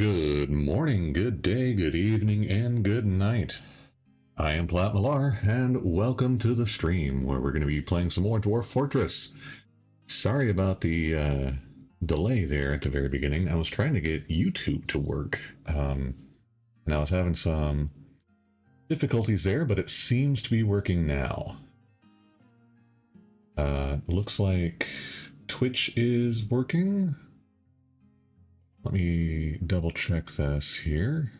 Good morning, good day, good evening, and good night. I am Plat Millar, and welcome to the stream where we're going to be playing some more Dwarf Fortress. Sorry about the delay there at the very beginning. I was trying to get YouTube to work, and I was having some difficulties there, but it seems to be working now. Looks like Twitch is working. Let me double check this here.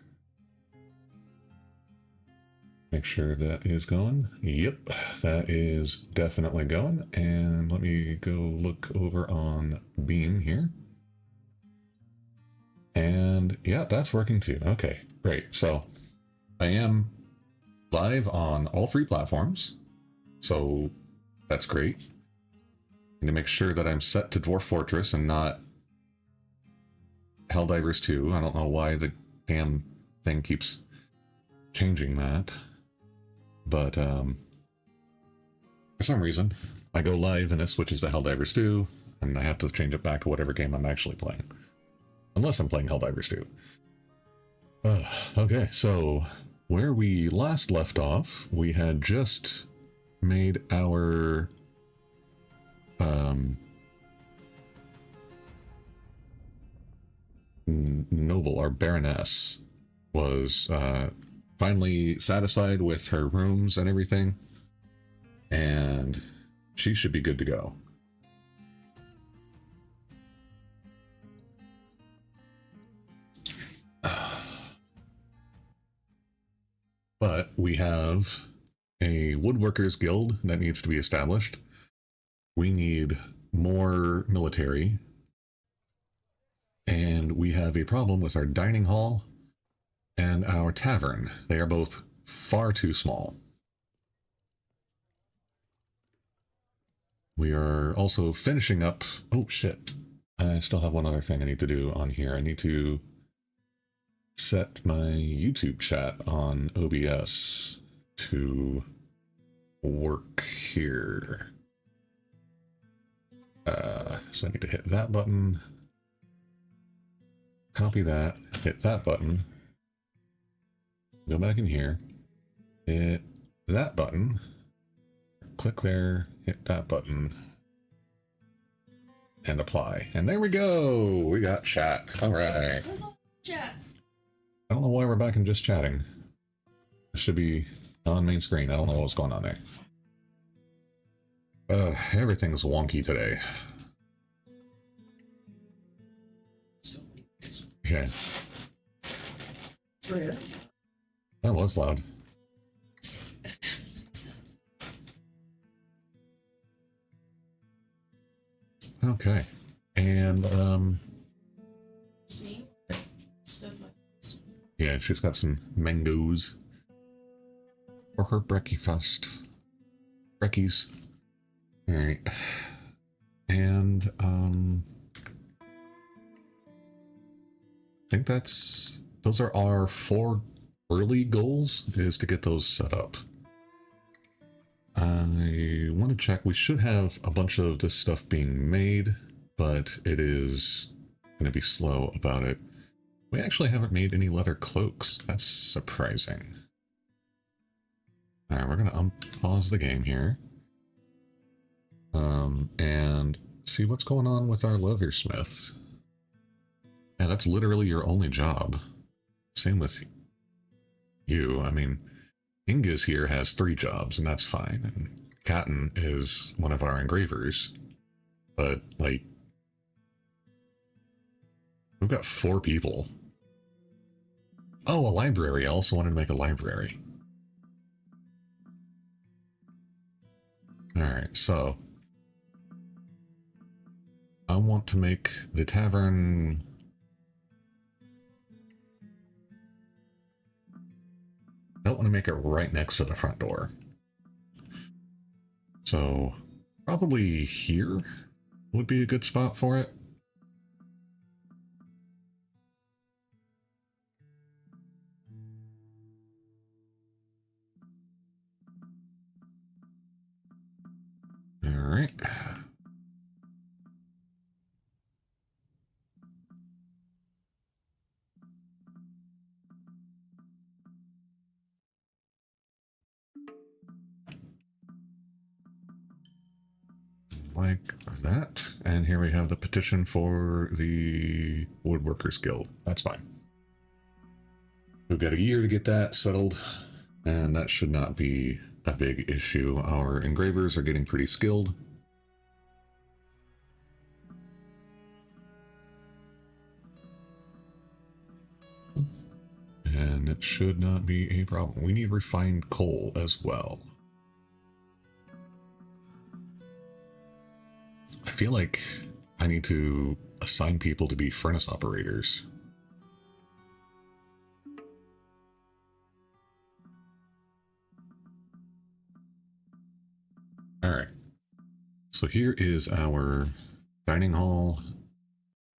Make sure that is going. Yep, that is definitely going. And let me go look over on Beam here. And yeah, that's working too. Okay, great. So I am live on all three platforms. So that's great. I'm gonna make sure that I'm set to Dwarf Fortress and not Helldivers 2. I don't know why the damn thing keeps changing that. But for some reason, I go live and it switches to Helldivers 2, and I have to change it back to whatever game I'm actually playing. Unless I'm playing Helldivers 2. Okay, so where we last left off, we had just made our noble, our Baroness, was finally satisfied with her rooms and everything, and she should be good to go. But we have a woodworkers guild that needs to be established. We need more military. And we have a problem with our dining hall and our tavern. They are both far too small. We are also finishing up... Oh, shit. I still have one other thing I need to do on here. I need to set my YouTube chat on OBS to work here. So I need to hit that button. Copy that, hit that button, go back in here, hit that button, click there, hit that button, and apply. And there we go! We got chat. Alright. Chat. I don't know why we're back in just chatting. It should be on main screen. I don't know what's going on there. Everything's wonky today. Okay. That was loud. Okay. And yeah, she's got some mangoes for her breakfast. Brekkies. Alright. And I think those are our 4 early goals, is to get those set up. I want to check. We should have a bunch of this stuff being made, but it is going to be slow about it. We actually haven't made any leather cloaks. That's surprising. Alright, we're going to unpause the game here. And see what's going on with our leathersmiths. Yeah, that's literally your only job. Same with you. I mean, Inga's here has 3 jobs, and that's fine. And Katten is one of our engravers. But, like, we've got 4 people. Oh, a library. I also wanted to make a library. Alright, so I want to make the tavern... I don't want to make it right next to the front door. So probably here would be a good spot for it. All right. like that. And here we have the petition for the Woodworkers Guild. That's fine. We've got a year to get that settled, and that should not be a big issue. Our engravers are getting pretty skilled. And it should not be a problem. We need refined coal as well. I feel like I need to assign people to be furnace operators. Alright. So here is our dining hall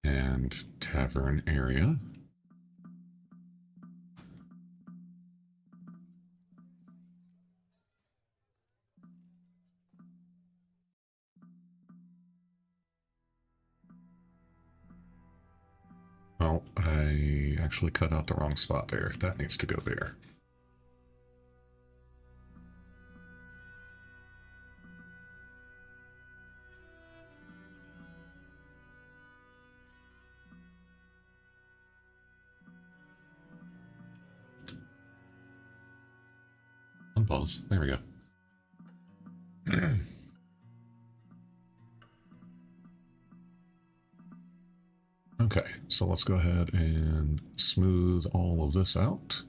and tavern area. Oh, I actually cut out the wrong spot there. That needs to go there. Unpause. There we go. Okay, so let's go ahead and smooth all of this out.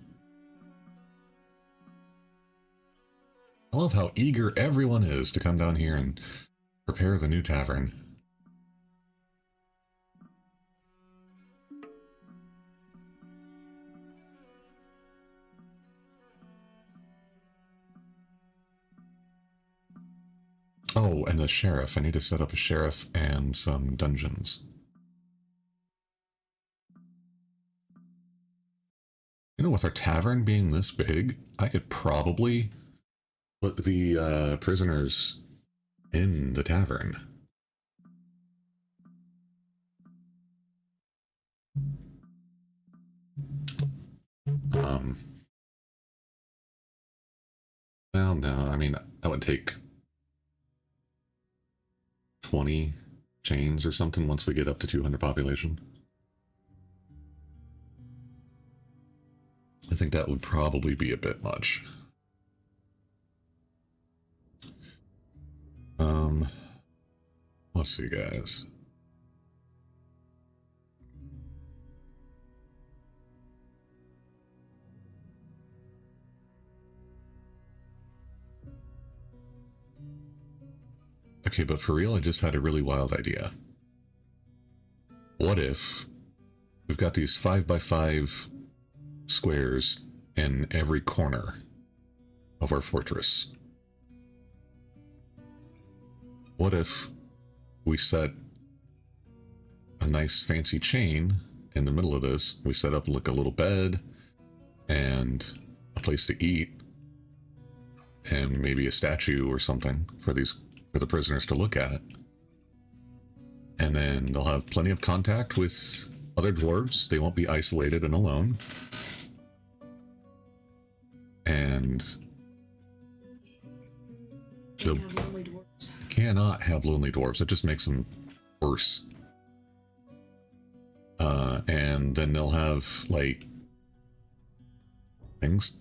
I love how eager everyone is to come down here and prepare the new tavern. Oh, and the sheriff. I need to set up a sheriff and some dungeons. You know, with our tavern being this big, I could probably put the prisoners in the tavern. Well, no, I mean, that would take 20 chains or something once we get up to 200 population. I think that would probably be a bit much. Let's see, guys. Okay, but for real, I just had a really wild idea. What if we've got these 5x5 squares in every corner of our fortress? What if we set a nice fancy chain in the middle of this? We set up like a little bed and a place to eat and maybe a statue or something for the prisoners to look at. And then they'll have plenty of contact with other dwarves. They won't be isolated and alone. And Can't have lonely dwarves. Cannot have lonely dwarves. It just makes them worse. And then they'll have like things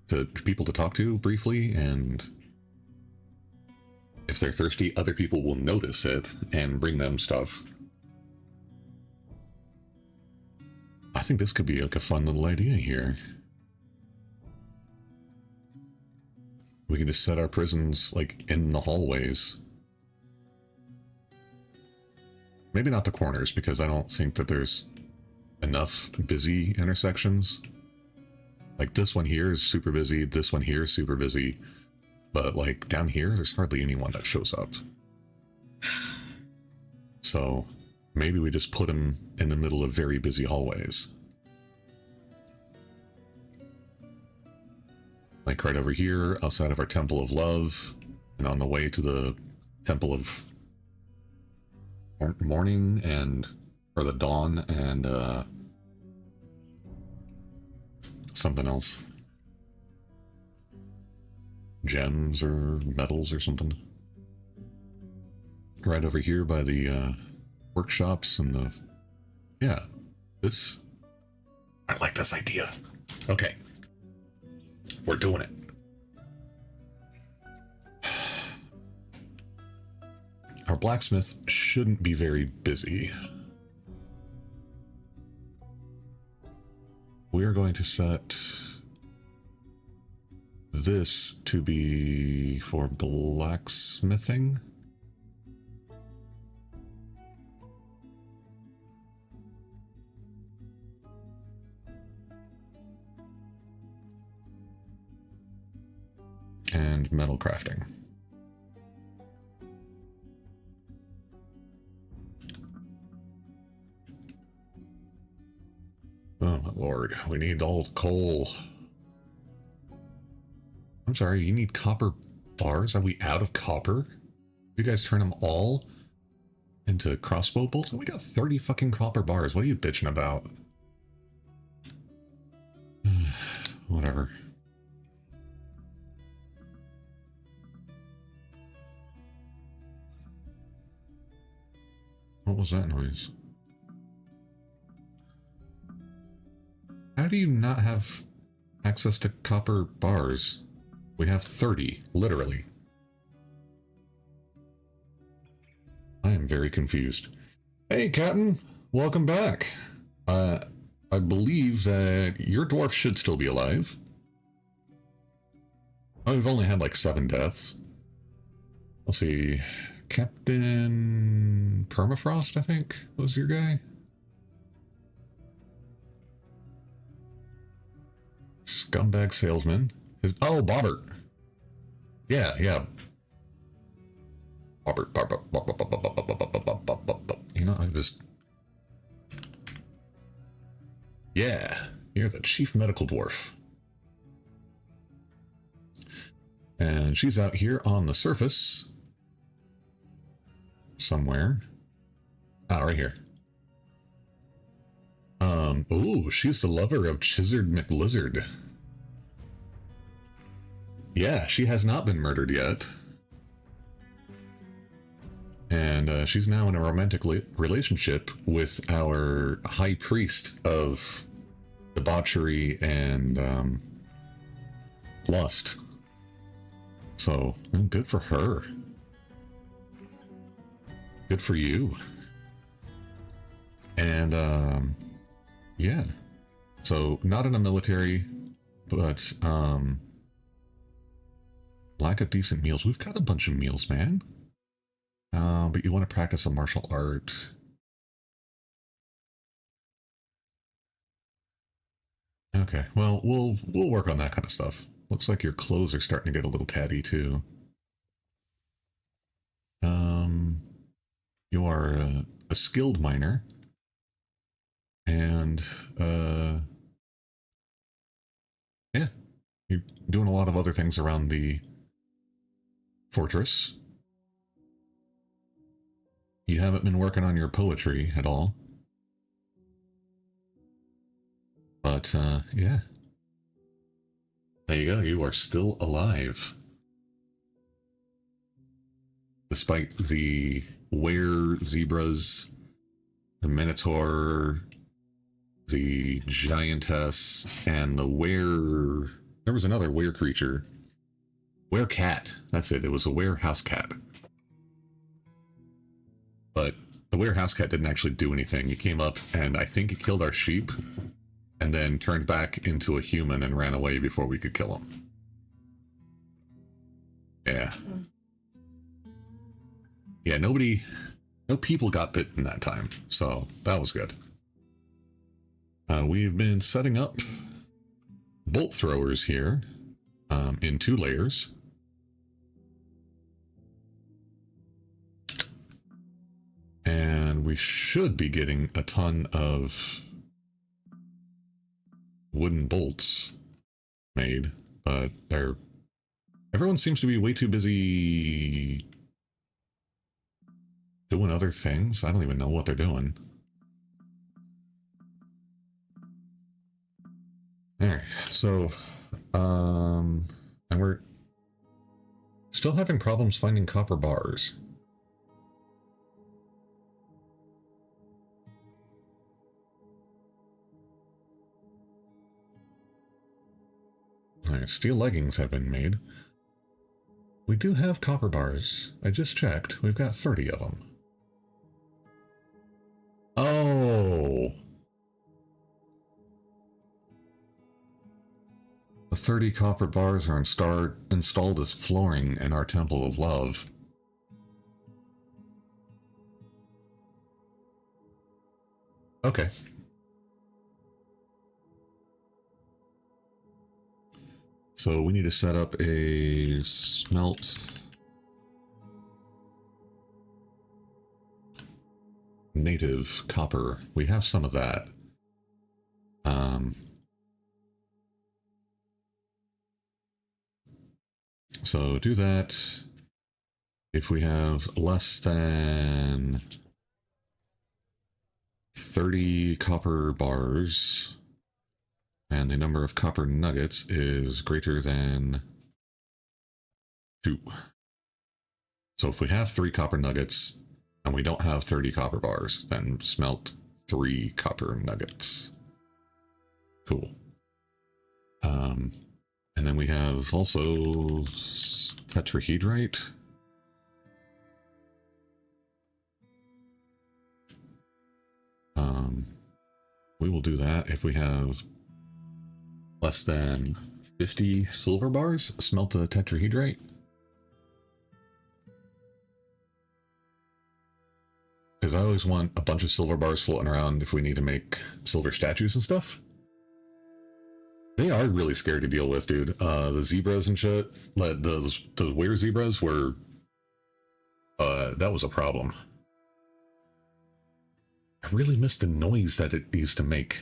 to people to talk to briefly, and if they're thirsty, other people will notice it and bring them stuff. I think this could be like a fun little idea here. We can just set our prisons like in the hallways. Maybe not the corners, because I don't think that there's enough busy intersections. Like this one here is super busy, this one here is super busy, but like down here, there's hardly anyone that shows up. So maybe we just put them in the middle of very busy hallways. Like right over here, outside of our Temple of Love, and on the way to the Temple of Morning and, or the Dawn and, something else. Gems or metals or something. right over here by the workshops and the... Yeah, this... I like this idea. Okay. We're doing it. Our blacksmith shouldn't be very busy. We are going to set this to be for blacksmithing. And metal crafting. Oh my lord, we need all the coal. I'm sorry, you need copper bars? Are we out of copper? You guys turn them all into crossbow bolts? We got 30 fucking copper bars. What are you bitching about? Whatever. What was that noise? How do you not have access to copper bars? We have 30, literally. I am very confused. Hey, Captain. Welcome back. I believe that your dwarf should still be alive. Oh, we've only had like 7 deaths. Let's see. Captain Permafrost, I think, was your guy. Scumbag salesman. Oh, Bobbert. Yeah. Bobbert. You know, I just... Yeah, you're the chief medical dwarf. And she's out here on the surface. Somewhere. Ah, right here. Ooh, she's the lover of Chizzard McLizard. Yeah, she has not been murdered yet. And she's now in a romantic relationship with our high priest of debauchery and lust. So, good for her. Good for you. And, yeah. So, not in a military, but, lack of decent meals. We've got a bunch of meals, man. But you want to practice a martial art. Okay, well, we'll work on that kind of stuff. Looks like your clothes are starting to get a little tatty, too. You are a skilled miner. And, yeah, you're doing a lot of other things around the fortress. You haven't been working on your poetry at all. But, yeah. There you go, you are still alive. Despite the were-zebras, the minotaur, the giantess, and the were... There was another were-creature. Were-cat. That's it, it was a were-house cat. But the were-house cat didn't actually do anything. He came up and I think it killed our sheep, and then turned back into a human and ran away before we could kill him. Yeah. Yeah, no people got bitten that time, so that was good. We've been setting up bolt throwers here in 2 layers. And we should be getting a ton of wooden bolts made, but everyone seems to be way too busy doing other things. I don't even know what they're doing. Alright, so, and we're still having problems finding copper bars. Alright, steel leggings have been made. We do have copper bars. I just checked. We've got 30 of them. Oh! The 30 copper bars are installed as flooring in our Temple of Love. Okay. So we need to set up a smelt native copper. We have some of that. So do that. If we have less than 30 copper bars and the number of copper nuggets is greater than 2. So if we have 3 copper nuggets and we don't have 30 copper bars, then smelt 3 copper nuggets. Cool. And then we have also tetrahedrite. We will do that if we have less than 50 silver bars. Smelt a tetrahedrite. Because I always want a bunch of silver bars floating around if we need to make silver statues and stuff. They are really scary to deal with, dude. The zebras and shit, like those were zebras were, that was a problem. I really missed the noise that it used to make.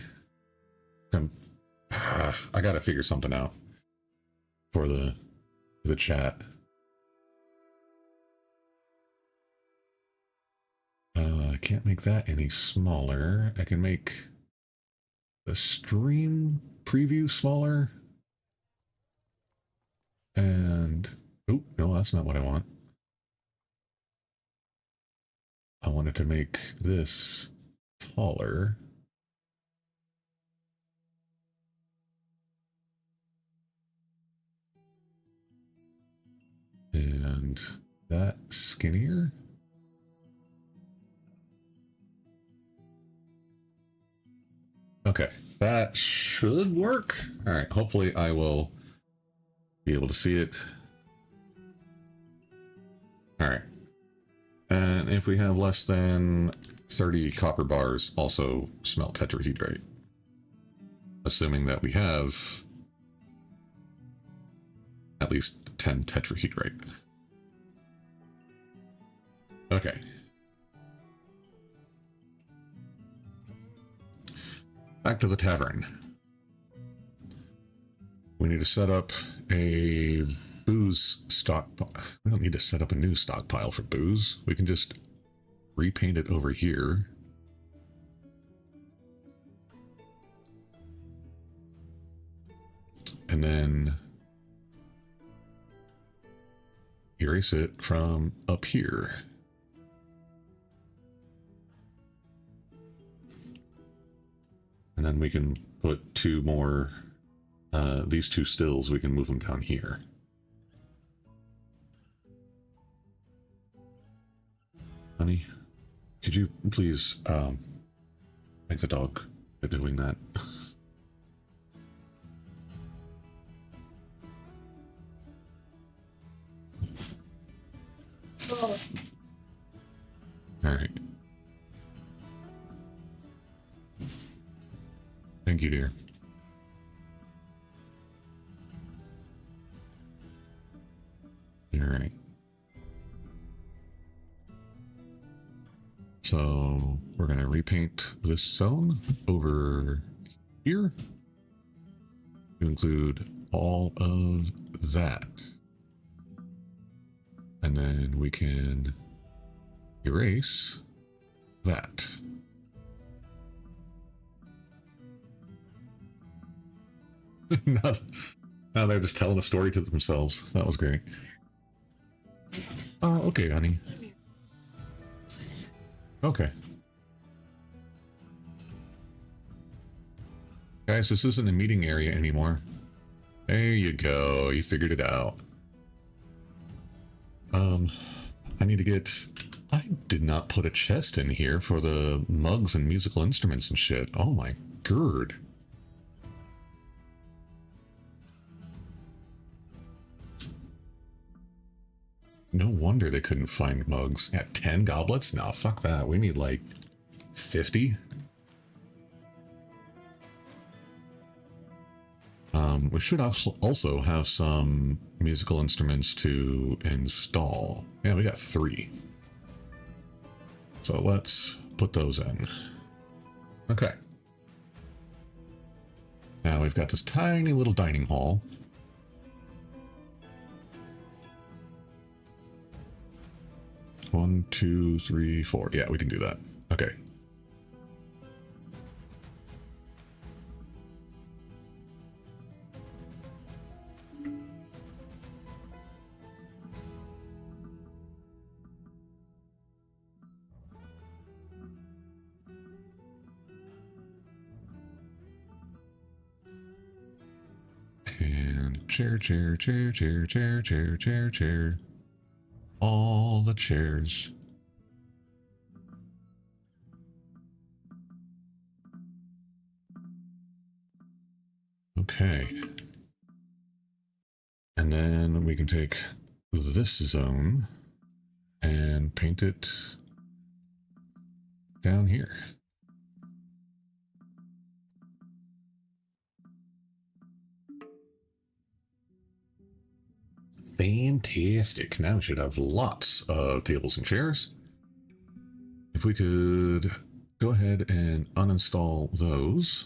I gotta figure something out for the chat. I can't make that any smaller. I can make the stream preview smaller. And, oh, no, that's not what I want. I wanted to make this taller. And that skinnier. Okay, that should work. All right, hopefully I will be able to see it. All right. And if we have less than 30 copper bars, also smelt tetrahedrite. Assuming that we have at least 10 tetrahedrite. Okay. Back to the tavern. We need to set up a booze stockpile. We don't need to set up a new stockpile for booze. We can just repaint it over here. And then erase it from up here. And then we can put 2 more, these 2 stills, we can move them down here. Honey, could you please make the dog by doing that? Oh. All right. Thank you, dear. All right. So we're going to repaint this zone over here to include all of that. And then we can erase that. Now they're just telling a story to themselves. That was great. Oh, okay, honey. Okay. Guys, this isn't a meeting area anymore. There you go. You figured it out. I need to get... I did not put a chest in here for the mugs and musical instruments and shit. Oh my god. No wonder they couldn't find mugs. Yeah, 10 goblets? No, fuck that. We need like 50. We should also have some musical instruments to install. Yeah, we got 3. So let's put those in. Okay. Now we've got this tiny little dining hall. One, two, three, four. Yeah, we can do that. Okay. And chair, chair, chair, chair, chair, chair, chair, chair. All the chairs. Okay. And then we can take this zone and paint it down here. Fantastic. Now we should have lots of tables and chairs. If we could go ahead and uninstall those.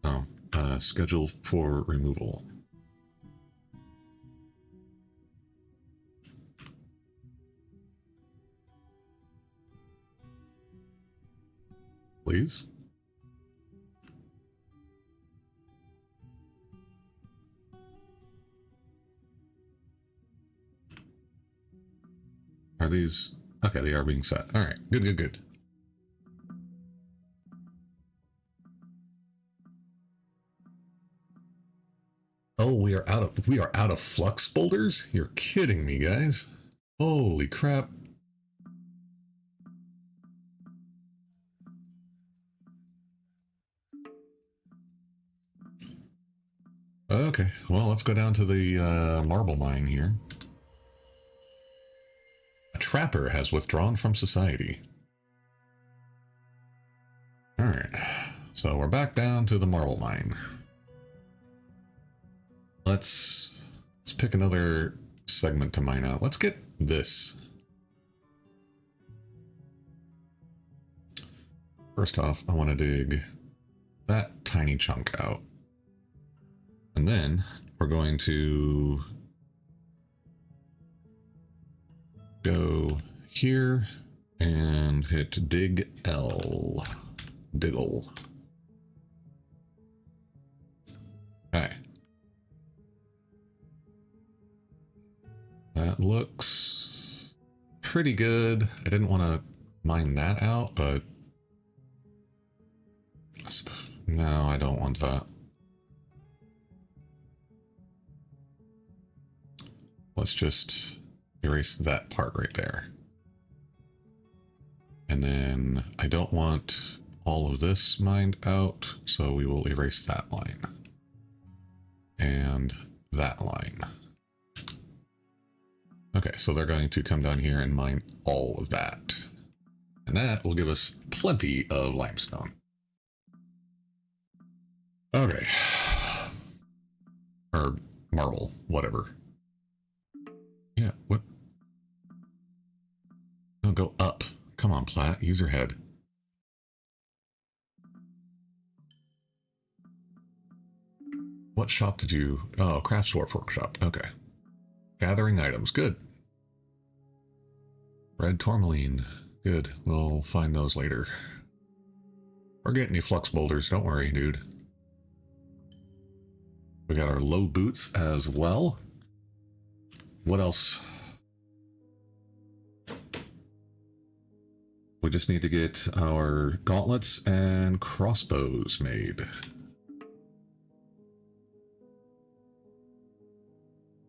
Oh, schedule for removal. Please. Are these... Okay, they are being set. All right, good, good, good. Oh, we are out of flux boulders? You're kidding me, guys. Holy crap. Okay, well, let's go down to the marble mine here. A trapper has withdrawn from society. Alright, so we're back down to the marble mine. Let's pick another segment to mine out. Let's get this. First off, I want to dig that tiny chunk out. And then we're going to go here and hit dig L. Diggle. Okay. That looks pretty good. I didn't want to mine that out, but no, I don't want that. Let's just erase that part right there. And then I don't want all of this mined out, so we will erase that line. And that line. Okay, so they're going to come down here and mine all of that. And that will give us plenty of limestone. Okay. Or marble, whatever. Yeah, what? No, go up. Come on, Platt, use your head. What shop did you... Oh, Craft Dwarf Workshop. Okay. Gathering items. Good. Red tourmaline. Good. We'll find those later. We're getting any flux boulders. Don't worry, dude. We got our low boots as well. What else? We just need to get our gauntlets and crossbows made.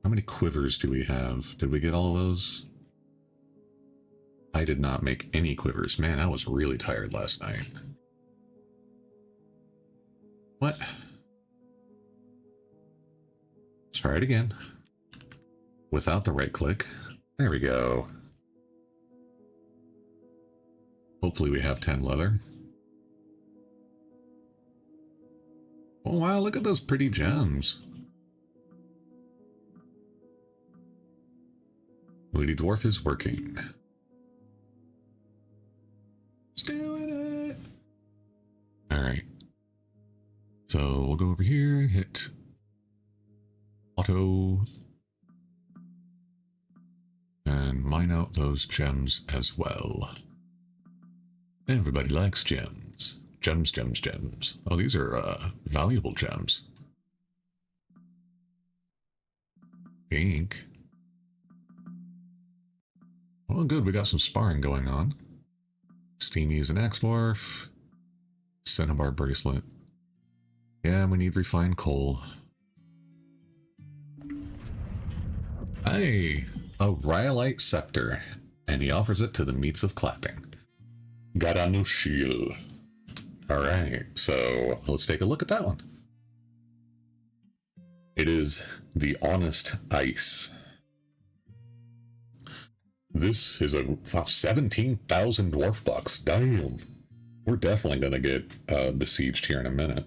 How many quivers do we have? Did we get all of those? I did not make any quivers. Man, I was really tired last night. What? Let's try it again. Without the right click. There we go. Hopefully we have 10 leather. Oh wow, look at those pretty gems. Lady Dwarf is working. It's doing it! Alright. So we'll go over here, hit auto, and mine out those gems as well. Everybody likes gems. Gems, gems, gems. Oh, these are valuable gems. Ink. Well, good, we got some sparring going on. Steamy's an axe dwarf. Cinnabar bracelet. Yeah, we need refined coal. Hey, a rhyolite scepter, and he offers it to the meats of clapping. Got a new shield. Alright, so let's take a look at that one. It is the Honest Ice. This is a 17,000 dwarf bucks. Damn. We're definitely going to get besieged here in a minute.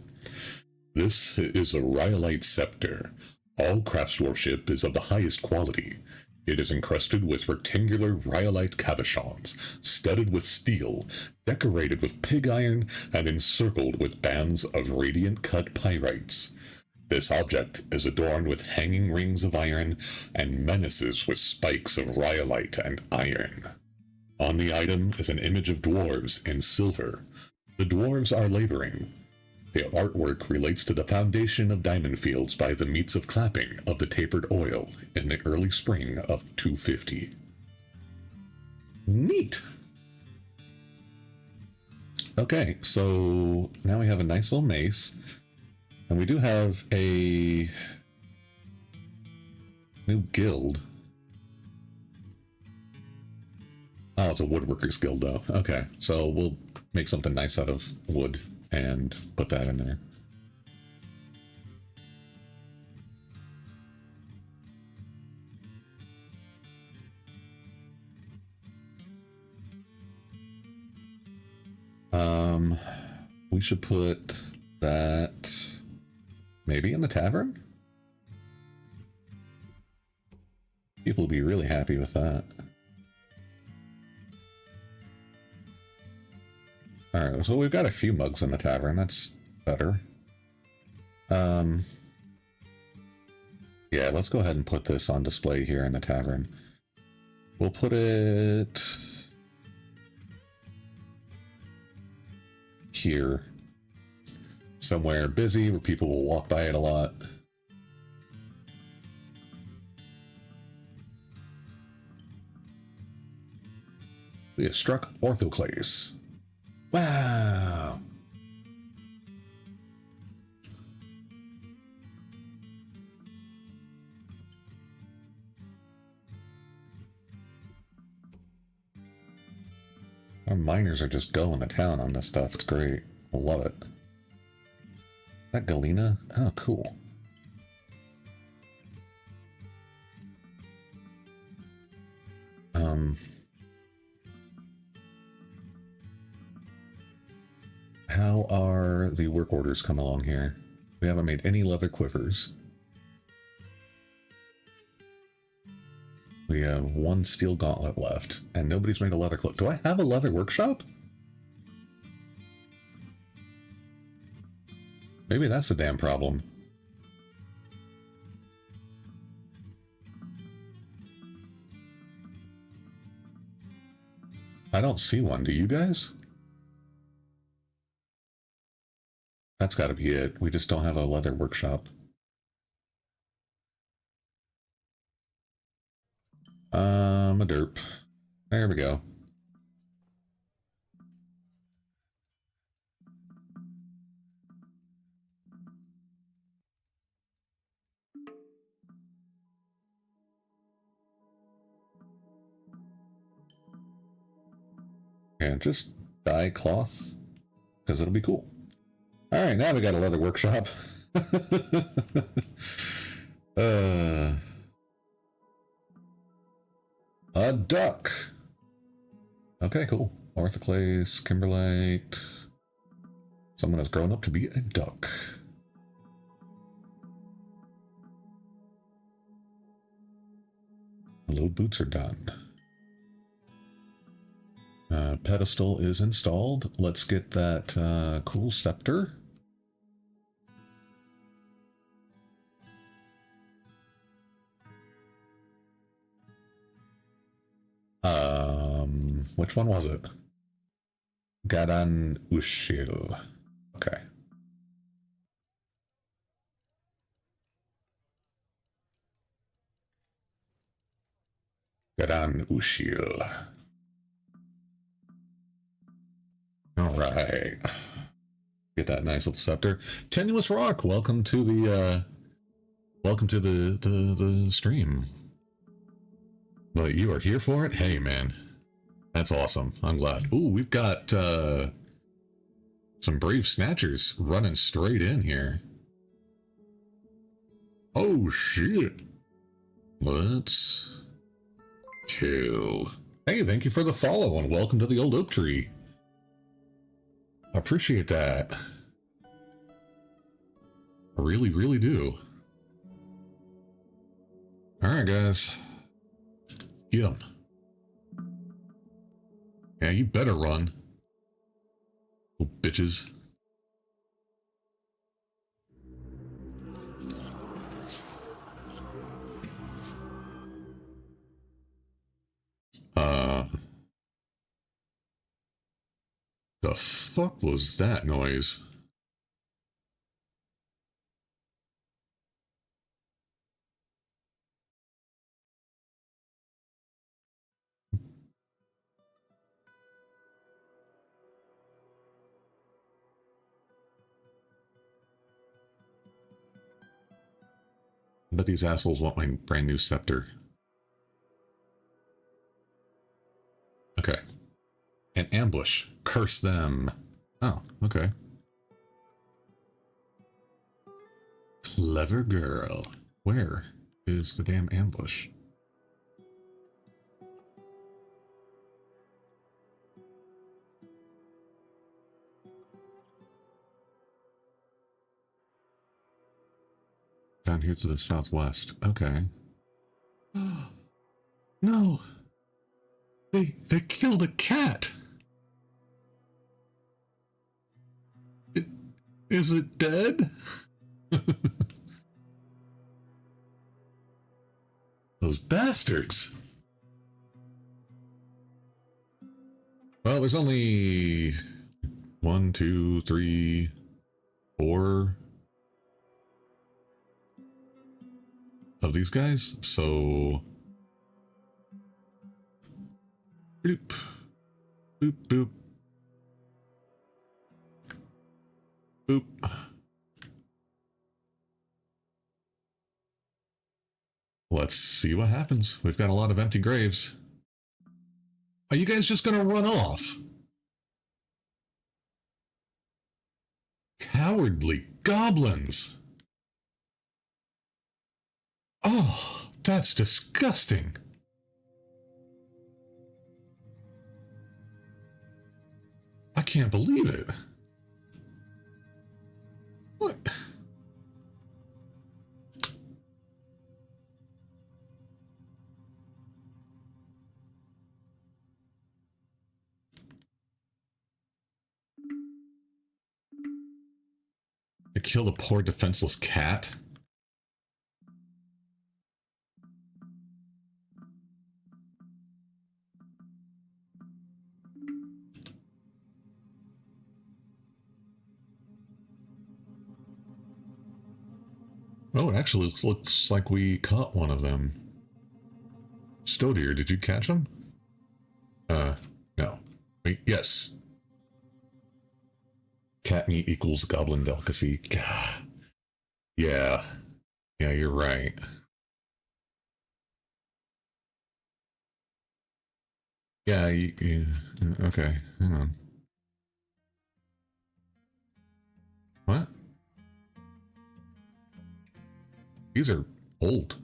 This is a rhyolite scepter. All crafts dwarfship is of the highest quality. It is encrusted with rectangular rhyolite cabochons, studded with steel, decorated with pig iron, and encircled with bands of radiant cut pyrites. This object is adorned with hanging rings of iron and menaces with spikes of rhyolite and iron. On the item is an image of dwarves in silver. The dwarves are laboring. The artwork relates to the foundation of diamond fields by the meats of clapping of the tapered oil in the early spring of 250. Neat! Okay, so now we have a nice little mace. And we do have a new guild. Oh, it's a woodworkers guild though. Okay, so we'll make something nice out of wood and put that in there. We should put that maybe in the tavern? People will be really happy with that. Alright, so we've got a few mugs in the tavern. That's better. Yeah, let's go ahead and put this on display here in the tavern. We'll put it here. Somewhere busy where people will walk by it a lot. We have struck orthoclase. Wow! Our miners are just going to town on this stuff. It's great. I love it. Is that Galena? Oh, cool. How are the work orders come along here? We haven't made any leather quivers. We have one steel gauntlet left, and nobody's made a leather cloak. Do I have a leather workshop? Maybe that's a damn problem. I don't see one. Do you guys? That's got to be it. We just don't have a leather workshop. A derp. There we go. And just dye cloth, because it'll be cool. Alright, now we got a leather workshop. A duck. Okay, cool. Orthoclase, kimberlite. Someone has grown up to be a duck. Load boots are done. Pedestal is installed. Let's get that cool scepter. Which one was it? Gadan Ushil. Okay. Gadan Ushil. All right. Get that nice little scepter. Tenuous Rock, welcome to the stream. But you are here for it? Hey man. That's awesome. I'm glad. Ooh, we've got some brave snatchers running straight in here. Oh shit. Let's kill. Hey, thank you for the follow and welcome to the old oak tree. I appreciate that. I really, really do. Alright guys. Get him. Yeah, you better run. Little bitches. The fuck was that noise? But these assholes want my brand new scepter. Okay. An ambush. Curse them. Oh, okay. Clever girl. Where is the damn ambush? Down here to the southwest. Okay. No. They killed a cat. Is it dead? Those bastards. Well, there's only 1, 2, 3, 4 of these guys, so boop, boop, boop, boop. Let's see what happens. We've got a lot of empty graves. Are you guys just gonna run off? Cowardly goblins! Oh, that's disgusting. I can't believe it. What? They killed a poor defenseless cat? Oh, it actually looks like we caught one of them. Stodier, did you catch him? No. Wait, yes. Cat meat equals goblin delicacy. Gah. Yeah. Yeah, you're right. Yeah, okay, hang on. What? These are old.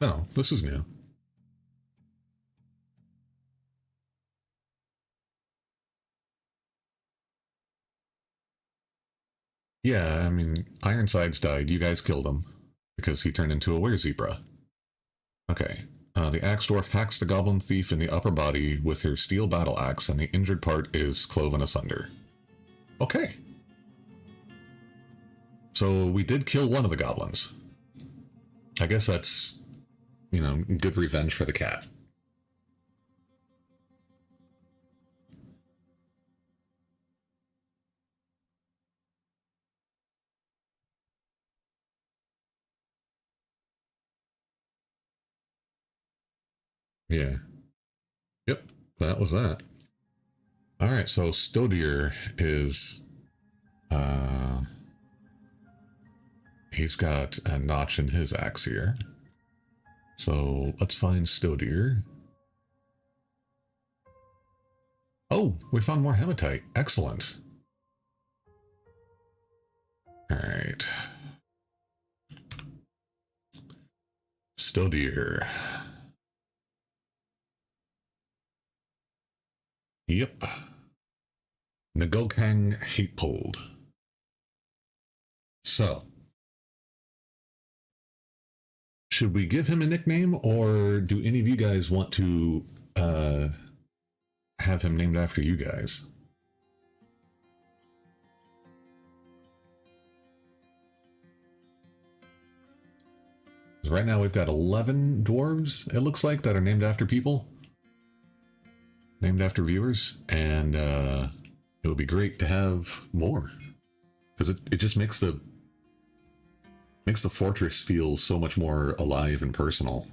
No, this is new. Yeah, I mean, Ironsides died. You guys killed him because he turned into a were-zebra. Okay. The axe dwarf hacks the goblin thief in the upper body with her steel battle axe, and the injured part is cloven asunder. Okay. So we did kill one of the goblins. I guess that's, you know, good revenge for the cat. Yeah. Yep, that was that. All right, so Stodier is, he's got a notch in his axe here. So let's find Stodier. Oh, we found more hematite. Excellent. All right. Stodier. Yep. Nagokang Hatepold. So, should we give him a nickname, or do any of you guys want to have him named after you guys? Right now we've got 11 dwarves, it looks like, that are named after people. Named after viewers, and it would be great to have more. Because it just makes the fortress feel so much more alive and personal.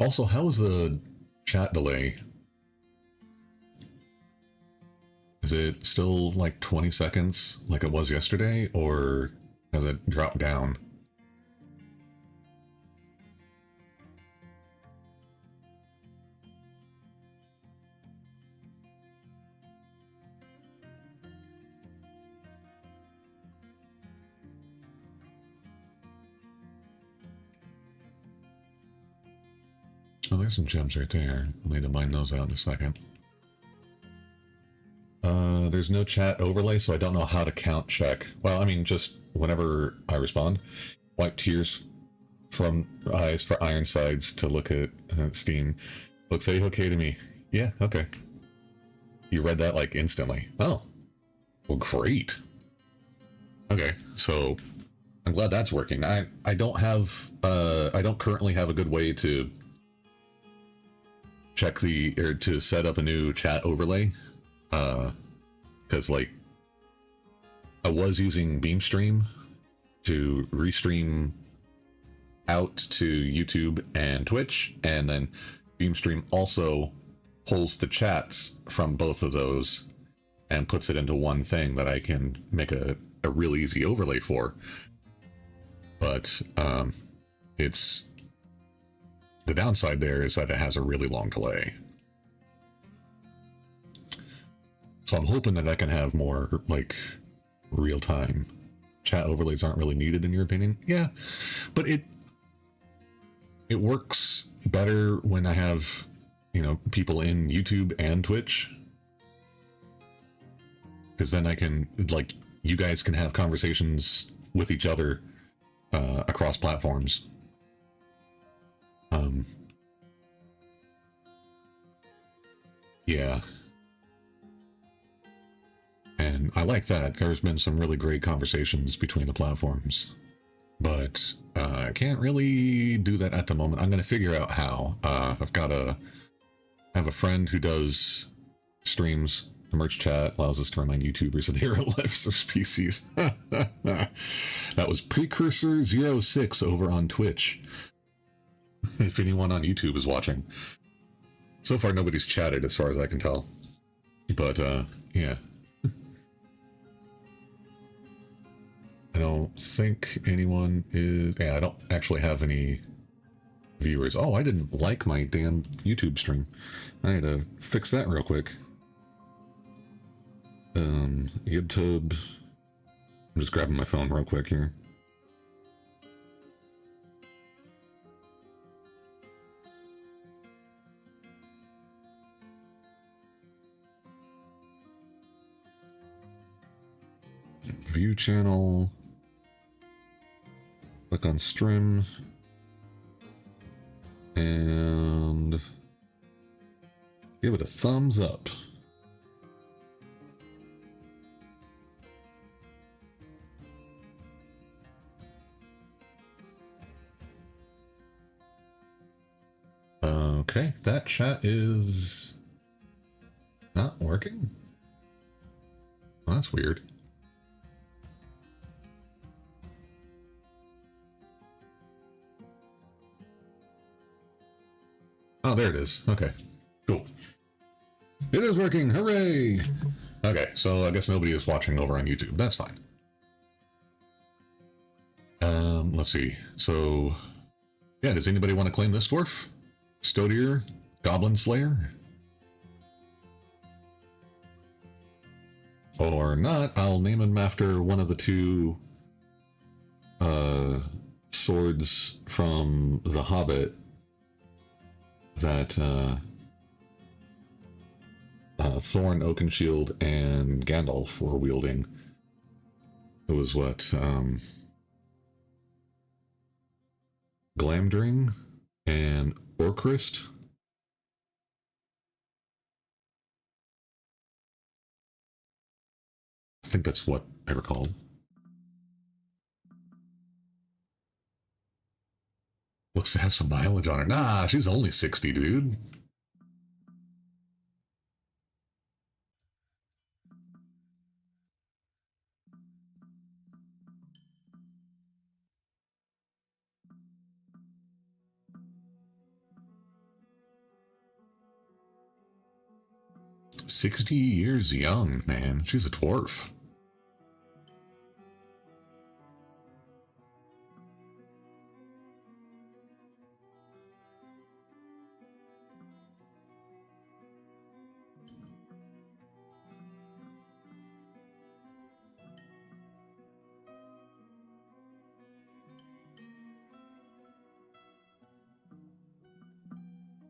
Also, how is the chat delay? Is it still like 20 seconds like it was yesterday, or has it dropped down? Oh, there's some gems right there. I'll need to mine those out in a second. There's no chat overlay, so I don't know how to count check. Well, I mean, just whenever I respond, wipe tears from eyes for Ironsides to look at Steam. Looks okay to me. Yeah, okay. You read that like instantly. Oh, well, great. Okay, so I'm glad that's working. I don't have I don't currently have a good way to check to set up a new chat overlay. Because like I was using Beamstream to restream out to YouTube and Twitch, and then Beamstream also pulls the chats from both of those and puts it into one thing that I can make a real easy overlay for. But it's the downside there is that it has a really long delay. So I'm hoping that I can have more like real-time chat overlays. Aren't really needed in your opinion? Yeah, but it works better when I have, you know, people in YouTube and Twitch, because then I can, like, you guys can have conversations with each other across platforms. Yeah. And I like that. There's been some really great conversations between the platforms. But I can't really do that at the moment. I'm going to figure out how. I have a friend who does streams. The merch chat allows us to remind YouTubers that they are lives or species. That was Precursor 06 over on Twitch. If anyone on YouTube is watching. So far, nobody's chatted as far as I can tell. But, yeah. I don't think anyone is... Yeah, I don't actually have any viewers. Oh, I didn't like my damn YouTube stream. I had to fix that real quick. YouTube... I'm just grabbing my phone real quick here. View channel. Click on stream. And give it a thumbs up. Okay, that chat is not working. Well, that's weird. Oh, there it is. Okay, cool. It is working. Hooray! Okay, so I guess nobody is watching over on YouTube. That's fine. Let's see. So, yeah, does anybody want to claim this dwarf? Stodier, Goblin Slayer? Or not, I'll name him after one of the two swords from The Hobbit that Thorin Oakenshield and Gandalf were wielding. It was what? Glamdring and Orcrist. I think that's what I recall. Looks to have some mileage on her. Nah, she's only 60, dude. "60 years young, man. She's a dwarf."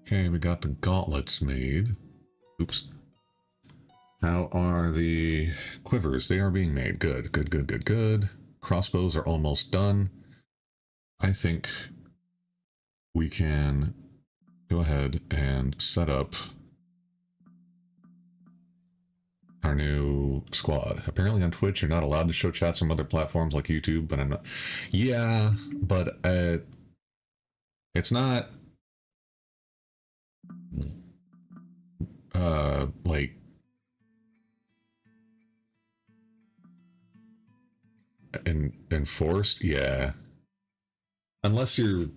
Okay, we got the gauntlets made. Oops. How are the quivers? They are being made. Good, good, good, good, good. Crossbows are almost done. I think we can go ahead and set up our new squad. Apparently on Twitch, you're not allowed to show chats from other platforms like YouTube, but I'm not... Yeah, but it's not... like... enforced? Yeah. Unless you're,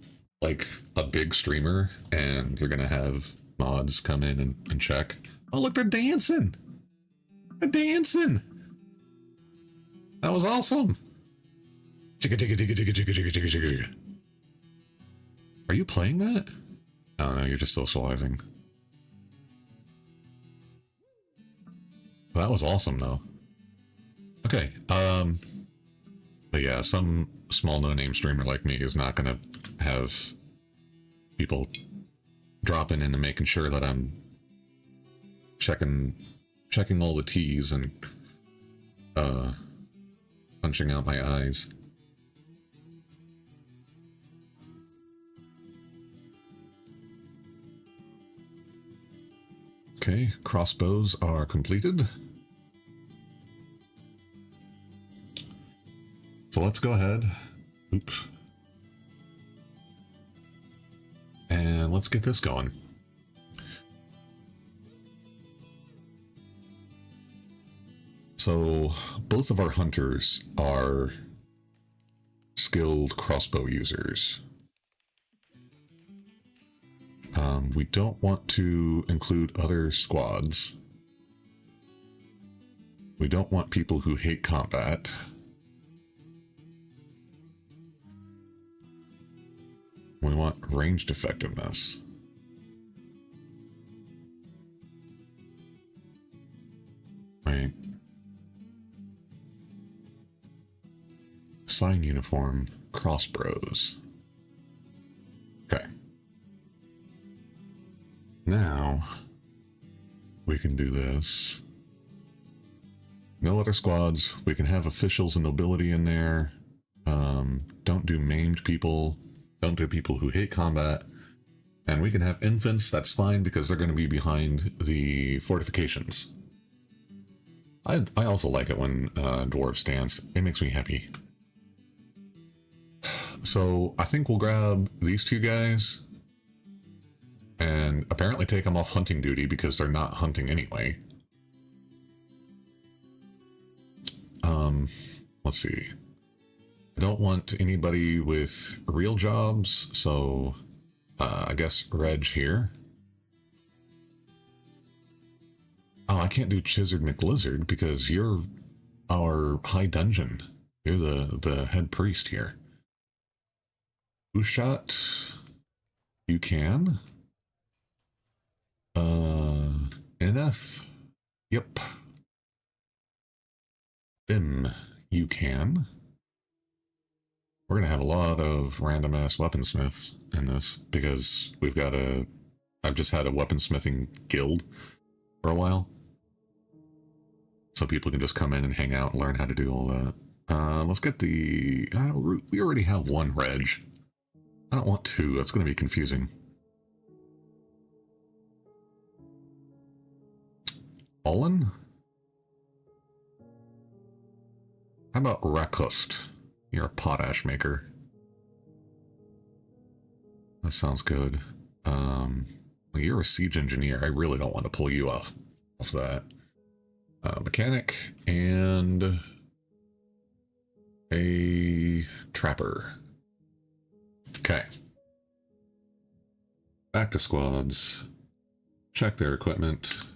like, a big streamer and you're gonna have mods come in and check. Oh, look, they're dancing! They're dancing! That was awesome! Chicka, chicka, chicka, chicka, chicka, chicka, chicka, chicka. Are you playing that? Oh, no, you're just socializing. That was awesome, though. Okay, but yeah, some small no-name streamer like me is not gonna have people dropping in and making sure that I'm checking all the T's and punching out my eyes. Okay, crossbows are completed. So let's go ahead. Oops. And let's get this going. So both of our hunters are skilled crossbow users. We don't want to include other squads. We don't want people who hate combat. we want ranged effectiveness. Right. Sign uniform, crossbows. Okay. Now, we can do this. No other squads. We can have officials and nobility in there. Don't do maimed people. Don't do people who hate combat. And we can have infants. That's fine because they're going to be behind the fortifications. I also like it when dwarves dance. It makes me happy. So I think we'll grab these two guys and apparently take them off hunting duty because they're not hunting anyway. Let's see. I don't want anybody with real jobs, so I guess Reg here. Oh, I can't do Chizard McLizard because you're our high dungeon. You're the head priest here. Ushat, you can. Eneth, yep. Bim, you can. We're gonna have a lot of random ass weaponsmiths in this because we've got I've just had a weaponsmithing guild for a while. So people can just come in and hang out and learn how to do all that. Let's get the... we already have one reg. I don't want two. That's going to be confusing. Olin? How about Rakust? You're a potash maker. That sounds good. Well, you're a siege engineer. I really don't want to pull you off that. Mechanic and a trapper. Okay. Back to squads. Check their equipment.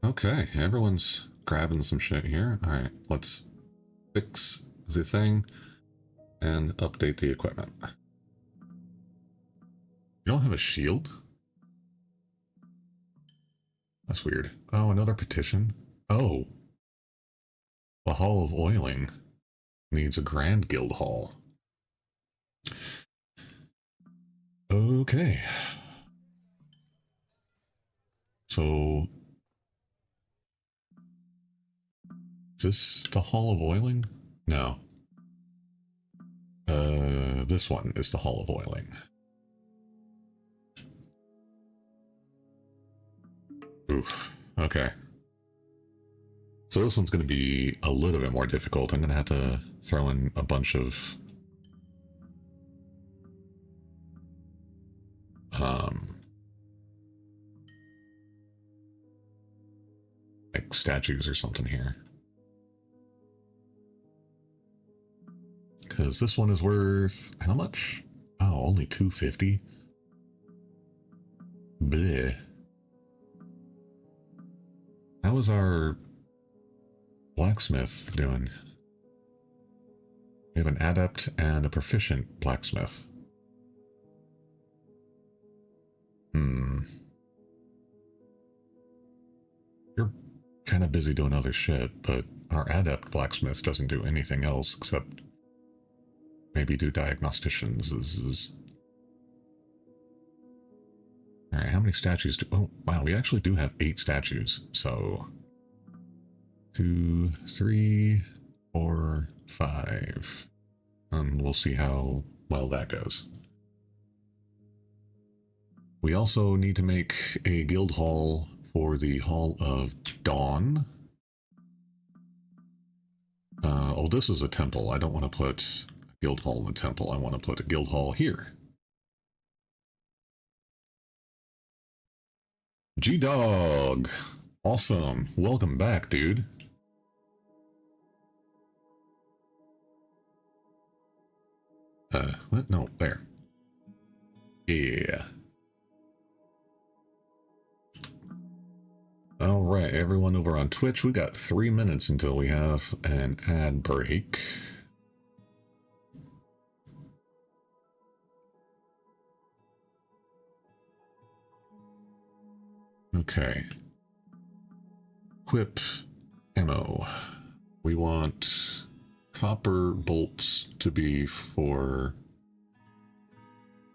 Okay, everyone's grabbing some shit here. Alright, let's fix the thing and update the equipment. You don't have a shield? That's weird. Oh, another petition? Oh. The Hall of Oiling needs a Grand Guild Hall. Okay. So... is this the Hall of Oiling? No. This one is the Hall of Oiling. Oof. Okay. So this one's going to be a little bit more difficult. I'm going to have to throw in a bunch of... like statues or something here. Because this one is worth... how much? Oh, only 250? Bleh. How is our blacksmith doing? We have an adept and a proficient blacksmith. You're kind of busy doing other shit, but our adept blacksmith doesn't do anything else except maybe do diagnosticians. Alright, how many statues do... oh, wow, we actually do have 8 statues. So... 2, 3, 4, 5. And we'll see how well that goes. We also need to make a guild hall for the Hall of Dawn. Oh, this is a temple. I don't want to put a guild hall in the temple. I want to put a guild hall here. G-Dog! Awesome. Welcome back, dude. What? No, there. Yeah. Alright, everyone over on Twitch, we got 3 minutes until we have an ad break. Okay. Equip ammo. We want copper bolts to be for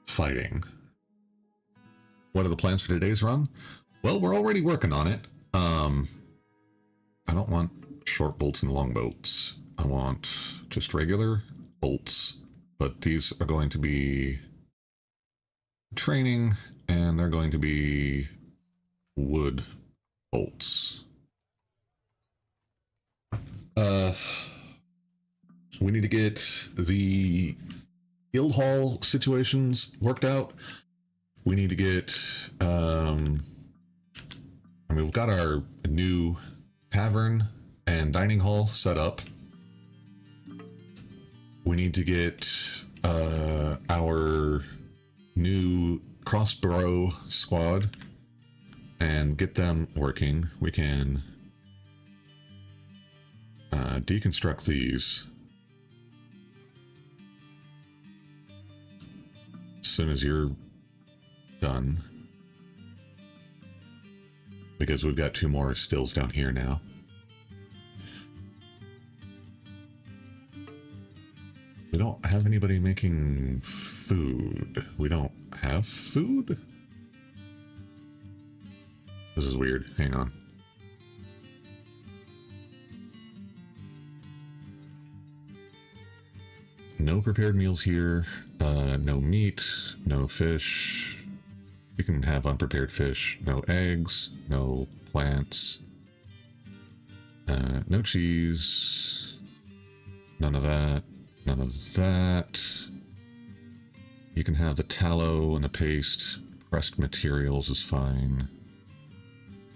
fighting. What are the plans for today's run? Well, we're already working on it. I don't want short bolts and long bolts. I want just regular bolts, but these are going to be training, and they're going to be wood bolts. We need to get the guild hall situations worked out. We need to get, I mean, we've got our new tavern and dining hall set up. We need to get our new crossbow squad and get them working. We can deconstruct these as soon as you're done, because we've got 2 more stills down here now. We don't have anybody making food. We don't have food? This is weird. Hang on. No prepared meals here. No meat. No fish. You can have unprepared fish. No eggs. No plants. No cheese. None of that. None of that. You can have the tallow and the paste. Pressed materials is fine.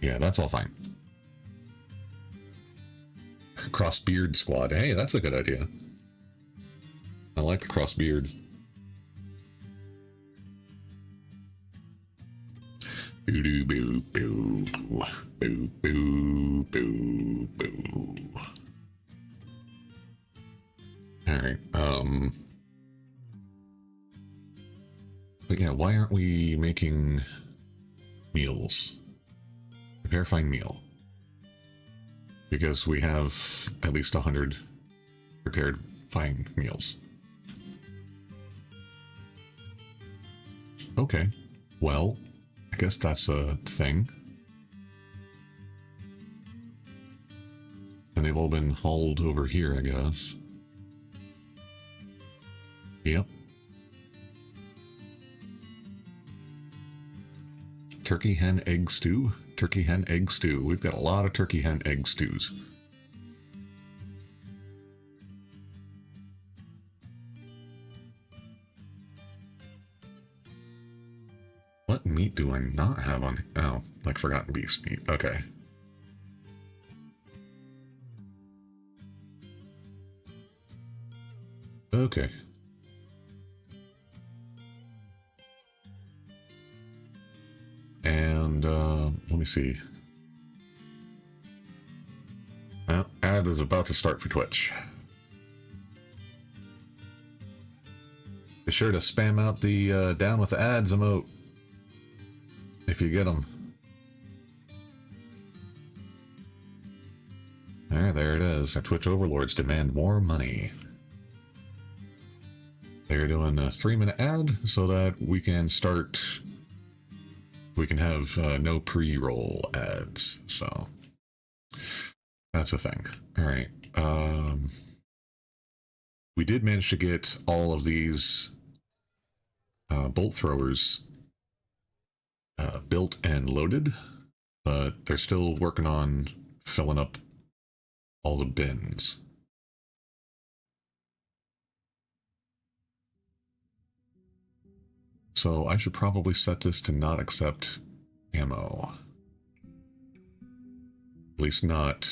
Yeah, that's all fine. Crossbeard squad. Hey, that's a good idea. I like the crossbeards. Boo doo boo boo boo boo boo boo. Alright, but yeah, why aren't we making meals? Prepare fine meal. Because we have at least 100 prepared fine meals. Okay, well, I guess that's a thing. And they've all been hauled over here, I guess. Yep. Turkey, hen, egg stew. Turkey, hen, egg stew. We've got a lot of turkey, hen, egg stews. What meat do I not have on? Oh, like forgotten beast meat. Okay. Okay. And let me see. Well, ad is about to start for Twitch. Be sure to spam out the down with the ads emote if you get them. There it is. Our Twitch overlords demand more money. They're doing a 3-minute ad so that we can start. We can have no pre-roll ads. So that's a thing. All right. We did manage to get all of these bolt throwers built and loaded, but they're still working on filling up all the bins. So I should probably set this to not accept ammo. At least not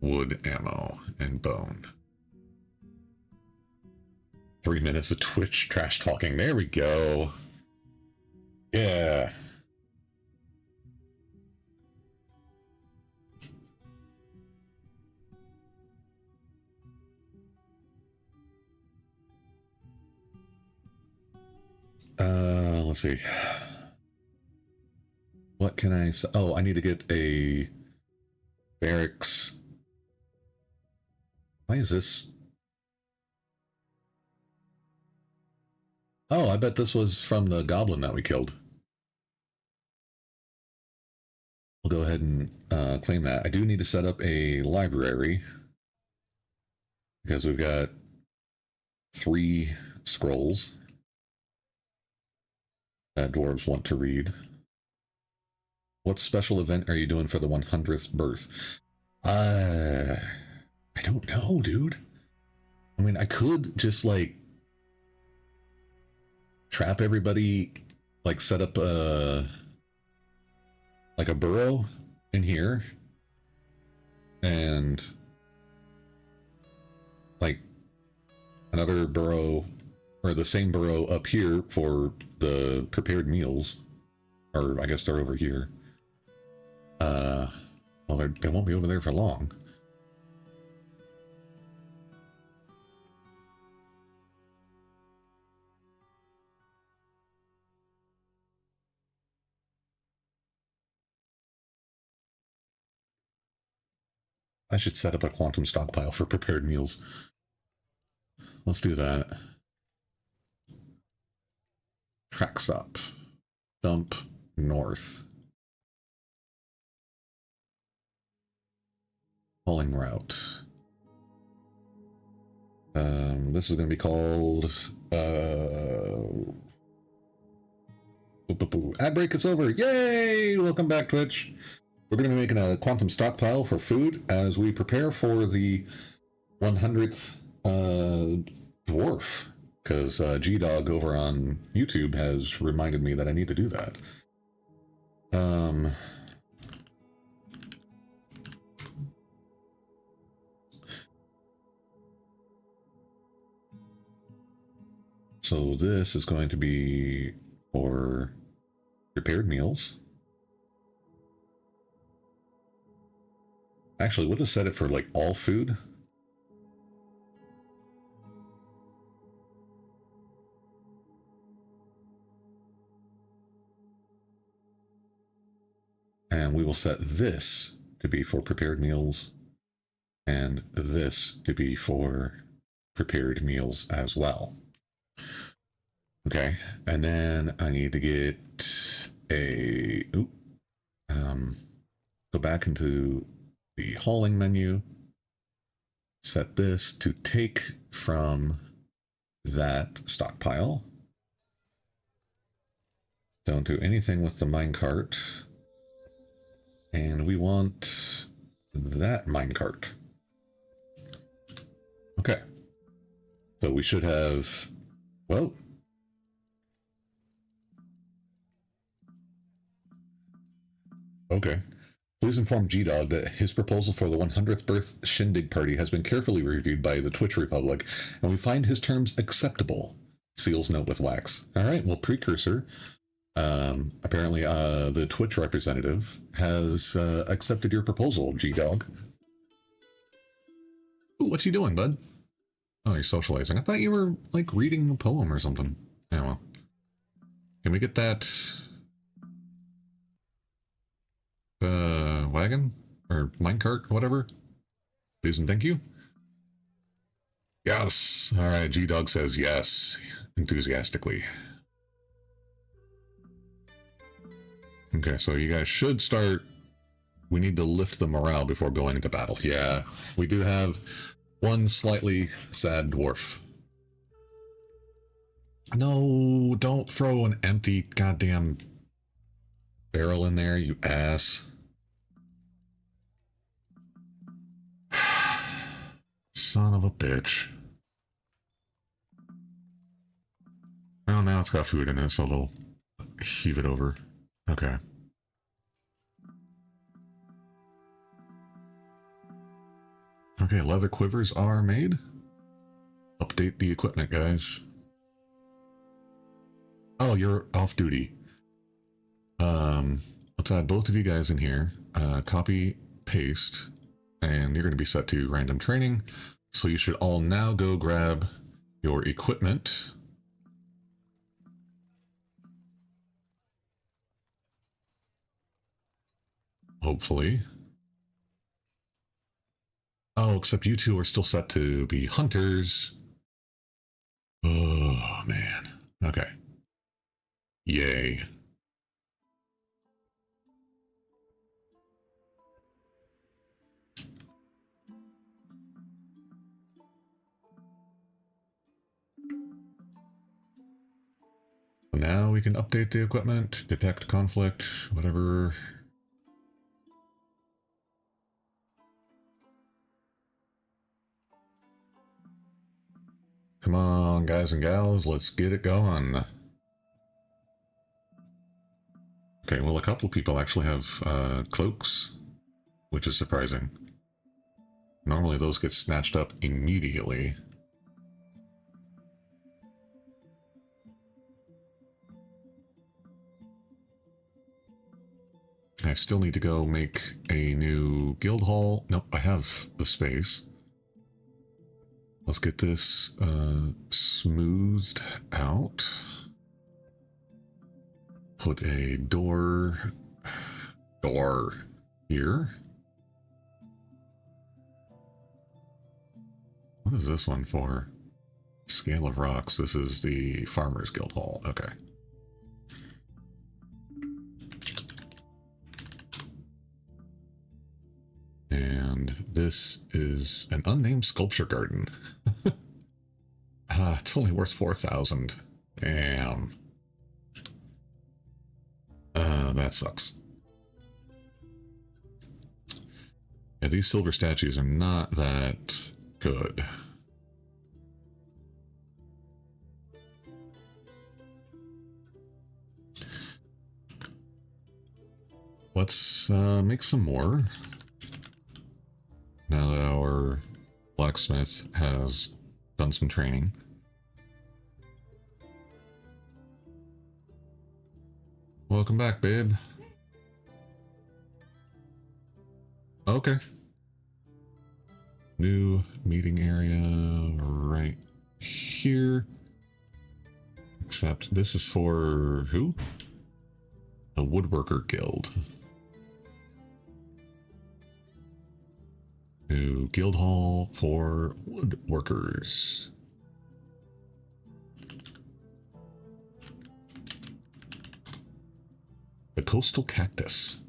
wood ammo and bone. 3 minutes of Twitch trash talking. There we go. Yeah. let's see. What can I say? Oh, I need to get a barracks. Why is this? Oh, I bet this was from the goblin that we killed. We'll go ahead and claim that. I do need to set up a library because we've got 3 scrolls that dwarves want to read. What special event are you doing for the 100th birth? I don't know, dude. I mean, I could just, like, trap everybody, like, set up like a burrow in here, and, like, another burrow, or the same burrow up here for the prepared meals. Or, I guess they're over here. Well, they won't be over there for long. I should set up a quantum stockpile for prepared meals. Let's do that. Track stop. Dump north. Hauling route. This is going to be called ad break is over. Yay! Welcome back, Twitch. We're going to be making a quantum stockpile for food as we prepare for the 100th dwarf, because G-Dog over on YouTube has reminded me that I need to do that. So this is going to be for prepared meals. Actually, we'll just set it for, like, all food. And we will set this to be for prepared meals, and this to be for prepared meals as well. Okay, and then I need to get a... go back into the hauling menu, set this to take from that stockpile. Don't do anything with the minecart. And we want that minecart. Okay. So we should have, well, okay. Please inform G-Dog that his proposal for the 100th birth shindig party has been carefully reviewed by the Twitch Republic, and we find his terms acceptable. Seals note with wax. All right, well, precursor. Apparently, the Twitch representative has accepted your proposal, G-Dog. Ooh, what's he doing, bud? Oh, you're socializing. I thought you were, like, reading a poem or something. Yeah, well. Can we get that... wagon? Or minecart? Whatever? Please and thank you. Yes! Alright, G-Dog says yes. Enthusiastically. Okay, so you guys should start... We need to lift the morale before going into battle. Yeah, we do have one slightly sad dwarf. No, don't throw an empty goddamn barrel in there, you ass. Son of a bitch. Well, now it's got food in it, so they'll heave it over. Okay. Okay, leather quivers are made. Update the equipment, guys. Oh, you're off duty. Let's add both of you guys in here. Copy, paste, and you're going to be set to random training. So you should all now go grab your equipment. hopefully. Oh, except you two are still set to be hunters. Oh, man. Okay. Yay. Now we can update the equipment, detect conflict, whatever. Come on, guys and gals, let's get it going. Okay, well, a couple people actually have cloaks, which is surprising. Normally those get snatched up immediately. I still need to go make a new guild hall. Nope, I have the space. Let's get this smoothed out. Put a door here. What is this one for? Scale of rocks. This is the Farmers Guild Hall. Okay. And this is an unnamed sculpture garden. It's only worth 4,000. Damn. That sucks. Yeah, these silver statues are not that good. Let's make some more. Now that our blacksmith has done some training. Welcome back, babe. Okay. New meeting area right here. Except this is for who? A woodworker guild. New guild hall for woodworkers. The coastal cactus.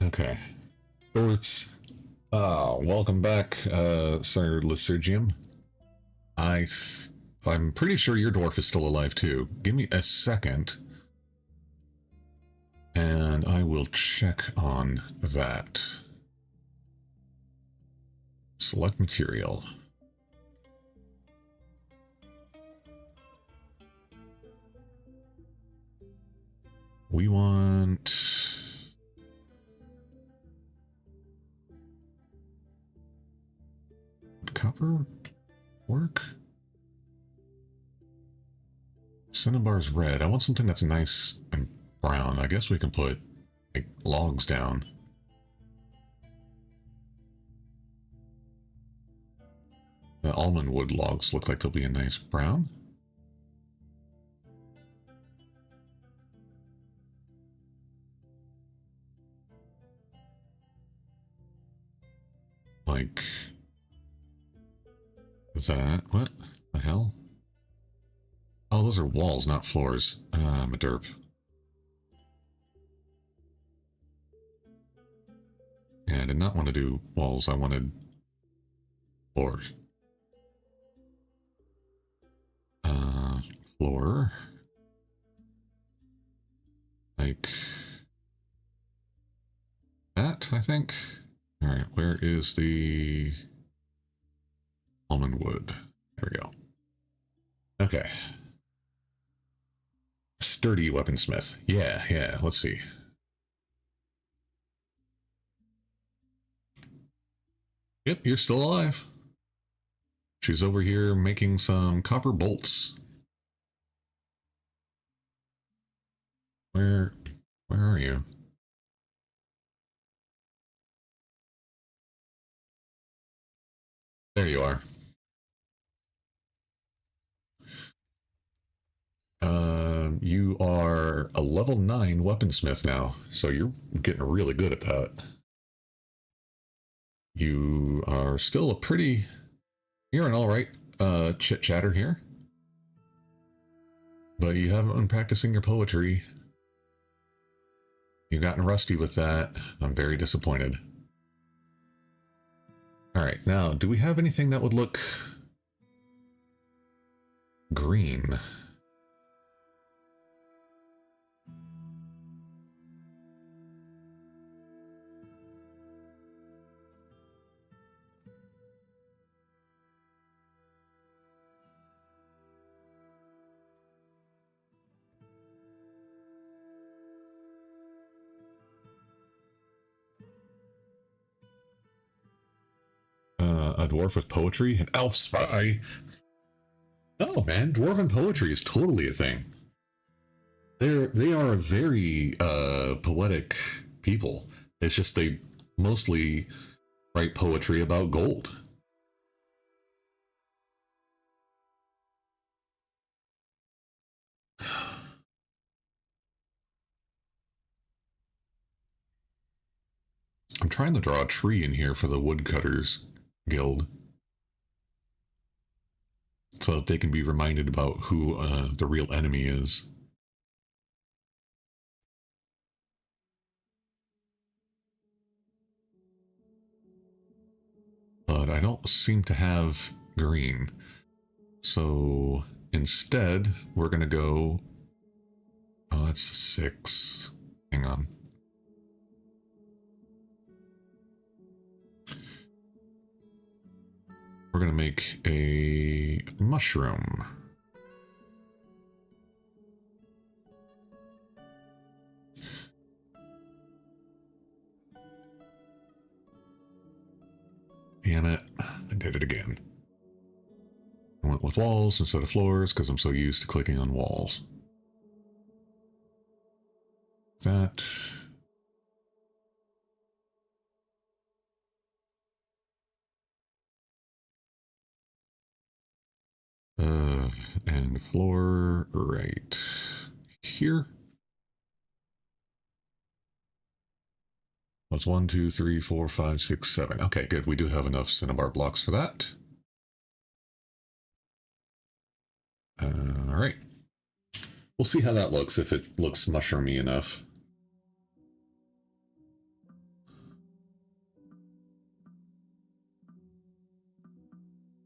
Okay. Dwarfs. Welcome back, Sir Lysergium. I'm pretty sure your dwarf is still alive too. Give me a second. And I will check on that. Select material. We want... copper work? Cinnabar's red. I want something that's nice and brown. I guess we can put like logs down. The almond wood logs look like they'll be a nice brown. Like that. What the hell? Oh, those are walls, not floors. I'm a derp. Yeah, I did not want to do walls. I wanted floors. Floor. Like that, I think. Alright, where is the almond wood? There we go. Okay. Sturdy weaponsmith. Yeah, let's see. Yep, you're still alive. She's over here making some copper bolts. Where are you? There you are. You are a level 9 weaponsmith now, so you're getting really good at that. You are still a pretty... You're an alright chit-chatter here. But you haven't been practicing your poetry. You've gotten rusty with that. I'm very disappointed. Alright, now, do we have anything that would look... green? A dwarf with poetry? An elf spy? Oh man, dwarven poetry is totally a thing. They are a very poetic people. It's just they mostly write poetry about gold. I'm trying to draw a tree in here for the woodcutters guild, so that they can be reminded about who the real enemy is. But I don't seem to have green. So instead, we're going to go... Oh, that's 6. Hang on. We're going to make a mushroom. Damn it. I did it again. I went with walls instead of floors because I'm so used to clicking on walls. That... and floor right here. That's 1, 2, 3, 4, 5, 6, 7. Okay, good. We do have enough cinnabar blocks for that. All right. We'll see how that looks, if it looks mushroomy enough.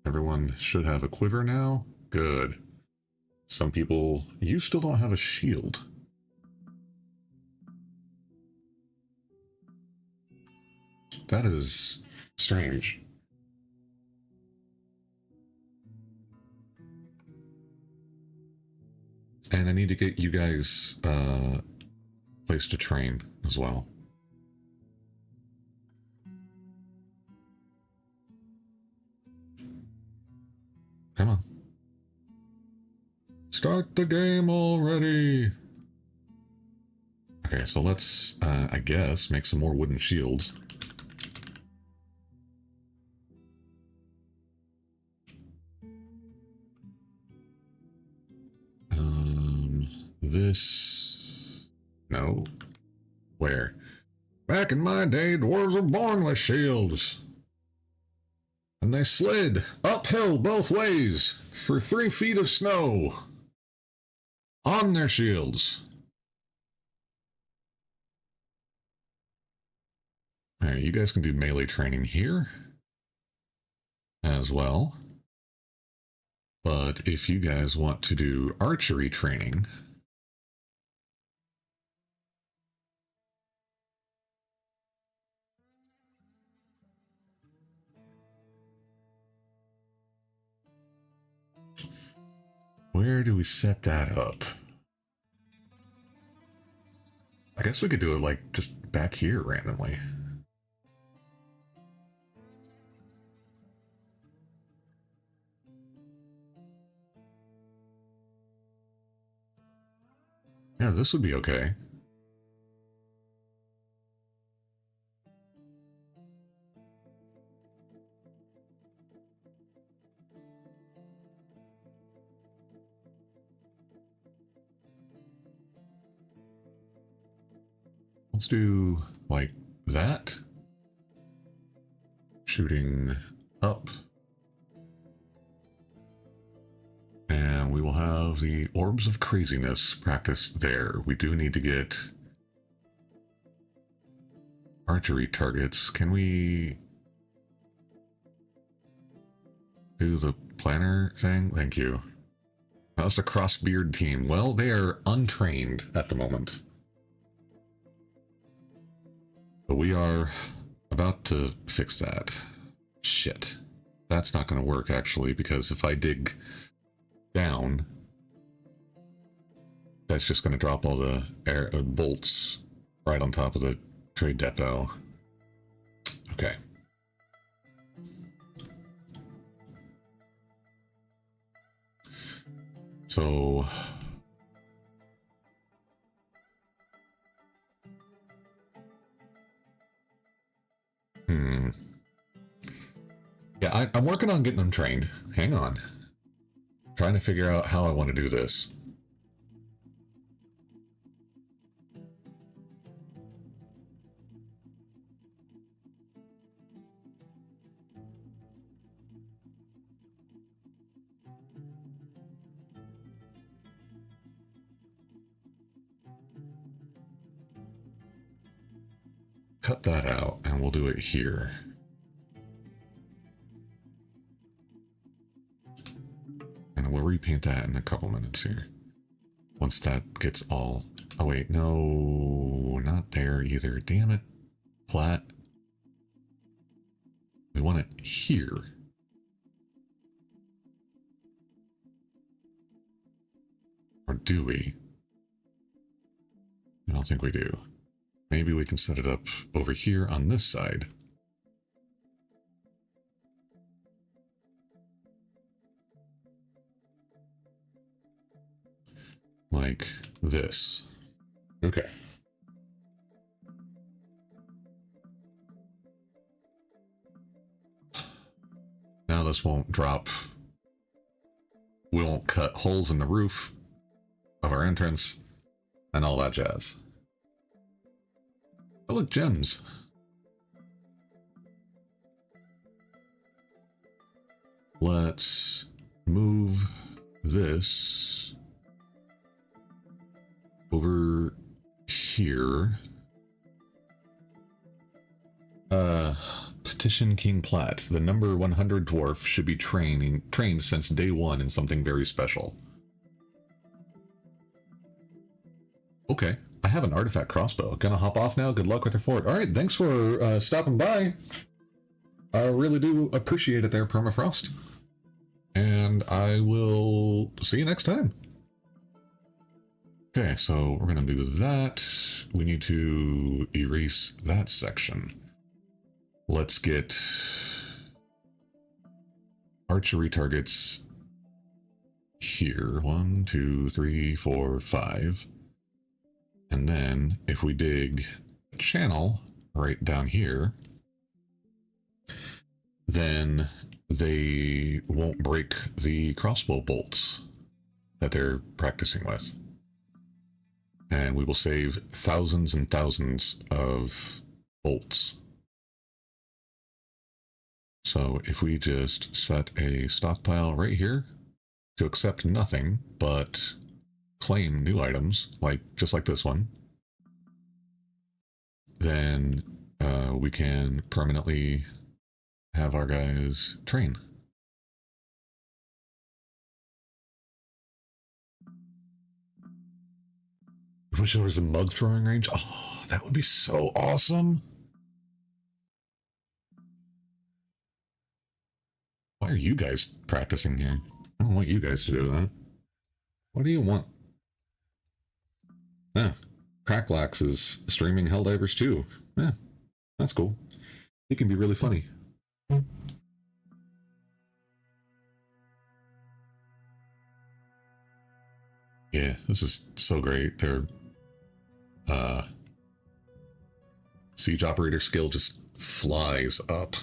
Everyone should have a quiver now. Good. Some people... You still don't have a shield. That is strange. And I need to get you guys place to train as well. Come on. Start the game already! Okay, so let's, I guess, make some more wooden shields. This... No. Where? Back in my day, dwarves were born with shields. And they slid uphill both ways through 3 feet of snow on their shields. Alright, you guys can do melee training here as well. But if you guys want to do archery training... Where do we set that up? I guess we could do it like just back here randomly. Yeah, this would be okay. Let's do like that. Shooting up. And we will have the Orbs of Craziness practice there. We do need to get archery targets. Can we do the planner thing? Thank you. How's the Crossbeard team? Well, they are untrained at the moment. But we are about to fix that. Shit. That's not going to work, actually, because if I dig down, that's just going to drop all the air bolts right on top of the trade depot. Okay. So yeah, I'm working on getting them trained. Hang on. Trying to figure out how I want to do this. Cut that out, and we'll do it here. And we'll repaint that in a couple minutes here. Once that gets all... Oh wait, no, not there either. Damn it. Plat. We want it here. Or do we? I don't think we do. Maybe we can set it up over here on this side. Like this. Okay. Now this won't drop. We won't cut holes in the roof of our entrance and all that jazz. Oh, look, gems. Let's move this over here. Petition King Platt. The number 100 dwarf should be trained since day one in something very special. Okay. I have an artifact crossbow. Gonna hop off now. Good luck with your fort. All right, thanks for stopping by. I really do appreciate it there, Permafrost. And I will see you next time. Okay, so we're gonna do that. We need to erase that section. Let's get archery targets here. 1, 2, 3, 4, 5. And then if we dig a channel right down here, then they won't break the crossbow bolts that they're practicing with. And we will save thousands and thousands of bolts. So if we just set a stockpile right here to accept nothing but claim new items, like just like this one, then we can permanently have our guys train. I wish there was a mug throwing range. Oh, that would be so awesome. Why are you guys practicing here? I don't want you guys to do that. What do you want? Yeah, Cracklax is streaming Helldivers too. Yeah, that's cool. He can be really funny. Yeah, this is so great. Their siege operator skill just flies up.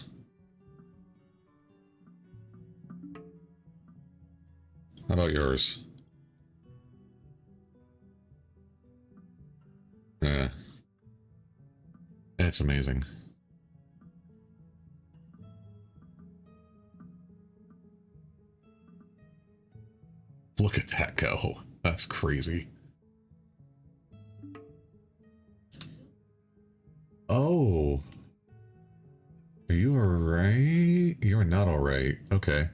How about yours? Yeah. It's amazing. Look at that go. That's crazy. Oh. Are you alright? You're not alright. Okay.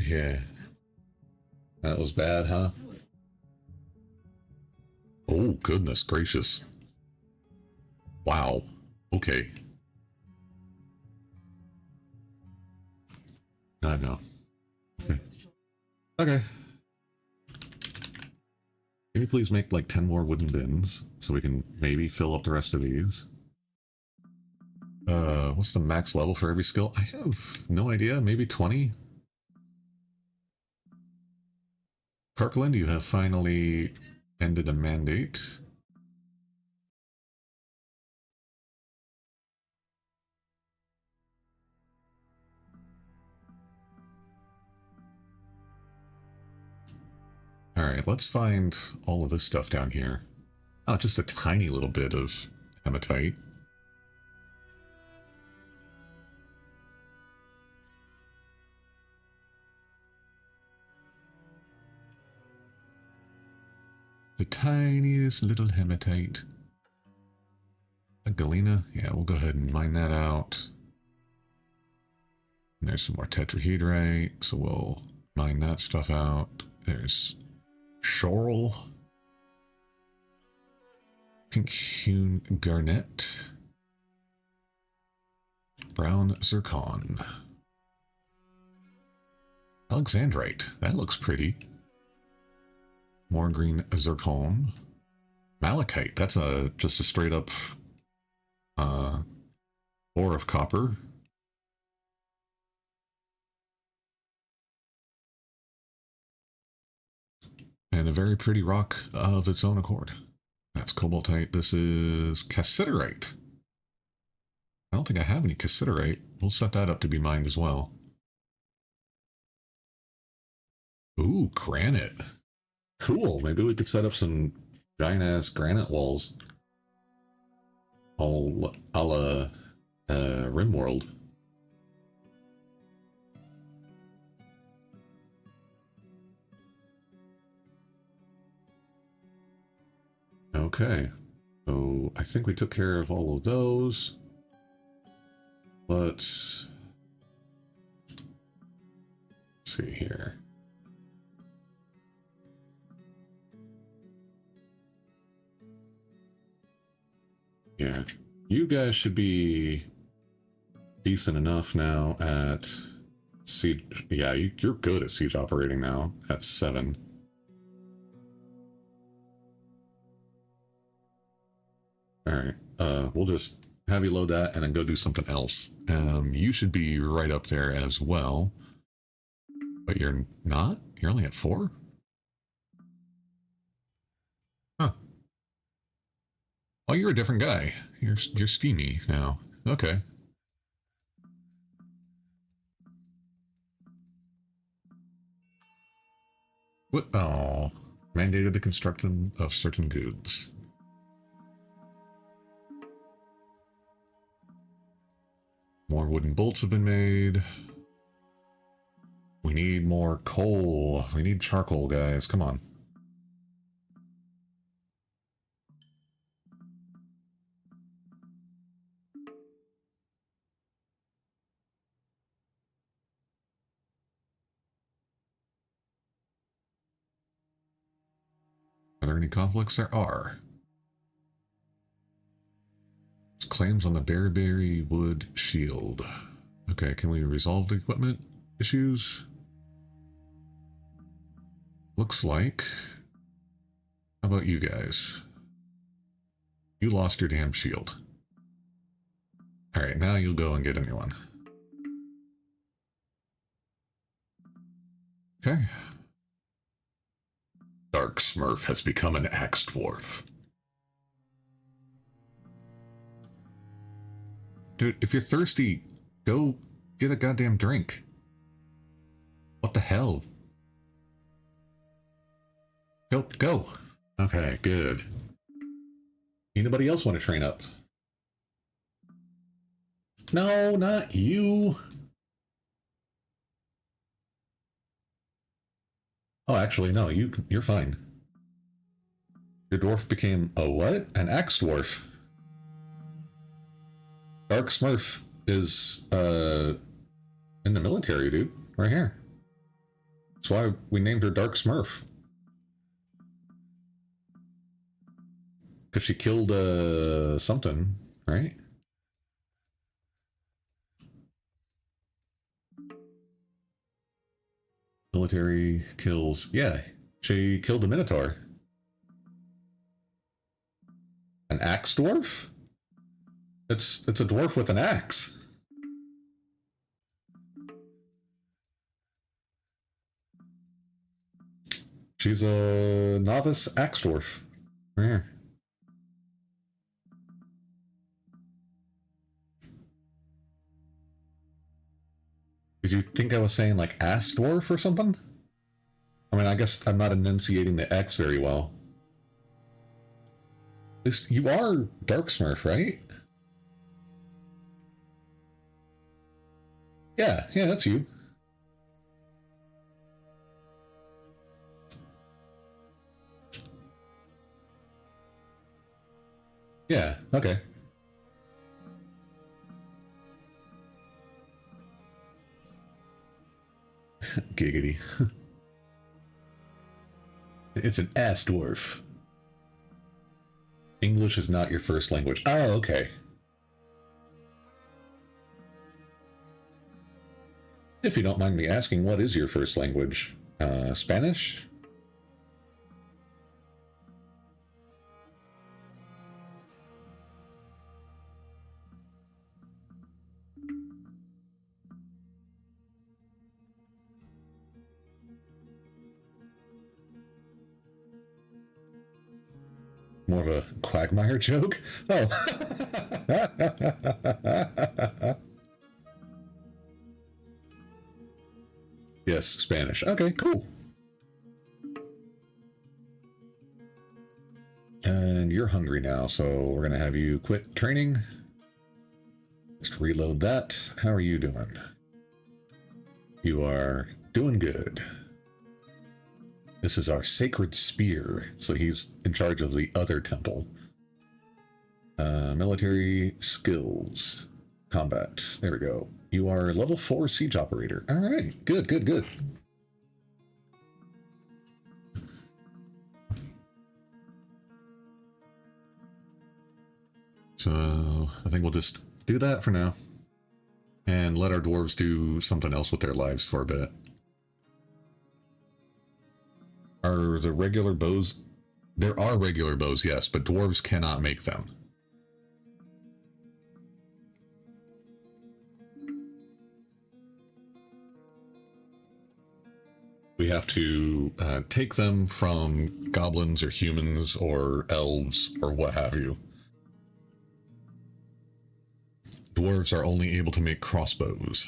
Yeah. That was bad, huh? Oh, goodness gracious. Wow. Okay. I know. Okay. Can you please make like 10 more wooden bins so we can maybe fill up the rest of these? What's the max level for every skill? I have no idea. Maybe 20? Kirkland, you have finally ended a mandate. Alright, let's find all of this stuff down here. Oh, just a tiny little bit of hematite. The tiniest little hematite. A galena? Yeah, we'll go ahead and mine that out. And there's some more tetrahedrite, so we'll mine that stuff out. There's schorl. Pink hewn garnet. Brown zircon. Alexandrite. That looks pretty. More green zircon. Malachite. That's just a straight up ore of copper. And a very pretty rock of its own accord. That's cobaltite. This is cassiterite. I don't think I have any cassiterite. We'll set that up to be mined as well. Ooh, granite. Cool. Maybe we could set up some giant-ass granite walls. All a la RimWorld. Okay. So I think we took care of all of those. Let's see here. Yeah, you guys should be decent enough now at siege. Yeah, you're good at siege operating now at 7. All right, we'll just have you load that and then go do something else. You should be right up there as well, but you're not. You're only at 4. Huh. Oh, you're a different guy. You're steamy now. Okay. What? Oh, mandated the construction of certain goods. More wooden bolts have been made. We need more coal. We need charcoal, guys. Come on. Are there any conflicts? There are. Claims on the Bearberry Wood Shield. Okay, can we resolve the equipment issues? Looks like. How about you guys? You lost your damn shield. Alright, now you'll go and get a new one. Okay. Dark Smurf has become an axe dwarf. Dude, if you're thirsty, go get a goddamn drink. What the hell? Go, go. Okay, good. Anybody else want to train up? No, not you. Oh, actually, no, you're fine. Your dwarf became a what? An axe dwarf. Dark Smurf is in the military, dude. Right here. That's why we named her Dark Smurf. Because she killed something, right? Military kills. Yeah, she killed the Minotaur. An axe dwarf? It's a dwarf with an axe. She's a novice axe dwarf. Yeah. Did you think I was saying like ass dwarf or something? I mean, I guess I'm not enunciating the X very well. At least you are Dark Smurf, right? Yeah, that's you. Yeah, okay. Giggity. It's an ass dwarf. English is not your first language. Oh, okay. If you don't mind me asking, what is your first language? Spanish? More of a Quagmire joke? Oh. Yes, Spanish. Okay, cool. And you're hungry now, so we're going to have you quit training. Just reload that. How are you doing? You are doing good. This is our sacred spear, so he's in charge of the other temple. Military skills. Combat. There we go. You are level 4 siege operator. Alright, good, good, good. So, I think we'll just do that for now. And let our dwarves do something else with their lives for a bit. Are the regular bows... There are regular bows, yes, but dwarves cannot make them. We have to take them from goblins or humans or elves or what have you. Dwarves are only able to make crossbows.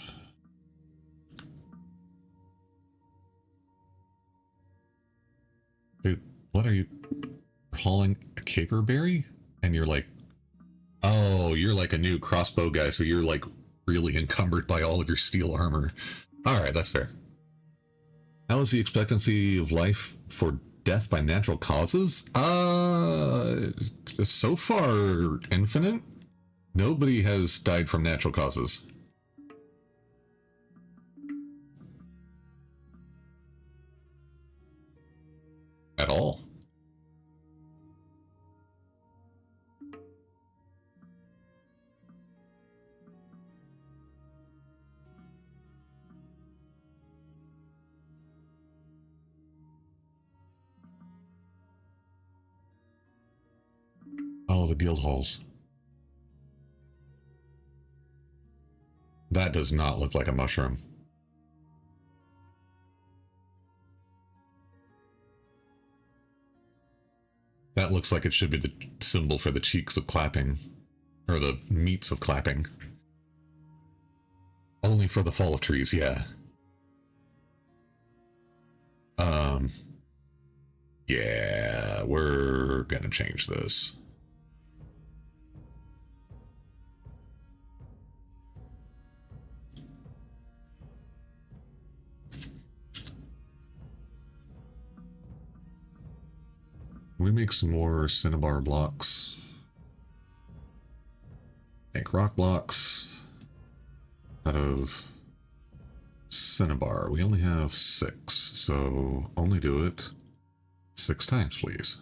Dude, what are you hauling? A caperberry? And you're like, oh, you're like a new crossbow guy, so you're like really encumbered by all of your steel armor. Alright, that's fair. How is the expectancy of life for death by natural causes? So far, infinite. Nobody has died from natural causes. At all. Oh, the guild halls. That does not look like a mushroom. That looks like it should be the symbol for the cheeks of clapping. Or the meats of clapping. Only for the fall of trees, yeah. Um, yeah, we're gonna change this. We make some more cinnabar blocks. Make rock blocks out of cinnabar. We only have 6, so only do it 6 times, please.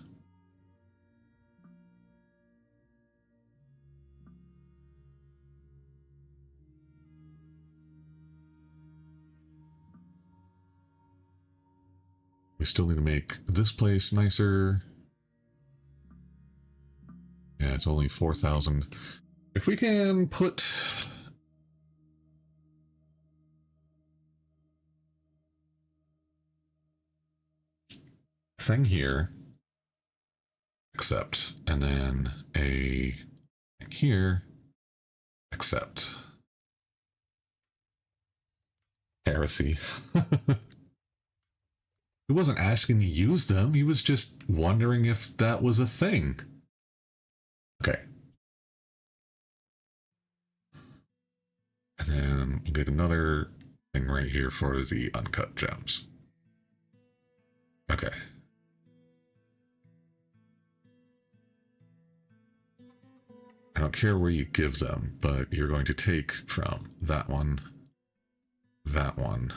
We still need to make this place nicer. Yeah, it's only 4,000. If we can put thing here, accept, and then a thing here, accept. Heresy. He wasn't asking to use them, he was just wondering if that was a thing. Okay. And then we'll get another thing right here for the uncut gems. Okay. I don't care where you give them, but you're going to take from that one, and that one.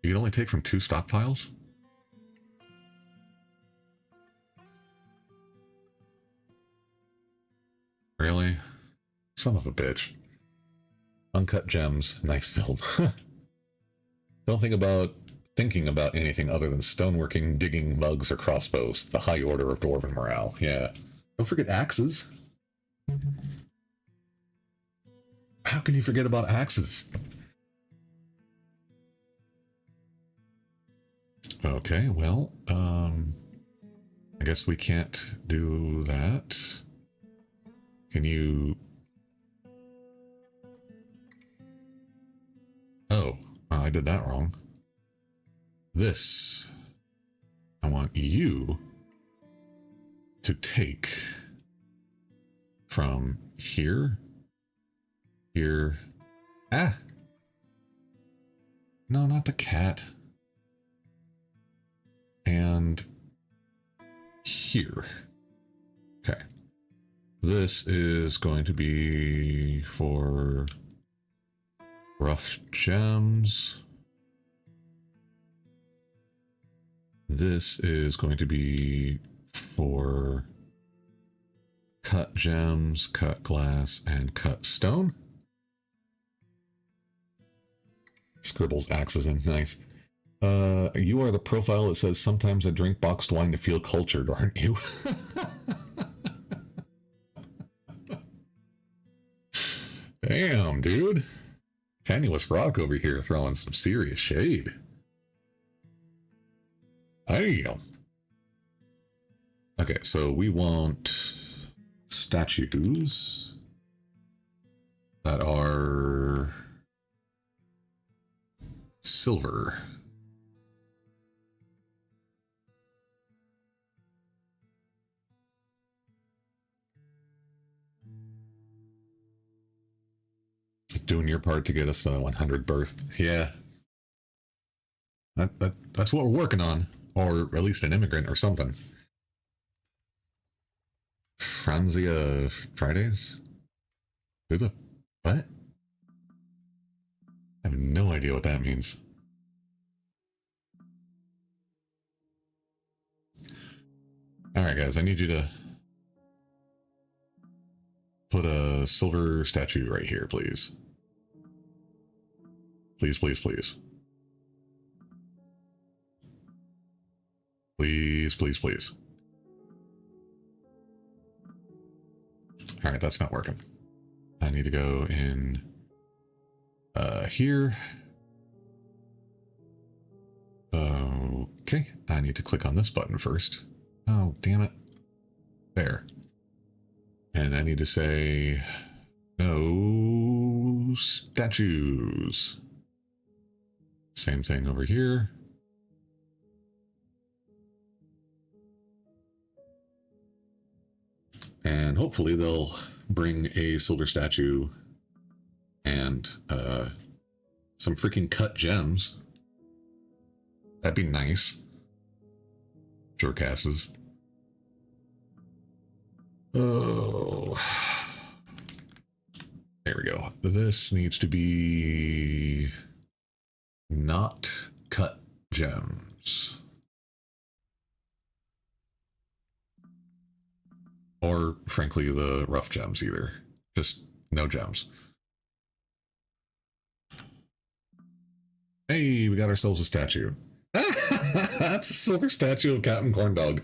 You can only take from 2 stockpiles? Really? Son of a bitch. Uncut Gems, nice film. Don't think about thinking about anything other than stoneworking, digging, mugs, or crossbows. The high order of dwarven morale. Yeah. Don't forget axes. How can you forget about axes? Okay, well, I guess we can't do that. Can you... Oh, I did that wrong. This, I want you to take from here, here, no, not the cat, and here. Okay. This is going to be for rough gems. This is going to be for cut gems, cut glass, and cut stone. Scribbles axes in, nice. You are the profile that says, sometimes I drink boxed wine to feel cultured, aren't you? Damn, dude. Tenuous Rock over here throwing some serious shade. Damn. Okay, so we want statues that are silver. Doing your part to get us to the 100 birth. Yeah. That's what we're working on. Or at least an immigrant or something. Franzia Fridays? Who the... What? I have no idea what that means. Alright guys, I need you to put a silver statue right here, please. Please, please, please. Please, please, please. Alright, that's not working. I need to go in here. Okay, I need to click on this button first. Oh, damn it. There. And I need to say no. statues. Same thing over here. And hopefully they'll bring a silver statue and some freaking cut gems. That'd be nice. Jerkasses. Oh. There we go. This needs to be not cut gems. Or, frankly, the rough gems either. Just no gems. Hey, we got ourselves a statue. That's a silver statue of Captain Corndog.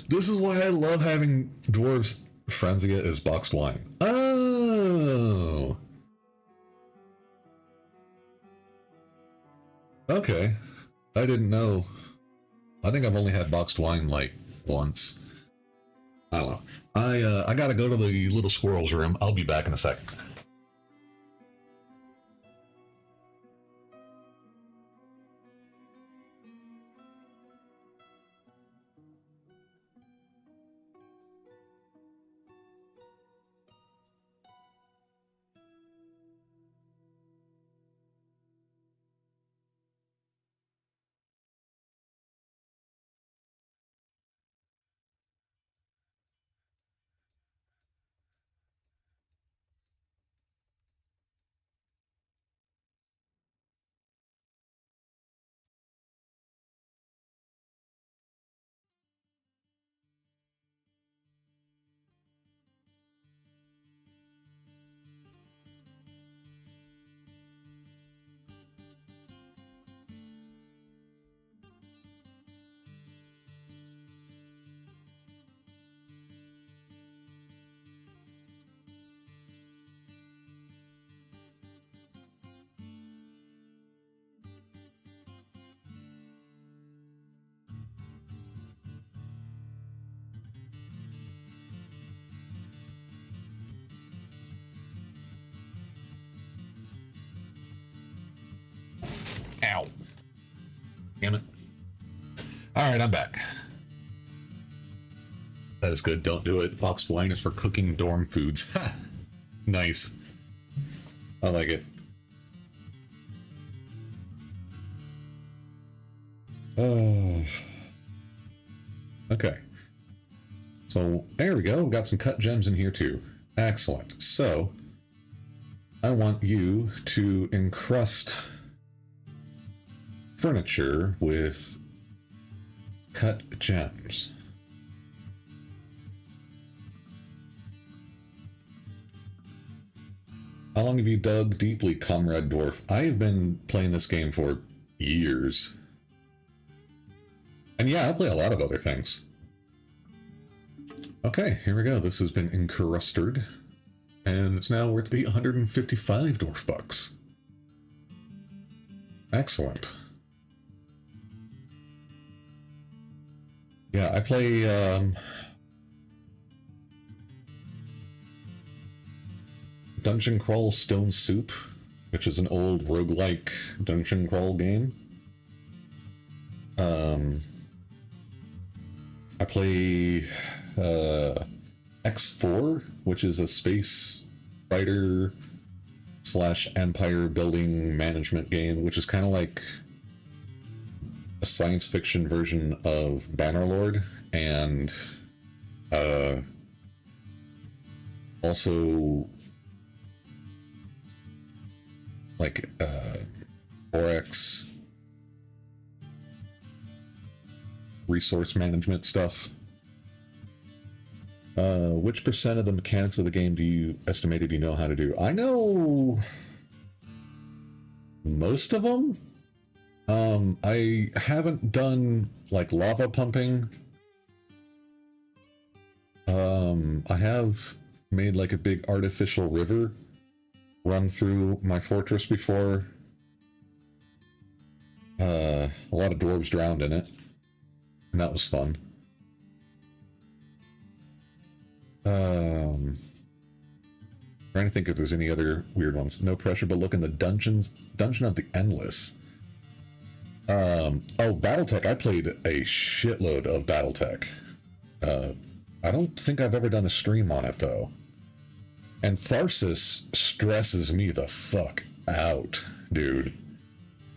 This is why I love having dwarves friends to get as boxed wine. Oh. Okay. I didn't know. I think I've only had boxed wine like once. I don't know. I gotta go to the little squirrel's room. I'll be back in a second. Ow. Damn it. Alright, I'm back. That is good. Don't do it. Boxed wine is for cooking dorm foods. Ha! Nice. I like it. Oh. Okay. So, there we go. We've got some cut gems in here too. Excellent. So, I want you to encrust furniture with cut gems. How long have you dug deeply, Comrade Dwarf? I have been playing this game for years. And yeah, I play a lot of other things. Okay, here we go. This has been encrusted. And it's now worth the 155 dwarf bucks. Excellent. Yeah, I play Dungeon Crawl Stone Soup, which is an old roguelike dungeon crawl game. I play X4, which is a space fighter / empire building management game, which is kind of like a science fiction version of Bannerlord, and also like Forex resource management stuff. Which percent of the mechanics of the game do you estimated you know how to do? I know most of them. I haven't done like lava pumping. I have made like a big artificial river run through my fortress before. A lot of dwarves drowned in it, and that was fun. Trying to think if there's any other weird ones. No pressure, but look in the dungeon of the endless. Oh, BattleTech. I played a shitload of BattleTech. I don't think I've ever done a stream on it though. And Tharsis stresses me the fuck out, dude.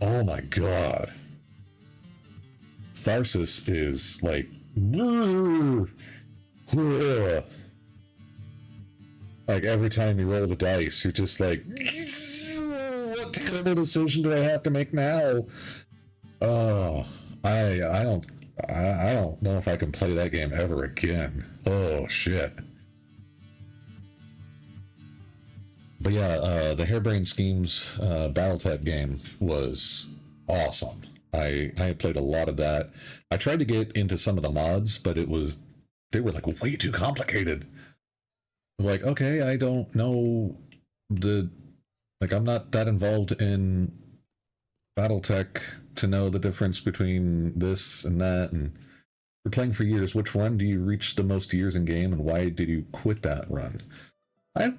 Oh my god. Tharsis is like... Like, every time you roll the dice, you're just like, what terrible decision do I have to make now? Oh, I don't know if I can play that game ever again. Oh, shit. But yeah, the Harebrained Schemes BattleTech game was awesome. I played a lot of that. I tried to get into some of the mods, but they were like way too complicated. I was like, okay, I don't know I'm not that involved in BattleTech to know the difference between this and that, and you're playing for years. Which one do you reach the most years in game, and why did you quit that run? I've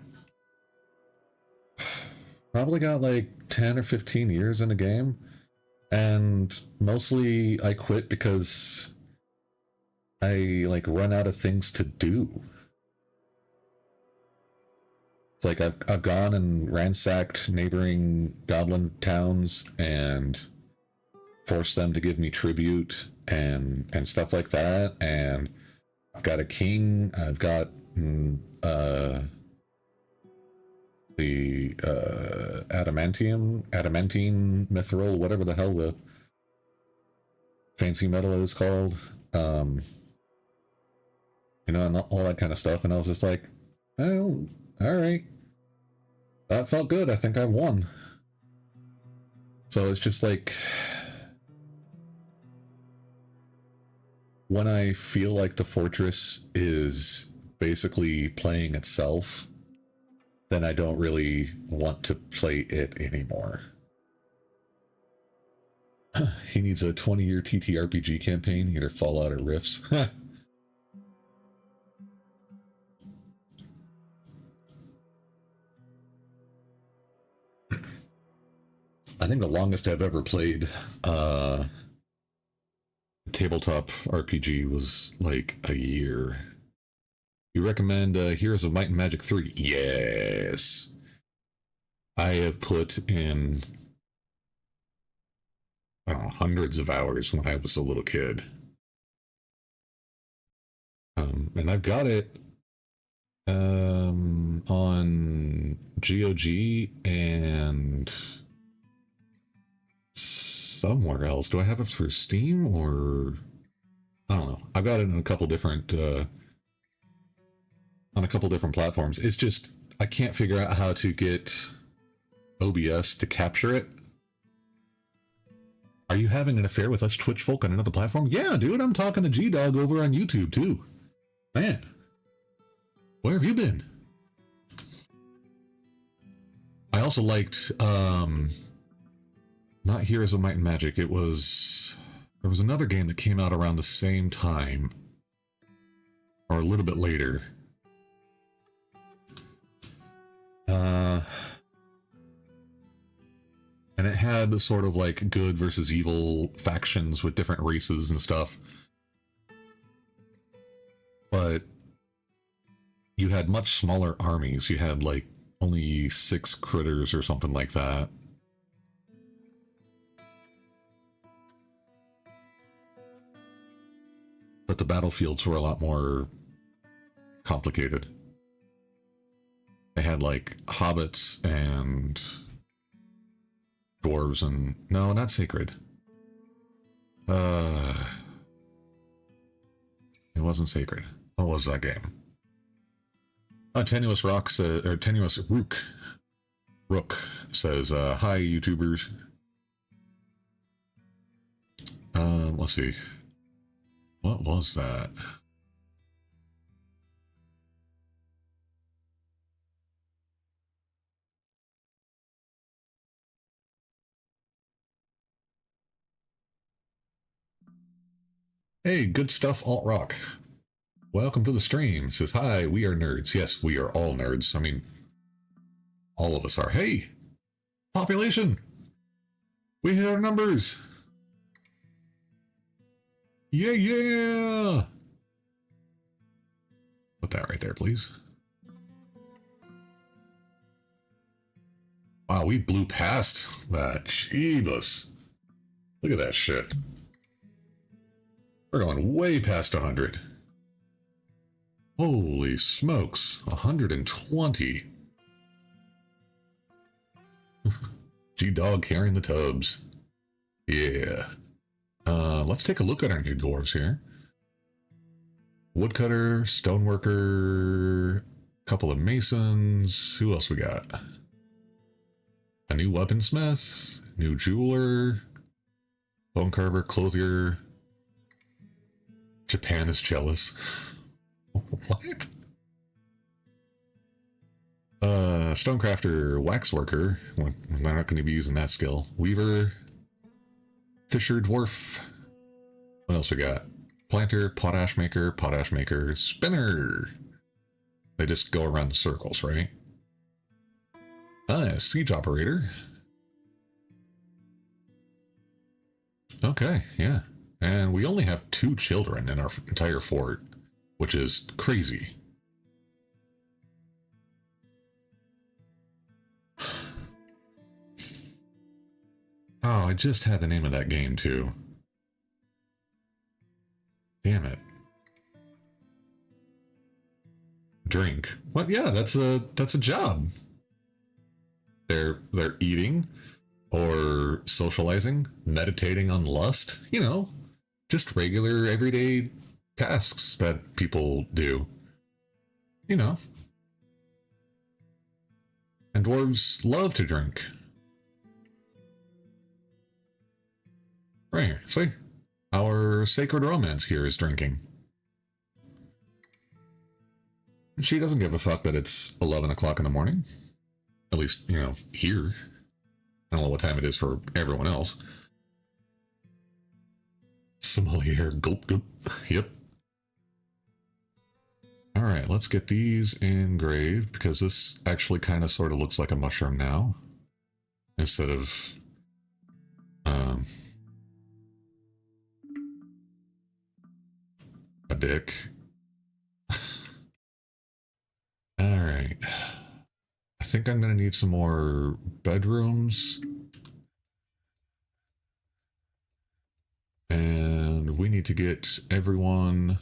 probably got like 10 or 15 years in a game, and mostly I quit because I like run out of things to do. It's like I've gone and ransacked neighboring goblin towns and forced them to give me tribute and stuff like that. And I've got a king. I've got the adamantine mithril, whatever the hell the fancy metal is called. And all that kind of stuff. And I was just like, oh, all right. That felt good. I think I won. So it's just like, when I feel like the fortress is basically playing itself, then I don't really want to play it anymore. He needs a 20-year TTRPG campaign, either Fallout or Rifts. I think the longest I've ever played tabletop RPG was like a year. You recommend Heroes of Might and Magic 3? Yes. I have put in hundreds of hours when I was a little kid. And I've got it on GOG and somewhere else. Do I have it for Steam or I don't know. I've got it on a couple different platforms. It's just I can't figure out how to get OBS to capture it. Are you having an affair with us Twitch folk on another platform? Yeah, dude, I'm talking to G-Dog over on YouTube too. Man, where have you been? I also liked not Heroes of Might and Magic. There was another game that came out around the same time, or a little bit later. And it had the sort of like good versus evil factions with different races and stuff. But you had much smaller armies. You had like only 6 critters or something like that. But the battlefields were a lot more complicated. They had like hobbits and dwarves and... No, not sacred. It wasn't sacred. What was that game? Tenuous Rook says, hi, YouTubers. Let's see. What was that? Hey, good stuff, alt rock. Welcome to the stream. Says, hi, we are nerds. Yes, we are all nerds. I mean, All of us are. Hey! Population! We hit our numbers! Yeah, yeah! Put that right there, please. Wow, we blew past that. Jeebus. Look at that shit. We're going way past 100. Holy smokes. 120. G-Dog carrying the tubs. Yeah. Let's take a look at our new dwarves here. Woodcutter, stoneworker, couple of masons. Who else we got? A new weaponsmith, new jeweler, bone carver, clothier. Japan is jealous. What? Stonecrafter, waxworker. We're not going to be using that skill. Weaver, fisher, dwarf. What else we got? Planter, potash maker, spinner. They just go around in circles, right? Siege operator. Okay, yeah. And we only have 2 children in our entire fort, which is crazy. Oh, I just had the name of that game too. Damn it. Drink. What? Yeah, that's a job. They're eating or socializing, meditating on lust, you know, just regular everyday tasks that people do. You know. And dwarves love to drink. Right here, see? Our sacred romance here is drinking. She doesn't give a fuck that it's 11 o'clock in the morning. At least, you know, here. I don't know what time it is for everyone else. Sommelier, gulp, gulp. Yep. Alright, let's get these engraved, because this actually kind of sort of looks like a mushroom now. Instead of... a dick. Alright. I think I'm going to need some more bedrooms. And we need to get everyone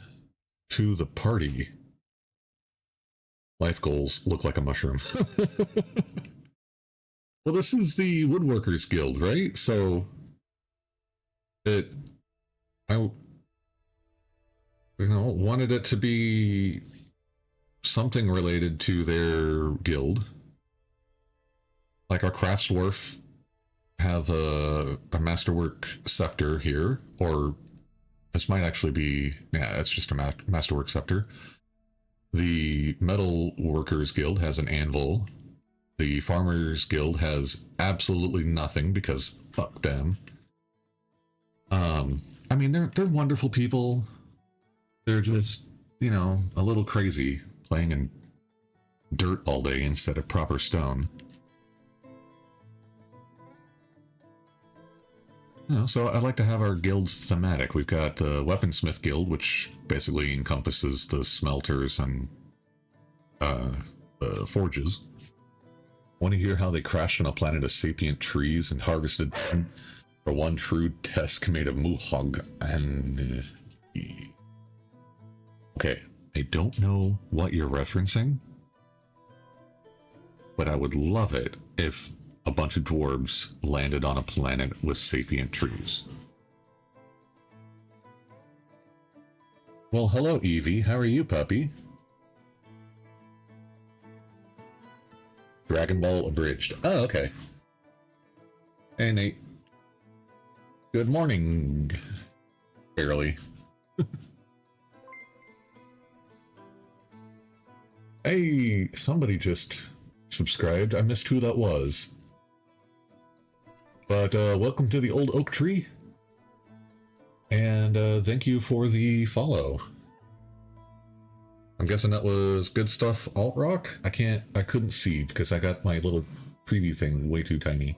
to the party. Life goals look like a mushroom. Well, this is the Woodworkers Guild, right? So I wanted it to be something related to their guild. Like our crafts dwarf have a masterwork scepter here, or this might actually be, yeah, it's just a masterwork scepter. The metal workers guild has an anvil. The farmers guild has absolutely nothing because fuck them. I mean, they're wonderful people. They're just, you know, a little crazy playing in dirt all day instead of proper stone. You know, so I'd like to have our guilds thematic. We've got the Weaponsmith Guild, which basically encompasses the smelters and forges. Want to hear how they crashed on a planet of sapient trees and harvested them for one shrewd desk made of muhog and... Okay, I don't know what you're referencing, but I would love it if a bunch of dwarves landed on a planet with sapient trees. Well, hello, Evie. How are you, puppy? Dragon Ball Abridged. Oh, okay. Hey, Nate. Good morning. Barely. Hey, somebody just subscribed. I missed who that was. But welcome to the old oak tree. And thank you for the follow. I'm guessing that was good stuff, alt rock? I couldn't see because I got my little preview thing way too tiny.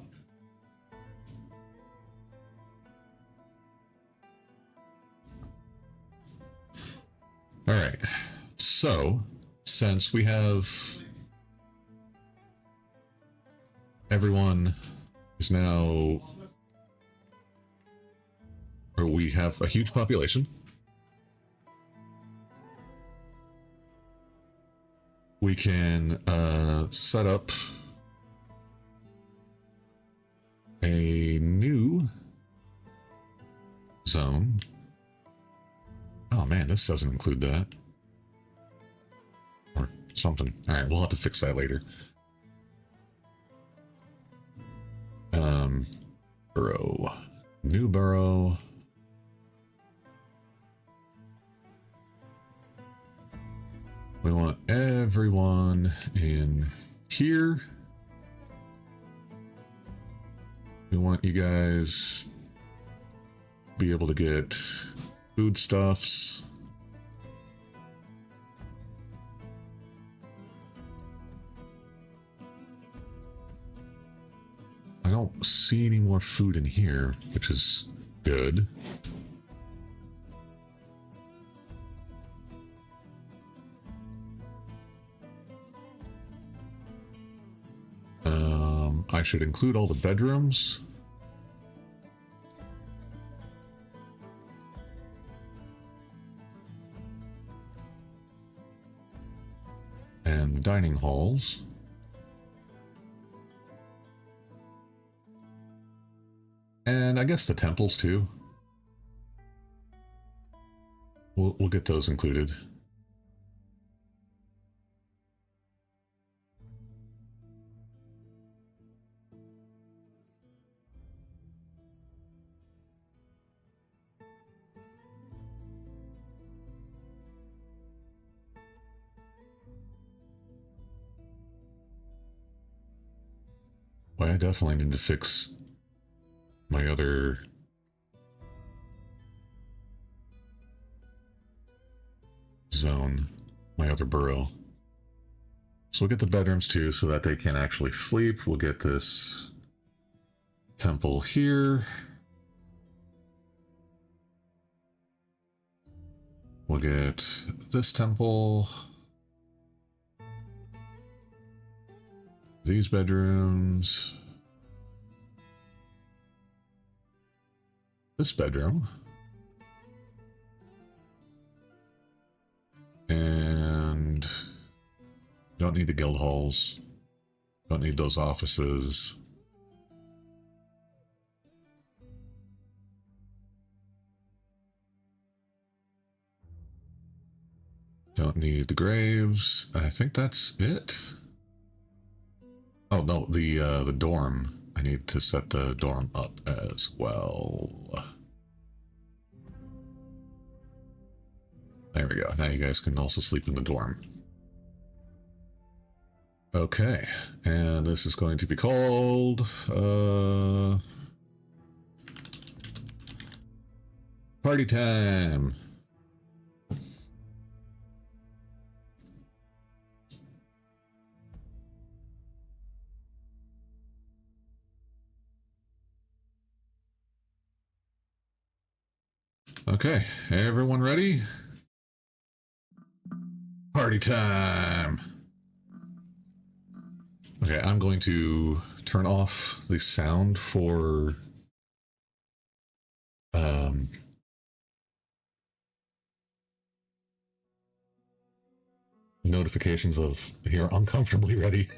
All right, so since we have everyone is now, or we have a huge population, we can set up a new zone. Oh man, this doesn't include that. Or something. Alright, we'll have to fix that later. Burrow. New burrow. We want everyone in here. We want you guys to be able to get foodstuffs. I don't see any more food in here, which is good. I should include all the bedrooms. And the dining halls. And I guess the temples too. We'll get those included. Well, I definitely need to fix my other zone, my other burrow. So we'll get the bedrooms too so that they can actually sleep. We'll get this temple here. We'll get this temple. These bedrooms. This bedroom. And don't need the guild halls. Don't need those offices. Don't need the graves. I think that's it. Oh no, the dorm. I need to set the dorm up as well. There we go. Now you guys can also sleep in the dorm. Okay, and this is going to be called party time. Okay, everyone ready? Party time! Okay, I'm going to turn off the sound for notifications of you're uncomfortably ready.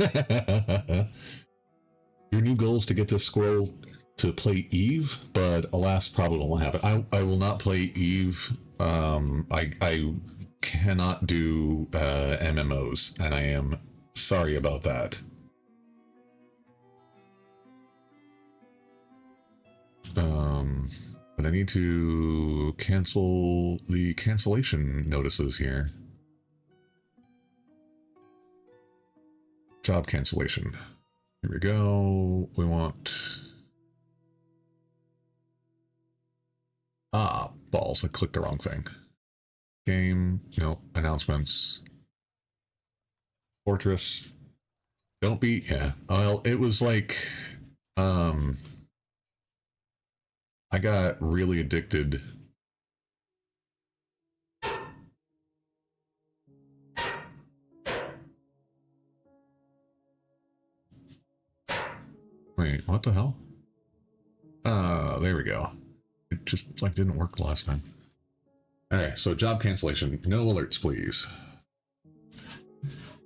Your new goal is to get this squirrel to play Eve, but alas, probably won't happen. I will not play Eve. I cannot do MMOs, and I am sorry about that. But I need to cancel the cancellation notices here. Job cancellation. Here we go. We want... Ah, balls. I clicked the wrong thing. Game, no, announcements. Fortress. Don't be, yeah. Well, it was like, I got really addicted. Wait, what the hell? There we go. It just like didn't work last time. Alright, so job cancellation. No alerts, please.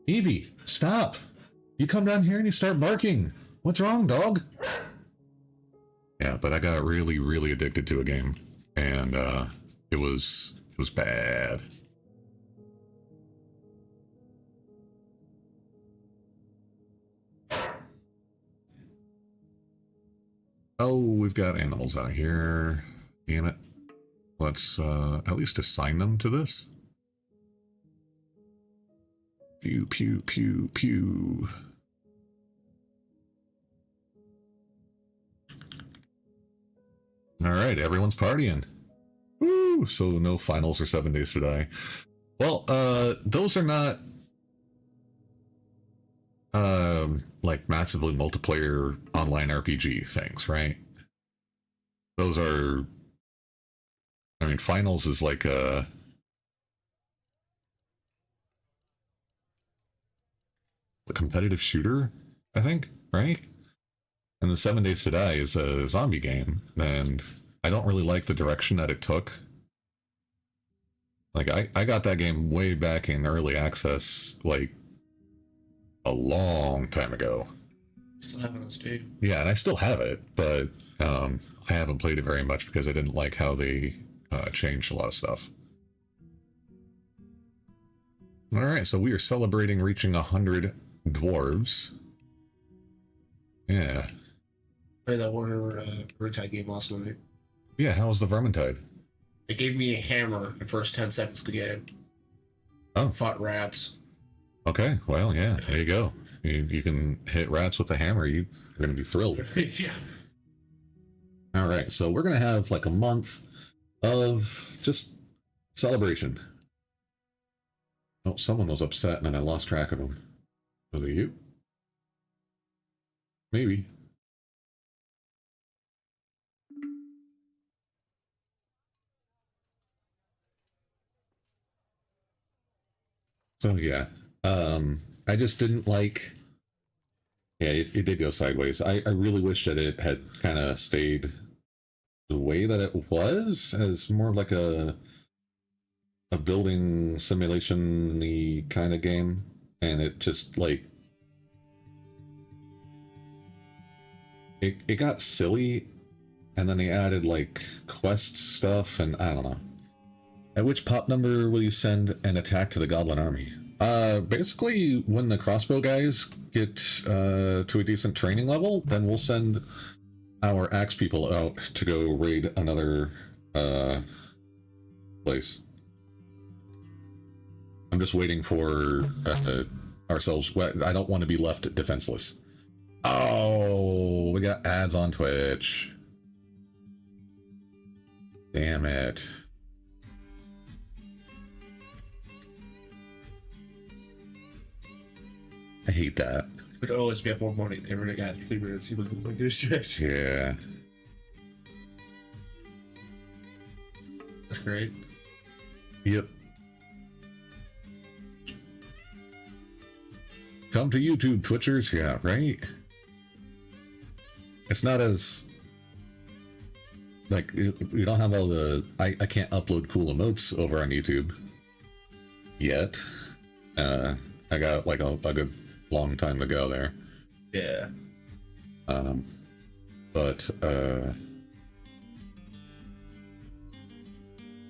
Evie, stop! You come down here and you start barking. What's wrong, dog? Yeah, but I got really, really addicted to a game. And it was bad. Oh, we've got animals out here. Damn it. Let's at least assign them to this. Pew, pew, pew, pew. All right, everyone's partying. Woo! So no finals or 7 days to die. Well, those are not like massively multiplayer online RPG things, right? Those are, I mean, finals is like a competitive shooter, I think, right? And the 7 days to die is a zombie game, and I don't really like the direction that it took. Like, I got that game way back in early access, like, a long time ago. Still have those too. Yeah, and I still have it, but I haven't played it very much because I didn't like how they changed a lot of stuff. Alright, so we are celebrating reaching 100 dwarves. Yeah. Played that Warhammer Vermintide game last night. Yeah, how was the Vermintide? It gave me a hammer the first 10 seconds of the game. Oh. Fought rats. Okay, well, yeah, there you go. You can hit rats with a hammer, you're going to be thrilled. Yeah. Alright, so we're going to have like a month of just celebration. Oh, someone was upset and then I lost track of them. Was it you? Maybe. So yeah, I just didn't like. Yeah, it did go sideways. I really wish that it had kind of stayed the way that it was, as more like a building simulation-y kind of game, and it just like it got silly, and then they added like quest stuff, and I don't know. At which pop number will you send an attack to the goblin army? Basically, when the crossbow guys get to a decent training level, then we'll send our axe people out to go raid another place. I'm just waiting for ourselves. I don't want to be left defenseless. Oh, we got ads on Twitch. Damn it. I hate that. Would always be more money. They already got 3 minutes. He wasn't going to stretch. Yeah. That's great. Yep. Come to YouTube, Twitchers. Yeah, right? It's not as... Like, we don't have all the... I can't upload cool emotes over on YouTube. Yet. I got, like, a good long time to go there. Yeah. But,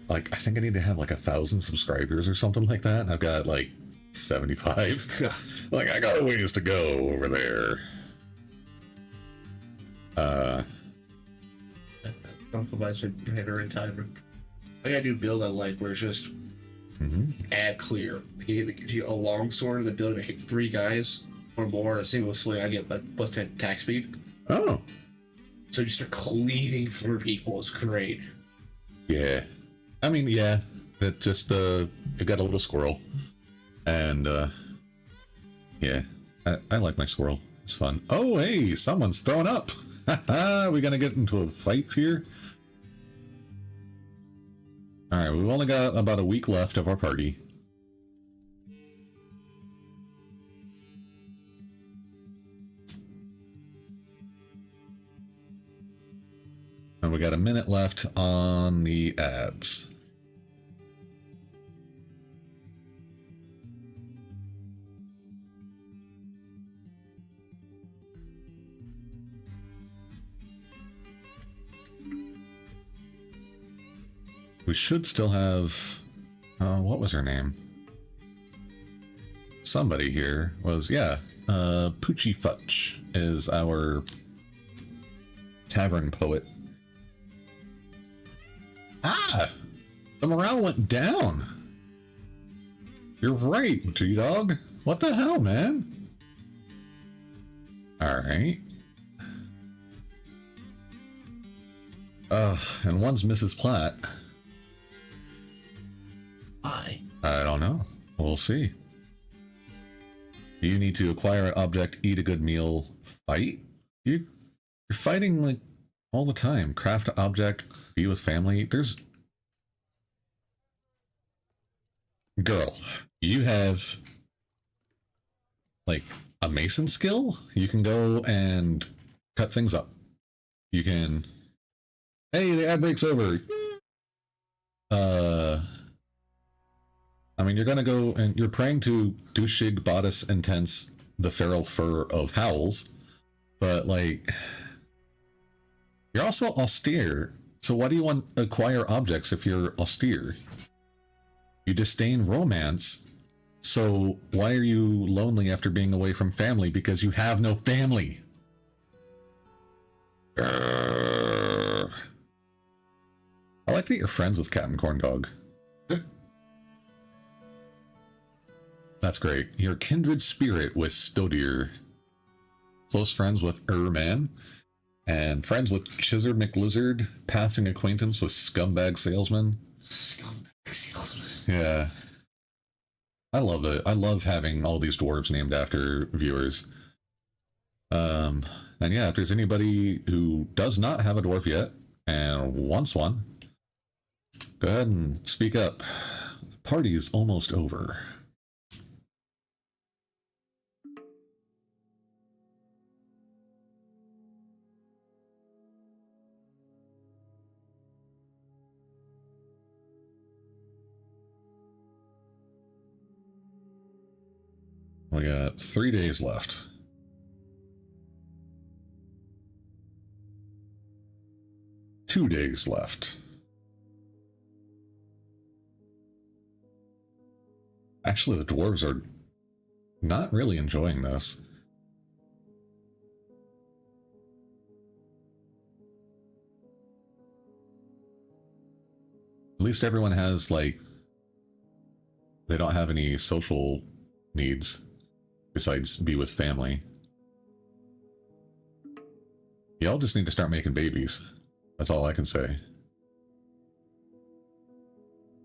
like, I think I need to have, like, 1,000 subscribers or something like that. I've got, like, 75. Like, I got a ways to go over there. Don't feel bad for every time. I gotta do build I like where it's just add clear. You get a long sword in the build and hit 3 guys or more. A single swing, I get like plus 10 attack speed. Oh. So you start cleaving through people. It's great. Yeah. I mean, yeah. It just, it got a little squirrel. And, Yeah, I like my squirrel. It's fun. Oh, hey, someone's throwing up. Haha, we gonna get into a fight here? Alright, we've only got about a week left of our party. And we got a minute left on the ads. We should still have... what was her name? Somebody here was... Yeah, Poochie Futch is our tavern poet. Ah! The morale went down! You're right, G-Dog. What the hell, man? Alright. And one's Mrs. Platt. Why? I don't know. We'll see. You need to acquire an object, eat a good meal, fight? You're fighting like all the time. Craft an object, be with family. There's... Girl, you have like a mason skill? You can go and cut things up. You can... Hey, the ad break's over. I mean, you're gonna go and you're praying to Dushig Bodice Intense, the feral fur of Howls, but like, you're also austere. So why do you want to acquire objects if you're austere? You disdain romance, so why are you lonely after being away from family? Because you have no family. I like that you're friends with Captain Corndog. That's great. You're kindred spirit with Stodier. Close friends with Erman. And friends with Chizard McLizard. Passing acquaintance with Scumbag Salesman. Scumbag Salesman. Yeah. I love it. I love having all these dwarves named after viewers. And yeah, if there's anybody who does not have a dwarf yet and wants one, go ahead and speak up. The party is almost over. We got 3 days left. Two days left. Actually, the dwarves are not really enjoying this. At least everyone has, like, they don't have any social needs besides be with family. Y'all just need to start making babies. That's all I can say.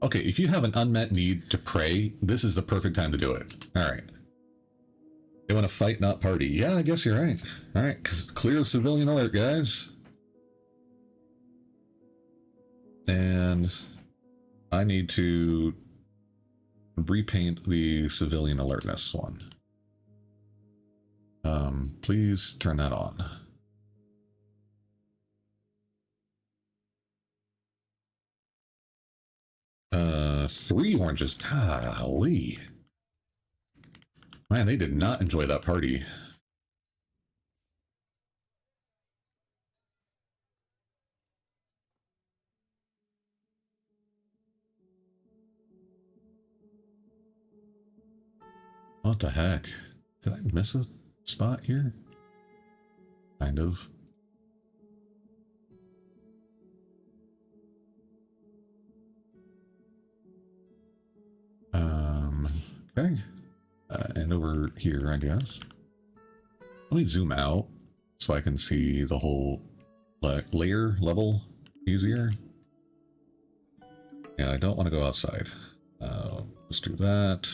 Okay, if you have an unmet need to pray, this is the perfect time to do it. Alright. They want to fight, not party. Yeah, I guess you're right. Alright, clear the civilian alert, guys. And I need to repaint the civilian alertness one. Please turn that on. Three oranges. Golly. Man, they did not enjoy that party. What the heck? Did I miss a spot here? Kind of. Okay. And over here, I guess. Let me zoom out so I can see the whole layer level easier. Yeah, I don't want to go outside. Let's do that.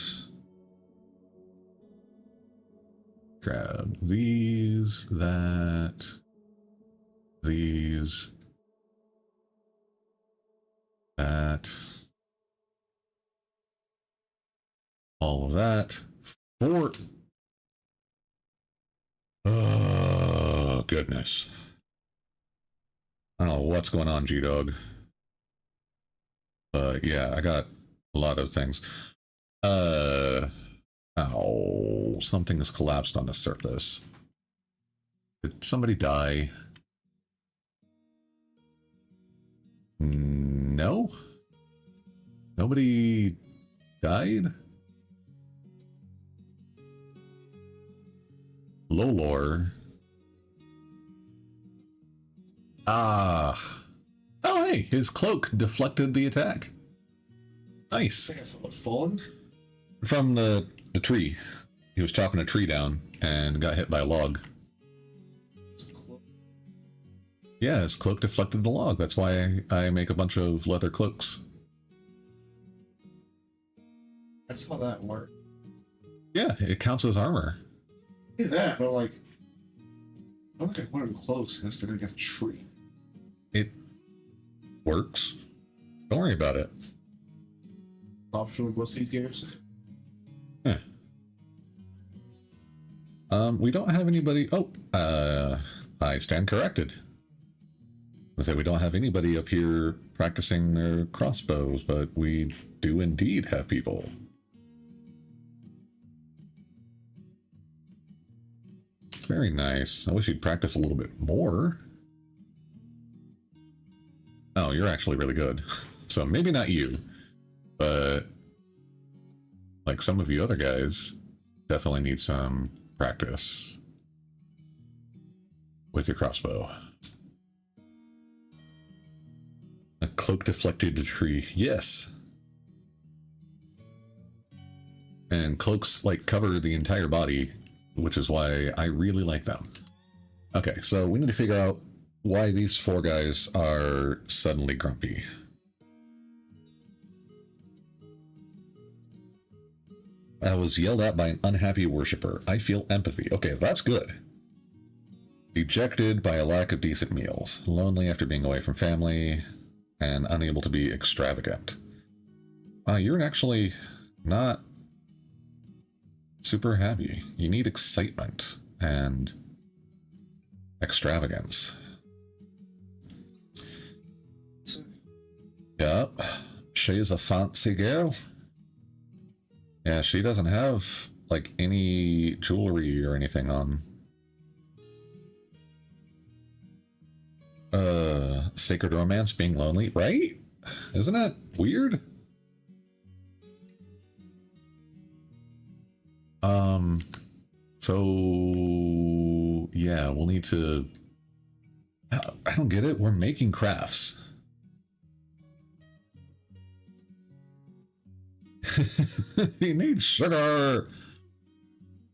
grab these, that, these, that, all of that. For oh goodness, I don't know what's going on, G-Dog. Yeah, I got a lot of things. Ow, something has collapsed on the surface. Did somebody die? No? Nobody died? Lolor. Ah. Oh, hey, his cloak deflected the attack. Nice. Fallen? From the tree. He was chopping a tree down and got hit by a log. Yeah, his cloak deflected the log. That's why I make a bunch of leather cloaks. That's how that works. Yeah, it counts as armor. Yeah, that, but like, I don't think I want him close instead of against a tree. It works. Don't worry about it. Optional in most of these games. Yeah. We don't have anybody. Oh, I stand corrected. I say we don't have anybody up here practicing their crossbows, but we do indeed have people. Very nice. I wish you'd practice a little bit more. Oh, you're actually really good. So maybe not you, but like some of you other guys definitely need some practice with your crossbow. A cloak deflected a tree. Yes. And cloaks like cover the entire body, which is why I really like them. Okay, so we need to figure out why these four guys are suddenly grumpy. I was yelled at by an unhappy worshiper. I feel empathy. Okay, that's good. Dejected by a lack of decent meals. Lonely after being away from family. And unable to be extravagant. You're actually not super happy. You need excitement and extravagance. Yep. She's a fancy girl. Yeah, she doesn't have, like, any jewelry or anything on. Sacred romance, being lonely, right? Isn't that weird? So, yeah, we'll need to... I don't get it. We're making crafts. He needs sugar.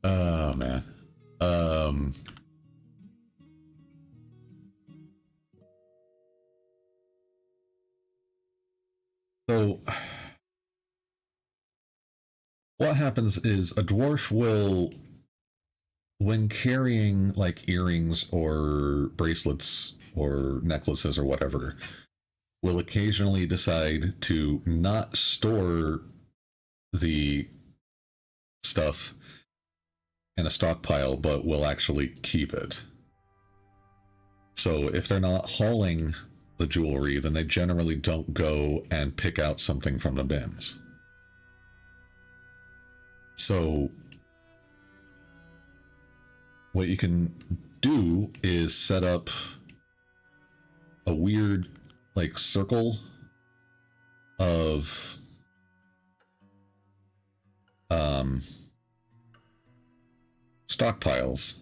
Oh, man. So, what happens is a dwarf will, when carrying like earrings or bracelets or necklaces or whatever, will occasionally decide to not store the stuff in a stockpile, but will actually keep it. So if they're not hauling the jewelry, then they generally don't go and pick out something from the bins. So what you can do is set up a weird like circle of stockpiles.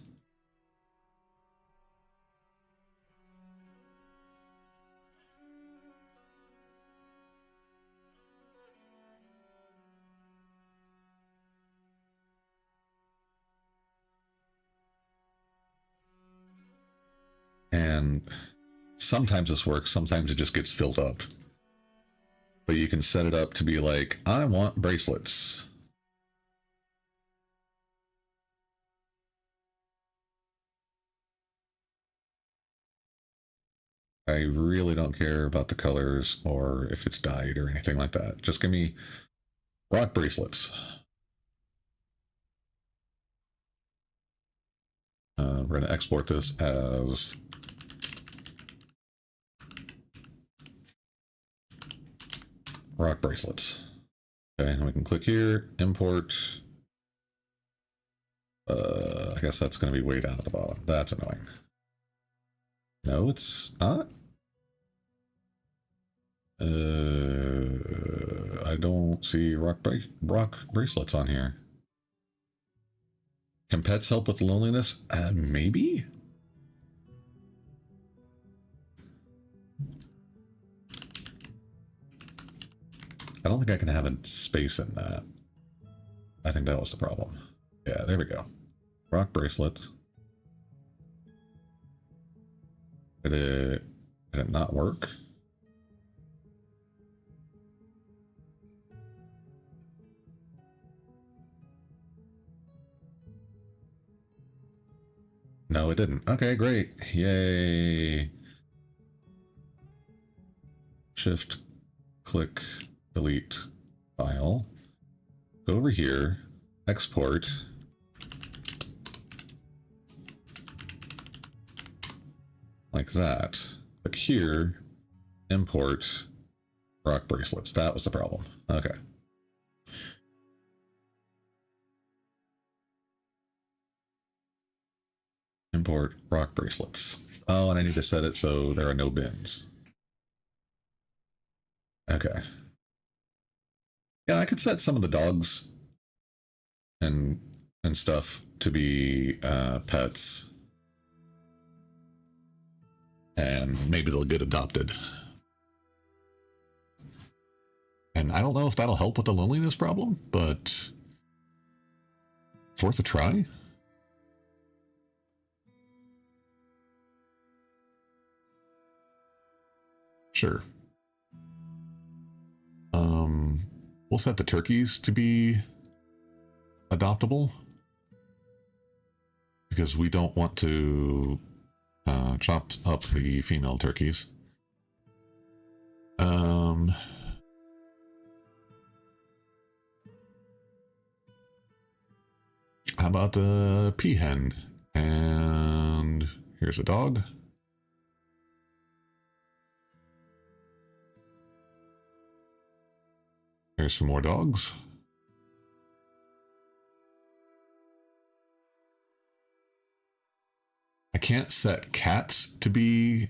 And sometimes this works, sometimes it just gets filled up. But you can set it up to be like, I want bracelets. I really don't care about the colors or if it's dyed or anything like that. Just give me rock bracelets. We're going to export this as rock bracelets. Okay, and we can click here, import. I guess that's going to be way down at the bottom. That's annoying. No, it's not. I don't see rock bracelets on here. Can pets help with loneliness? Maybe? I don't think I can have a space in that. I think that was the problem. Yeah, there we go. Rock bracelet. Did it not work? No, it didn't. Okay, great. Yay. Shift, click, delete file. Go over here, export. Like that. Click here, import rock bracelets. That was the problem. Okay. Import rock bracelets. Oh, and I need to set it so there are no bins. Okay. Yeah, I could set some of the dogs and stuff to be pets. And maybe they'll get adopted. And I don't know if that'll help with the loneliness problem, but it's worth a try. Sure. We'll set the turkeys to be adoptable because we don't want to chop up the female turkeys. How about the peahen? And here's a dog. There's some more dogs. I can't set cats to be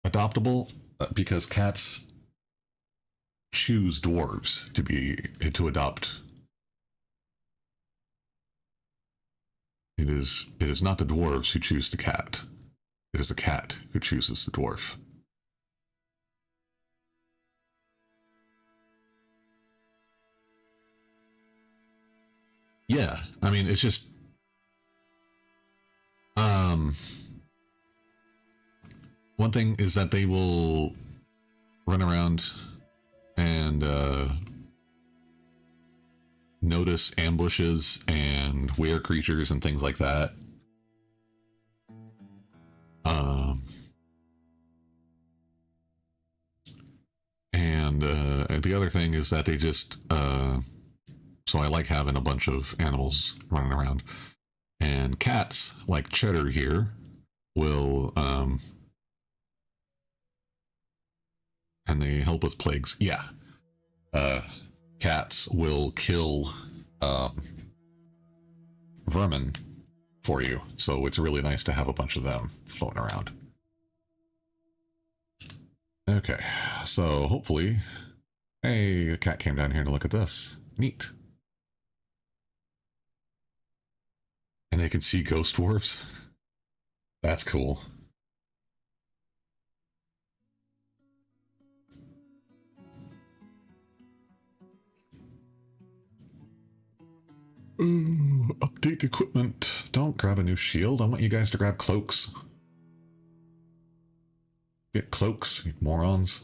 adoptable because cats choose dwarves to adopt. It is not the dwarves who choose the cat. It is the cat who chooses the dwarf. Yeah, I mean, it's just one thing is that they will run around and notice ambushes and were creatures and things like that. And the other thing is that they just so I like having a bunch of animals running around. And cats, like Cheddar here, will, and they help with plagues. Yeah. Cats will kill vermin for you. So it's really nice to have a bunch of them floating around. Okay, so hopefully, hey, the cat came down here to look at this. Neat. And they can see ghost dwarves. That's cool. Ooh, update equipment. Don't grab a new shield. I want you guys to grab cloaks. Get cloaks, you morons.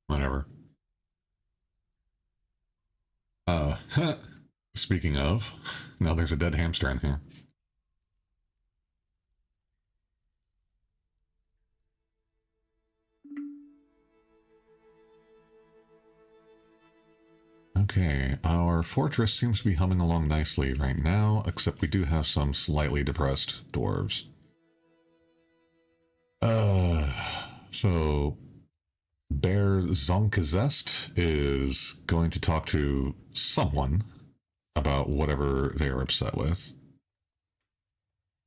Whatever. Speaking of, now there's a dead hamster in here. Okay, our fortress seems to be humming along nicely right now, except we do have some slightly depressed dwarves. So Bear Zonkazest is going to talk to someone about whatever they're upset with.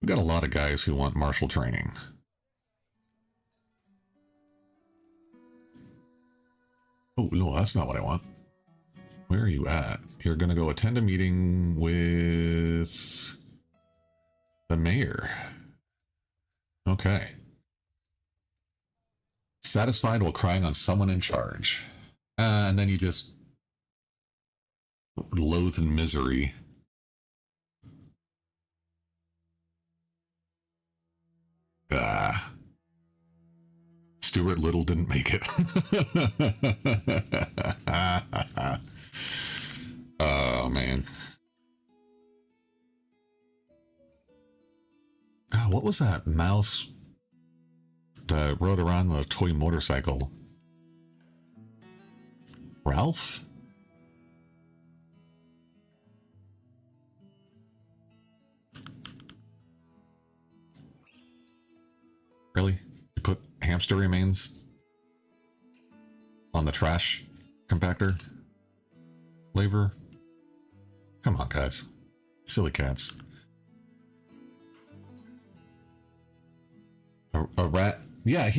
We've got a lot of guys who want martial training. Oh, no, that's not what I want. Where are you at? You're going to go attend a meeting with the mayor. Okay. Satisfied while crying on someone in charge. And then you just loathe in misery. Stuart Little didn't make it. Oh, man. What was that mouse that rode around on a toy motorcycle? Ralph? Really? You put hamster remains on the trash compactor? Labor? Come on, guys. Silly cats. A rat? Yeah,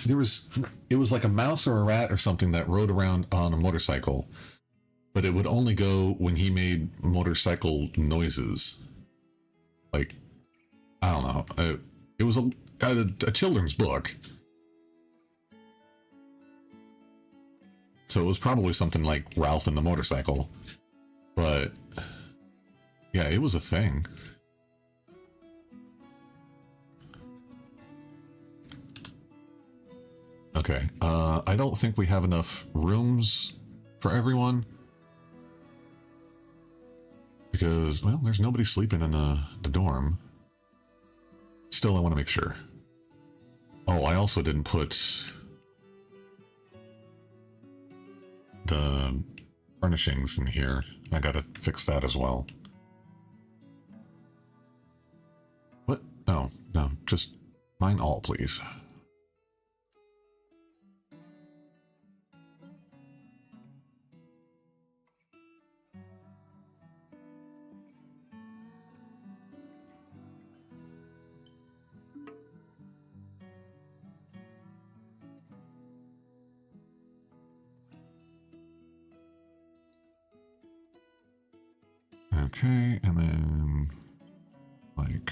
there was, it was like a mouse or a rat or something that rode around on a motorcycle, but it would only go when he made motorcycle noises. Like, I don't know. It was a children's book. So it was probably something like Ralph and the Motorcycle. But, yeah, it was a thing. Okay, I don't think we have enough rooms for everyone. Because, well, there's nobody sleeping in the dorm. Still, I want to make sure. Oh, I also didn't put the furnishings in here. I gotta fix that as well. What? Oh, no, just mine all, please. Okay, and then like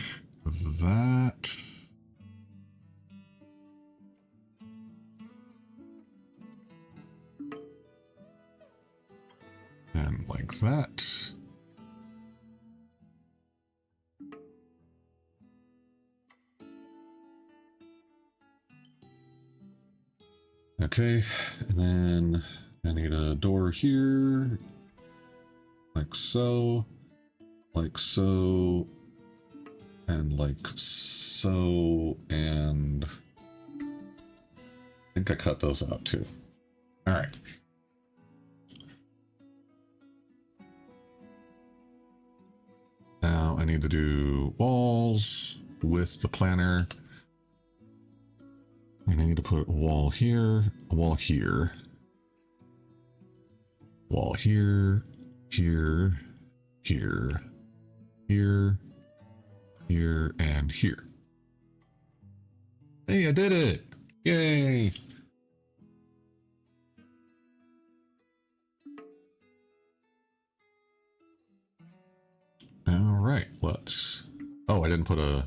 that. And like that. Okay, and then I need a door here. Like so. Like so. And like so. And I think I cut those out too. All right. Now I need to do walls with the planner. And I need to put a wall here, a wall here. Wall here, here, here, here, here, and here. Hey, I did it! Yay! All right, let's... Oh, I didn't put a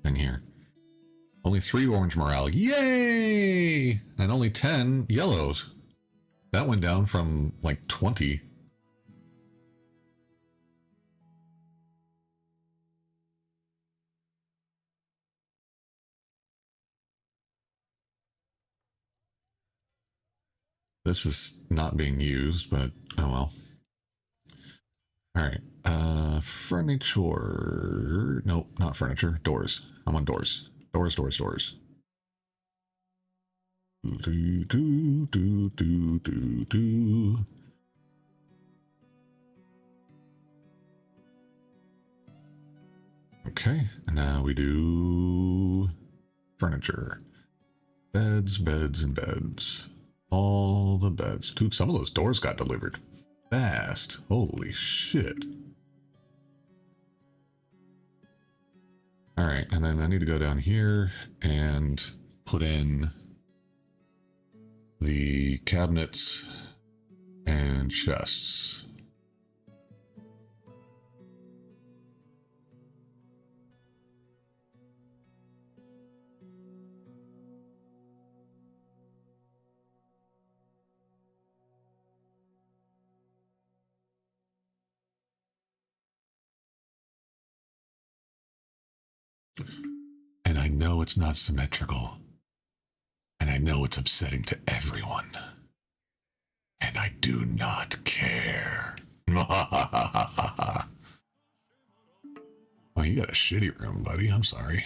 thing here. Only 3 orange morale. Yay! And only 10 yellows. That went down from like 20. This is not being used, but oh well. All right. Furniture. Nope, not furniture. Doors. I'm on doors. Doors, doors, doors. Do, do, do, do, do, do. Okay, and now we do furniture. Beds, beds, and beds. All the beds. Dude, some of those doors got delivered fast. Holy shit. Alright, and then I need to go down here and put in the cabinets and chests. And I know it's not symmetrical. And I know it's upsetting to everyone. And I do not care. Oh, you got a shitty room, buddy. I'm sorry.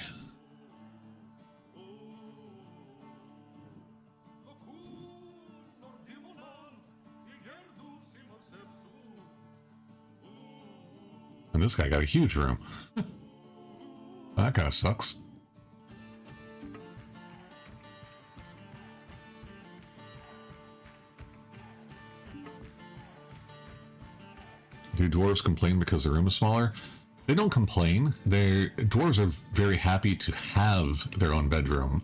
And this guy got a huge room. That kind of sucks. Do dwarves complain because the room is smaller? They don't complain. Dwarves are very happy to have their own bedroom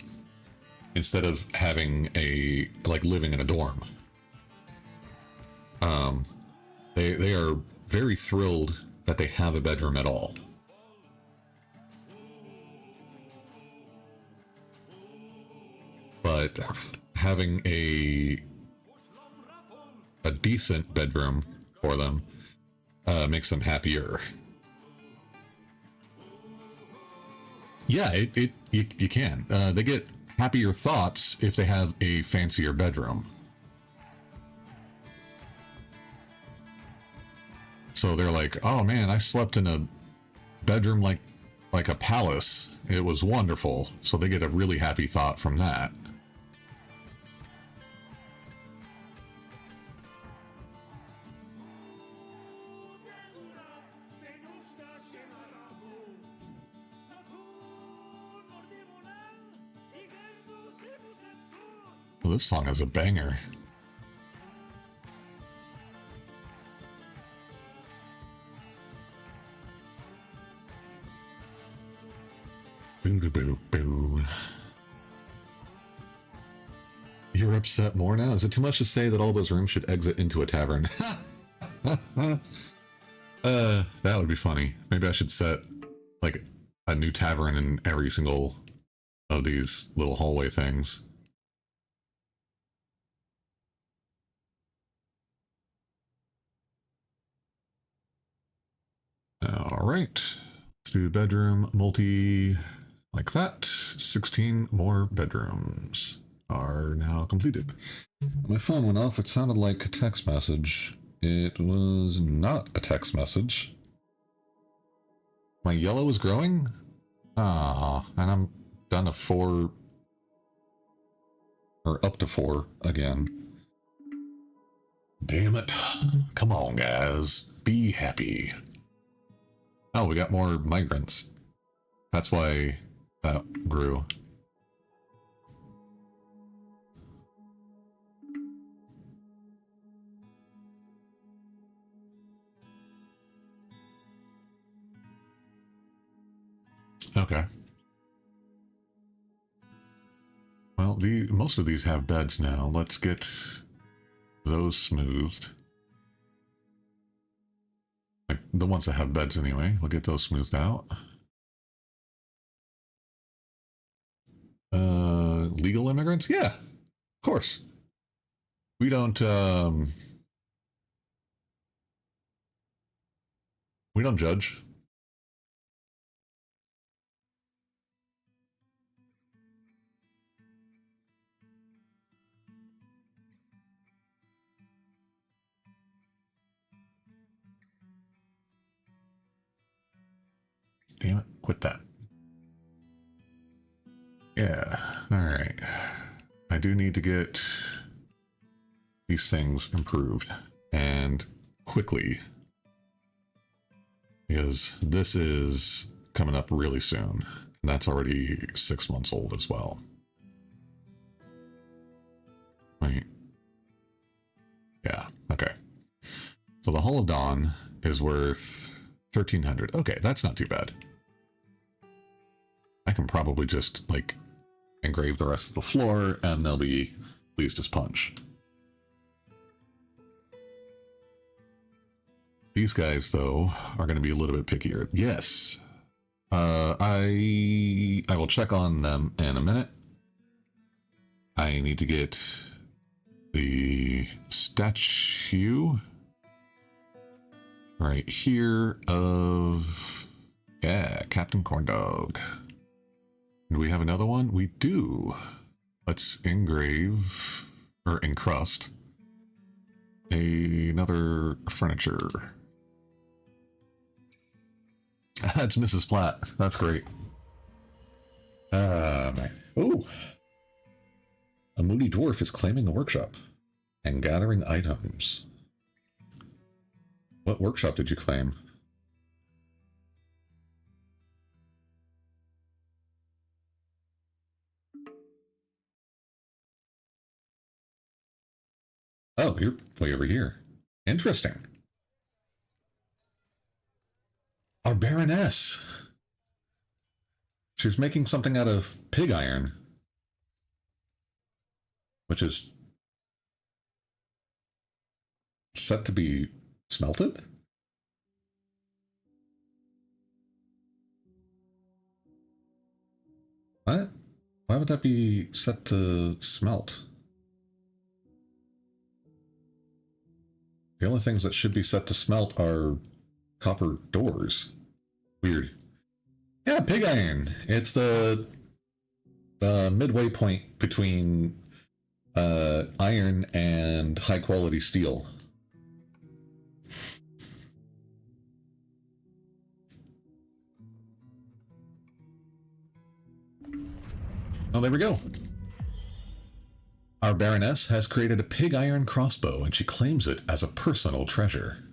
instead of having living in a dorm. They are very thrilled that they have a bedroom at all. But having a decent bedroom for them makes them happier. Yeah, you can. They get happier thoughts if they have a fancier bedroom. So they're like, oh man, I slept in a bedroom like a palace. It was wonderful. So they get a really happy thought from that. Well, this song is a banger. Boo, boo, boo. You're upset more now? Is it too much to say that all those rooms should exit into a tavern? That would be funny. Maybe I should set like a new tavern in every single of these little hallway things. All right, let's do bedroom multi like that. 16 more bedrooms are now completed. My phone went off. It sounded like a text message. It was not a text message. My yellow is growing? Ah, and I'm down to 4, or up to 4 again. Damn it. Come on, guys. Be happy. Oh, we got more migrants. That's why that grew. Okay. Well, most of these have beds now. Let's get those smoothed. Like the ones that have beds anyway. We'll get those smoothed out. Legal immigrants? Yeah, of course. We don't judge. Damn it, quit that. Yeah, alright. I do need to get these things improved, and quickly. Because this is coming up really soon. And that's already 6 months old as well. Wait. Yeah, okay. So the Hull of Dawn is worth 1,300. Okay, that's not too bad. I can probably just, like, engrave the rest of the floor, and they'll be pleased as punch. These guys, though, are going to be a little bit pickier. Yes. I will check on them in a minute. I need to get the statue right here of, yeah, Captain Corndog. Do we have another one? We do. Let's engrave, or encrust, another furniture. That's Mrs. Platt. That's great. Man. Ooh. A moody dwarf is claiming a workshop and gathering items. What workshop did you claim? Oh, you're way over here. Interesting. Our Baroness. She's making something out of pig iron, which is set to be smelted? What? Why would that be set to smelt? The only things that should be set to smelt are copper doors. Weird. Yeah, pig iron. It's the midway point between iron and high quality steel. Oh, there we go. Our Baroness has created a pig iron crossbow, and she claims it as a personal treasure.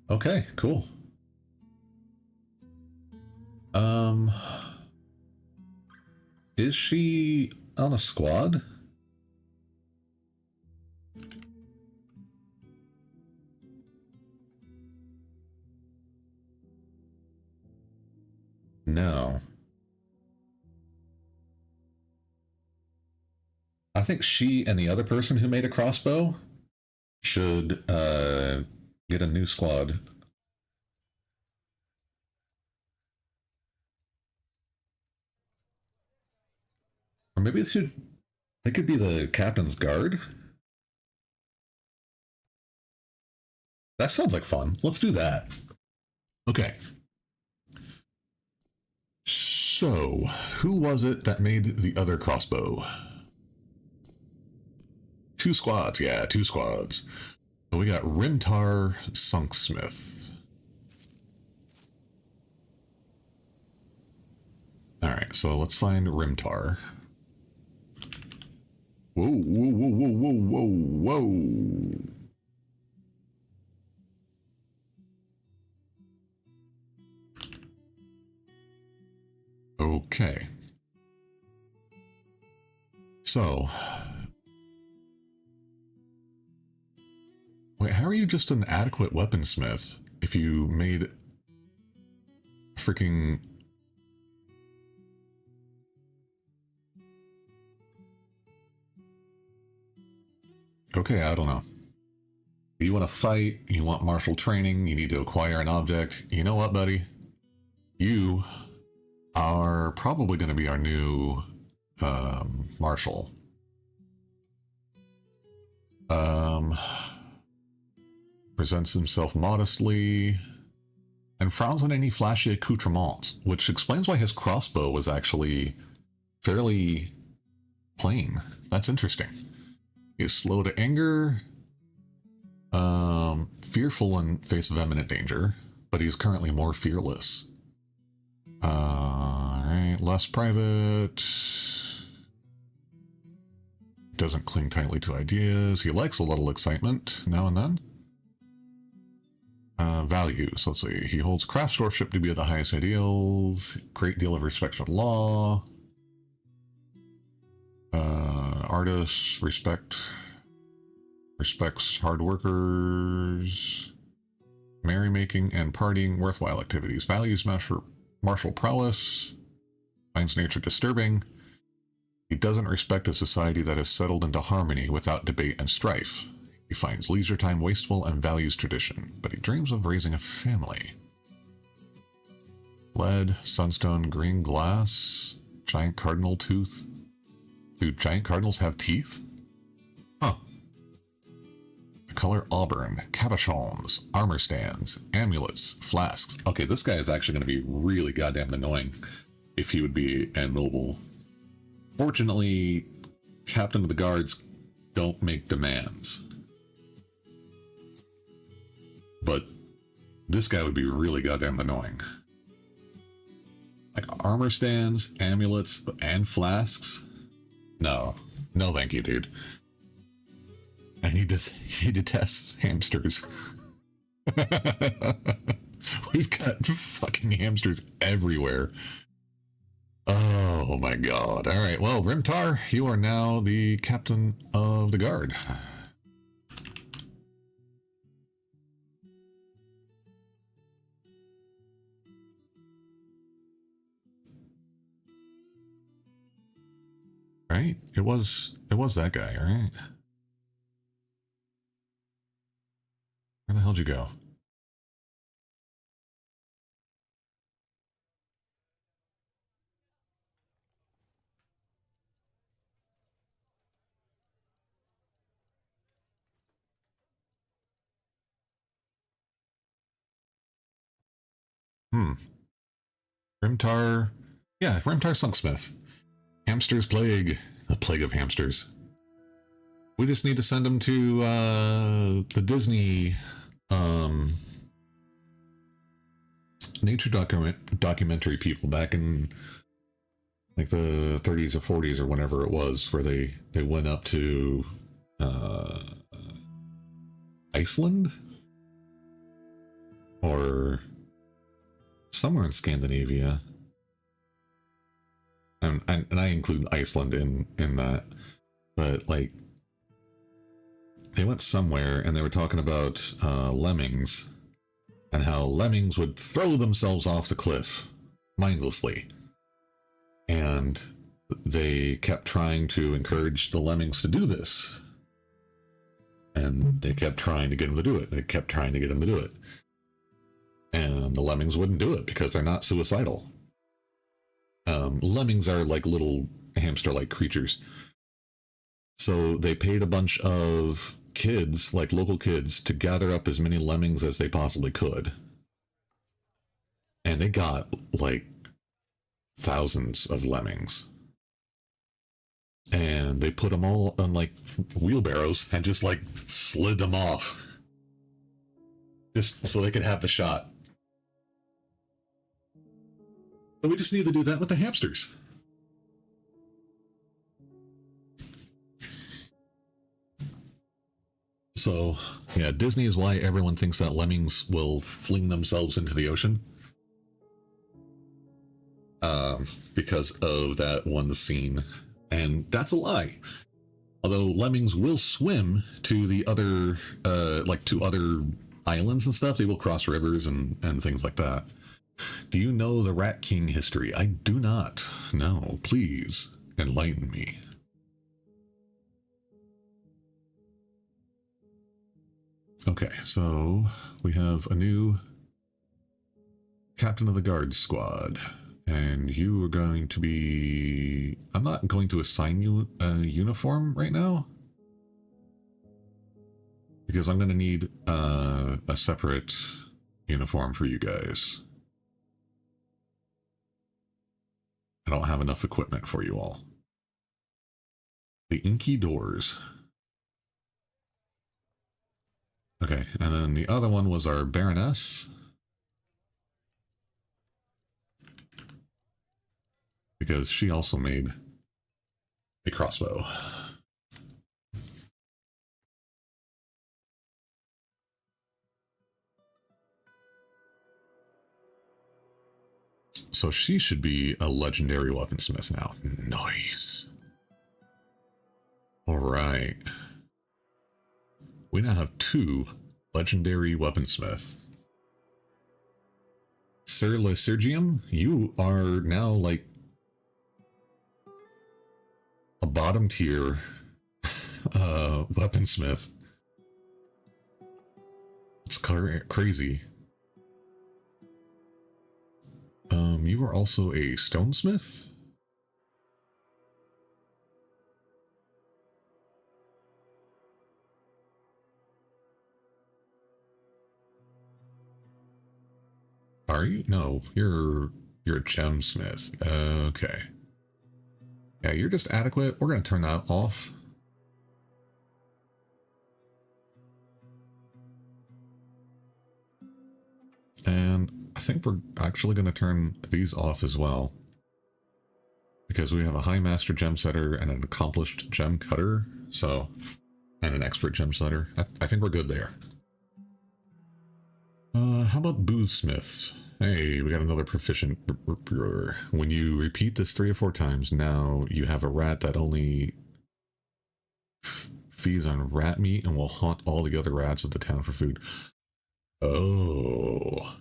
Okay, cool. Is she on a squad? No. I think she and the other person who made a crossbow should get a new squad. Or maybe they could be the captain's guard. That sounds like fun. Let's do that. Okay. So, who was it that made the other crossbow? 2 squads, yeah, 2 squads. So we got Rimtar Sunksmith. Alright, so let's find Rimtar. Whoa, whoa, whoa, whoa, whoa, whoa, whoa. Okay. So, wait, how are you just an adequate weaponsmith if you made freaking... Okay, I don't know. You want to fight, you want martial training, you need to acquire an object. You know what, buddy? You are probably going to be our new marshal. Presents himself modestly and frowns on any flashy accoutrements, which explains why his crossbow was actually fairly plain. That's interesting. He is slow to anger, fearful in face of imminent danger, but he's currently more fearless. Alright, less private. Doesn't cling tightly to ideas. He likes a little excitement now and then. Values. Let's see. He holds craftsdwarfship to be of the highest ideals. Great deal of respect for law. Artists respects hard workers. Merrymaking and partying, worthwhile activities. Values martial prowess. Finds nature disturbing. He doesn't respect a society that is settled into harmony without debate and strife. He finds leisure time wasteful and values tradition, but he dreams of raising a family. Lead, sunstone, green glass, giant cardinal tooth. Do giant cardinals have teeth? Huh. The color auburn, cabochons, armor stands, amulets, flasks. Okay, this guy is actually going to be really goddamn annoying if he would be a noble. Fortunately, Captain of the Guards don't make demands. But this guy would be really goddamn annoying. Like armor stands, amulets, and flasks? No. No thank you, dude. And he detests hamsters. We've got fucking hamsters everywhere. Oh my god. Alright, well, Rimtar, you are now the captain of the guard. Right? It was that guy, right? Where the hell'd you go? Rimtar. Yeah, Rimtar Sunksmith. Hamsters plague. The plague of hamsters. We just need to send him to the Disney nature documentary people back in like the 30s or 40s or whenever it was, where they went up to Iceland or somewhere in Scandinavia. And I include Iceland in that, but like they went somewhere and they were talking about lemmings and how lemmings would throw themselves off the cliff mindlessly, and they kept trying to encourage the lemmings to do this, and they kept trying to get them to do it. They kept trying to get them to do it, and the lemmings wouldn't do it because they're not suicidal. Lemmings are like little hamster-like creatures. So they paid a bunch of kids, like local kids, to gather up as many lemmings as they possibly could. And they got like thousands of lemmings. And they put them all on like wheelbarrows and just like slid them off. Just so they could have the shot. But we just need to do that with the hamsters. So, yeah, Disney is why everyone thinks that lemmings will fling themselves into the ocean. Because of that one scene. And that's a lie. Although lemmings will swim to the other, like to other islands and stuff. They will cross rivers and things like that. Do you know the Rat King history? I do not. No, please enlighten me. Okay, so we have a new captain of the guard squad, and you are going to be... I'm not going to assign you a uniform right now, because I'm going to need a separate uniform for you guys. I don't have enough equipment for you all. The Inky Doors. Okay, and then the other one was our Baroness. Because she also made a crossbow. So she should be a legendary weaponsmith now. Nice. All right. We now have 2 legendary weaponsmiths. Sir Lysergium, you are now like a bottom tier weaponsmith. It's crazy. You are also a stonesmith? Are you? No, you're a gemsmith. Okay. Yeah, you're just adequate. We're gonna turn that off. And I think we're actually going to turn these off as well. Because we have a high master gem setter and an accomplished gem cutter. So, and an expert gem setter. I think we're good there. How about boothsmiths? Hey, we got another proficient. When you repeat this 3 or 4 times, now you have a rat that only feeds on rat meat and will haunt all the other rats of the town for food. Oh.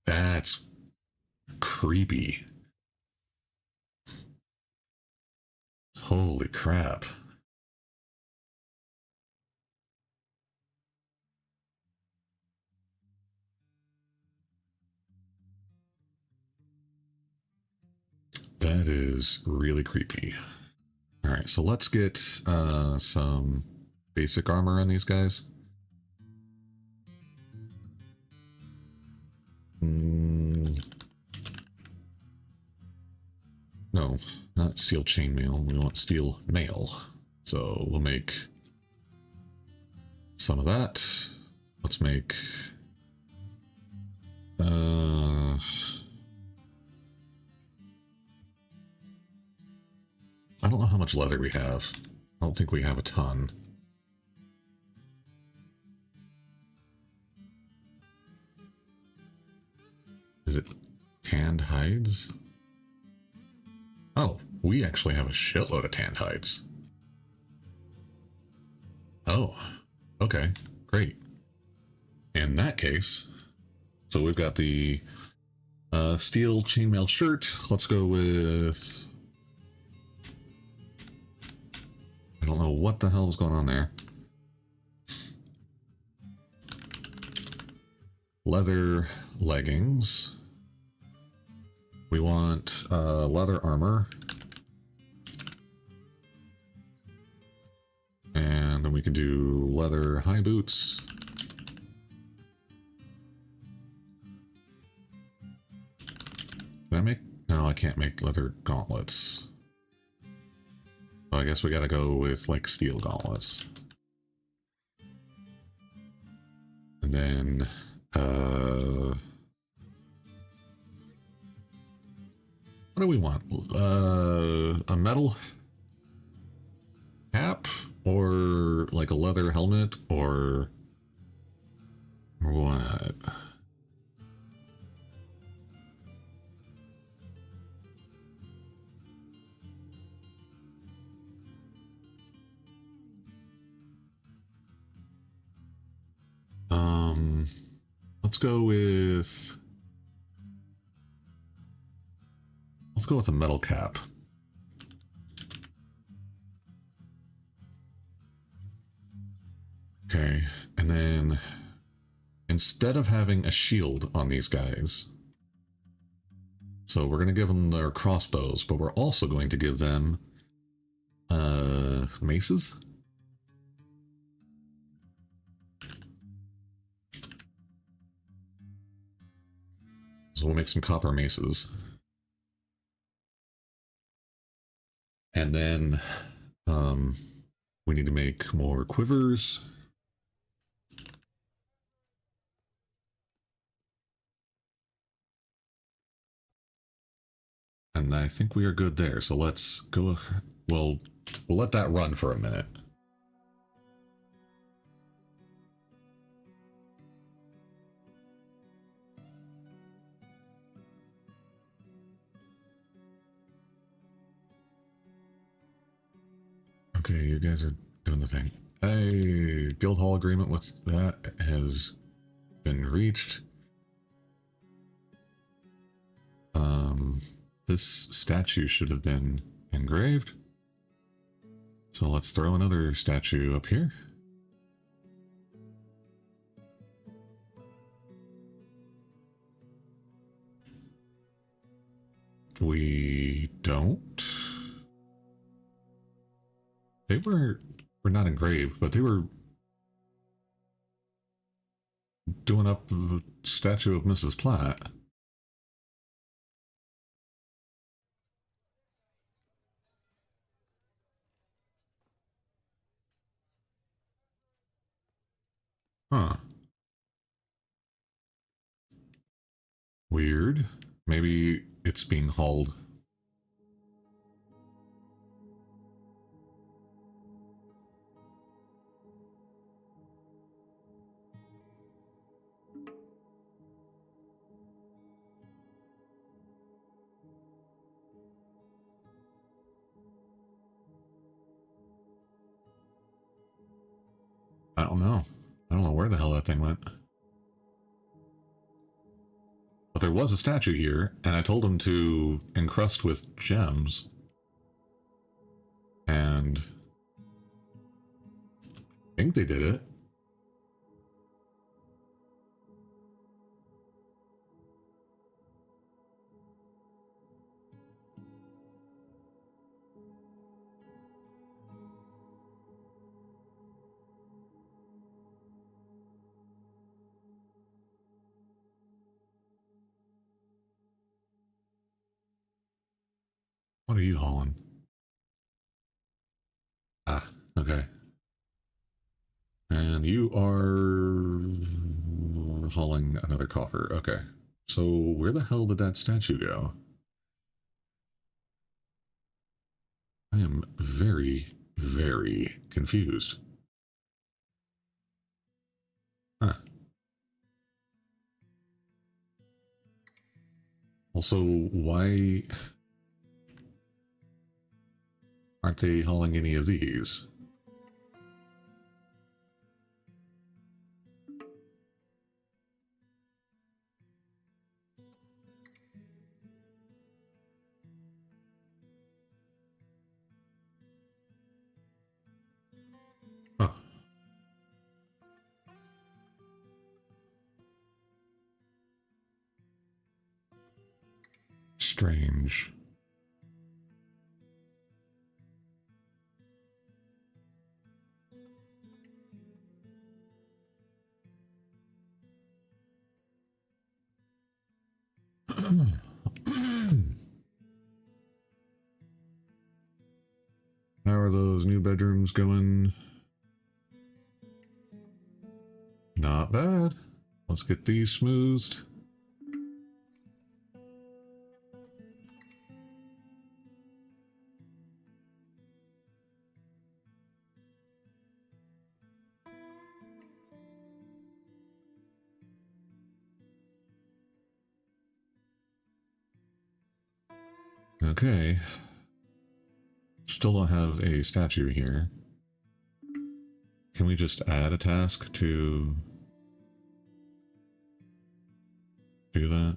That's creepy. Holy crap. That is really creepy. All right, so let's get some basic armor on these guys. No, not steel chainmail. We want steel mail. So we'll make some of that. Let's make... I don't know how much leather we have. I don't think we have a ton. Is it tanned hides? Oh, we actually have a shitload of tanned hides. Oh, okay, great. In that case, so we've got the steel chainmail shirt. Let's go with... I don't know what the hell is going on there. Leather leggings. We want leather armor. And then we can do leather high boots. Can I make... No, I can't make leather gauntlets. So I guess we gotta go with, like, steel gauntlets. And then, what do we want? A metal cap? Or, like, a leather helmet? Or what? Let's go with... Let's go with a metal cap. Okay, and then instead of having a shield on these guys, so we're going to give them their crossbows, but we're also going to give them maces. So we'll make some copper maces. And then we need to make more quivers. And I think we are good there. So let's go. We'll let that run for a minute. Okay, you guys are doing the thing. A guild hall agreement with that has been reached. This statue should have been engraved. So let's throw another statue up here. We don't. They were not engraved, but they were doing up the statue of Mrs. Platt. Huh. Weird. Maybe it's being hauled. I don't know. I don't know where the hell that thing went. But there was a statue here, and I told him to encrust with gems. And I think they did it. What are you hauling? Ah, okay. And you are hauling another coffer. Okay. So where the hell did that statue go? I am very, very confused. Huh. Also, why aren't they hauling any of these? Huh. Strange. How are those new bedrooms going? Not bad. Let's get these smoothed. Okay. Still don't have a statue here. Can we just add a task to do that?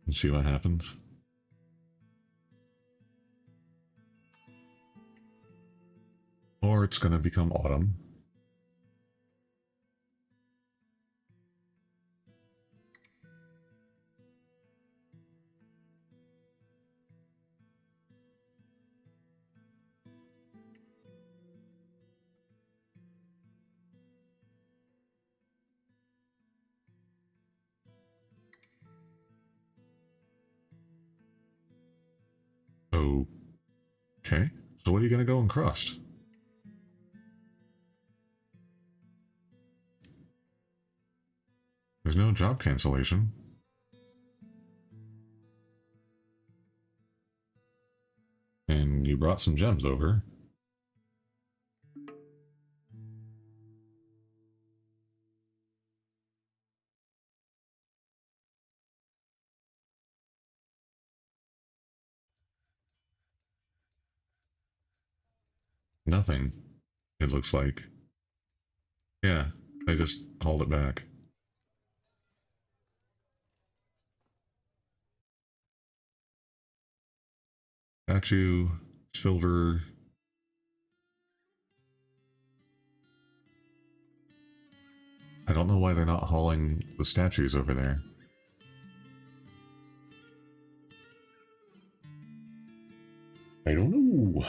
And see what happens? Or it's going to become autumn. Okay. So what are you going to go and crust? There's no job cancellation. And you brought some gems over. nothing, it looks like. Yeah, I just hauled it back. Statue, silver. I don't know why they're not hauling the statues over there. I don't know.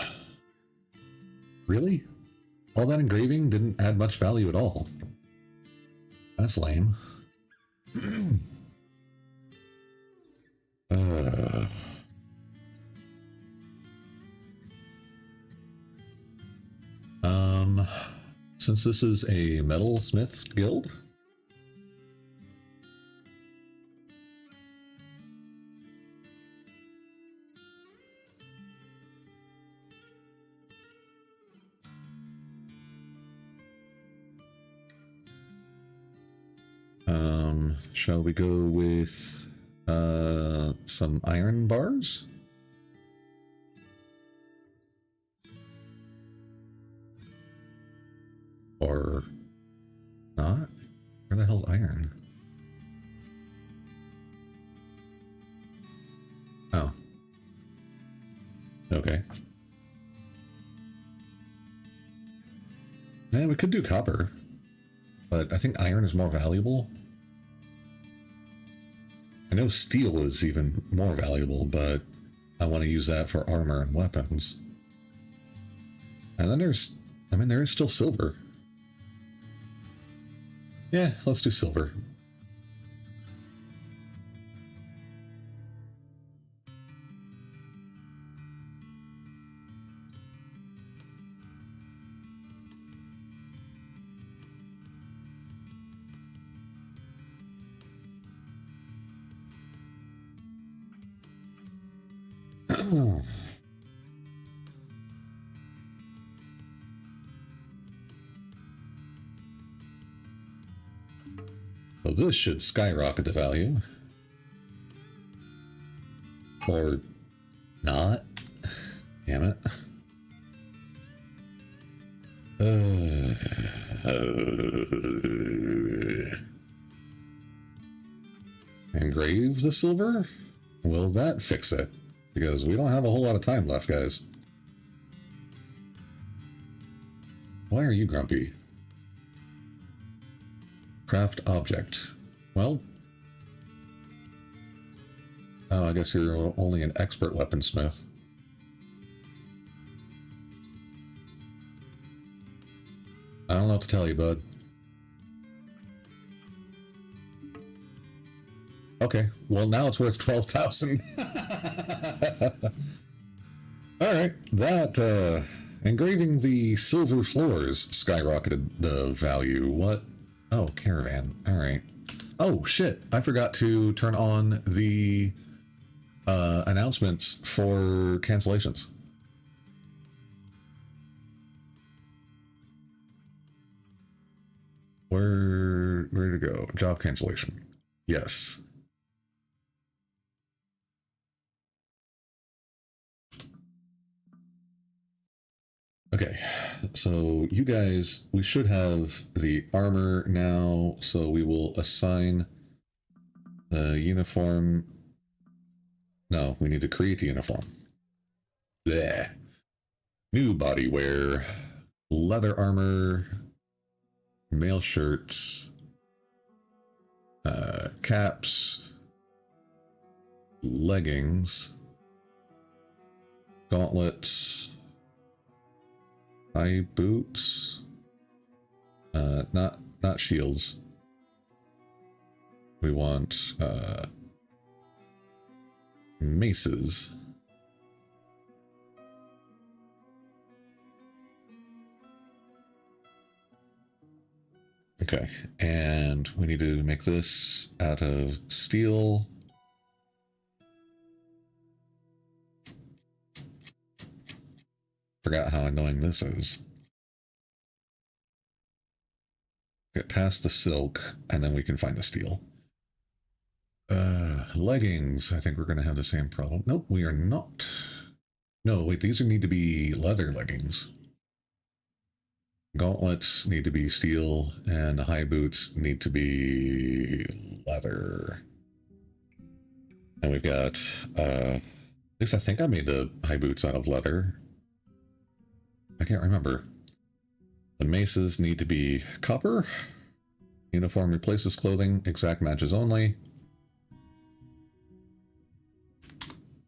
Really? All that engraving didn't add much value at all. That's lame. uh... Since this is a metalsmith's guild, shall we go with some iron bars? Or not? Where the hell's iron? Oh. Okay. Yeah, we could do copper, but I think iron is more valuable. I know steel is even more valuable, but I want to use that for armor and weapons. And then there's, I mean, there is still silver. Yeah, let's do silver. So this should skyrocket the value. Or not. Damn it. Engrave the silver? Will that fix it? Because we don't have a whole lot of time left, guys. Why are you grumpy? Craft object. Well... oh, I guess you're only an expert weaponsmith. I don't know what to tell you, bud. Okay, well now it's worth 12,000. Alright, that, engraving the silver floors skyrocketed the value. What? Oh, caravan. Alright. Oh, shit, I forgot to turn on the, announcements for cancellations. Where to go? Job cancellation. Yes. Okay, so you guys, we should have the armor now, so we will assign the uniform. No, we need to create the uniform. Blech. New body wear, leather armor, mail shirts, caps, leggings, gauntlets, high boots, not shields. We want maces. Okay, and we need to make this out of steel. Forgot how annoying this is. Get past the silk, and then we can find the steel. Leggings, I think we're going to have the same problem. Nope, we are not. No, wait, these need to be leather leggings. Gauntlets need to be steel, and the high boots need to be leather. And we've got, at least I think I made the high boots out of leather. I can't remember. The maces need to be copper. Uniform replaces clothing, exact matches only.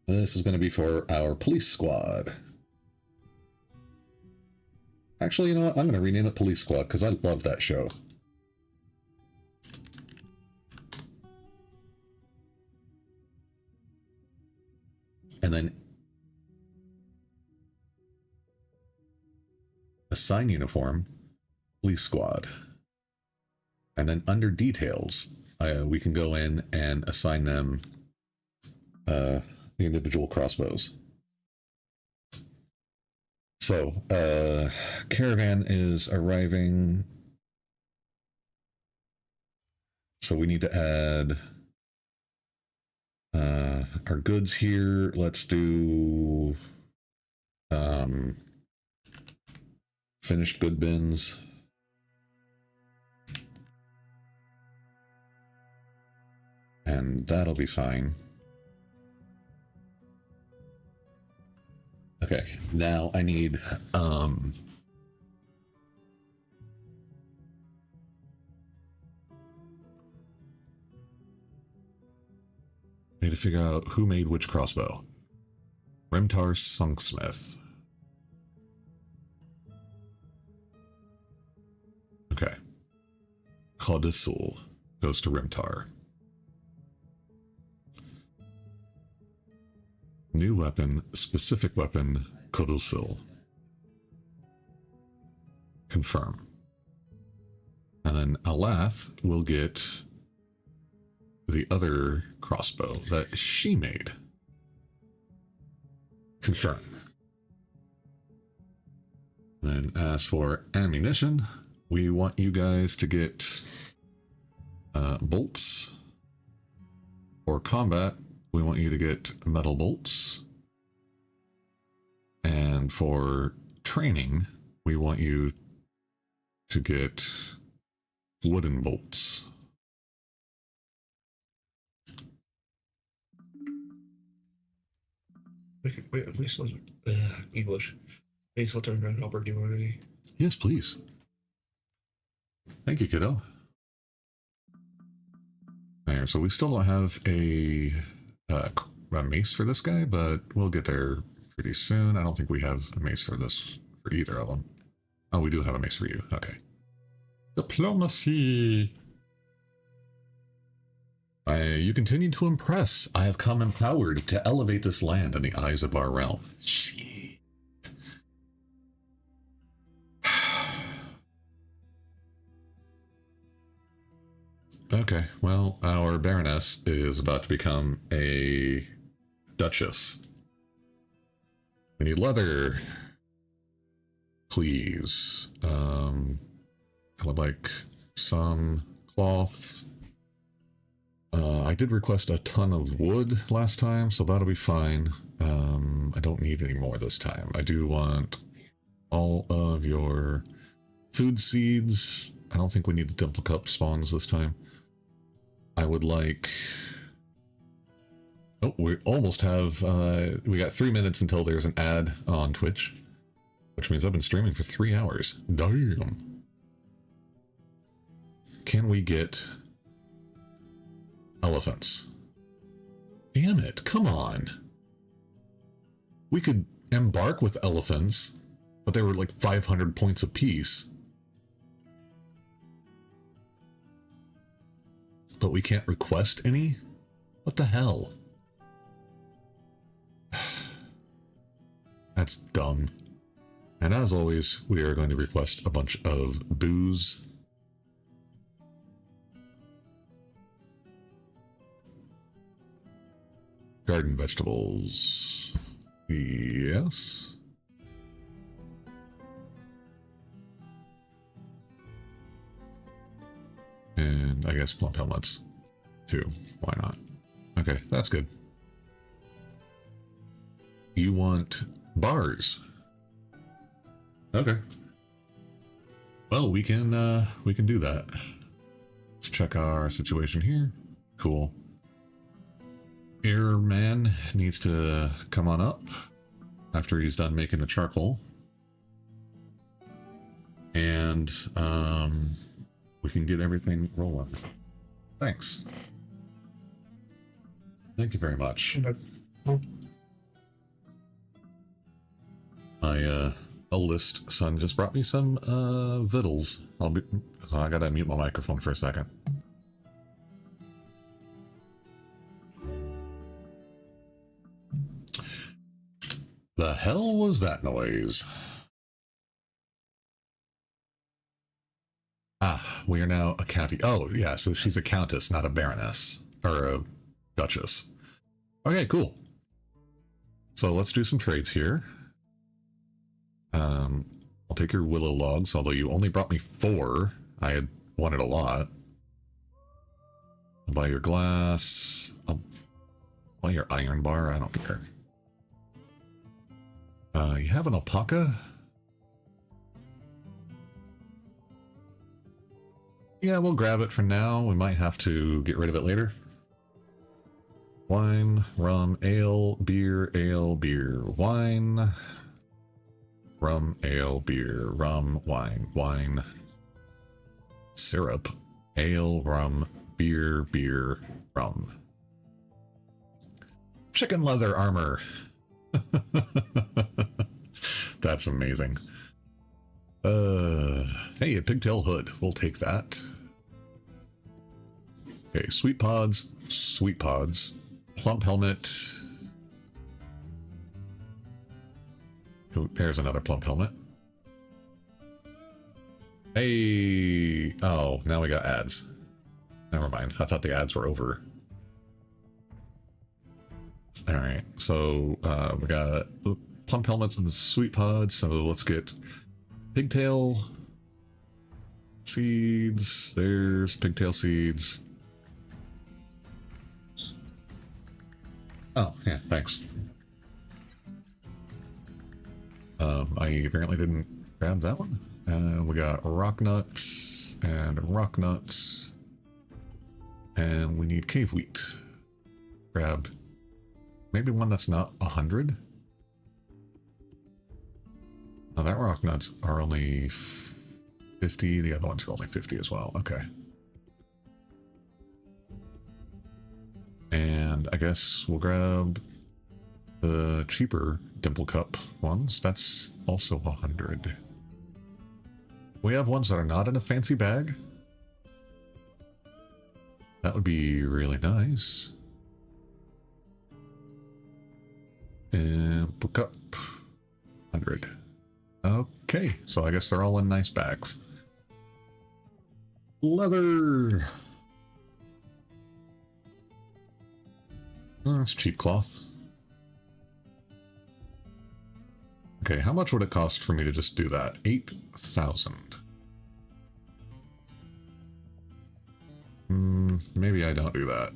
This is going to be for our police squad. Actually, you know what? I'm going to rename it Police Squad because I love that show. And then assign uniform, Police Squad. And then under details, we can go in and assign them the individual crossbows. So, caravan is arriving. So we need to add our goods here. Let's do finished good bins. And that'll be fine. Okay, now I need to figure out who made which crossbow. Rimtar Sunksmith. Okay. Caudisul goes to Rimtar. New weapon, specific weapon, Caudisul. Confirm. And then Alath will get the other crossbow that she made. Confirm. Then as for ammunition, we want you guys to get bolts. For combat, we want you to get metal bolts. And for training, we want you to get wooden bolts. Wait, still English. May still turn around Albert, do you want any? Yes, please. Thank you, kiddo. There, so we still don't have a mace for this guy, but we'll get there pretty soon. I don't think we have a mace for this, for either of them. Oh, we do have a mace for you. Okay. Diplomacy. You continue to impress. I have come empowered to elevate this land in the eyes of our realm. Shit. Okay, well, our Baroness is about to become a Duchess. We need leather. Please. I would like some cloths. I did request a ton of wood last time, so that'll be fine. I don't need any more this time. I do want all of your food seeds. I don't think we need the Temple Cup spawns this time. I would like... Oh, we almost have... we got 3 minutes until there's an ad on Twitch, which means I've been streaming for 3 hours. Damn. Can we get... elephants? Damn it, come on. We could embark with elephants, but they were like 500 points apiece. But we can't request any? What the hell? That's dumb. And as always, we are going to request a bunch of booze. Garden vegetables. Yes. And I guess plump helmets too. Why not? Okay, that's good. You want bars? Okay. Well, we can do that. Let's check our situation here. Cool. Airman needs to come on up after he's done making the charcoal. And we can get everything rolling. Thanks. Thank you very much. My oldest son just brought me some victuals. So I gotta mute my microphone for a second. The hell was that noise? Ah, we are now a county. Oh, yeah, so she's a countess, not a baroness. Or a duchess. Okay, cool. So let's do some trades here. I'll take your willow logs, although you only brought me 4. I had wanted a lot. I'll buy your glass. I'll buy your iron bar. I don't care. You have an alpaca? Yeah, we'll grab it for now. We might have to get rid of it later. Wine, rum, ale, beer, wine. Rum, ale, beer, rum, wine. Syrup, ale, rum, beer, rum. Chicken leather armor. That's amazing. Hey, a pigtail hood. We'll take that. Okay, sweet pods. Plump helmet. Oh, there's another plump helmet. Hey! Oh, now we got ads. Never mind. I thought the ads were over. Alright, so we got plump helmets and the sweet pods, so let's get pigtail seeds. There's pigtail seeds. Oh, yeah, thanks. I apparently didn't grab that one. We got rock nuts. And we need cave wheat. Grab maybe one that's not 100. Now that rock nuts are only 50. The other ones are only 50 as well. Okay. And I guess we'll grab the cheaper dimple cup ones. That's also 100. We have ones that are not in a fancy bag. That would be really nice. Dimple cup. 100. Okay, so I guess they're all in nice bags. Leather. Oh, that's cheap cloth. Okay, how much would it cost for me to just do that? 8,000. Maybe I don't do that.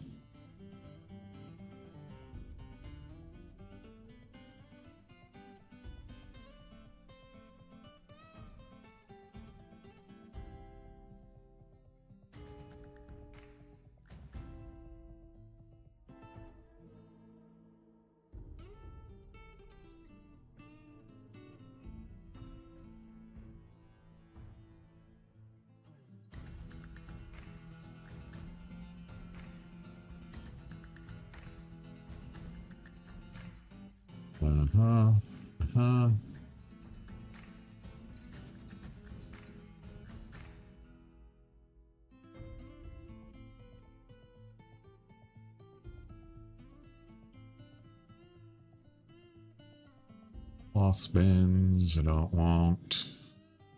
Cloth bins, I don't want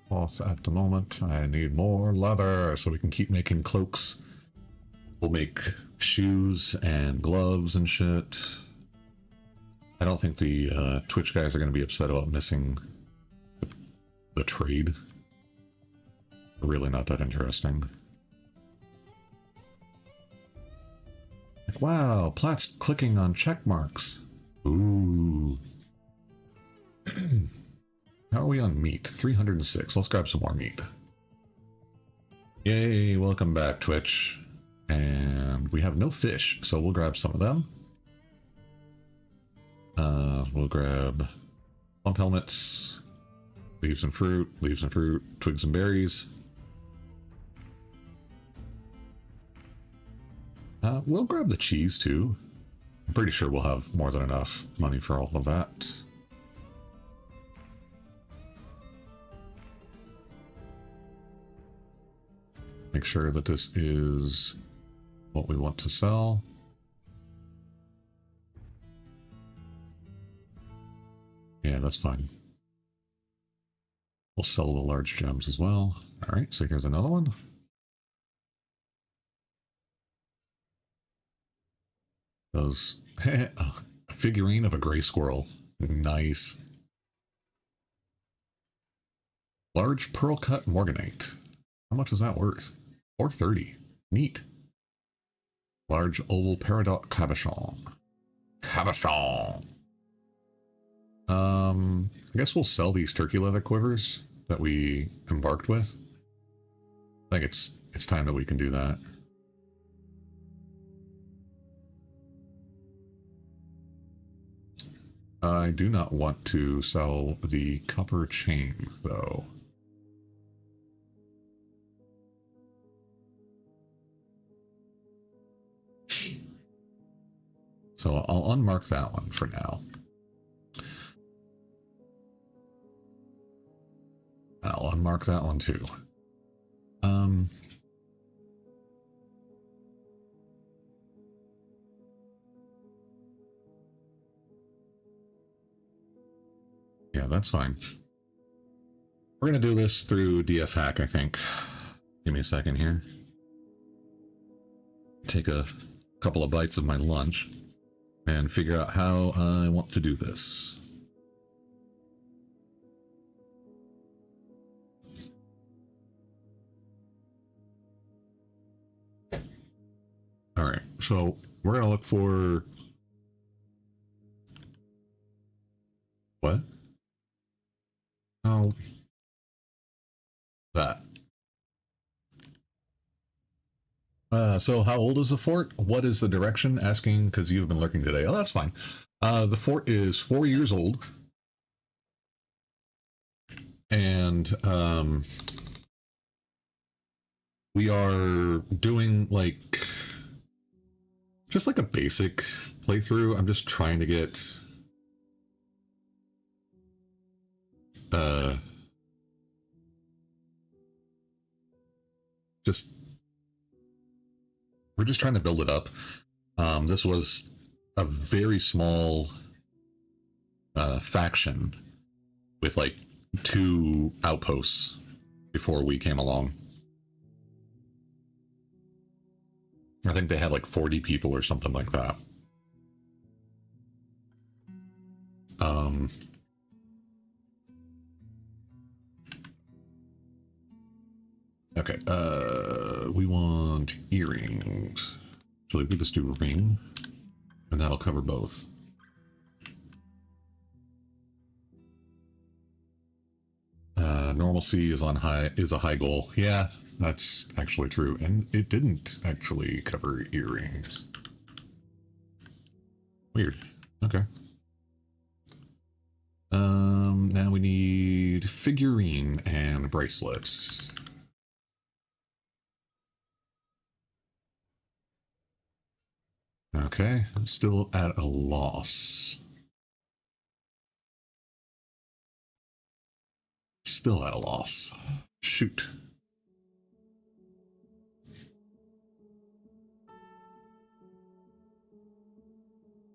cloth at the moment. I need more leather so we can keep making cloaks. We'll make shoes and gloves and shit. I don't think the Twitch guys are going to be upset about missing the trade. Really not that interesting. Like, wow, Platt's clicking on check marks. Ooh. How are we on meat? 306. Let's grab some more meat. Yay, welcome back, Twitch. And we have no fish, so we'll grab some of them. We'll grab pump helmets, leaves and fruit, twigs and berries. We'll grab the cheese too. I'm pretty sure we'll have more than enough money for all of that. Make sure that this is what we want to sell. Yeah, that's fine. We'll sell the large gems as well. All right, so here's another one. Those a figurine of a gray squirrel. Nice. Large pearl cut morganite. How much is that worth? 430. Neat. Large oval peridot cabochon. Cabochon. I guess we'll sell these turkey leather quivers that we embarked with. I think it's time that we can do that. I do not want to sell the copper chain, though. So I'll unmark that one for now. I'll unmark that one too. Yeah, that's fine. We're going to do this through DF hack, I think. Give me a second here. Take a couple of bites of my lunch and figure out how I want to do this. All right, so we're going to look for... What? Oh. That. So how old is the fort? What is the direction? Asking because you've been lurking today. Oh, that's fine. The fort is 4 years old. And we are doing like just like a basic playthrough. I'm just trying to get we're just trying to build it up. This was a very small faction with like 2 outposts before we came along. I think they had like 40 people or something like that. Okay, we want earrings. So we just do a ring, and that'll cover both. Normalcy is on is a high goal. Yeah, that's actually true, and it didn't actually cover earrings. Weird. Okay. Now we need figurine and bracelets. Okay, I'm still at a loss. Still at a loss. Shoot.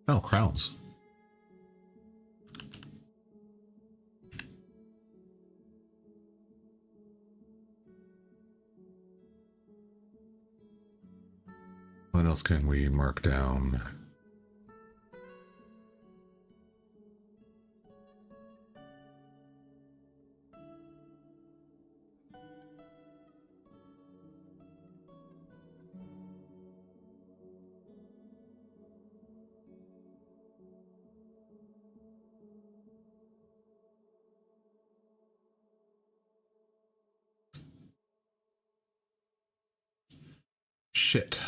Oh, crowns. What else can we mark down? shit.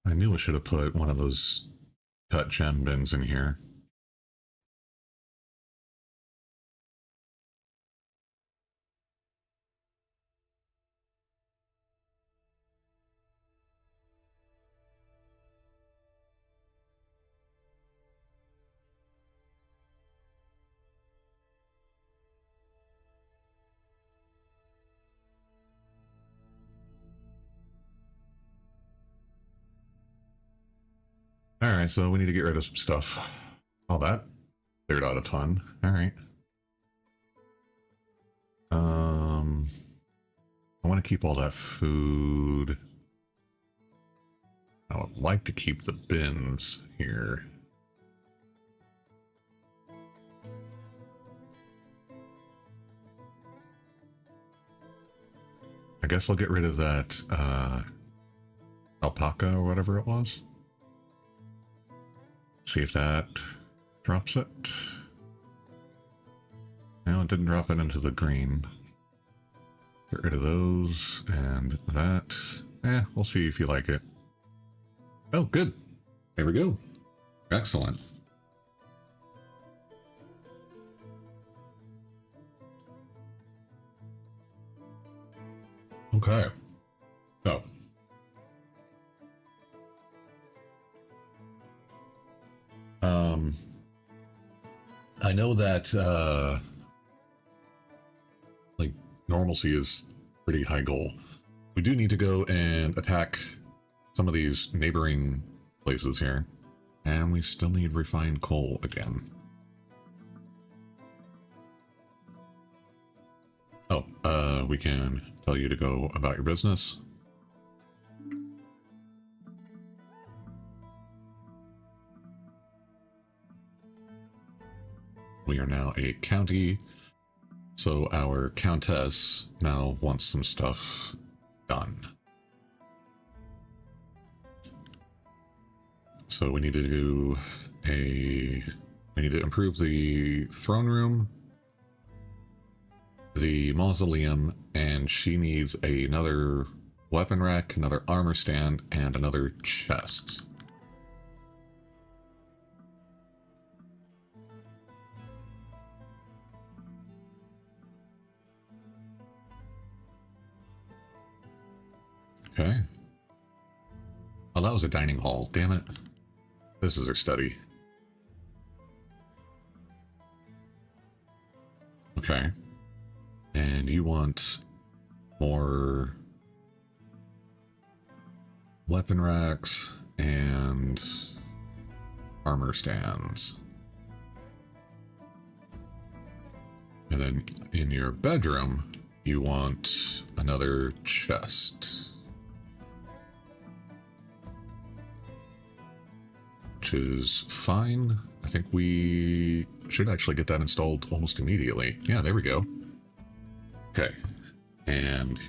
I knew I should have put one of those cut gem bins in here. All right, so we need to get rid of some stuff. All that cleared out a ton. All right. I want to keep all that food. I would like to keep the bins here. I guess I'll get rid of that alpaca or whatever it was. See if that drops it. No, it didn't drop it into the green. Get rid of those and that. We'll see if you like it. Oh, good. There we go. Excellent. Okay. So. I know that, like, normalcy is pretty high goal. We do need to go and attack some of these neighboring places here. And we still need refined coal again. Oh, we can tell you to go about your business. We are now a county, so our countess now wants some stuff done. So we need to do we need to improve the throne room, the mausoleum, and she needs another weapon rack, another armor stand, and another chest. Okay. Oh, that was a dining hall. Damn it. This is her study. Okay. And you want more weapon racks and armor stands. And then in your bedroom, you want another chest. Which is fine. I think we should actually get that installed almost immediately. Yeah, there we go. Okay. And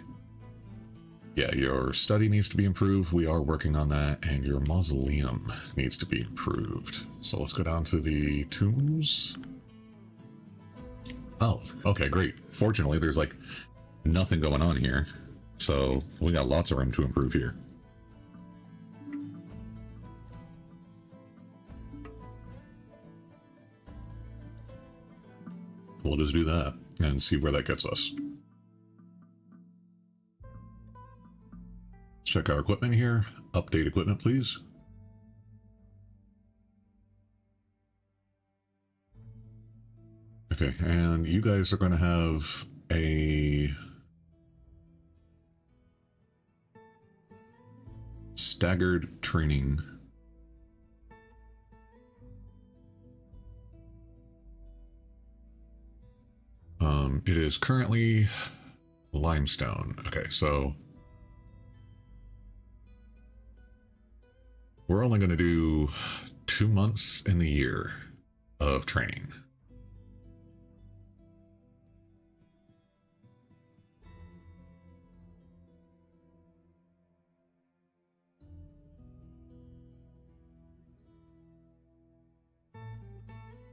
yeah, your study needs to be improved. We are working on that. And your mausoleum needs to be improved. So let's go down to the tombs. Oh, okay, great. Fortunately, there's like nothing going on here. So we got lots of room to improve here. We'll just do that and see where that gets us. Check our equipment here. Update equipment, please. Okay, and you guys are going to have a staggered training. It is currently limestone. Okay, so we're only going to do 2 months in the year of training.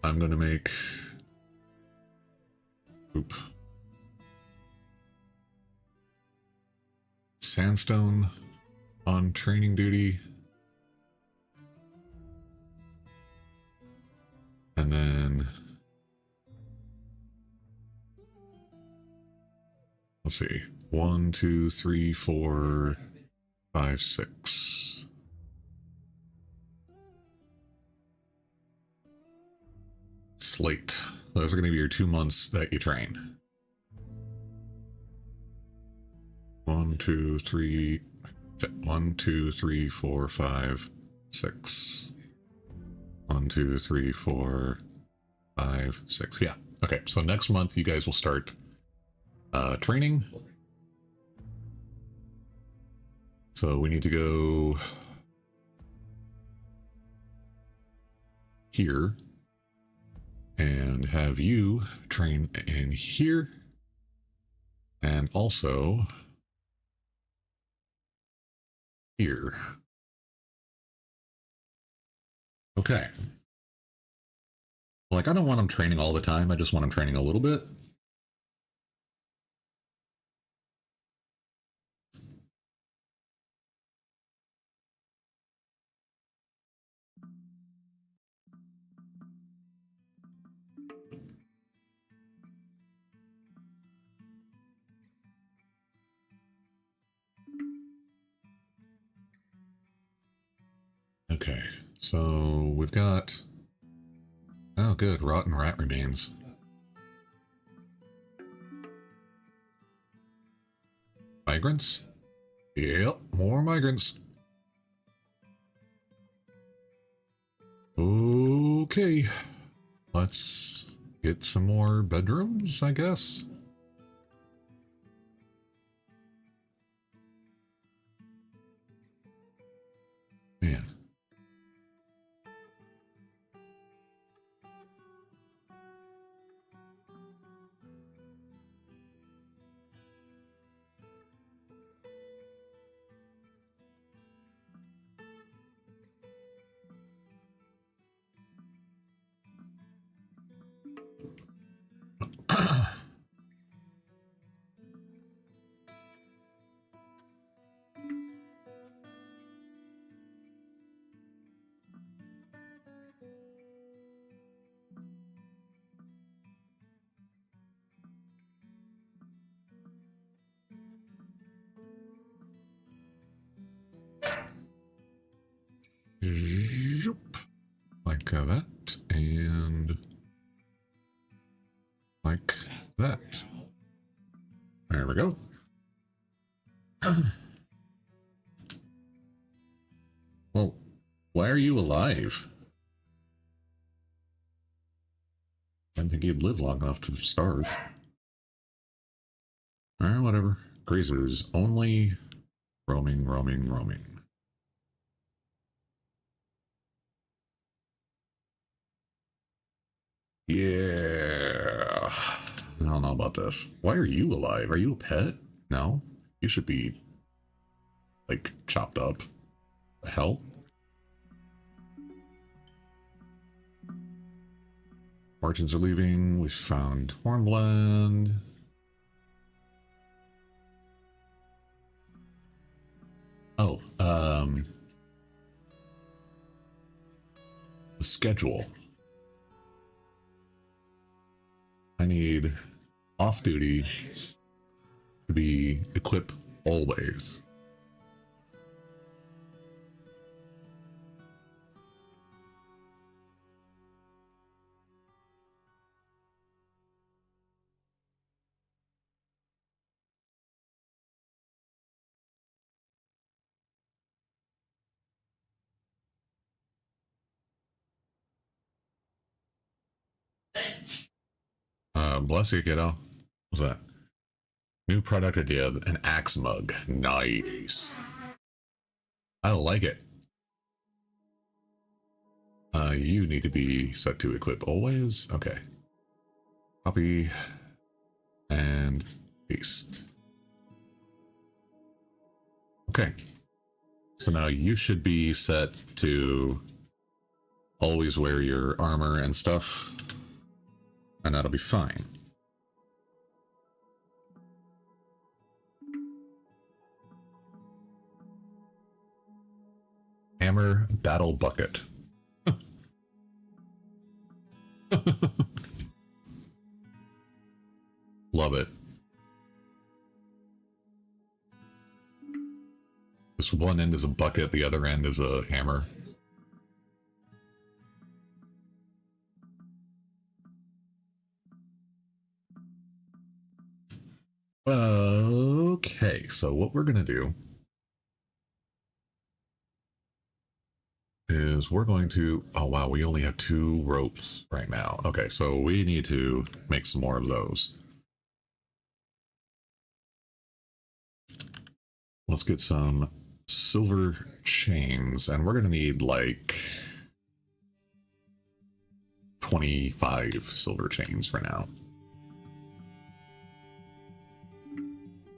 I'm going to make Oop. Sandstone on training duty. And then let's see. 1, 2, 3, 4, 5, 6. Slate. Those are going to be your 2 months that you train. 1, 2, 3. 1, 2, 3, 4, 5, 6. 1, 2, 3, 4, 5, 6. Yeah. Okay. So next month you guys will start training. So we need to go here and have you train in here, and also here. Okay. Like, I don't want them training all the time. I just want them training a little bit. Okay, so we've got... Oh, good. Rotten rat remains. Migrants? Yep, more migrants. Okay. Let's get some more bedrooms, I guess. Man. Like that, and like that. There we go. Well, why are you alive? I didn't think you'd live long enough to starve. Alright, whatever. Grazers only. Roaming, roaming, roaming. Yeah. I don't know about this. Why are you alive? Are you a pet? No? You should be, like, chopped up. The hell? Margins are leaving. We found Hornblende. Oh, the schedule. I need off-duty to be equip always. Bless you, kiddo. What's that? New product idea, an axe mug. Nice. I like it. You need to be set to equip always. Okay. Copy and paste. Okay. So now you should be set to always wear your armor and stuff, and that'll be fine. hammer battle bucket. Love it. This one end is a bucket, the other end is a hammer. Okay, so what we're gonna do is we're going to, oh wow, we only have 2 ropes right now. Okay, so we need to make some more of those. Let's get some silver chains, and we're gonna need like 25 silver chains for now.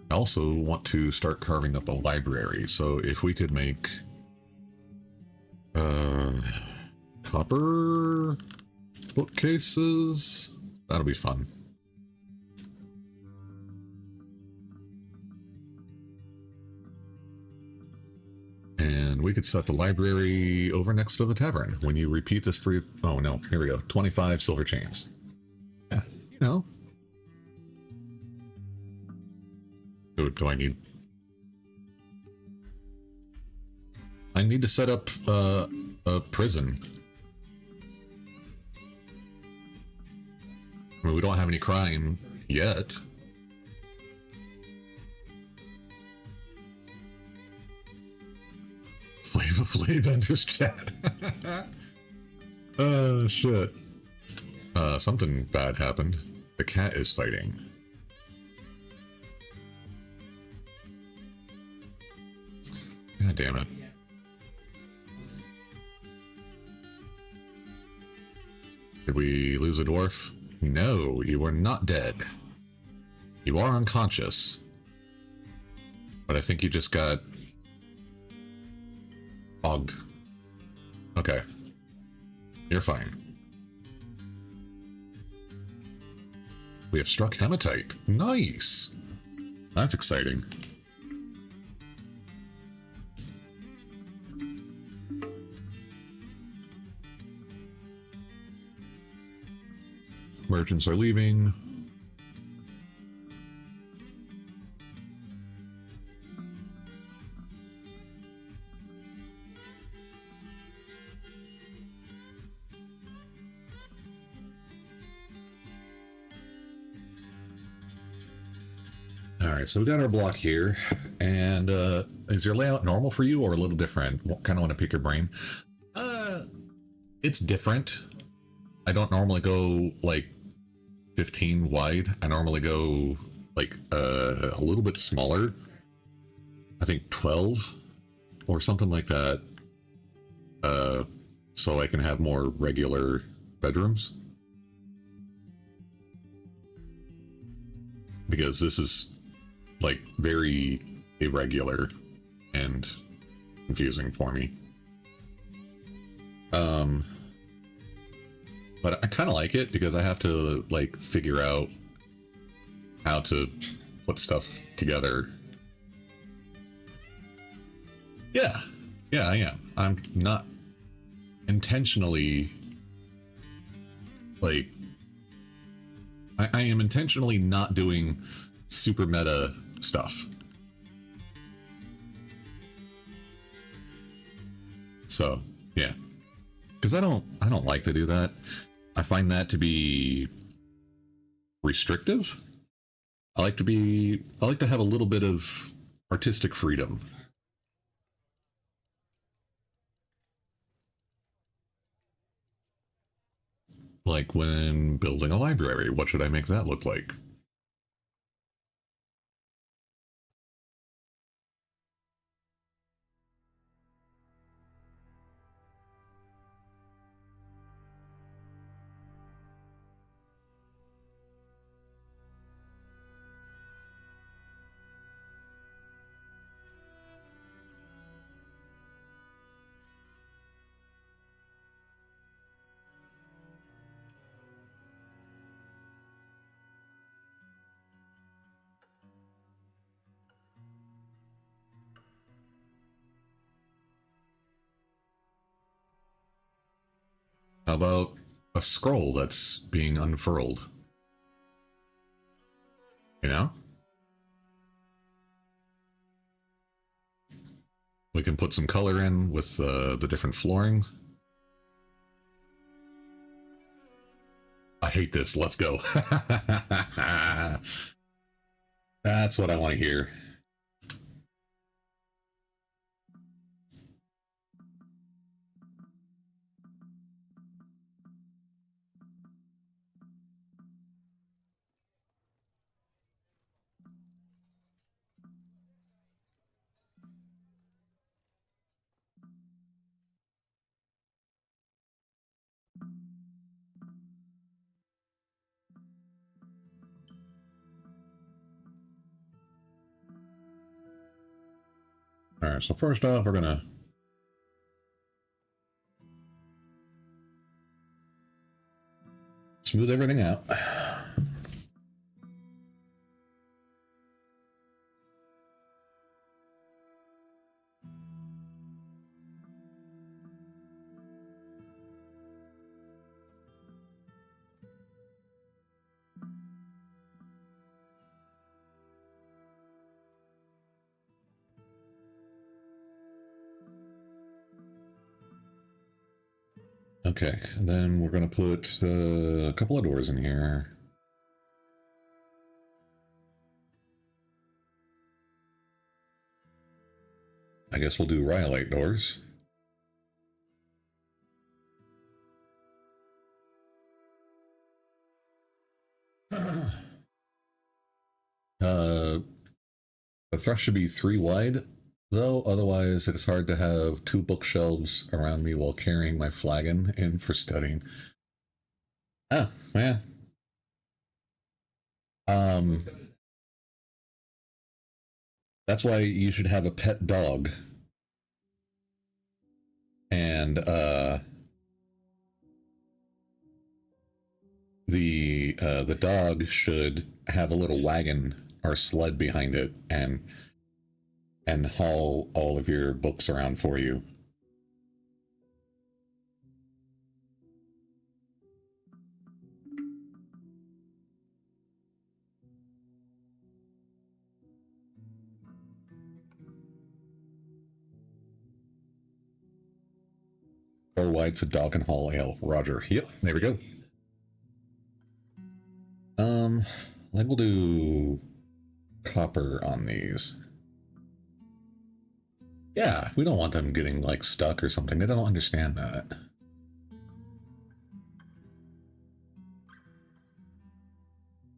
I also want to start carving up a library, so if we could make copper bookcases, that'll be fun. And we could set the library over next to the tavern. When you repeat this 3, oh no, here we go, 25 silver chains. Yeah, you know. Do I need? I need to set up a prison. I mean, we don't have any crime yet. Flava Flav enters chat. Oh shit. Something bad happened. The cat is fighting. God damn it. Did we lose a dwarf? No, you are not dead. You are unconscious. But I think you just got fogged. Okay. You're fine. We have struck hematite. Nice! That's exciting. Merchants are leaving. Alright, so we got our block here, and is your layout normal for you or a little different? Kind of want to pick your brain. It's different. I don't normally go like 15 wide. I normally go like a little bit smaller. I think 12 or something like that. So I can have more regular bedrooms. Because this is like very irregular and confusing for me. But I kind of like it because I have to like figure out how to put stuff together. Yeah, I am. I'm not intentionally like I am intentionally not doing super meta stuff. So, yeah. Because I don't like to do that. I find that to be restrictive. I like to have a little bit of artistic freedom. Like when building a library, what should I make that look like? How about a scroll that's being unfurled? You know? We can put some color in with the different flooring. I hate this. Let's go. That's what I want to hear. All right, so first off, we're gonna smooth everything out. Okay, and then we're gonna put a couple of doors in here. I guess we'll do rhyolite doors. The thrust should be 3 wide, though, otherwise it's hard to have 2 bookshelves around me while carrying my flagon in for studying. Oh, man. That's why you should have a pet dog. And, the dog should have a little wagon or sled behind it and haul all of your books around for you. Or wide so dog can haul ale. Roger. Yep, there we go. Then we'll do copper on these. Yeah, we don't want them getting, like, stuck or something. They don't understand that.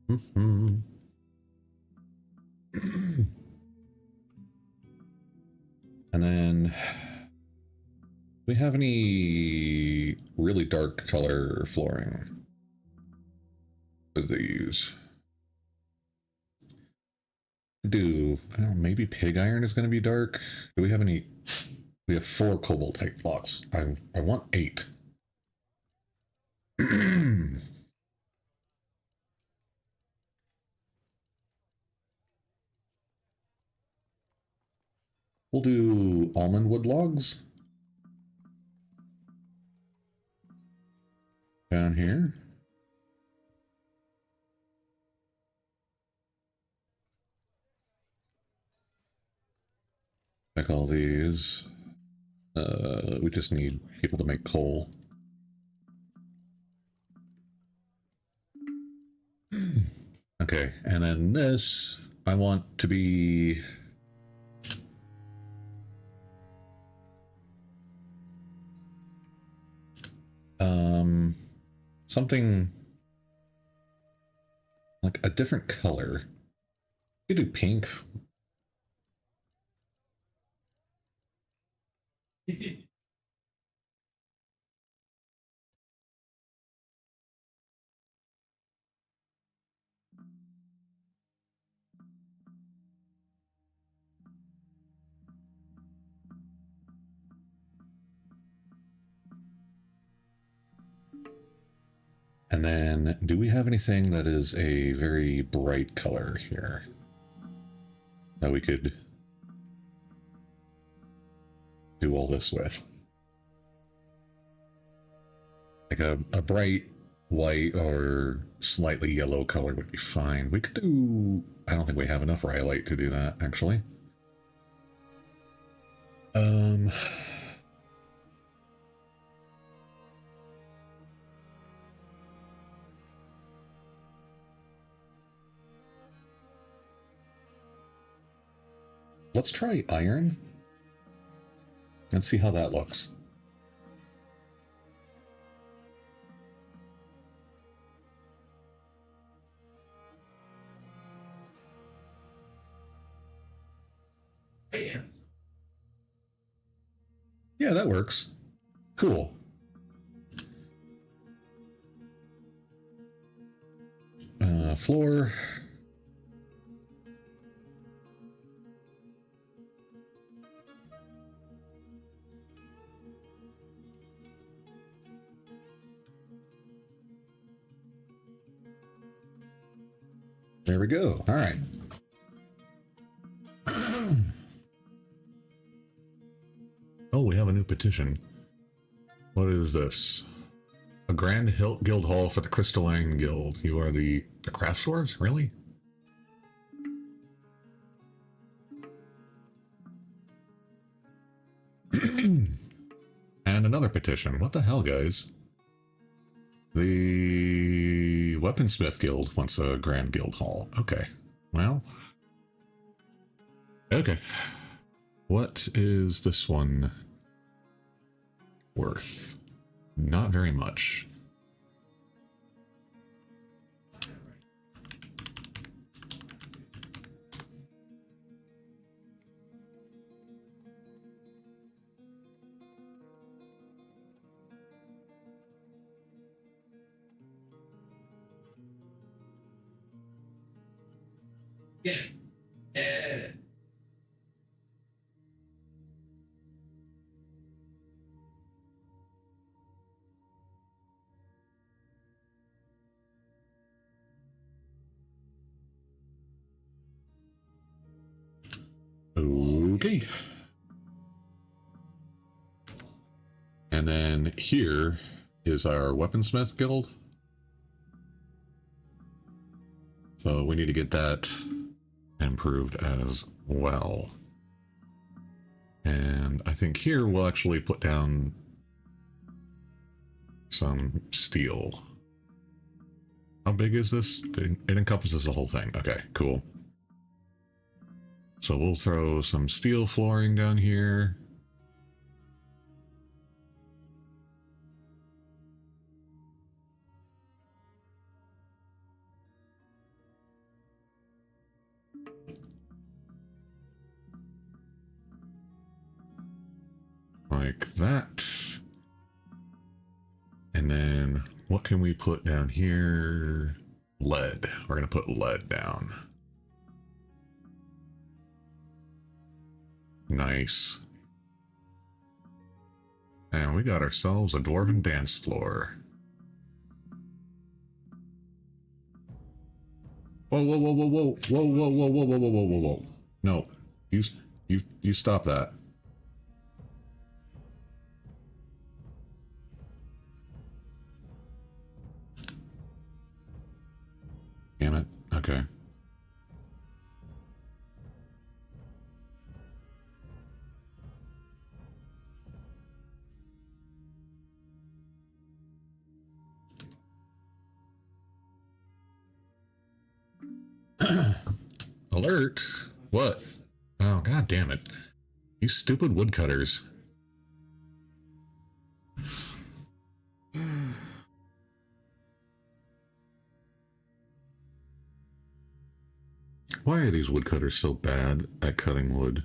Mm-hmm. And then, do we have any really dark color flooring for these? Do I don't know, maybe pig iron is going to be dark. Do we have any? We have 4 cobalt type blocks. I want 8. We'll do almond wood logs down here. Like all these. We just need people to make coal. Okay, and then this I want to be something like a different color. You do pink. And then, do we have anything that is a very bright color here that we could do all this with? Like a bright white or slightly yellow color would be fine. We could do... I don't think we have enough rhyolite to do that, actually. Let's try iron and see how that looks. Yeah, that works. Cool. Floor. There we go. All right. Oh, we have a new petition. What is this? A grand guild hall for the Crystalline Guild. You are the craft swords? Really? And another petition. What the hell, guys? The Weaponsmith Guild wants a grand guild hall. Okay. Well. Okay. What is this one worth? Not very much. Yeah. Okay. And then here is our Weaponsmith Guild. So we need to get that improved as well. And I think here we'll actually put down some steel. How big is this? It encompasses the whole thing. Okay, cool. So we'll throw some steel flooring down here. Like that. And then what can we put down here? Lead. We're going to put lead down. Nice. And we got ourselves a dwarven dance floor. Whoa, whoa, whoa, whoa, whoa, whoa, whoa, whoa, whoa, whoa, whoa, whoa, whoa, whoa. No. You stop that. Damn it. Okay. Alert! What? Oh, god damn it. You stupid woodcutters. Why are these woodcutters so bad at cutting wood?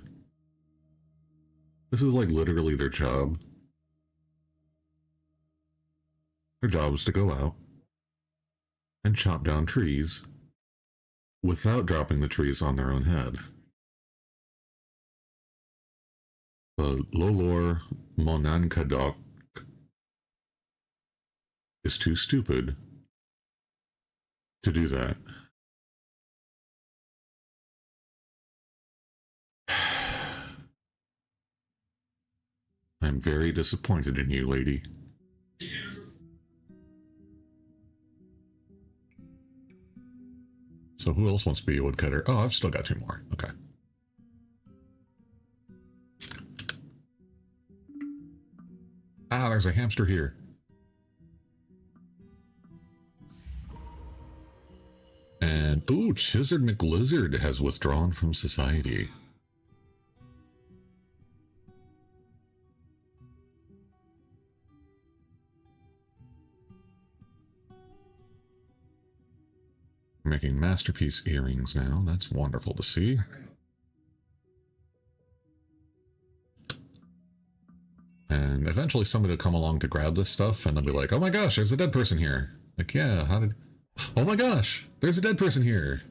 This is like literally their job. Their job is to go out and chop down trees without dropping the trees on their own head. The Lolor Monankadok is too stupid to do that. I'm very disappointed in you, lady. So who else wants to be a woodcutter? Oh, I've still got 2 more. Okay. Ah, there's a hamster here. And, ooh, Chizard McLizard has withdrawn from society. We're making masterpiece earrings now. That's wonderful to see. And eventually somebody will come along to grab this stuff and they'll be like, oh my gosh, there's a dead person here. Like, yeah, how did... Oh my gosh, there's a dead person here.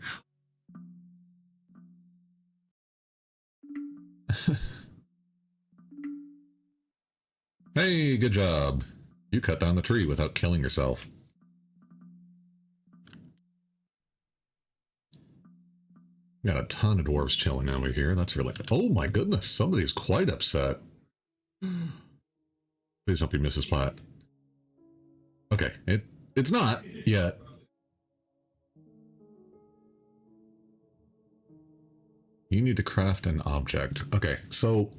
Hey, good job. You cut down the tree without killing yourself. Got a ton of dwarves chilling over here. That's really... Oh my goodness, somebody's quite upset. Please don't be Mrs. Platt. Okay, it's not yet. You need to craft an object. Okay, so...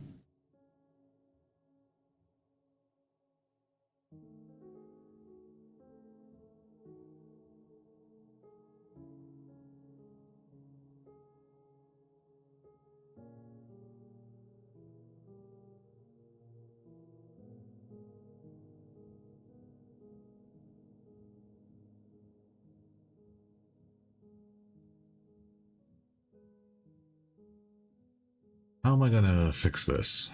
How am I gonna fix this?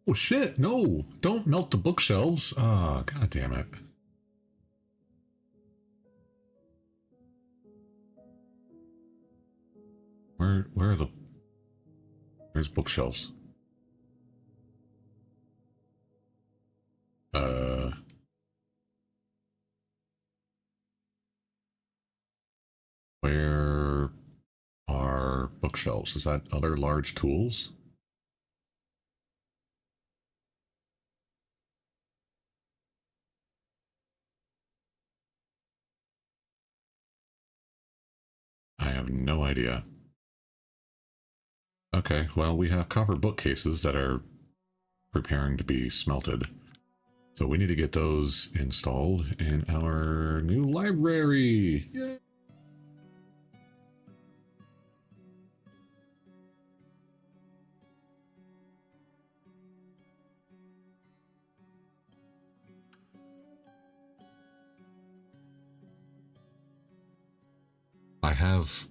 Oh shit, no! Don't melt the bookshelves! Ah, god damn it. Where are the... There's bookshelves. Where are bookshelves? Is that other large tools? I have no idea. Okay, well, we have copper bookcases that are preparing to be smelted. So we need to get those installed in our new library. Yay! I have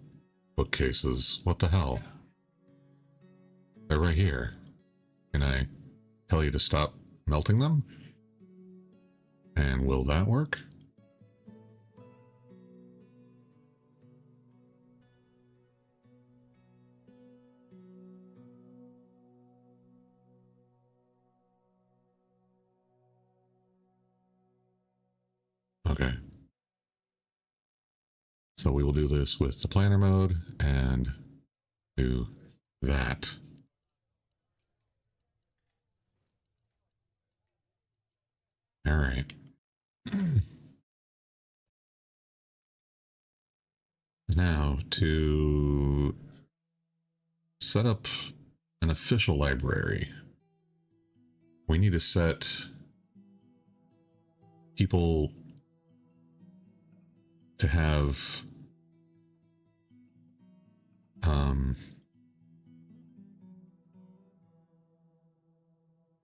bookcases. What the hell? They're right here. Can I tell you to stop melting them? And will that work? Okay. So we will do this with the planner mode and do that. All right. Now to set up an official library, we need to set people to have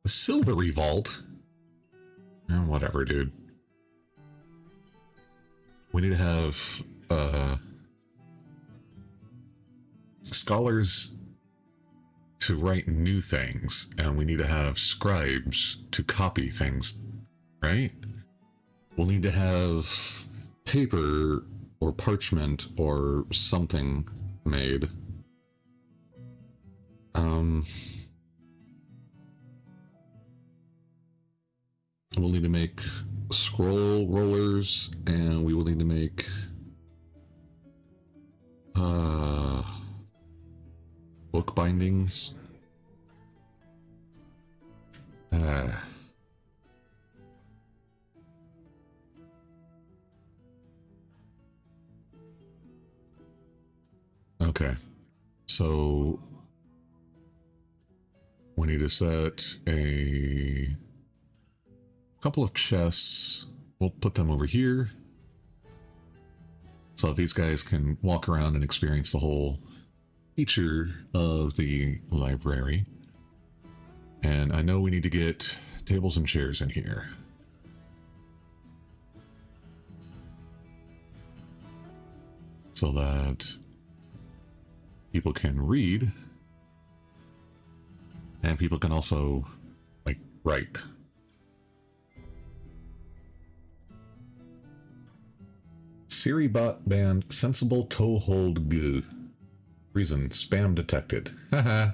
a silvery vault. Oh, whatever, dude. We need to have scholars to write new things, and we need to have scribes to copy things, right? We'll need to have paper or parchment or something made. We'll need to make scroll rollers, and we will need to make book bindings. Okay. So we need to set a couple of chests. We'll put them over here so these guys can walk around and experience the whole feature of the library. And I know we need to get tables and chairs in here. So that people can read and people can also, like, write. Siri bot banned sensible toehold goo. Reason, spam detected. Haha.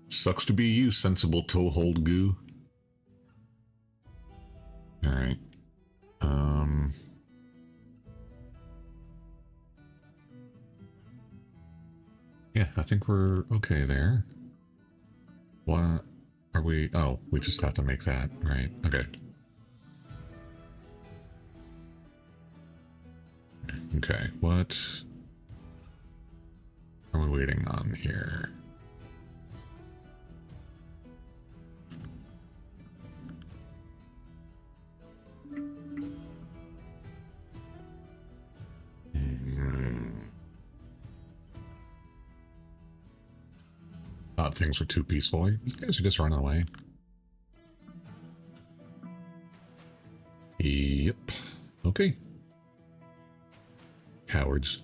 Sucks to be you, sensible toehold goo. Alright. Yeah, I think we're okay there. What are we? Oh, we just have to make that, right? Okay. Okay, what are we waiting on here? Thought things were too peaceful. You guys are just running away. Yep. Okay. Cowards.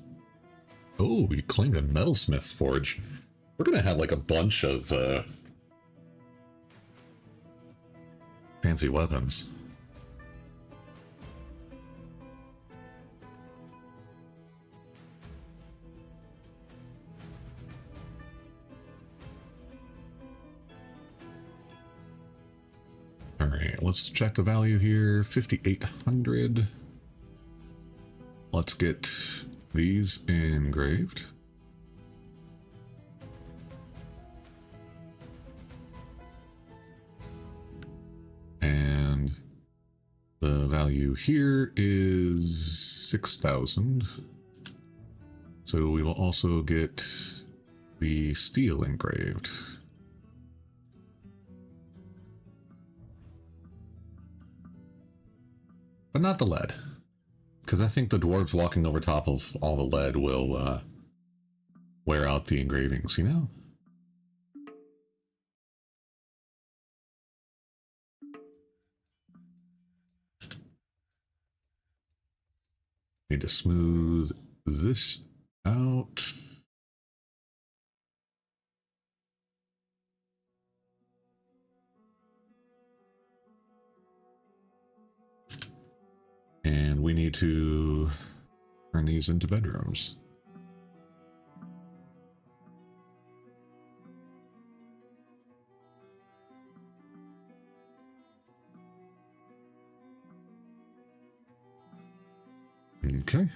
Oh, we claimed a metalsmith's forge. We're gonna have like a bunch of fancy weapons. Alright, let's check the value here. 5,800. Let's get these engraved. And the value here is 6,000. So we will also get the steel engraved. But not the lead. Because I think the dwarves walking over top of all the lead will wear out the engravings, you know? Need to smooth this out. And we need to turn these into bedrooms. Okay.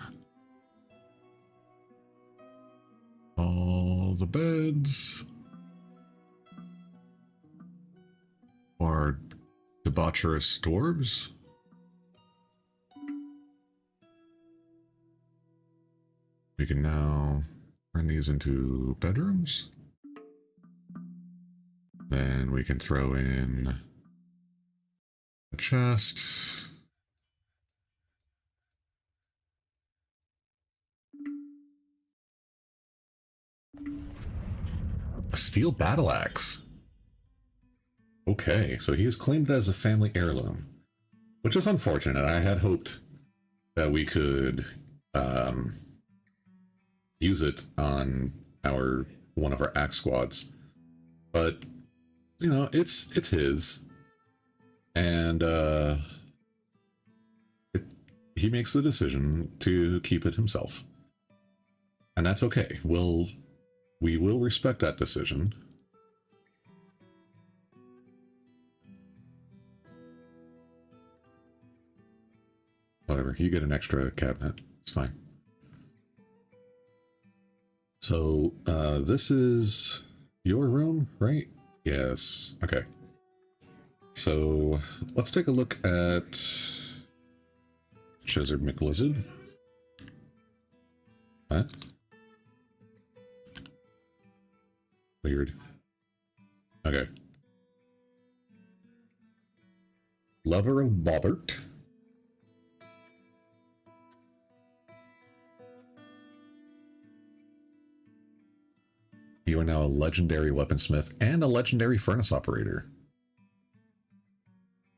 All the beds are debaucherous dwarves. We can now turn these into bedrooms. Then we can throw in a chest. A steel battle axe. Okay, so he is claimed as a family heirloom, which is unfortunate. I had hoped that we could use it on one of our axe squads, but you know, it's his, and he makes the decision to keep it himself, and that's okay. We will respect that decision. Whatever, you get an extra cabinet, it's fine. So, this is your room, right? Yes. Okay. So, let's take a look at Chizard McLizard. Huh? Weird. Okay. Lover of Bobbert. You are now a legendary weaponsmith and a legendary furnace operator.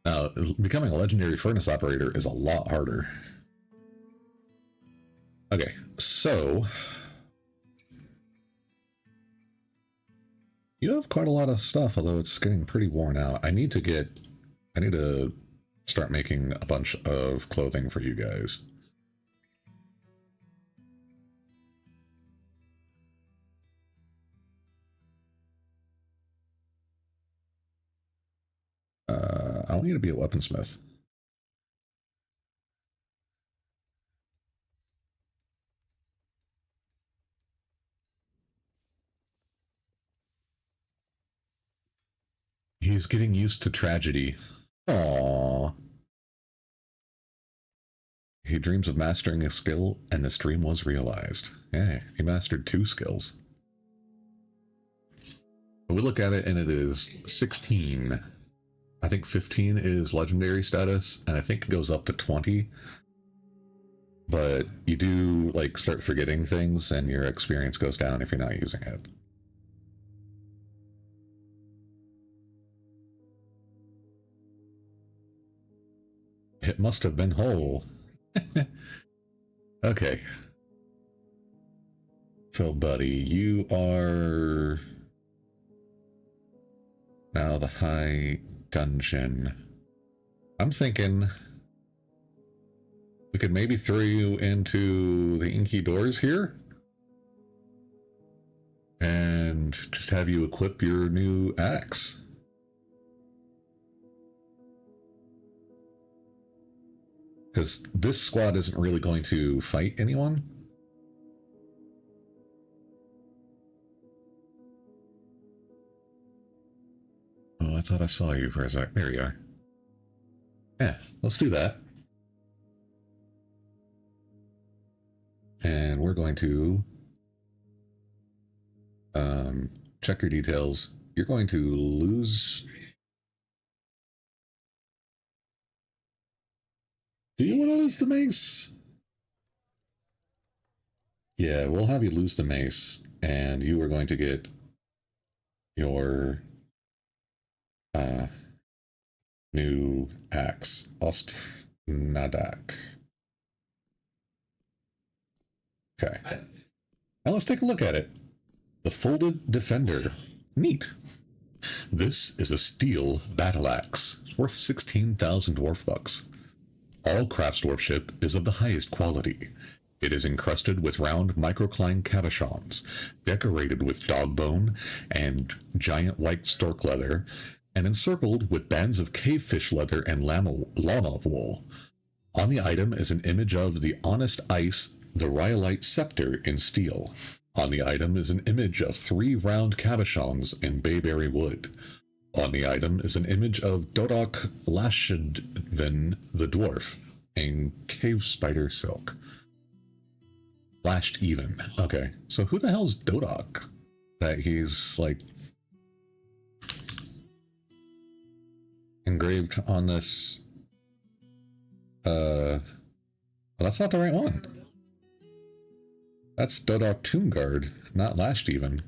Now, becoming a legendary furnace operator is a lot harder. Okay, so you have quite a lot of stuff, although it's getting pretty worn out. I need to start making a bunch of clothing for you guys. I want you to be a weaponsmith. He's getting used to tragedy. Aww. He dreams of mastering a skill, and this dream was realized. Yeah, he mastered 2 skills. But we look at it, and it is 16. I think 15 is legendary status, and I think it goes up to 20. But you do, like, start forgetting things, and your experience goes down if you're not using it. It must have been whole. Okay. So, buddy, you are now the High Dungeon. I'm thinking we could maybe throw you into the Inky Doors here and just have you equip your new axe. Because this squad isn't really going to fight anyone. Oh, I thought I saw you for a sec. There you are. Yeah, let's do that. And we're going to check your details. You're going to lose... Do you want to lose the mace? Yeah, we'll have you lose the mace, and you are going to get your new axe, Ostnadak. Okay. Now let's take a look at it. The Folded Defender. Neat. This is a steel battle axe. It's worth 16,000 dwarf bucks. All craftsdwarfship is of the highest quality. It is encrusted with round microcline cabochons, decorated with dog bone and giant white stork leather, and encircled with bands of cavefish leather and llama wool. On the item is an image of the Honest Ice, the Rhyolite Scepter in steel. On the item is an image of 3 round cabochons in bayberry wood. On the item is an image of Dodok Lashedven the Dwarf in cave spider silk. Lashed even. Okay, so who the hell's Dodok? That he's, like, engraved on this... Well, that's not the right one. That's Dodok Tombguard, not Lashed even.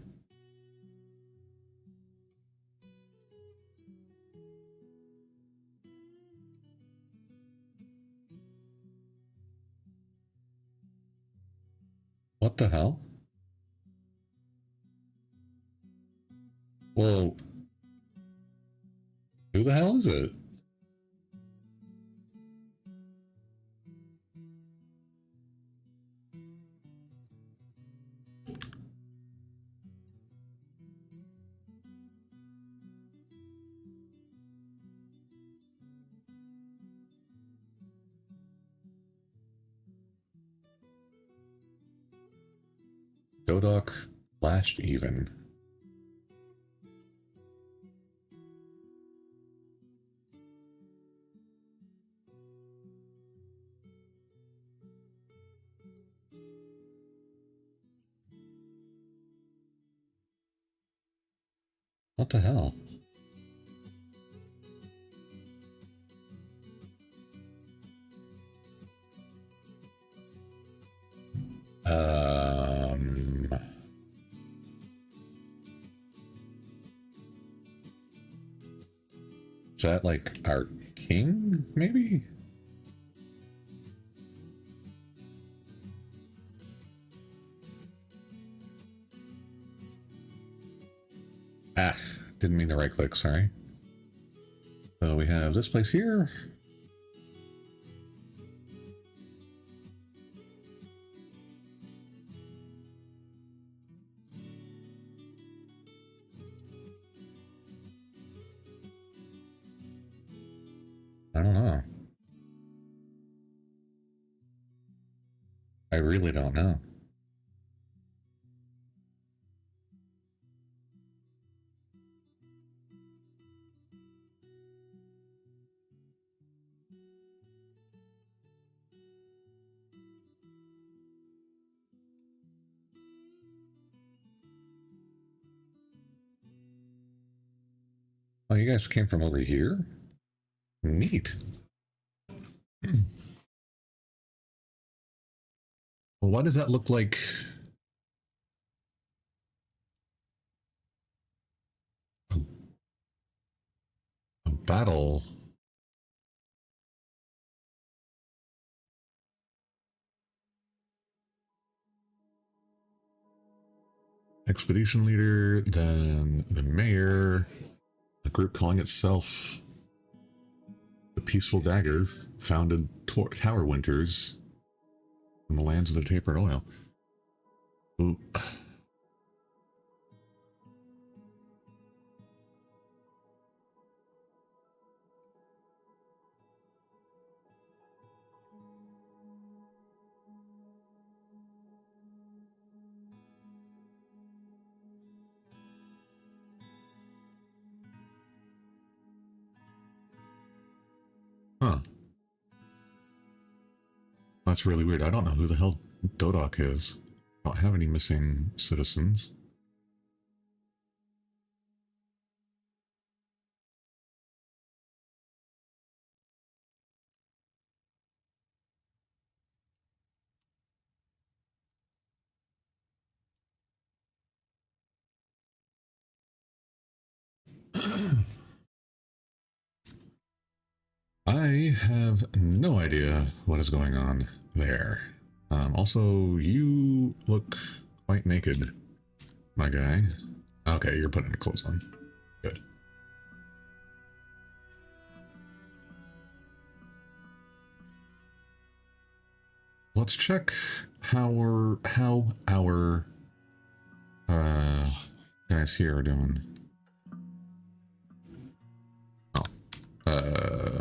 What the hell? Well, who the hell is it? Dodok Lashed even. What the hell? Is that like our king, maybe? Ah, didn't mean to right click, sorry. So we have this place here. I don't know. I really don't know. Oh, you guys came from over here? Neat. Well, why does that look like a battle? Expedition leader, then the mayor, a group calling itself the Peaceful Dagger, founded Tower Winters in the lands of the tapered oil. Ooh. Huh. That's really weird. I don't know who the hell Dodok is. I don't have any missing citizens. I have no idea what is going on there. Also, you look quite naked, my guy. Okay, you're putting the clothes on. Good. Let's check how our guys here are doing. Oh,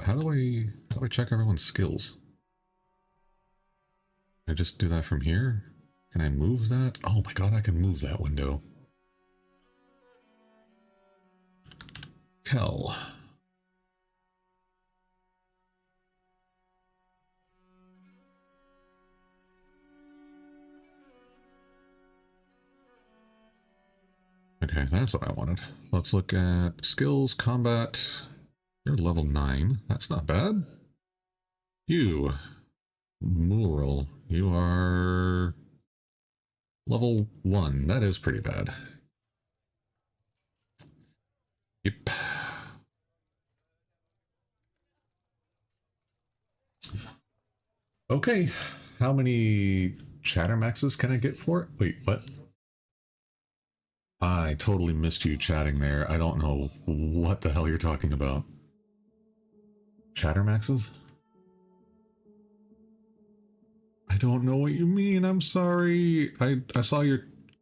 how do I check everyone's skills? Can I just do that from here? Can I move that? Oh my god, I can move that window. Hell. Okay, that's what I wanted. Let's look at skills, combat. You're level 9. That's not bad. You, Mural, you are level 1. That is pretty bad. Yep. Okay, how many Chattermaxes can I get for it? Wait, what? I totally missed you chatting there. I don't know what the hell you're talking about. Chattermaxes? I don't know what you mean. I'm sorry. I saw your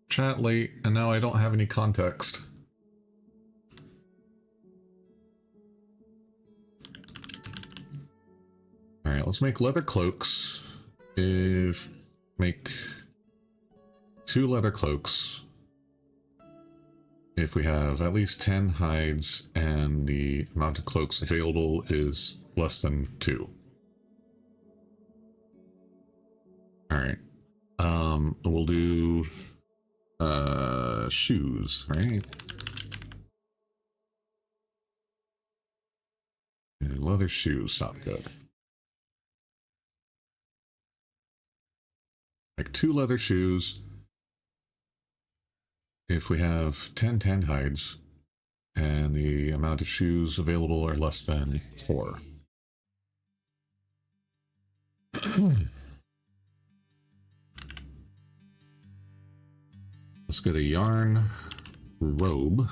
chat late and now I don't have any context. Alright, let's make leather cloaks. Make 2 leather cloaks. If we have at least 10 hides and the amount of cloaks available is less than 2. Alright. We'll do shoes, right? shoes sound good. Like 2 leather shoes. If we have 10 hides and the amount of shoes available are less than 4. Let's get a yarn robe.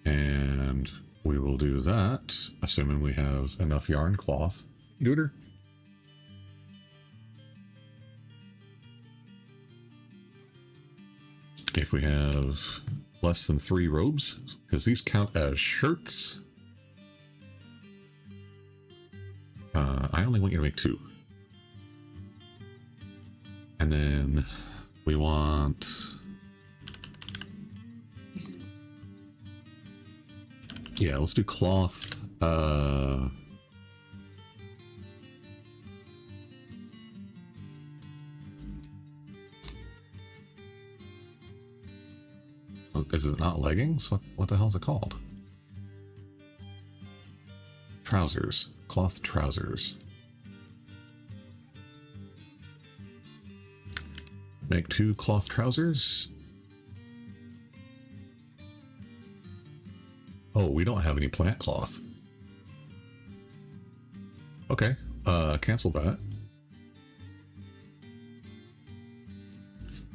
And we will do that, assuming we have enough yarn cloth. Duder. If we have less than 3 robes, because these count as shirts. I only want you to make 2. And then we want... Yeah, let's do cloth. Is it not leggings? What the hell is it called? Trousers. Cloth trousers. Make 2 cloth trousers. Oh, we don't have any plant cloth. Okay, cancel that.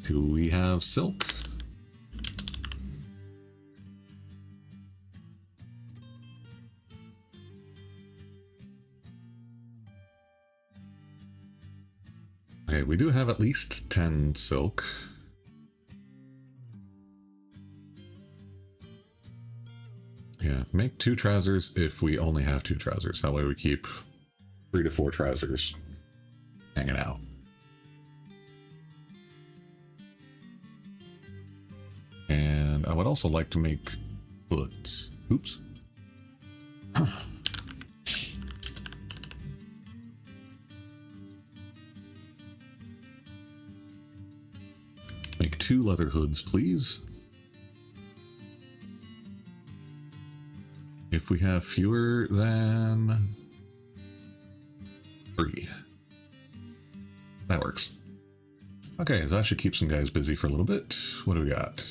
Do we have silk? Okay, we do have at least 10 silk. Yeah, make 2 trousers if we only have 2 trousers. That way we keep 3 to 4 trousers hanging out. And I would also like to make hoods. Oops. Make 2 leather hoods, please. If we have fewer than 3. That works. Okay, so that should keep some guys busy for a little bit. What do we got?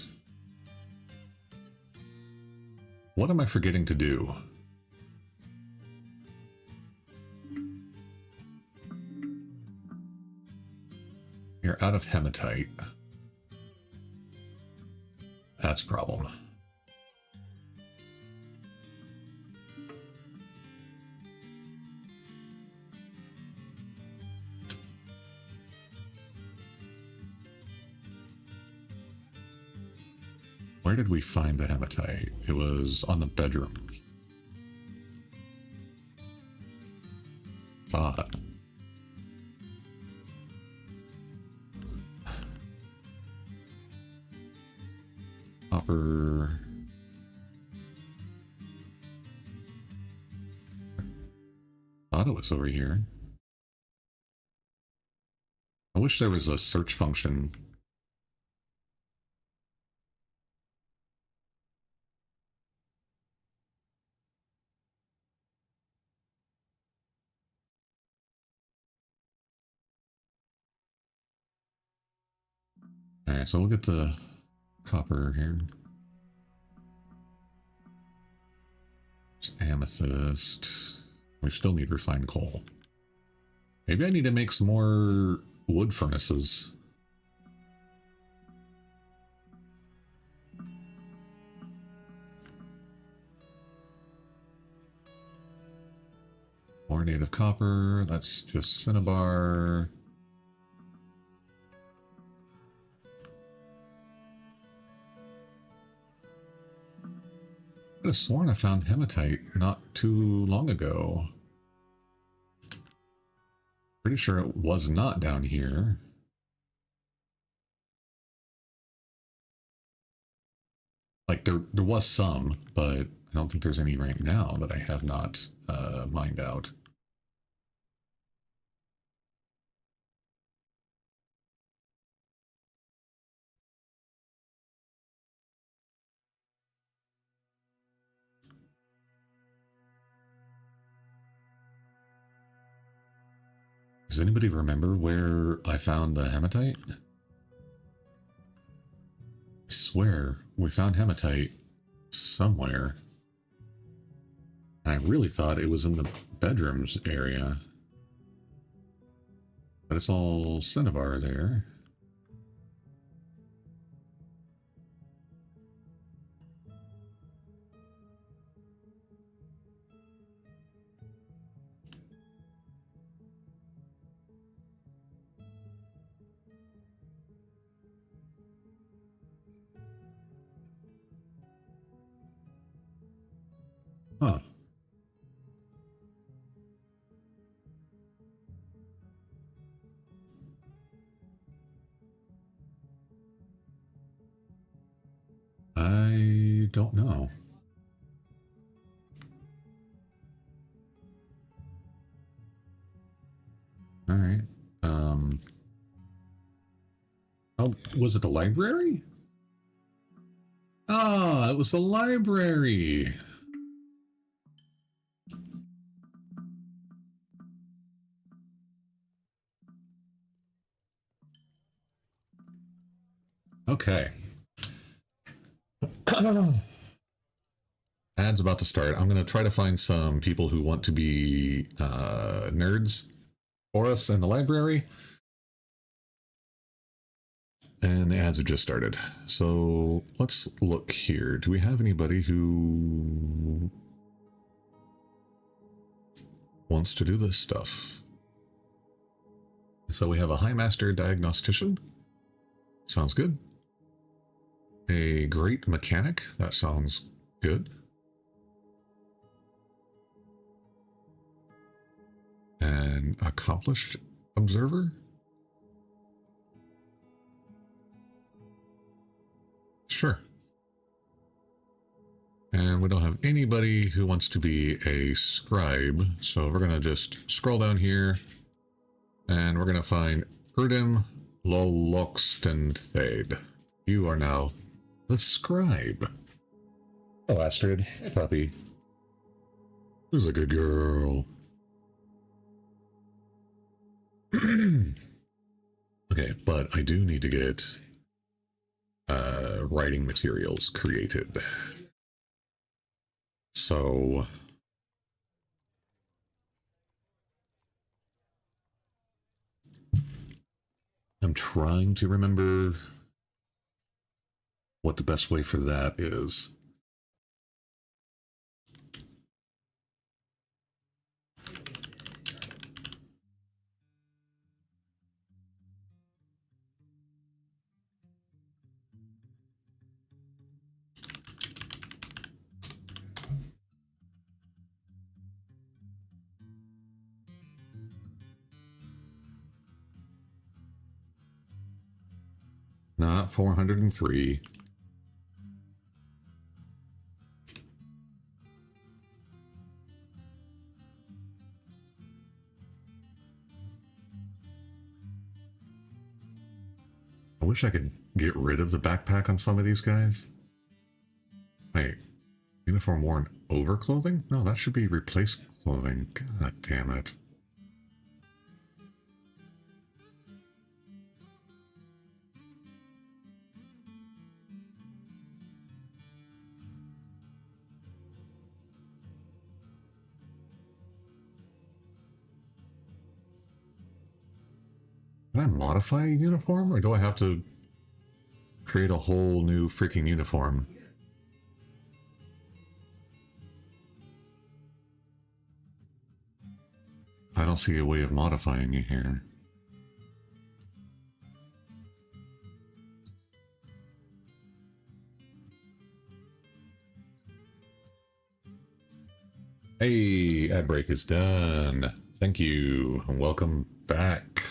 What am I forgetting to do? You're out of hematite. That's a problem. Where did we find the hematite? It was on the bedroom. Thought. Copper. Thought it was over here. I wish there was a search function. Alright, so we'll get the copper here. It's amethyst. We still need refined coal. Maybe I need to make some more wood furnaces. More native copper. That's just cinnabar. I could have sworn I found hematite not too long ago. Pretty sure it was not down here. Like there was some, but I don't think there's any right now that I have not mined out. Does anybody remember where I found the hematite? I swear we found hematite somewhere. I really thought it was in the bedrooms area. But it's all cinnabar there. Huh. I don't know. All right. Oh, was it the library? Ah, it was the library. Okay. Ad's about to start. I'm going to try to find some people who want to be nerds for us in the library. And the ads have just started. So let's look here. Do we have anybody who wants to do this stuff? So we have a High Master Diagnostician. Sounds good. A Great Mechanic. That sounds good. An Accomplished Observer. Sure. And we don't have anybody who wants to be a scribe, so we're going to just scroll down here, and we're going to find Erdim Loloxtenthade. You are now the scribe. Oh, Astrid. Hey, puppy. Who's a good girl? Okay, but I do need to get writing materials created. So I'm trying to remember what the best way for that is. Not 403. I wish I could get rid of the backpack on some of these guys. Wait, uniform worn over clothing? No, that should be replaced clothing. God damn it. Can I modify a uniform, or do I have to create a whole new freaking uniform? I don't see a way of modifying it here. Hey, ad break is done. Thank you, and welcome back.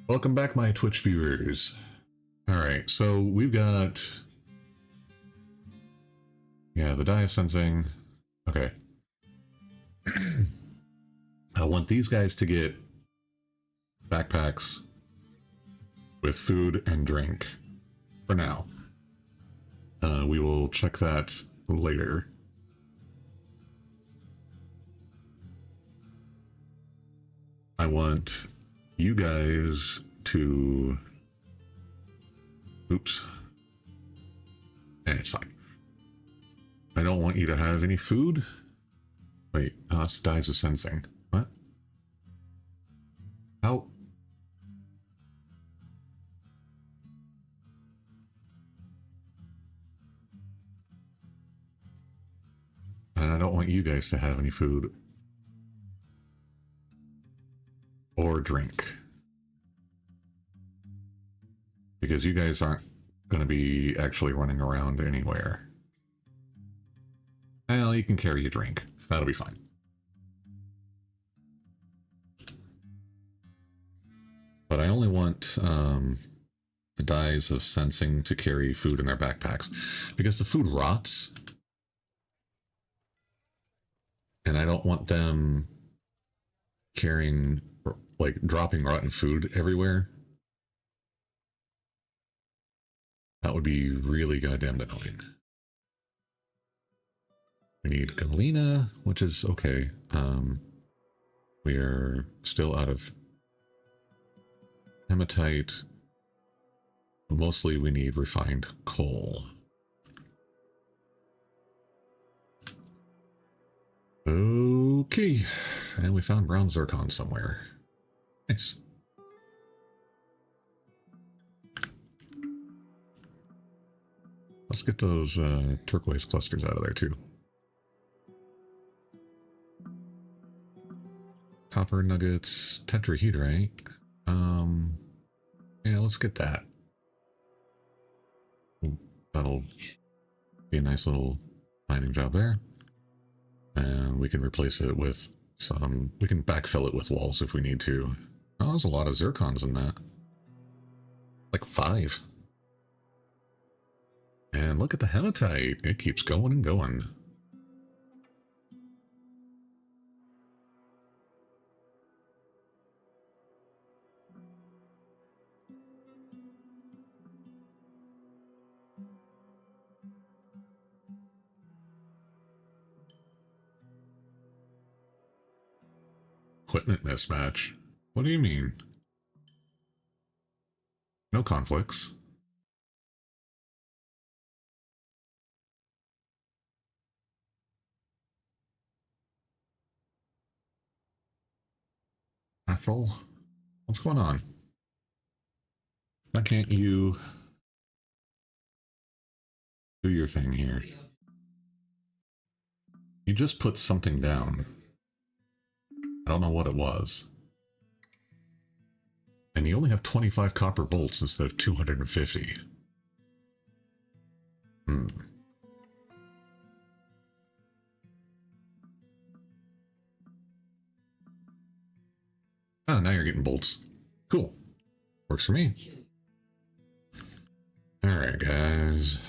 Welcome back, my Twitch viewers. Alright, so we've got... Yeah, the dive sensing. Okay. I want these guys to get backpacks with food and drink for now. We will check that later. I want you guys to... Oops. It's fine. I don't want you to have any food. Wait, that's dies of sensing. What? How? And I don't want you guys to have any food or drink, because you guys aren't going to be actually running around anywhere. Well, you can carry a drink. That'll be fine. But I only want the dies of sensing to carry food in their backpacks, because the food rots. And I don't want them carrying, like, dropping rotten food everywhere. That would be really goddamn annoying. We need Galena, which is okay. We are still out of hematite. Mostly we need refined coal. Okay, and we found brown zircon somewhere. Nice. Let's get those turquoise clusters out of there too. Copper nuggets, tetrahedrite. Yeah, let's get that. Ooh, that'll be a nice little mining job there. And we can replace it with some... We can backfill it with walls if we need to. Oh, there's a lot of zircons in that. Like 5. And look at the hematite. It keeps going and going. Equipment mismatch? What do you mean? No conflicts. Ethel? What's going on? Why can't you do your thing here? You just put something down. I don't know what it was. And you only have 25 copper bolts instead of 250. Hmm. Oh, now you're getting bolts. Cool. Works for me. Alright, guys.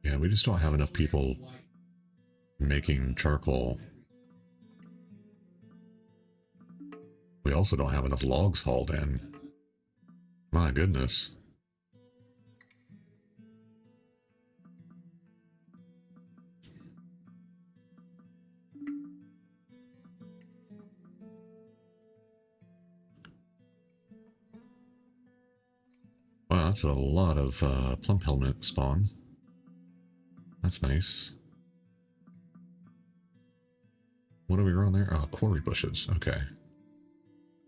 Yeah, we just don't have enough people making charcoal. We also don't have enough logs hauled in. My goodness. Wow, that's a lot of plum helmet spawn. That's nice. What are we growing there? Oh, quarry bushes. Okay.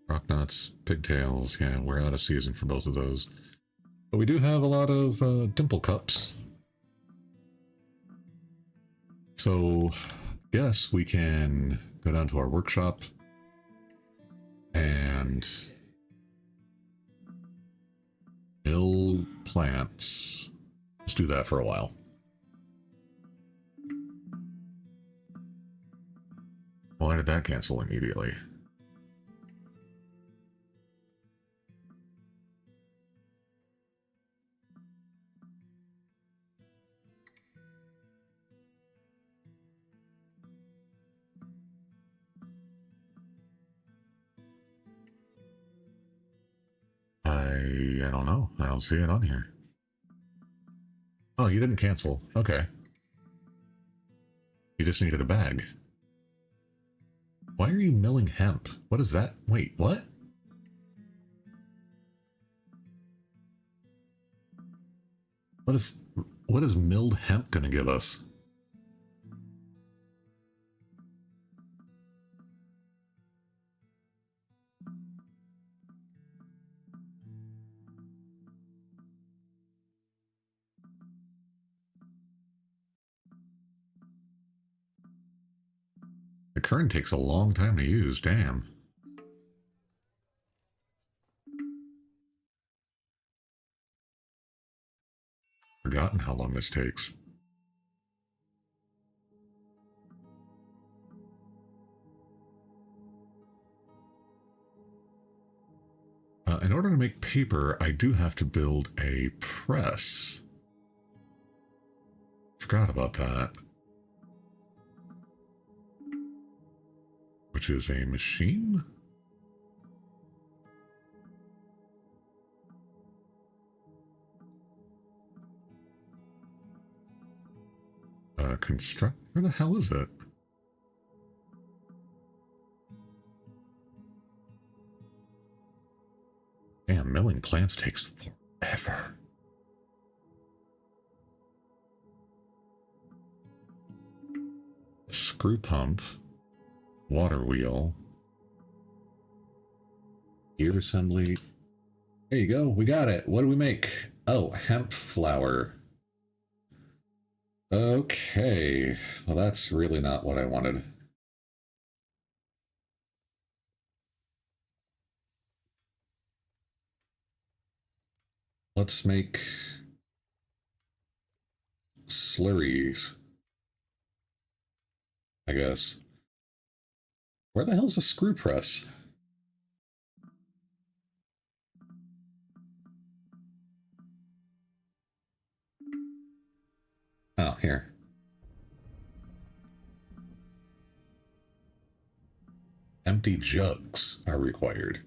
Rock nuts, pigtails. Yeah, we're out of season for both of those. But we do have a lot of dimple cups. So, yes, we can go down to our workshop and build plants. Let's do that for a while. Why did that cancel immediately? I I don't know. I don't see it on here. Oh, you didn't cancel. Okay. You just needed a bag. Why are you milling hemp? What is that? Wait, what? What is milled hemp gonna give us? The kern takes a long time to use, damn. Forgotten how long this takes. In order to make paper, I do have to build a press. Forgot about that. Which is a machine? Construct? Where the hell is it? Damn, milling plants takes forever. Screw pump. Water wheel. Gear assembly. There you go, we got it. What do we make? Oh, hemp flour. Okay, well that's really not what I wanted. Let's make slurries, I guess. Where the hell's the screw press? Oh, here. Empty jugs are required.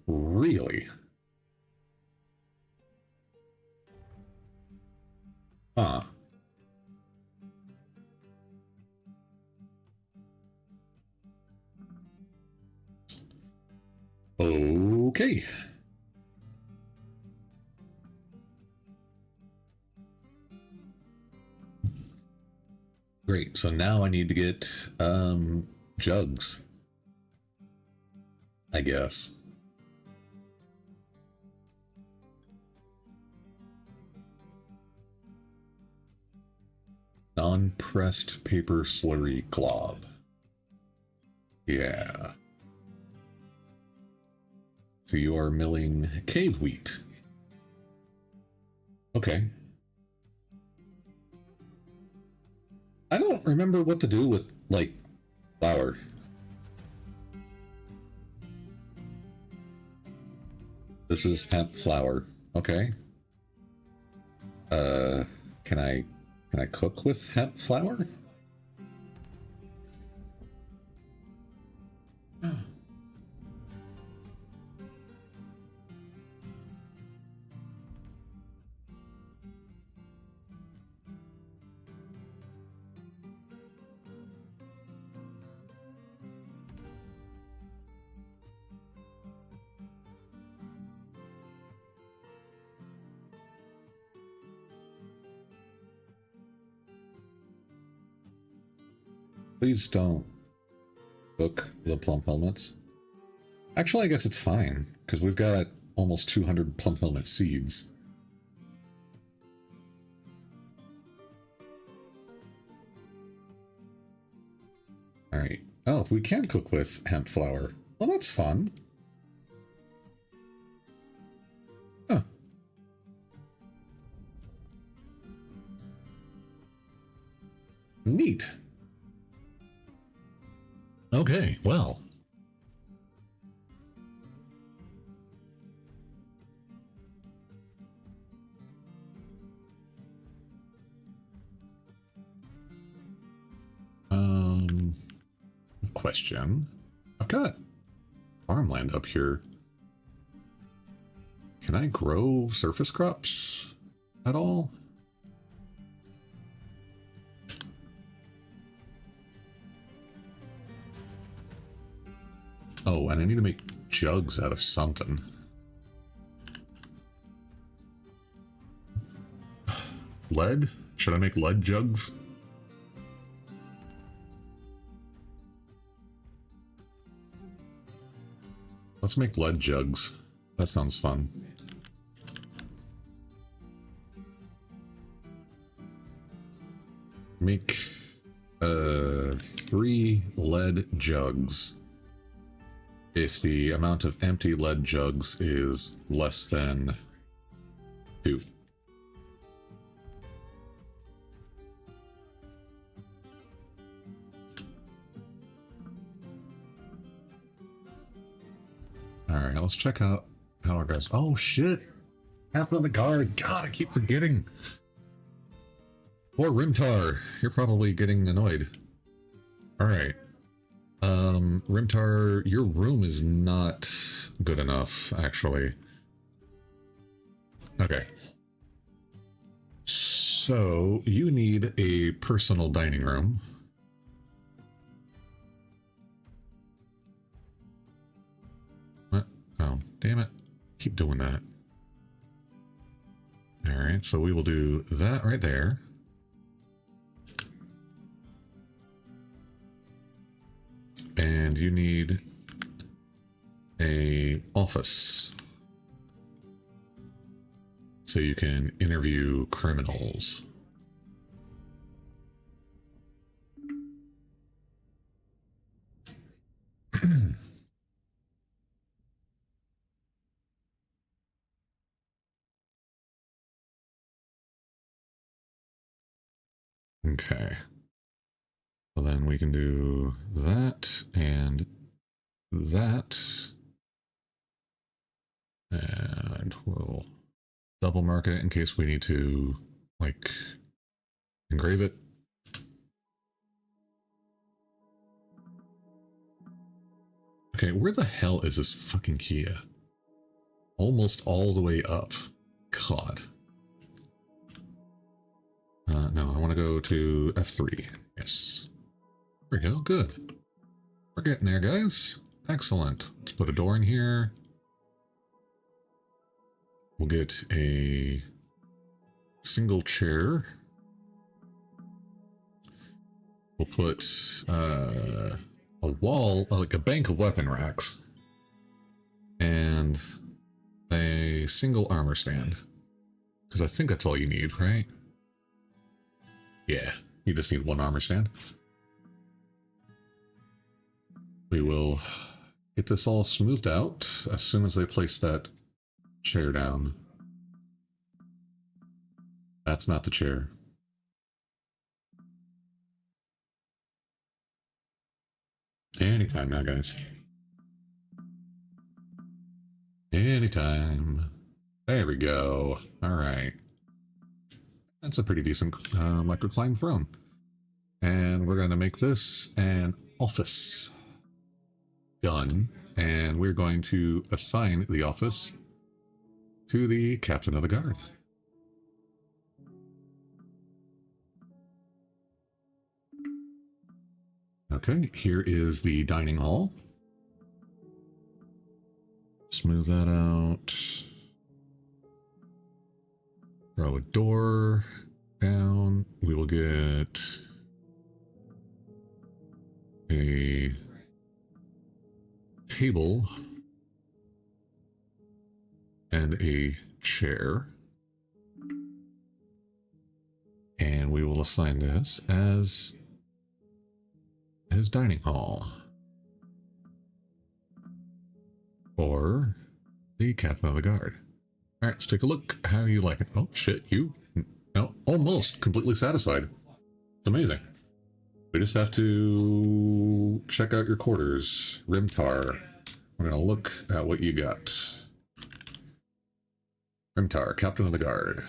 Really? Huh. Okay. Great, so now I need to get jugs, I guess. Non-pressed paper slurry glob. Yeah. So you are milling cave wheat. Okay. I don't remember what to do with, like, flour. This is hemp flour. Okay. Can I cook with hemp flour? Please don't cook the plump helmets. Actually, I guess it's fine, because we've got almost 200 plump helmet seeds. Alright. Oh, if we can cook with hemp flour. Well, that's fun. Huh. Neat. Okay, well. Question. I've got farmland up here. Can I grow surface crops at all? Oh, and I need to make jugs out of something. Lead? Should I make lead jugs? Let's make lead jugs. That sounds fun. Make 3 lead jugs if the amount of empty lead jugs is less than 2. Alright, let's check out how our guys. Oh shit! Happened on the guard. God, I keep forgetting. Poor Rimtar, you're probably getting annoyed. Alright. Rimtar, your room is not good enough, actually. Okay. So, you need a personal dining room. What? Oh, damn it. Keep doing that. Alright, so we will do that right there. And you need a office so you can interview criminals. Okay. So then we can do that and that. And we'll double mark it in case we need to, like, engrave it. Okay, where the hell is this fucking key at? Almost all the way up. God. No, I want to go to F3. Yes. There we go. Good. We're getting there, guys. Excellent. Let's put a door in here. We'll get a single chair. We'll put a wall, like a bank of weapon racks. And a single armor stand. Because I think that's all you need, right? Yeah, you just need 1 armor stand. We will get this all smoothed out as soon as they place that chair down. That's not the chair. Anytime now, guys. Anytime. There we go. All right. That's a pretty decent microcline throne. And we're going to make this an office. Done. And we're going to assign the office to the captain of the guard. Okay, here is the dining hall. Smooth that out. Throw a door down. We will get a table and a chair. And we will assign this as his dining hall. For the captain of the guard. All right, let's take a look. How you like it? Oh, shit, you? No, almost completely satisfied. It's amazing. We just have to check out your quarters. Rimtar. We're going to look at what you got. Rimtar, captain of the guard.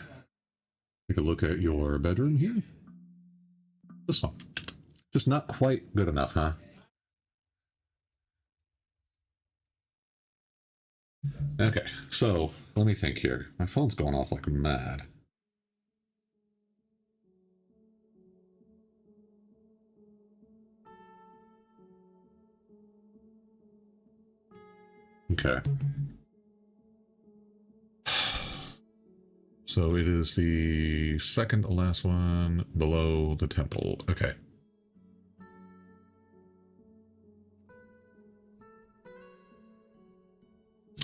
Take a look at your bedroom here. This one. Just not quite good enough, huh? Okay, so let me think here. My phone's going off like mad. Okay. So it is the second to last one below the temple. Okay.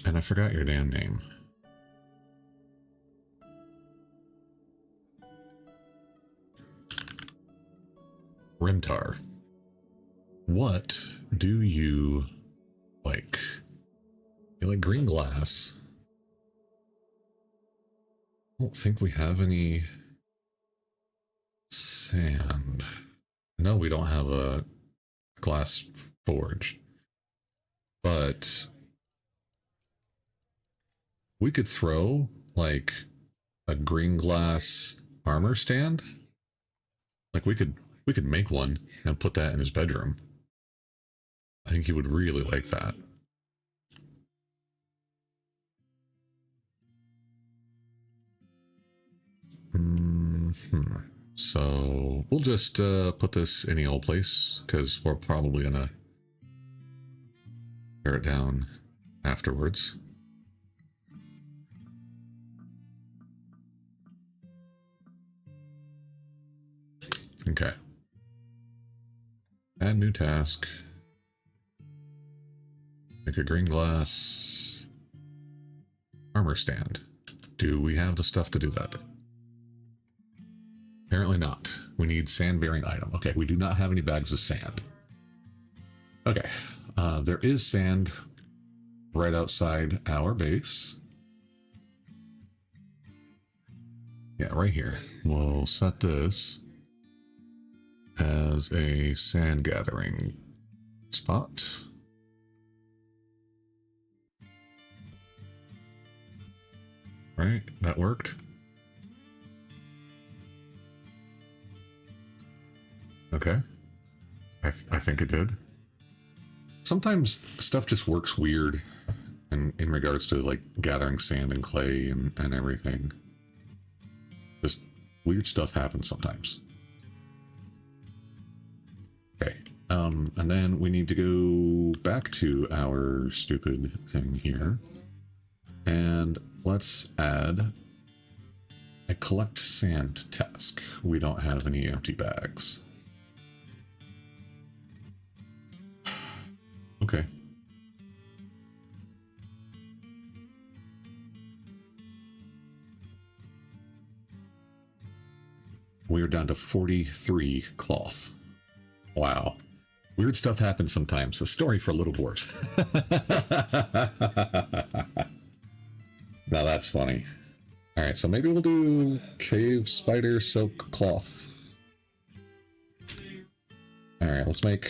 And I forgot your damn name. Rimtar. What do you like? You like green glass? I don't think we have any sand. No, we don't have a glass forge. But we could throw like a green glass armor stand. Like we could make one and put that in his bedroom. I think he would really like that. So we'll just put this in the old place because we're probably gonna tear it down afterwards. Okay. Add new task. Make a green glass armor stand. Do we have the stuff to do that? Apparently not. We need sand-bearing item. Okay, we do not have any bags of sand. Okay, there is sand right outside our base. Yeah, right here. We'll set this as a sand gathering spot. Right, that worked. Okay. I think it did. Sometimes stuff just works weird in regards to like gathering sand and clay and everything. Just weird stuff happens sometimes. Okay. And then we need to go back to our stupid thing here. And let's add a collect sand task. We don't have any empty bags. Okay. We're down to 43 cloth. Wow. Weird stuff happens sometimes. A story for little dwarfs. Now that's funny. Alright, so maybe we'll do cave spider silk cloth. Alright, let's make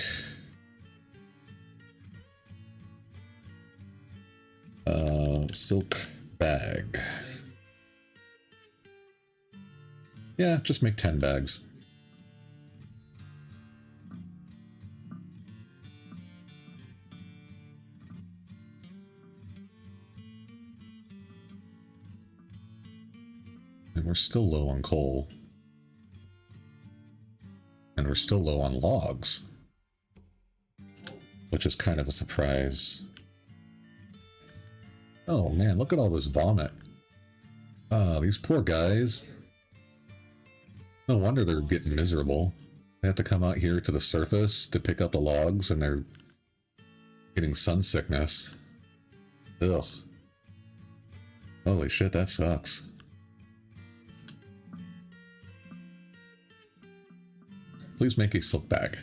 silk bag. Yeah, just make 10 bags. And we're still low on coal. And we're still low on logs. Which is kind of a surprise. Oh man, look at all this vomit. Ah, these poor guys. No wonder they're getting miserable. They have to come out here to the surface to pick up the logs and they're getting sun sickness. Ugh. Holy shit, that sucks. Please make a silk bag.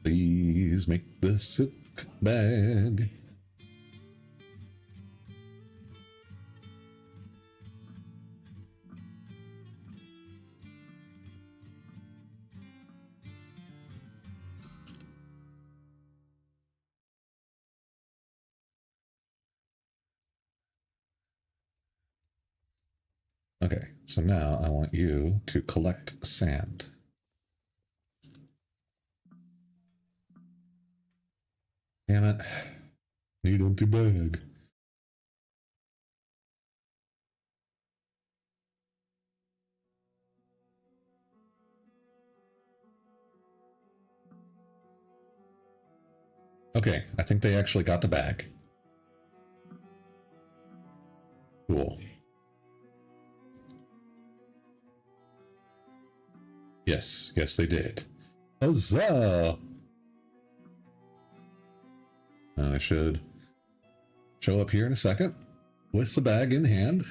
Please make the silk bag. Okay, so now I want you to collect sand. Damn it. Need empty bag. Okay, I think they actually got the bag. Cool. Yes, yes they did. Huzzah! I should show up here in a second with the bag in hand.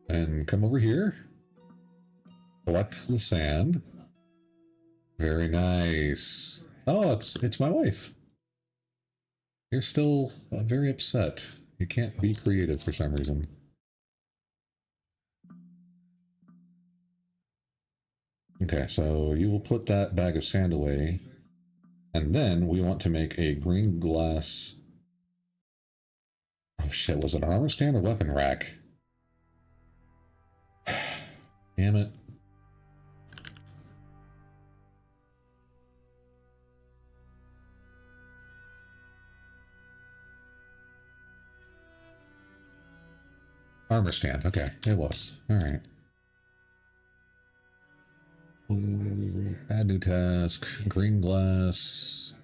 And come over here. Collect the sand. Very nice. Oh, it's my wife. You're still very upset. You can't be creative for some reason. Okay, so you will put that bag of sand away. And then we want to make a green glass... Oh shit, was it an armor stand or weapon rack? Damn it. Armor stand, okay, it was. Alright. Add new task, green glass,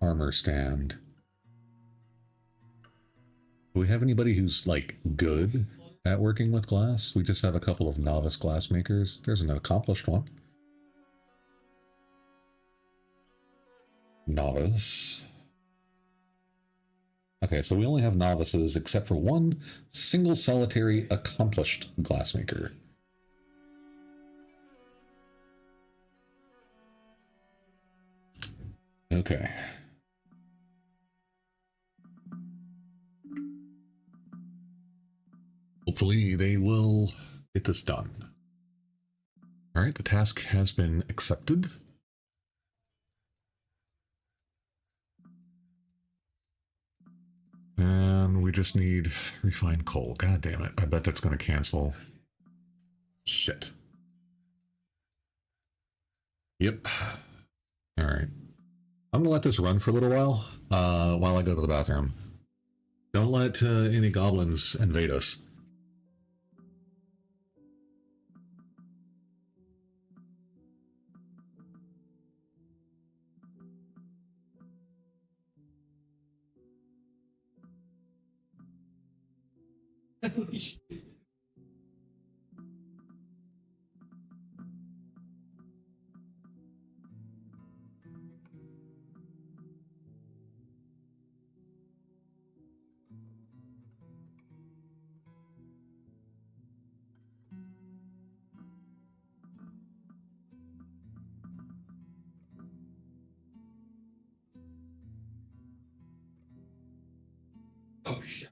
armor stand. Do we have anybody who's, like, good at working with glass? We just have a couple of novice glass makers. There's an accomplished one. Novice. Okay, so we only have novices except for one single solitary accomplished glassmaker. Okay. Hopefully they will get this done. All right, the task has been accepted. And we just need refined coal. God damn it. I bet that's going to cancel. Shit. Yep. All right. I'm going to let this run for a little while I go to the bathroom. Don't let any goblins invade us. Oh shit.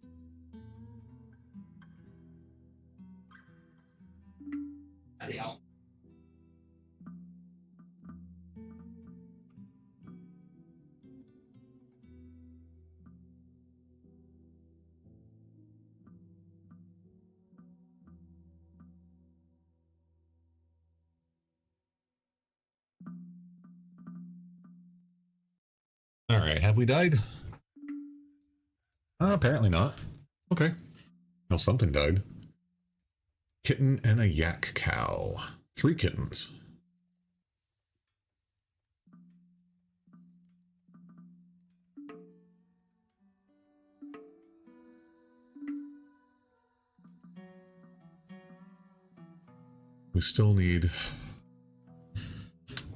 Hell. All right, have we died? Apparently not. Okay. Well, something died. Kitten and a yak cow. 3 kittens. We still need...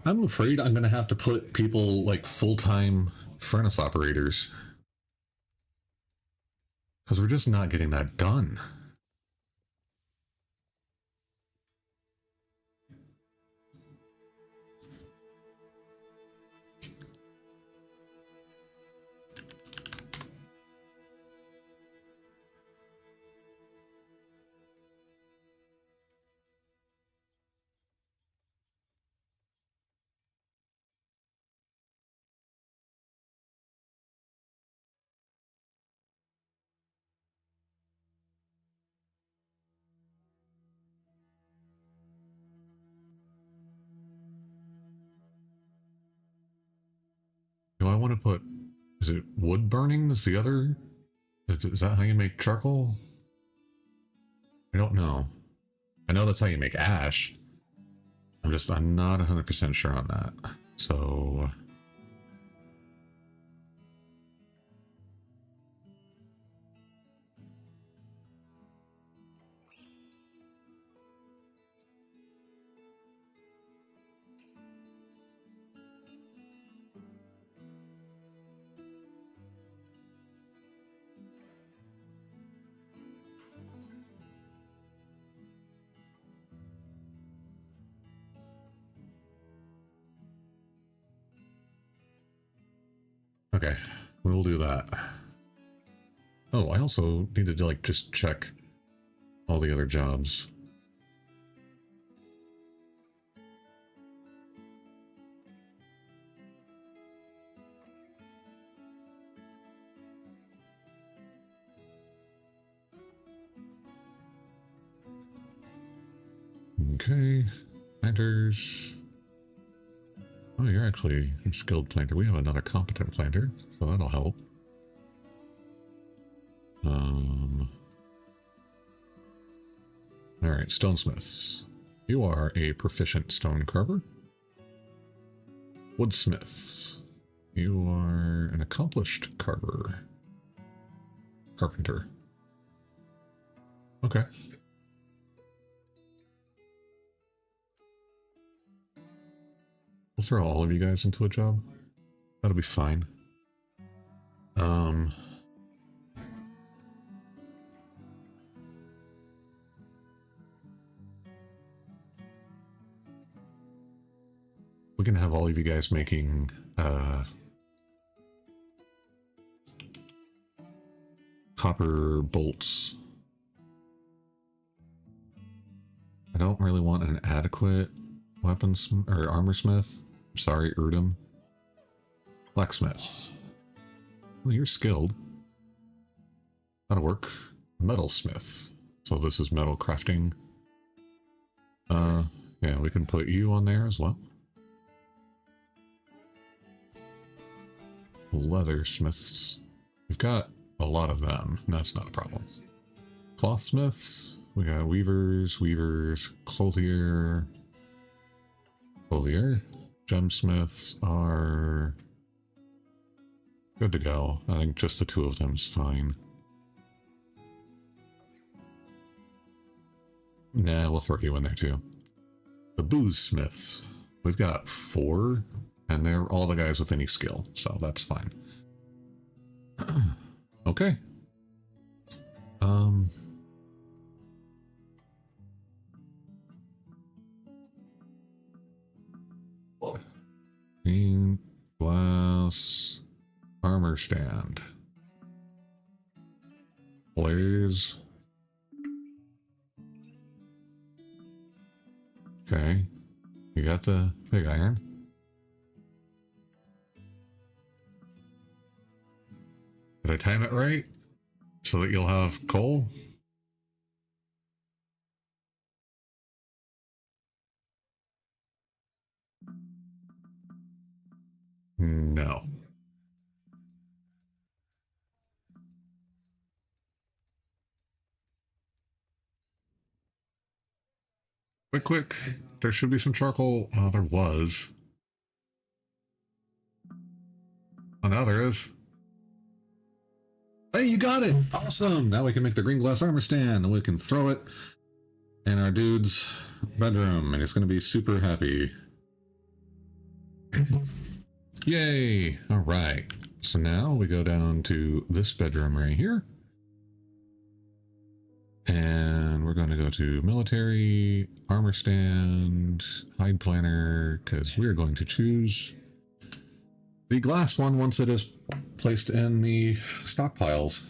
I'm afraid I'm going to have to put people like full-time furnace operators. Because we're just not getting that done. Do I want to put... Is it wood burning? Is the other... Is that how you make charcoal? I don't know. I know that's how you make ash. I'm not 100% sure on that. So... Okay, we'll do that. Oh, I also needed to, like, just check all the other jobs. Okay, planters. Oh, you're actually a skilled planter. We have another competent planter, so that'll help. Alright, stonesmiths. You are a proficient stone carver. Woodsmiths. You are an accomplished carver. Carpenter. Okay. We'll throw all of you guys into a job. That'll be fine. We can have all of you guys making copper bolts. I don't really want an adequate weapons or armor smith. Sorry, Erdem. Blacksmiths. Well, you're skilled. That'll work. Metalsmiths. So this is metal crafting. Yeah, we can put you on there as well. Leathersmiths. We've got a lot of them. That's not a problem. Clothsmiths. We got weavers, clothier. Gemsmiths are good to go. I think just the two of them is fine. Nah, we'll throw you in there too. The boozesmiths. We've got 4, and they're all the guys with any skill, so that's fine. Okay. Green glass armor stand. Blaze. Okay. You got the big iron. Did I time it right? So that you'll have coal? No. Quick. There should be some charcoal. Oh, there was. Oh, now there is. Hey, you got it! Awesome! Now we can make the green glass armor stand, and we can throw it in our dude's bedroom, and he's going to be super happy. Yay! Alright. So now we go down to this bedroom right here. And we're going to go to military, armor stand, hide planner, because we're going to choose the glass one once it is placed in the stockpiles.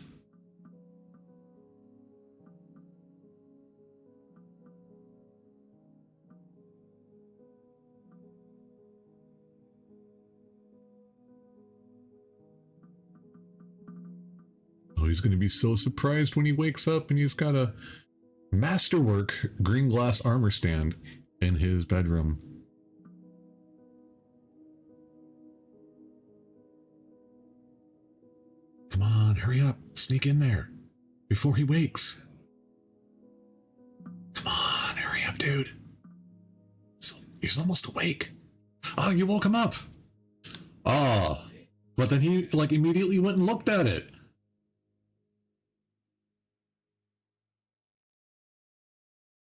Oh, he's going to be so surprised when he wakes up and he's got a masterwork green glass armor stand in his bedroom. hurry up. Sneak in there before he wakes. Come on, hurry up, dude. He's almost awake. Oh, you woke him up. Oh, but then he like immediately went and looked at it.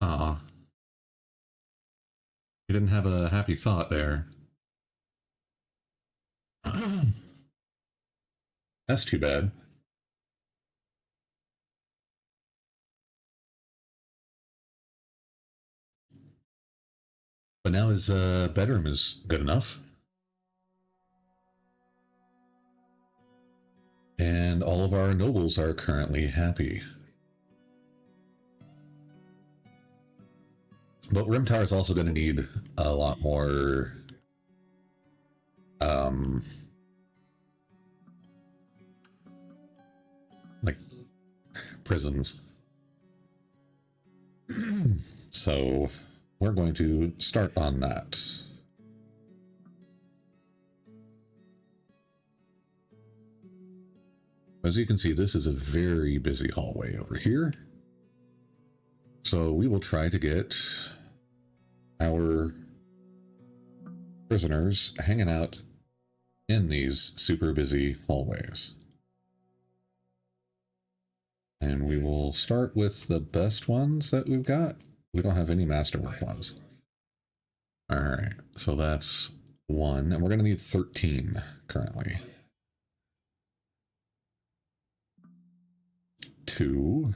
Ah, he didn't have a happy thought there. That's too bad. But now his bedroom is good enough. And all of our nobles are currently happy. But Rimtar is also going to need a lot more like prisons. So we're going to start on that. As you can see, this is a very busy hallway over here. So we will try to get our prisoners hanging out in these super busy hallways. And we will start with the best ones that we've got. We don't have any masterwork ones. All right, so that's 1, and we're going to need 13 currently. 2.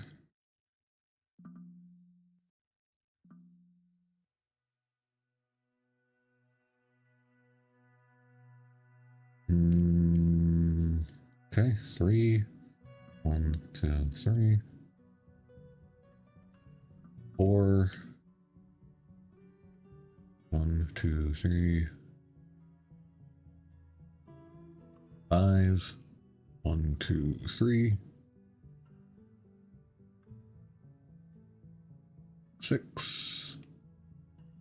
Okay, 3. 1, 2, 3. 4. 1, 2, 3. 5. 1, 2, 3. 6.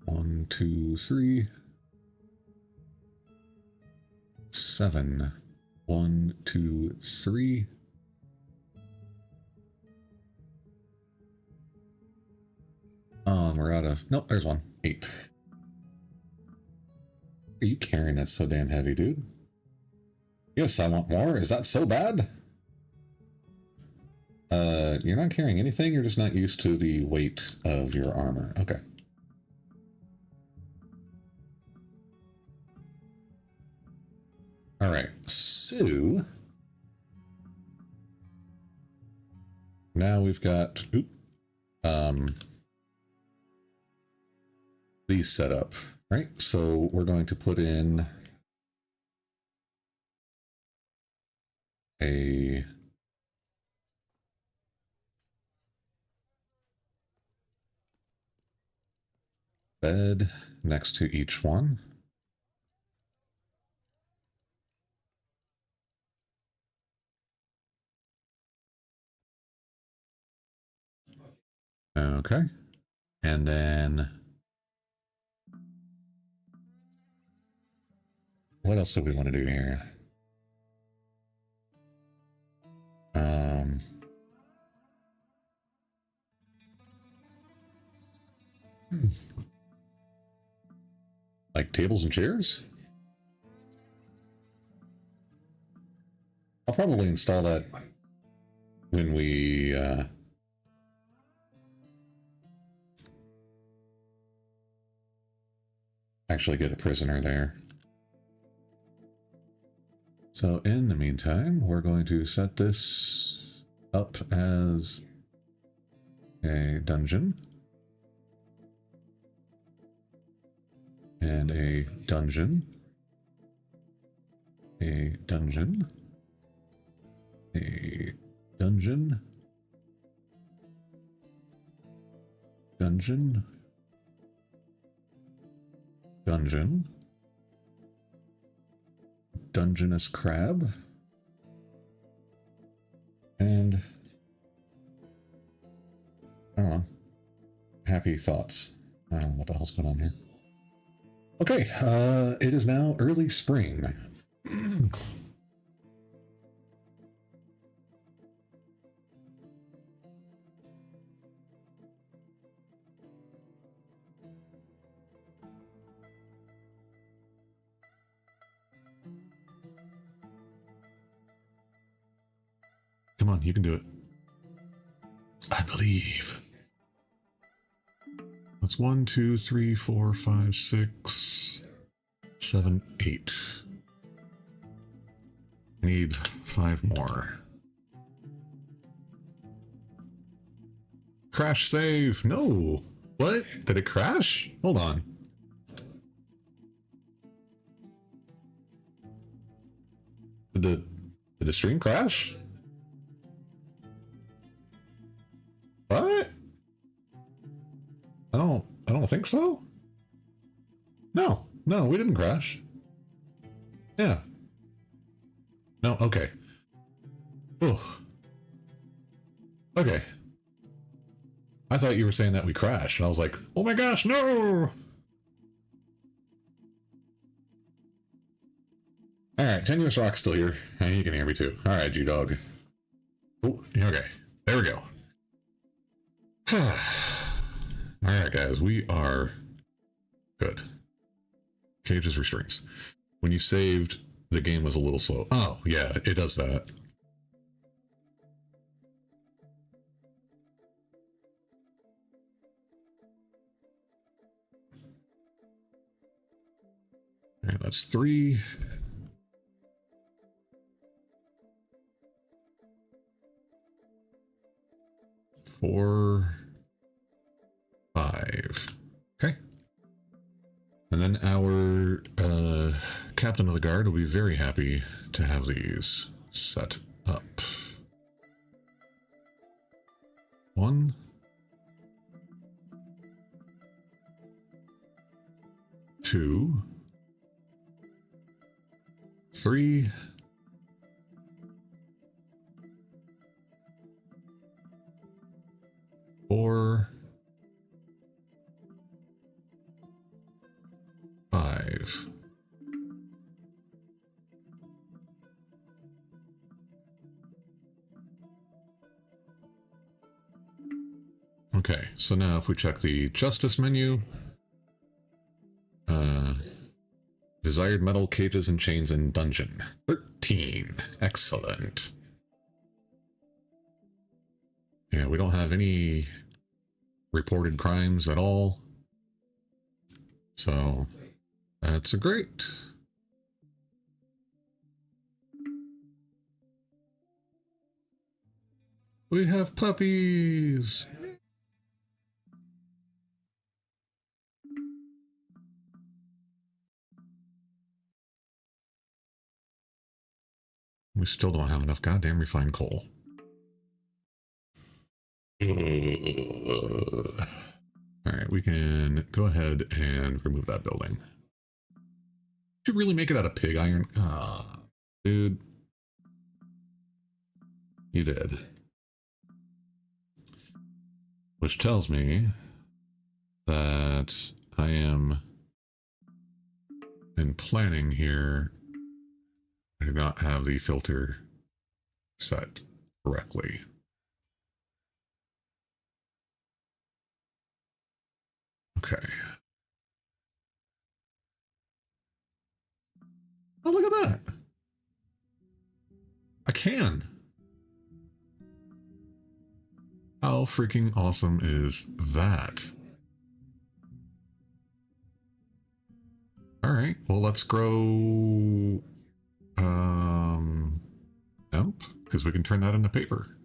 1, 2, 3. 7. 1, 2, 3. We're out of... Nope, there's 1. 8. Are you carrying it so damn heavy, dude? Yes, I want more. Is that so bad? You're not carrying anything? You're just not used to the weight of your armor. Okay. Alright, so... now we've got... these set up, right? So we're going to put in a bed next to each one. Okay. And then what else do we want to do here? Like tables and chairs? I'll probably install that when we actually get a prisoner there. So in the meantime, we're going to set this up as a dungeon. And a dungeon. A dungeon. A dungeon. Dungeon. Dungeon. Dungeness crab. And I don't know. Happy thoughts. I don't know what the hell's going on here. Okay, it is now early spring. Come on, you can do it. I believe. That's 1, 2, 3, 4, 5, 6, 7, 8. Need 5 more. Crash save. No. What? Did it crash? Hold on. Did the stream crash? What? I don't think so. No, we didn't crash. Yeah. No, okay. Oh. Okay. I thought you were saying that we crashed, and I was like, oh my gosh, no! Alright, Tenuous Rock's still here. And you can hear me too. Alright, G-Dog. Oh, okay. There we go. Alright, guys, we are good. Cages restraints. When you saved, the game was a little slow. Oh, yeah, it does that. Alright, that's 3. 4, 5. Okay. And then our captain of the guard will be very happy to have these set up. 1. 2. 3. 4. 5. Okay, so now if we check the justice menu, desired metal, cages and chains in dungeon. 13. Excellent. Yeah, we don't have any reported crimes at all. So that's a great. We have puppies. We still don't have enough goddamn refined coal. Alright, we can go ahead and remove that building. Did you really make it out of pig iron? Ah, dude. You did. Which tells me that I am in planning here. I do not have the filter set correctly. Okay. Oh, look at that. I can. How freaking awesome is that? All right, well, let's grow hemp, because we can turn that into paper.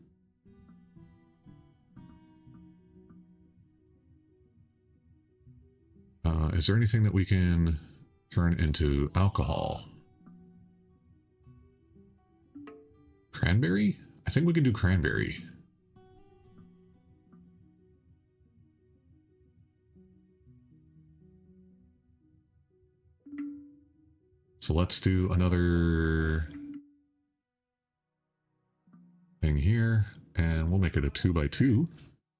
Is there anything that we can turn into alcohol? Cranberry? I think we can do cranberry. So let's do another thing here, and we'll make it a 2x2,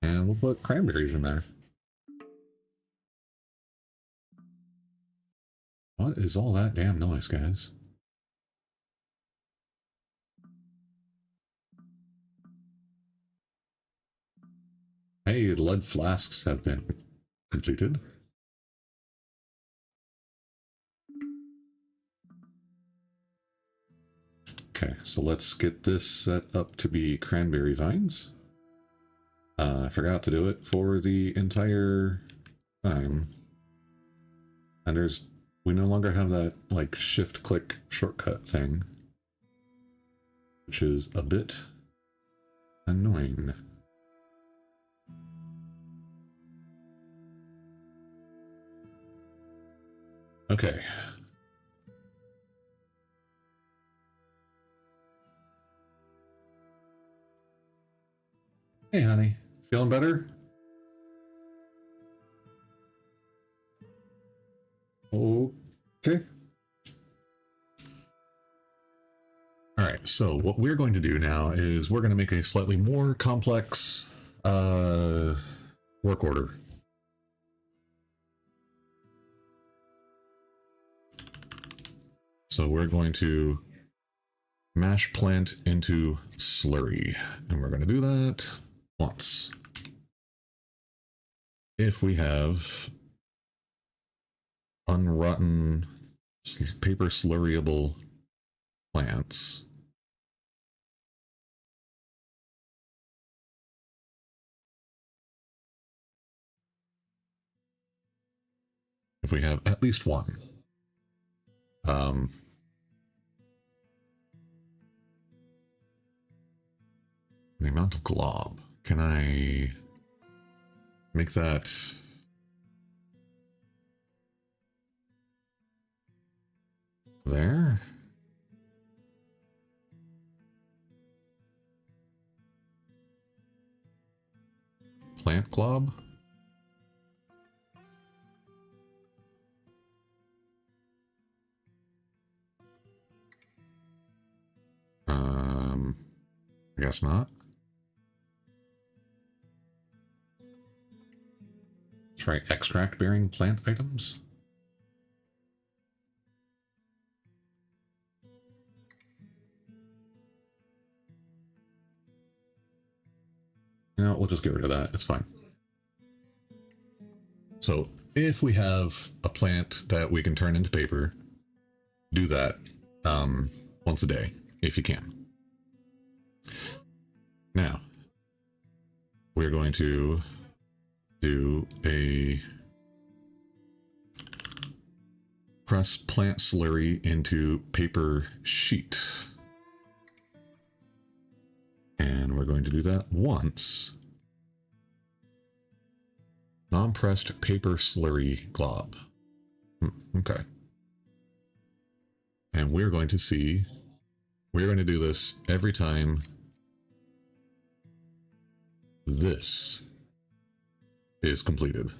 and we'll put cranberries in there. What is all that damn noise, guys? Hey, lead flasks have been completed. Okay, so let's get this set up to be cranberry vines. I forgot to do it for the entire time. And we no longer have that, like, shift-click shortcut thing, which is a bit annoying. Okay. Hey, honey. Feeling better? Okay. Alright, so what we're going to do now is we're going to make a slightly more complex work order. So we're going to mash plant into slurry, and we're going to do that once. If we have unrotten paper slurryable plants, if we have at least one, the amount of glob, can I make that there? Plant glob? I guess not. Try extract bearing plant items. No, we'll just get rid of that. It's fine. So if we have a plant that we can turn into paper, do that once a day, if you can. Now, we're going to do a press plant slurry into paper sheet. And we're going to do that once. Non-pressed paper slurry glob. Okay. And we're going to do this every time this is completed.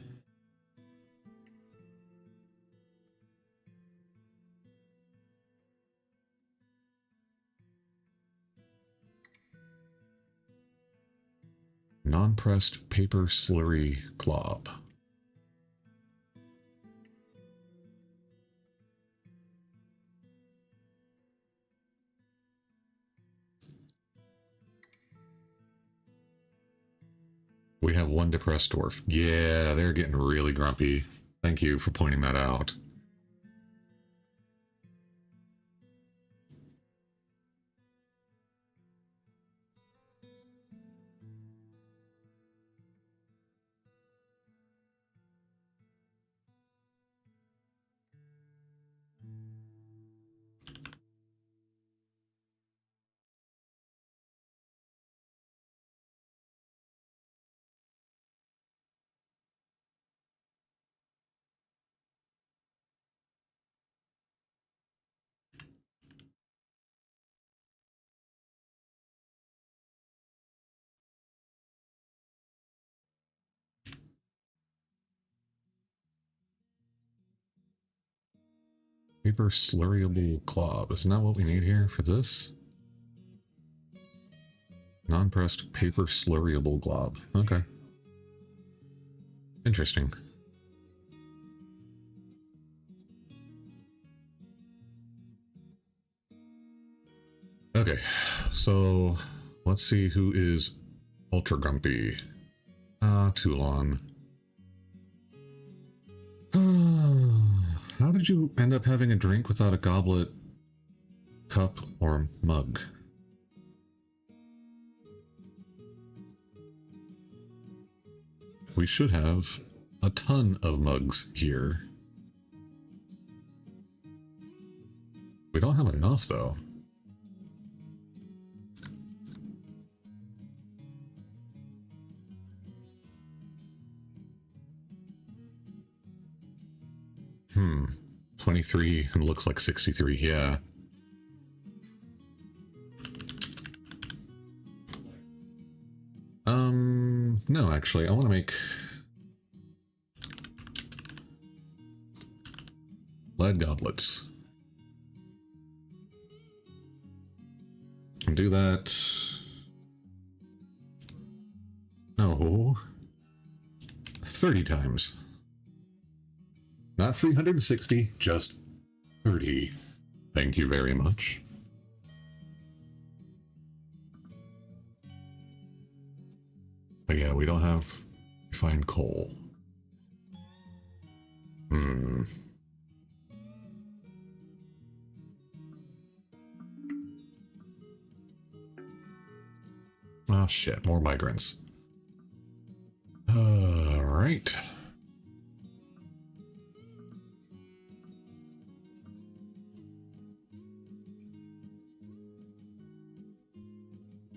Non-pressed paper slurry glob. We have one depressed dwarf. Yeah, they're getting really grumpy. Thank you for pointing that out. Paper slurryable glob. Isn't that what we need here for this? Non-pressed paper slurryable glob. Okay. Interesting. Okay, so let's see who is ultra grumpy. Toulon. How did you end up having a drink without a goblet cup, or mug. We should have a ton of mugs here. We don't have enough, though. — 23 and looks like 63, yeah. No, actually, I want to make lead goblets. And do that. No. 30 times. Not 360, just 30. Thank you very much. But yeah, we don't have refined coal. Oh shit, more migrants. Alright.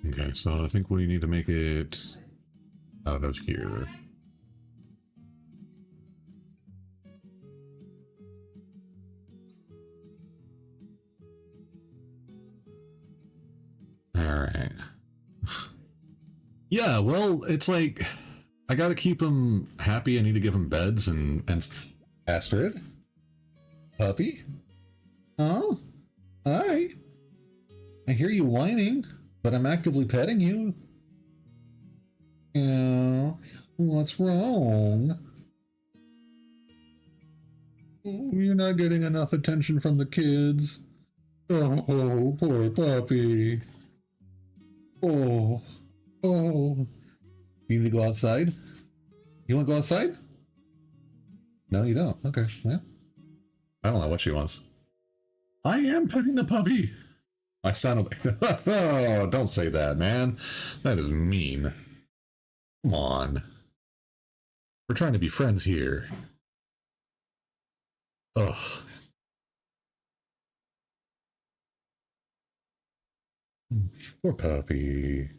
Okay, so I think we need to make it out of here. Alright. Yeah, well, it's like, I gotta keep them happy. I need to give them beds and Astrid? Puppy? Oh? Hi. I hear you whining, but I'm actively petting you. Yeah, what's wrong? You're not getting enough attention from the kids. Oh, poor puppy. Oh. Oh. You need to go outside? You want to go outside? No, you don't. Okay, well. I don't know what she wants. I am petting the puppy. I sounded like... Oh, don't say that, man. That is mean. Come on. We're trying to be friends here. Ugh. Poor puppy.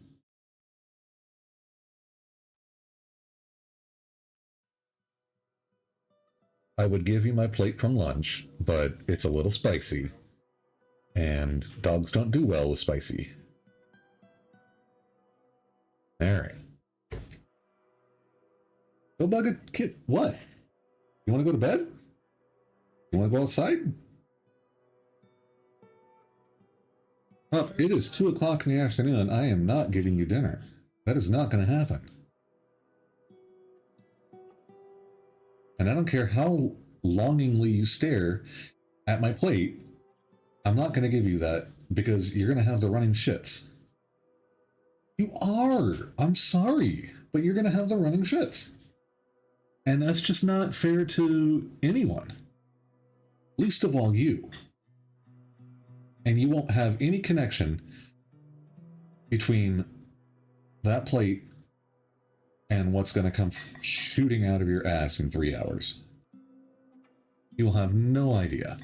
I would give you my plate from lunch, but it's a little spicy. And dogs don't do well with spicy. Alright. Go bug a kid. What? You want to go to bed? You want to go outside? Up, it is 2 o'clock in the afternoon and I am not getting you dinner. That is not going to happen. And I don't care how longingly you stare at my plate, I'm not going to give you that because you're going to have the running shits. You are. I'm sorry, but you're going to have the running shits. And that's just not fair to anyone. Least of all you. And you won't have any connection between that plate and what's going to come shooting out of your ass in 3 hours. You will have no idea.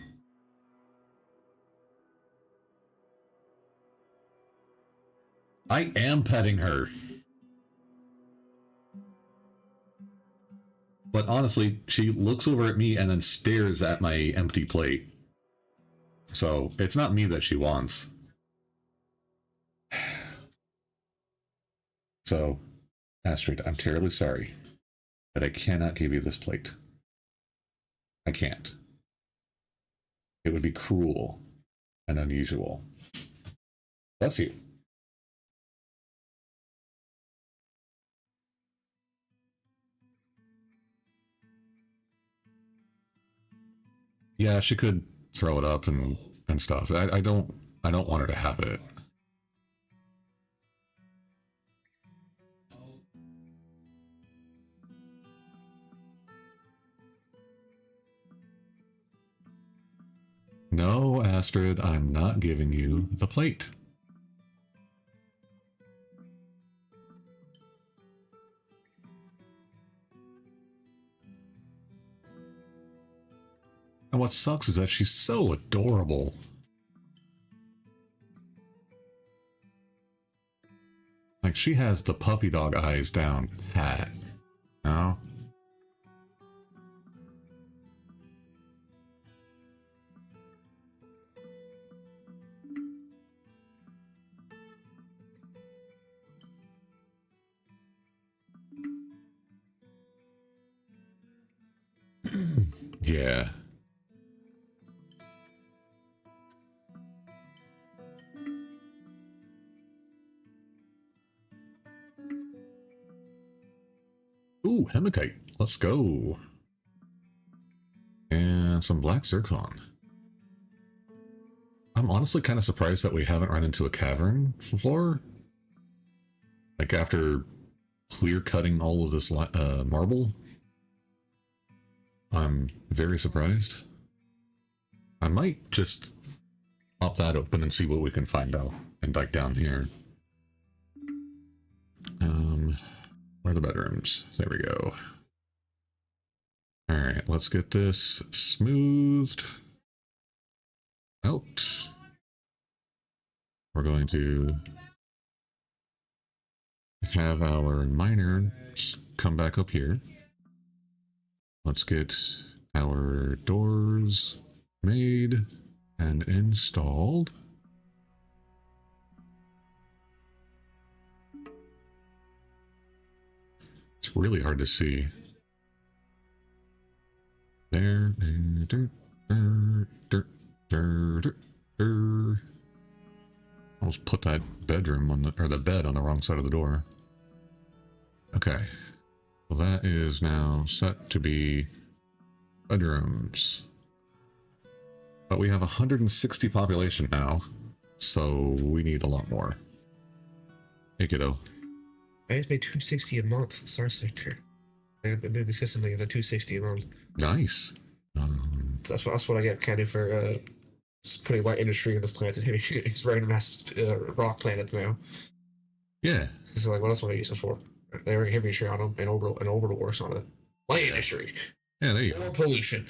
I am petting her. But honestly, she looks over at me and then stares at my empty plate. So it's not me that she wants. So, Astrid, I'm terribly sorry, but I cannot give you this plate. I can't. It would be cruel and unusual. Bless you. Yeah, she could throw it up and stuff. I don't want her to have it. No, Astrid, I'm not giving you the plate. And what sucks is that she's so adorable. Like, she has the puppy dog eyes down pat. No? Yeah. Ooh, hematite. Let's go. And some black zircon. I'm honestly kind of surprised that we haven't run into a cavern floor. Like, after clear cutting all of this marble. I'm very surprised. I might just pop that open and see what we can find out. And like down here. Where are the bedrooms? There we go. Alright, let's get this smoothed out. We're going to have our miners come back up here. Let's get our doors made and installed. It's really hard to see. There. Almost put that bedroom on the bed on the wrong side of the door. Okay. Well, that is now set to be bedrooms. But we have 160 population now, so we need a lot more. Hey, kiddo. I just made 260 a month in Star Sector. I've been doing consistently at 260 a month. Nice. That's what I get kind of for putting light industry in this planet. It's very massive rock planet now. Yeah. So like, what else would I use it for? They were heavy industry on them, and orbital works on it. Light industry. Yeah, there you go. More pollution.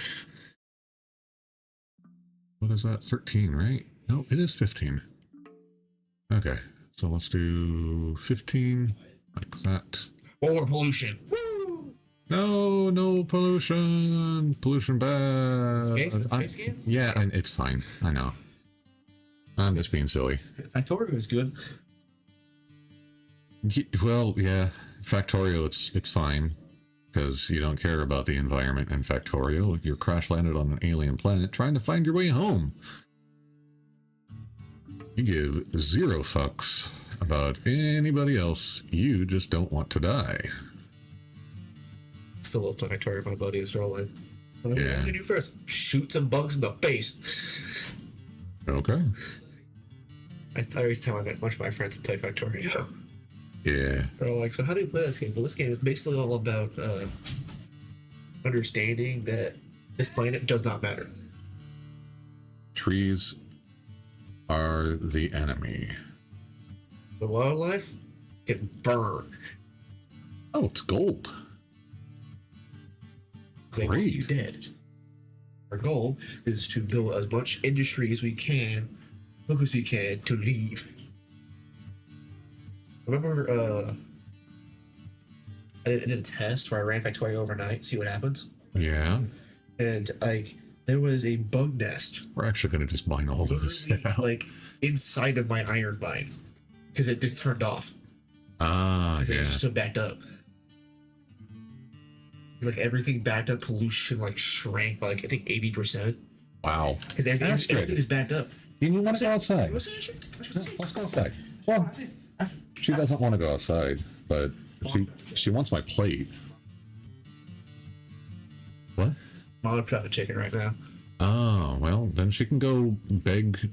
What is that? 13, right? No, it is 15. Okay, so let's do 15 like that. More pollution. Woo! No pollution. Pollution bad. Space game? Yeah, it's fine. I know. I'm just being silly. Factorio is good. Well, yeah, Factorio, it's fine. Because you don't care about the environment in Factorio. You're crash landed on an alien planet trying to find your way home. You give zero fucks about anybody else. You just don't want to die. Still love playing Factorio with my buddies. They're all like, what Yeah. am I gonna do first? Shoot some bugs in the base. Okay. I always tell a bunch of my friends to play Factorio. Yeah. They're all like, so how do you play this game? Well, this game is basically all about understanding that this planet does not matter. Trees are the enemy. The wildlife can burn. Oh, it's gold. They want you Great. dead. Our goal is to build as much industry as we can, quick as we can, to leave. Remember, I did a test where I ran Factorio overnight, see what happens. Yeah. And like, there was a bug nest, We're actually going to just mine all of this out. like inside of my iron mine, because it just turned off. Ah, Because yeah. it was just so backed up. Like everything backed up, pollution like shrank by like I think 80%. Wow. Because That's great. everything is backed up. You want to go outside? What's that shit? Let's go outside. Well, she doesn't want to go outside, but she wants my plate. What? Mom trying the chicken right now. Oh, well, then she can go beg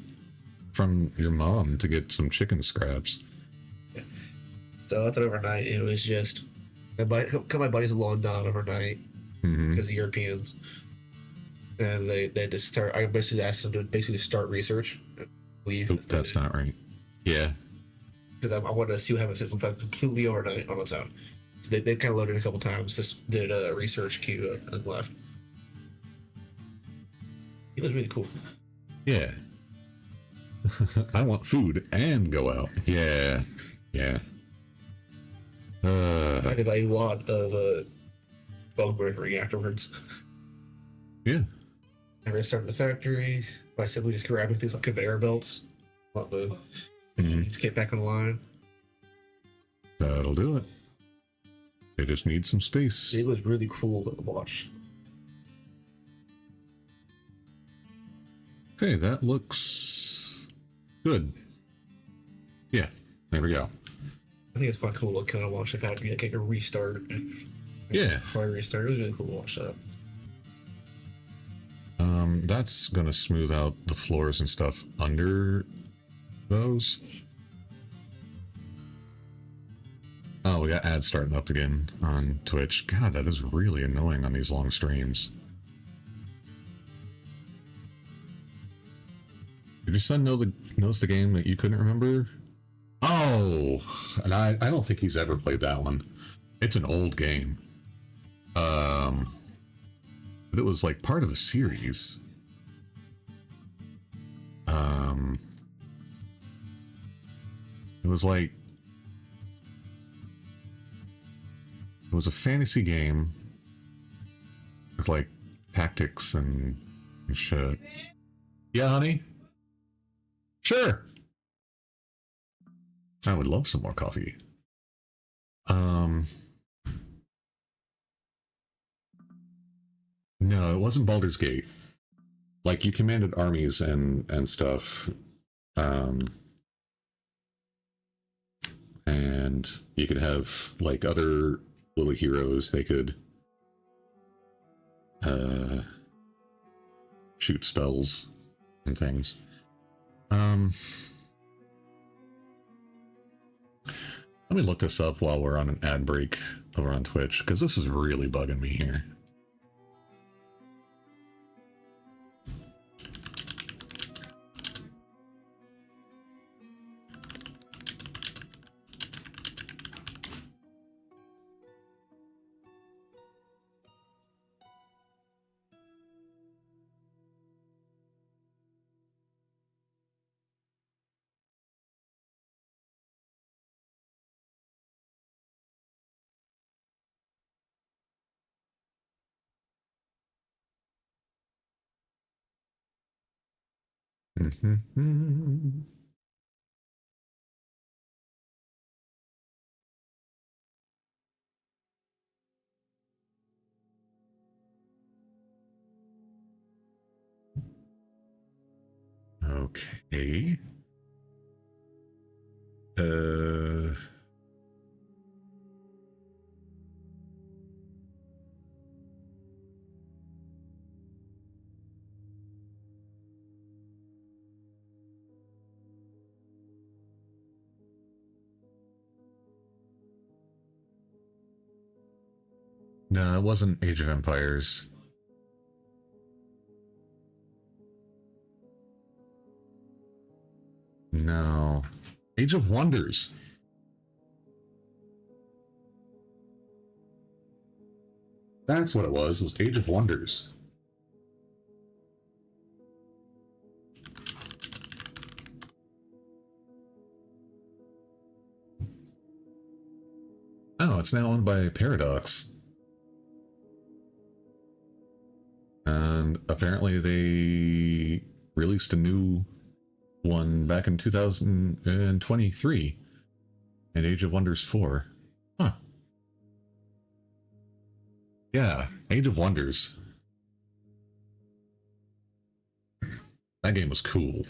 from your mom to get some chicken scraps. So that's it overnight. It was just my buddies along down overnight Mm-hmm. because the Europeans. and they just start. I basically asked them to basically start research. Leave. Oop, that's not right. Yeah. Because I wanted to see what happens if it's like completely overnight on its own. So they kind of loaded a couple times. Just did a research queue and left. It was really cool. Yeah. I want food and go out. Yeah. Yeah. I did a lot of bug breaking afterwards. Yeah. I restarted the factory by simply just grabbing things like conveyor belts. Let the machines get back in line. That'll do it. They just need some space. It was really cool to watch. Okay, that looks good. Yeah, there we go. I think it's quite cool to kind of watch the factory like a restart. Yeah. Before I restart, it was really cool to watch that. That's gonna smooth out the floors and stuff under those. Oh, we got ads starting up again on Twitch. God, that is really annoying on these long streams. Did your son knows the game that you couldn't remember? Oh, and I don't think he's ever played that one. It's an old game. But it was like part of a series. It was like it was a fantasy game with like tactics and shit. Yeah, honey. Sure. I would love some more coffee. No, it wasn't Baldur's Gate. Like you commanded armies and stuff. And you could have like other little heroes. They could shoot spells and things. Let me look this up while we're on an ad break over on Twitch, because this is really bugging me here. Okay. No, it wasn't Age of Empires. No. Age of Wonders. That's what it was. It was Age of Wonders. Oh, it's now owned by Paradox. And apparently they released a new one back in 2023. And Age of Wonders 4. Huh. Yeah, Age of Wonders. That game was cool.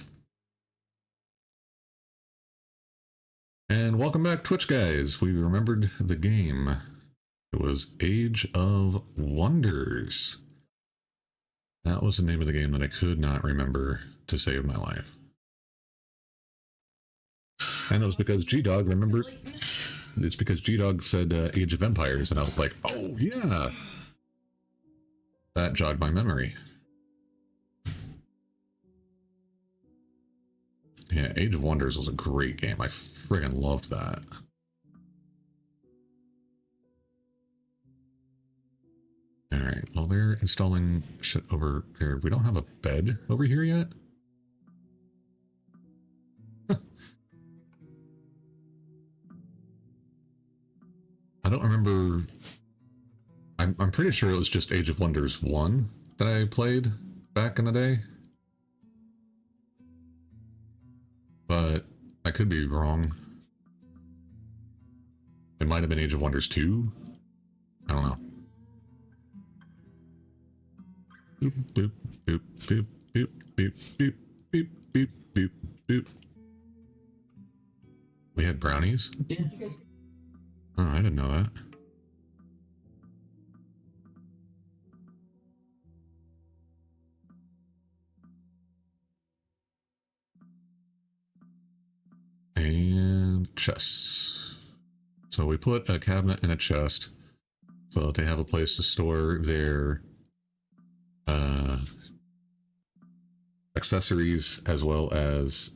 And welcome back, Twitch guys. We remembered the game. It was Age of Wonders. That was the name of the game that I could not remember to save my life. And it was because G-Dog remembered. It's because G-Dog said Age of Empires, and I was like, oh yeah. That jogged my memory. Yeah, Age of Wonders was a great game. I friggin' loved that. Alright, well, they're installing shit over here. We don't have a bed over here yet? I don't remember. I'm pretty sure it was just Age of Wonders 1 that I played back in the day. But I could be wrong. It might have been Age of Wonders 2. I don't know. Boop, boop, boop, boop, boop, boop, boop, boop, boop, boop, boop. We had brownies? Yeah. Oh, I didn't know that. And chests. So we put a cabinet in a chest so that they have a place to store their accessories as well as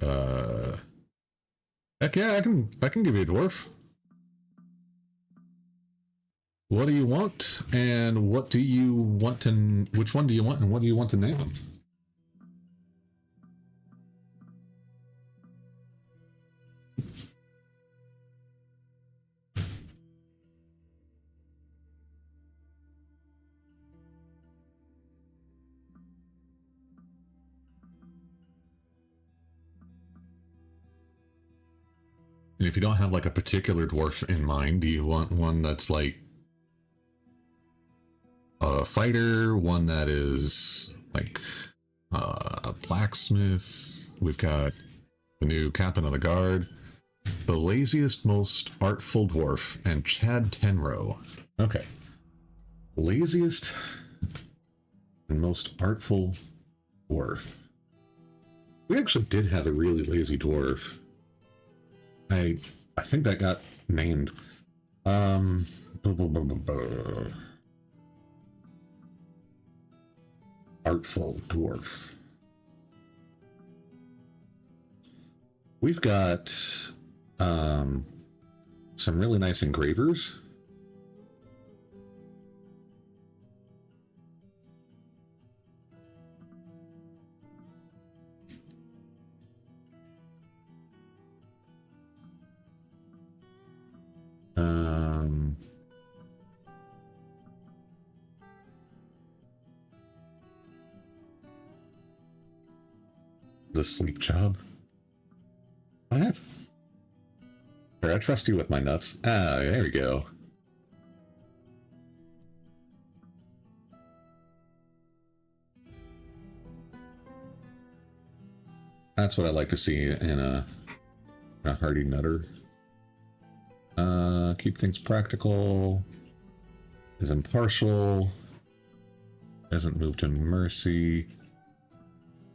heck yeah, I can give you a dwarf. What do you want, and what do you want to? Which one do you want, and what do you want to name them? And if you don't have like a particular dwarf in mind, do you want one that's like a fighter, one that is like a blacksmith? We've got the new captain of the guard, the laziest, most artful dwarf, and Chad Tenro. Okay. Laziest and most artful dwarf. We actually did have a really lazy dwarf. I think that got named. Artful dwarf. We've got some really nice engravers. The sleep job. What? Here, I trust you with my nuts. Ah, there we go. That's what I like to see in a hardy nutter. Keep things practical. Is impartial. Doesn't move to mercy.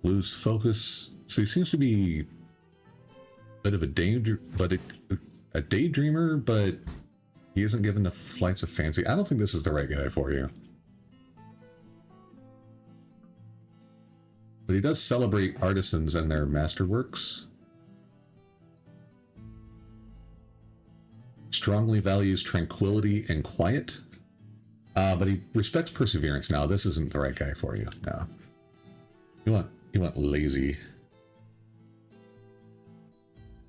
Lose focus. So he seems to be a bit of a danger, but a daydreamer, but he isn't given the flights of fancy. I don't think this is the right guy for you. But he does celebrate artisans and their masterworks. Strongly values tranquility and quiet. But he respects perseverance. Now, this isn't the right guy for you. No. You want lazy.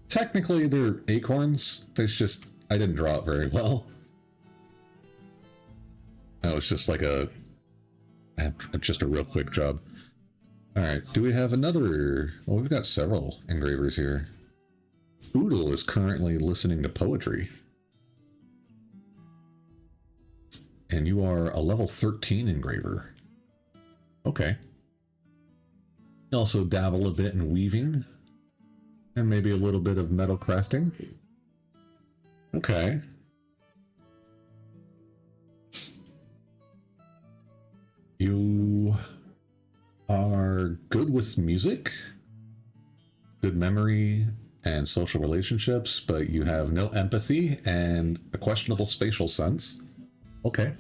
Technically, they're acorns. There's just, I didn't draw it very well. That was just like just a real quick job. All right, do we have another? Well, we've got several engravers here. Oodle is currently listening to poetry. And you are a level 13 engraver. Okay. You also dabble a bit in weaving. And maybe a little bit of metal crafting. Okay. You are good with music, good memory, and social relationships, but you have no empathy and a questionable spatial sense. Okay.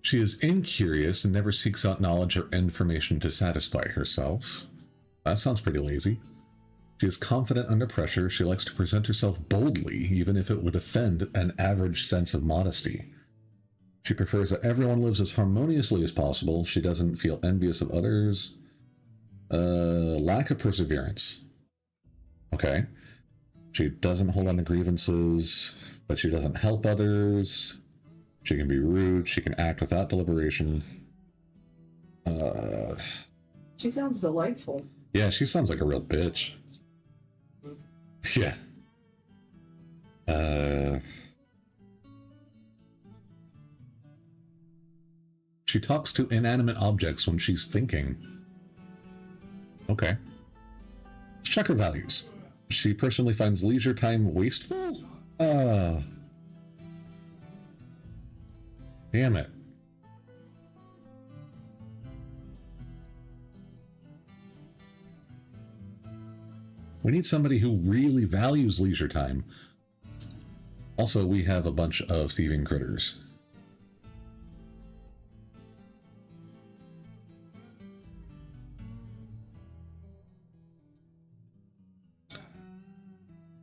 She is incurious and never seeks out knowledge or information to satisfy herself. That sounds pretty lazy. She is confident under pressure. She likes to present herself boldly, even if it would offend an average sense of modesty. She prefers that everyone lives as harmoniously as possible. She doesn't feel envious of others. Lack of perseverance. Okay. She doesn't hold on to grievances, but she doesn't help others. She can be rude. She can act without deliberation. She sounds delightful. Yeah, she sounds like a real bitch. Yeah. She talks to inanimate objects when she's thinking. Okay. Let's check her values. She personally finds leisure time wasteful? Damn it. We need somebody who really values leisure time. Also, we have a bunch of thieving critters.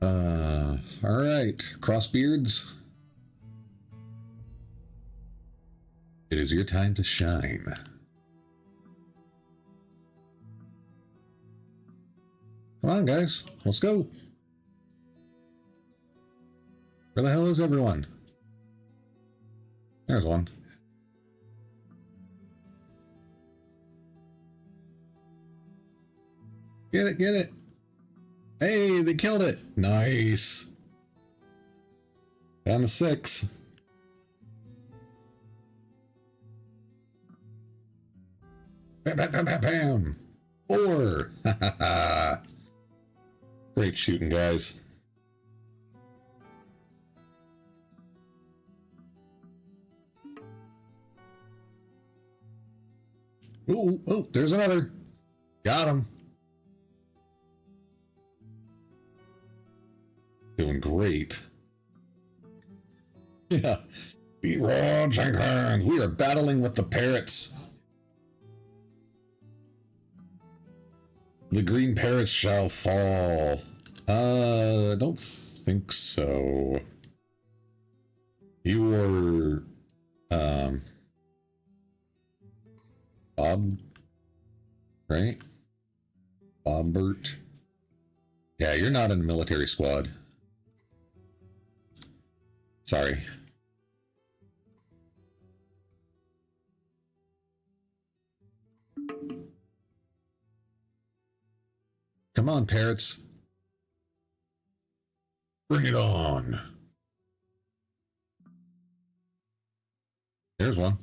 All right, Crossbeards. It is your time to shine. Come on, guys. Let's go. Where the hell is everyone? There's one. Get it, get it. Hey, they killed it. Nice. Down to 6. Bam, bam, bam, bam, bam. 4. Great shooting, guys. Oh, there's another. Got him. Doing great. Yeah. We roll, Jenkins. We are battling with the parrots. The green parrots shall fall. I don't think so. You were, Bob, right? Bobbert. Yeah, you're not in the military squad. Sorry. Come on, parrots. Bring it on. There's one.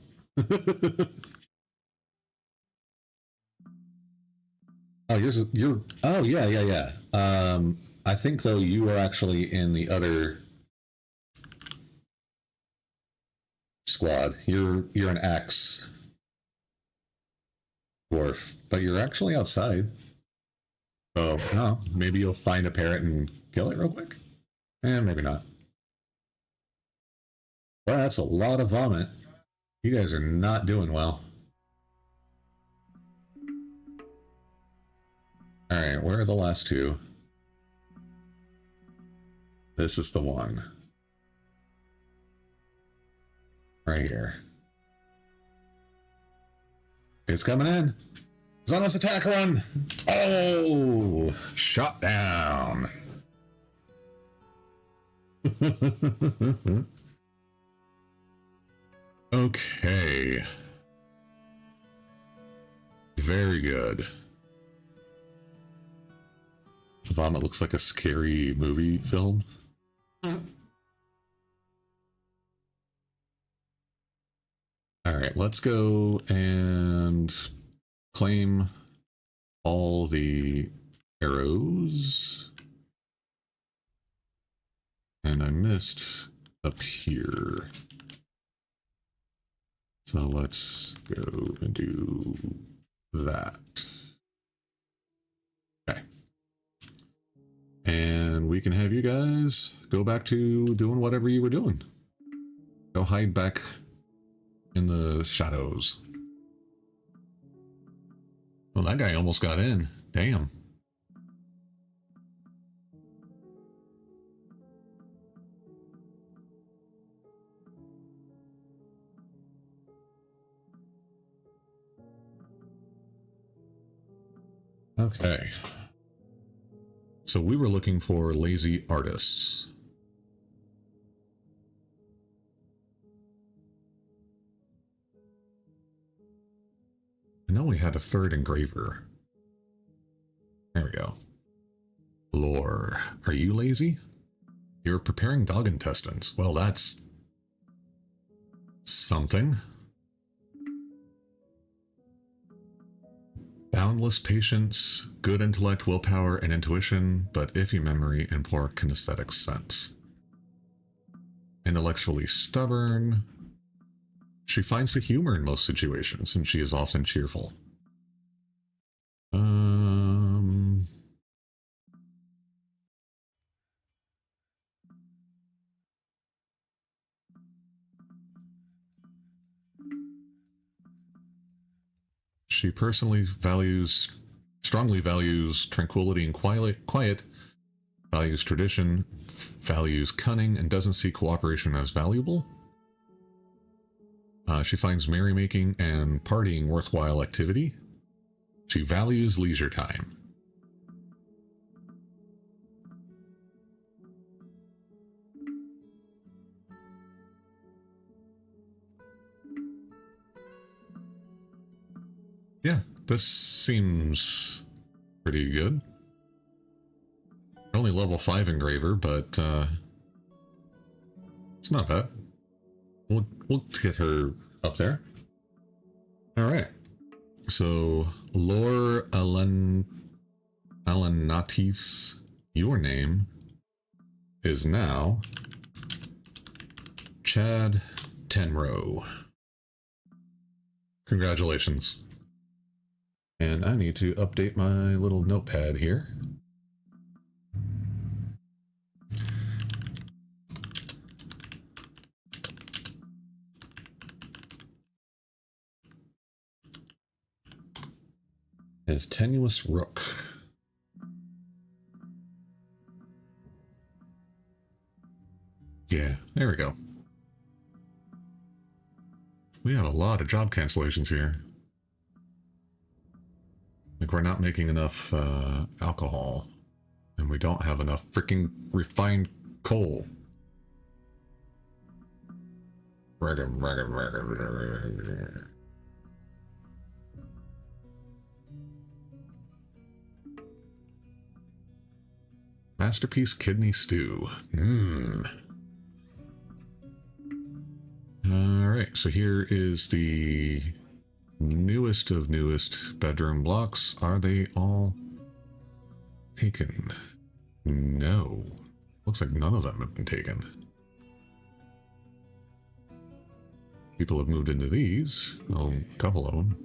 Oh, you're. Oh, yeah. I think though you are actually in the other squad. You're an axe dwarf, but you're actually outside. So, no, maybe you'll find a parrot and kill it real quick. Maybe not. Well, that's a lot of vomit. You guys are not doing well. Alright, where are the last two? This is the one. Right here. It's coming in. It's on us, attack run. Oh, shot down. Okay. Very good. Vomit looks like a scary movie film. Alright, let's go and claim all the arrows. And I missed up here. So let's go and do that. Okay. And we can have you guys go back to doing whatever you were doing. Go hide back in the shadows. Well, that guy almost got in. Damn. Okay. So we were looking for lazy artists. I know we had a third engraver. There we go. Lore. Are you lazy? You're preparing dog intestines. Well, that's something. Boundless patience, good intellect, willpower, and intuition, but iffy memory and poor kinesthetic sense. Intellectually stubborn. She finds the humor in most situations, and she is often cheerful. She strongly values tranquility and quiet, values tradition, values cunning, and doesn't see cooperation as valuable. She finds merrymaking and partying worthwhile activity. She values leisure time. Yeah, this seems pretty good. Only level 5 engraver, but it's not bad. We'll get her up there. All right. So, Lore Alanatis, your name is now Chad Tenro. Congratulations. And I need to update my little notepad here. Is Tenuous Rook. Yeah, there we go. We have a lot of job cancellations here. Like we're not making enough alcohol, and we don't have enough freaking refined coal. Masterpiece kidney stew. Alright, so here is the newest of newest bedroom blocks. Are they all taken? No. Looks like none of them have been taken. People have moved into these. Oh, a couple of them.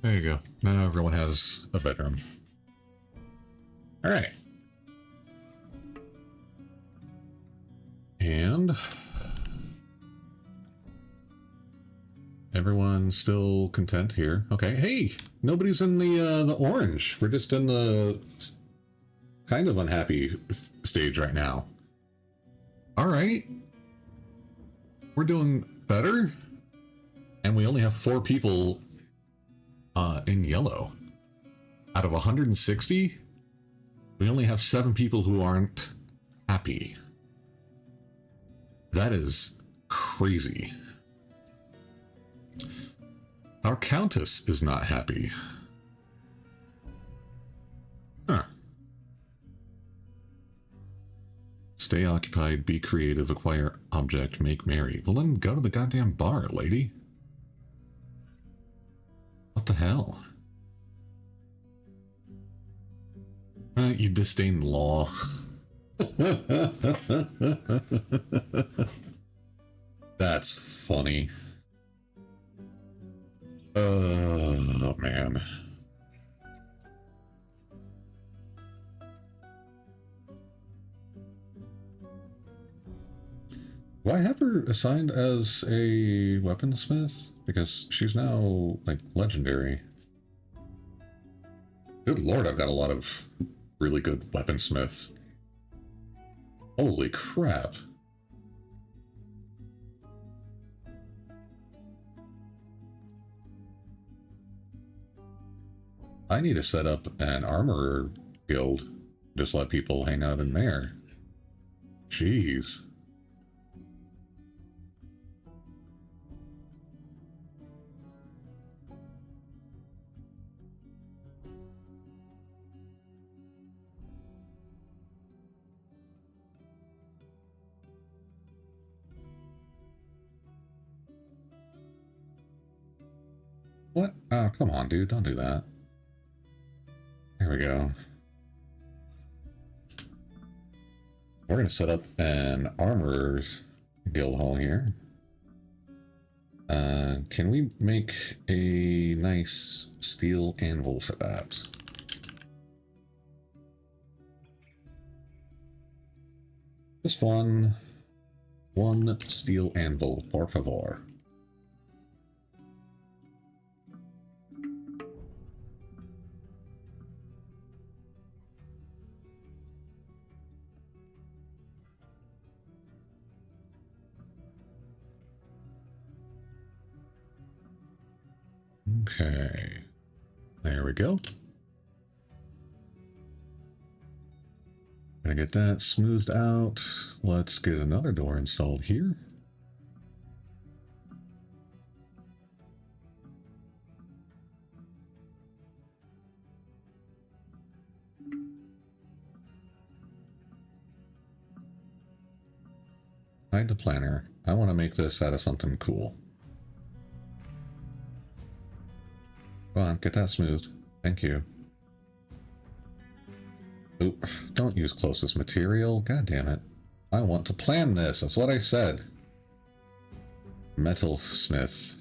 There you go. Now everyone has a bedroom. All right. And everyone's still content here. Okay. Hey, nobody's in the orange. We're just in the kind of unhappy stage right now. All right. We're doing better. And we only have 4 people in yellow. Out of 160, we only have 7 people who aren't happy. That is crazy. Our Countess is not happy. Huh. Stay occupied, be creative, acquire object, make merry. Well then go to the goddamn bar, lady. What the hell? You disdain law. That's funny. Oh, man. Do I have her assigned as a weaponsmith? Because she's now, like, legendary. Good lord, I've got a lot of really good weaponsmiths. Holy crap. I need to set up an armorer guild. Just let people hang out in there. Jeez. What? Oh, come on, dude. Don't do that. There we go. We're going to set up an armorer's guild hall here. Can we make a nice steel anvil for that? Just one steel anvil, por favor. Okay, there we go. Gonna get that smoothed out. Let's get another door installed here. Hide the planner. I want to make this out of something cool. Come on, get that smoothed. Thank you. Oop, don't use closest material. God damn it. I want to plan this. That's what I said. Metal smith.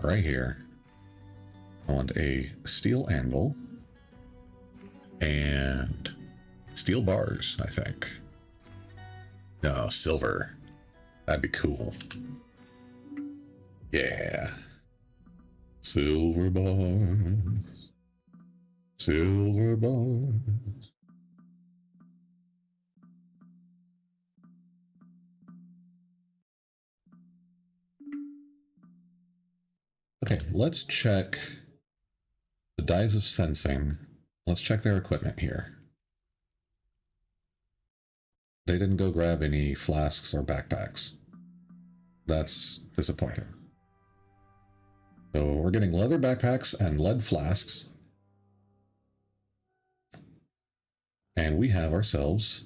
Right here. I want a steel anvil. And steel bars, I think. No, silver. That'd be cool. Yeah. Silver bars. Silver bars. Okay, let's check the dyes of sensing. Let's check their equipment here. They didn't go grab any flasks or backpacks. That's disappointing. So we're getting leather backpacks and lead flasks. And we have ourselves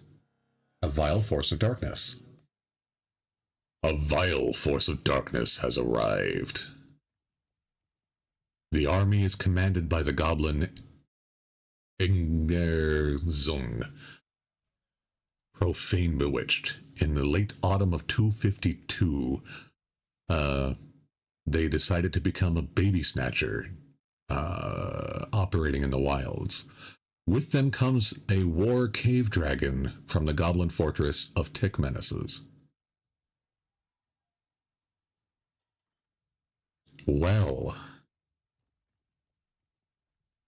a vile force of darkness. A vile force of darkness has arrived. The army is commanded by the goblin Ingerzung, profane bewitched. In the late autumn of 252, they decided to become a baby snatcher, operating in the wilds. With them comes a war cave dragon from the goblin fortress of Tick Menaces. Well,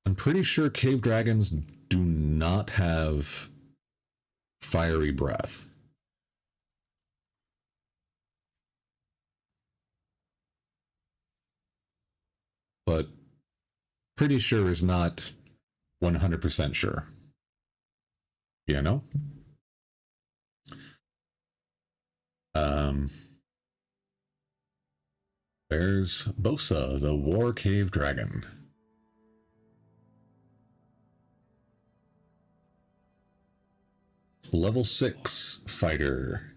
I'm pretty sure cave dragons do not have fiery breath. But pretty sure is not 100% sure. You know? There's Bosa, the war cave dragon. Level 6 fighter.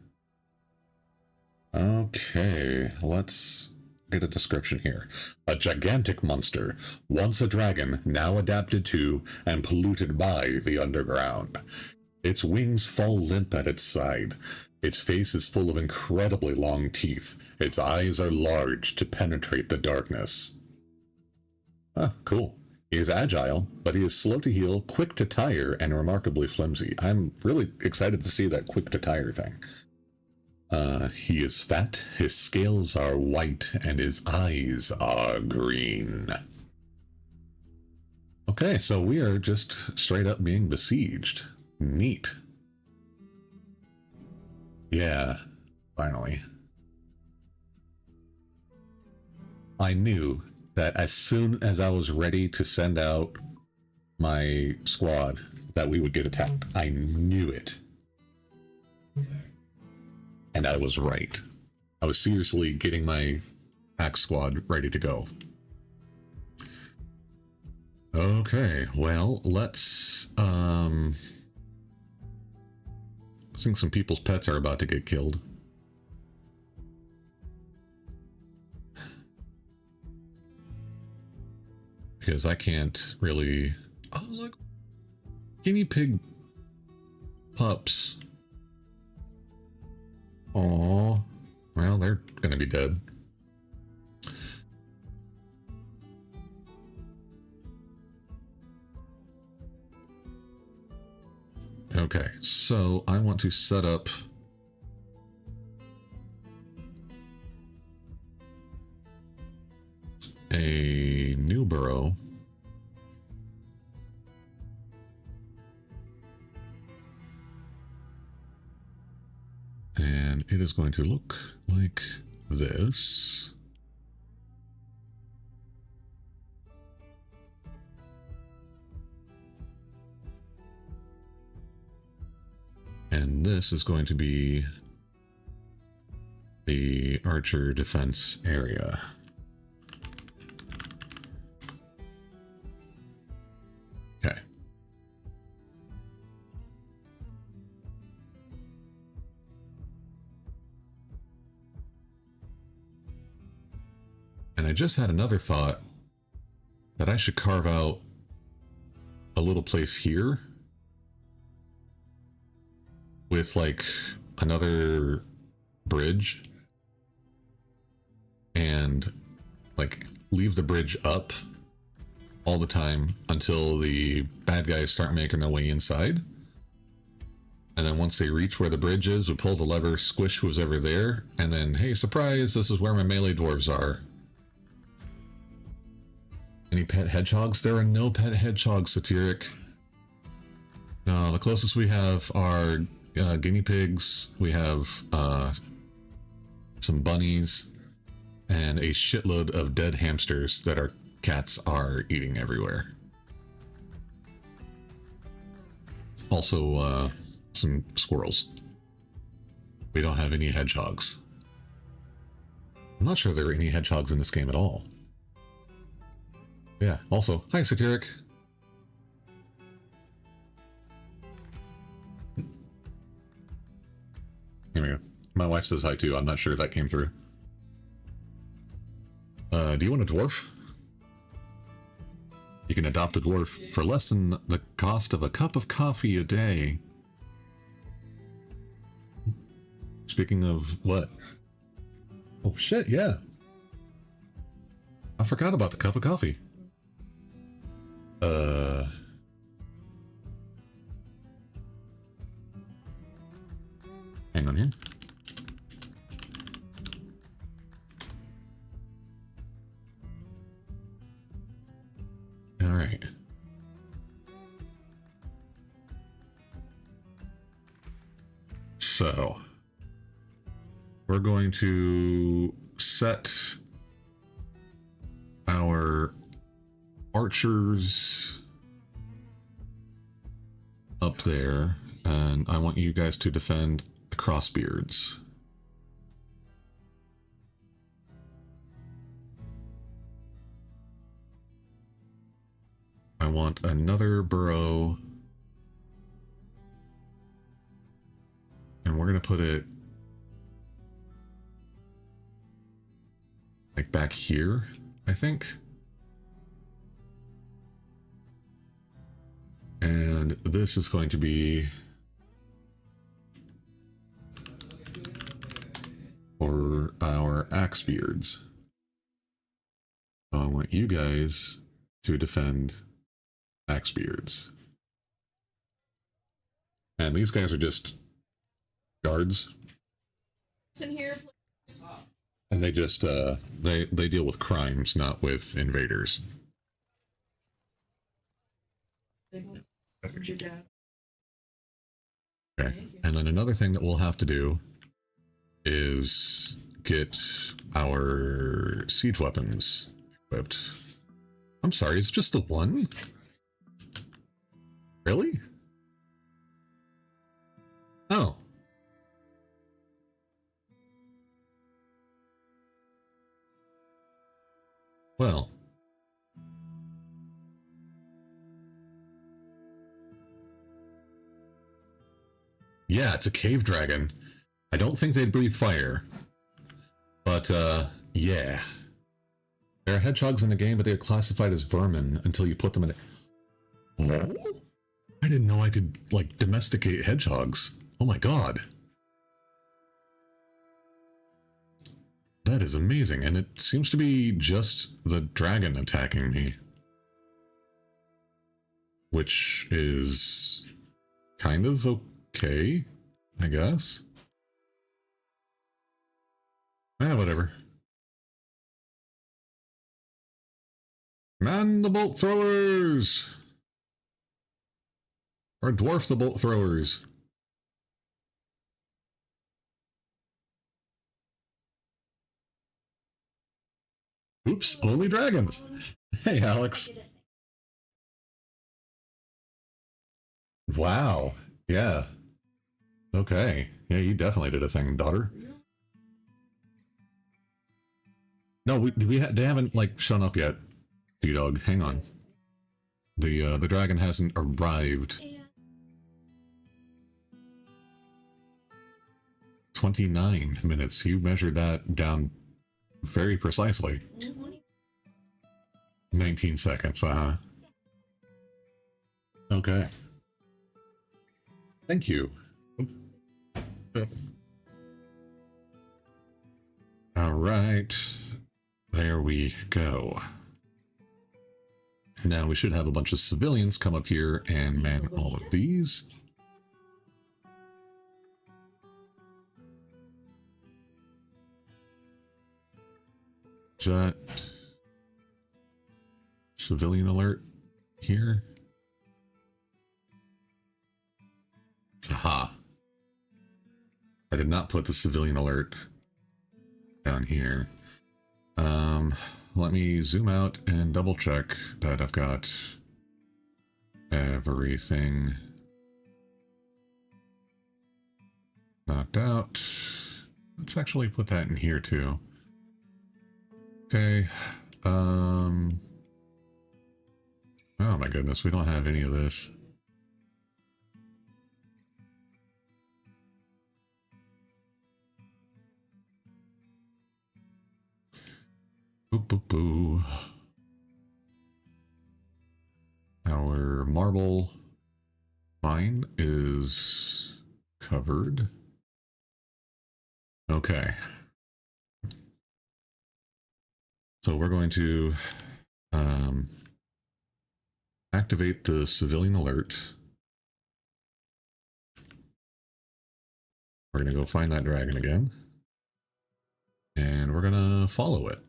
Okay, let's get a description here. A gigantic monster, once a dragon, now adapted to and polluted by the underground. Its wings fall limp at its side. Its face is full of incredibly long teeth. Its eyes are large to penetrate the darkness. Ah, cool. He is agile, but he is slow to heal, quick to tire, and remarkably flimsy. I'm really excited to see that quick to tire thing. He is fat, his scales are white, and his eyes are green. Okay, so we are just straight up being besieged. Neat. Yeah, finally. I knew that as soon as I was ready to send out my squad, that we would get attacked. I knew it. And I was right. I was seriously getting my hack squad ready to go. Okay, well, let's, I think some people's pets are about to get killed. Because I can't really... Oh, look! Guinea pig pups. Aww. Well, they're gonna be dead. Okay, so I want to set up a new burrow. And it is going to look like this. And this is going to be the archer defense area. Okay. And I just had another thought that I should carve out a little place here with like another bridge and like leave the bridge up all the time until the bad guys start making their way inside. And then once they reach where the bridge is, we pull the lever, squish who's ever there, and then, hey, surprise, this is where my melee dwarves are. Any pet hedgehogs? There are no pet hedgehogs, Satiric. No, the closest we have are guinea pigs, we have some bunnies, and a shitload of dead hamsters that our cats are eating everywhere. Also, some squirrels. We don't have any hedgehogs. I'm not sure there are any hedgehogs in this game at all. Yeah, also, hi Satiric. Here we go. My wife says hi too. I'm not sure that came through. Do you want a dwarf? You can adopt a dwarf for less than the cost of a cup of coffee a day. Speaking of what? Oh shit, yeah. I forgot about the cup of coffee. Hang on here. All right. So, we're going to set our archers up there, and I want you guys to defend the crossbeards. I want another burrow, and we're gonna put it like back here, I think. And this is going to be for our axe beards. So I want you guys to defend axe beards. And these guys are just guards. in here, please. And they just they deal with crimes, not with invaders. Your dad. Okay. And then another thing that we'll have to do is get our siege weapons equipped. I'm sorry, it's just the one? Really? Oh. Well. Yeah, it's a cave dragon. I don't think they'd breathe fire. But, yeah. There are hedgehogs in the game, but they are classified as vermin until you put them in a... Oh? I didn't know I could, like, domesticate hedgehogs. Oh my god. That is amazing, and it seems to be just the dragon attacking me. Which is kind of okay, I guess. Whatever. Man the bolt throwers! Or dwarf the bolt throwers. Oops, only dragons. Hey, Alex. Wow. Yeah. Okay. Yeah, you definitely did a thing, daughter. No, they haven't, like, shown up yet, T-Dog. Hang on. The dragon hasn't arrived. 29 minutes. You measured that down very precisely. 19 seconds, Okay. Thank you. All right. There we go. Now we should have a bunch of civilians come up here and man all of these. Is that civilian alert here? Aha. I did not put the civilian alert down here. Let me zoom out and double check that I've got everything knocked out. Let's actually put that in here too. Okay. Oh my goodness, we don't have any of this. Boo boo boo. Our marble mine is covered. Okay. So we're going to activate the civilian alert. We're going to go find that dragon again. And we're going to follow it.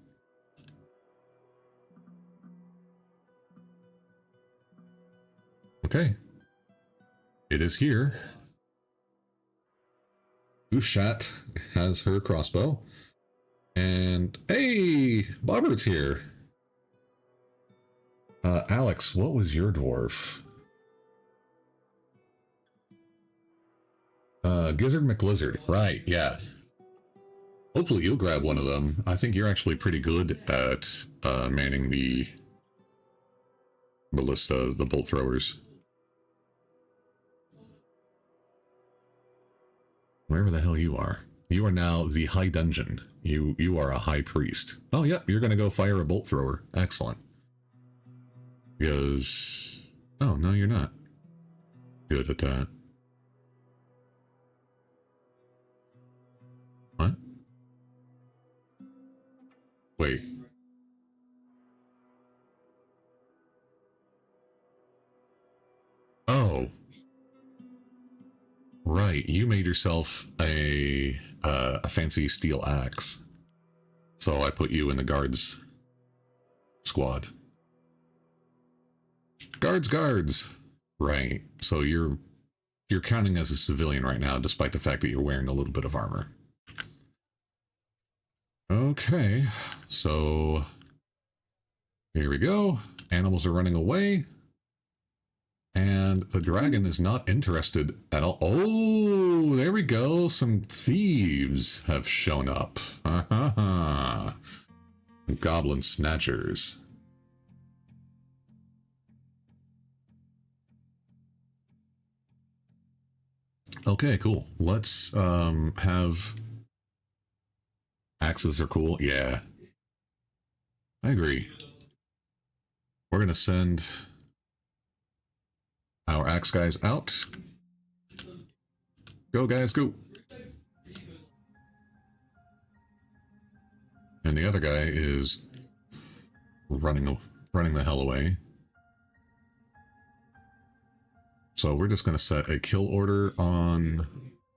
Okay. It is here. Ushat has her crossbow. And hey, Bobbert's here. Alex, what was your dwarf? Gizzard McLizzard. Right, yeah. Hopefully you'll grab one of them. I think you're actually pretty good at manning the ballista, the bolt throwers. Wherever the hell you are. You are now the high dungeon. You are a high priest. Oh, yep, you're going to go fire a bolt thrower. Excellent. Because... Oh, no, you're not good at that. What? Wait. Oh. Right. right. You made yourself a fancy steel axe. So I put you in the guards squad. Guards. Right. So you're counting as a civilian right now, despite the fact that you're wearing a little bit of armor. Okay. So here we go. Animals are running away. And the dragon is not interested at all. Oh, there we go. Some thieves have shown up. Goblin snatchers. Okay, cool. Let's have... Axes are cool. Yeah. I agree. We're going to send our axe guys out. Go, guys, go. And the other guy is running the hell away. So we're just going to set a kill order on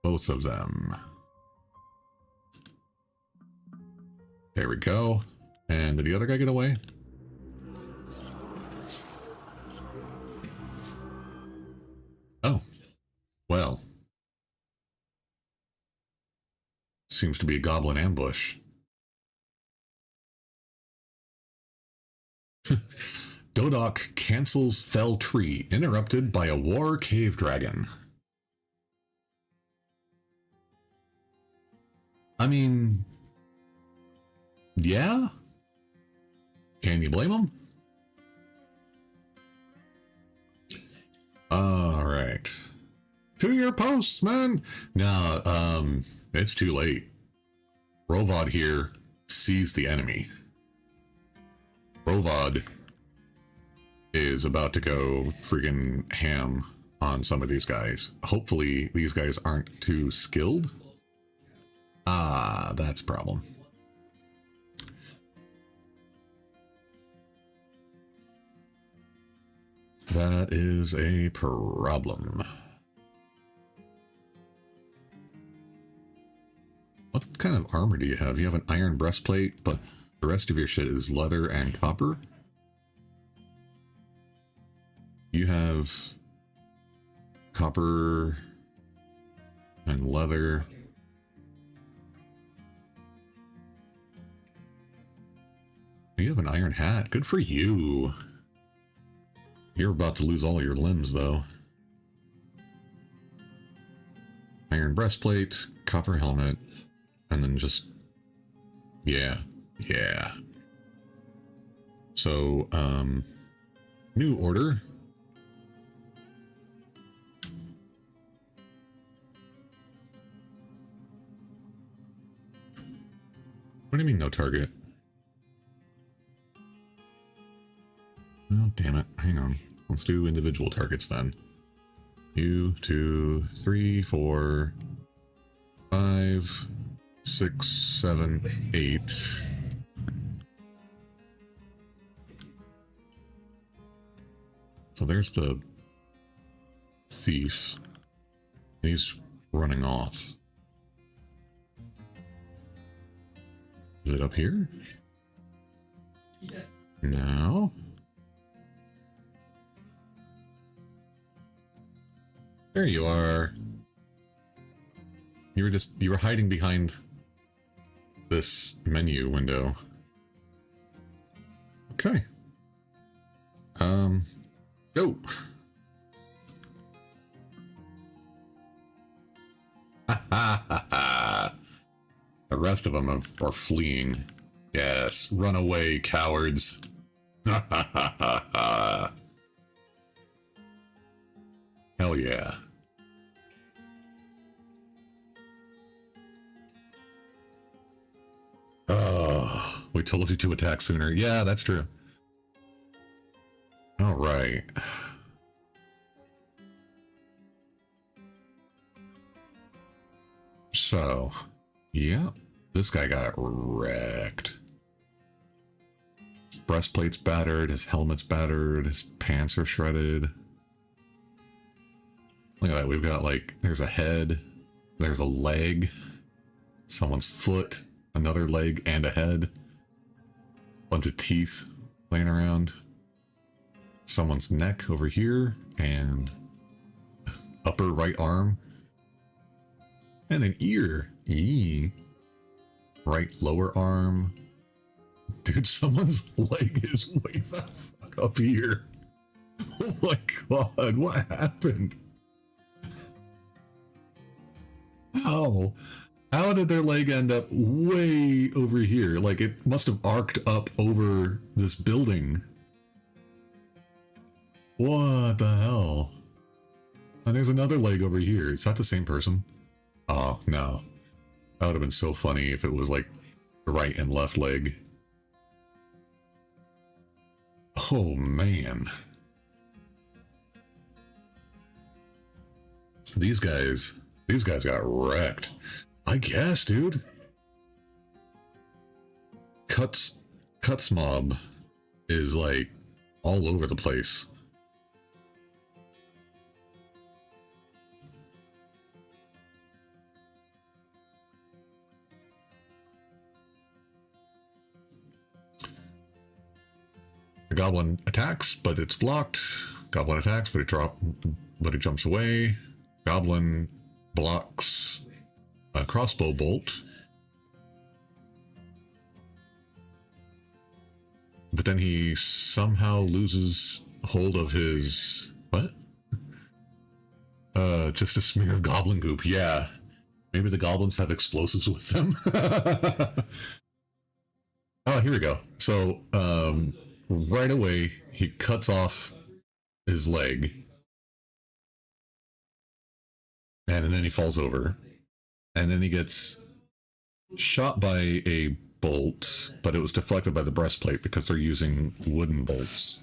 both of them. There we go. And did the other guy get away? Oh. Well. Seems to be a goblin ambush. Dodok cancels fell tree, interrupted by a war cave dragon. I mean... yeah? Can you blame him? Alright. To your posts, man! No, it's too late. Rovod here sees the enemy. Rovod is about to go friggin' ham on some of these guys. Hopefully these guys aren't too skilled. Ah, that's a problem. That is a problem. What kind of armor do you have? You have an iron breastplate, but the rest of your shit is leather and copper? You have copper and leather. You have an iron hat. Good for you. You're about to lose all your limbs, though. Iron breastplate, copper helmet, and then just... yeah. So, new order. What do you mean, no target? Oh, damn it. Hang on. Let's do individual targets then. 1, 2, 3, 4, 5, 6, 7, 8. So there's the thief. He's running off. Is it up here? No. There you are. You were hiding behind this menu window. Okay. Go. The rest of them are fleeing. Yes, run away, cowards. Hell yeah. Oh, we told you to attack sooner. Yeah, that's true. All right. So, yeah, this guy got wrecked. His breastplate's battered, his helmet's battered, his pants are shredded. Look at that. We've got like, there's a head, there's a leg, someone's foot, another leg, and a head. Bunch of teeth laying around. Someone's neck over here, and upper right arm. And an ear. Eee. Right lower arm. Dude, someone's leg is way the fuck up here. Oh my god, what happened? How? How did their leg end up way over here? Like, it must have arced up over this building. What the hell? And there's another leg over here. Is that the same person? Oh, no. That would have been so funny if it was like the right and left leg. Oh, man. These guys got wrecked. I guess, dude. Cuts mob is like all over the place. The goblin attacks, but it's blocked. Goblin attacks, but it jumps away. Goblin blocks a crossbow bolt. But then he somehow loses hold of his... What? Just a smear of goblin goop. Yeah. Maybe the goblins have explosives with them. Oh, here we go. So, right away, he cuts off his leg. And then he falls over. And then he gets shot by a bolt, but it was deflected by the breastplate because they're using wooden bolts.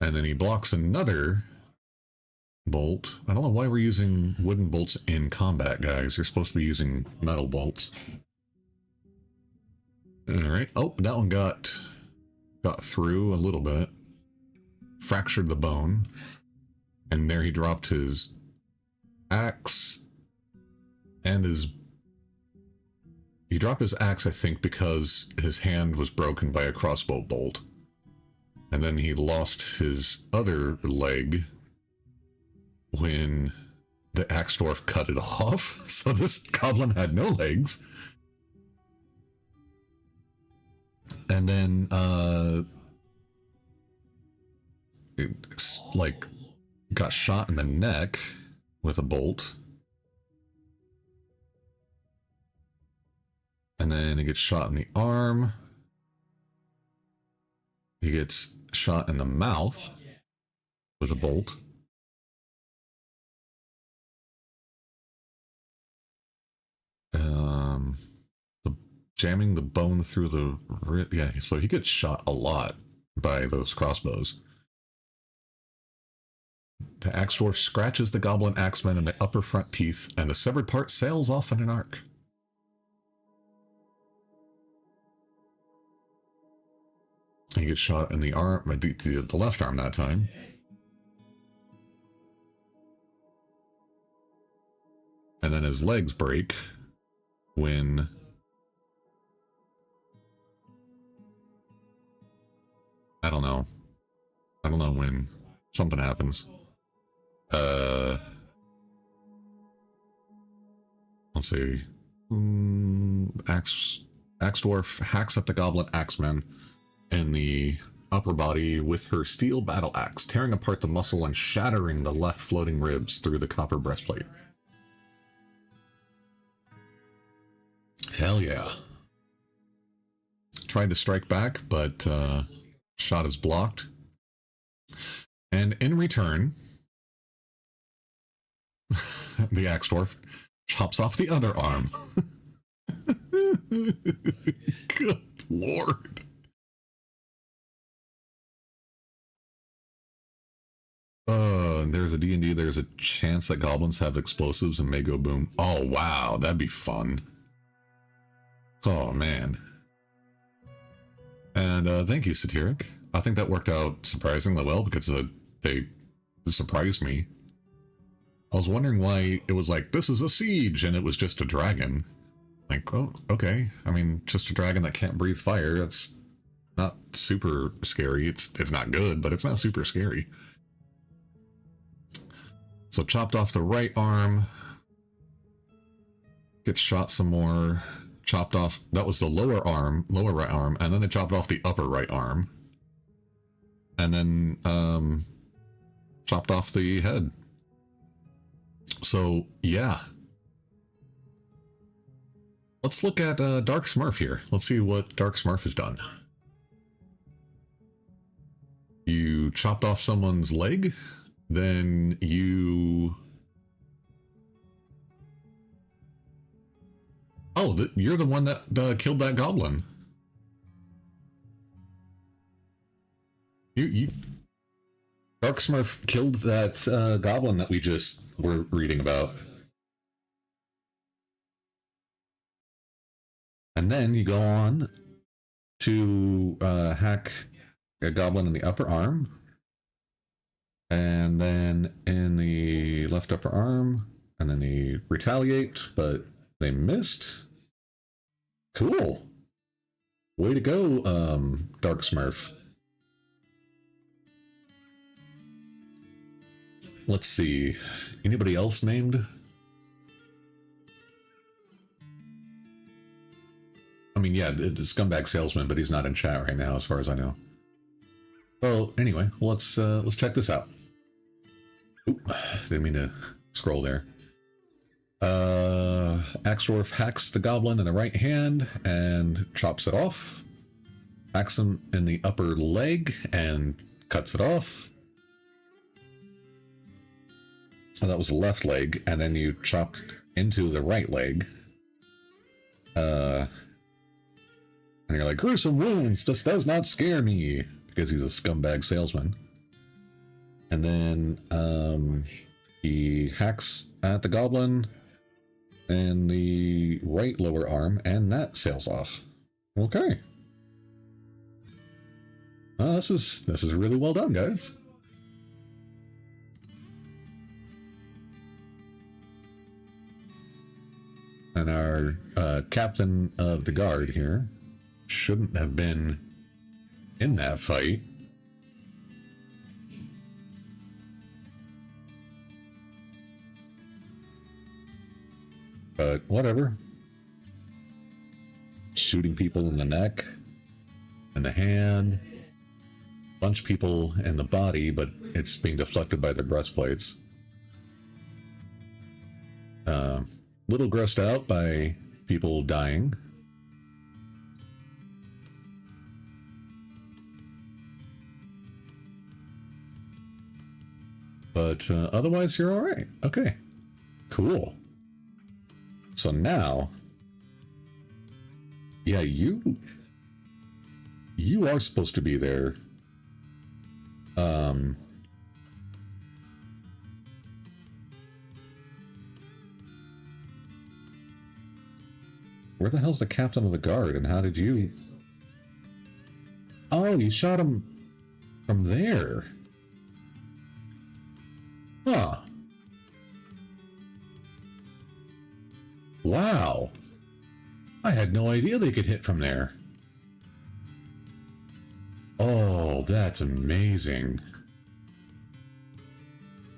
And then he blocks another bolt. I don't know why we're using wooden bolts in combat, guys. You're supposed to be using metal bolts. Alright. Oh, that one got through a little bit. Fractured the bone. And there he dropped his axe. And he dropped his axe, I think, because his hand was broken by a crossbow bolt. And then he lost his other leg when the axe dwarf cut it off. So this goblin had no legs. And then, it, like, got shot in the neck with a bolt. And then he gets shot in the arm. He gets shot in the mouth with a bolt. Jamming the bone through the rib. Yeah, so he gets shot a lot by those crossbows. The axe dwarf scratches the goblin axeman in the upper front teeth, and the severed part sails off in an arc. He gets shot in the arm, the left arm that time. And then his legs break when... I don't know when something happens. Let's see. Axe dwarf hacks at the goblin axeman in the upper body with her steel battle axe, tearing apart the muscle and shattering the left floating ribs through the copper breastplate. Hell yeah. Tried to strike back, but shot is blocked. And in return, the axe dwarf chops off the other arm. Good lord. And there's a D&D, there's a chance that goblins have explosives and may go boom. Oh, wow, that'd be fun. Oh, man. And thank you, Satiric. I think that worked out surprisingly well because they It surprised me. I was wondering why it was like, this is a siege, and it was just a dragon. Like, oh, okay. I mean, just a dragon that can't breathe fire. That's not super scary. It's not good, but it's not super scary. So chopped off the right arm. Gets shot some more. Chopped off, that was the lower right arm, and then they chopped off the upper right arm. And then, chopped off the head. So, yeah. Let's look at Dark Smurf here. Let's see what Dark Smurf has done. You chopped off someone's leg, then you... Oh, you're the one that killed that goblin. You Dark Smurf killed that goblin that we just were reading about. And then you go on to hack a goblin in the upper arm. And then in the left upper arm. And then they retaliate, but they missed. Cool. Way to go, Dark Smurf. Let's see. Anybody else named? I mean, yeah, the scumbag salesman, but he's not in chat right now, as far as I know. Well, anyway, let's check this out. Oop, didn't mean to scroll there. Dwarf hacks the goblin in the right hand and chops it off. Hacks him in the upper leg and cuts it off. Oh, that was the left leg, and then you chopped into the right leg. And you're like, gruesome wounds, this does not scare me, because he's a scumbag salesman. And then he hacks at the goblin and the right lower arm, and that sails off. Okay. This is really well done, guys. And our captain of the guard here shouldn't have been in that fight. But whatever. Shooting people in the neck, in the hand, bunch of people in the body, but it's being deflected by their breastplates. Little grossed out by people dying. But otherwise, you're all right. Okay, cool. So now, yeah, you are supposed to be there. Where the hell's the captain of the guard, and how did you... Oh, you shot him from there. Huh. Wow. I had no idea they could hit from there. Oh, that's amazing.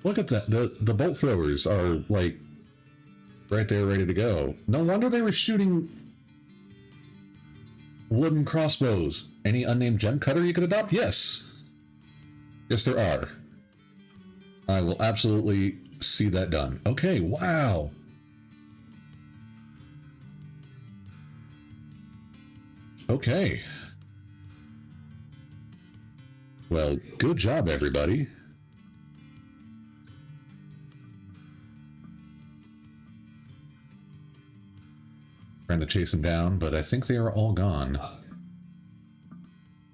Look at that. The bolt throwers are, like, right there ready to go. No wonder they were shooting wooden crossbows. Any unnamed gem cutter you could adopt? Yes. Yes, there are. I will absolutely see that done. Okay, wow. Okay. Well, good job, everybody. Trying to chase them down, but I think they are all gone.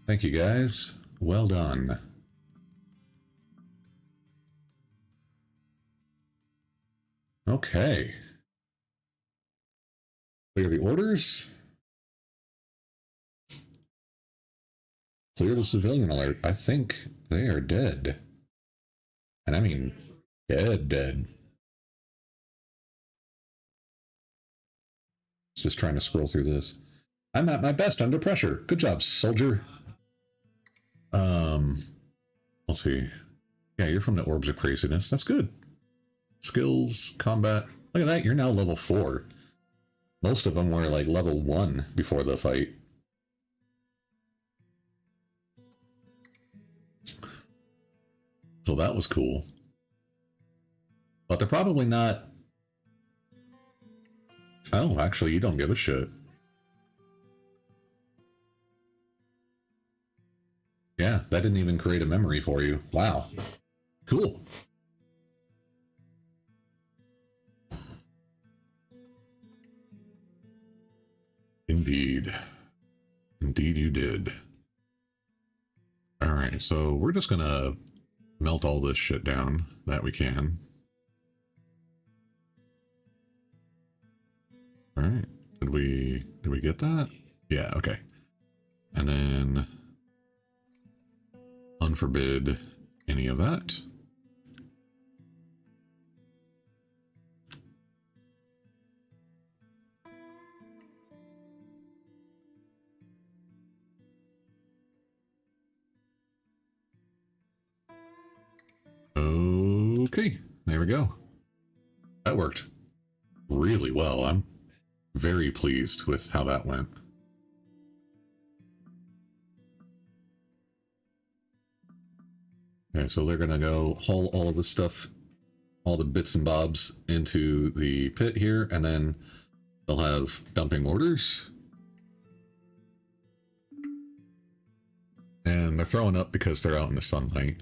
Thank you, guys. Well done. Okay. Clear the orders. Clear the civilian alert. I think they are dead. And I mean, dead. Just trying to scroll through this. I'm at my best under pressure. Good job, soldier. Let's see. Yeah, you're from the Orbs of Craziness. That's good. Skills, combat. Look at that, you're now level 4. Most of them were like level 1 before the fight. So that was cool. But they're probably not... Oh, actually, you don't give a shit. Yeah, that didn't even create a memory for you. Wow. Cool. Indeed. Indeed you did. Alright, so we're just gonna melt all this shit down that we can. Alright. Did we get that? Yeah, okay. And then unforbid any of that. Okay, there we go. That worked really well. I'm very pleased with how that went. Okay, so they're gonna go haul all of the stuff, all the bits and bobs into the pit here, and then they'll have dumping orders. And they're throwing up because they're out in the sunlight.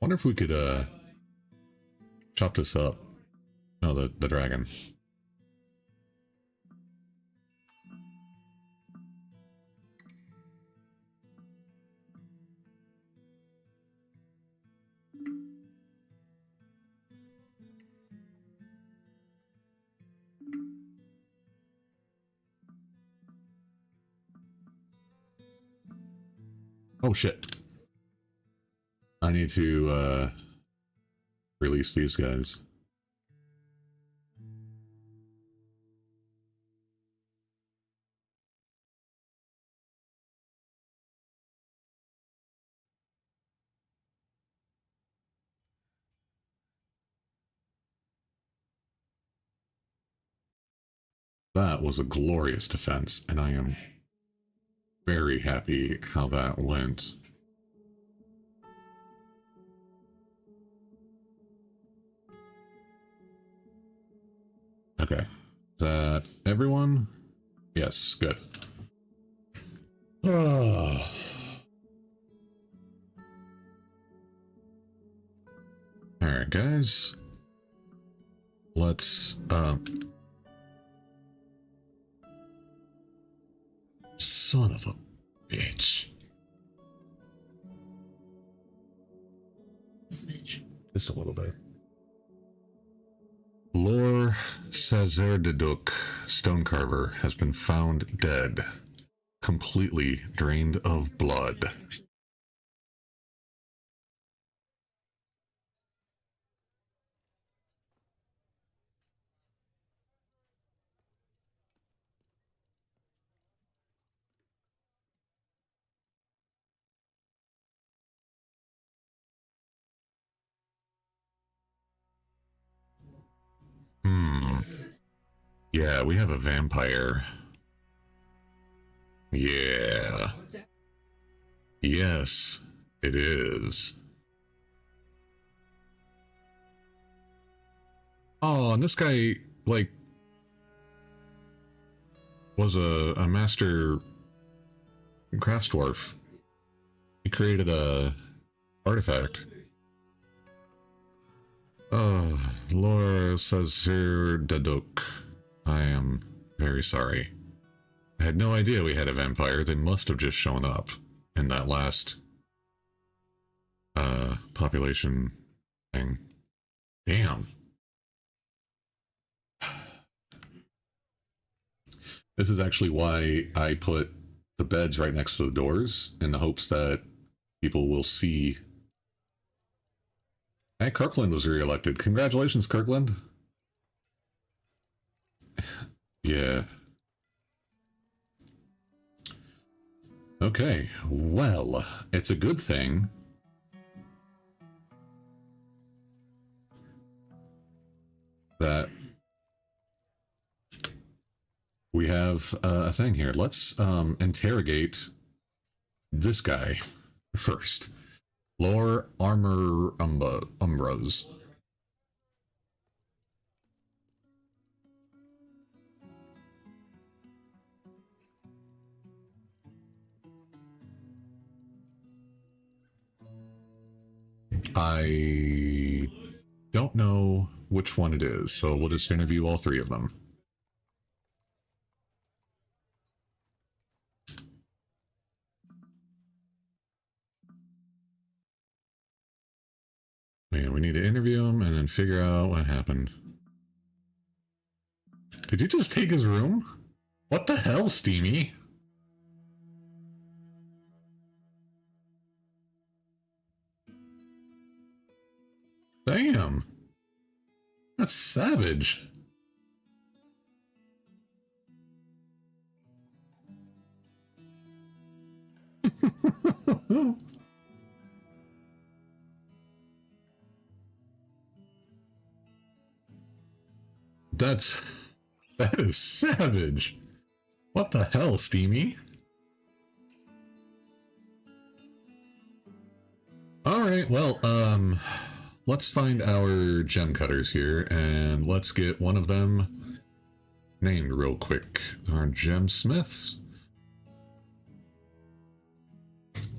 Wonder if we could chop this up. No, the dragon. Oh shit. I need to release these guys. That was a glorious defense, and I am very happy how that went. Okay. Is that everyone? Yes, good. Oh. Alright, guys. Let's, son of a bitch. Just a little bit. Lore Sazerdaduk, Stonecarver, has been found dead, completely drained of blood. Yeah, we have a vampire. Yeah. Yes, it is. Oh, and this guy, like, was a master crafts dwarf. He created a artifact. Oh, Laura says here, Daduk. I am very sorry. I had no idea we had a vampire. They must have just shown up in that last population thing. Damn. This is actually why I put the beds right next to the doors in the hopes that people will see. Hey, Kirkland was reelected. Congratulations, Kirkland. Yeah. Okay, well, it's a good thing that we have a thing here. Let's interrogate this guy first. Lore Armor Umbros. I don't know which one it is, so we'll just interview all three of them. Man, we need to interview him and then figure out what happened. Did you just take his room? What the hell, Steamy? Damn. That's savage. That is savage. What the hell, Steamy? Alright, well, let's find our gem cutters here, and let's get one of them named real quick. Our gemsmiths.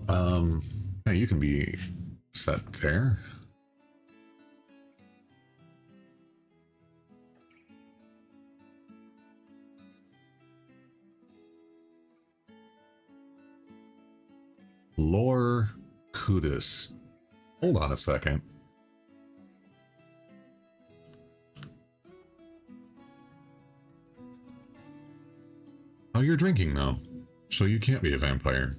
Yeah, you can be set there. Lore Kudis. Hold on a second. Oh, you're drinking though, so you can't be a vampire.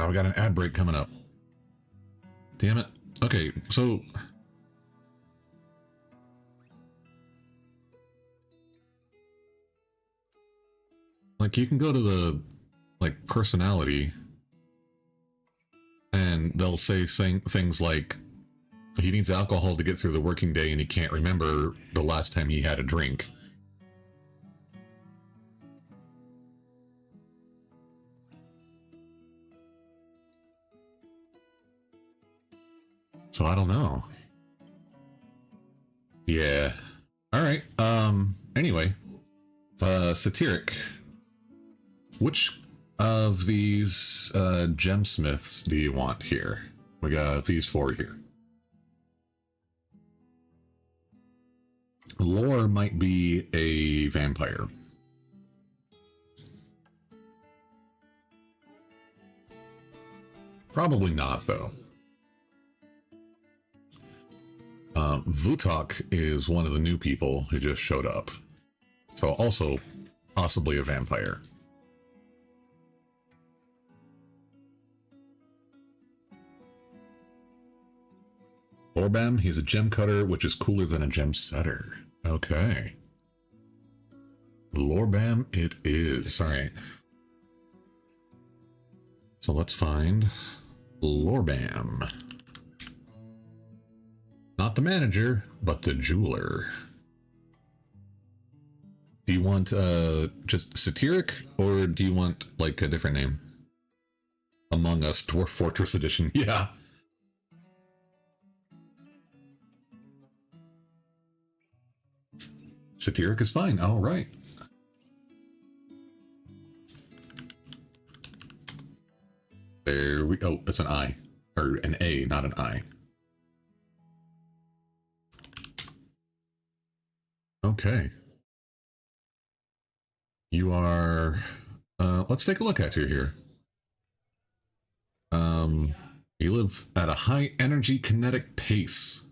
We got an ad break coming up. Damn it. Okay, so like you can go to the like personality and they'll say things like he needs alcohol to get through the working day and he can't remember the last time he had a drink. So I don't know. Yeah. All right. Anyway, Satiric. Which of these gemsmiths do you want here? We got these four here. Lore might be a vampire. Probably not, though. Vutok is one of the new people who just showed up. So also possibly a vampire. Orbam, he's a gem cutter, which is cooler than a gem setter. Okay. Lorbam it is. Alright. So let's find Lorbam. Not the manager, but the jeweler. Do you want just Satiric, or do you want like a different name? Among Us Dwarf Fortress Edition. Yeah. Satiric is fine. All right. There we go. Oh, it's an I. Or an A, not an I. Okay. You are... let's take a look at you here. You live at a high energy kinetic pace.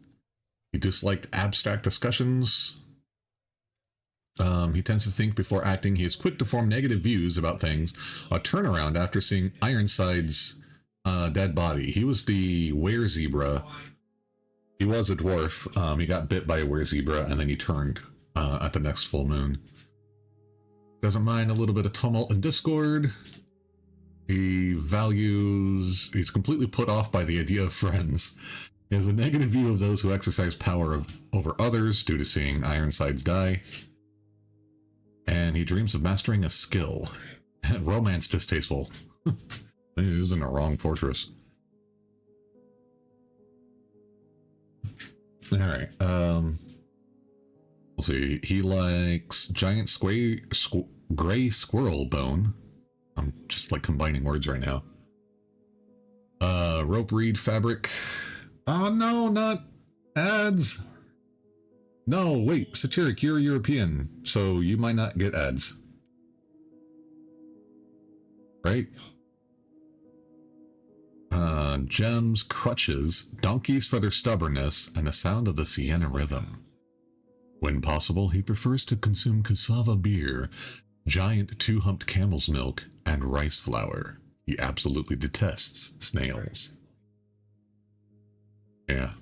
He disliked abstract discussions. He tends to think before acting. He is quick to form negative views about things. A turnaround after seeing Ironside's dead body. He was the were-zebra. He was a dwarf. He got bit by a were-zebra, and then he turned at the next full moon. Doesn't mind a little bit of tumult and discord. He's completely put off by the idea of friends. He has a negative view of those who exercise power over others due to seeing Ironsides die. And he dreams of mastering a skill. Romance distasteful. He is in the wrong fortress. Alright, we'll see. He likes giant gray squirrel bone. I'm just like combining words right now. Rope reed fabric. Oh no, not ads. No, wait, Satiric, you're European, so you might not get ads. Right? Gems, crutches, donkeys for their stubbornness, and the sound of the Sienna rhythm. When possible, he prefers to consume cassava beer, giant two-humped camel's milk, and rice flour. He absolutely detests snails. Yeah.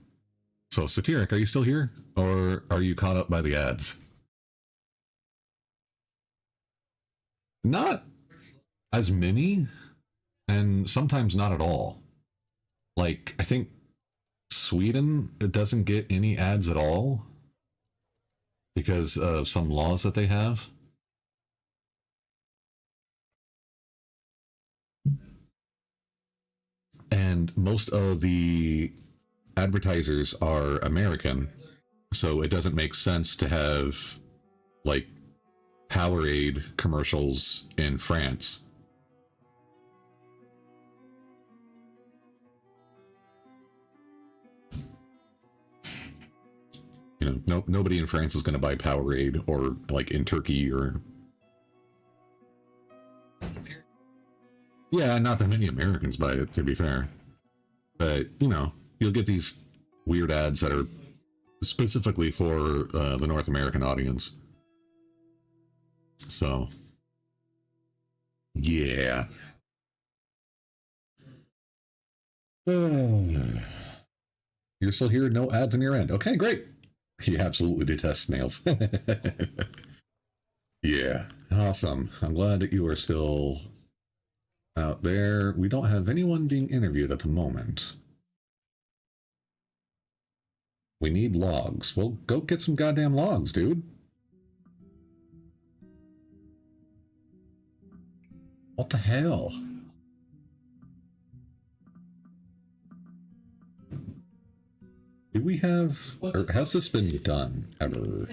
So, Satiric, are you still here? Or are you caught up by the ads? Not as many, and sometimes not at all. Like, I think Sweden, it doesn't get any ads at all because of some laws that they have. And most of the advertisers are American, so it doesn't make sense to have, like, Powerade commercials in France. You know, nobody in France is going to buy Powerade, or, like, in Turkey, or... Yeah, not that many Americans buy it, to be fair. But, you know, you'll get these weird ads that are specifically for the North American audience. So, yeah. You're still here? No ads on your end. Okay, great. He absolutely detests snails. Yeah, awesome. I'm glad that you are still out there. We don't have anyone being interviewed at the moment. We need logs. Well, go get some goddamn logs, dude. What the hell? Do we have... or has this been done ever?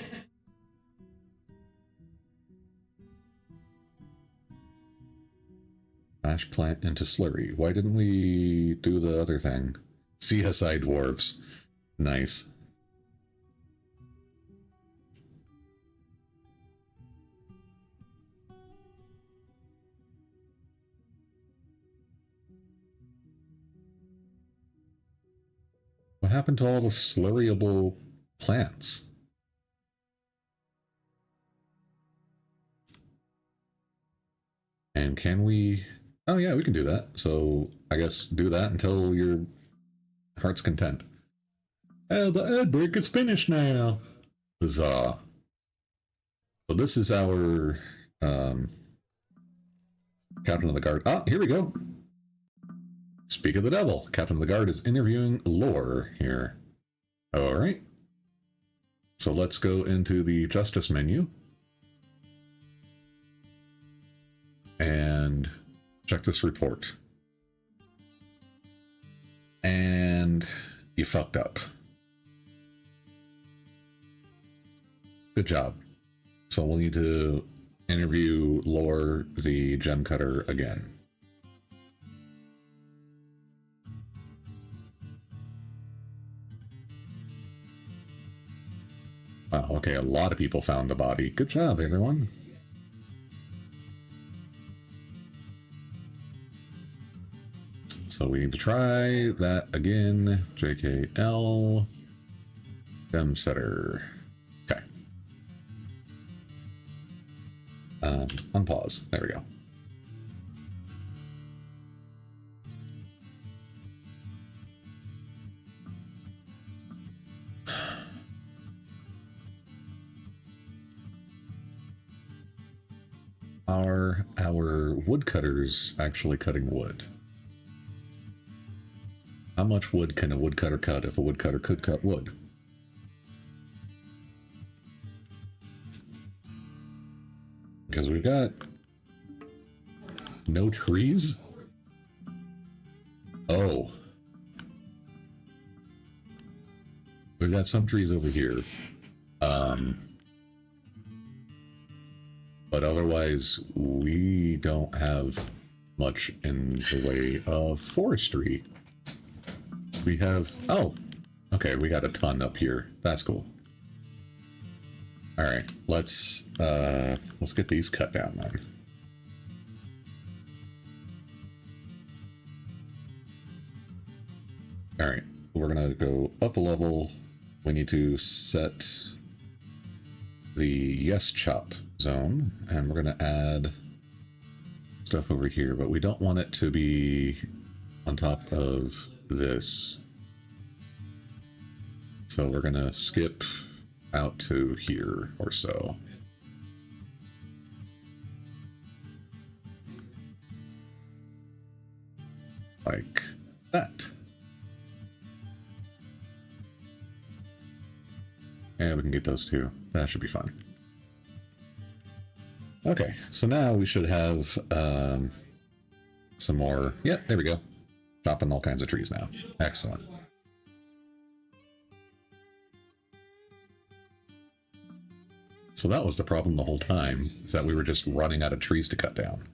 Mash plant into slurry. Why didn't we do the other thing? CSI dwarves. Nice. What happened to all the slurryable plants? And can we... oh yeah, we can do that. So I guess do that until your heart's content. Oh, the ad break is finished now. Huzzah. So this is our Captain of the Guard. Ah, here we go. Speak of the devil. Captain of the Guard is interviewing Lore here. All right. So let's go into the Justice menu. And check this report. And you fucked up. Good job. So we'll need to interview Lore, the gem cutter, again. Wow, okay, a lot of people found the body. Good job, everyone. So we need to try that again. JKL. Dem setter. Okay. Unpause. There we go. Are our woodcutters actually cutting wood? How much wood can a woodcutter cut if a woodcutter could cut wood? Because we've got no trees? Oh. We've got some trees over here. But otherwise, we don't have much in the way of forestry. We have... Oh! Okay, we got a ton up here. That's cool. Alright, let's get these cut down then. Alright, we're gonna go up a level. We need to set the yes chop zone, and we're gonna add stuff over here, but we don't want it to be on top of this. So we're gonna skip out to here or so. Like that. And we can get those two. That should be fun. Okay, so now we should have some more. Yep, there we go. Chopping all kinds of trees now. Excellent. So that was the problem the whole time, is that we were just running out of trees to cut down.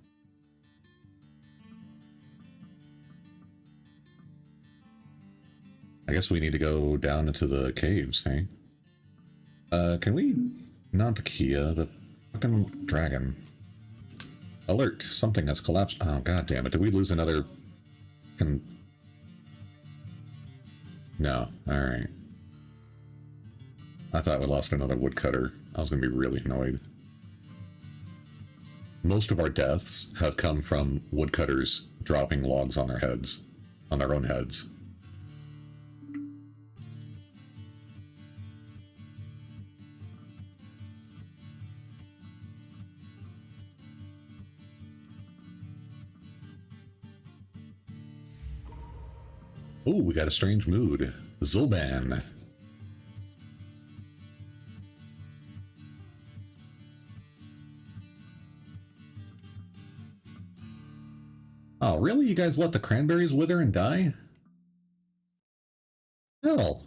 I guess we need to go down into the caves, hey? Can we... Not the Kia, the fucking dragon. Alert! Something has collapsed. Oh, god damn it. Did we lose another... No. Alright. I thought we lost another woodcutter. I was going to be really annoyed. Most of our deaths have come from woodcutters dropping logs on their heads. On their own heads. Ooh, we got a strange mood. Zulban. Oh, really? You guys let the cranberries wither and die? Hell.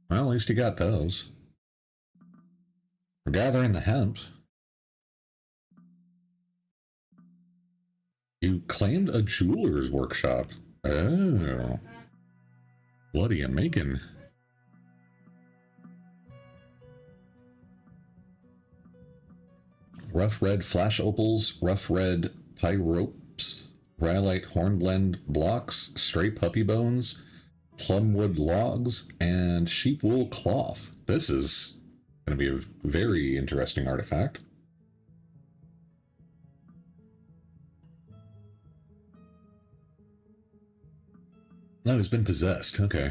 Well, at least you got those. We're gathering the hemp. You claimed a jeweler's workshop. Oh. What are you making? Rough red flash opals, rough red pyropes, rhyolite hornblende blocks, stray puppy bones, plumwood logs, and sheep wool cloth. This is going to be a very interesting artifact. No, he's been possessed. Okay.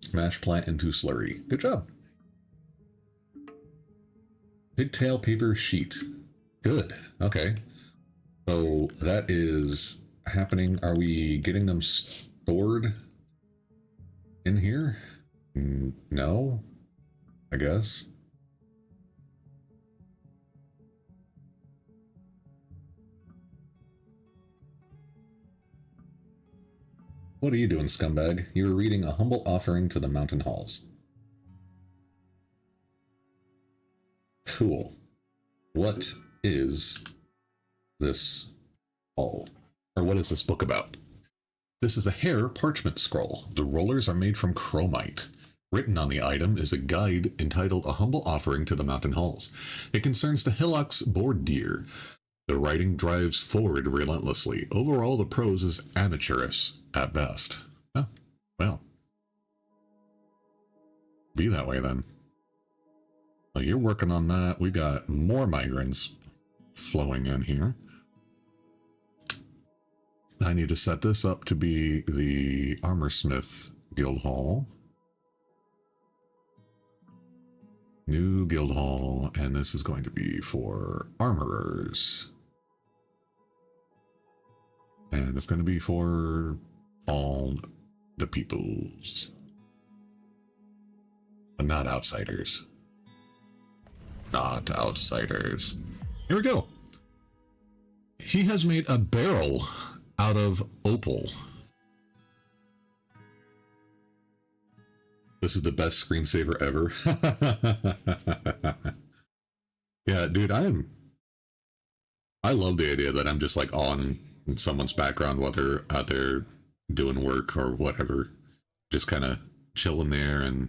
Smash plant into slurry. Good job. Pigtail paper sheet. Good. Okay. So that is happening. Are we getting them stored in here? No, I guess. What are you doing, scumbag? You were reading a humble offering to the mountain halls. Cool. What is this all? Or what is this book about? This is a hair parchment scroll. The rollers are made from chromite. Written on the item is a guide entitled A Humble Offering to the Mountain Halls. It concerns the hillocks board deer. The writing drives forward relentlessly. Overall, the prose is amateurish at best. Oh, well. Be that way then. Well, you're working on that. We got more migrants flowing in here. I need to set this up to be the Armorsmith Guild Hall. New Guild Hall, and this is going to be for armorers. And it's going to be for all the peoples. But not outsiders. Not outsiders. Here we go. He has made a barrel out of opal. This is the best screensaver ever. Yeah, dude, I love the idea that I'm just like on someone's background while they're out there doing work or whatever. Just kind of chilling there and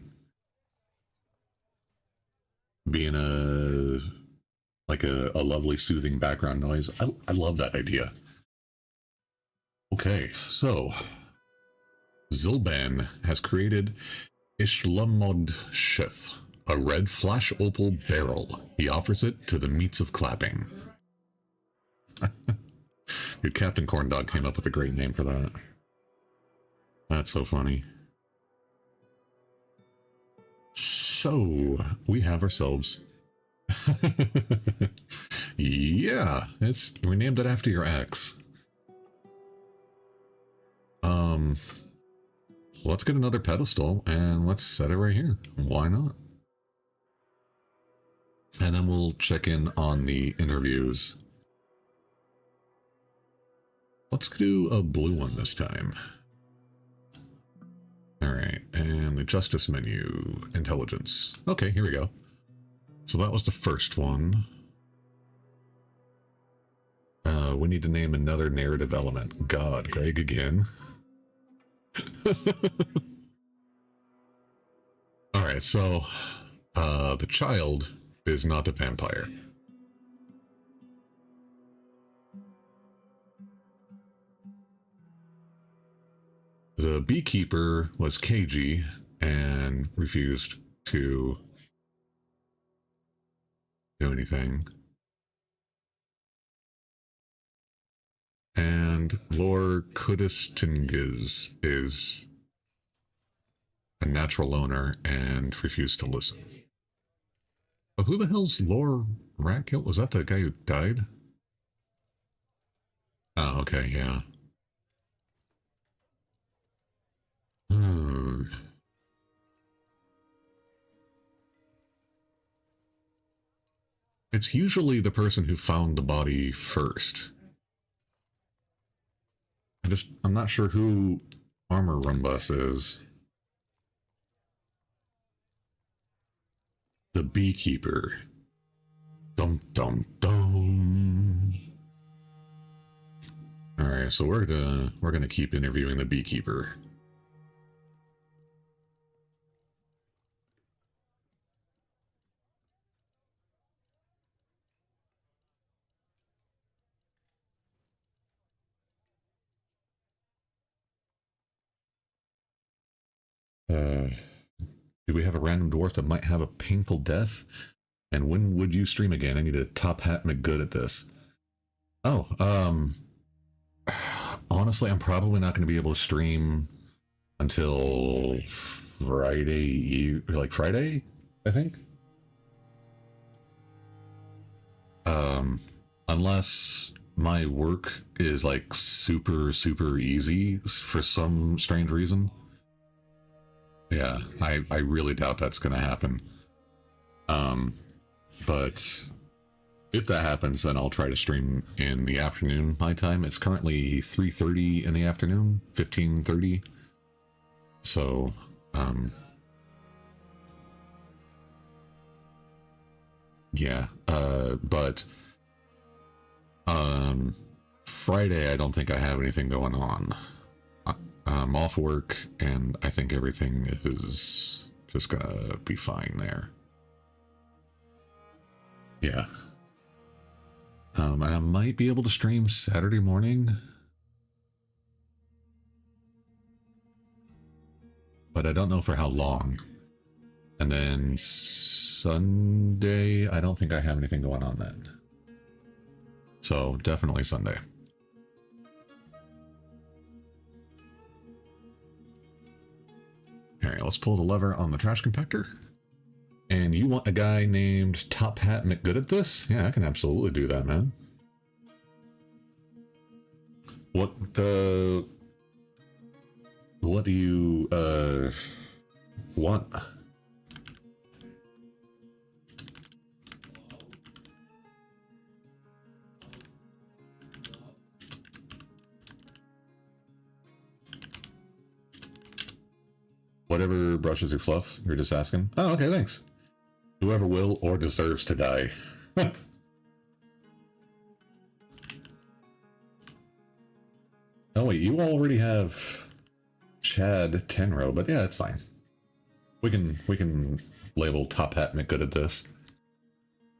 being a lovely soothing background noise. I love that idea. Okay, so Zilban has created Ishlamodshith, a red flash opal barrel. He offers it to the meats of clapping. Dude, Captain Corndog came up with a great name for that. That's so funny. So, we have ourselves... Yeah, we named it after your ex. Let's get another pedestal and let's set it right here. Why not? And then we'll check in on the interviews. Let's do a blue one this time. Alright, and the justice menu, intelligence. Okay, here we go. So that was the first one. We need to name another narrative element. God, Greg again. Alright, so the child is not a vampire. The beekeeper was cagey and refused to do anything. And Lord Kudistingiz is a natural loner and refused to listen. But who the hell's Lore Ratkill? Was that the guy who died? Oh, okay, yeah. It's usually the person who found the body first. I'm not sure who Armor Rumbus is. The beekeeper. Dum dum dum. All right, so we're gonna keep interviewing the beekeeper. Do we have a random dwarf that might have a painful death? And when would you stream again? I need a top hat McGood at this. Oh, honestly, I'm probably not going to be able to stream until Friday, Friday, I think. Unless my work is like super easy for some strange reason. Yeah, I really doubt that's going to happen. But if that happens, then I'll try to stream in the afternoon my time. It's currently 3:30 in the afternoon, 15:30. So, yeah, but Friday I don't think I have anything going on. I'm off work, and I think everything is just gonna be fine there. Yeah. I might be able to stream Saturday morning, but I don't know for how long. And then Sunday, I don't think I have anything going on then. So definitely Sunday. All right, let's pull the lever on the trash compactor. And you want a guy named Top Hat McGood at this? Yeah, I can absolutely do that, man. What do you want? Whatever brushes your fluff, you're just asking. Oh, okay, thanks. Whoever will or deserves to die. Oh wait, you already have Chad Tenro, but yeah, it's fine. We can label Top Hat McGood at this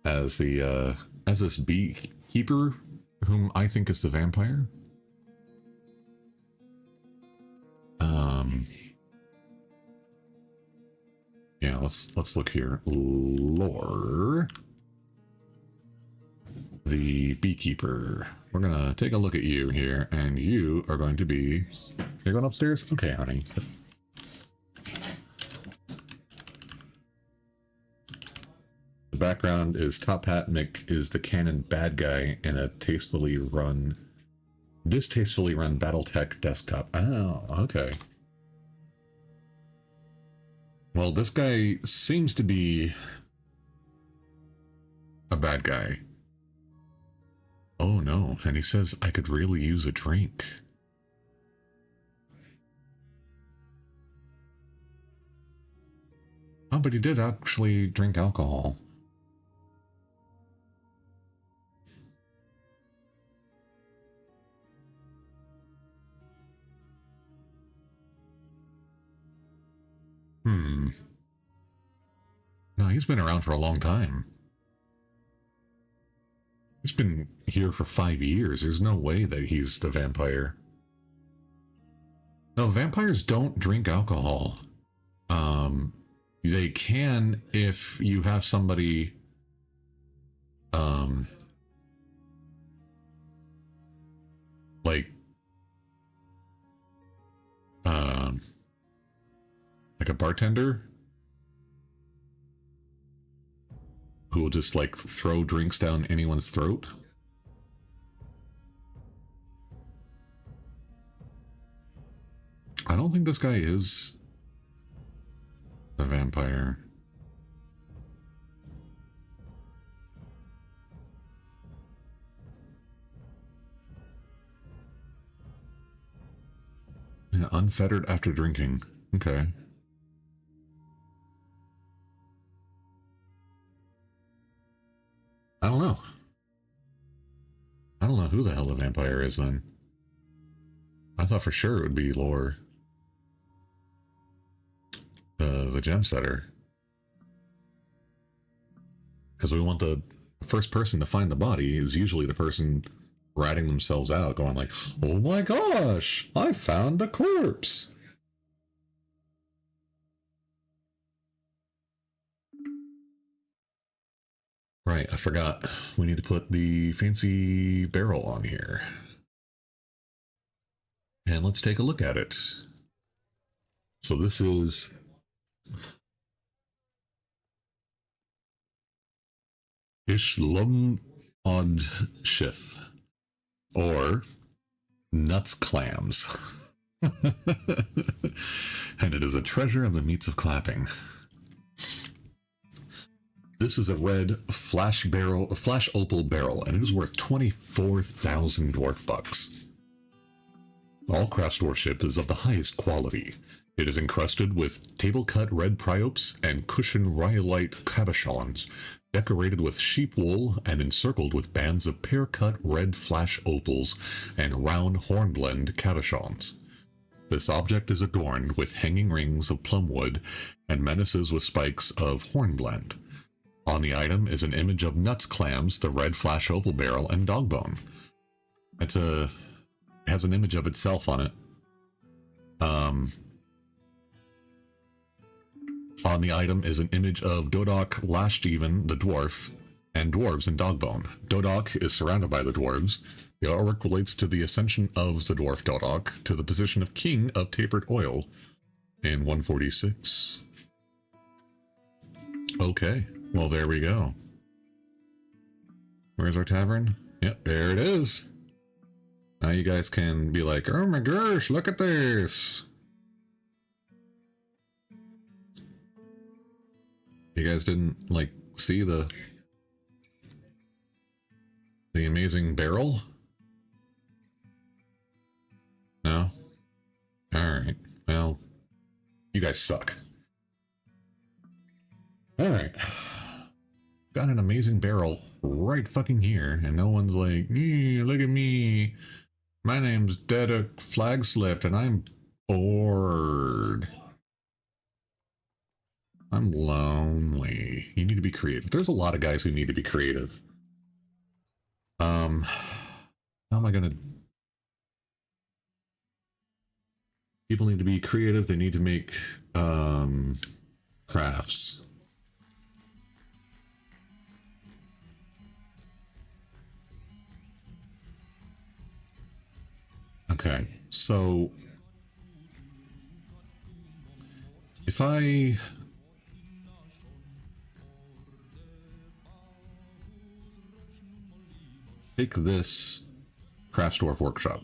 as the as this beekeeper, whom I think is the vampire. Yeah, let's look here. Lore. The beekeeper. We're gonna take a look at you here, and you are going to be... You're going upstairs? Okay, honey. The background is Top Hat Mick is the canon bad guy in a distastefully run Battletech desktop. Oh, okay. Well, this guy seems to be a bad guy. Oh no, and he says I could really use a drink. Oh, but he did actually drink alcohol. No, he's been around for a long time. He's been here for 5 years. There's no way that he's the vampire. No, vampires don't drink alcohol. They can if you have somebody... like a bartender who will just like throw drinks down anyone's throat. I don't think this guy is a vampire. Yeah, unfettered after drinking. Okay. I don't know. I don't know who the hell the vampire is then. I thought for sure it would be Lore. The gem setter. Because we want the first person to find the body is usually the person ratting themselves out, going like, oh my gosh, I found the corpse. Right, I forgot. We need to put the fancy barrel on here. And let's take a look at it. So this is... Ishlum Od Shith, or Nuts Clams. And it is a treasure of the meats of clapping. This is a red flash opal barrel, and it is worth 24,000 dwarf bucks. All craft dwarfship is of the highest quality. It is encrusted with table-cut red pryopes and cushion rhyolite cabochons, decorated with sheep wool and encircled with bands of pear-cut red flash opals and round hornblende cabochons. This object is adorned with hanging rings of plumwood and menaces with spikes of hornblende. On the item is an image of nuts clams, the red flash oval barrel, and dogbone. It has an image of itself on it. On the item is an image of Dodok Lashjeven, the dwarf, and dwarves in dogbone. Dodok is surrounded by the dwarves. The artwork relates to the ascension of the dwarf Dodok to the position of king of tapered oil in 146. Okay, well there we go. Where's our tavern? Yep, there it is. Now you guys can be like, oh my gosh, look at this. You guys didn't, like, see the amazing barrel? No? Alright. Well, you guys suck. Alright. Got an amazing barrel right fucking here, and no one's like, look at me. My name's Dedek Flagslip, and I'm bored. I'm lonely. You need to be creative. There's a lot of guys who need to be creative. How am I gonna... People need to be creative. They need to make crafts. Okay, so if I take this Craft Dwarf Workshop,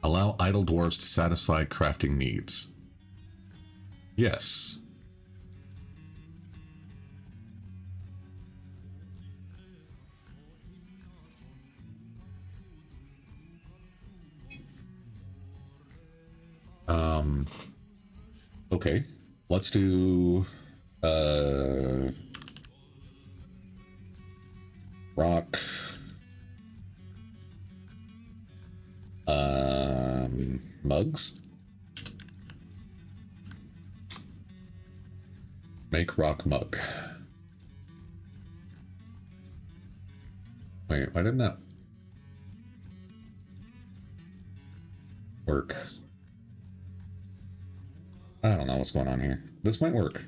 allow idle dwarves to satisfy crafting needs. Yes. Okay, let's do rock mugs. Make rock mug. Wait, why didn't that work? I don't know what's going on here. This might work.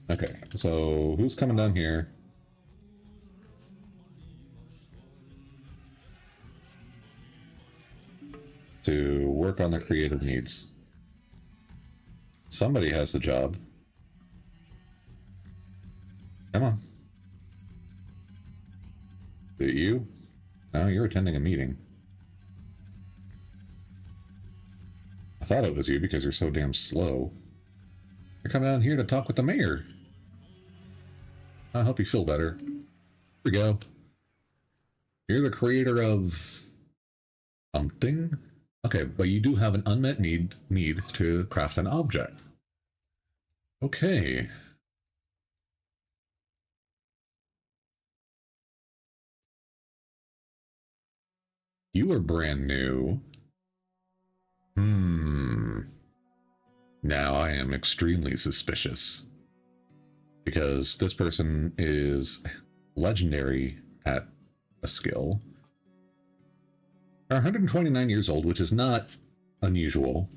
Okay, so who's coming down here? To work on their creative needs. Somebody has the job. Come on. Is it you? No, you're attending a meeting. I thought it was you because you're so damn slow. You're coming down here to talk with the mayor. I'll help you feel better. Here we go. You're the creator of something? Okay, but you do have an unmet need to craft an object. Okay. You are brand new. Now I am extremely suspicious. Because this person is legendary at a skill. They're 129 years old, which is not unusual.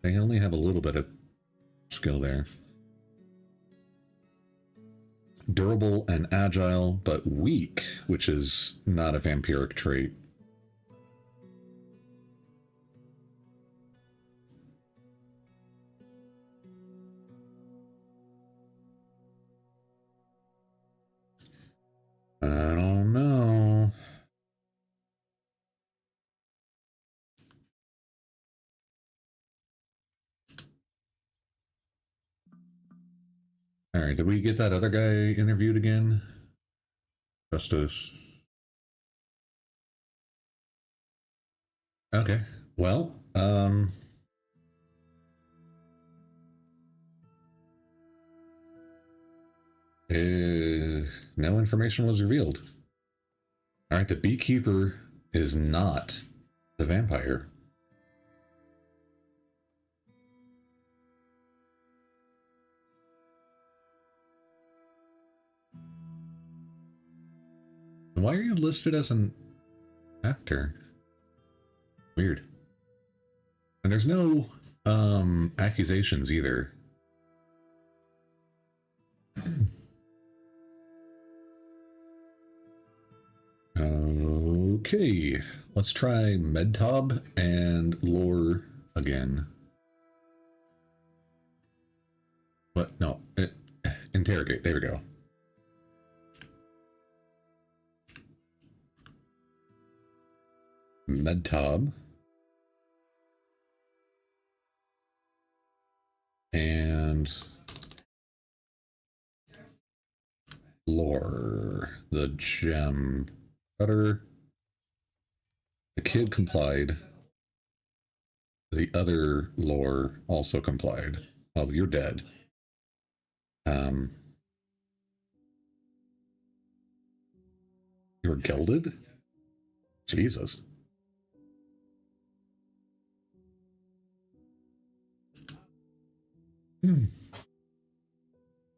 They only have a little bit of skill there. Durable and agile, but weak, which is not a vampiric trait. I don't know. All right, did we get that other guy interviewed again? Justice. Okay. Well, no information was revealed. All right, the beekeeper is not the vampire. Why are you listed as an actor? Weird. And there's no accusations either. Okay, let's try Medtob and lore again. What? No, interrogate. There we go. Medtob. And lore. The gem cutter. The kid complied. The other lore also complied. Oh, you're dead. You're gelded? Jesus.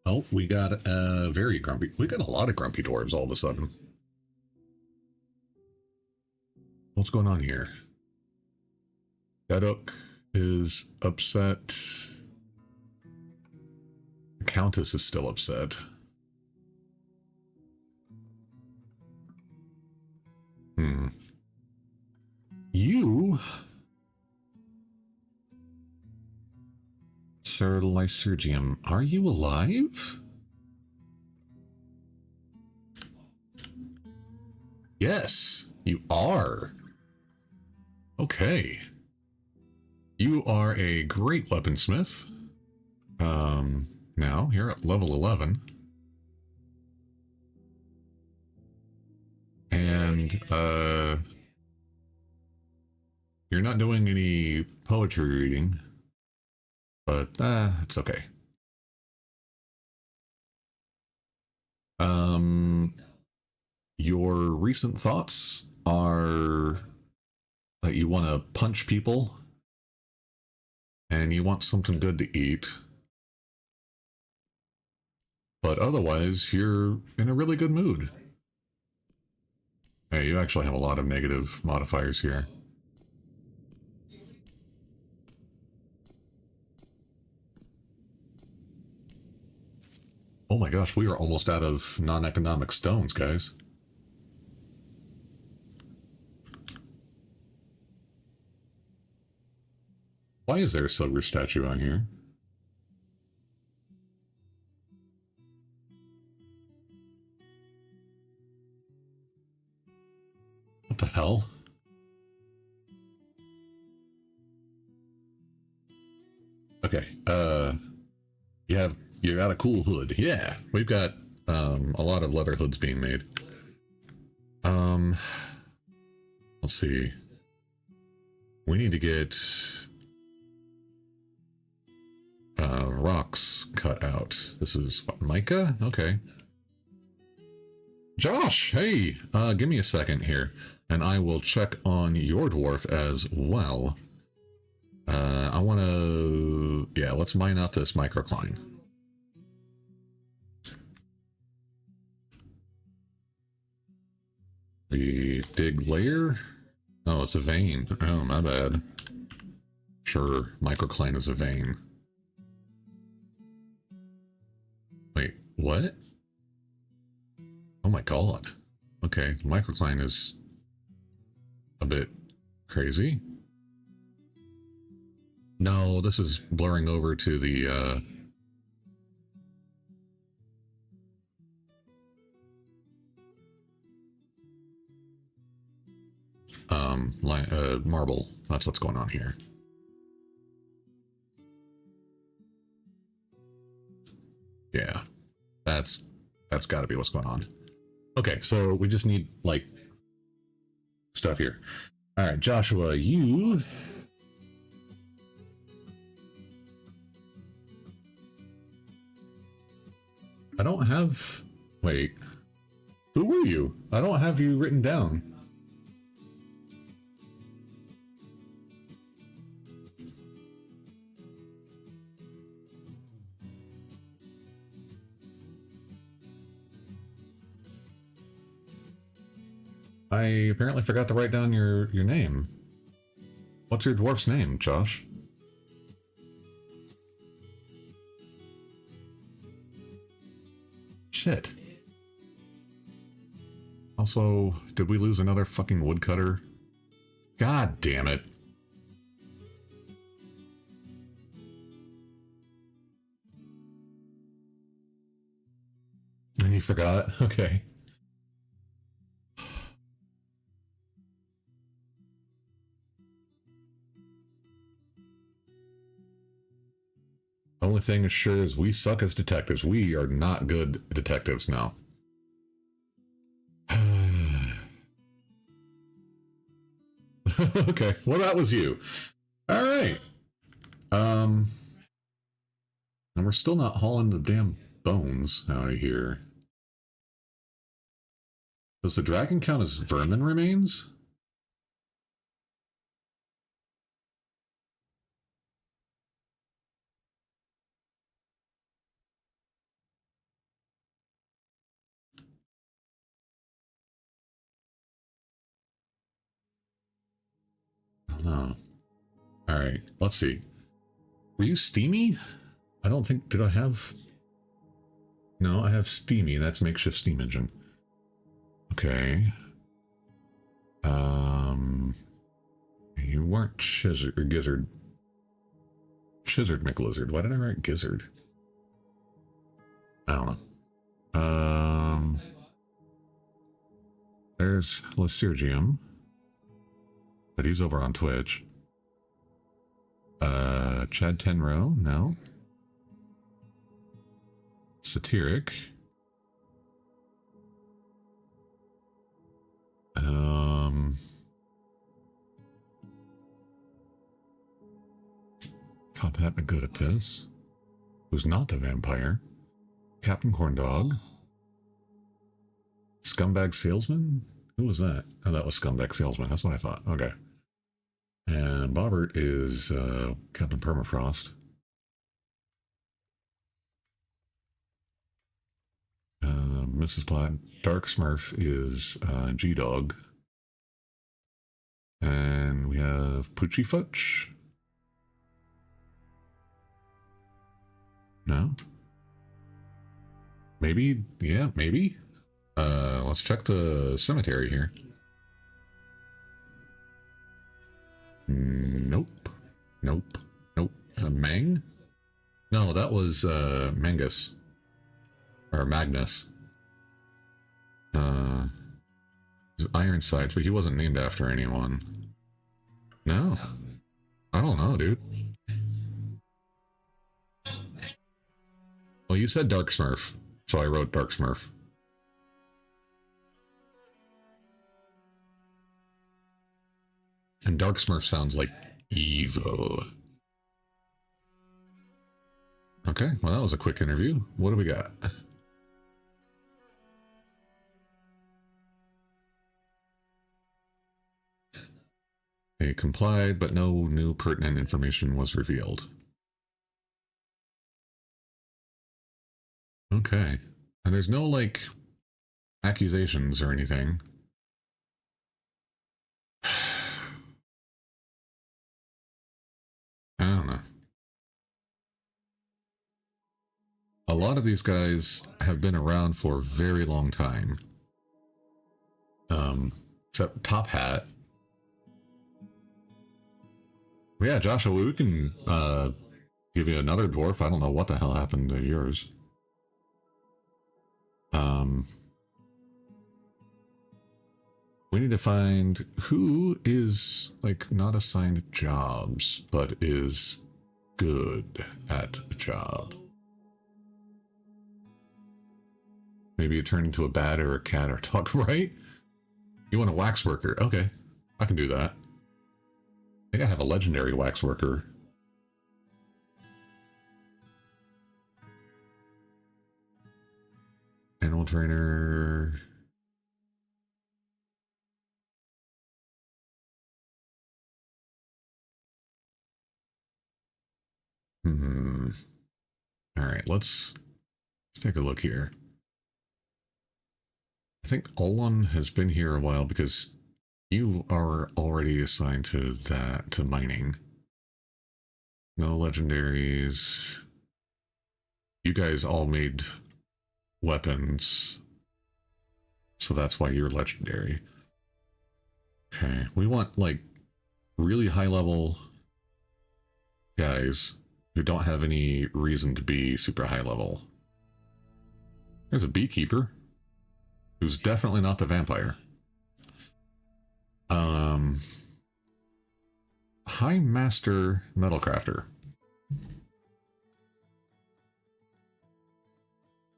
Oh, we got a very grumpy. We got a lot of grumpy dwarves all of a sudden. What's going on here? Deduk is upset. The Countess is still upset. You, Sir Lysergium, are you alive? Yes, you are. Okay. You are a great weaponsmith. Now, you're at level 11. And, you're not doing any poetry reading, but, it's okay. Your recent thoughts are that you want to punch people and you want something good to eat. But otherwise, you're in a really good mood. Hey, you actually have a lot of negative modifiers here. Oh my gosh, we are almost out of non-economic stones, guys. Why is there a silver statue on here? What the hell? Okay, you got a cool hood. Yeah, we've got a lot of leather hoods being made. Let's see. We need to get rocks cut out. This is what, mica? Okay. Josh, hey, give me a second here, and I will check on your dwarf as well. I want to, yeah, let's mine out this microcline. The dig layer? Oh, it's a vein. Oh, my bad. Sure, microcline is a vein. Wait, what? Oh my god. Okay, microcline is a bit crazy. No, this is blurring over to the marble. That's what's going on here. Yeah, that's got to be what's going on. Okay, so we just need like stuff here. All right, Joshua, you... I don't have... Wait. Who were you? I don't have you written down. I apparently forgot to write down your name. What's your dwarf's name, Josh? Shit. Also, did we lose another fucking woodcutter? God damn it. And you forgot? Okay. Only thing is sure is we suck as detectives. We are not good detectives now. Okay, well that was you. All right. And we're still not hauling the damn bones out of here. Does the dragon count as vermin remains? Oh. Alright, let's see. Were you Steamy? I don't think... Did I have... No, I have Steamy. That's makeshift steam engine. Okay. You weren't Chizard or Gizzard. Chizard McLizard. Why did I write Gizzard? I don't know. There's Lysergium. But he's over on Twitch. Chad Tenro, no. Satiric. Top Hat are good at this. Who's not a vampire? Captain Corndog. Scumbag Salesman? Who was that? Oh, that was Scumbag Salesman. That's what I thought. Okay. And Bobbert is Captain Permafrost. Mrs. Platt. Dark Smurf is G-Dog. And we have Poochie Futch. No? Maybe? Yeah, maybe? Let's check the cemetery here. Nope. Nope. Nope. Mang? No, that was Mangus. Or Magnus. Ironsides, but he wasn't named after anyone. No. I don't know, dude. Well, you said Dark Smurf, so I wrote Dark Smurf. And Dark Smurf sounds like evil. Okay, well that was a quick interview. What do we got? They complied, but no new pertinent information was revealed. Okay. And there's no, like, accusations or anything. I don't know. A lot of these guys have been around for a very long time. Except Top Hat. Well, yeah, Joshua, we can give you another dwarf. I don't know what the hell happened to yours. We need to find who is, like, not assigned jobs, but is good at a job. Maybe you turn into a bat or a cat or a dog, right? You want a wax worker. Okay, I can do that. think I have a legendary waxworker. Animal trainer. All right, let's take a look here. I think Olon has been here a while because you are already assigned to that, to mining. No legendaries. You guys all made weapons, so that's why you're legendary. Okay, we want like really high level guys who don't have any reason to be super high level. There's a beekeeper who's definitely not the vampire. High Master Metalcrafter.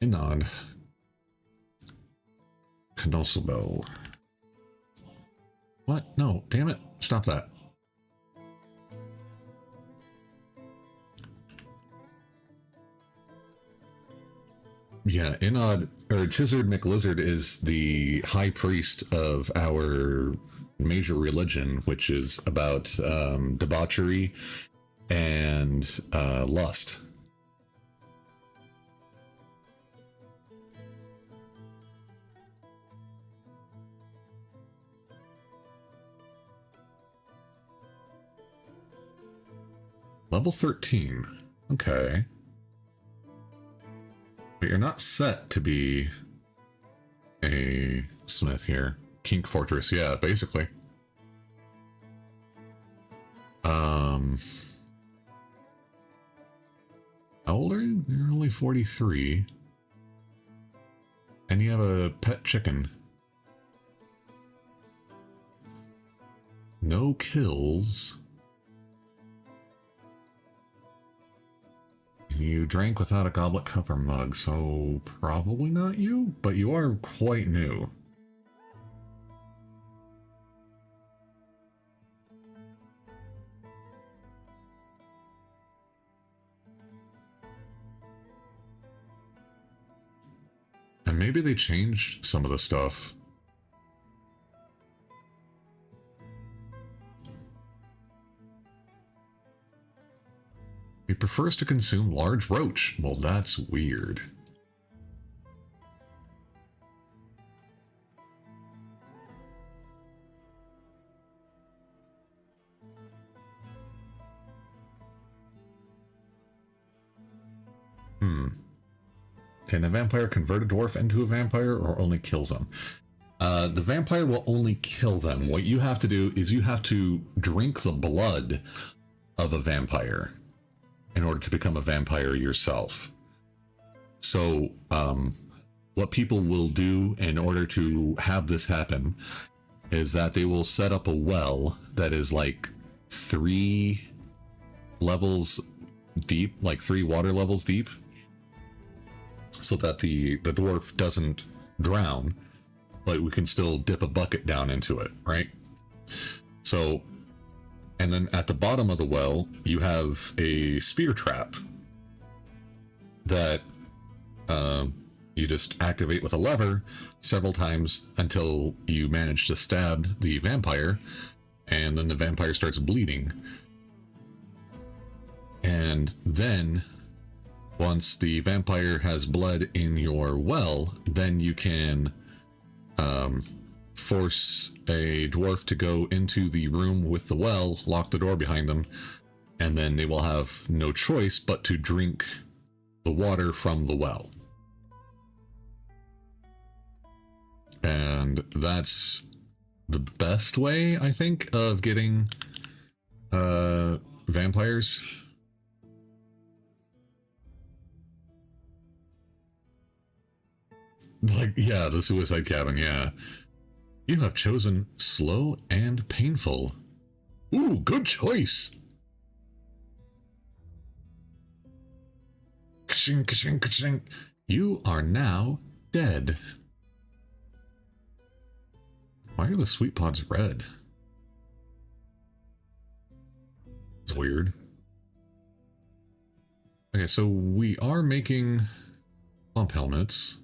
Inod. Canossabo. What? No, damn it. Stop that. Yeah, Inod, or Chizard McLizard is the high priest of our major religion, which is about debauchery and lust. Level 13. Okay. But you're not set to be a smith here. Kink Fortress, yeah, basically. How old are you? You're only 43. And you have a pet chicken. No kills. You drank without a goblet, cup, or mug, so probably not you, but you are quite new. And maybe they changed some of the stuff. He prefers to consume large roach. Well, that's weird. Can a vampire convert a dwarf into a vampire or only kills them? The vampire will only kill them. What you have to do is you have to drink the blood of a vampire in order to become a vampire yourself. So, what people will do in order to have this happen is that they will set up a well that is like 3 levels deep, like 3 water levels deep, so that the dwarf doesn't drown, but we can still dip a bucket down into it, right? So, and then at the bottom of the well, you have a spear trap that you just activate with a lever several times until you manage to stab the vampire, and then the vampire starts bleeding. And then once the vampire has blood in your well, then you can force a dwarf to go into the room with the well, lock the door behind them, and then they will have no choice but to drink the water from the well. And that's the best way, I think, of getting vampires. Like, yeah, the suicide cabin, yeah. You have chosen slow and painful. Ooh, good choice. Ka-ching, ka-ching, ka-ching. You are now dead. Why are the sweet pods red? It's weird. Okay, so we are making pump helmets,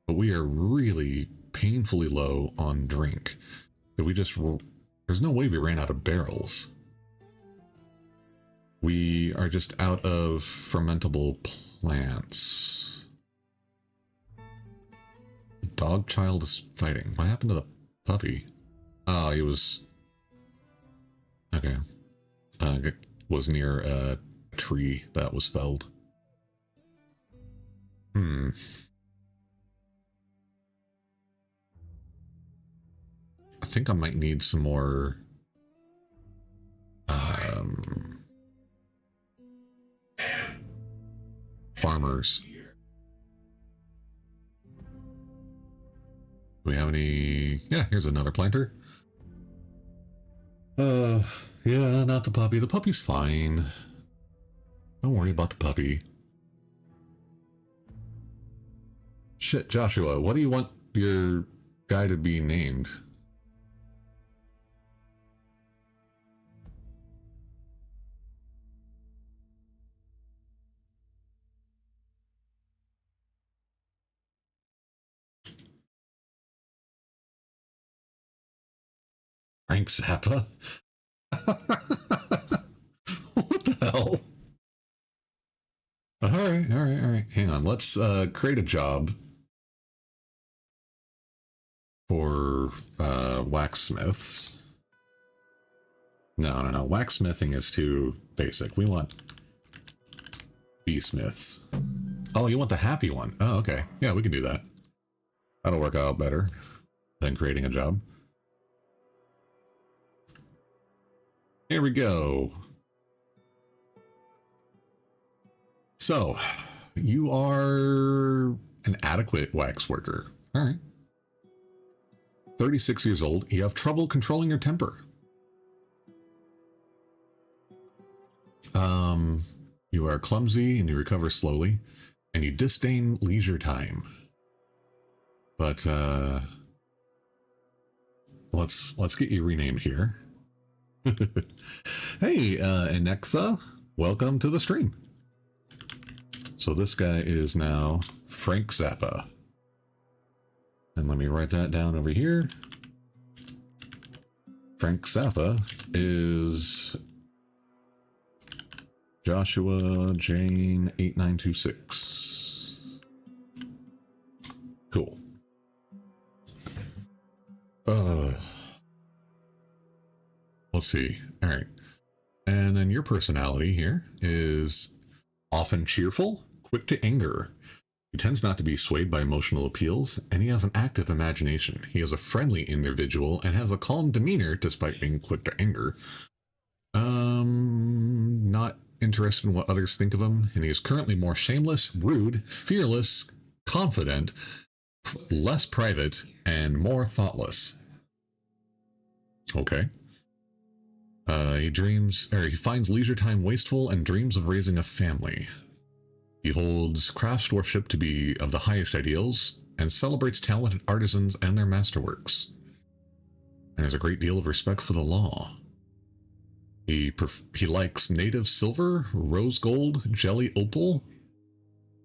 but we are really painfully low on drink. If we just... There's no way we ran out of barrels. We are just out of fermentable plants. The dog child is fighting. What happened to the puppy? Oh, he was... Okay. It was near a tree that was felled. I think I might need some more... farmers. Do we have any... Yeah, here's another planter. Yeah, not the puppy. The puppy's fine. Don't worry about the puppy. Shit, Joshua, what do you want your guy to be named? Frank Zappa? What the hell? Alright. Hang on, let's create a job for waxsmiths. No. Waxsmithing is too basic. We want bee-smiths. Oh, you want the happy one? Oh, okay. Yeah, we can do that. That'll work out better than creating a job. Here we go. So, you are an adequate wax worker. All right. 36 years old. You have trouble controlling your temper. You are clumsy and you recover slowly, and you disdain leisure time. But let's get you renamed here. Hey, Enektha, welcome to the stream. So this guy is now Frank Zappa. And let me write that down over here. Frank Zappa is Joshua Jane 8926. Cool. Let's see. All right. And then your personality here is often cheerful, quick to anger. He tends not to be swayed by emotional appeals, and he has an active imagination. He is a friendly individual and has a calm demeanor despite being quick to anger. Not interested in what others think of him, and he is currently more shameless, rude, fearless, confident, less private, and more thoughtless. Okay. He finds leisure time wasteful and dreams of raising a family. He holds craftsmanship to be of the highest ideals and celebrates talented artisans and their masterworks. And has a great deal of respect for the law. He likes native silver, rose gold, jelly opal,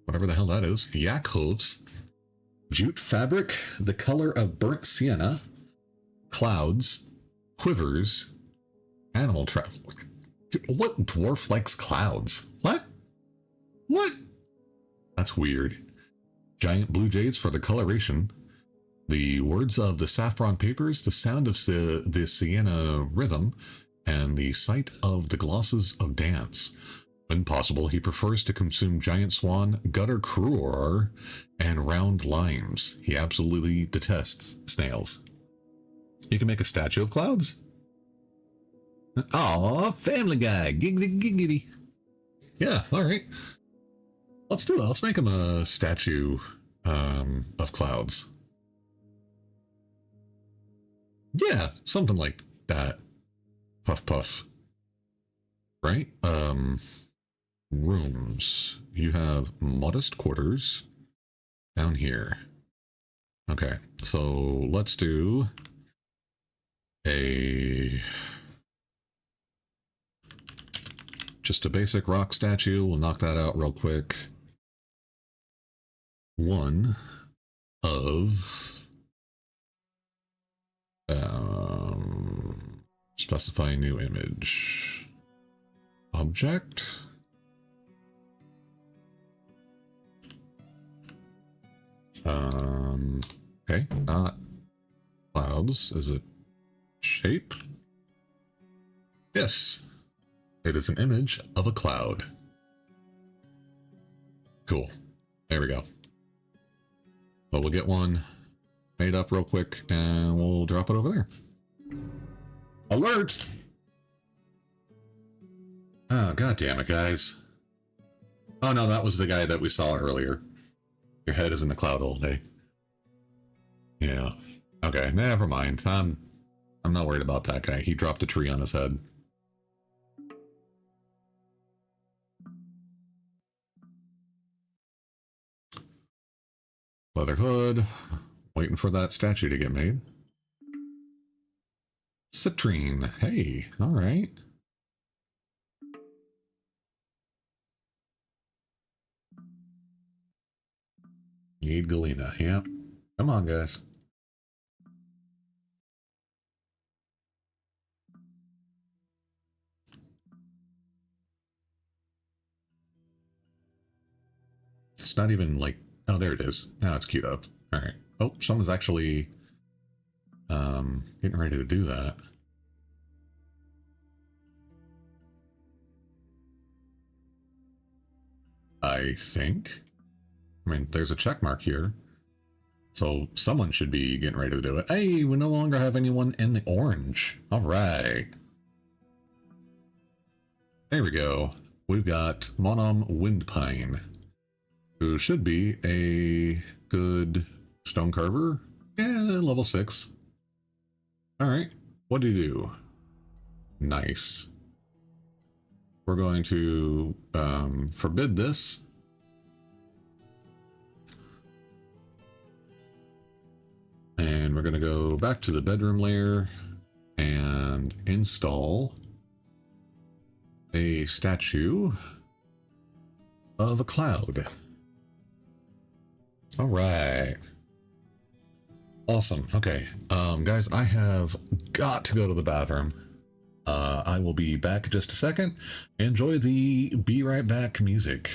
whatever the hell that is, yak hooves, jute fabric, the color of burnt sienna, clouds, quivers, animal trap. What dwarf likes clouds? What? That's weird. Giant blue jades for the coloration. The words of the saffron papers, the sound of the sienna rhythm, and the sight of the glosses of dance. When possible, he prefers to consume giant swan, gutter cruor, and round limes. He absolutely detests snails. You can make a statue of clouds? Aw, Family Guy. Giggity giggity. Yeah, alright. Let's do that. Let's make him a statue of clouds. Yeah, something like that. Puff puff. Right? Rooms. You have modest quarters down here. Okay, so let's do just a basic rock statue. We'll knock that out real quick. One of specify new image object. Okay, not clouds. Is it shape? Yes, it is an image of a cloud. Cool. There we go. So we'll get one made up real quick and we'll drop it over there. Alert! Oh, god damn it, guys. Oh no, that was the guy that we saw earlier. Your head is in the cloud all day. Yeah. Okay, never mind. I'm not worried about that guy. He dropped a tree on his head. Leather hood. Waiting for that statue to get made. Citrine. Hey, alright. Need Galena. Yep. Come on, guys. It's not even like... Oh, there it is. Now it's queued up. Alright. Oh, someone's actually getting ready to do that. I think. I mean, there's a check mark here. So someone should be getting ready to do it. Hey, we no longer have anyone in the orange. All right. There we go. We've got Monam Windpine, who should be a good stone carver. Yeah, level 6. All right. What do you do? Nice. We're going to forbid this. And we're going to go back to the bedroom layer and install a statue of a cloud. All right. Awesome. Okay. Guys, I have got to go to the bathroom. I will be back in just a second. Enjoy the Be Right Back music.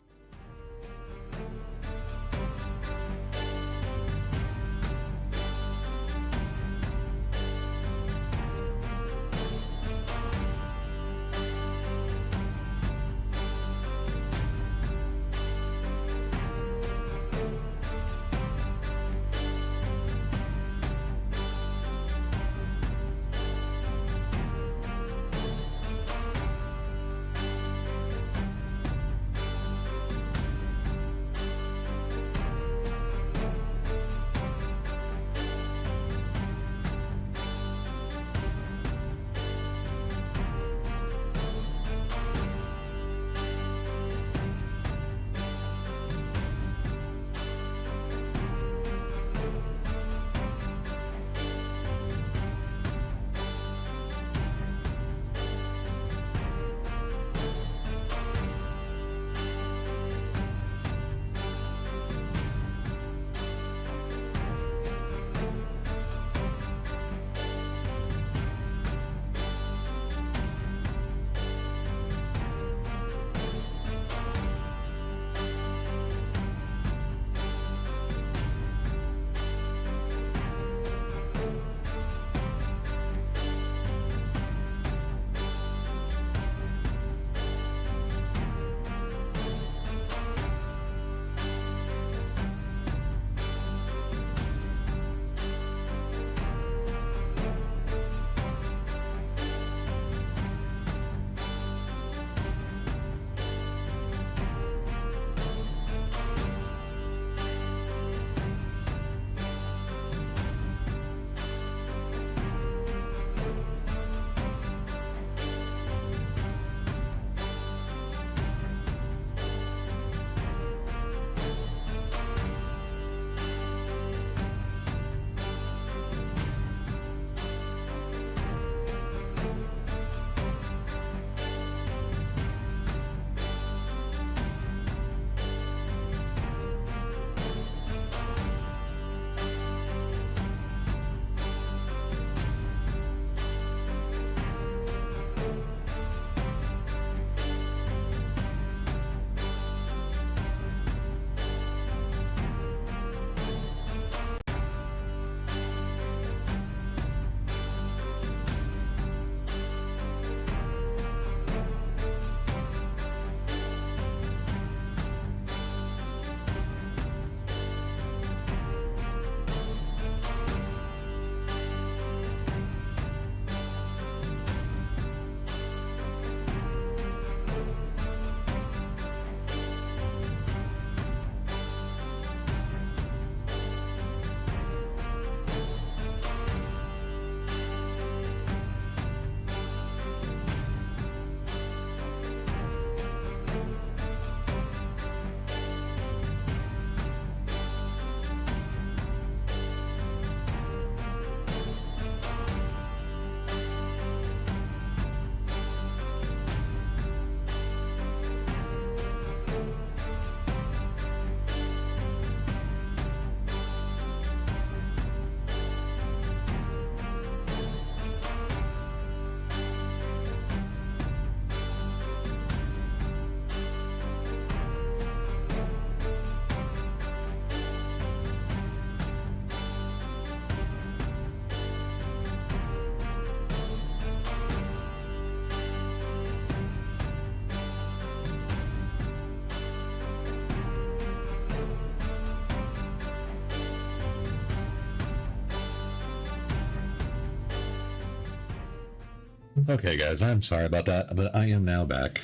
Okay, guys, I'm sorry about that, but I am now back.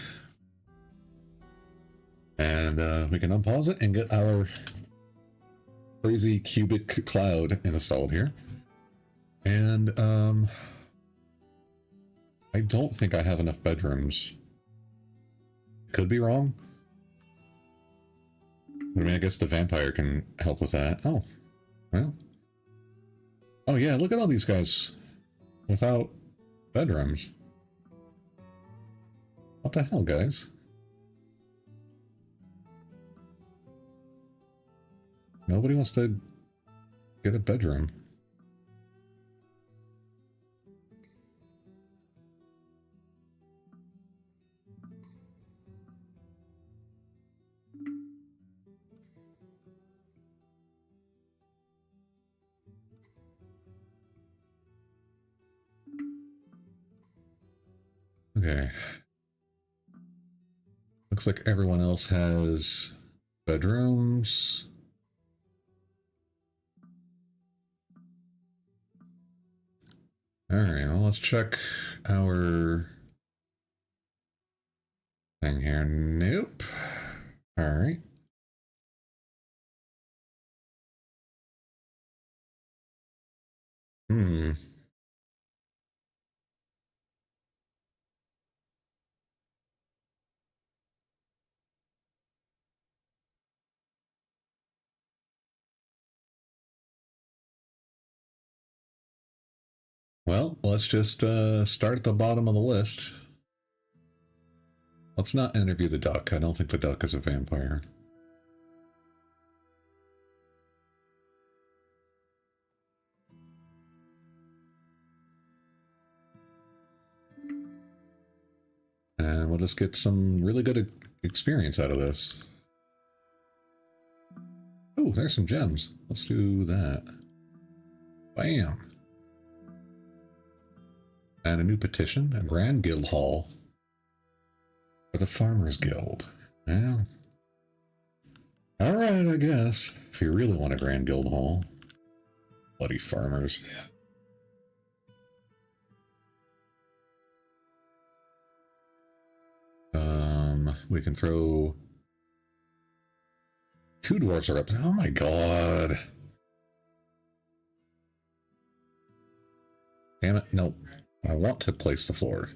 And we can unpause it and get our crazy cubic cloud installed here. And I don't think I have enough bedrooms. Could be wrong. I mean, I guess the vampire can help with that. Oh, well. Oh yeah, look at all these guys without bedrooms. What the hell, guys? Nobody wants to get a bedroom. Okay. Looks like everyone else has bedrooms. Alright, well, let's check our thing here. Nope. Alright. Hmm. Well, let's just start at the bottom of the list. Let's not interview the duck. I don't think the duck is a vampire. And we'll just get some really good experience out of this. Oh, there's some gems. Let's do that. Bam. And a new petition, a Grand Guild Hall for the Farmers Guild. Yeah. Alright, I guess. If you really want a Grand Guild Hall. Bloody farmers. Yeah. We can throw... 2 dwarves are up. Oh my god. Damn it. Nope. I want to place the floor.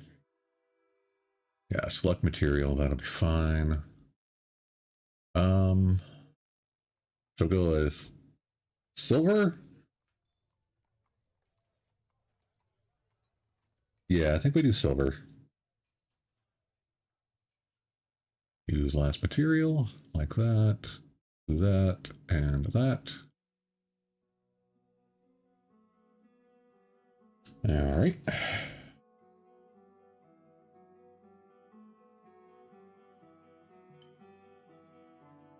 Yeah, select material. That'll be fine. So go with silver. Yeah, I think we do silver. Use last material like that, that, and that. All right.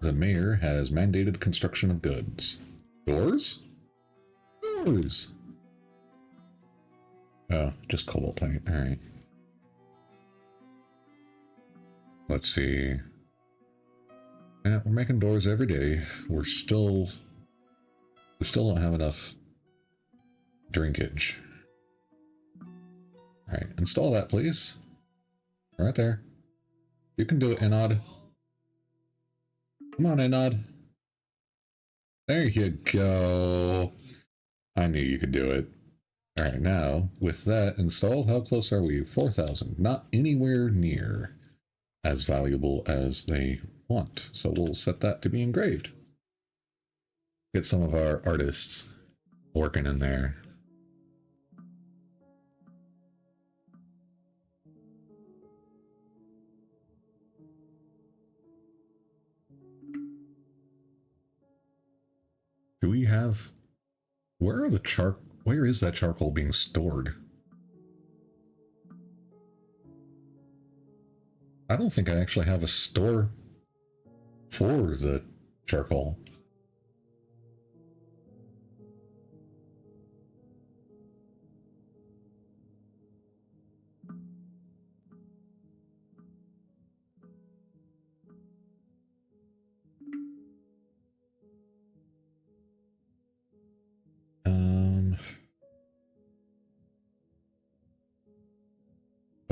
The mayor has mandated construction of goods. Doors? Doors! Oh, just cobaltite. All right. Let's see. Yeah, we're making doors every day. We still don't have enough drinkage. All right, install that, please. Right there. You can do it, Enod. Come on, Enod. There you go. I knew you could do it. All right, now, with that installed, how close are we? 4,000. Not anywhere near as valuable as they want. So we'll set that to be engraved. Get some of our artists working in there. Do we have... Where is that charcoal being stored? I don't think I actually have a store for the charcoal.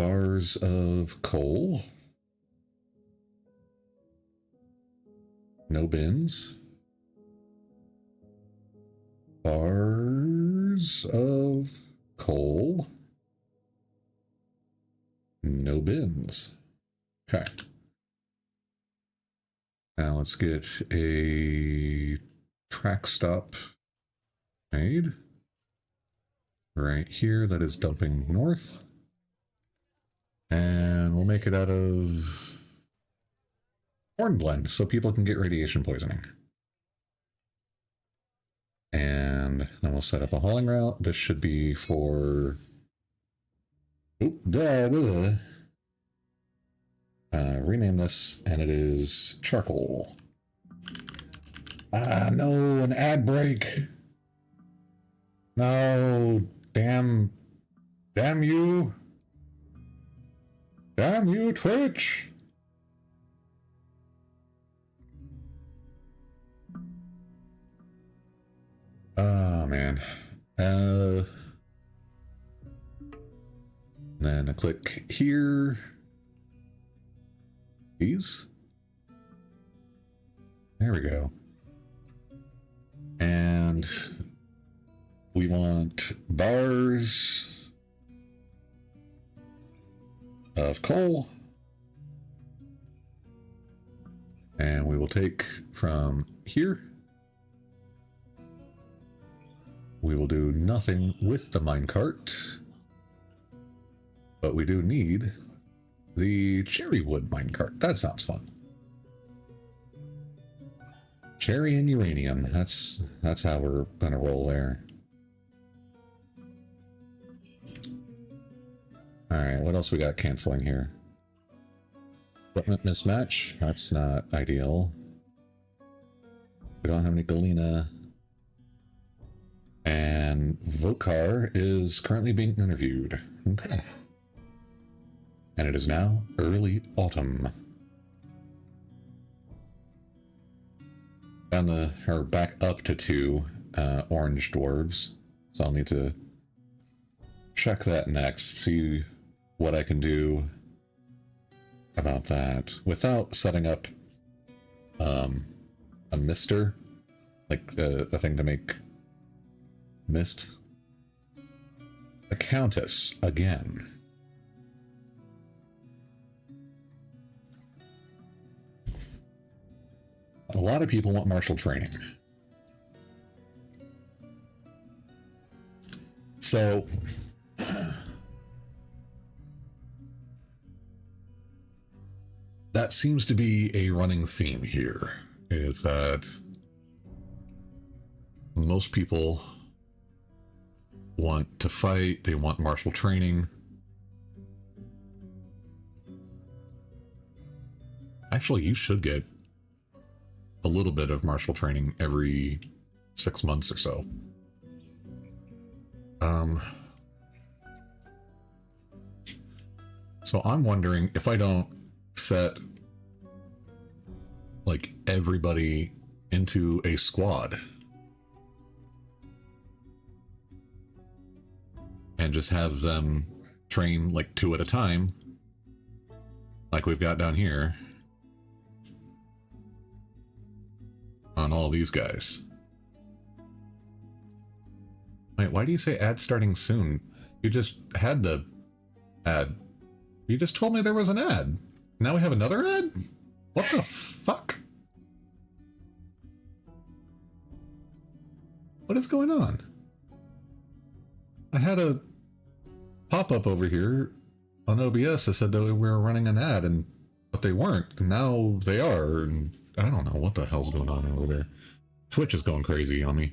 Bars of coal. No bins. Bars of coal. No bins. Okay. Now let's get a track stop made. Right here, that is dumping north. And we'll make it out of hornblende so people can get radiation poisoning. And then we'll set up a hauling route. This should be for... rename this, and it is charcoal. Ah, no, an ad break. No, damn you. Damn you, Twitch. Oh, man. Then I click here. These. There we go. And we want bars of coal. And we will take from here. We will do nothing with the minecart, but we do need the cherry wood minecart. That sounds fun. Cherry and uranium. That's how we're gonna roll there. All right, what else we got canceling here? Equipment mismatch. That's not ideal. We don't have any Galena. And Vokar is currently being interviewed. Okay. And it is now early autumn. Back up to 2 orange dwarves. So I'll need to check that next, see what I can do about that without setting up a mister, like a thing to make mist. A countess again. A lot of people want martial training. So that seems to be a running theme here, is that most people want to fight, they want martial training. Actually, you should get a little bit of martial training every 6 months or so. So I'm wondering if I don't set like everybody into a squad and just have them train like 2 at a time, like we've got down here on all these guys. Wait, why do you say ad starting soon? You just had the ad. You just told me there was an ad. Now we have another ad? What the fuck? What is going on? I had a pop-up over here on OBS that said that we were running an ad, but they weren't, and now they are, and I don't know what the hell's going on over there. Twitch is going crazy on me.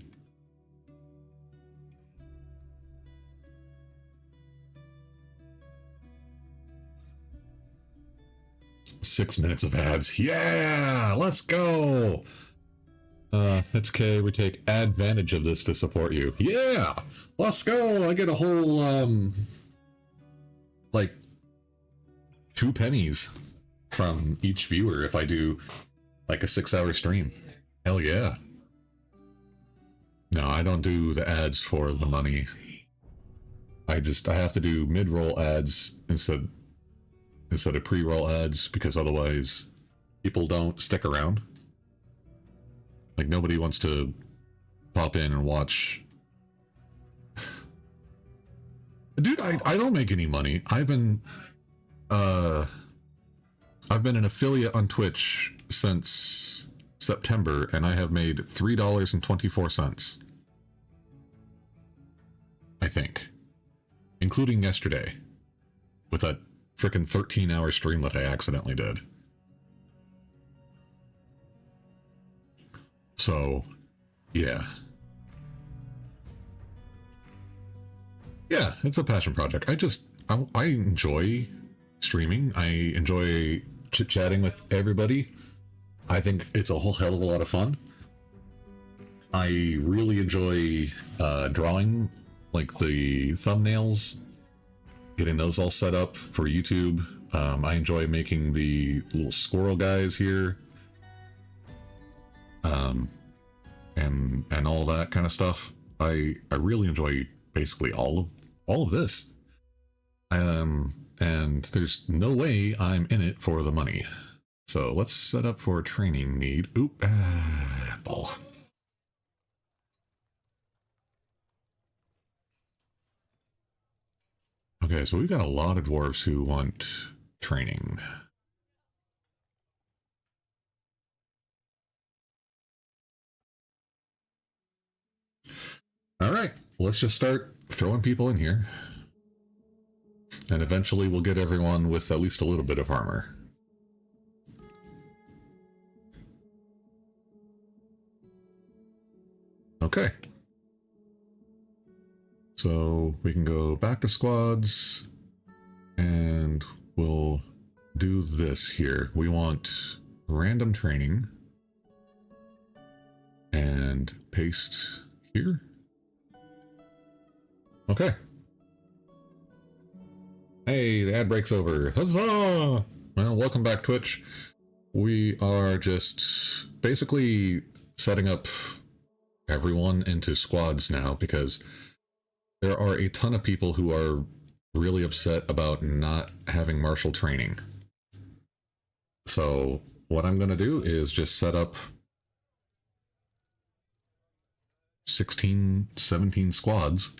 Six minutes of ads. Yeah, let's go. It's okay. We take advantage of this to support you. Yeah, let's go. I get a whole, like 2 pennies from each viewer if I do like a 6-hour stream. Hell yeah. No, I don't do the ads for the money. I have to do mid-roll ads instead instead of pre-roll ads, because otherwise people don't stick around. Like, nobody wants to pop in and watch. Dude, I don't make any money. I've been an affiliate on Twitch since September, and I have made $3.24. I think. Including yesterday. With that frickin' 13-hour stream that I accidentally did. So, yeah. Yeah, it's a passion project. I enjoy streaming. I enjoy chit-chatting with everybody. I think it's a whole hell of a lot of fun. I really enjoy drawing, like the thumbnails, getting those all set up for YouTube. I enjoy making the little squirrel guys here. And all that kind of stuff. I really enjoy basically all of this. And there's no way I'm in it for the money. So let's set up for a training need. Oop, balls. Okay, so we've got a lot of dwarves who want training. All right, let's just start throwing people in here. And eventually we'll get everyone with at least a little bit of armor. Okay. So we can go back to squads and we'll do this here. We want random training and paste here. Okay. Hey, the ad break's over. Huzzah! Well, welcome back, Twitch. We are just basically setting up everyone into squads now because there are a ton of people who are really upset about not having martial training. So what I'm going to do is just set up 16, 17 squads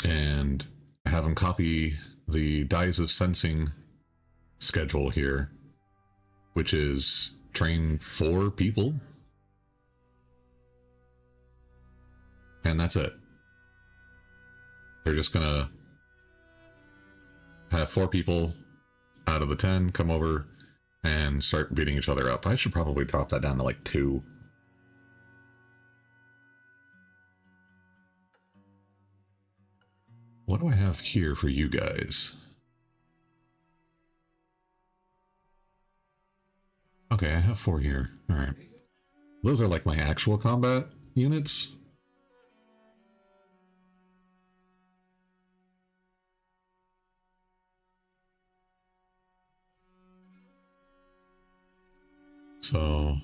and have them copy the Dyes of Sensing schedule here, which is train 4 people. And that's it. They're just gonna have 4 people out of the 10 come over and start beating each other up. I should probably drop that down to like 2. What do I have here for you guys? Okay, I have 4 here. Alright. Those are like my actual combat units. So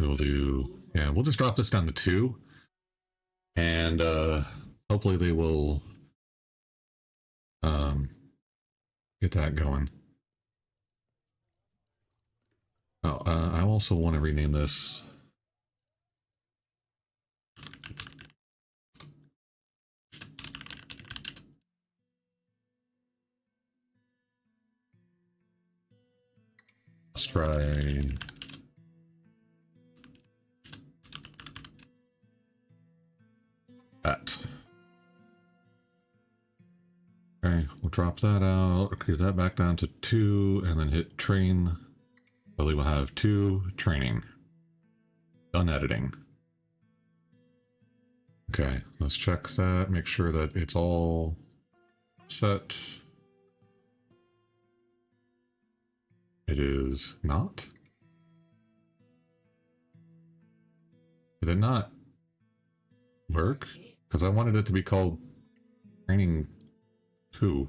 we'll do, yeah, we'll just drop this down to 2. And hopefully they will get that going. Oh, I also want to rename this. Let's try that. Okay, we'll drop that out, get that back down to 2, and then hit train. So we will have 2 training. Done editing. Okay, let's check that, make sure that it's all set. It is not. Did it not work? Because I wanted it to be called training 2.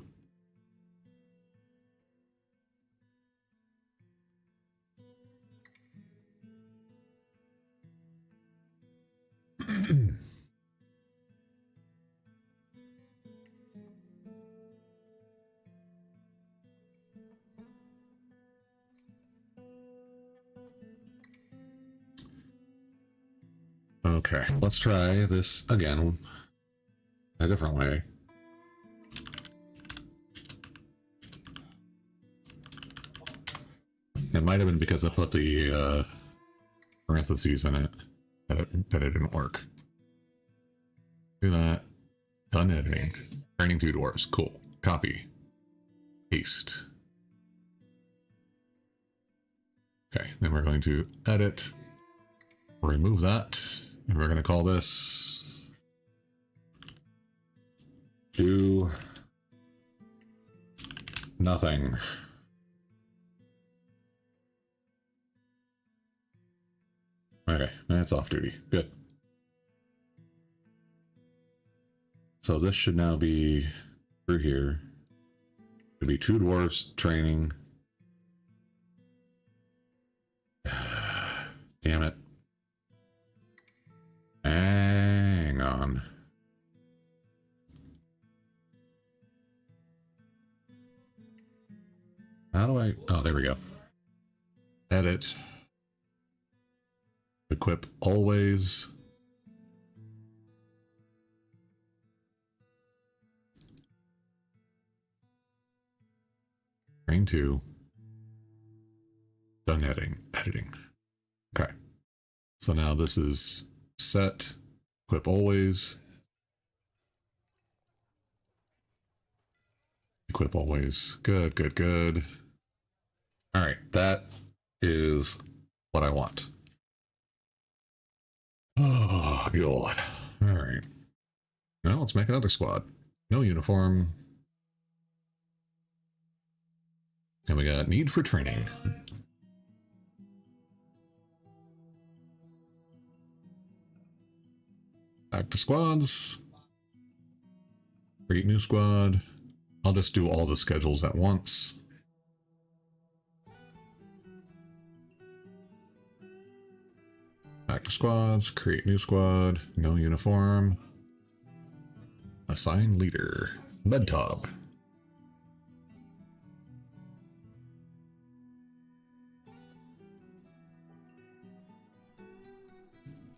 Okay, let's try this again a different way. It might have been because I put the parentheses in it that it didn't work. Do that. Done editing. Training 2 dwarves. Cool. Copy. Paste. Okay, then we're going to edit. Remove that. And we're going to call this do nothing. Okay, that's off duty. Good. So this should now be through here. It'll be 2 dwarves training. Damn it. Hang on. How do I... Oh, there we go. Edit. Equip always. Train 2. Done editing. Okay. So now this is set. Equip always. Equip always. Good, good, good. All right. That is what I want. Oh, God. All right. Now let's make another squad. No uniform. And we got need for training. Back to squads. Create new squad. I'll just do all the schedules at once. Back to squads. Create new squad. No uniform. Assign leader. Bedtop.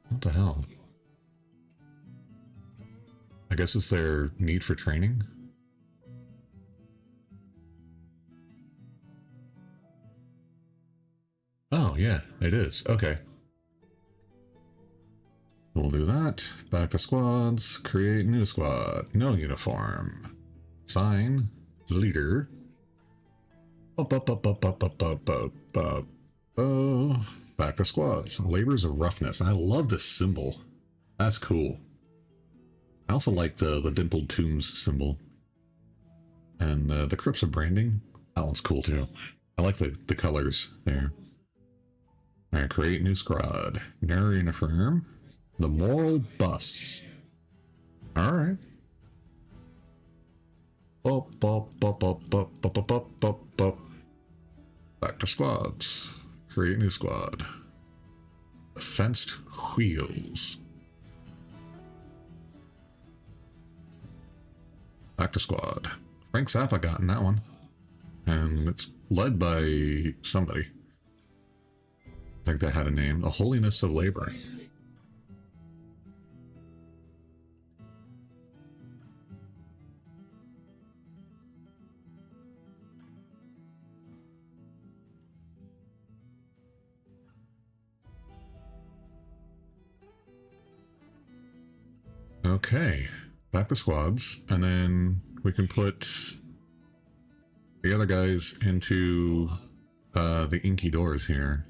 What the hell? I guess it's their need for training. Oh, yeah, it is. Okay. We'll do that. Back to squads. Create new squad. No uniform. Assign leader. Back to squads. Labors of roughness. I love this symbol. That's cool. I also like the dimpled tombs symbol. And the crypts of branding. That one's cool too. I like the colors there. Alright, create new squad. No uniform. The moral busts. Alright. Back to squads. Create new squad. Fenced wheels. Back to squad. Frank Zappa got in that one. And it's led by somebody. I think that had a name. The Holiness of Laboring. Okay, back to squads, and then we can put the other guys into the inky doors here.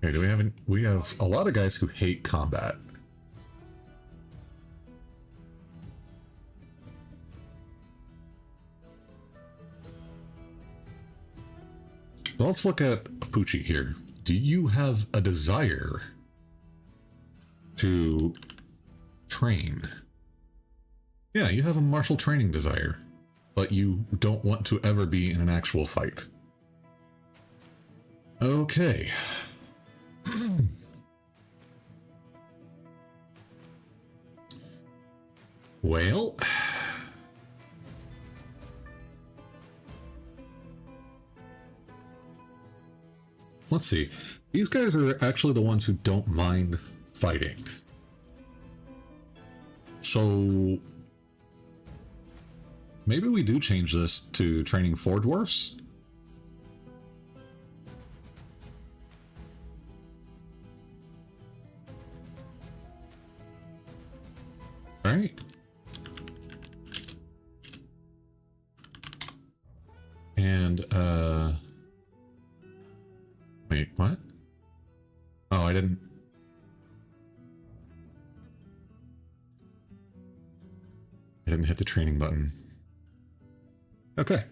Okay, do we have a lot of guys who hate combat. Let's look at Poochie here. Do you have a desire to train? Yeah, you have a martial training desire, but you don't want to ever be in an actual fight. Okay. Well, let's see. These guys are actually the ones who don't mind fighting. So maybe we do change this to training 4 dwarfs. All right. And wait, what? Oh, I didn't hit the training button. Okay.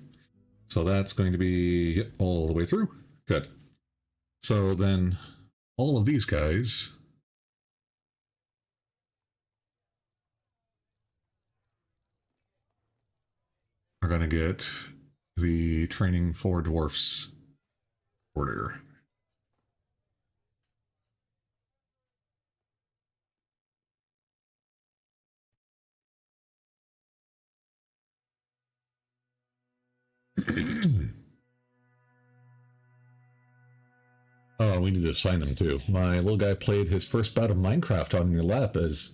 So that's going to be yep, all the way through. Good. So then all of these guys are going to get the training 4 dwarfs order. Oh, we need to assign them too. My little guy played his first bout of Minecraft on your lap as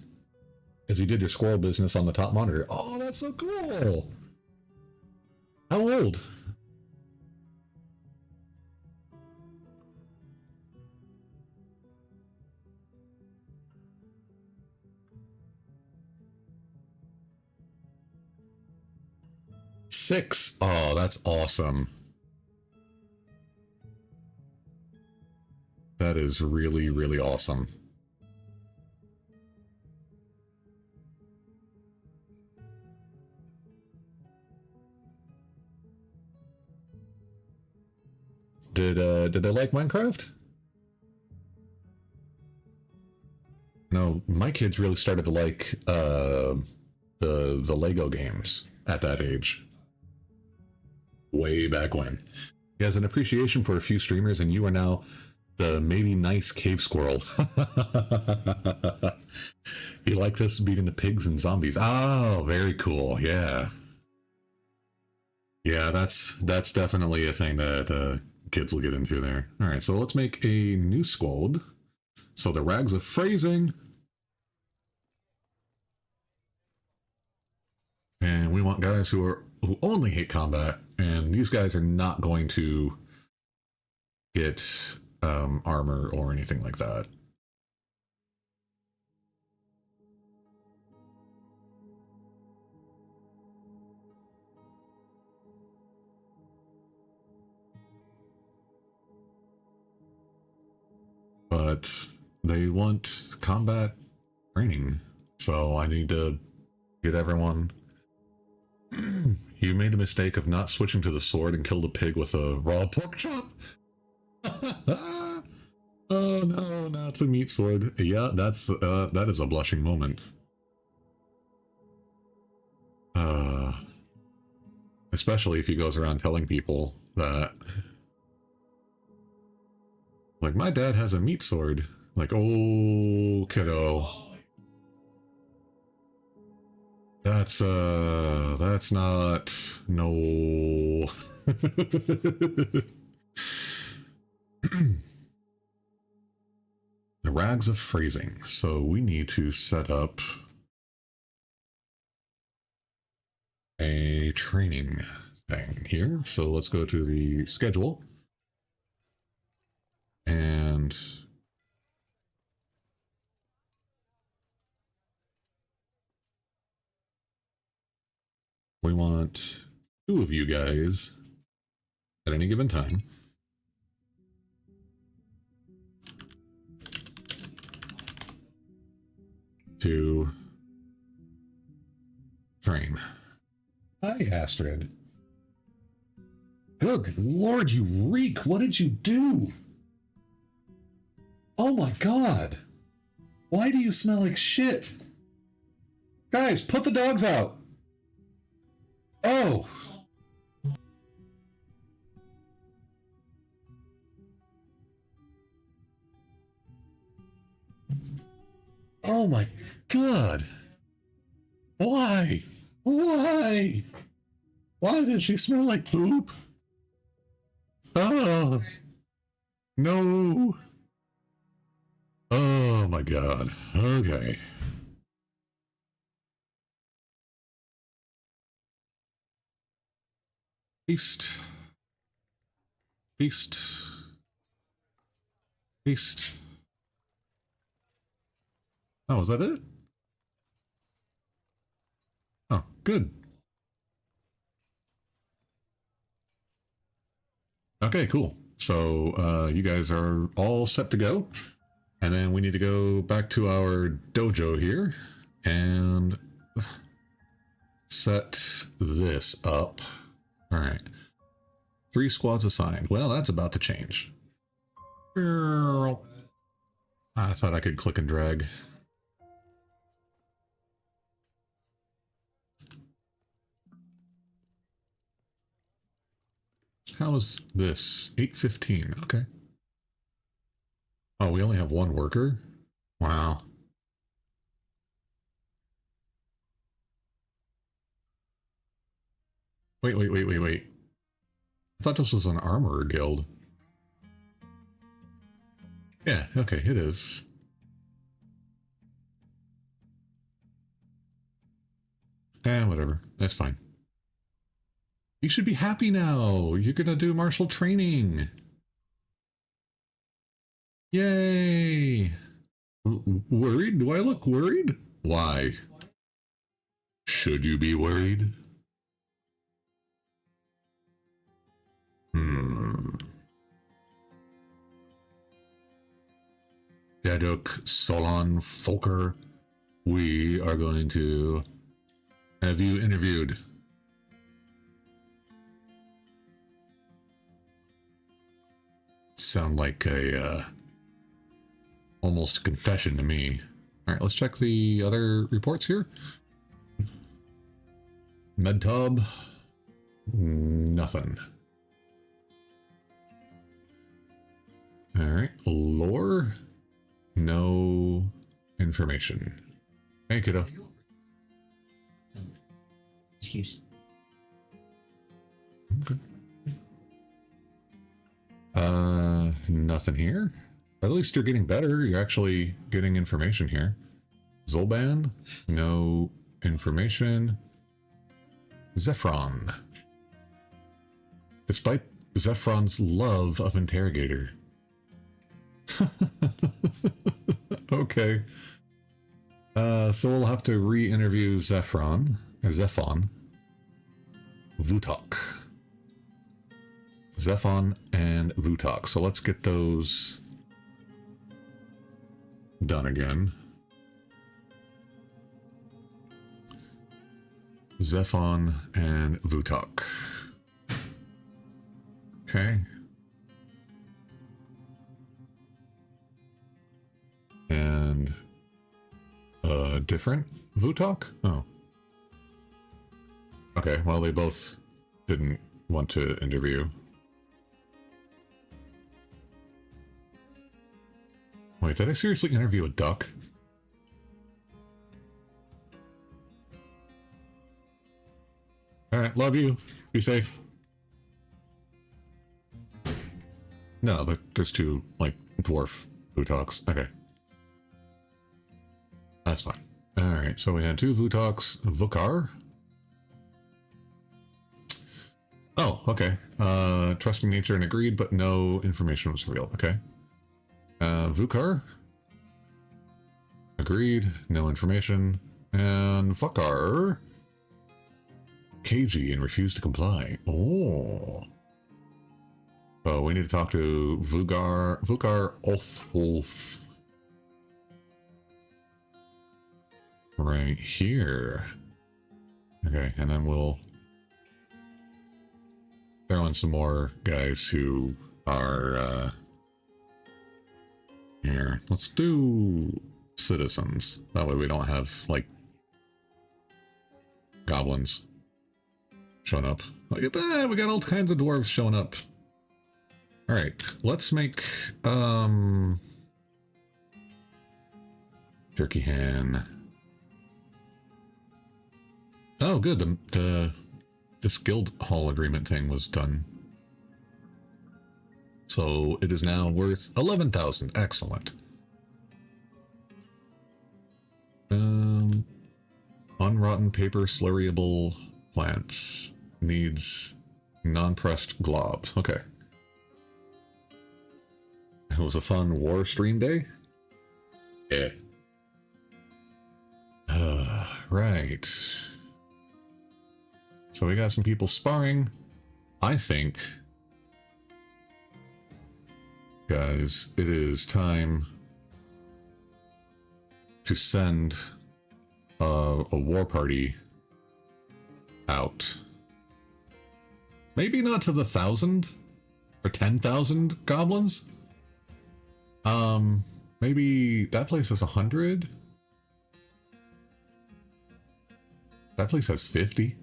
he did your squirrel business on the top monitor. Oh, that's so cool. How old? Six. Oh, that's awesome. That is really, really awesome. Did they like Minecraft? No, my kids really started to like the Lego games at that age. Way back when. He has an appreciation for a few streamers, and you are now the maybe nice cave squirrel. He liked us beating the pigs and zombies. Oh, very cool. Yeah. Yeah, that's definitely a thing that kids will get into there. All right, so let's make a new squad. So the rags of phrasing. And we want guys who only hate combat, and these guys are not going to get armor or anything like that. But they want combat training, so I need to get everyone. You made the mistake of not switching to the sword and killed a pig with a raw pork chop. Oh no, that's a meat sword. Yeah, that is a blushing moment. Especially if he goes around telling people that, like, my dad has a meat sword. Like, oh, kiddo. That's not, no. The rags of phrasing. So we need to set up a training thing here. So let's go to the schedule. And we want 2 of you guys at any given time to train. Hi, Astrid. Good Lord, you reek! What did you do? Oh my God! Why do you smell like shit? Guys, put the dogs out! Oh! Oh my God! Why? Why? Why did she smell like poop? Oh! No! Oh my god. Okay. Feast. Feast. Feast. Oh, is that it? Oh, good. Okay, cool. So you guys are all set to go. And then we need to go back to our dojo here and set this up. All right. 3 squads assigned. Well, that's about to change. I thought I could click and drag. How is this? 8:15. Okay. Oh, we only have 1 worker? Wow. Wait. I thought this was an armorer guild. Yeah, okay, it is. Whatever. That's fine. You should be happy now. You're gonna do martial training. Yay! Worried? Do I look worried? Why? Should you be worried? Deduk, Solon, Folker, we are going to have you interviewed. Sound like a almost a confession to me. All right, let's check the other reports here. Medtub, nothing. All right, lore, no information. Hey, kiddo. Excuse. Okay. Nothing here. At least you're getting better. You're actually getting information here. Zolban, no information. Zephron. Despite Zephron's love of Interrogator. Okay. So we'll have to re-interview Zephon. Vutok. Zephon and Vutok. So let's get those done again. Zephon and Vutok. Okay. And different Vutok? Oh. Okay, well they both didn't want to interview. Wait, did I seriously interview a duck? Alright, love you. Be safe. No, but there's 2, like, dwarf Vutoks. Okay. That's fine. Alright, so we had 2 Vutoks. Vukar. Oh, okay. Trusting nature and agreed, but no information was revealed. Okay. Vukar. Agreed, no information. And Vukar. Cagey and refused to comply. Oh. So we need to talk to Vukar Ulf. Right here. Okay, and then we'll throw in some more guys who are here. Let's do citizens. That way we don't have, like, goblins showing up. Look at that! We got all kinds of dwarves showing up. Alright, let's make, turkey hen. Oh, good. This guild hall agreement thing was done. So it is now worth 11,000. Excellent. Unrotten paper slurryable plants. Needs non-pressed globs. Okay. It was a fun war stream day? Yeah. Right. So we got some people sparring. I think, guys, it is time to send a war party out. Maybe not to the 1,000 or 10,000 goblins. Maybe that place has 100. That place has 50.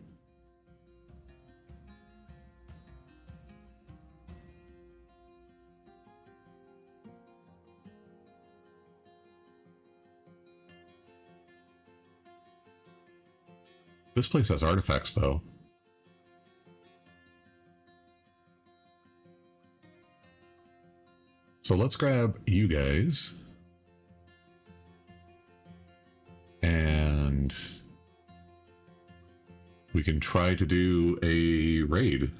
This place has artifacts, though. So let's grab you guys. And we can try to do a raid.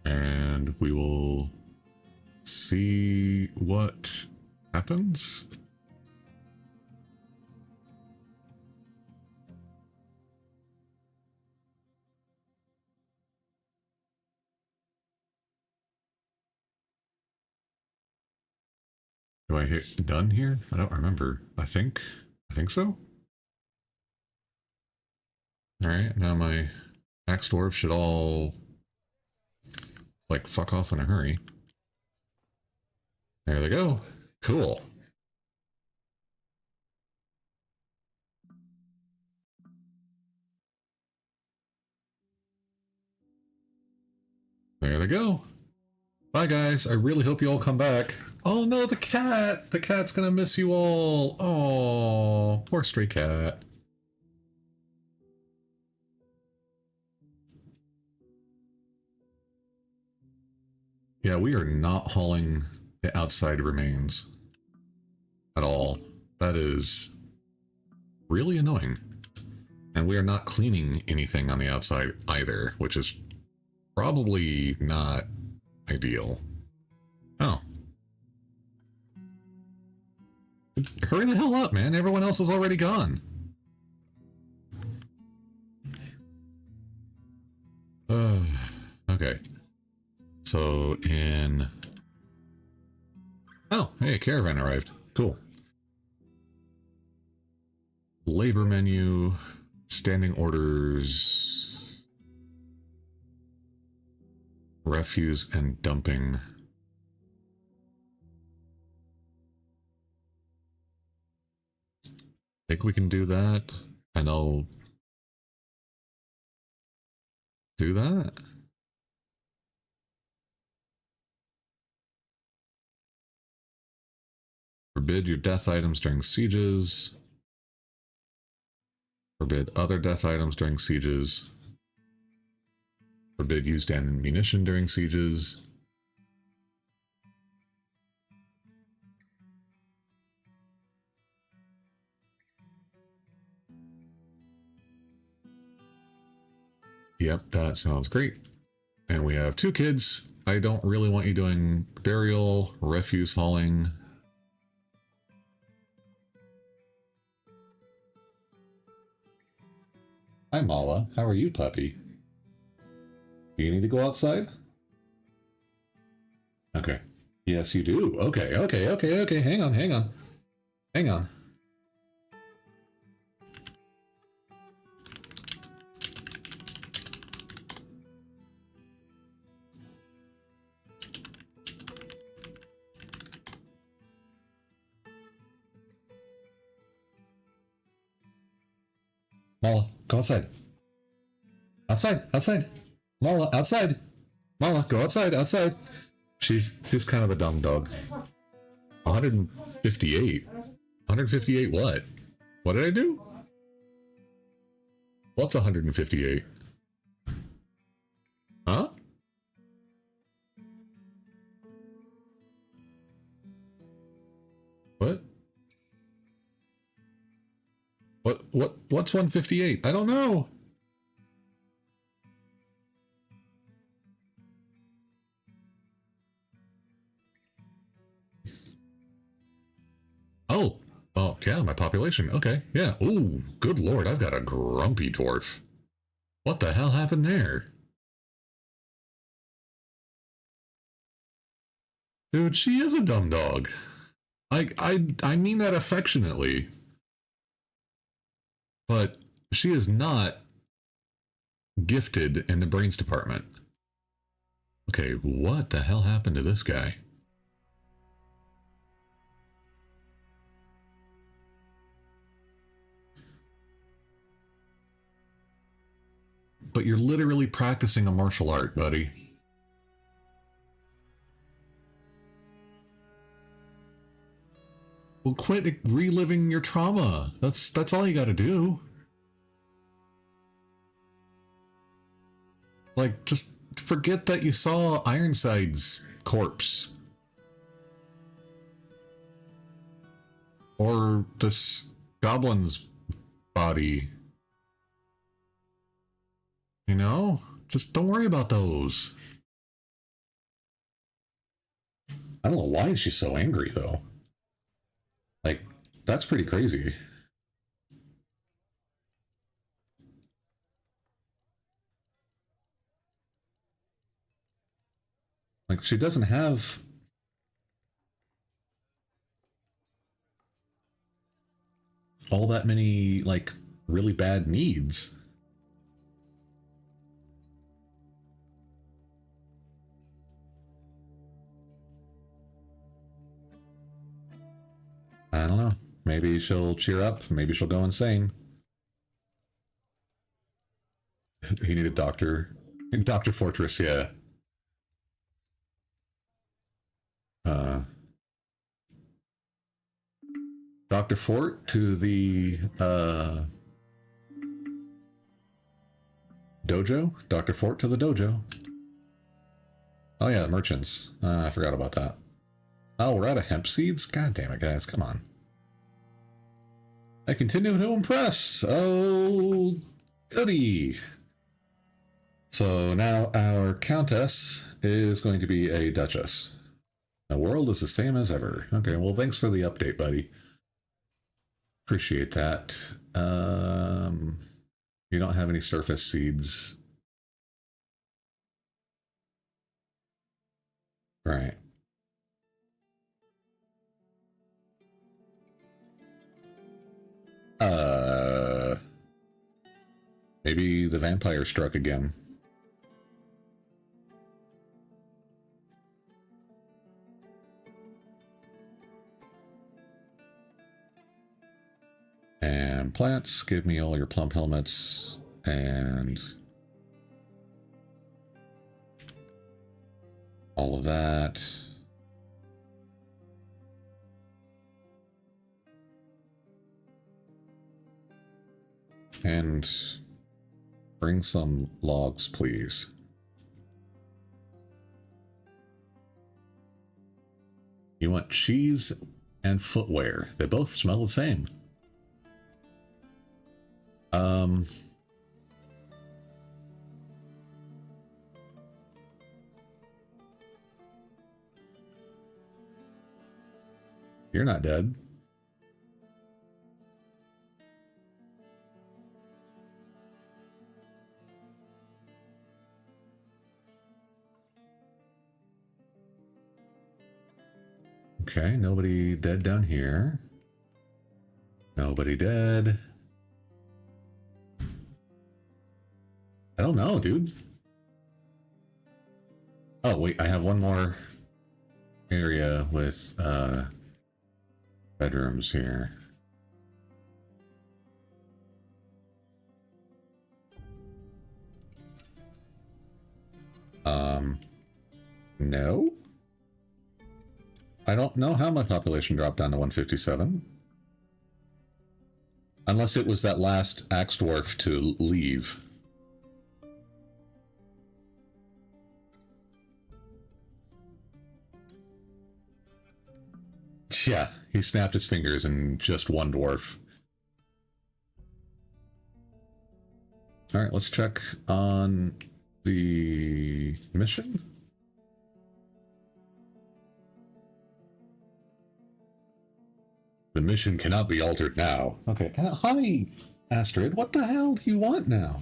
And we will see what happens. Do I hit done here? I don't remember. I think so. All right, now my axe dwarf should all like fuck off in a hurry. There they go. Cool. There they go. Bye, guys. I really hope you all come back. Oh, no, the cat. The cat's gonna miss you all. Oh, poor stray cat. Yeah, we are not hauling the outside remains at all. That is really annoying. And we are not cleaning anything on the outside either, which is probably not ideal. Oh. Hurry the hell up, man. Everyone else is already gone. Okay. So in... Oh, hey, a caravan arrived. Cool. Labor menu, standing orders, refuse and dumping. Think we can do that, and I'll do that. Forbid your death items during sieges. Forbid other death items during sieges. Forbid used ammunition during sieges. Yep, that sounds great. And we have 2 kids. I don't really want you doing burial, refuse hauling. Hi, Mala. How are you, puppy? You need to go outside? Okay. Yes, you do. Okay. Hang on. Hang on. Mala, go outside. Outside. Mala, outside. Mala, go outside. She's kind of a dumb dog. 158. 158 what? What did I do? What's 158? Huh? What? What's 158? I don't know. Oh, yeah, my population. Okay, yeah. Ooh, good lord, I've got a grumpy dwarf. What the hell happened there? Dude, she is a dumb dog. I mean that affectionately. But she is not gifted in the brains department. Okay, what the hell happened to this guy? But you're literally practicing a martial art, buddy. Well, quit reliving your trauma. That's all you gotta do. Like, just forget that you saw Ironside's corpse. Or this goblin's body. You know? Just don't worry about those. I don't know why she's so angry, though. Like, that's pretty crazy. Like, she doesn't have all that many, like, really bad needs. I don't know. Maybe she'll cheer up. Maybe she'll go insane. He needed Dr. Fortress, yeah. Dr. Fort to the dojo? Dr. Fort to the dojo. Oh yeah, merchants. I forgot about that. Oh, we're out of hemp seeds? God damn it, guys. Come on. I continue to impress. Oh, goody. So now our countess is going to be a duchess. The world is the same as ever. Okay, well, thanks for the update, buddy. Appreciate that. You don't have any surface seeds. Right. Maybe the vampire struck again. And plants, give me all your plump helmets and all of that. And bring some logs, please. You want cheese and footwear. They both smell the same. You're not dead. Okay, nobody dead down here. Nobody dead. I don't know, dude. Oh, wait, I have one more area with bedrooms here. No? I don't know how my population dropped down to 157. Unless it was that last axe dwarf to leave. Yeah, he snapped his fingers and just one dwarf. Alright, let's check on the mission. The mission cannot be altered now. Okay, hi, Astrid. What the hell do you want now?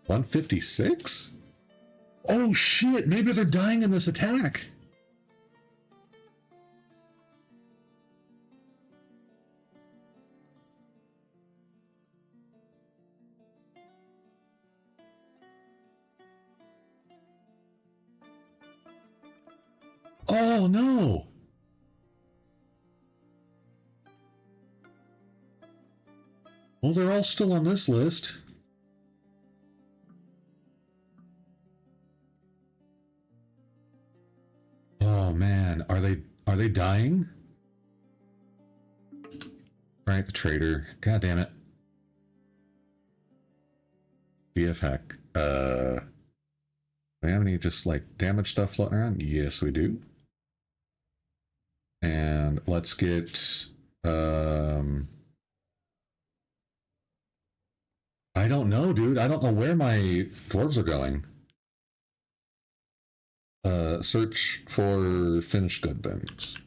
156? Oh shit, maybe they're dying in this attack. Oh no! Well, they're all still on this list. Oh man, are they dying? Right, the traitor. God damn it. BF hack. Do we have any just like damage stuff floating around? Yes, we do. And let's get I don't know, dude. I don't know where my dwarves are going. Search for finished good bins.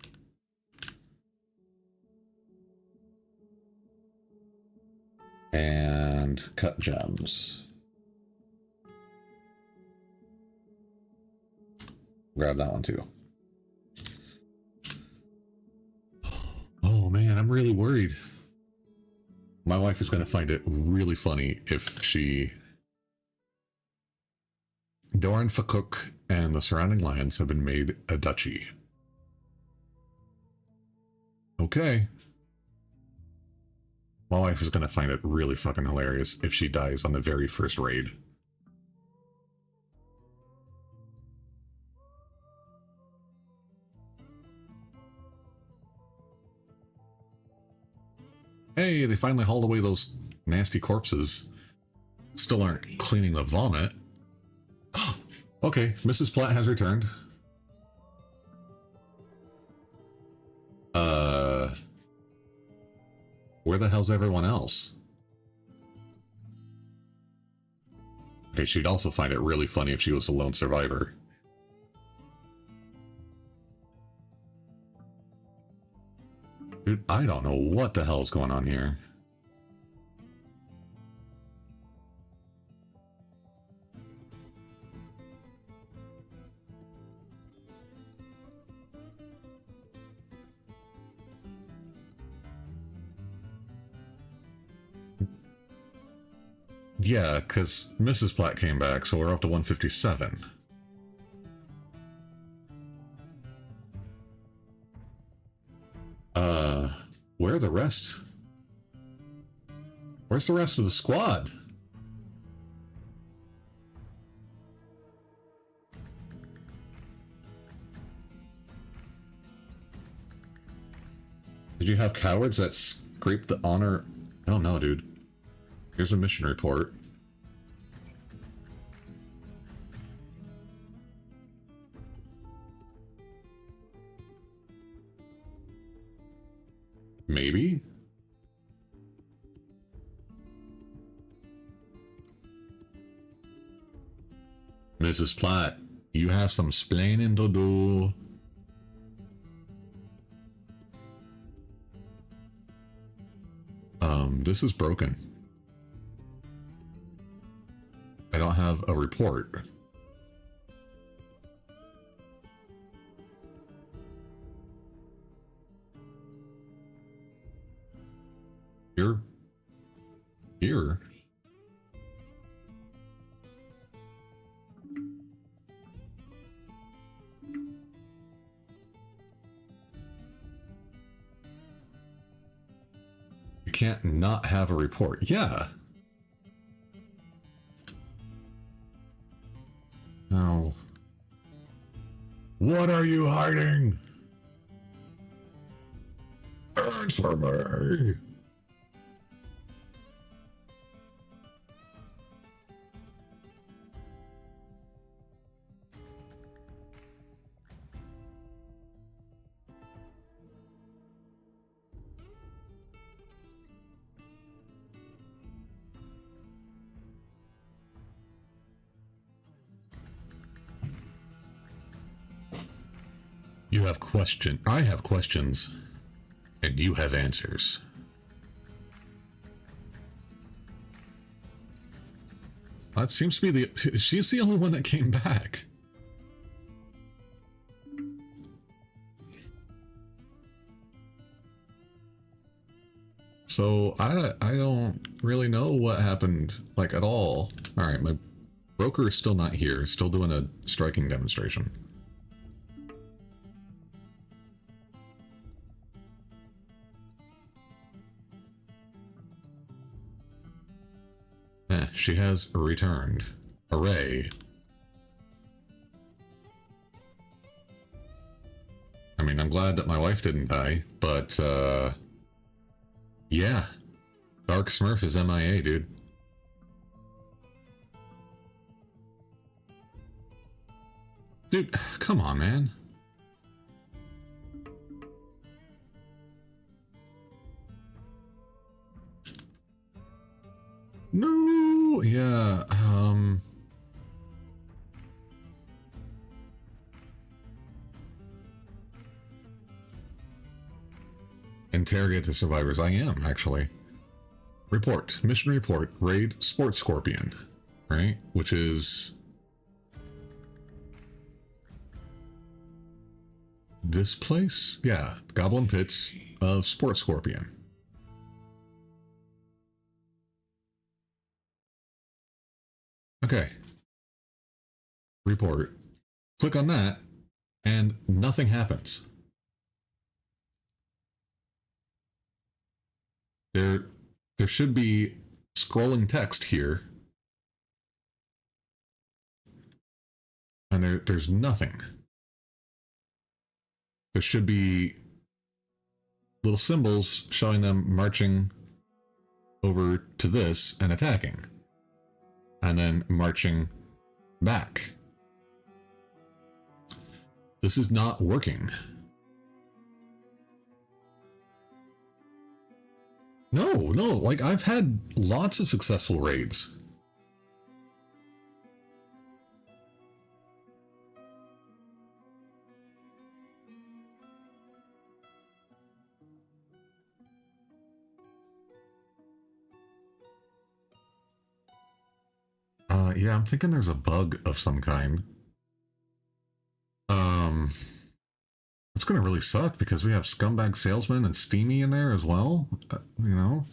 And cut gems. Grab that one too. Oh man, I'm really worried. My wife is going to find it really funny if she... Doran Fakuk and the surrounding lands have been made a duchy. Okay. My wife is going to find it really fucking hilarious if she dies on the very first raid. Hey, they finally hauled away those nasty corpses. Still aren't cleaning the vomit. Okay, Mrs. Platt has returned. Where the hell's everyone else? Okay, she'd also find it really funny if she was a lone survivor. Dude, I don't know what the hell's going on here. Yeah, because Mrs. Platt came back, so we're up to 157. Where are the rest? Where's the rest of the squad? Did you have cowards that scraped the honor? I don't know, dude. Here's a mission report. Maybe? Mrs. Platt, you have some splaining to do. This is broken. I don't have a report. You're here. You can't not have a report. Yeah. No. What are you hiding? Answer me. You have I have questions, and you have answers. That seems to be she's the only one that came back. So I don't really know what happened, like, at all. All right, my broker is still not here, still doing a striking demonstration. She has returned. Hooray. I mean, I'm glad that my wife didn't die, but, yeah. Dark Smurf is MIA, dude. Dude, come on, man. No, yeah, interrogate the survivors. I am, actually. Report. Mission report. Raid Sport Scorpion. Right? Which is... this place? Yeah. Goblin Pits of Sport Scorpion. Okay. Report. Click on that, and nothing happens. There should be scrolling text here, and there's nothing. There should be little symbols showing them marching over to this and attacking, and then marching back. This is not working. No, like, I've had lots of successful raids. Yeah, I'm thinking there's a bug of some kind. It's gonna really suck because we have Scumbag Salesman and Steamy in there as well, you know?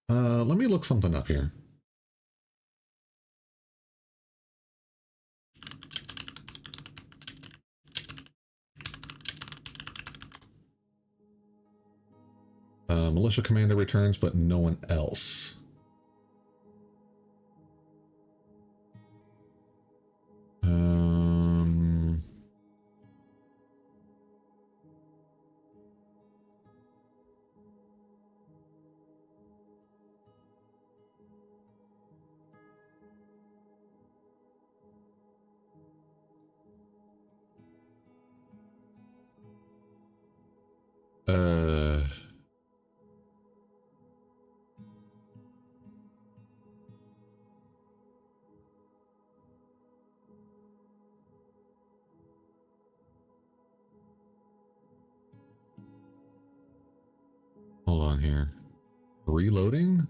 Let me look something up here. Militia Commander returns, but no one else. Hold on here. Reloading?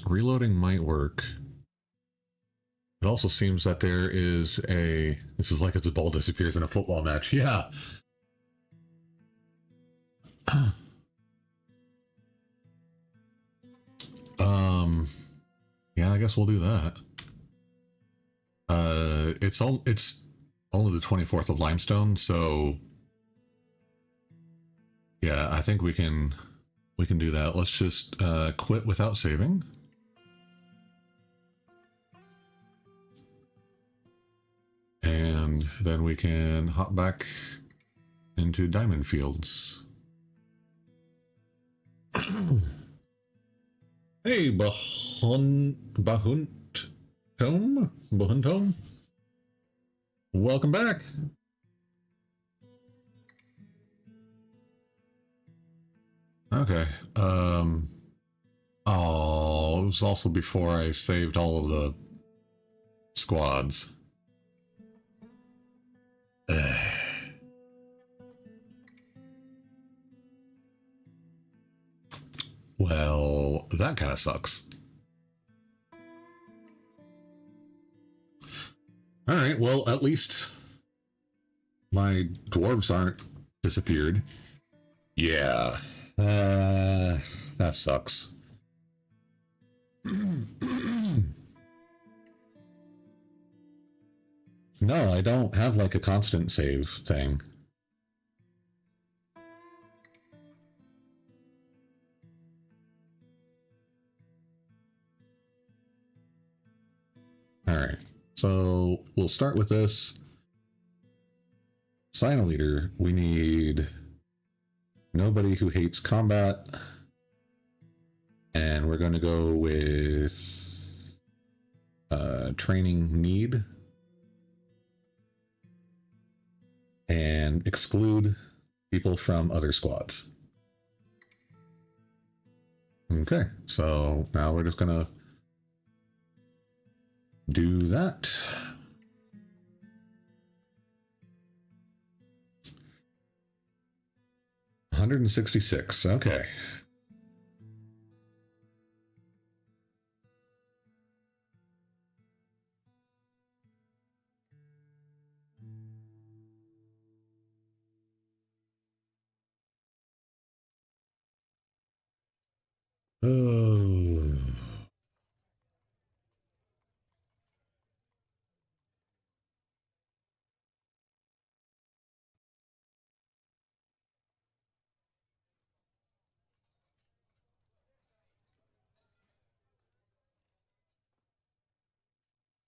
Reloading might work. It also seems that there is a... This is like if the ball disappears in a football match. Yeah. Yeah, I guess we'll do that. It's only the 24th of limestone, so yeah, I think we can do that. Let's just quit without saving. And then we can hop back into Diamond Fields. Hey, Bahuntom? Welcome back. Okay. Oh, it was also before I saved all of the squads. Well, that kind of sucks. All right, well, at least my dwarves aren't disappeared. Yeah, that sucks. No, I don't have like a constant save thing. All right, so we'll start with this. Sign a leader. We need nobody who hates combat. And we're going to go with training need. And exclude people from other squads. Okay, so now we're just going to do that. $166, okay. Oh.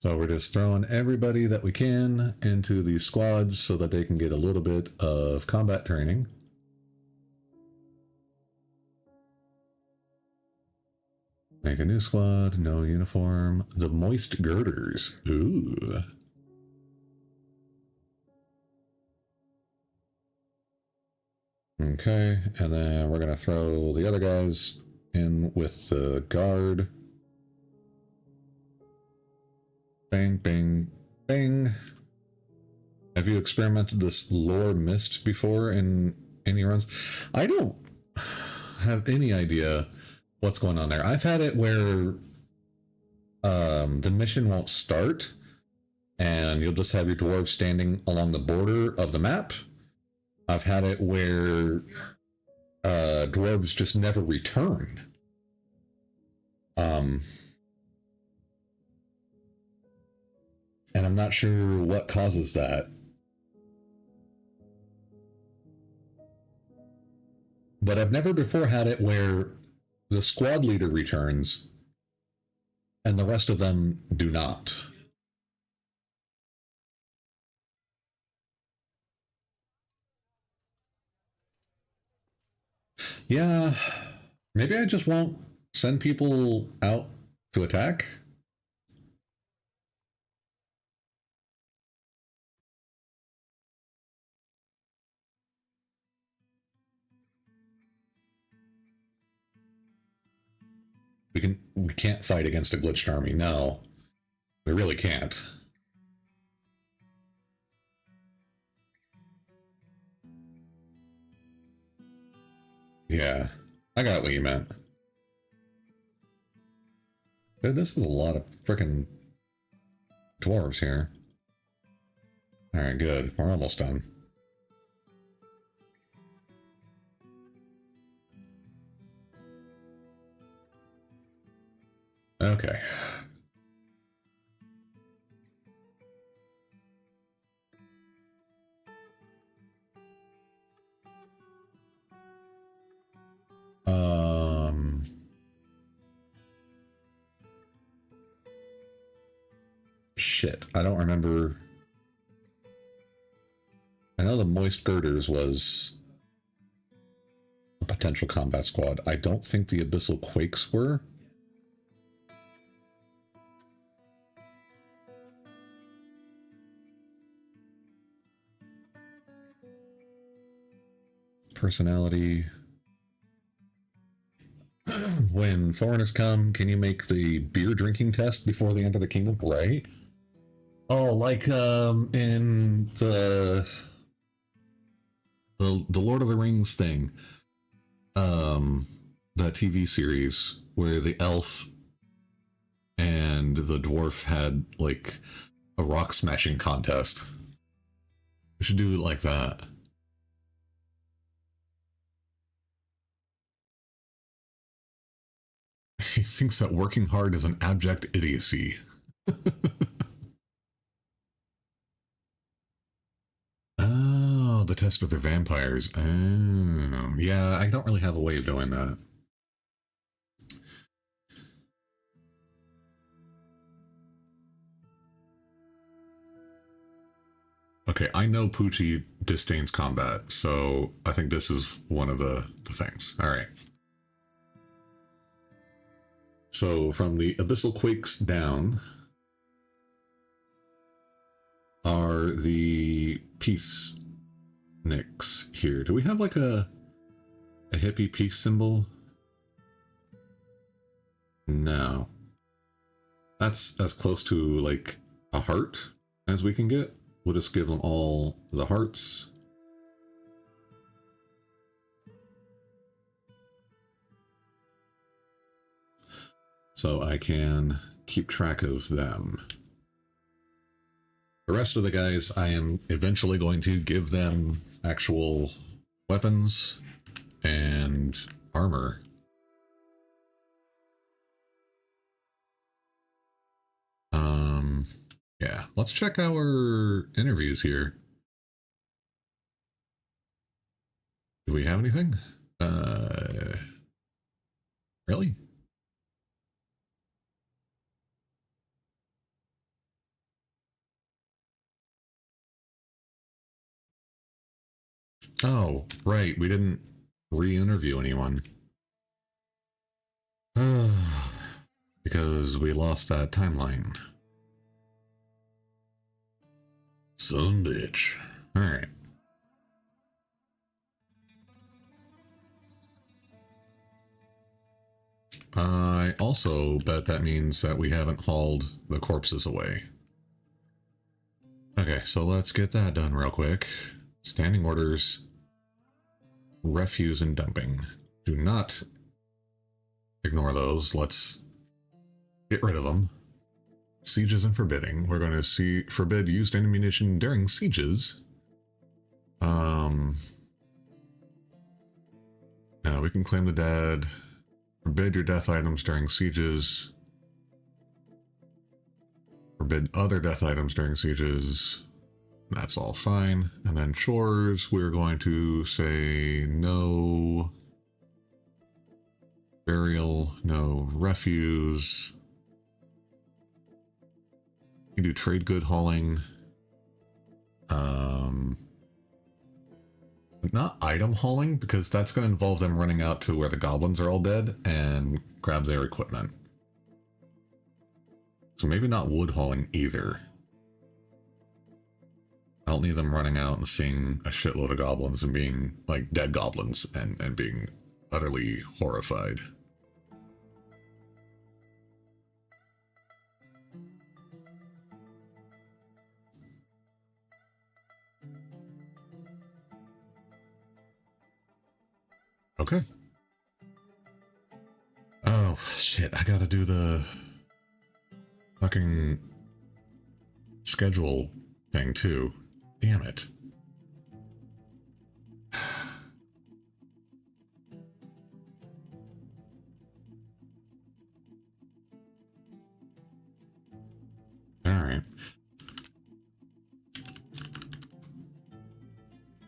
So we're just throwing everybody that we can into these squads so that they can get a little bit of combat training. Make a new squad, no uniform. The moist girders. Ooh. Okay, and then we're going to throw the other guys in with the guard. Bang, bang, bang. Have you experimented this lore mist before in any runs? I don't have any idea what's going on there. I've had it where the mission won't start and you'll just have your dwarves standing along the border of the map. I've had it where dwarves just never return. And I'm not sure what causes that. But I've never before had it where the squad leader returns and the rest of them do not. Yeah, maybe I just won't send people out to attack. We can't fight against a glitched army. No, we really can't. Yeah, I got what you meant. Dude, this is a lot of freaking dwarves here. All right, good. We're almost done. Okay. Shit, I don't remember. I know the moist girders was potential combat squad. I don't think the Abyssal Quakes were. Personality. When foreigners come, can you make the beer drinking test before they enter the kingdom? Right? Oh, like in the Lord of the Rings thing. That TV series where the elf and the dwarf had like a rock smashing contest. We should do it like that. He thinks that working hard is an abject idiocy. Oh, the test with the vampires. Oh, yeah, I don't really have a way of doing that. Okay, I know Poochie disdains combat, so I think this is one of the things. All right. So from the Abyssal Quakes down are the peace nicks here. Do we have like a hippie peace symbol? No. That's as close to like a heart as we can get. We'll just give them all the hearts. So I can keep track of them. The rest of the guys, I am eventually going to give them actual weapons and armor. Yeah, let's check our interviews here. Do we have anything? Really? Oh, right. We didn't re-interview anyone. Because we lost that timeline. Son bitch. Alright. I also bet that means that we haven't hauled the corpses away. Okay, so let's get that done real quick. Standing orders. Refuse and dumping. Do not ignore those. Let's get rid of them. Sieges and forbidding. We're going to forbid used ammunition during sieges. Now we can claim the dead. Forbid your death items during sieges. Forbid other death items during sieges. That's all fine. And then chores, we're going to say no burial, no refuse. You can do trade good hauling. Not item hauling, because that's going to involve them running out to where the goblins are all dead and grab their equipment. So maybe not wood hauling either. I don't need them running out and seeing a shitload of goblins and being like dead goblins and being utterly horrified. Okay. Oh, shit. I gotta do the fucking schedule thing, too. Damn it. Alright.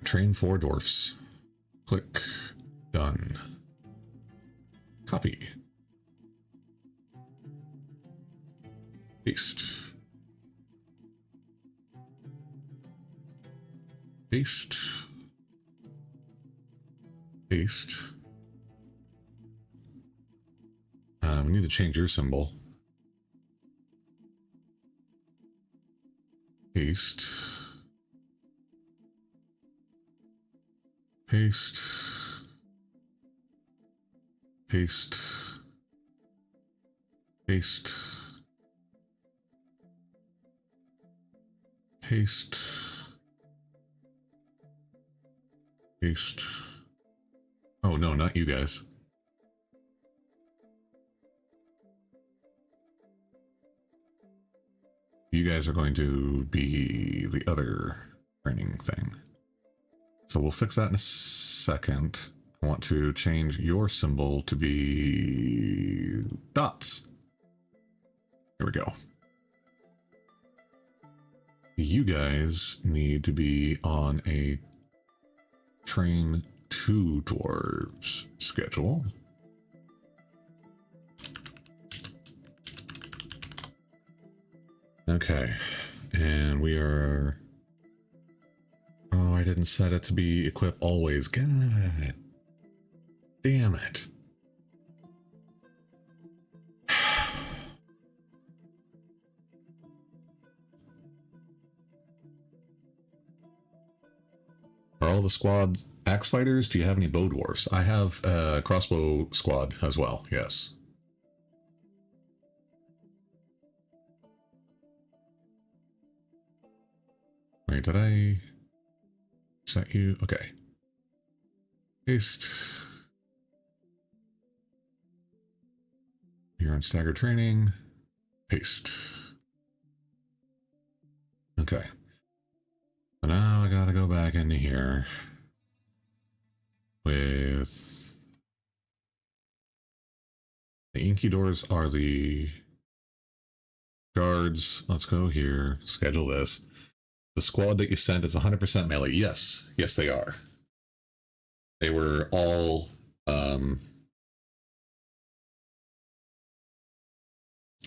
Train 4 dwarfs. Click. Done. Copy. Paste. Paste. Paste. We need to change your symbol. Paste. Paste. Paste. Paste. Paste. Paste. Oh no, not you guys. You guys are going to be the other training thing. So we'll fix that in a second. I want to change your symbol to be dots. There we go. You guys need to be on a train 2 dwarves schedule. Okay, and we are... Oh, I didn't set it to be equip always. God damn it. Are all the squad axe fighters? Do you have any bow dwarfs? I have a crossbow squad as well, yes. Wait, did I set you? Okay. Paste. You're on staggered training. Paste. Okay. So now I gotta go back into here with the inky doors are the guards. Let's go here. Schedule this. The squad that you sent is 100% melee. Yes. Yes, they are. They were all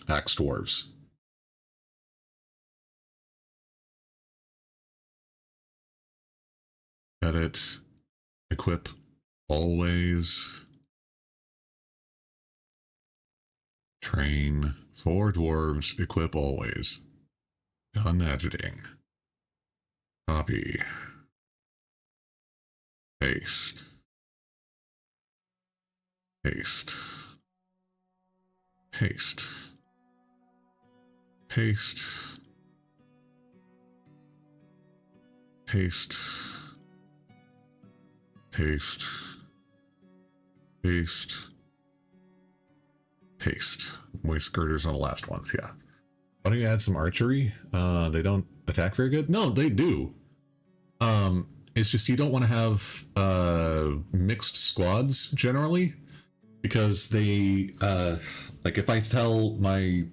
axe dwarves. Edit. Equip. Always. Train. 4 dwarves. Equip always. Done editing. Copy. Paste. Paste. Paste. Paste. Paste. Paste. Paste. Paste. Waist girders on the last ones, yeah. Why don't you add some archery? They don't attack very good? No, they do. It's just you don't want to have mixed squads generally, because they like if I tell my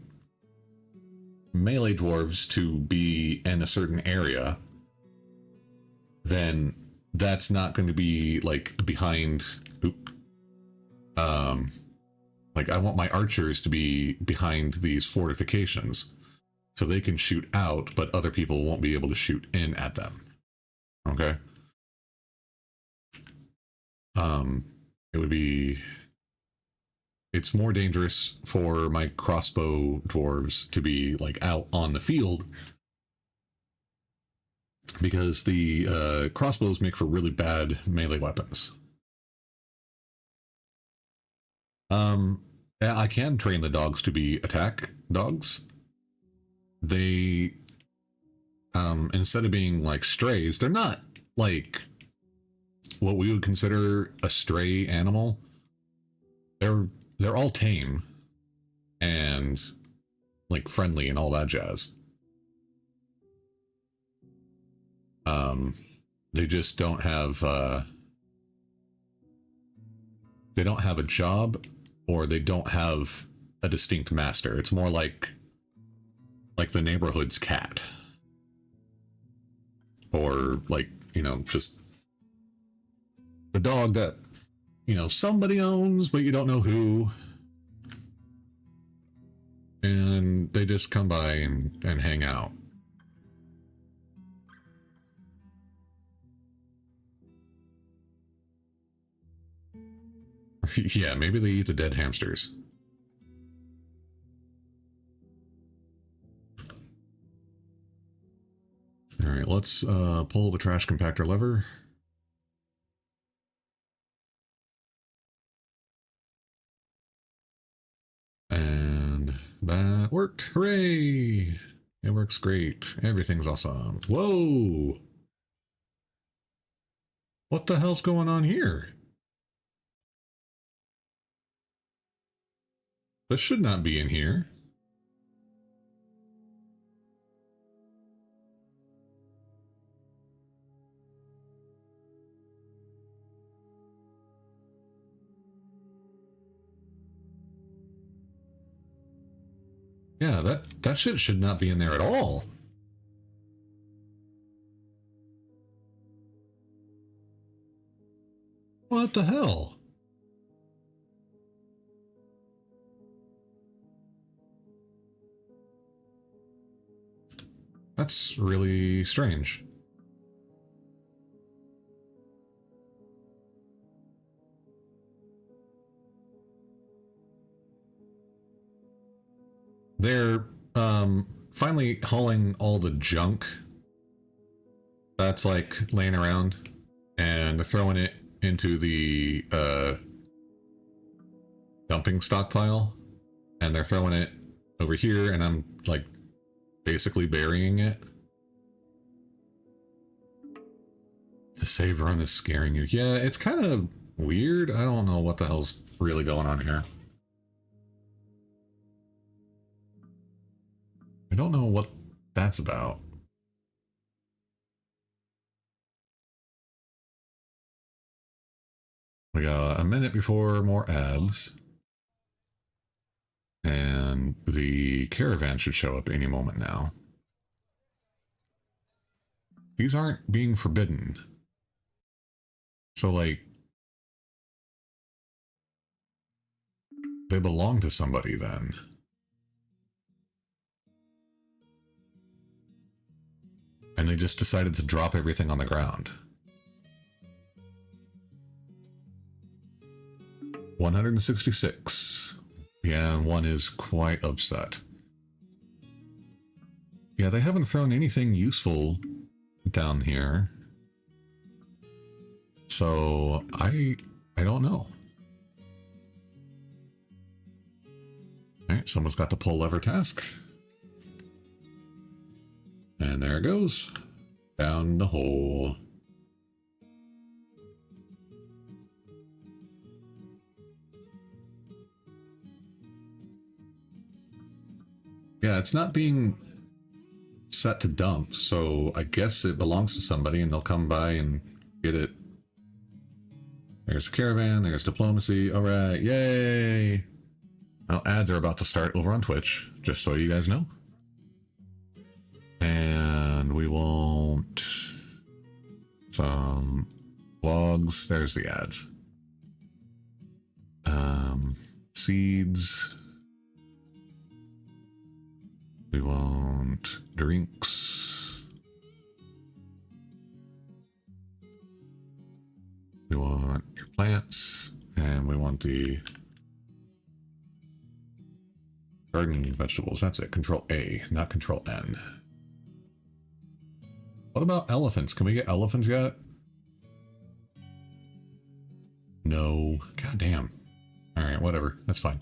melee dwarves to be in a certain area, then that's not going to be like behind like I want my archers to be behind these fortifications so they can shoot out, but other people won't be able to shoot in at them. Okay. It would be... It's more dangerous for my crossbow dwarves to be, like, out on the field, because the crossbows make for really bad melee weapons. I can train the dogs to be attack dogs. They, instead of being, like, strays, they're not, like... what we would consider a stray animal. They're all tame and like friendly and all that jazz. They just don't have they don't have a job, or they don't have a distinct master. It's more like the neighborhood's cat, or like, you know, just the dog that, you know, somebody owns, but you don't know who. And they just come by and hang out. Yeah, maybe they eat the dead hamsters. let's pull the trash compactor lever. And that worked. Hooray! It works great. Everything's awesome. Whoa! What the hell's going on here? This should not be in here. Yeah, that shit should not be in there at all. What the hell? That's really strange. They're finally hauling all the junk that's like laying around, and they're throwing it into the dumping stockpile, and they're throwing it over here, and I'm like basically burying it. The save run is scaring you. Yeah, it's kind of weird. I don't know what the hell's really going on here. I don't know what that's about. We got a minute before more ads. And the caravan should show up any moment now. These aren't being forbidden. So, like, they belong to somebody then. And they just decided to drop everything on the ground. 166. Yeah, and one is quite upset. Yeah, they haven't thrown anything useful down here. So, I don't know. Alright, someone's got the pull lever task. And there it goes. Down the hole. Yeah, it's not being set to dump, so I guess it belongs to somebody and they'll come by and get it. There's a caravan, there's diplomacy. Alright, yay! Now, ads are about to start over on Twitch, just so you guys know. And we want some logs. There's the ads. Seeds. We want drinks. We want your plants. And we want the garden vegetables. That's it. Control A, not Control N. What about elephants? Can we get elephants yet? No. God damn. Alright, whatever. That's fine.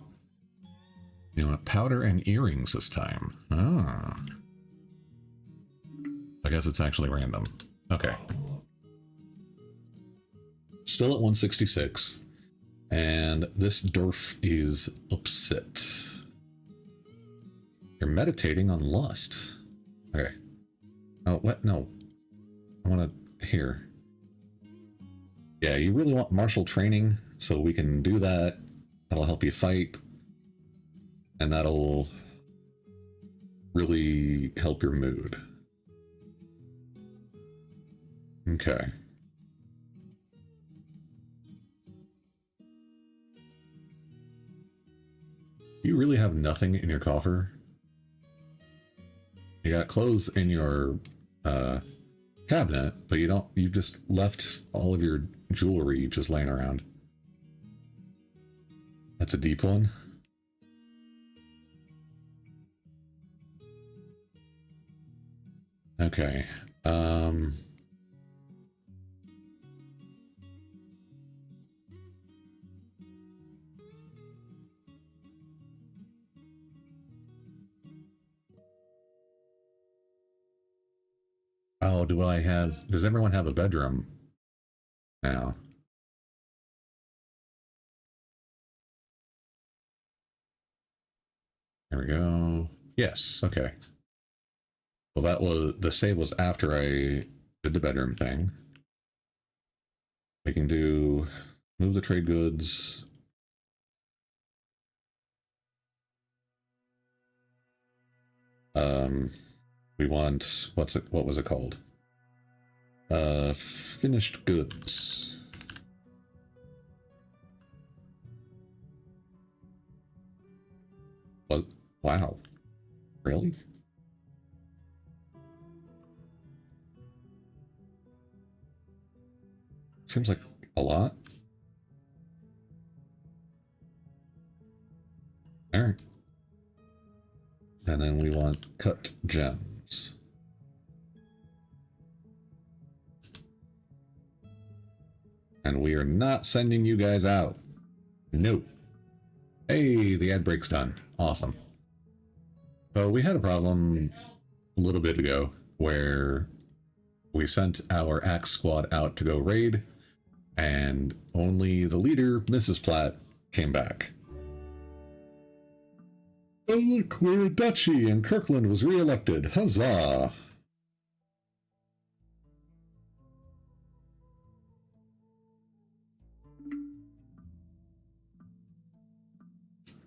You want powder and earrings this time. Ah. I guess it's actually random. Okay. Still at 166. And this Dwarf is upset. You're meditating on lust. Okay. Oh, what? No. I want to... Here. Yeah, you really want martial training, so we can do that. That'll help you fight. And that'll really help your mood. Okay. You really have nothing in your coffer? You got clothes in your cabinet, but you just left all of your jewelry just laying around. That's a deep one. Okay. Um, oh, does everyone have a bedroom now? There we go. Yes, okay. Well, the save was after I did the bedroom thing. We can move the trade goods. We want, what was it called? Finished goods. What? Wow. Really? Seems like a lot. All right. And then we want cut gems. And we are not sending you guys out. No. Hey, the ad break's done. Awesome. So we had a problem a little bit ago where we sent our Axe Squad out to go raid, and only the leader, Mrs. Platt, came back. Oh look, we're a duchy and Kirkland was re-elected. Huzzah!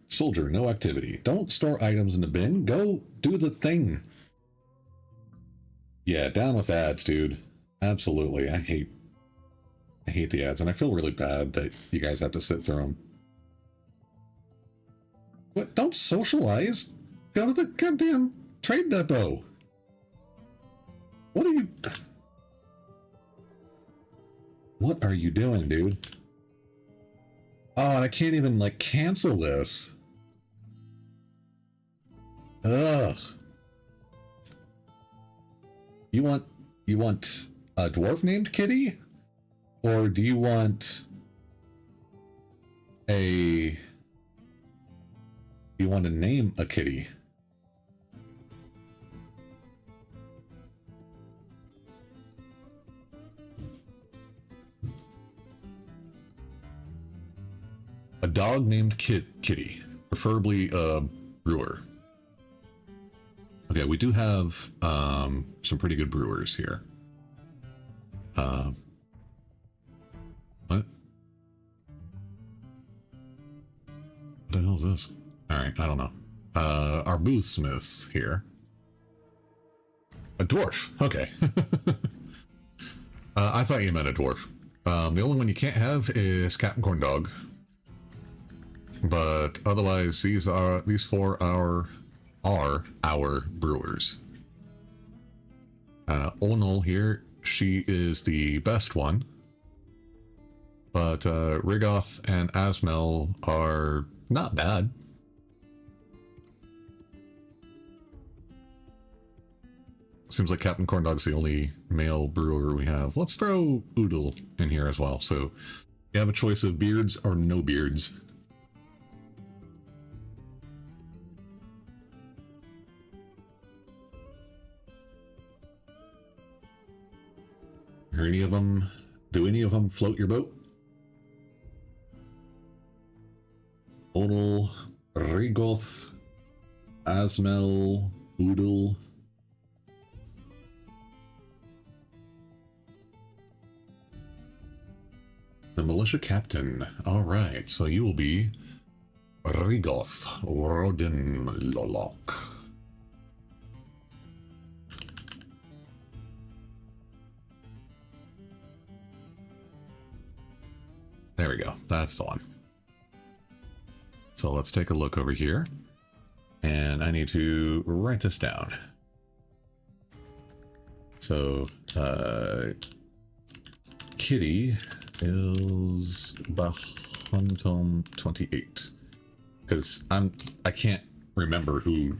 Soldier, no activity. Don't store items in the bin. Go do the thing. Yeah, down with ads, dude. Absolutely. I hate the ads, and I feel really bad that you guys have to sit through them. What? Don't socialize. Go to the goddamn trade depot. What are you doing, dude? Oh, and I can't even, like, cancel this. Ugh. You want a dwarf named Kitty? Or do you want to name a kitty? A dog named Kitty, preferably a brewer. Okay, we do have some pretty good brewers here. What? What the hell is this? Alright, I don't know. Our boothsmiths here. A dwarf, okay. I thought you meant a dwarf. The only one you can't have is Captain Corndog. But otherwise, these four are our brewers. Onal here, she is the best one. But Rigoth and Asmel are not bad. Seems like Captain Corndog's the only male brewer we have. Let's throw Oodle in here as well. So you have a choice of beards or no beards. Do any of them float your boat? Onal, Rigoth, Asmel, Oodle. The militia captain. Alright, so you will be Rigoth Rodin Lolok. There we go. That's the one. So let's take a look over here. And I need to write this down. So, Kitty is Bahuntom 28. Because I can't remember who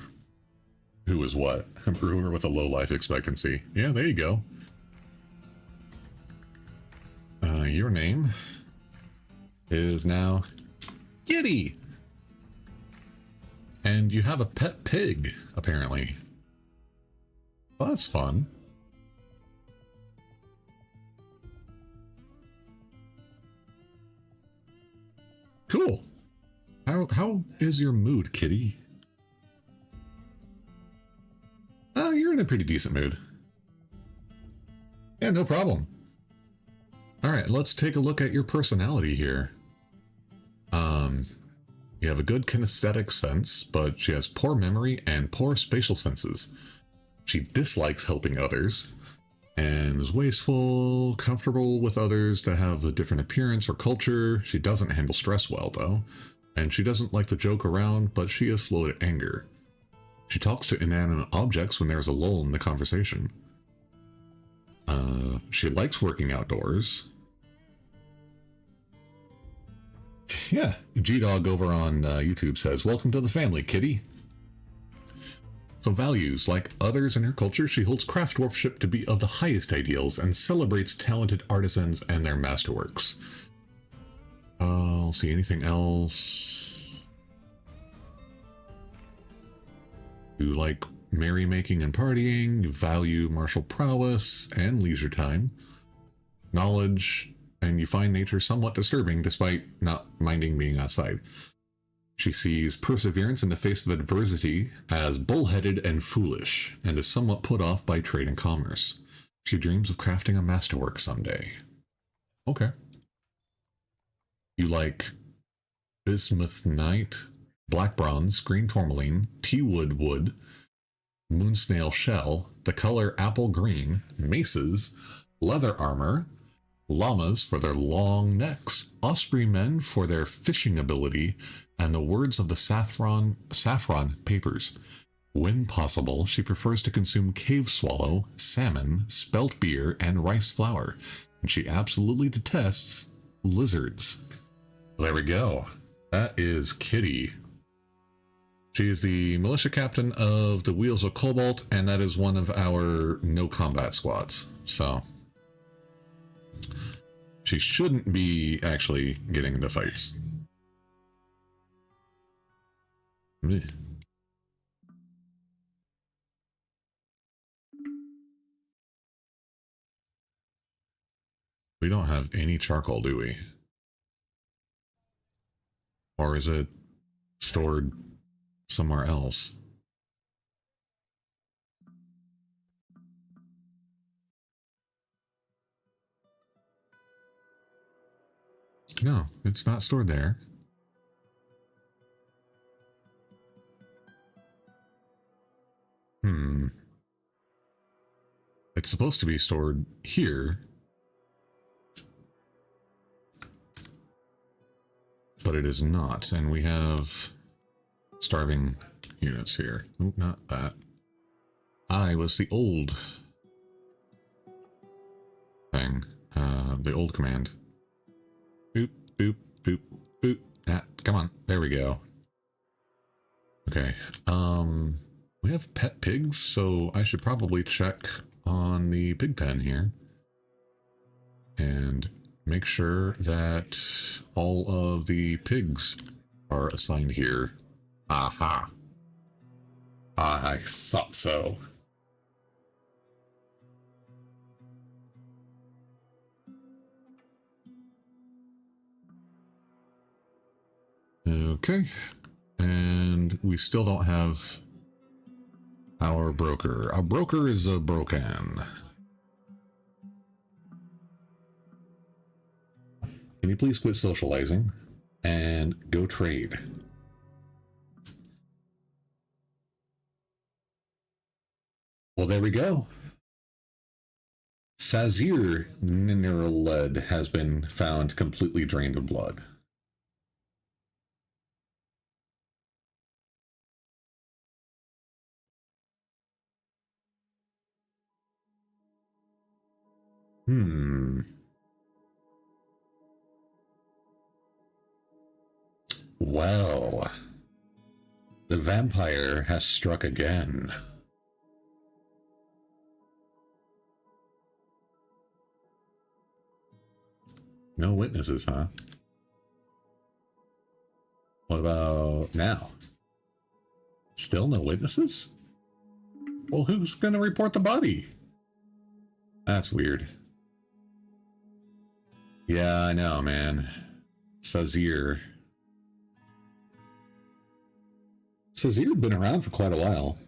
is what. A brewer with a low life expectancy. Yeah, there you go. your name is now Kitty. And you have a pet pig, apparently. Well, that's fun. Cool. How is your mood, Kitty? Oh, you're in a pretty decent mood. Yeah, no problem. Alright, let's take a look at your personality here. You have a good kinesthetic sense, but she has poor memory and poor spatial senses. She dislikes helping others, and is wasteful, comfortable with others that have a different appearance or culture. She doesn't handle stress well, though, and she doesn't like to joke around, but she is slow to anger. She talks to inanimate objects when there's a lull in the conversation. She likes working outdoors. Yeah, G-Dog over on YouTube says, "Welcome to the family, Kitty." So values, like others in her culture, she holds craft dwarfship to be of the highest ideals and celebrates talented artisans and their masterworks. I'll see anything else. You like merrymaking and partying, you value martial prowess and leisure time, knowledge, and you find nature somewhat disturbing despite not minding being outside. She sees perseverance in the face of adversity as bullheaded and foolish, and is somewhat put off by trade and commerce. She dreams of crafting a masterwork someday. Okay. You like bismuthnite, black bronze, green tourmaline, teakwood wood, moonsnail shell, the color apple green, maces, leather armor, llamas for their long necks, osprey men for their fishing ability, and the words of the saffron papers. When possible, she prefers to consume cave swallow, salmon, spelt beer, and rice flour, and she absolutely detests lizards. There we go. That is Kitty. She is the militia captain of the Wheels of Cobalt, and that is one of our no combat squads. So she shouldn't be actually getting into fights. Meh. We don't have any charcoal, do we? Or is it stored somewhere else? No, it's not stored there. It's supposed to be stored here. But it is not, and we have starving units here. Oh, not that. I was the old thing, the old command. Boop, boop, boop, boop. Ah, come on, there we go. Okay, we have pet pigs, so I should probably check on the pig pen here. And make sure that all of the pigs are assigned here. Aha. I thought so. Okay. And we still don't have our broker. Our broker is a broken. Can you please quit socializing and go trade? Well, there we go. Sazir mineral lead has been found completely drained of blood. Well, the vampire has struck again. No witnesses, huh? What about now? Still no witnesses? Well, who's gonna report the body? That's weird. Yeah, I know, man. Sazir. Sazir had been around for quite a while.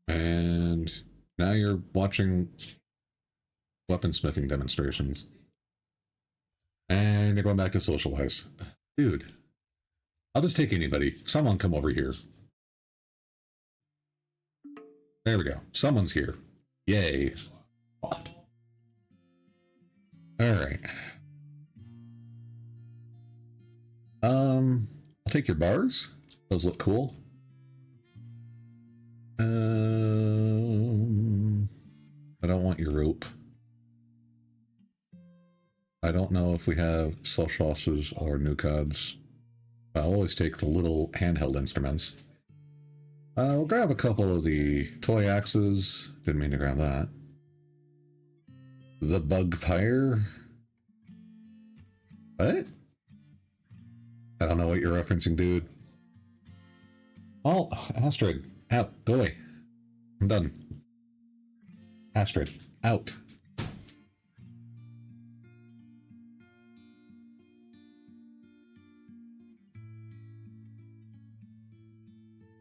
And now you're watching weaponsmithing demonstrations. And you're going back to socialize. Dude, I'll just take anybody. Someone come over here. There we go. Someone's here. Yay. Alright. I'll take your bars. Those look cool. I don't want your rope. I don't know if we have Selshosses or Nukads. I'll always take the little handheld instruments. We'll grab a couple of the toy axes. Didn't mean to grab that. The bug pyre. What? I don't know what you're referencing, dude. Oh, Astrid. Out. Go away. I'm done. Astrid. Out.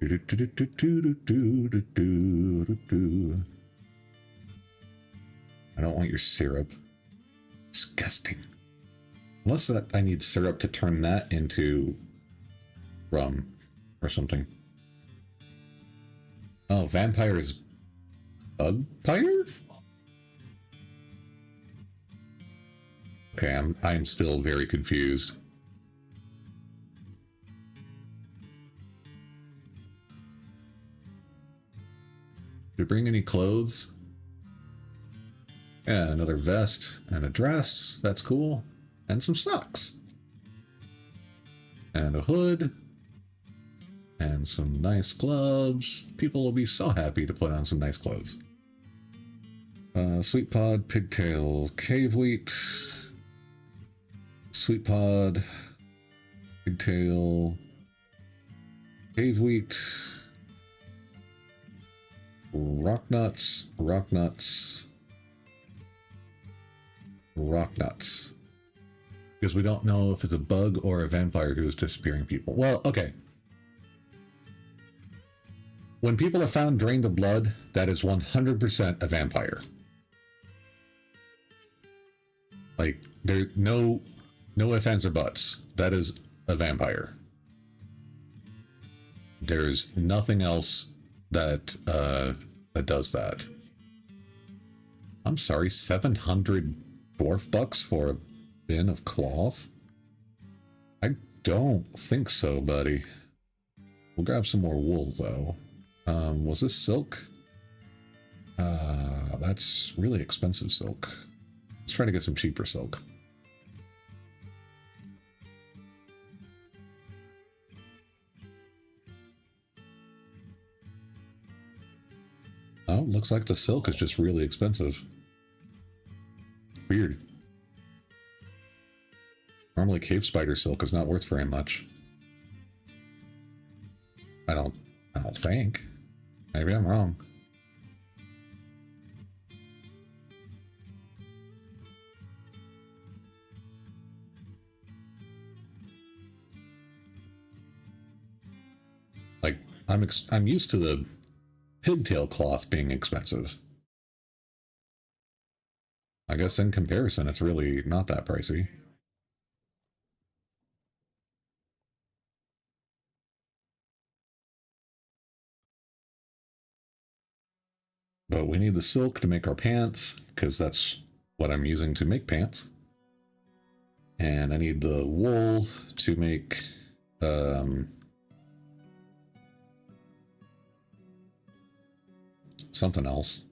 I don't want your syrup. Disgusting. Unless that I need syrup to turn that into rum or something. Oh, vampire is bugpire? Okay, I'm still very confused. Did you bring any clothes? Yeah, another vest and a dress. That's cool. And some socks. And a hood. And some nice gloves. People will be so happy to put on some nice clothes. Sweet pod, pigtail, cave wheat. Sweet pod, pigtail, cave wheat. Rock nuts, rock nuts, rock nuts. Because we don't know if it's a bug or a vampire who is disappearing people. Well, okay. When people are found drained of blood, that is 100% a vampire. Like, there no ifs, ands, or buts. That is a vampire. There's nothing else that does that. I'm sorry, 700 dwarf bucks for a bin of cloth? I don't think so, buddy. We'll grab some more wool, though. Was this silk? That's really expensive silk. Let's try to get some cheaper silk. Oh, looks like the silk is just really expensive. Weird. Normally cave spider silk is not worth very much. I don't think. Maybe I'm wrong. Like, I'm used to the pigtail cloth being expensive. I guess in comparison, it's really not that pricey. But we need the silk to make our pants, because that's what I'm using to make pants. And I need the wool to make something else.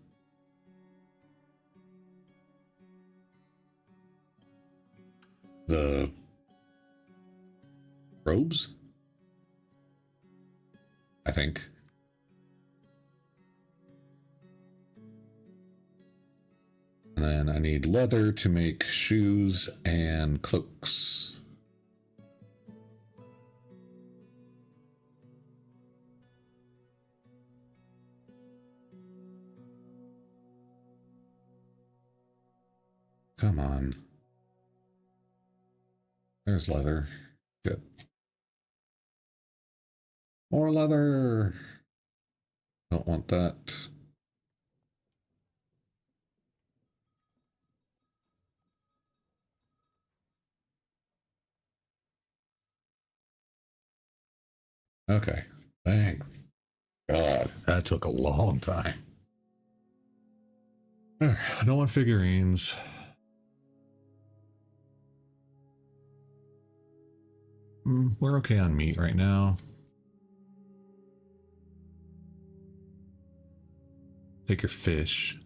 The robes, I think. And then I need leather to make shoes and cloaks. Come on. There's leather. Good. More leather. Don't want that. Okay. Thank God. That took a long time. Alright, I don't want figurines. We're okay on meat right now. Take your fish.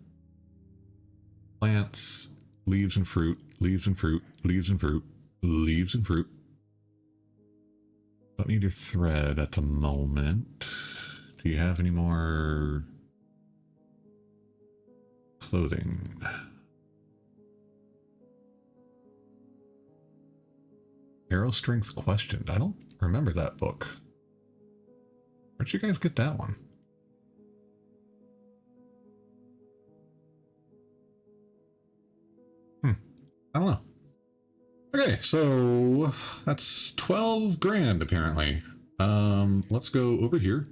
Plants, leaves and fruit, leaves and fruit, leaves and fruit, leaves and fruit. Don't need your thread at the moment. Do you have any more clothing? Arrow strength questioned. I don't remember that book. Where'd you guys get that one? I don't know. Okay, so that's 12 grand apparently. Let's go over here.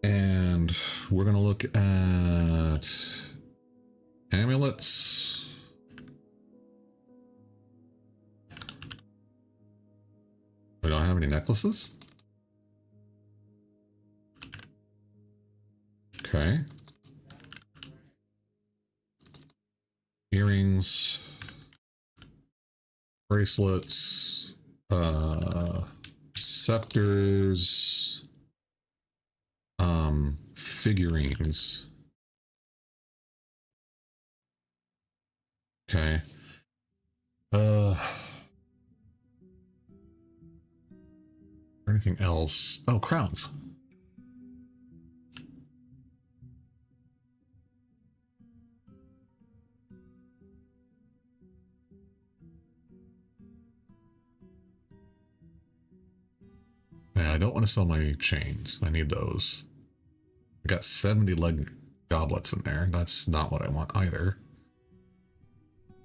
And we're gonna look at amulets. We don't have any necklaces. Okay. Earrings, bracelets, scepters, figurines. Okay. Anything else? Oh, crowns. Yeah, I don't want to sell my chains. I need those. I got 70 leg goblets in there. That's not what I want either.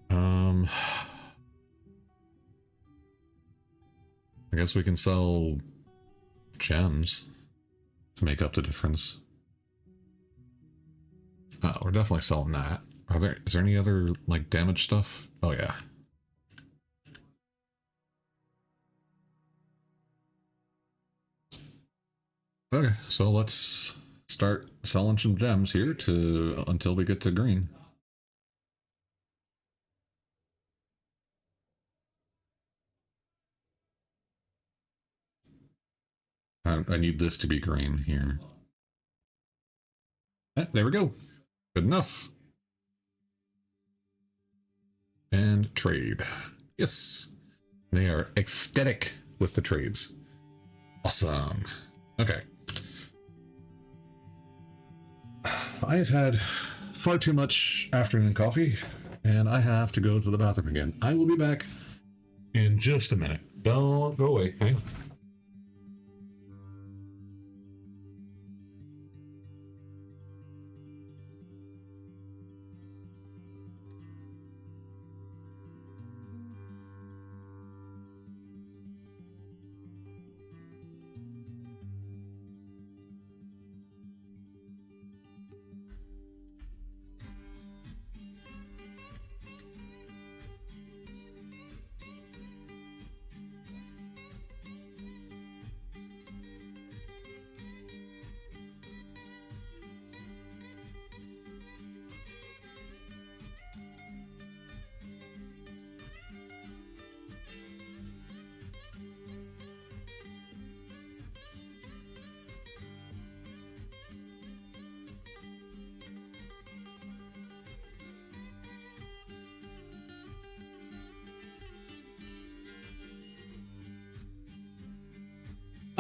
I guess we can sell gems to make up the difference. Oh, we're definitely selling that. Is there any other like damage stuff? Oh yeah. Okay, so let's start selling some gems here until we get to green. I need this to be green here. There we go. Good enough. And trade. Yes. They are ecstatic with the trades. Awesome. Okay. I have had far too much afternoon coffee, and I have to go to the bathroom again. I will be back in just a minute. Don't go away. Hang on.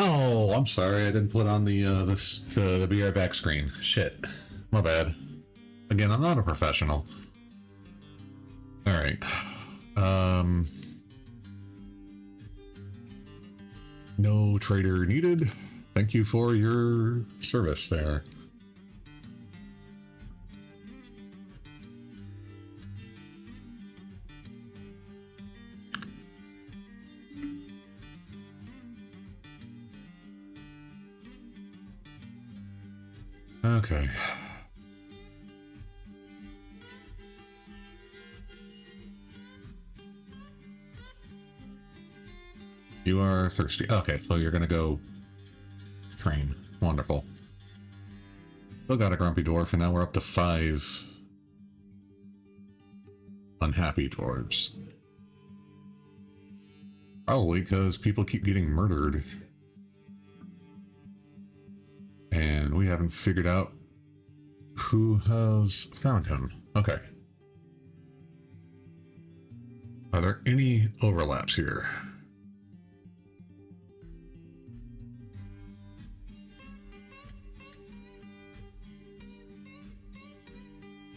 Oh, I'm sorry. I didn't put on the be right back screen. Shit. My bad. Again, I'm not a professional. All right. No trader needed. Thank you for your service there. Okay. You are thirsty. Okay, so you're gonna go train. Wonderful. Still got a grumpy dwarf, and now we're up to 5 unhappy dwarves. Probably because people keep getting murdered. And we haven't figured out who has found him. Okay. Are there any overlaps here?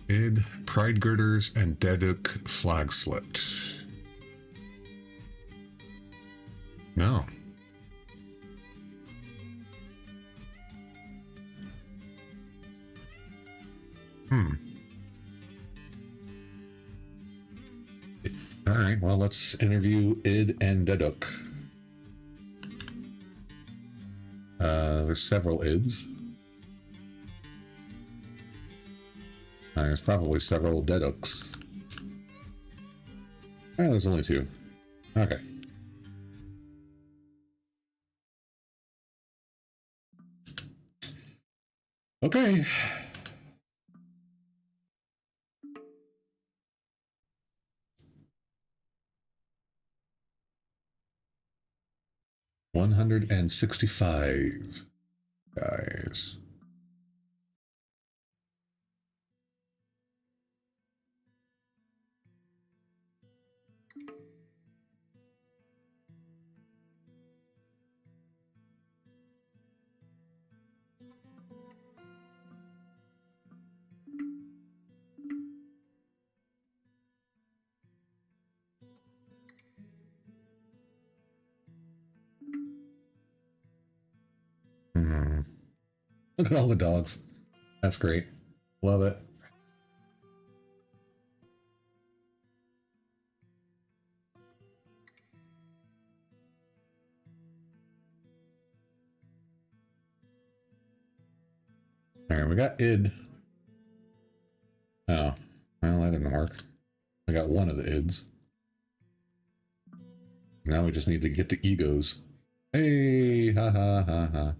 Id, Pride Girders, and Deduk Flag Slit. No. Alright, well, let's interview Id and Deduk. There's several Ids. There's probably several Deduks. Oh, there's only 2. Okay. Okay. $165 guys. Look at all the dogs. That's great. Love it. Alright, we got Id. Oh, well, that didn't work. I got one of the Ids. Now we just need to get the egos. Hey, ha ha ha ha.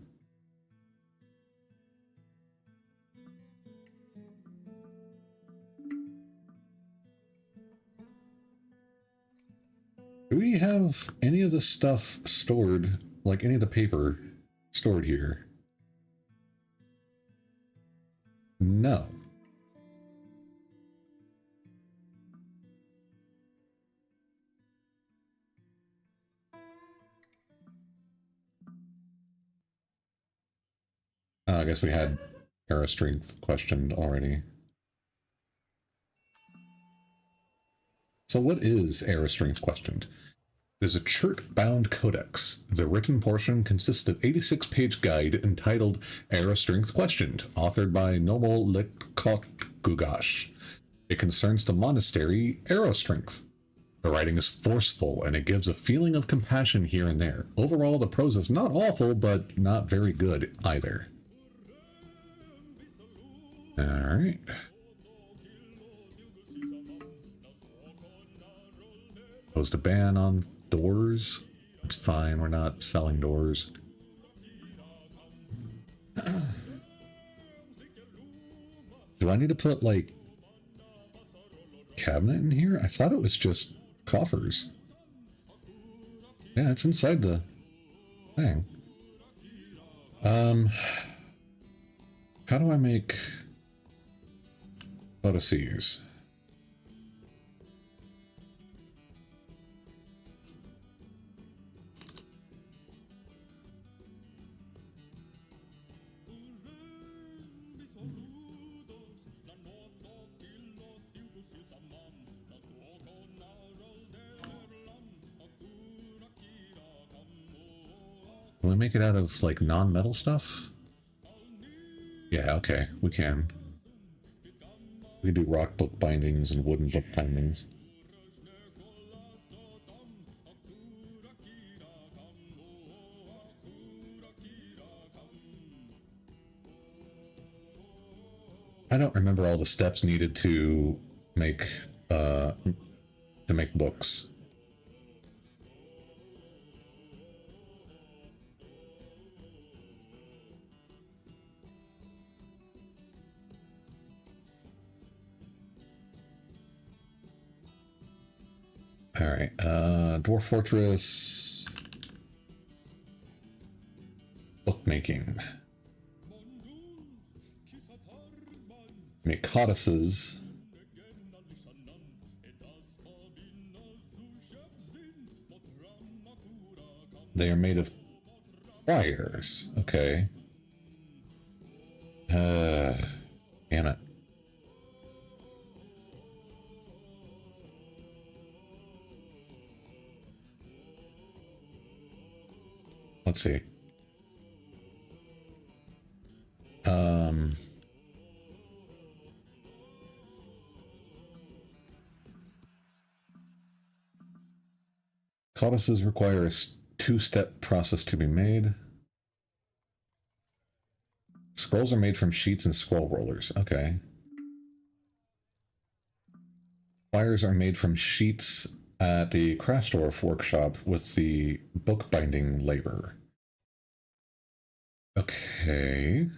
Do we have any of the stuff stored, like any of the paper stored here? No. I guess we had Era Strength questioned already. So what is Era Strength questioned? It is a chert-bound codex. The written portion consists of 86-page guide entitled Era Strength Questioned, authored by Noble Litkot Gugash. It concerns the monastery Arrow Strength. The writing is forceful, and it gives a feeling of compassion here and there. Overall, the prose is not awful, but not very good either. Alright. Posed a ban on doors. It's fine, we're not selling doors. Do I need to put, like, cabinet in here? I thought it was just coffers. Yeah, it's inside the thing. How do I make Odysseus? Can we make it out of, like, non-metal stuff? Yeah, okay, we can. We can do rock book bindings and wooden book bindings. I don't remember all the steps needed to make books. All right, Dwarf Fortress, bookmaking. Make codices. They are made of wires. Okay. Damn it. Let's see. Codices require a two-step process to be made. Scrolls are made from sheets and scroll rollers. Okay. Wires are made from sheets at the Dwarf workshop with the bookbinding labor. Okay.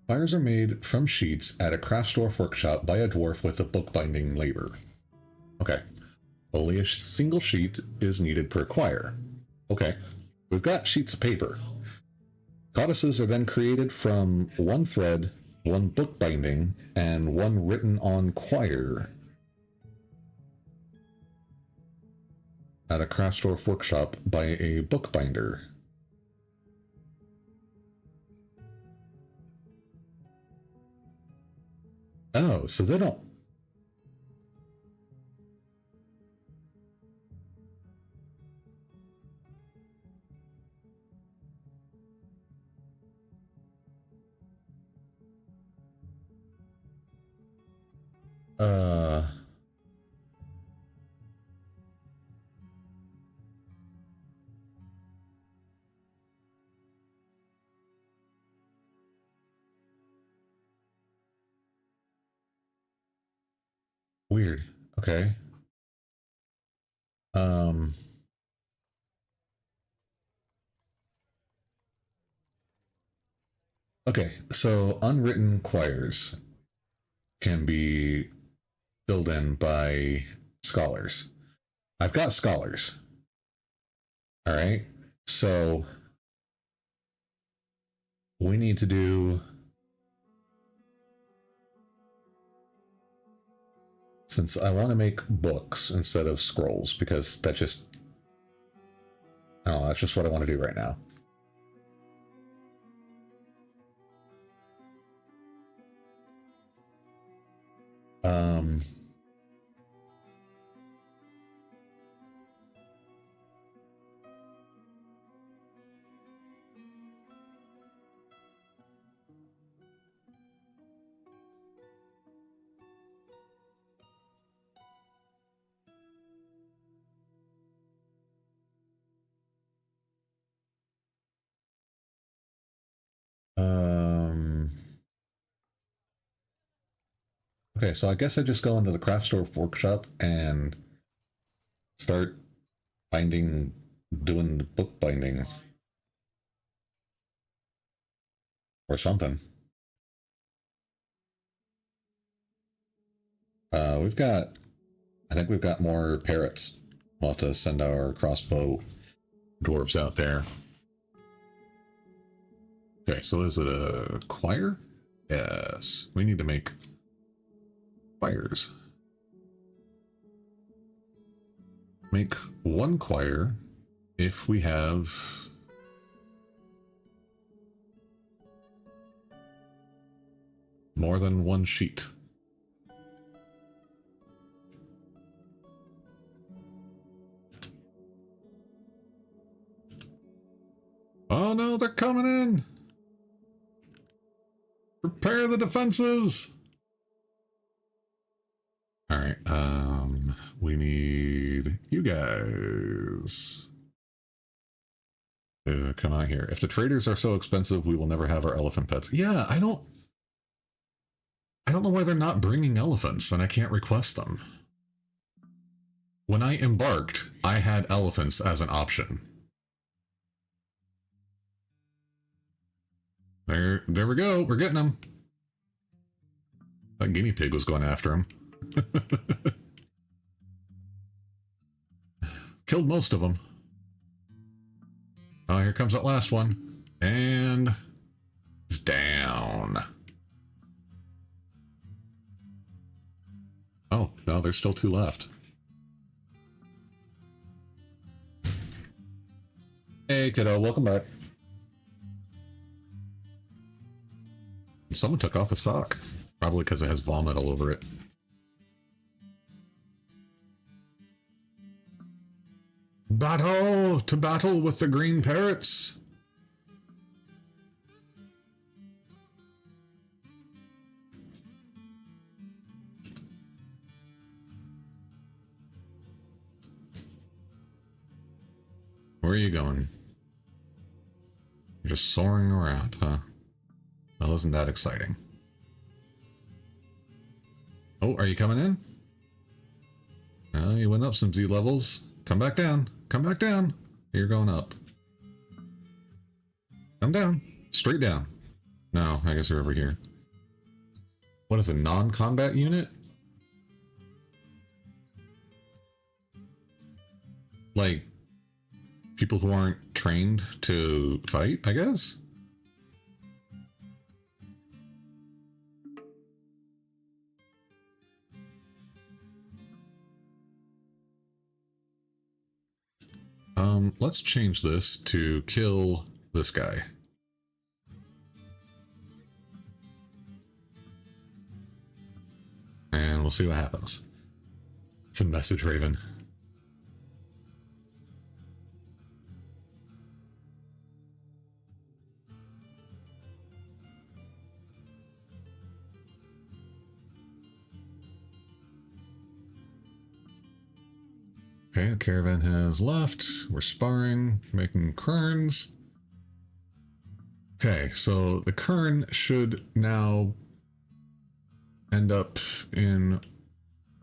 Wires are made from sheets at a Dwarf workshop by a dwarf with a bookbinding labor. Okay. Only a single sheet is needed per quire. Okay. We've got sheets of paper. Codices are then created from one thread, one bookbinding, and one written on quire at a Dwarf workshop by a bookbinder. Oh, so they don't... Weird. Okay. Okay, so unwritten quires can be filled in by scholars. I've got scholars. All right, so we need to do... Since I want to make books instead of scrolls, because that just... I don't know, that's just what I want to do right now. Okay, so I guess I just go into the craft store workshop and start doing the book binding or something. I think we've got more parrots. We'll have to send our crossbow dwarves out there. Okay, so is it a choir? Yes, we need to make choirs. Make one choir if we have more than one sheet. Oh no, they're coming in! Prepare the defenses! Alright, we need you guys. Come on here. If the traders are so expensive, we will never have our elephant pets. Yeah, I don't know why they're not bringing elephants, and I can't request them. When I embarked, I had elephants as an option. There we go. We're getting them. That guinea pig was going after him. Killed most of them. Oh, here comes that last one. And it's down. Oh, no, there's still 2 left. Hey, kiddo, welcome back. Someone took off a sock. Probably because it has vomit all over it. Battle! To battle with the green parrots! Where are you going? You're just soaring around, huh? Well, isn't that exciting? Oh, are you coming in? You went up some Z levels. Come back down. Come back down. You're going up. Come down. Straight down. No, I guess you're over here. What is a non-combat unit? Like, people who aren't trained to fight, I guess? Let's change this to kill this guy. And we'll see what happens. It's a message, Raven. Okay, the caravan has left. We're sparring, making kerns. Okay, so the kern should now end up in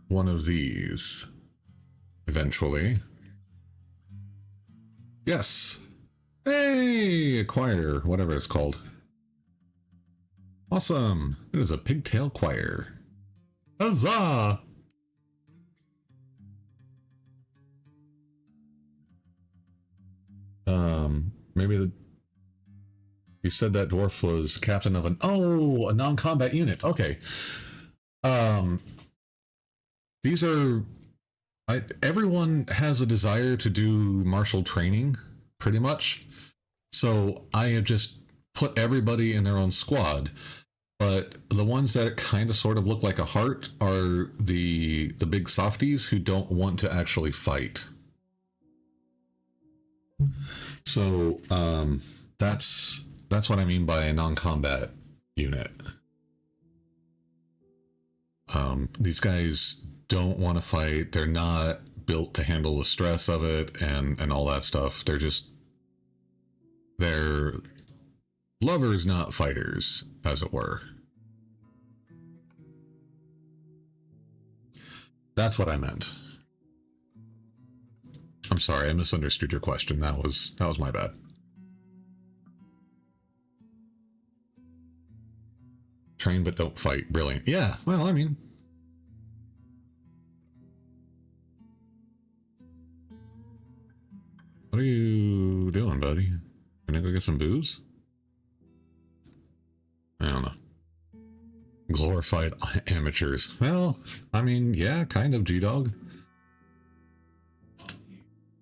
one of these eventually. Yes! Hey! Acquire, whatever it's called. Awesome! It is a pigtail choir. Huzzah! Maybe you said that dwarf was captain of a non-combat unit. Okay. These are... everyone has a desire to do martial training, pretty much. So I have just put everybody in their own squad. But the ones that kind of sort of look like a heart are the big softies who don't want to actually fight. So that's what I mean by a non-combat unit. These guys don't want to fight. They're not built to handle the stress of it and all that stuff. They're lovers, not fighters, as it were. That's what I meant. I'm sorry, I misunderstood your question. That was my bad. Train but don't fight. Brilliant. Yeah, well, I mean... What are you doing, buddy? Gonna go get some booze? I don't know. Glorified amateurs. Well, I mean, yeah, kind of, G-Dog.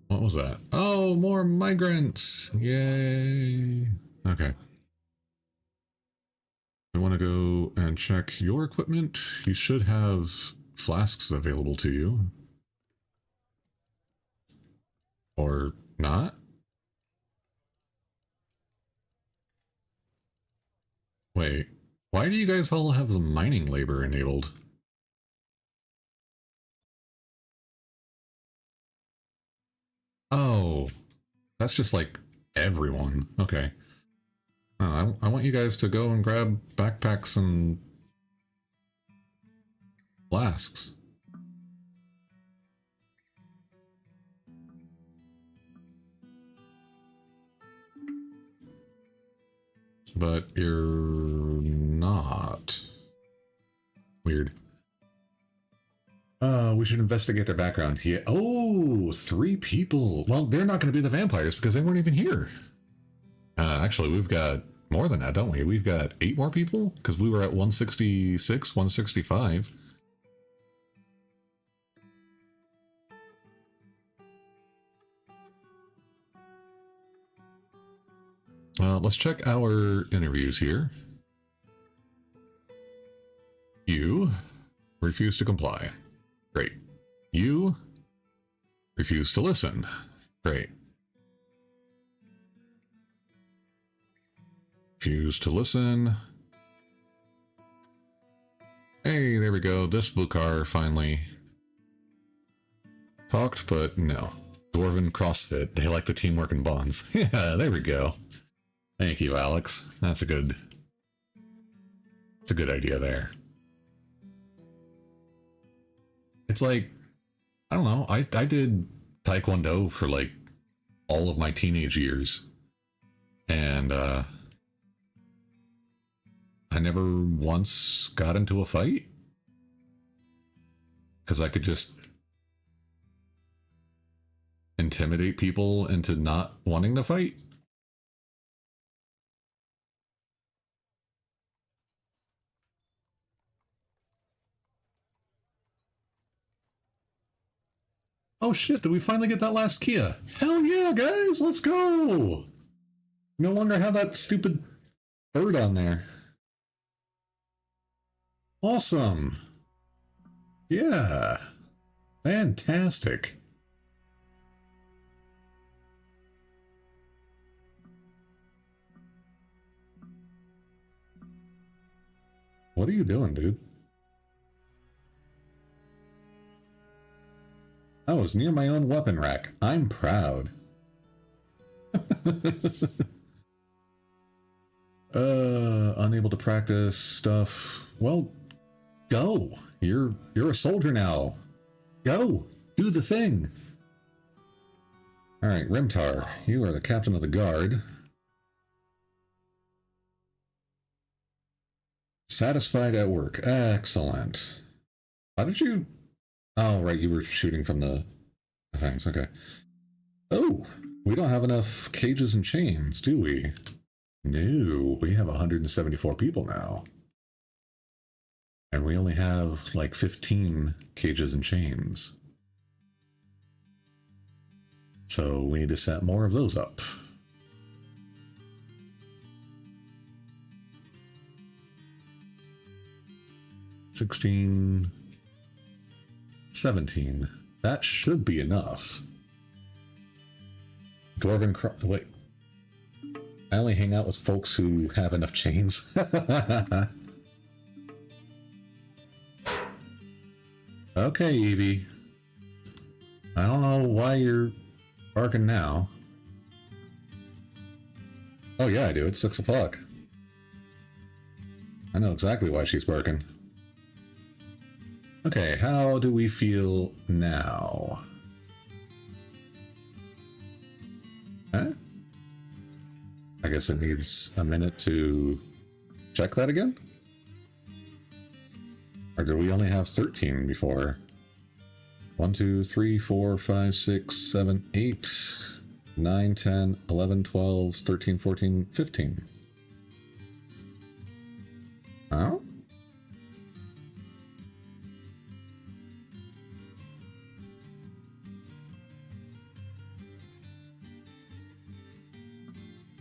What was that? Oh, more migrants! Yay! Okay. We want to go and check your equipment. You should have flasks available to you. Or not? Wait, why do you guys all have the mining labor enabled? Oh, that's just like everyone. Okay. I want you guys to go and grab backpacks and flasks. But you're not. Weird. We should investigate their background here. Oh, 3 people. Well, they're not going to be the vampires because they weren't even here. Actually, we've got more than that, don't we? We've got 8 more people because we were at 166, 165. Let's check our interviews here. You refuse to comply. Great. You refuse to listen. Great. Refuse to listen. Hey, there we go. This Bukar finally talked, but no. Dwarven CrossFit. They like the teamwork and bonds. Yeah, there we go. Thank you, Alex. That's a good idea there. It's like, I don't know, I did Taekwondo for like all of my teenage years. And I never once got into a fight. Because I could just intimidate people into not wanting to fight. Oh shit, did we finally get that last Kia? Hell yeah, guys, let's go! No longer have that stupid bird on there. Awesome! Yeah! Fantastic! What are you doing, dude? I was near my own weapon rack. I'm proud. Unable to practice stuff. Well, go. You're a soldier now. Go. Do the thing. All right, Rimtar, you are the captain of the guard. Satisfied at work. Excellent. How did you... Oh, right, you were shooting from the things. Okay. Oh, we don't have enough cages and chains, do we? No, we have 174 people now. And we only have like 15 cages and chains. So we need to set more of those up. $16... 17. That should be enough. Dwarven wait. I only hang out with folks who have enough chains. Okay, Evie. I don't know why you're barking now. Oh yeah, I do. It's 6 o'clock. I know exactly why she's barking. Okay, how do we feel now? Okay. I guess it needs a minute to check that again? Or did we only have 13 before? 1, 2, 3, 4, 5, 6, 7, 8, 9, 10, 11, 12, 13, 14, 15. Oh?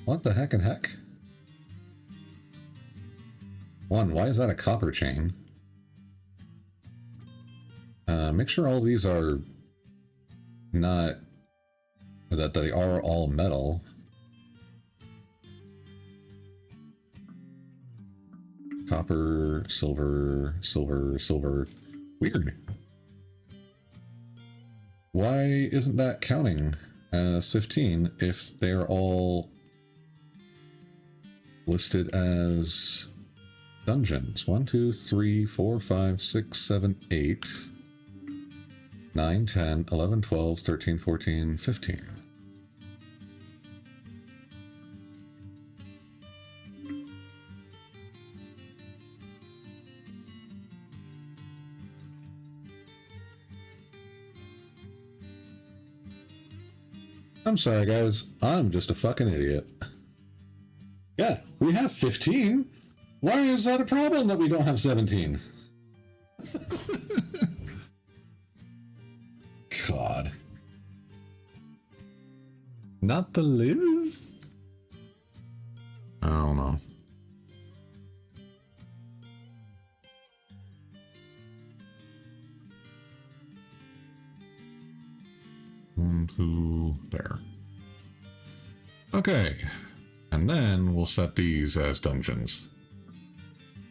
What the heck and heck? One, why is that a copper chain? Make sure all these are not... that they are all metal. Copper, silver, silver, silver. Weird. Why isn't that counting as 15 if they're all listed as dungeons? 1, 2, 3, 4, 5, 6, 7, 8, 9, 10, 11, 12, 13, 14, 15. I'm sorry, guys. I'm just a fucking idiot. Yeah, we have 15. Why is that a problem that we don't have 17? God. Not the Liz? I don't know. One, two, there. Okay, and then we'll set these as dungeons.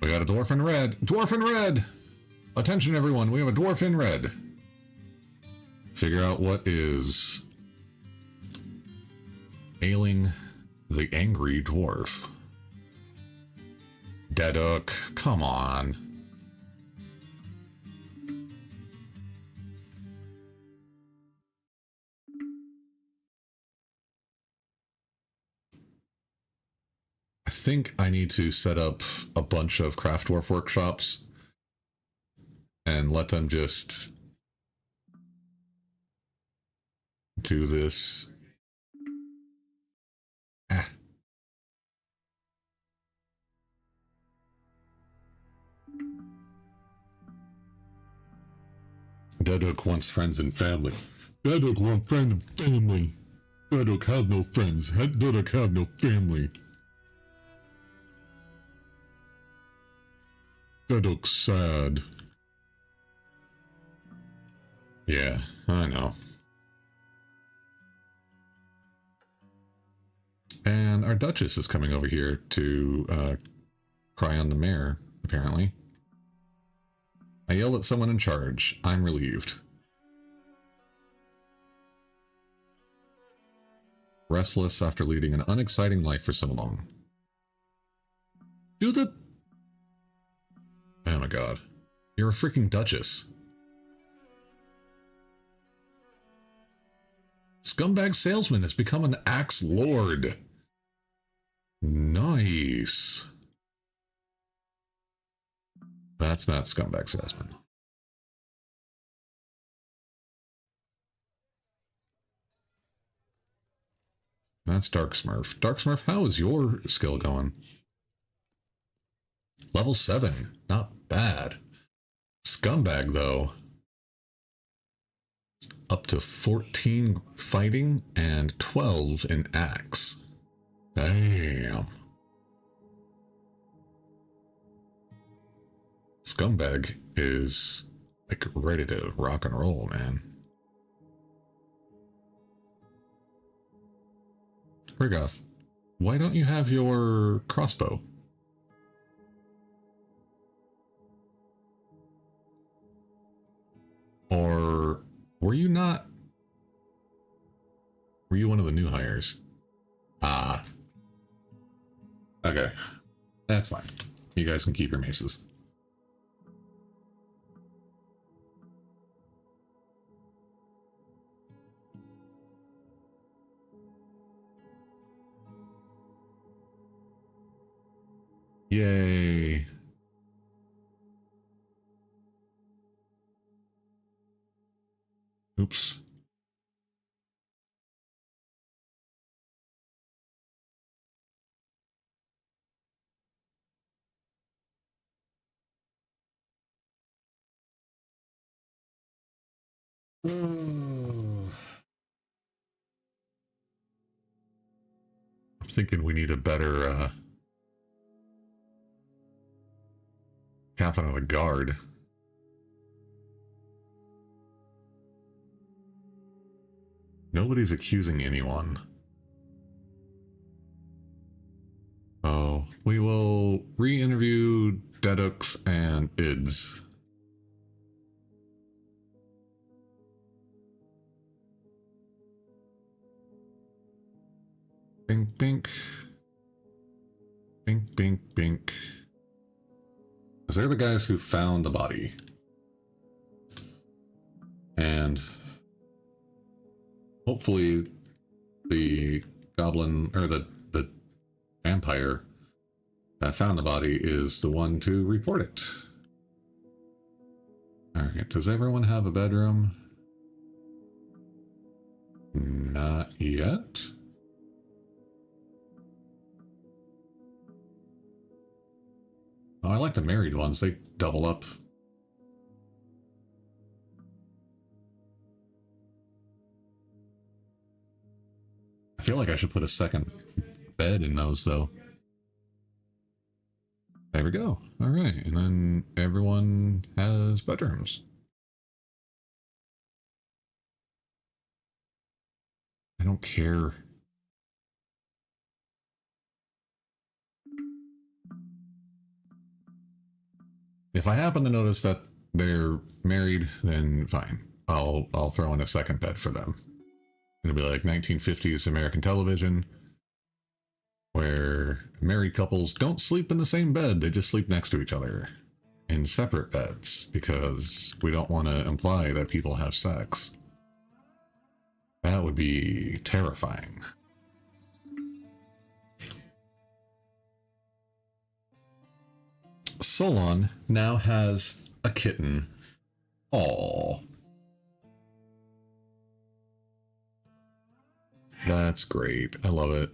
We got a dwarf in red. Dwarf in red! Attention, everyone, we have a dwarf in red. Figure out what is ailing the angry dwarf. Deduk, come on. I think I need to set up a bunch of craft dwarf workshops and let them just do this. Deduk wants friends and family. Deduk wants friends and family. Deduk have no friends. Deduk have no family. Deduk's sad. Yeah, I know. And our Duchess is coming over here to cry on the mayor, apparently. I yelled at someone in charge. I'm relieved. Restless after leading an unexciting life for so long. Do the... Oh my god. You're a freaking Duchess. Scumbag salesman has become an axe lord. Nice. That's not scumbag salesman. That's Dark Smurf. Dark Smurf, how is your skill going? Level 7. Not bad. Scumbag, though. Up to 14 fighting and 12 in axe. Damn. Scumbag is like ready to rock and roll, man. Rigoth, why don't you have your crossbow? Or were you not? Were you one of the new hires? Ah. Okay. That's fine. You guys can keep your maces. Yay. Oops. I'm thinking we need a better Captain of the guard. Nobody's accusing anyone. Oh, we will re-interview Dedux and Ids. Bink, bink. Bink, bink, bink. Because they're the guys who found the body. And hopefully the goblin, or the vampire that found the body is the one to report it. Alright, does everyone have a bedroom? Not yet. Oh, I like the married ones. They double up. I feel like I should put a second bed in those, though. There we go. All right. And then everyone has bedrooms. I don't care. If I happen to notice that they're married, then fine. I'll throw in a second bed for them. It'll be like 1950s American television, where married couples don't sleep in the same bed. They just sleep next to each other in separate beds, because we don't want to imply that people have sex. That would be terrifying. Solon now has a kitten. Aww. That's great. I love it.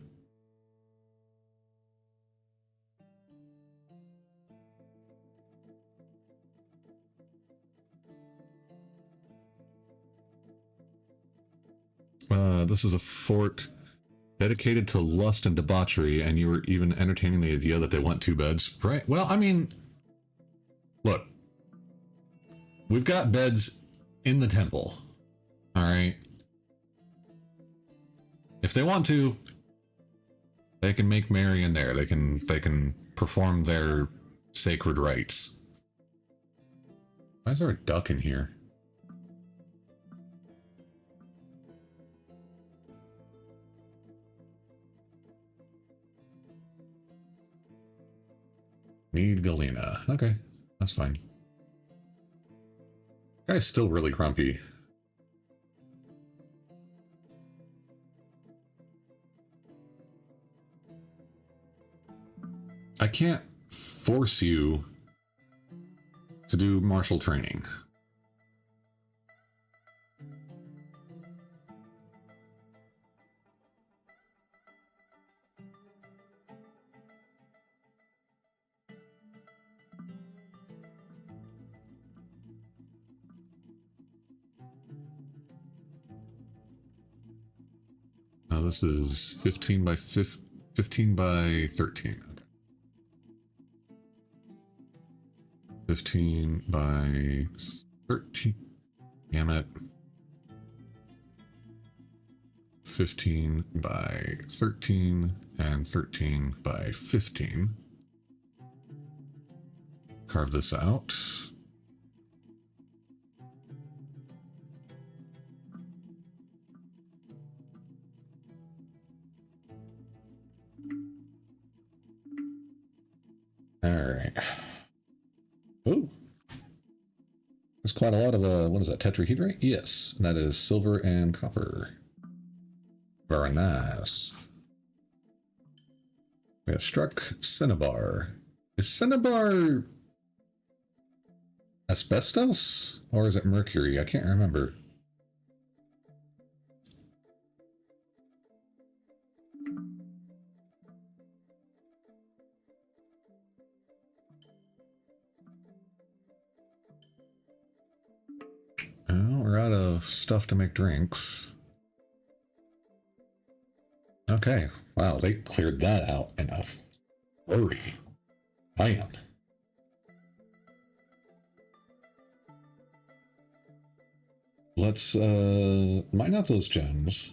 This is a fort dedicated to lust and debauchery, and you were even entertaining the idea that they want two beds. Right? Well, I mean, look. We've got beds in the temple. Alright? If they want to, they can make merry in there. They can perform their sacred rites. Why is there a duck in here? Need Galena. Okay, that's fine. Guy's still really grumpy. I can't force you to do martial training. Now this is 15 by 15 by 13. 15 by 13. Damn it. 15 by 13 and 13 by 15. Carve this out. All right. Ooh. There's quite a lot of, what is that, tetrahedrite? Yes, and that is silver and copper. Very nice. We have struck cinnabar. Is cinnabar asbestos? Or is it mercury? I can't remember. Well, we're out of stuff to make drinks. Okay, wow, they cleared that out in a hurry. Man. let's mine out those gems.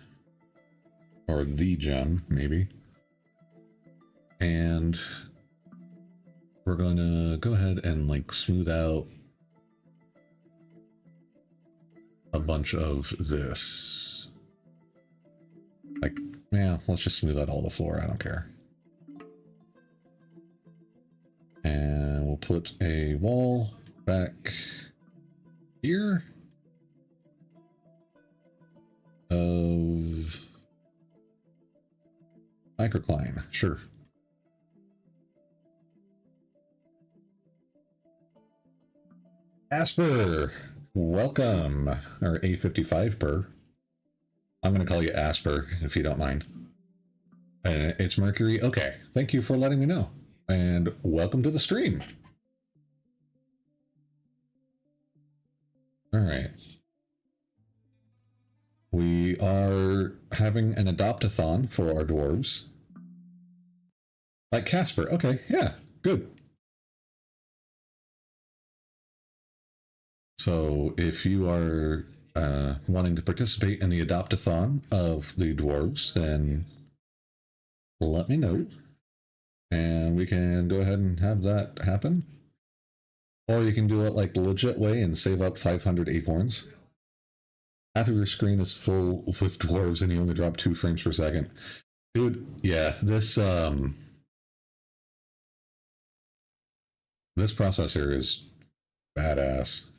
Or the gem, maybe. And we're gonna go ahead and like smooth out a bunch of this. Like, yeah, let's just smooth out all the floor, I don't care. And we'll put a wall back here of microcline, sure. Asper, welcome, or A55 per. I'm going to call you Asper, if you don't mind. It's Mercury. Okay, thank you for letting me know. And welcome to the stream. All right. We are having an adopt-a-thon for our dwarves. Like Casper. Okay, yeah, good. So if you are wanting to participate in the adopt-a-thon of the dwarves, then let me know. And we can go ahead and have that happen. Or you can do it like the legit way and save up 500 acorns. Half of your screen is full with dwarves and you only drop 2 frames per second. Dude, yeah, this processor is badass.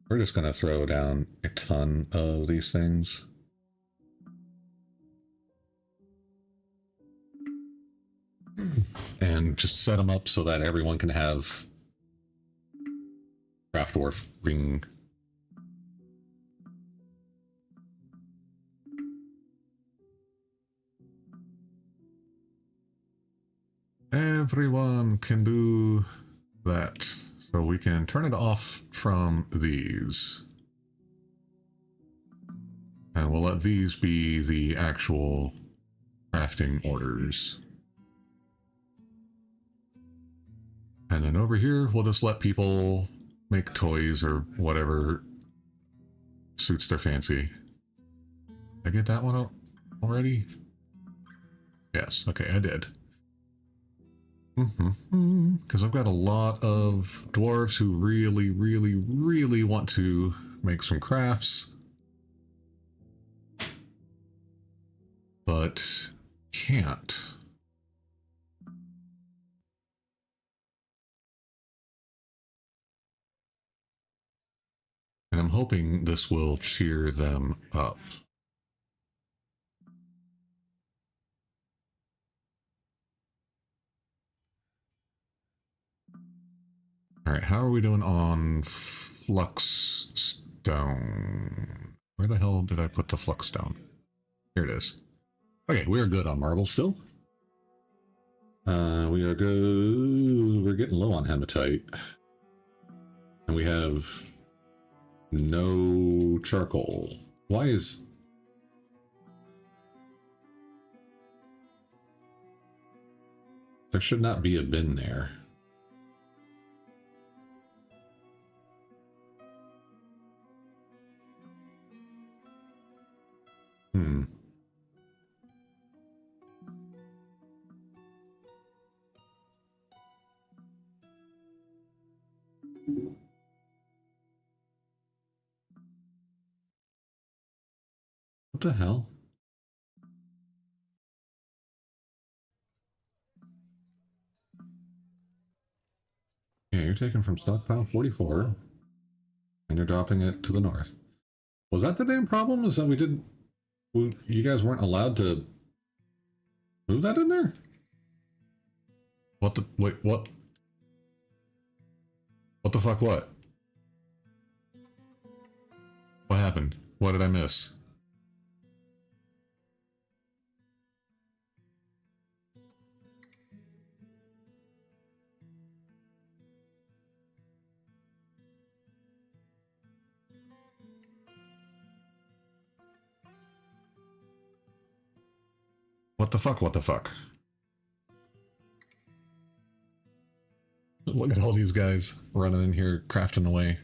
We're just going to throw down a ton of these things. And just set them up so that everyone can have Craft Dwarf ring. Everyone can do that. So we can turn it off from these. And we'll let these be the actual crafting orders. And then over here, we'll just let people make toys or whatever suits their fancy. Did I get that one out already? Yes, okay, I did. Because I've got a lot of dwarves who really want to make some crafts. But can't. And I'm hoping this will cheer them up. All right, how are we doing on flux stone? Where the hell did I put the flux stone? Here it is. Okay, we are good on marble still. We are good. We're getting low on hematite. And we have no charcoal. Why is... There should not be a bin there. What the hell? Yeah, you're taking from stockpile 44, and you're dropping it to the north. Was that the damn problem? Is that we didn't... You guys weren't allowed to move that in there? What the... Wait, what? What the fuck, what? What happened? What did I miss? What the fuck? What the fuck? Look at all these guys running in here, crafting away.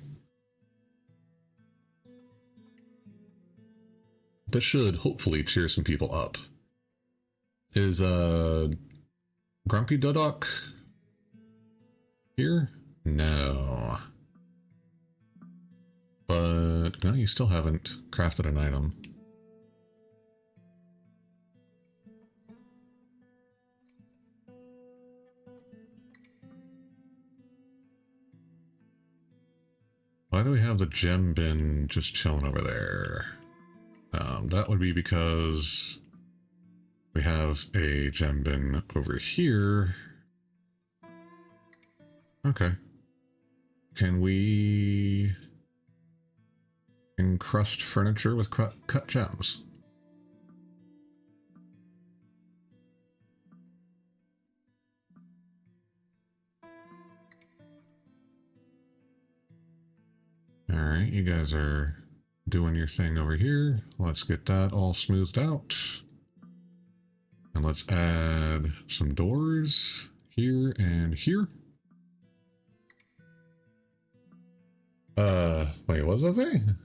This should hopefully cheer some people up. Is Grumpy Dudok here? No. But no, you still haven't crafted an item. Why do we have the gem bin just chilling over there? That would be because we have a gem bin over here. Okay. Can we encrust furniture with cut gems? Alright, you guys are doing your thing over here. Let's get that all smoothed out. And let's add some doors here and here. Wait, what was I saying?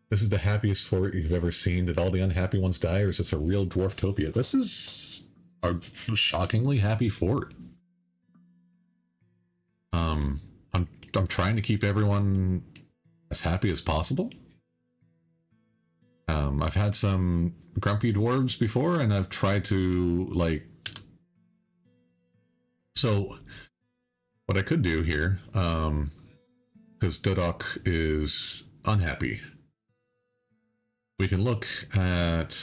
This is the happiest fort you've ever seen. Did all the unhappy ones die, or is this a real Dwarftopia? This is a shockingly happy fort. I'm trying to keep everyone as happy as possible. I've had some grumpy dwarves before, and I've tried to, like... So, what I could do here, because Dodok is unhappy, we can look at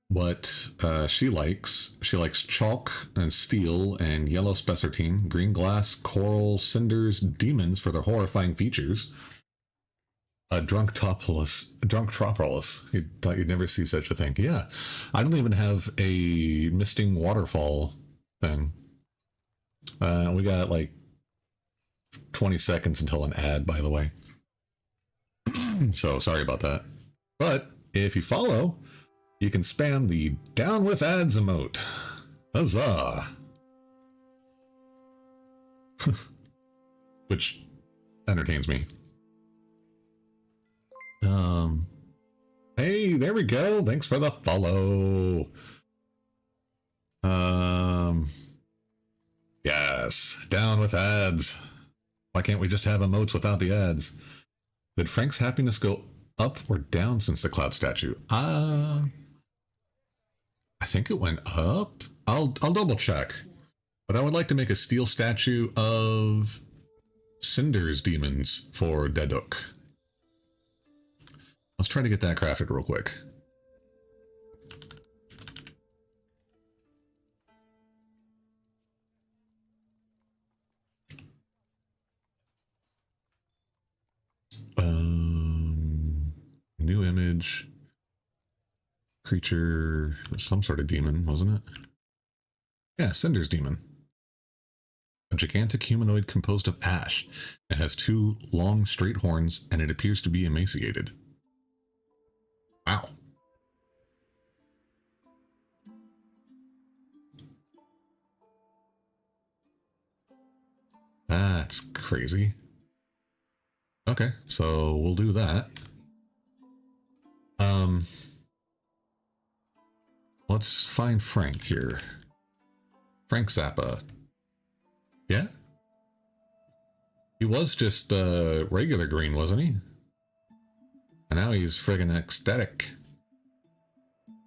what she likes. She likes chalk and steel and yellow spessartine, green glass, coral, cinders, demons for their horrifying features. Drunk Tropolis. You thought you'd never see such a thing. Yeah, I don't even have a misting waterfall thing. We got like 20 seconds until an ad, by the way. So sorry about that. But if you follow, you can spam the down with ads emote. Huzzah! Which entertains me. Hey, there we go. Thanks for the follow. Yes, down with ads. Why can't we just have emotes without the ads? Did Frank's happiness go up or down since the cloud statue? I think it went up. I'll double check. But I would like to make a steel statue of Cinder's demons for Deduk. Let's try to get that crafted real quick. New image. Creature, some sort of demon, wasn't it? Yeah, Cinder's demon. A gigantic humanoid composed of ash. It has 2 long, straight horns, and it appears to be emaciated. Wow. That's crazy. Okay, so we'll do that. Let's find Frank here. Frank Zappa. Yeah? He was just regular green, wasn't he? And now he's friggin' ecstatic.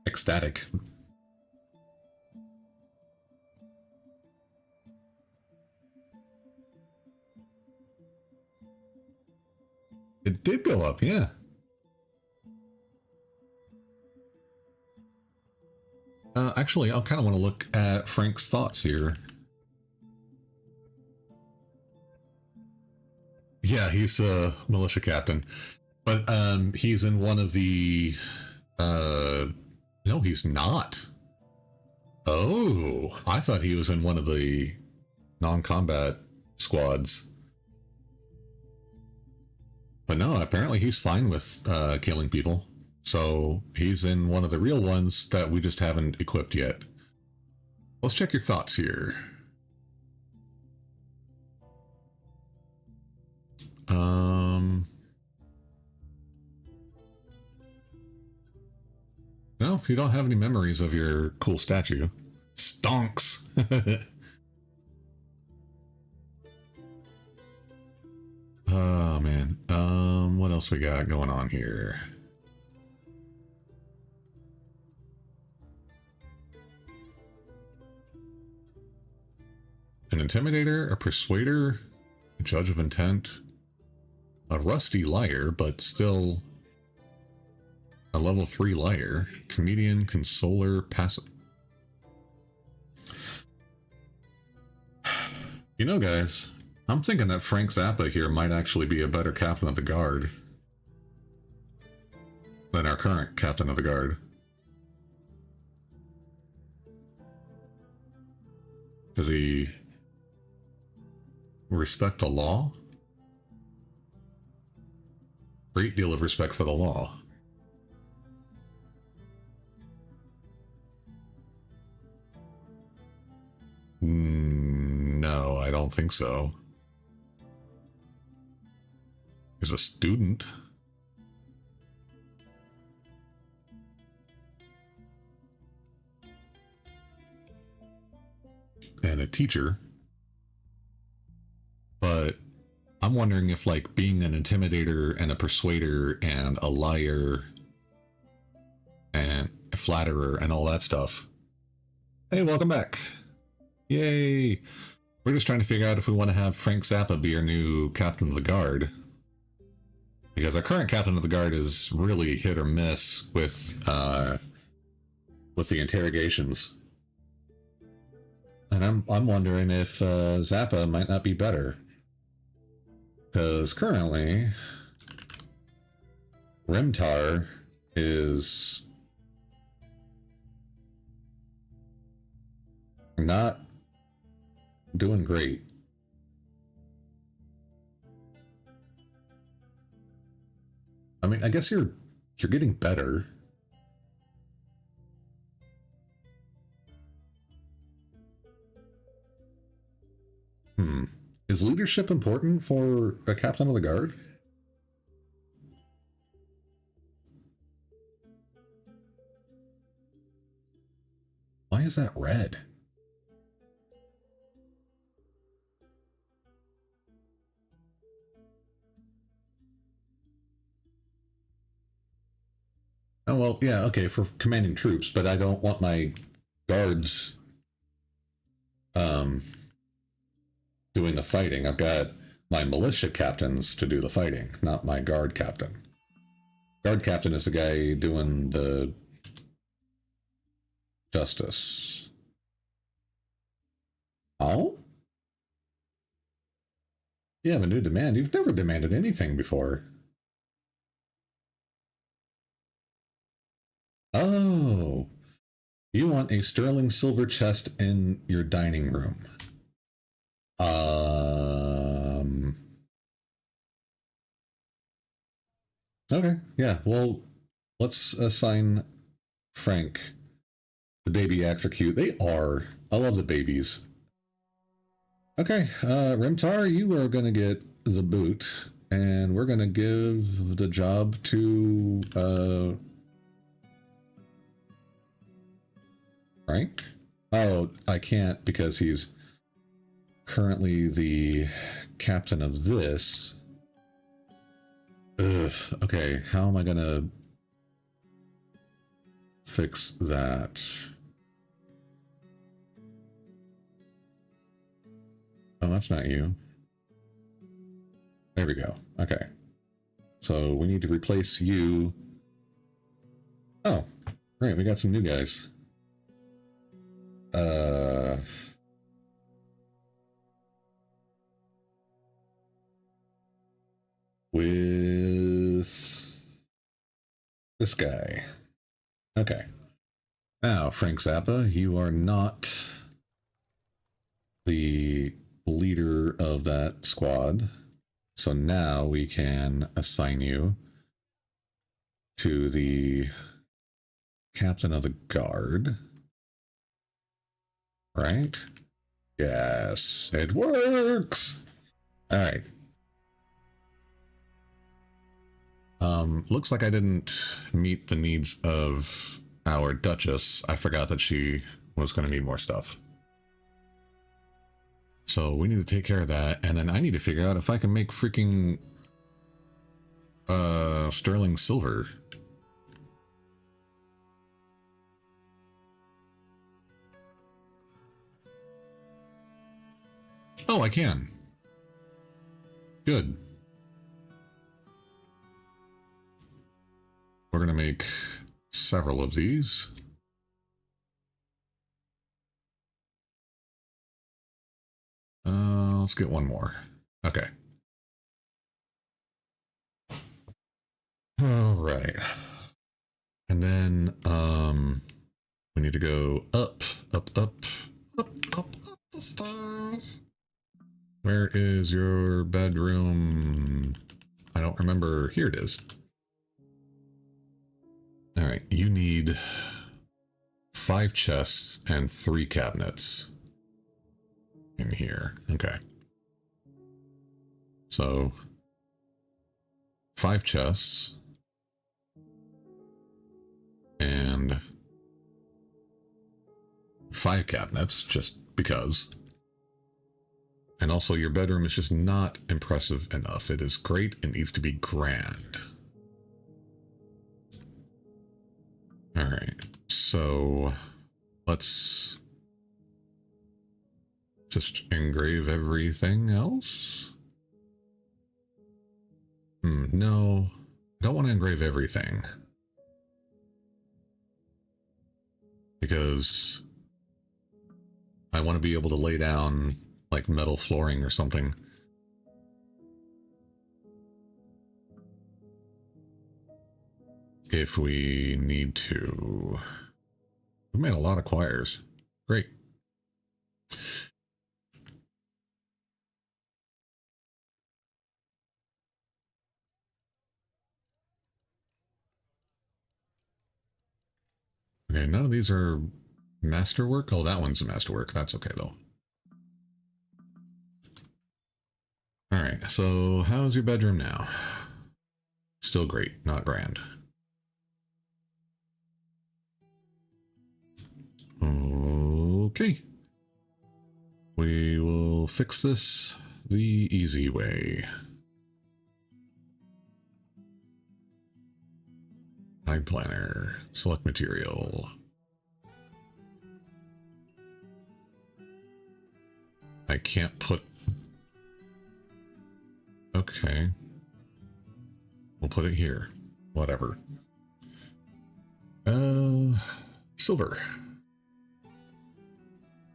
Ecstatic. It did go up, yeah. Actually, I kind of want to look at Frank's thoughts here. Yeah, he's a militia captain. But he's in one of the... no, he's not. Oh, I thought he was in one of the non-combat squads. But no, apparently he's fine with killing people. So he's in one of the real ones that we just haven't equipped yet. Let's check your thoughts here. No, you don't have any memories of your cool statue. Stonks. Oh man. What else we got going on here? An intimidator, a persuader, a judge of intent, a rusty liar, but still a level 3 liar, comedian, consoler, passive. You know, guys, I'm thinking that Frank Zappa here might actually be a better captain of the guard than our current captain of the guard. Does he respect the law? Great deal of respect for the law. No, I don't think so. He's a student. And a teacher. But I'm wondering if, like, being an intimidator and a persuader and a liar and a flatterer and all that stuff. Hey, welcome back. Yay. We're just trying to figure out if we want to have Frank Zappa be our new captain of the guard. Because our current captain of the guard is really hit or miss with the interrogations. And I'm wondering if Zappa might not be better. Because currently, Rimtar is not doing great. I mean, I guess you're getting better. Is leadership important for a captain of the guard? Why is that red? Oh, well, yeah, okay, for commanding troops, but I don't want my guards doing the fighting. I've got my militia captains to do the fighting, not my guard captain. Guard captain is the guy doing the justice. Oh? You have a new demand. You've never demanded anything before. Oh. You want a sterling silver chest in your dining room. Okay, yeah, well, let's assign Frank the baby execute. They are. I love the babies. Okay, Rimtar, you are going to get the boot, and we're going to give the job to Frank? Oh, I can't because he's currently the captain of this. Ugh, okay, how am I gonna fix that? Oh, that's not you. There we go. Okay. So we need to replace you. Oh, great, we got some new guys. With this guy. Okay. Now, Frank Zappa, you are not the leader of that squad. So now we can assign you to the captain of the guard. Right? Yes, it works. All right. Looks like I didn't meet the needs of our Duchess. I forgot that she was going to need more stuff. So we need to take care of that, and then I need to figure out if I can make freaking sterling silver. Oh, I can. Good. We're going to make several of these. Let's get one more. Okay. All right. And then we need to go up the stairs. Where is your bedroom? I don't remember. Here it is. All right, you need 5 chests and 3 cabinets in here. Okay. So 5 chests and 5 cabinets, just because. And also your bedroom is just not impressive enough. It is great. It needs to be grand. All right. So let's just engrave everything else. No, don't want to engrave everything. Because I want to be able to lay down like metal flooring or something. If we need to. We made a lot of choirs. Great. Okay, none of these are masterwork. Oh, that one's a masterwork. That's okay, though. All right, so how's your bedroom now? Still great, not grand. Okay. We will fix this the easy way. Hide planner, select material. I can't put... Okay. We'll put it here. Whatever. Silver.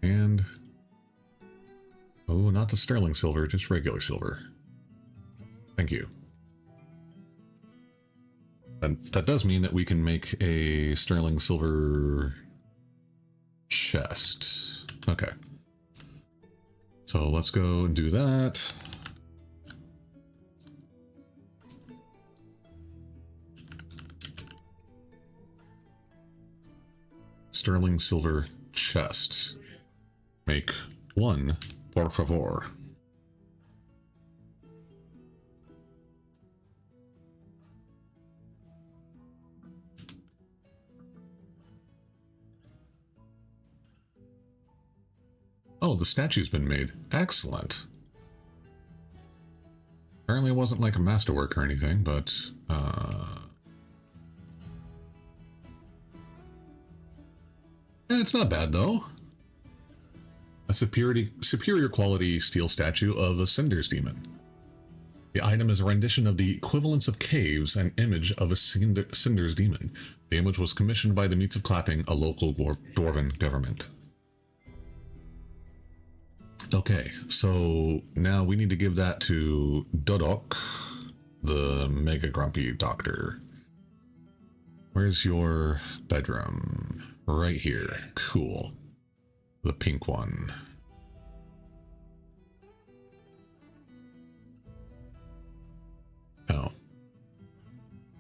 And... oh, not the sterling silver, just regular silver. Thank you. And that does mean that we can make a sterling silver chest. Okay. So let's go and do that. Sterling silver chest. Make 1, por favor. Oh, the statue's been made. Excellent. Apparently it wasn't like a masterwork or anything, but... and it's not bad, though. A superior quality steel statue of a Cinder's demon. The item is a rendition of the equivalence of caves and image of a Cinder's demon. The image was commissioned by the Meats of Clapping, a local Dwarven government. Okay, so now we need to give that to Dodok, the mega grumpy doctor. Where's your bedroom? Right here. Cool. The pink one. Oh.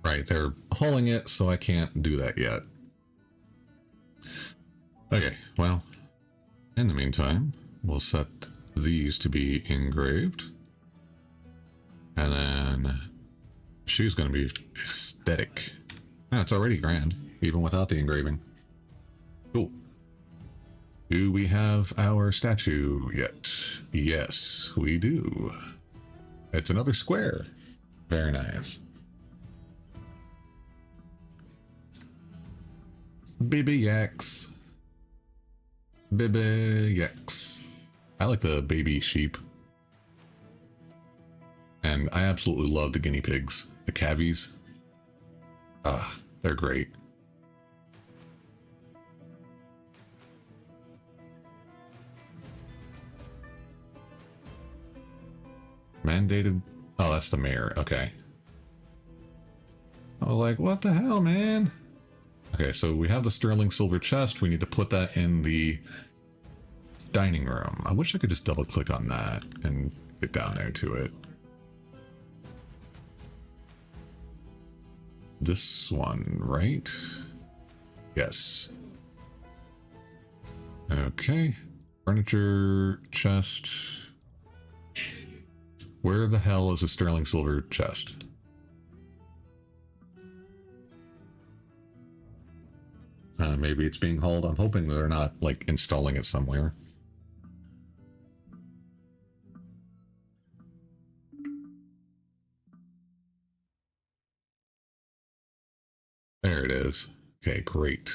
Right, they're hauling it, so I can't do that yet. Okay, well, in the meantime, we'll set these to be engraved. And then she's going to be aesthetic. Oh, it's already grand, even without the engraving. Cool. Do we have our statue yet? Yes, we do. It's another square. Very nice. Baby yaks. Baby yaks. I like the baby sheep. And I absolutely love the guinea pigs. The cavies. They're great. Mandated. Oh, that's the mayor. Okay. I was like, what the hell, man? Okay, so we have the sterling silver chest. We need to put that in the dining room. I wish I could just double click on that and get down there to it. This one, right? Yes. Okay. Furniture chest. Where the hell is the sterling silver chest? Maybe it's being hauled. I'm hoping they're not, like, installing it somewhere. There it is. Okay, great.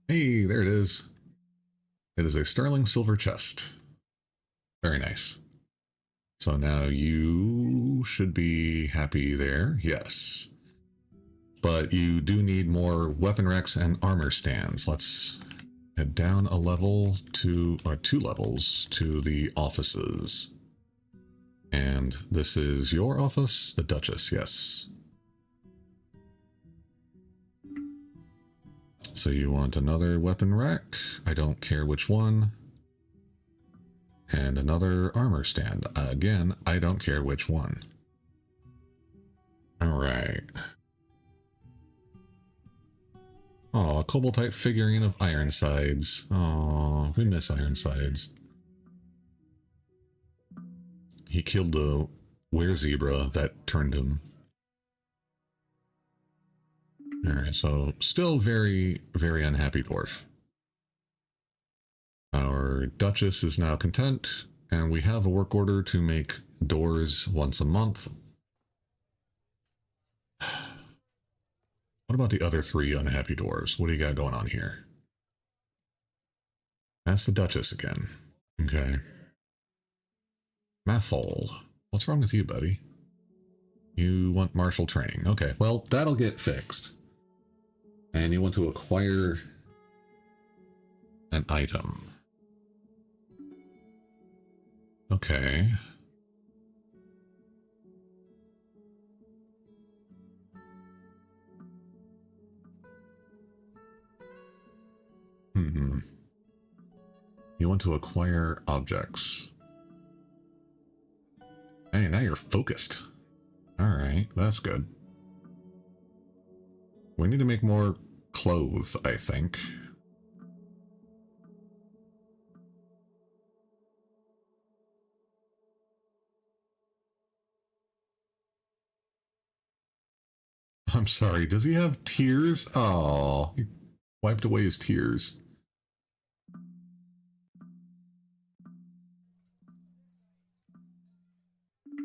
Hey, there it is. It is a sterling silver chest. Very nice. So now you should be happy there. Yes. But you do need more weapon racks and armor stands. Let's head down a level to, or 2 levels to the offices. And this is your office, the Duchess, yes. So you want another weapon rack? I don't care which one. And another armor stand. Again, I don't care which one. Alright. Oh, a Cobalt-type figurine of Ironsides. Oh, we miss Ironsides. He killed the were-zebra that turned him. Alright, so still very, very unhappy dwarf. Our Duchess is now content, and we have a work order to make doors once a month. What about the other 3 unhappy dwarves? What do you got going on here? That's the Duchess again. Okay. Mathol. What's wrong with you, buddy? You want martial training. Okay, well, that'll get fixed. And you want to acquire an item. Okay. You want to acquire objects. Hey, now you're focused. Alright, that's good. We need to make more clothes, I think. I'm sorry, does he have tears? Oh, he wiped away his tears.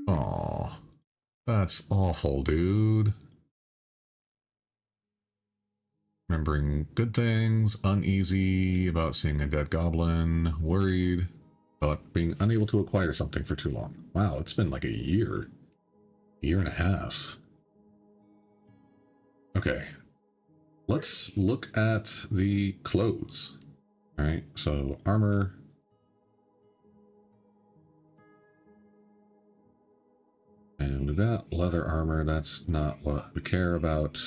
Oh, that's awful, dude. Remembering good things, uneasy about seeing a dead goblin, worried about being unable to acquire something for too long. Wow, it's been like a year and a half. Okay, let's look at the clothes. All right, so armor. And we've got leather armor. That's not what we care about.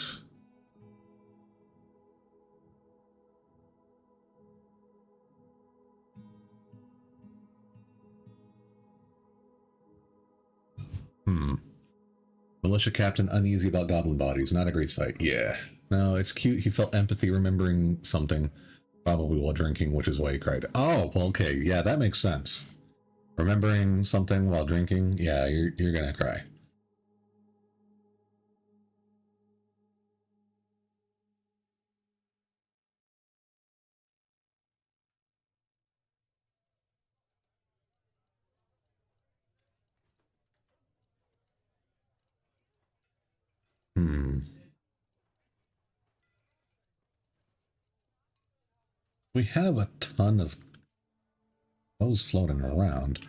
Militia captain uneasy about goblin bodies. Not a great sight. Yeah. No, it's cute. He felt empathy remembering something, probably while drinking, which is why he cried. Oh, well, okay. Yeah, that makes sense. Remembering something while drinking, yeah, you're gonna cry. We have a ton of those floating around.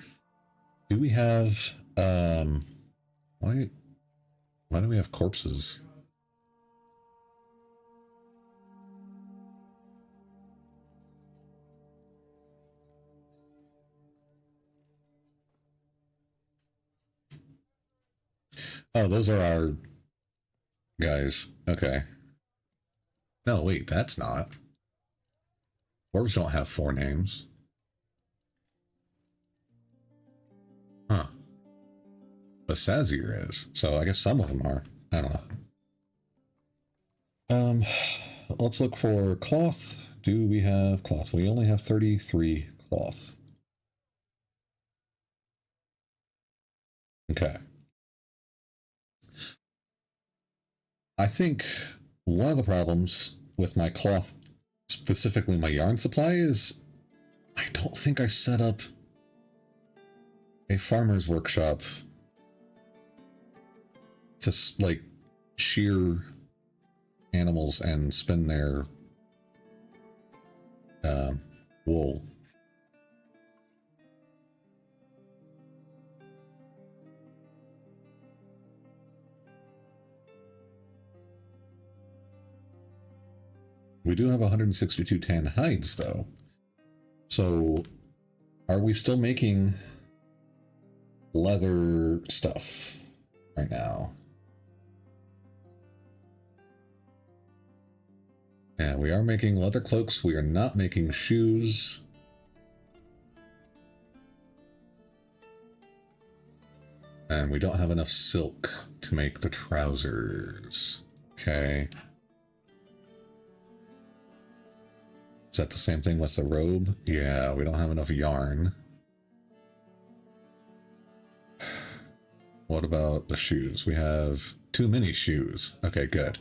Do we have why do we have corpses? Oh, those are our guys. Okay. No, wait, that's not. Dwarves don't have 4 names. Huh. But Sazir is. So I guess some of them are. I don't know. Let's look for cloth. Do we have cloth? We only have 33 cloth. Okay. I think one of the problems with my cloth, specifically my yarn supply, is I don't think I set up a farmer's workshop to like shear animals and spin their wool. We do have 162 tan hides, though. So, are we still making leather stuff right now? Yeah, we are making leather cloaks. We are not making shoes. And we don't have enough silk to make the trousers. Okay. Is that the same thing with the robe? Yeah, we don't have enough yarn. What about the shoes? We have too many shoes. Okay, good.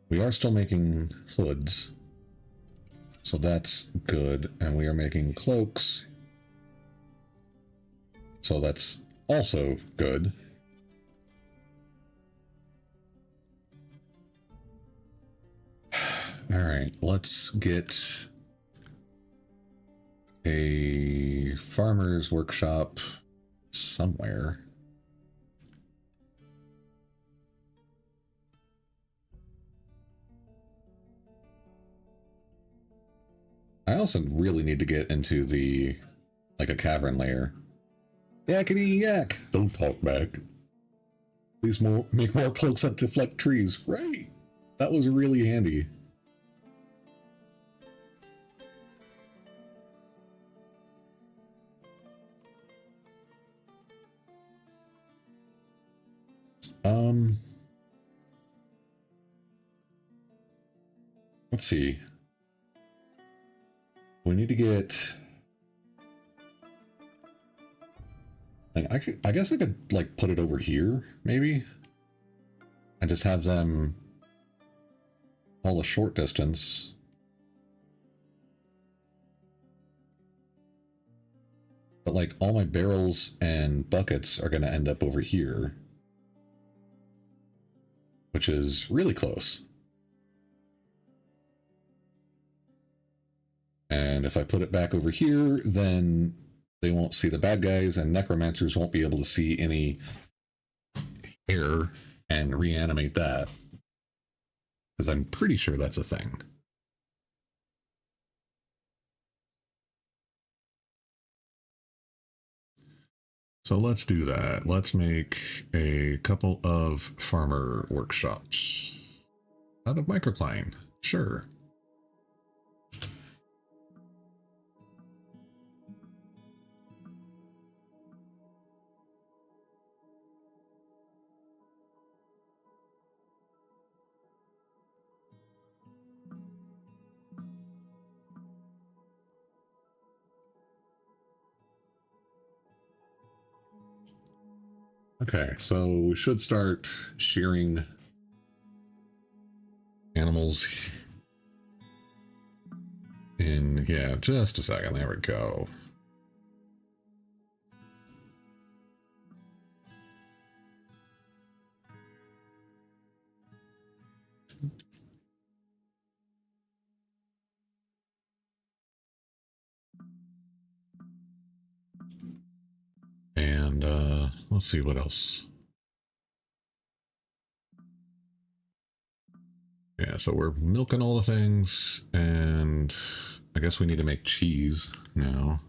We are still making hoods, so that's good, and we are making cloaks, so that's also good. All right, let's get a farmer's workshop somewhere. I also really need to get into the, like, a cavern layer. Yakety yak! Don't talk back. Please make more cloaks that deflect trees. Right! That was really handy. Let's see. We need to get... I guess I could, like, put it over here, maybe? And just have them all a short distance. But, like, all my barrels and buckets are going to end up over here. Which is really close. And if I put it back over here, then they won't see the bad guys, and necromancers won't be able to see any hair and reanimate that. Because I'm pretty sure that's a thing. So let's do that. Let's make a couple of farmer workshops out of microcline. Sure. Okay, so we should start shearing animals in, yeah, just a second. There we go. And let's see what else. Yeah, so we're milking all the things, and I guess we need to make cheese now.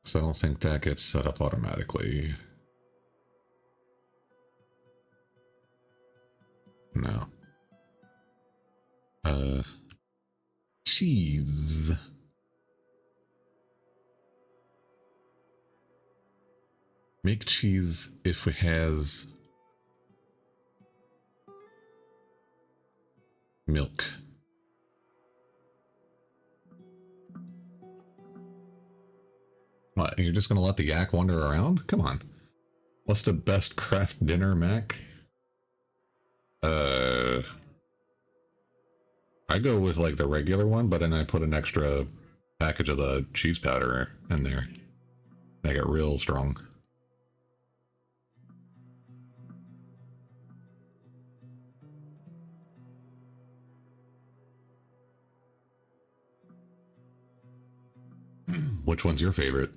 So I don't think that gets set up automatically. No. Cheese. Make cheese if it has milk. What, you're just gonna let the yak wander around? Come on. What's the best craft dinner, Mac? I go with like the regular one, but then I put an extra package of the cheese powder in there. Make it real strong. Which one's your favorite?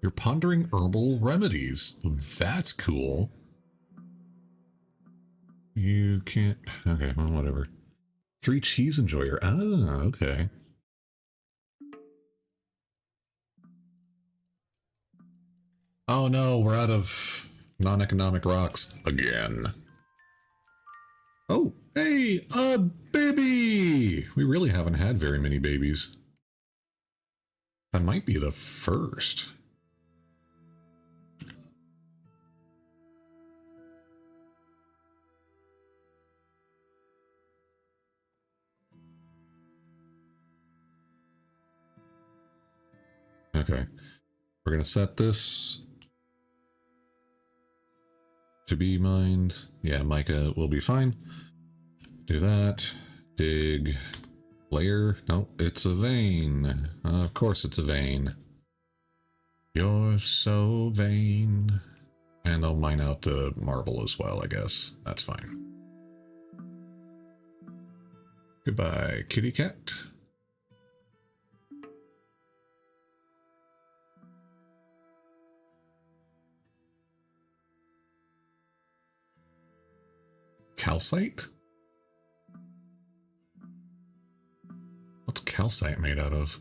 You're pondering herbal remedies. That's cool. You can't... Okay, well, whatever. 3 cheese enjoyer. Ah, okay. Oh no, we're out of non-economic rocks again. Oh, hey, a baby! We really haven't had very many babies. That might be the first. Okay, we're gonna set this to be mined. Yeah, Micah will be fine. Do that. Dig. Layer. Nope, it's a vein. Of course it's a vein. You're so vain. And I'll mine out the marble as well, I guess. That's fine. Goodbye, kitty cat. Calcite? What's calcite made out of?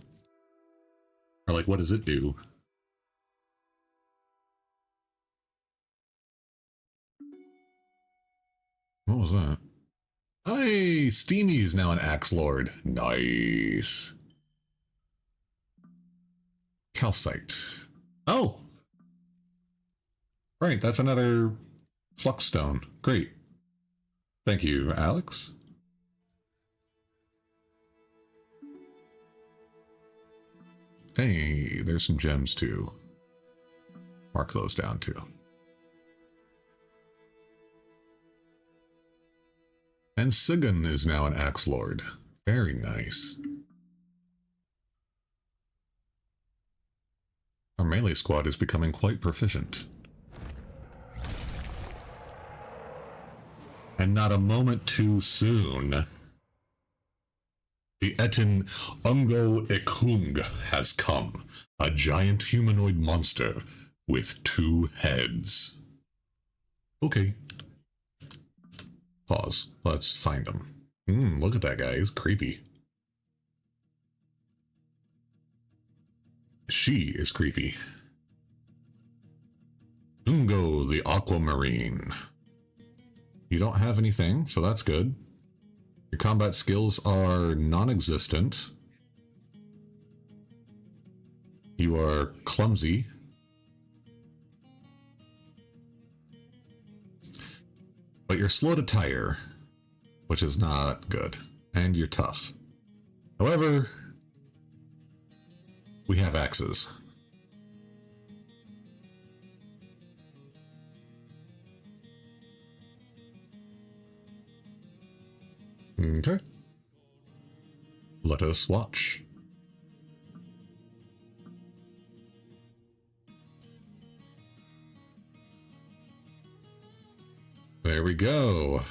Or like, what does it do? What was that? Hey, Steamy is now an Axe Lord. Nice. Calcite. Oh! Right, that's another flux stone. Great. Thank you, Alex. Hey, there's some gems too. Mark those down too. And Sigan is now an Axe Lord. Very nice. Our melee squad is becoming quite proficient. And not a moment too soon, the Etin Ungo Ekung has come, a giant humanoid monster with 2 heads. Okay. Pause. Let's find him. Look at that guy. He's creepy. She is creepy. Ungo the Aquamarine. You don't have anything, so that's good. Your combat skills are non-existent. You are clumsy. But you're slow to tire, which is not good. And you're tough. However, we have axes. Okay. Let us watch. There we go.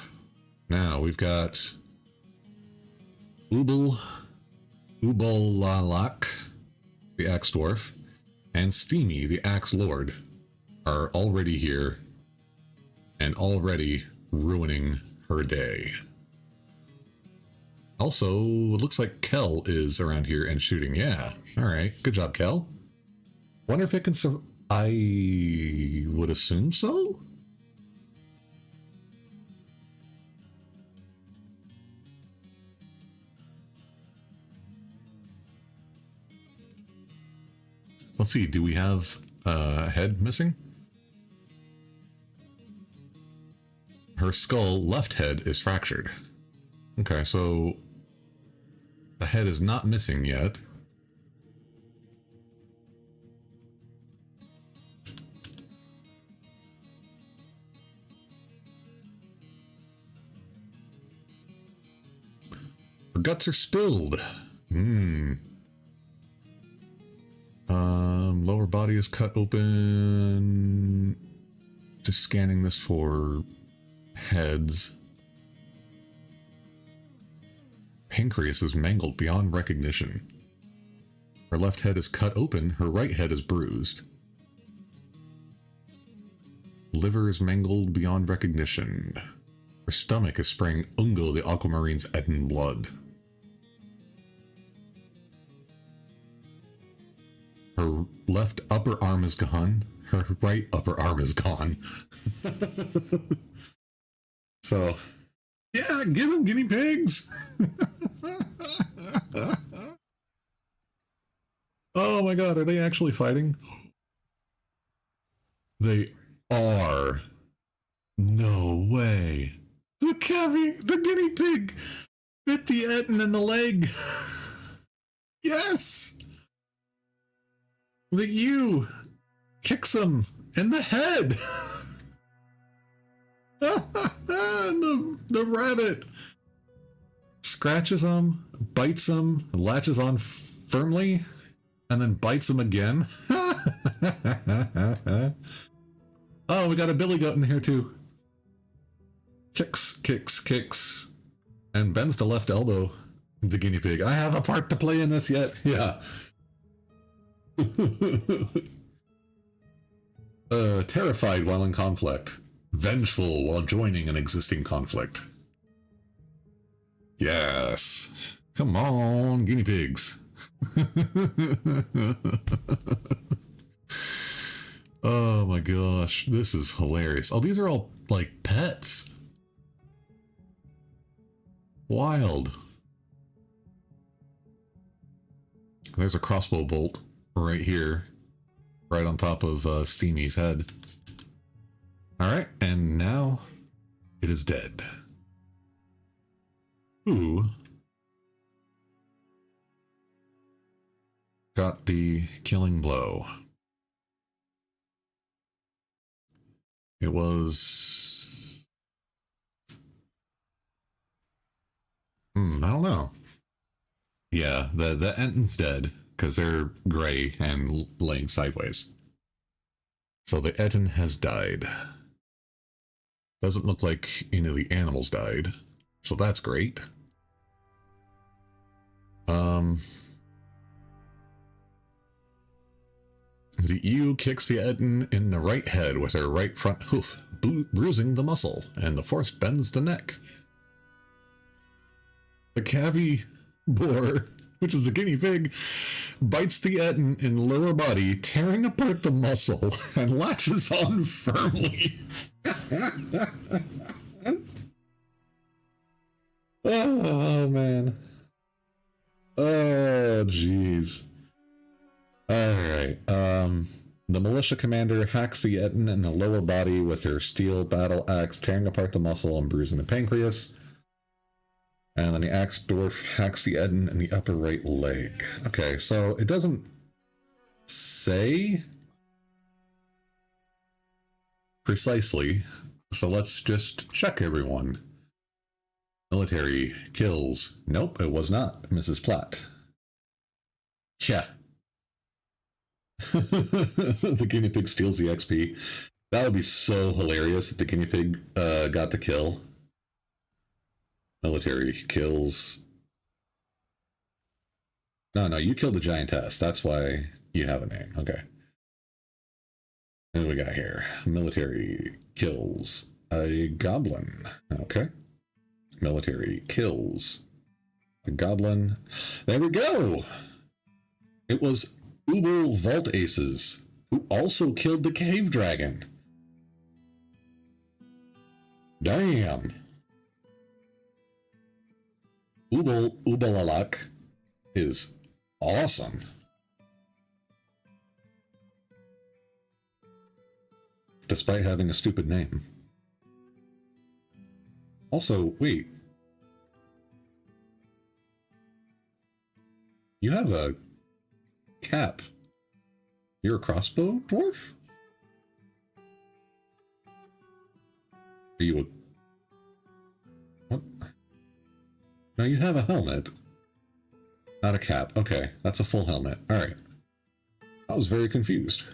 Now we've got Ubolalak, the Axe Dwarf, and Steamy, the Axe Lord, are already here and already ruining her day. Also, it looks like Kel is around here and shooting. Yeah, alright. Good job, Kel. Wonder if it can survive. I would assume so? Let's see, do we have a head missing? Her skull left head is fractured. Okay, so the head is not missing yet. Her guts are spilled. Lower body is cut open. Just scanning this for heads. Pancreas is mangled beyond recognition. Her left head is cut open, her right head is bruised. Liver is mangled beyond recognition. Her stomach is spraying Ungo the Aquamarine's Etten blood. Her left upper arm is gone. Her right upper arm is gone. So, yeah, get them, guinea pigs! Oh my god, are they actually fighting? They are. No way. The guinea pig bit the Etten in the leg. Yes! The ewe kicks him in the head. And the rabbit scratches him, bites him, latches on firmly, and then bites him again. Oh, we got a billy goat in here too. Kicks, kicks, kicks, and bends to left elbow. The guinea pig. I have a part to play in this yet. Yeah. Terrified while in conflict. Vengeful while joining an existing conflict. Yes. Come on, guinea pigs. Oh my gosh, this is hilarious. Oh, these are all like pets. Wild. There's a crossbow bolt right here, right on top of Steamy's head. Alright, and now it is dead. Ooh. Got the killing blow. It was... I don't know. Yeah, the Enten's dead, because they're gray and laying sideways. So the Etten has died. Doesn't look like any of the animals died, so that's great. The ewe kicks the Etten in the right head with her right front hoof, bruising the muscle, and the force bends the neck. The Cavi boar, which is the guinea pig, bites the Etten in lower body, tearing apart the muscle, and latches on firmly. Oh, man. Oh, jeez. Alright, the militia commander hacks the Etten in the lower body with her steel battle axe, tearing apart the muscle and bruising the pancreas. And then the axe dwarf hacks the Etten in the upper right leg. Okay, so it doesn't say precisely, so let's just check everyone. Military kills. Nope, it was not Mrs. Platt. Yeah. The guinea pig steals the XP. That would be so hilarious if the guinea pig got the kill. Military kills. No, you killed the giantess. That's why you have a name. Okay. And we got here. Military kills a goblin. Okay. Military kills a goblin. There we go. It was Ubel Vault Aces, who also killed the cave dragon. Damn. Ubelalak is awesome. Despite having a stupid name. Also, wait. You have a cap. You're a crossbow dwarf? Are you a... What? No, you have a helmet. Not a cap. Okay, that's a full helmet. Alright. I was very confused.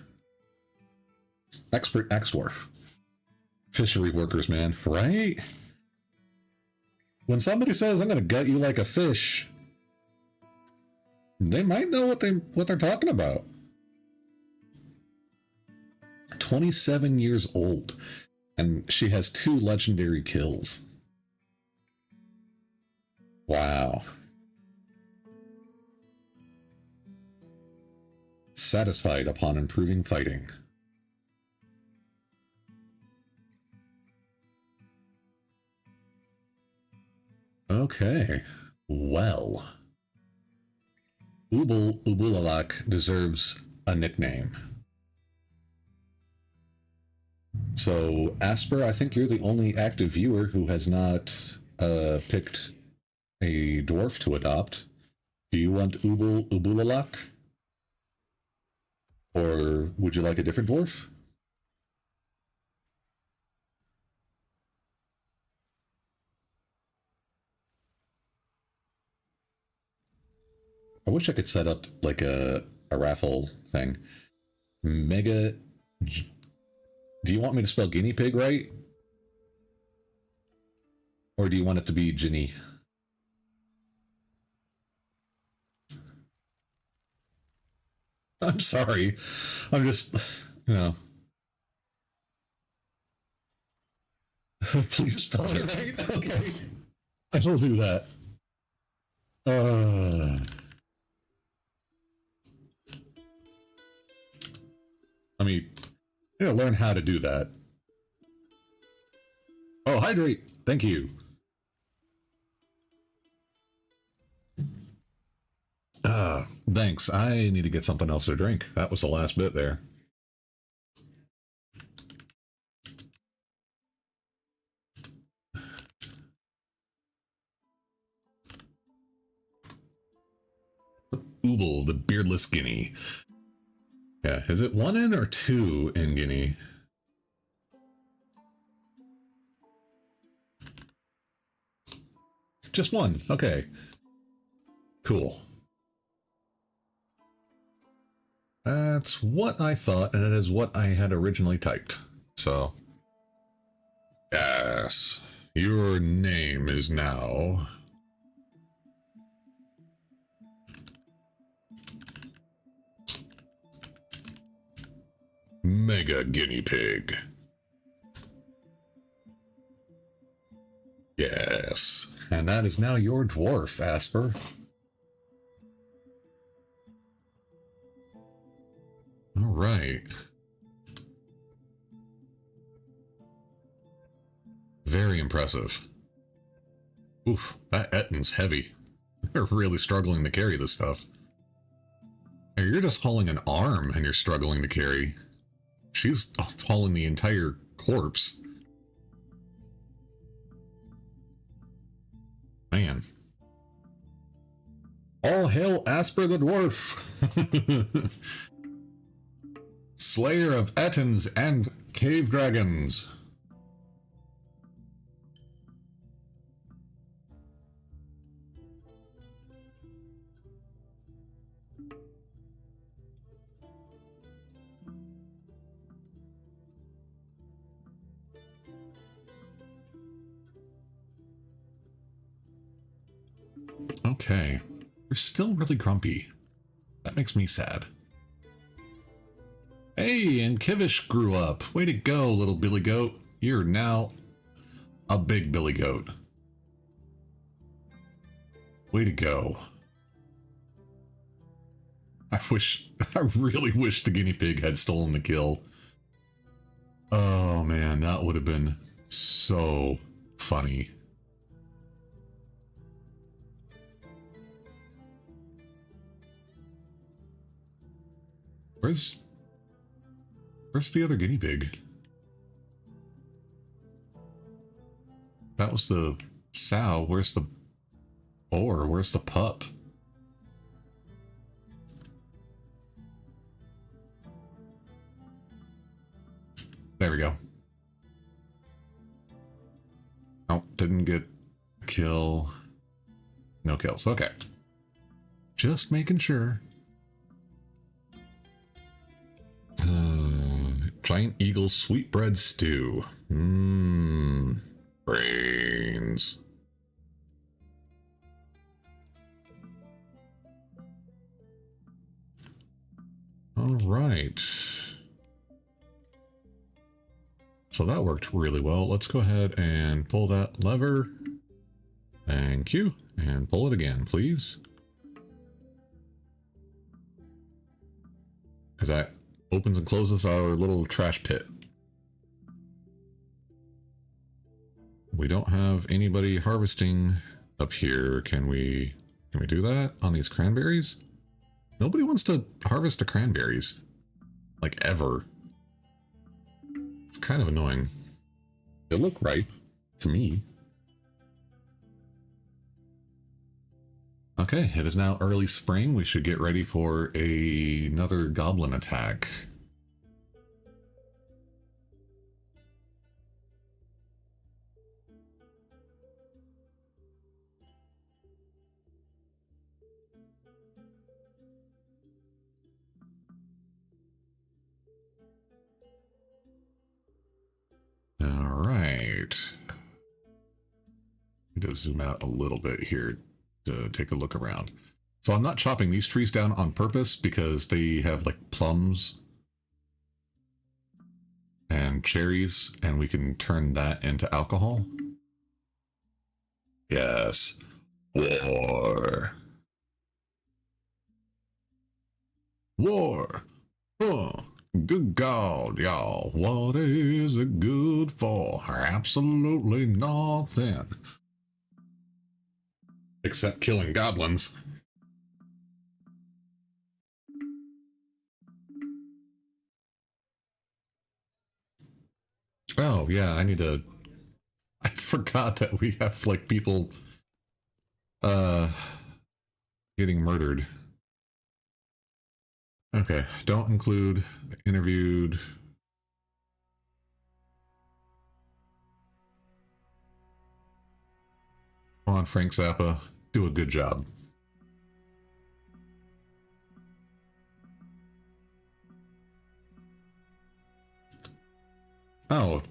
Expert axe dwarf. Fishery workers, man. Right? When somebody says, I'm gonna gut you like a fish, they might know what they're talking about. 27 years old, and she has 2 legendary kills. Wow. Satisfied upon improving fighting. Okay. Well. Ubulalak deserves a nickname. So, Asper, I think you're the only active viewer who has not picked a dwarf to adopt. Do you want Ubulalak? Or would you like a different dwarf? I wish I could set up like a raffle thing. Mega... Do you want me to spell guinea pig right? Or do you want it to be Ginny? I'm sorry. I'm just, you know. Please spell it right. Okay. I will do that. I mean, you gotta learn how to do that. Oh, hydrate. Thank you. Thanks. I need to get something else to drink. That was the last bit there. Ubel, the beardless guinea. Yeah, is it 1 in or 2 in guinea? Just 1. Okay. Cool. That's what I thought, and it is what I had originally typed. So, yes, your name is now... Mega guinea pig. Yes. And that is now your dwarf, Asper. All right. Very impressive. Oof, that Ettin's heavy. They're really struggling to carry this stuff. Hey, you're just hauling an arm and you're struggling to carry. She's hauling the entire corpse. Man. All hail Asper the Dwarf! Slayer of Ettins and cave dragons. Okay. You're still really grumpy. That makes me sad. Hey, and Kivish grew up. Way to go, little billy goat. You're now a big billy goat. Way to go. I really wish the guinea pig had stolen the kill. Oh man, that would have been so funny. Where's the other guinea pig? That was the sow. Where's the boar? Where's the pup? There we go. Nope, didn't get a kill. No kills. Okay. Just making sure. Giant eagle sweetbread stew. Brains. All right. So that worked really well. Let's go ahead and pull that lever. Thank you. And pull it again, please. Because that opens and closes our little trash pit. We don't have anybody harvesting up here. Can we do that on these cranberries? Nobody wants to harvest the cranberries. Like, ever. It's kind of annoying. They look ripe to me. Okay, it is now early spring. We should get ready for another goblin attack. All right. Need to zoom out a little bit here to take a look around. So I'm not chopping these trees down on purpose because they have like plums and cherries, and we can turn that into alcohol. Yes. War. War. Oh, good God, y'all. What is it good for? Absolutely nothing. Except killing goblins. Oh, yeah, I forgot that we have, like, people, getting murdered. Okay, don't include interviewed. Come on, Frank Zappa. Do a good job. Oh,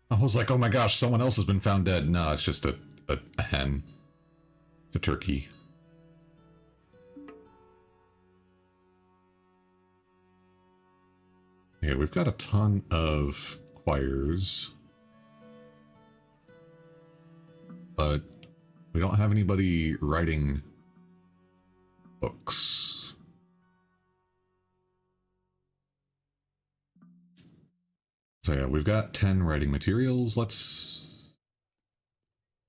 I was like, oh my gosh, someone else has been found dead. No, it's just a hen. It's a turkey. Yeah, we've got a ton of choirs, but we don't have anybody writing books. So yeah, we've got 10 writing materials. Let's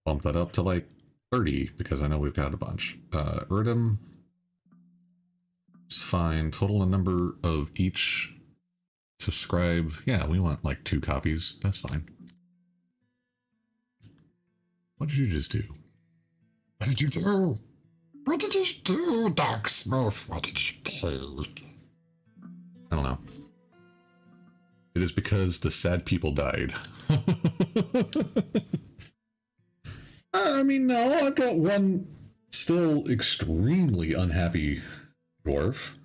bump that up to like 30 because I know we've got a bunch. Erdem, it's fine. Total number of each to scribe. Yeah, we want like 2 copies. That's fine. What did you just do? What did you do? What did you do, Dark Smurf? What did you do? I don't know. It is because the sad people died. I mean, no, I've got one still extremely unhappy dwarf.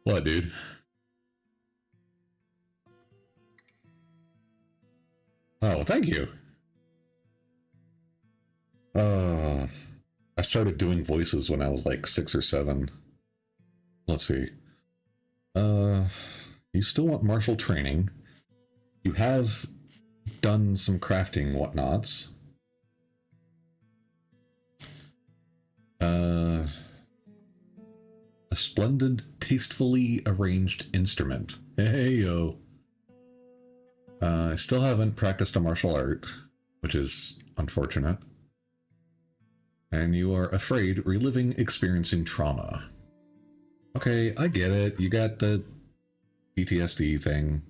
What, dude? Oh, thank you. I started doing voices when I was like 6 or 7. Let's see. You still want martial training. You have done some crafting whatnots. A splendid, tastefully arranged instrument. Hey, yo. I still haven't practiced a martial art, which is unfortunate. And you are afraid, reliving, experiencing trauma. Okay, I get it. You got the PTSD thing.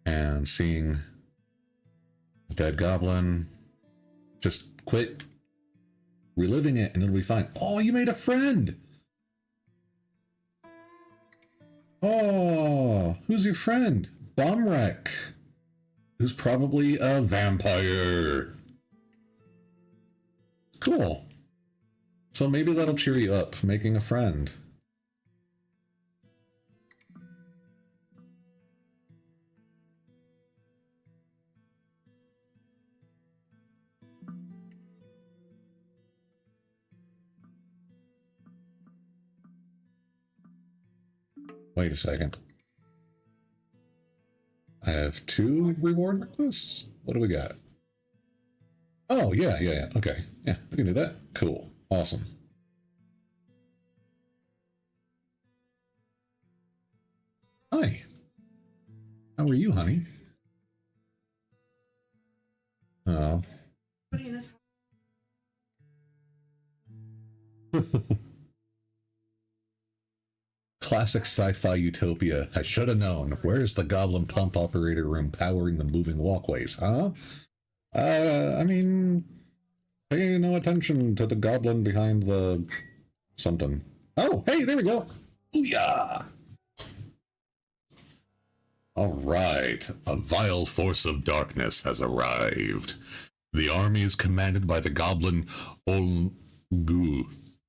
And seeing a dead goblin, just quit reliving it and it'll be fine. Oh, you made a friend! Oh, who's your friend? Bombwreck, who's probably a vampire. Cool. So maybe that'll cheer you up, making a friend. Wait a second. I have 2 reward requests? What do we got? Oh, yeah. Okay. Yeah, we can do that. Cool. Awesome. Hi. How are you, honey? Oh. Classic sci-fi utopia. I should have known. Where's the goblin pump operator room powering the moving walkways, huh? I mean, pay no attention to the goblin behind the something. Oh, hey, there we go. Booyah! All right, a vile force of darkness has arrived. The army is commanded by the goblin Olngu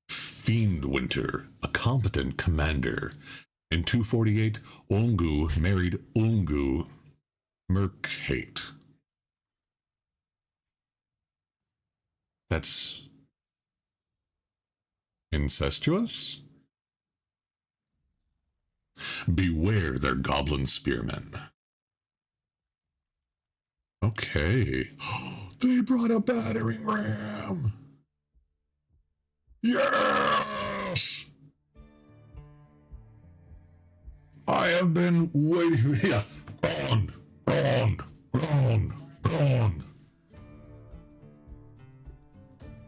Fiendwinter, a competent commander. In 248, Olngu married Olngu Merkhate. That's incestuous? Beware their goblin spearmen. Okay. They brought a battering ram. Yes! I have been waiting. Yeah. Gone.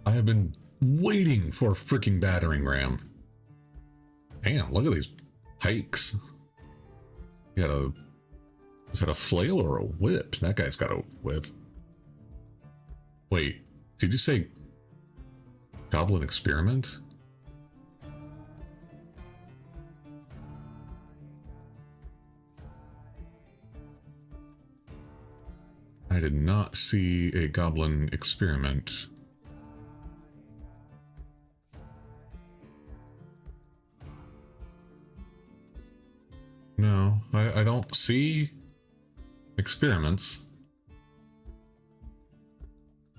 I have been waiting for a freaking battering ram. Damn, look at these pikes. You got a... Is that a flail or a whip? That guy's got a whip. Wait, did you say goblin experiment? I did not see a goblin experiment. No, I don't see experiments.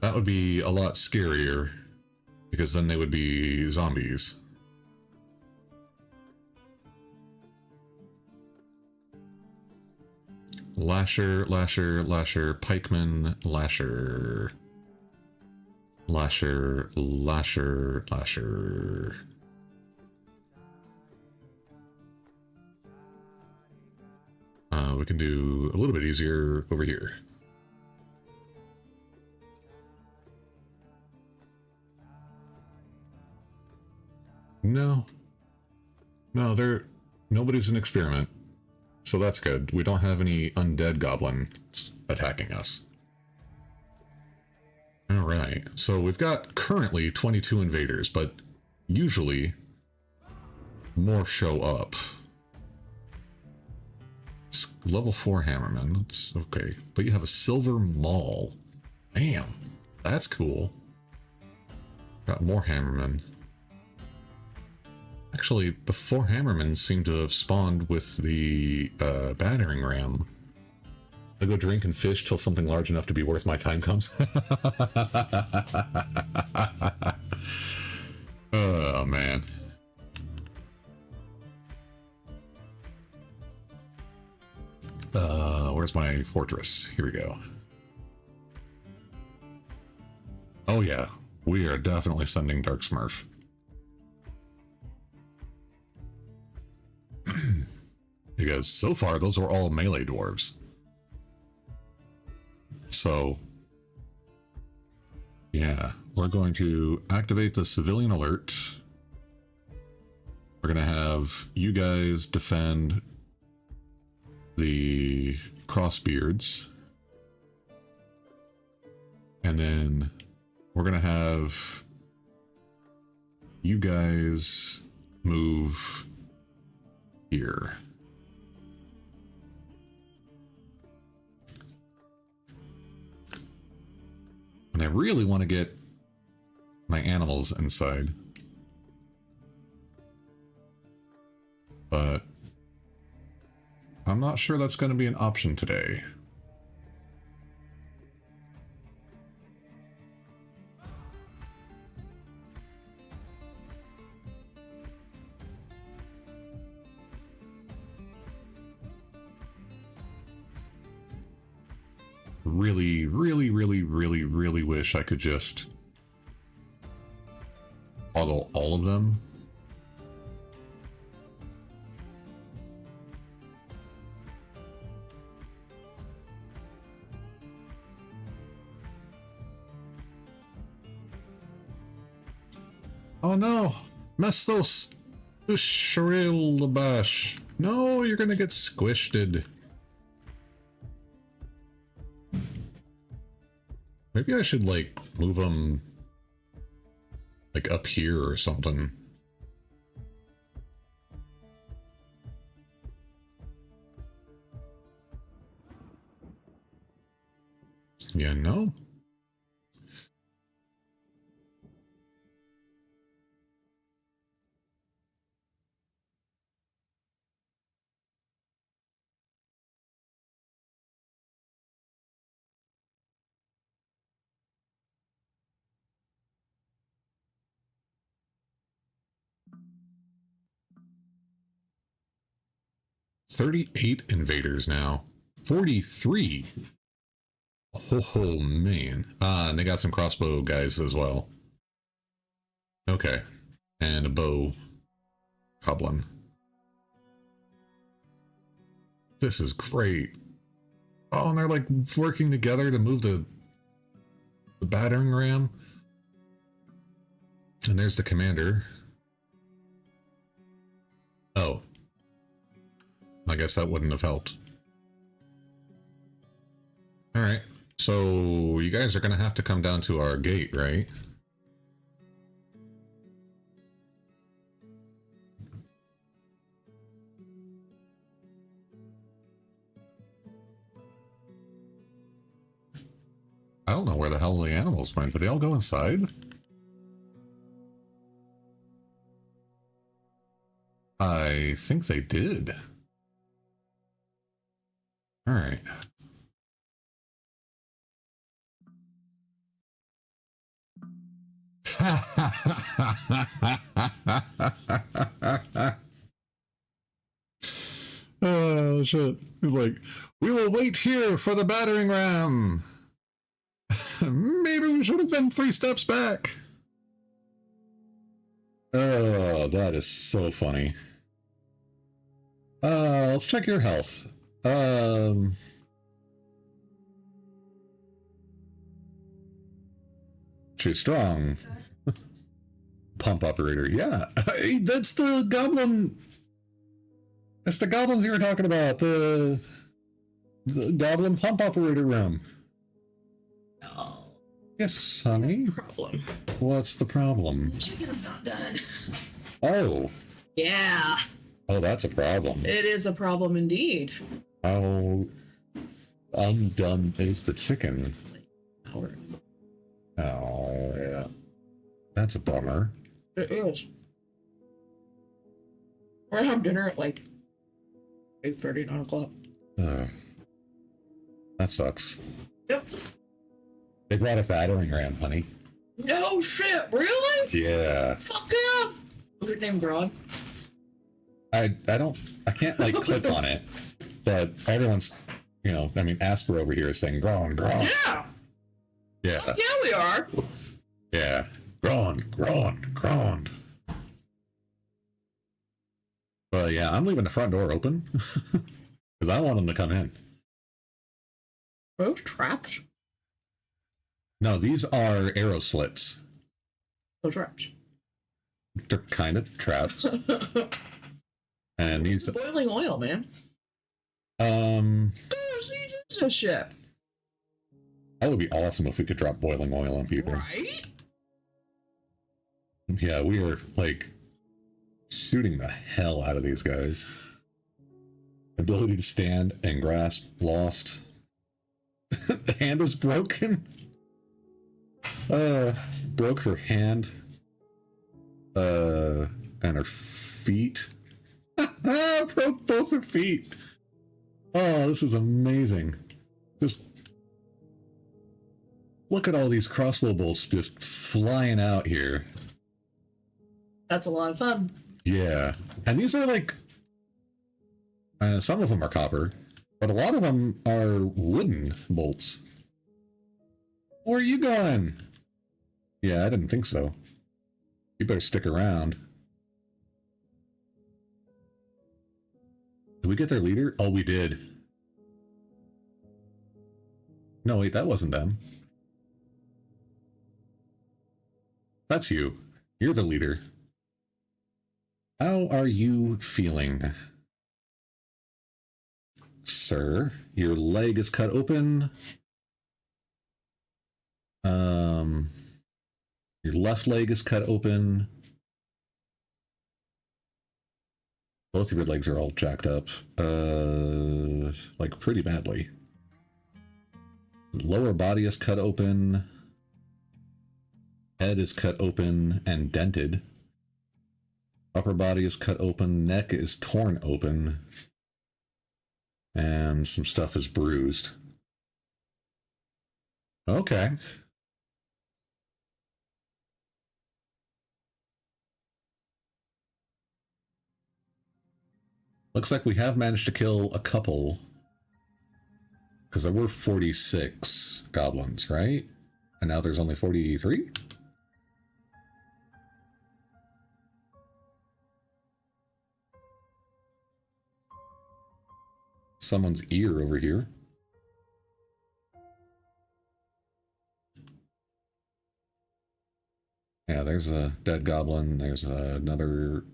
That would be a lot scarier, because then they would be zombies. Lasher, Lasher, Lasher, Pikeman, Lasher. Lasher, Lasher, Lasher. We can do a little bit easier over here. No. No, nobody's an experiment. So that's good. We don't have any undead goblins attacking us. Alright, so we've got currently 22 invaders, but usually more show up. It's level 4 hammerman, that's okay. But you have a silver maul. Damn, that's cool. Got more hammermen. Actually, the 4 hammermen seem to have spawned with the battering ram. I go drink and fish till something large enough to be worth my time comes. Oh, man. Where's my fortress? Here we go. Oh, yeah. We are definitely sending Dark Smurf. Because so far, those were all melee dwarves. So, yeah, we're going to activate the civilian alert. We're going to have you guys defend the crossbeards. And then we're going to have you guys move here. And I really want to get my animals inside. But I'm not sure that's going to be an option today. Really wish I could just toggle all of them. Oh no! Mestos Ushrilabash. No, you're gonna get squished. Maybe I should, like, move them, like, up here or something. Yeah, no? $38 invaders now. 43. Oh, man. Ah, and they got some crossbow guys as well. Okay. And a bow goblin. This is great. Oh, and they're like working together to move the battering ram. And there's the commander. Oh. I guess that wouldn't have helped. Alright. So, you guys are going to have to come down to our gate, right? I don't know where the hell the animals went. Did they all go inside? I think they did. Alright. Oh shit. He's like, we will wait here for the battering ram. Maybe we should have been 3 steps back. Oh, that is so funny. Let's check your health. Too strong. Pump operator, yeah. That's the goblin. That's the goblins you were talking about. The goblin pump operator room. No. Yes, honey. Problem. What's the problem? Chicken is not done. Oh. Yeah. Oh, that's a problem. It is a problem indeed. How undone is the chicken? Oh, yeah. That's a bummer. It is. We're gonna have dinner at like 8:30, 9 o'clock. That sucks. Yep. They brought a battering ram, honey. No shit, really? Yeah. Fuck yeah. What's your name, Broad? I can't like click on it, but everyone's, you know, I mean, Asper over here is saying groan. Yeah. Yeah. Fuck yeah, we are. Yeah. Groan. Well, yeah, I'm leaving the front door open because I want them to come in. Are those traps? No, these are arrow slits. Those traps. They're kind of traps. And these Boiling oil, man. This is shit. That would be awesome if we could drop boiling oil on people. Right? Yeah, we are like shooting the hell out of these guys. Ability to stand and grasp lost. The hand is broken. Broke her hand. And her feet. Broke both her feet. Oh, this is amazing. Just look at all these crossbow bolts just flying out here. That's a lot of fun. Yeah. And these are like, some of them are copper, but a lot of them are wooden bolts. Where are you going? Yeah, I didn't think so. You better stick around. Did we get their leader? Oh, we did. No, wait, that wasn't them. That's you. You're the leader. How are you feeling? Sir, your leg is cut open. Your left leg is cut open. Both of your legs are all jacked up. Like pretty badly. Lower body is cut open. Head is cut open and dented. Upper body is cut open. Neck is torn open. And some stuff is bruised. Okay. Looks like we have managed to kill a couple. Because there were 46 goblins, right? And now there's only 43? Someone's ear over here. Yeah, there's a dead goblin. There's another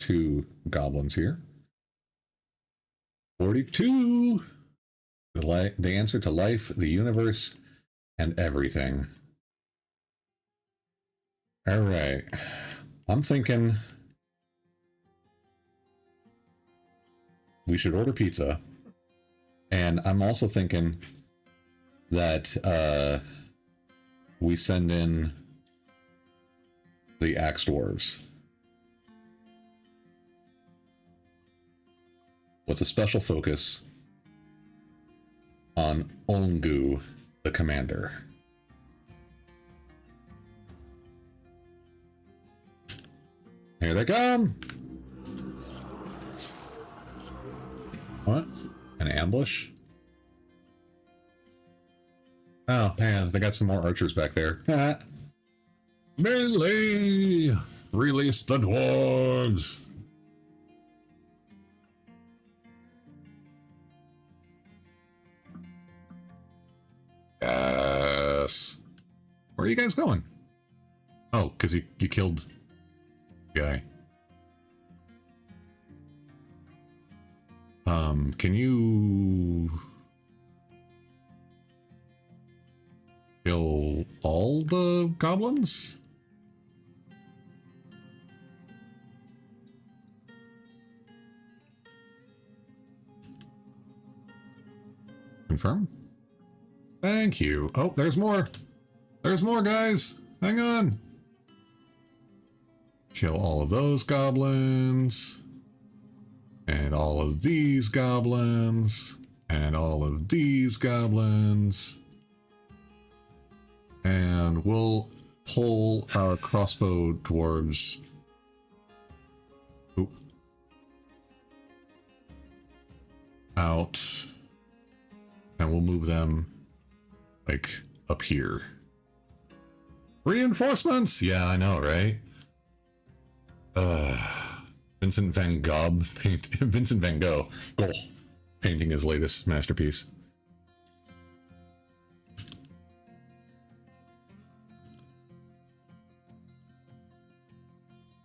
2 goblins here. 42! The answer to life, the universe, and everything. Alright. I'm thinking we should order pizza. And I'm also thinking that we send in the axe dwarves with a special focus on Ongu, the commander. Here they come! What? An ambush? Oh, man, they got some more archers back there. Melee! Release the dwarves! Yes. Where are you guys going? Oh, because you killed the guy. Can you kill all the goblins? Confirm? Thank you. Oh, there's more. There's more, guys. Hang on. Kill all of those goblins. And all of these goblins. And all of these goblins. And we'll pull our crossbow dwarves. Oop. Out. And we'll move them like up here. Reinforcements? Yeah, I know, right? Vincent van Gogh Vincent van Gogh painting his latest masterpiece.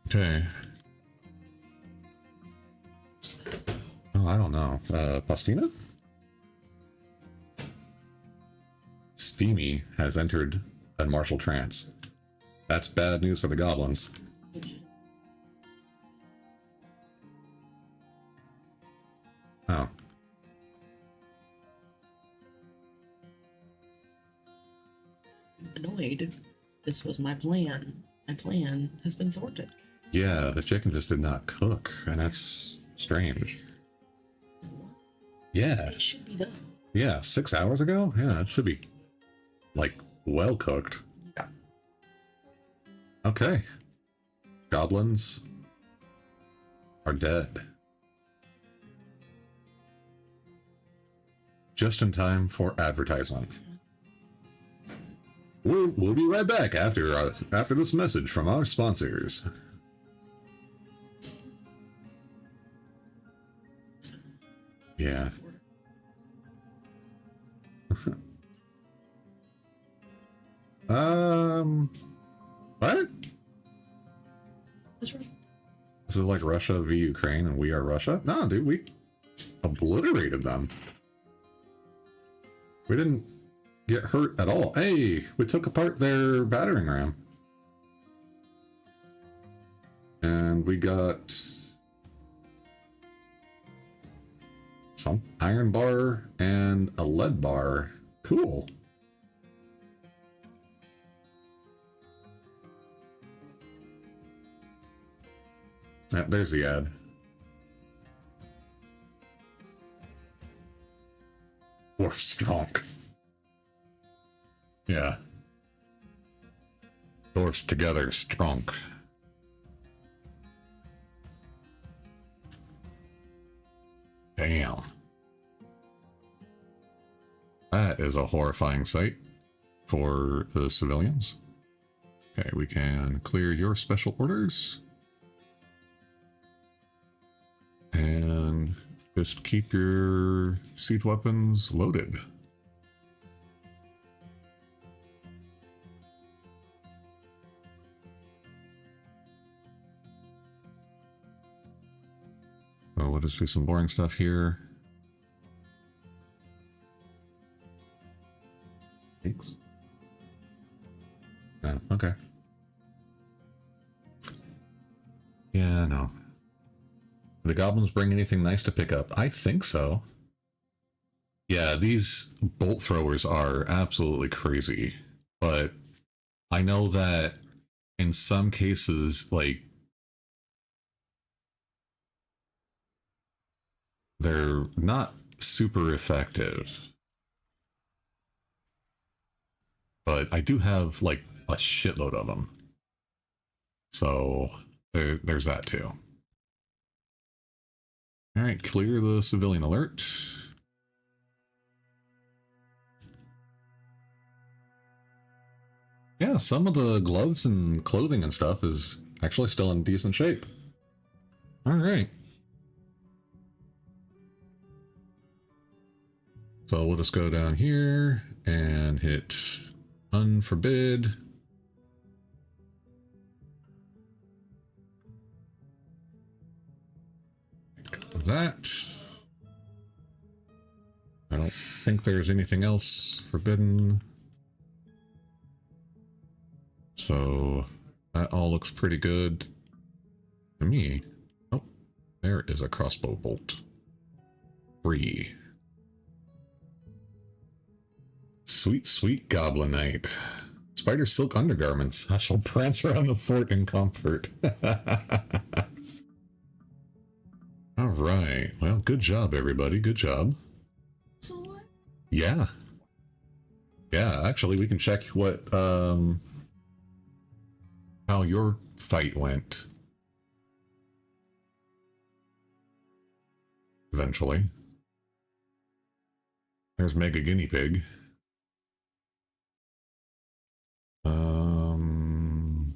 Okay. Oh, I don't know. Pastina? Steamy has entered a martial trance. That's bad news for the goblins. Oh. Annoyed. This was my plan. My plan has been thwarted. Yeah, the chicken just did not cook, and that's strange. Yeah. It should be done. Yeah, 6 hours ago? Yeah, it should be, like, well cooked. Yeah. Okay. Goblins are dead. Just in time for advertisement. We'll be right back after this message from our sponsors. Yeah. What? What's wrong? This is like Russia v Ukraine and we are Russia? No, dude, we obliterated them. We didn't get hurt at all. Hey, we took apart their battering ram. And we got some iron bar and a lead bar. Cool. Yep, there's the ad. Dwarf strong. Yeah. Dwarfs together strong. Damn. That is a horrifying sight for the civilians. Okay, we can clear your special orders. And just keep your siege weapons loaded. So we'll just do some boring stuff here. Thanks. No, okay. Yeah, no. Did the goblins bring anything nice to pick up? I think so. Yeah, these bolt throwers are absolutely crazy. But I know that in some cases, like, they're not super effective. But I do have, like, a shitload of them. So there's that too. All right, clear the civilian alert. Yeah, some of the gloves and clothing and stuff is actually still in decent shape. All right. So we'll just go down here and hit unforbid. That. I don't think there's anything else forbidden. So that all looks pretty good to me. Oh, there is a crossbow bolt. 3. Sweet, sweet Goblin Knight. Spider silk undergarments. I shall prance around the fort in comfort. All right. Well, good job, everybody. Good job. Yeah. Yeah, actually, we can check what, how your fight went. Eventually. There's Mega Guinea Pig.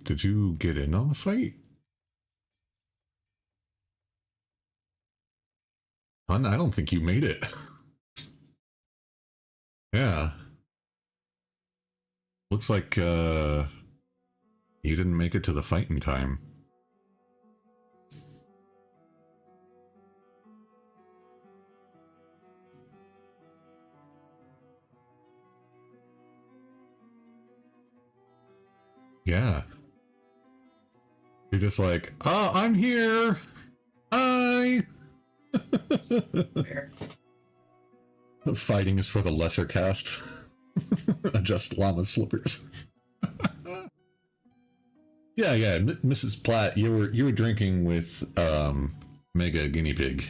Did you get in on the fight? Hun, I don't think you made it. Yeah. Looks like, you didn't make it to the fight in time. Yeah. You're just like, oh, I'm here. Hi. Fighting is for the lesser caste. Adjust llama slippers. Yeah, Mrs. Platt, you were drinking with Mega Guinea Pig.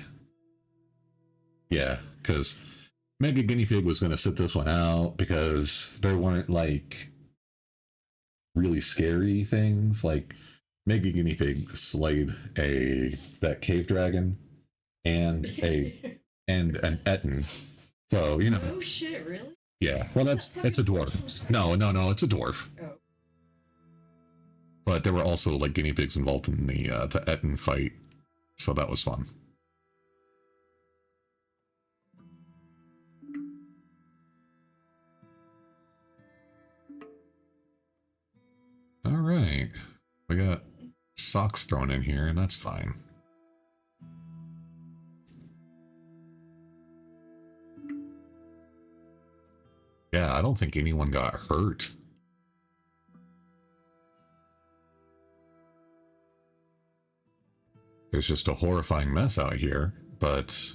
Yeah, because Mega Guinea Pig was going to sit this one out because there weren't like really scary things. Like Mega Guinea Pig slayed that cave dragon and an Etten. So, you know. Oh shit, really? Yeah. Well, it's a dwarf. No, it's a dwarf. Oh. But there were also like guinea pigs involved in the Etten fight, so that was fun. All right, we got socks thrown in here, and that's fine. Yeah, I don't think anyone got hurt. There's just a horrifying mess out here, but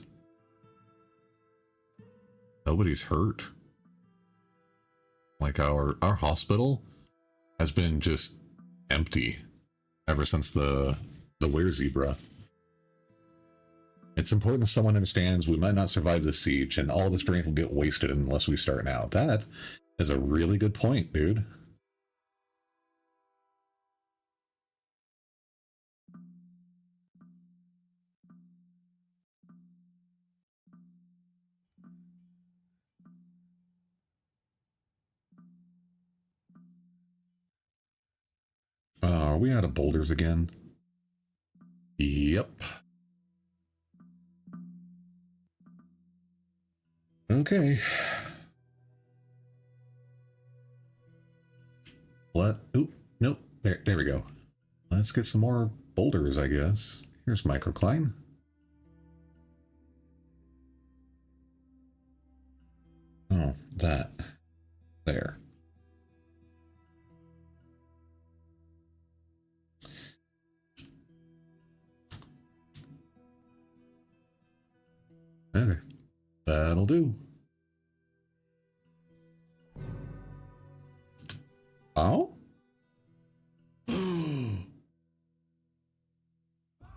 nobody's hurt. Like our hospital has been just empty ever since the were zebra. It's important someone understands we might not survive the siege and all the strength will get wasted unless we start now. That is a really good point, dude. Are we out of boulders again? Yep. Okay. Oop, nope. There we go. Let's get some more boulders, I guess. Here's microcline. Oh, that. There. Okay. That'll do. Oh?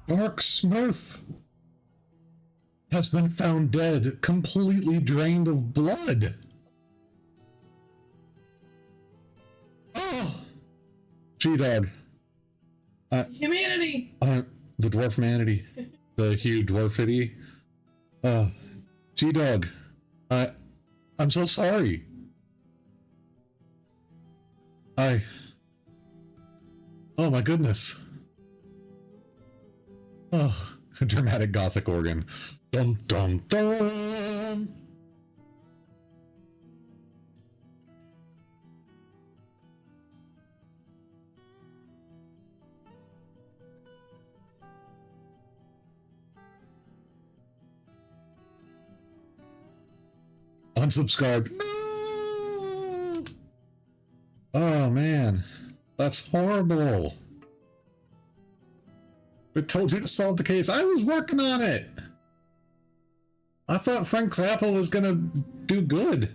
Dark Smurf has been found dead, completely drained of blood. Oh! G-Dog. Humanity! The dwarf manity. The huge dwarfity. G-Dog. I'm so sorry. Oh my goodness. Oh, a dramatic gothic organ. Dum dum dum. Unsubscribed. No! Oh man, that's horrible. I told you to solve the case. I was working on it. I thought Frank Zappa was gonna do good.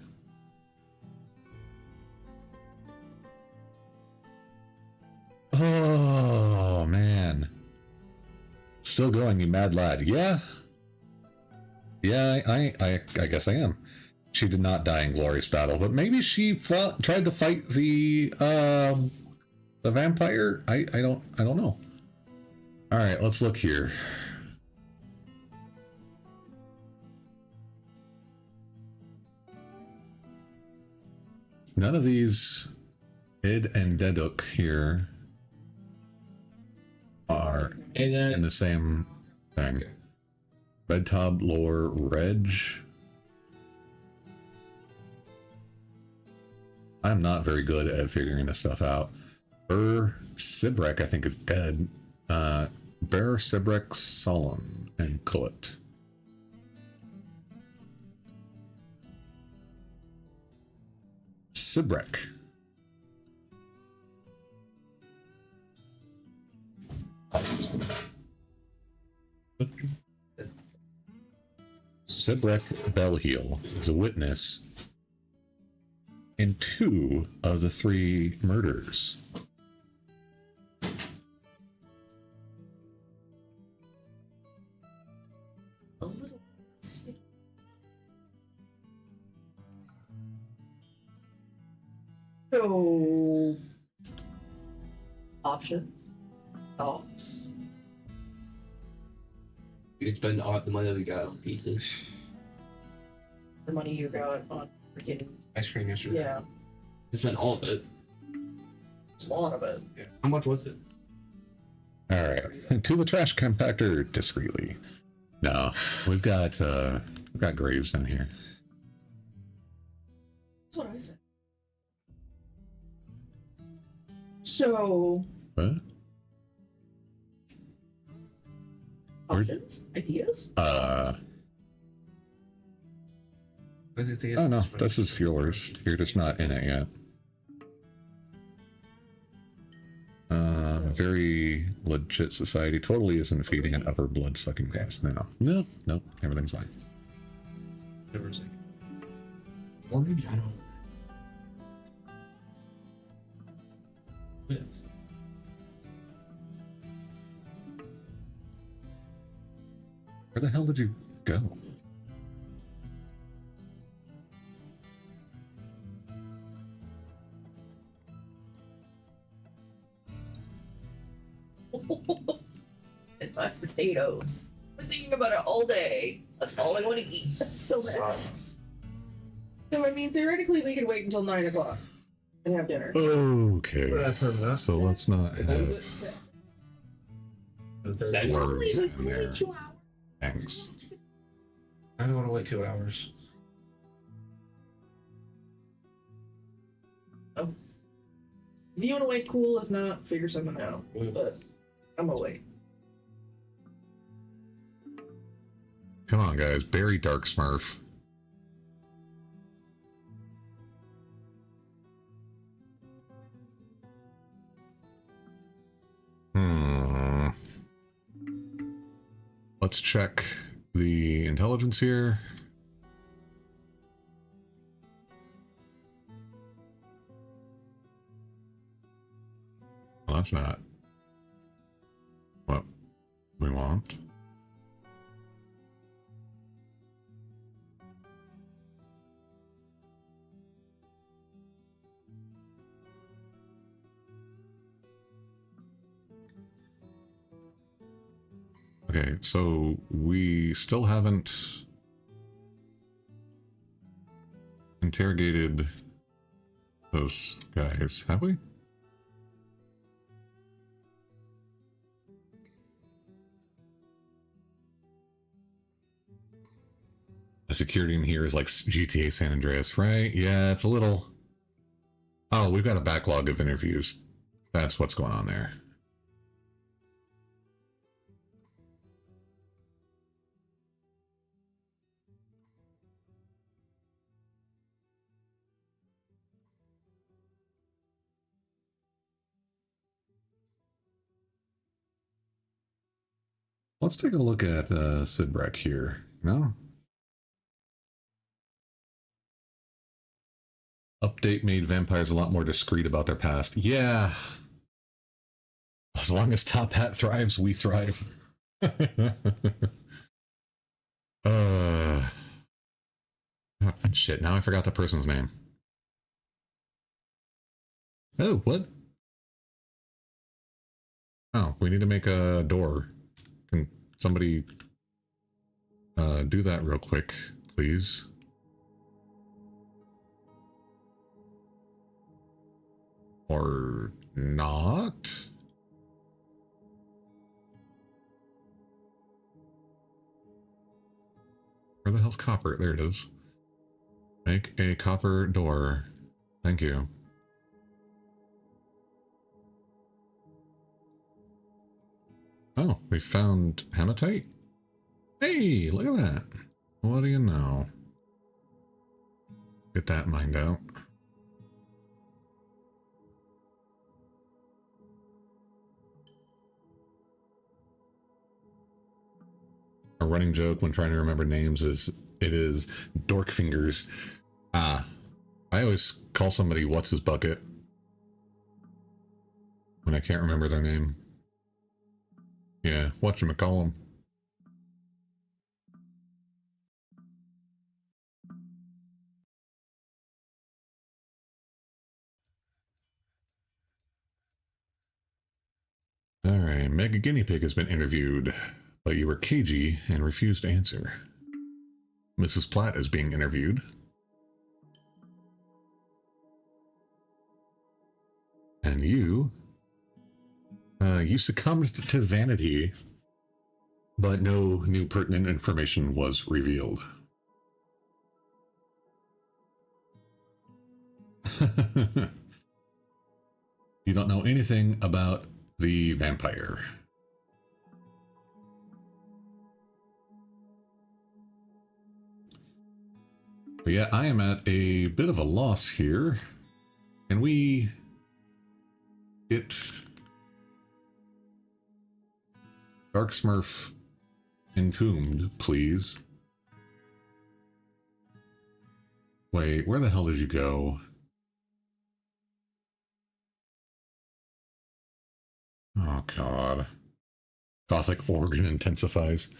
Oh man. Still going, you mad lad. Yeah. Yeah, I guess I am. She did not die in glorious battle, but maybe she tried to fight the vampire. I don't know. All right, let's look here. None of these Id and Deduk here are in the same thing. Red Top Lore Reg. I'm not very good at figuring this stuff out. Sibrek, I think, is dead. Bear, Sibrek, Solemn, and Kullet. Sibrek. Sibrek Bellheel is a witness in 2 of the 3 murders. A little sticky. So, options, thoughts. We could spend all the money we got on pizzas. The money you got on freaking Ice cream yesterday. yeah, We spent all of it. it's a lot of it. Yeah. How much was it? All right, to the trash compactor discreetly. No, we've got graves down here. That's what I said. So, What? options, ideas. Oh no, this is yours. You're just not in it yet. Very legit society. Totally isn't feeding an upper blood sucking gas. No, everything's fine. Or maybe I don't. With. Where the hell did you go? And my potatoes. Been thinking about it all day. That's all I want to eat. So bad. So I mean, theoretically, we could wait until 9 o'clock and have dinner. Okay, so let's not have words in there. Thanks. I don't want to wait 2 hours. Oh. If you want to wait, cool. If not, figure something out. But I'm gonna wait. Come on, guys. Bury Dark Smurf. Let's check the intelligence here. Well, that's not what we want. Okay, so we still haven't interrogated those guys, have we? The security in here is like GTA San Andreas, right? Yeah, it's a little... Oh, we've got a backlog of interviews. That's what's going on there. Let's take a look at Sidbrek here. No? Update made vampires a lot more discreet about their past. Yeah. As long as Top Hat thrives, we thrive. Oh, shit, now I forgot the person's name. Oh, what? Oh, we need to make a door. Can somebody do that real quick, please? Or not? Where the hell's copper? There it is. Make a copper door. Thank you. Oh, we found hematite? Hey, look at that. What do you know? Get that mined out. A running joke when trying to remember names is dork fingers. I always call somebody what's his bucket when I can't remember their name. Yeah, whatchamacallem. Alright, Mega Guinea Pig has been interviewed, but you were cagey and refused to answer. Mrs. Platt is being interviewed. And you succumbed to vanity, but no new pertinent information was revealed. You don't know anything about the vampire. But yeah, I am at a bit of a loss here. Can we get Dark Smurf entombed, please? Wait, where the hell did you go? Oh, God. Gothic organ intensifies.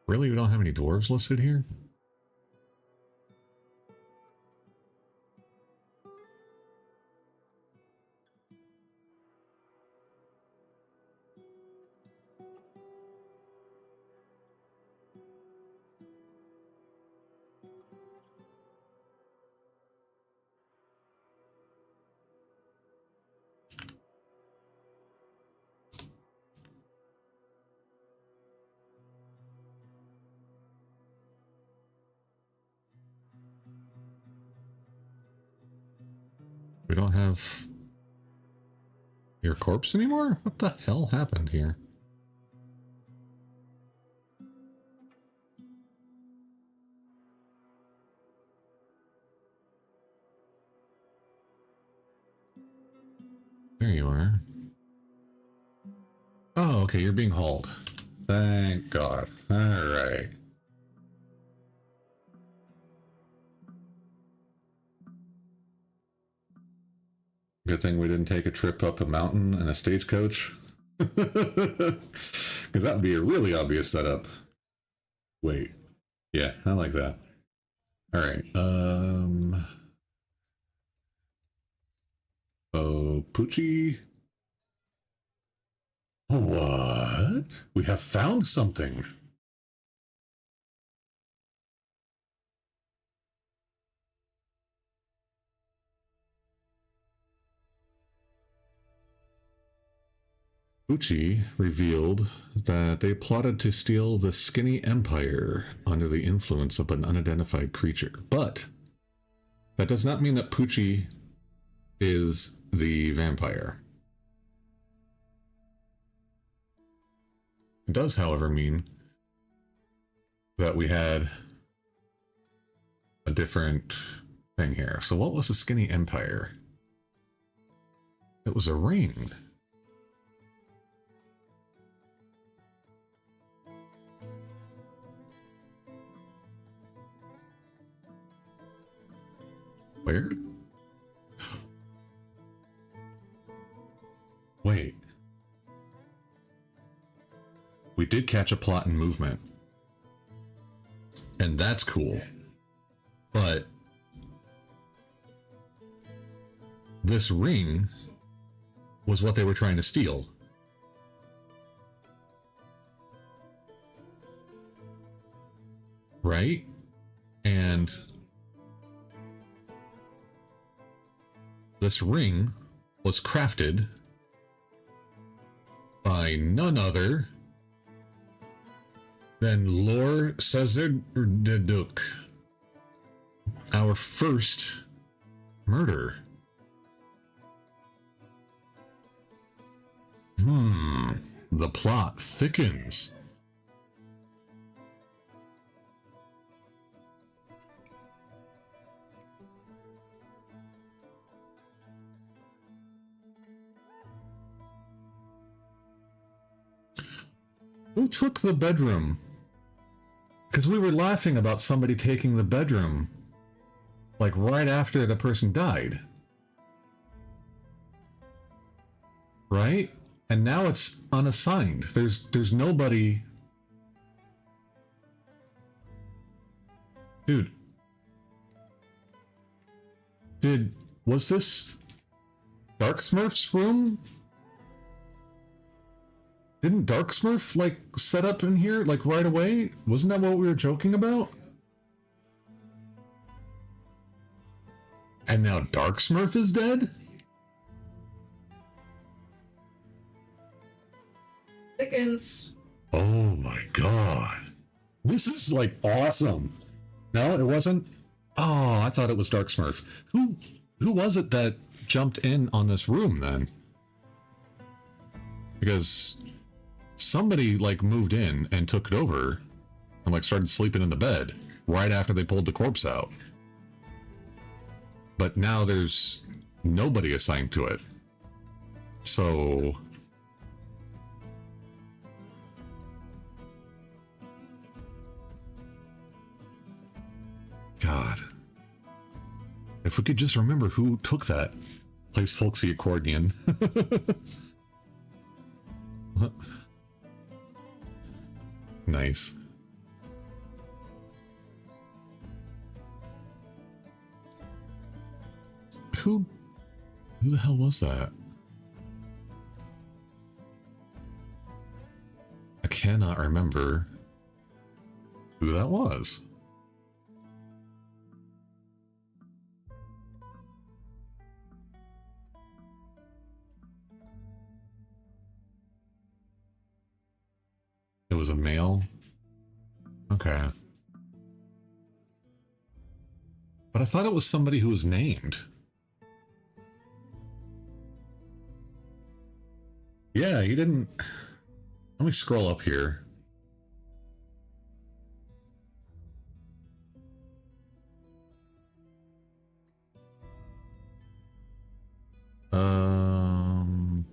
Really? We don't have any dwarves listed here? We don't have your corpse anymore? What the hell happened here? There you are. Oh, okay, you're being hauled. Thank God. All right. Good thing we didn't take a trip up a mountain in a stagecoach. Because that would be a really obvious setup. Wait. Yeah, I like that. All right. Oh, Poochie. What? We have found something. Uchi revealed that they plotted to steal the Skinny Empire under the influence of an unidentified creature. But that does not mean that Poochie is the vampire. It does, however, mean that we had a different thing here. So what was the Skinny Empire? It was a ring. Where? Wait. We did catch a plot in movement. And that's cool. But this ring was what they were trying to steal. Right? And this ring was crafted by none other than Lor Sazerduduk, our first murder. The plot thickens. Who took the bedroom? Because we were laughing about somebody taking the bedroom, like right after the person died. Right? And now it's unassigned. There's nobody. Dude. Was this Dark Smurf's room? Didn't Dark Smurf, like, set up in here, like, right away? Wasn't that what we were joking about? And now Dark Smurf is dead? Dickens. Oh my god. This is, like, awesome. No, it wasn't? Oh, I thought it was Dark Smurf. Who was it that jumped in on this room, then? Because somebody, like, moved in and took it over and, like, started sleeping in the bed right after they pulled the corpse out. But now there's nobody assigned to it. So God. If we could just remember who took that. Plays folksy accordion. Nice. Who the hell was that? I cannot remember who that was. It was a male? Okay. But I thought it was somebody who was named. Yeah, he didn't... Let me scroll up here.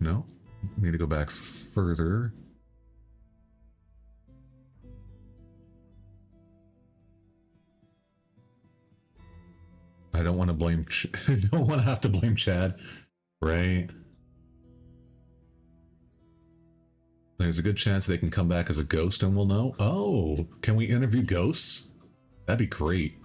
No. Need to go back further. I don't want to blame. I don't want to have to blame Chad, right? There's a good chance they can come back as a ghost and we'll know. Oh, can we interview ghosts? That'd be great.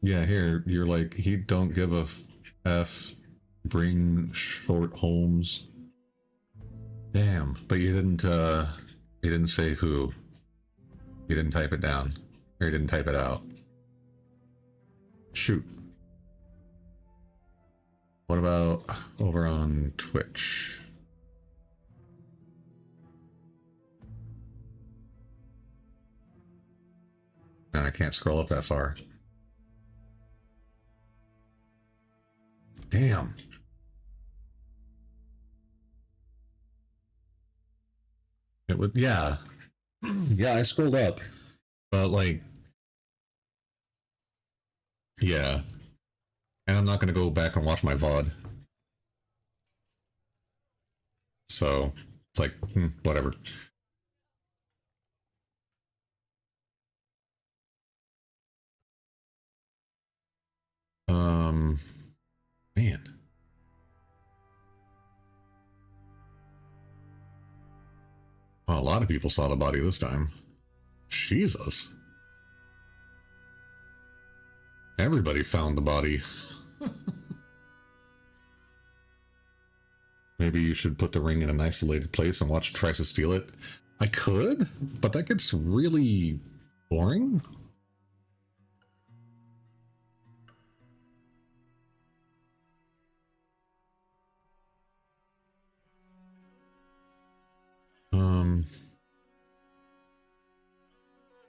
Yeah, here, you're like, he don't give a F, bring short Holmes. Damn, but you didn't say who. You didn't type it down. Or you didn't type it out. Shoot. What about over on Twitch? No, I can't scroll up that far. Damn. It would, yeah. Yeah, I scrolled up. But, like, yeah. And I'm not going to go back and watch my VOD. So, it's like, whatever. Man. Well, a lot of people saw the body this time. Jesus. Everybody found the body. Maybe you should put the ring in an isolated place and watch it tries to steal it. I could, but that gets really boring.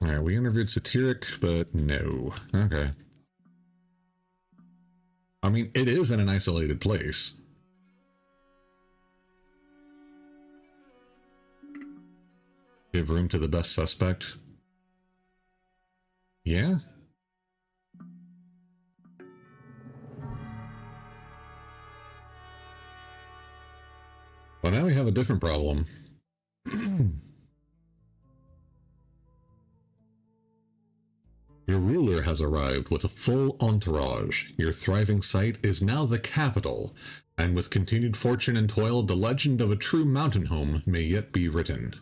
Alright, we interviewed Satiric, but no. Okay. I mean, it is in an isolated place. Give room to the best suspect. Yeah? Well, now we have a different problem. Your ruler has arrived with a full entourage. Your thriving site is now the capital, and with continued fortune and toil, the legend of a true mountain home may yet be written.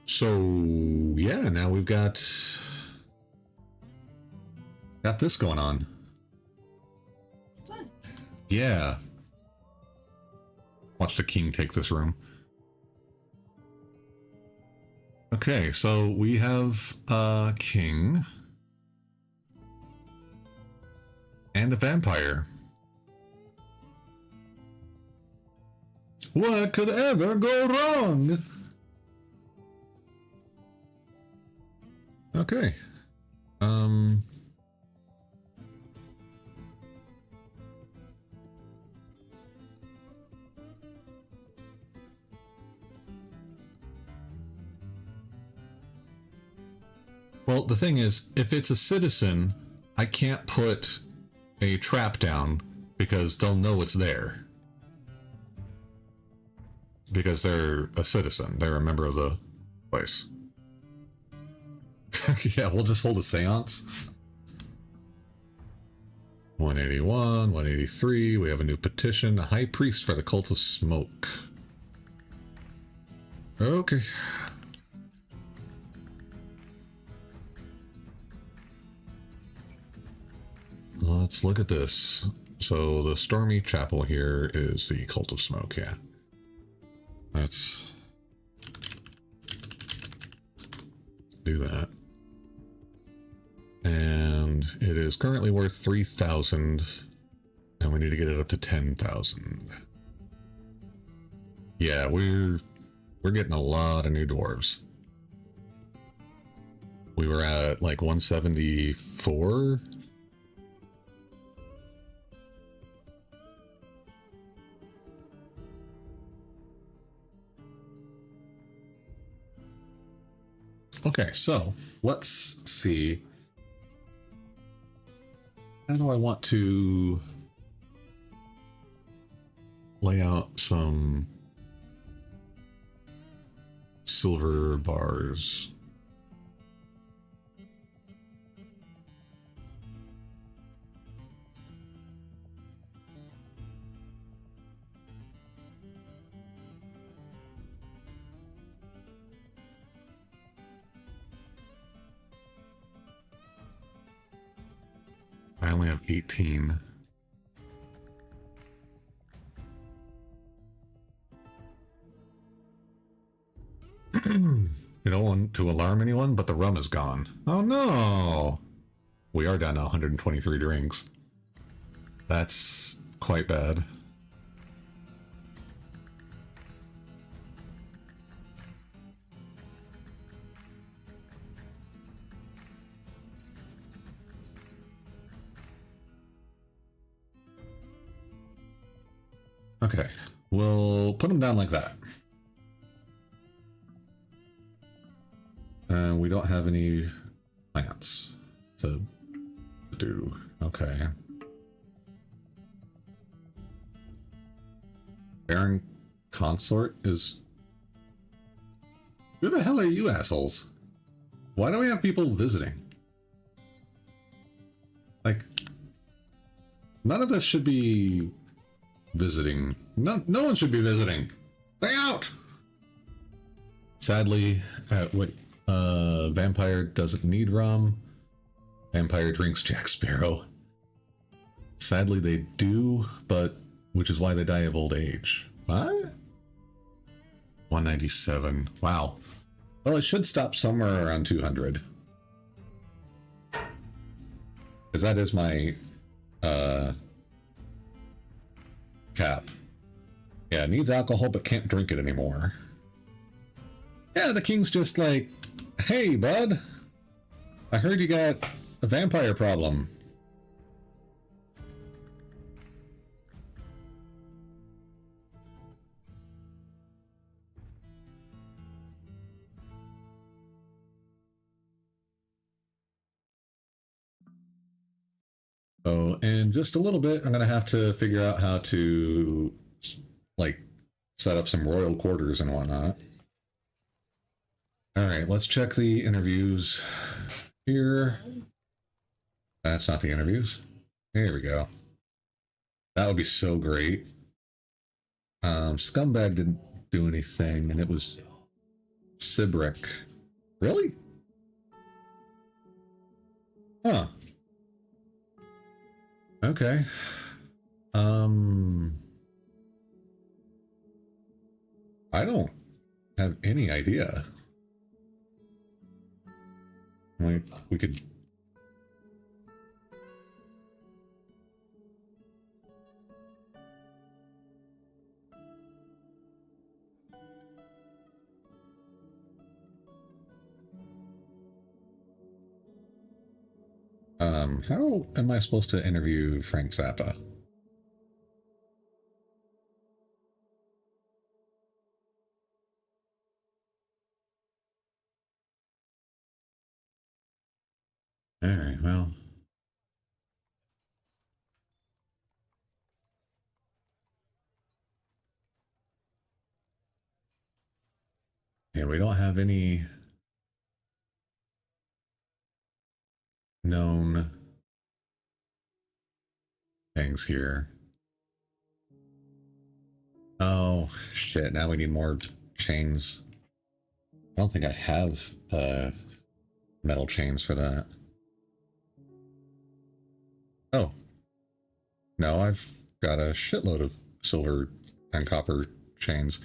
So, yeah, now we've got this going on. Fun. Yeah. Watch the king take this room. Okay, so we have a king and a vampire. What could ever go wrong? Okay. Well, the thing is, if it's a citizen, I can't put a trap down because they'll know it's there. Because they're a citizen. They're a member of the place. Yeah, we'll just hold a seance. 181, 183, we have a new petition. A high priest for the cult of smoke. Okay. Let's look at this. So the Stormy Chapel here is the Cult of Smoke, yeah. Let's do that. And it is currently worth 3,000, and we need to get it up to 10,000. Yeah, we're getting a lot of new dwarves. We were at like 174. Okay, so let's see. How do I want to lay out some silver bars? I only have 18. You don't want to alarm anyone, but the rum is gone. Oh no! We are down to 123 drinks. That's quite bad. Okay, we'll put them down like that. We don't have any plants to do. Okay. Baron Consort is... Who the hell are you assholes? Why do we have people visiting? Like, none of this should be visiting. No one should be visiting. Stay out! Sadly, vampire doesn't need rum. Vampire drinks Jack Sparrow. Sadly, they do, but which is why they die of old age. What? 197. Wow. Well, it should stop somewhere around 200. Because that is my cap. Yeah, it needs alcohol but can't drink it anymore. Yeah, the king's just like, hey, bud, I heard you got a vampire problem. So, in just a little bit, I'm going to have to figure out how to, like, set up some royal quarters and whatnot. All right, let's check the interviews here. That's not the interviews. There we go. That would be so great. Scumbag didn't do anything, and it was Sibrick. Really? Huh. Okay. I don't have any idea. We could... how am I supposed to interview Frank Zappa? All right, well. Yeah, we don't have any known things here. Oh, shit, now we need more chains. I don't think I have metal chains for that. Oh. No, I've got a shitload of silver and copper chains.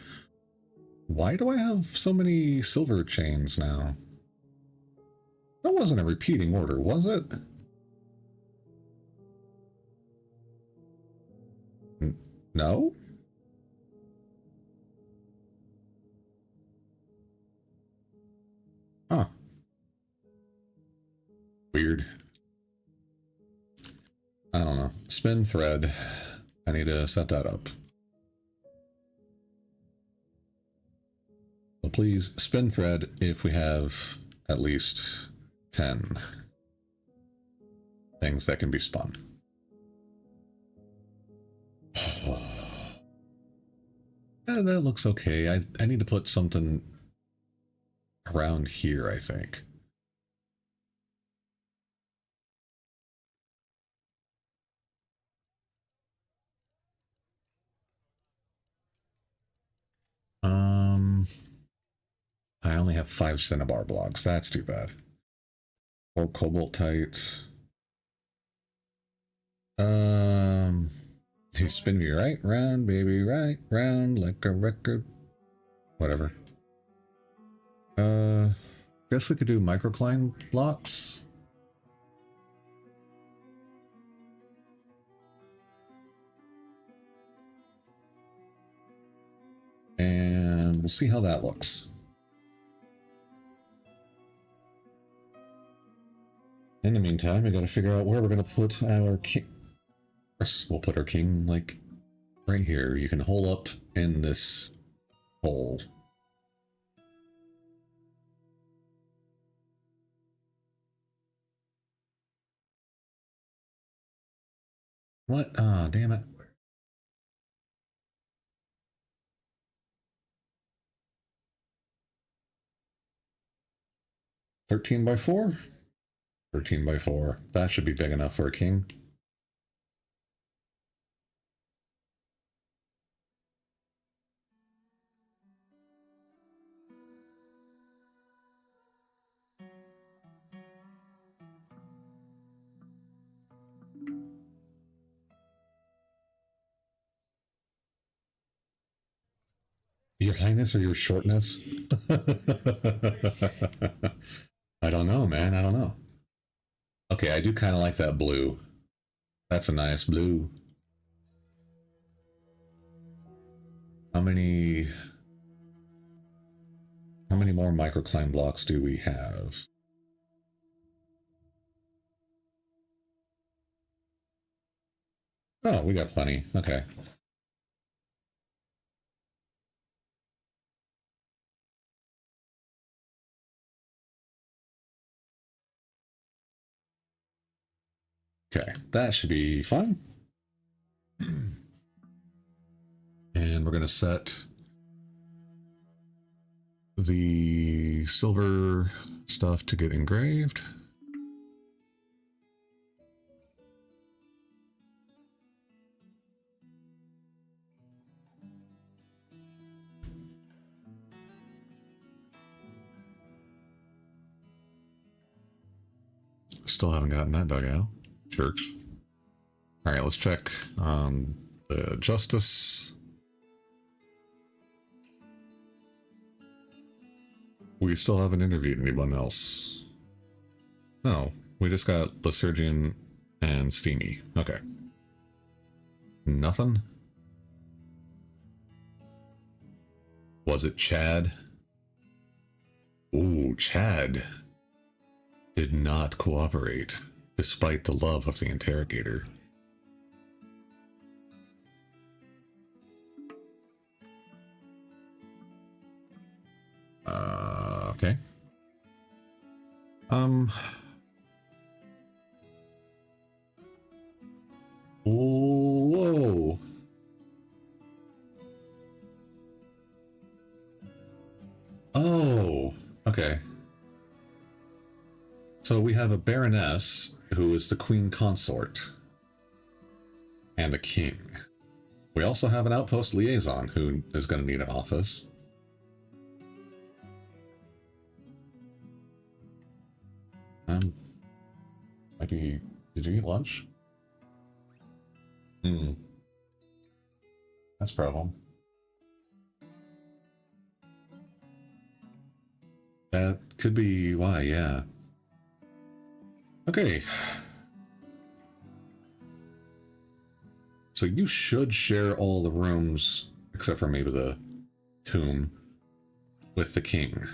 Why do I have so many silver chains now? That wasn't a repeating order, was it? No? Huh. Weird. I don't know. Spin thread. I need to set that up. So please spin thread if we have at least 10 things that can be spun. That looks okay. I need to put something around here, I think. I only have 5 cinnabar blocks. That's too bad. 4 cobaltite. You spin me right round, baby, right round like a record. Whatever. Guess we could do microcline blocks. And we'll see how that looks. In the meantime, we gotta figure out where we're gonna put our king. First, we'll put our king, like, right here. You can hole up in this hole. What? Ah, damn it. $13 by 4? 13 by 4. That should be big enough for a king. Your Highness or your Shortness? I don't know, man. I don't know. Okay, I do kind of like that blue. That's a nice blue. How many more microcline blocks do we have? Oh, we got plenty. Okay. Okay, that should be fun. And we're going to set the silver stuff to get engraved. Still haven't gotten that dug out. Jerks. All right, let's check the justice. We still haven't interviewed anyone else. No, we just got Lysurgian and Steamy. Okay. Nothing? Was it Chad? Ooh, Chad did not cooperate, despite the love of the interrogator. Okay. Whoa. Oh, okay. So we have a Baroness, who is the Queen Consort, and a King. We also have an Outpost Liaison, who is going to need an office. Maybe, did you eat lunch? That's a problem. That could be why, yeah. Okay. So you should share all the rooms, except for maybe the tomb, with the king.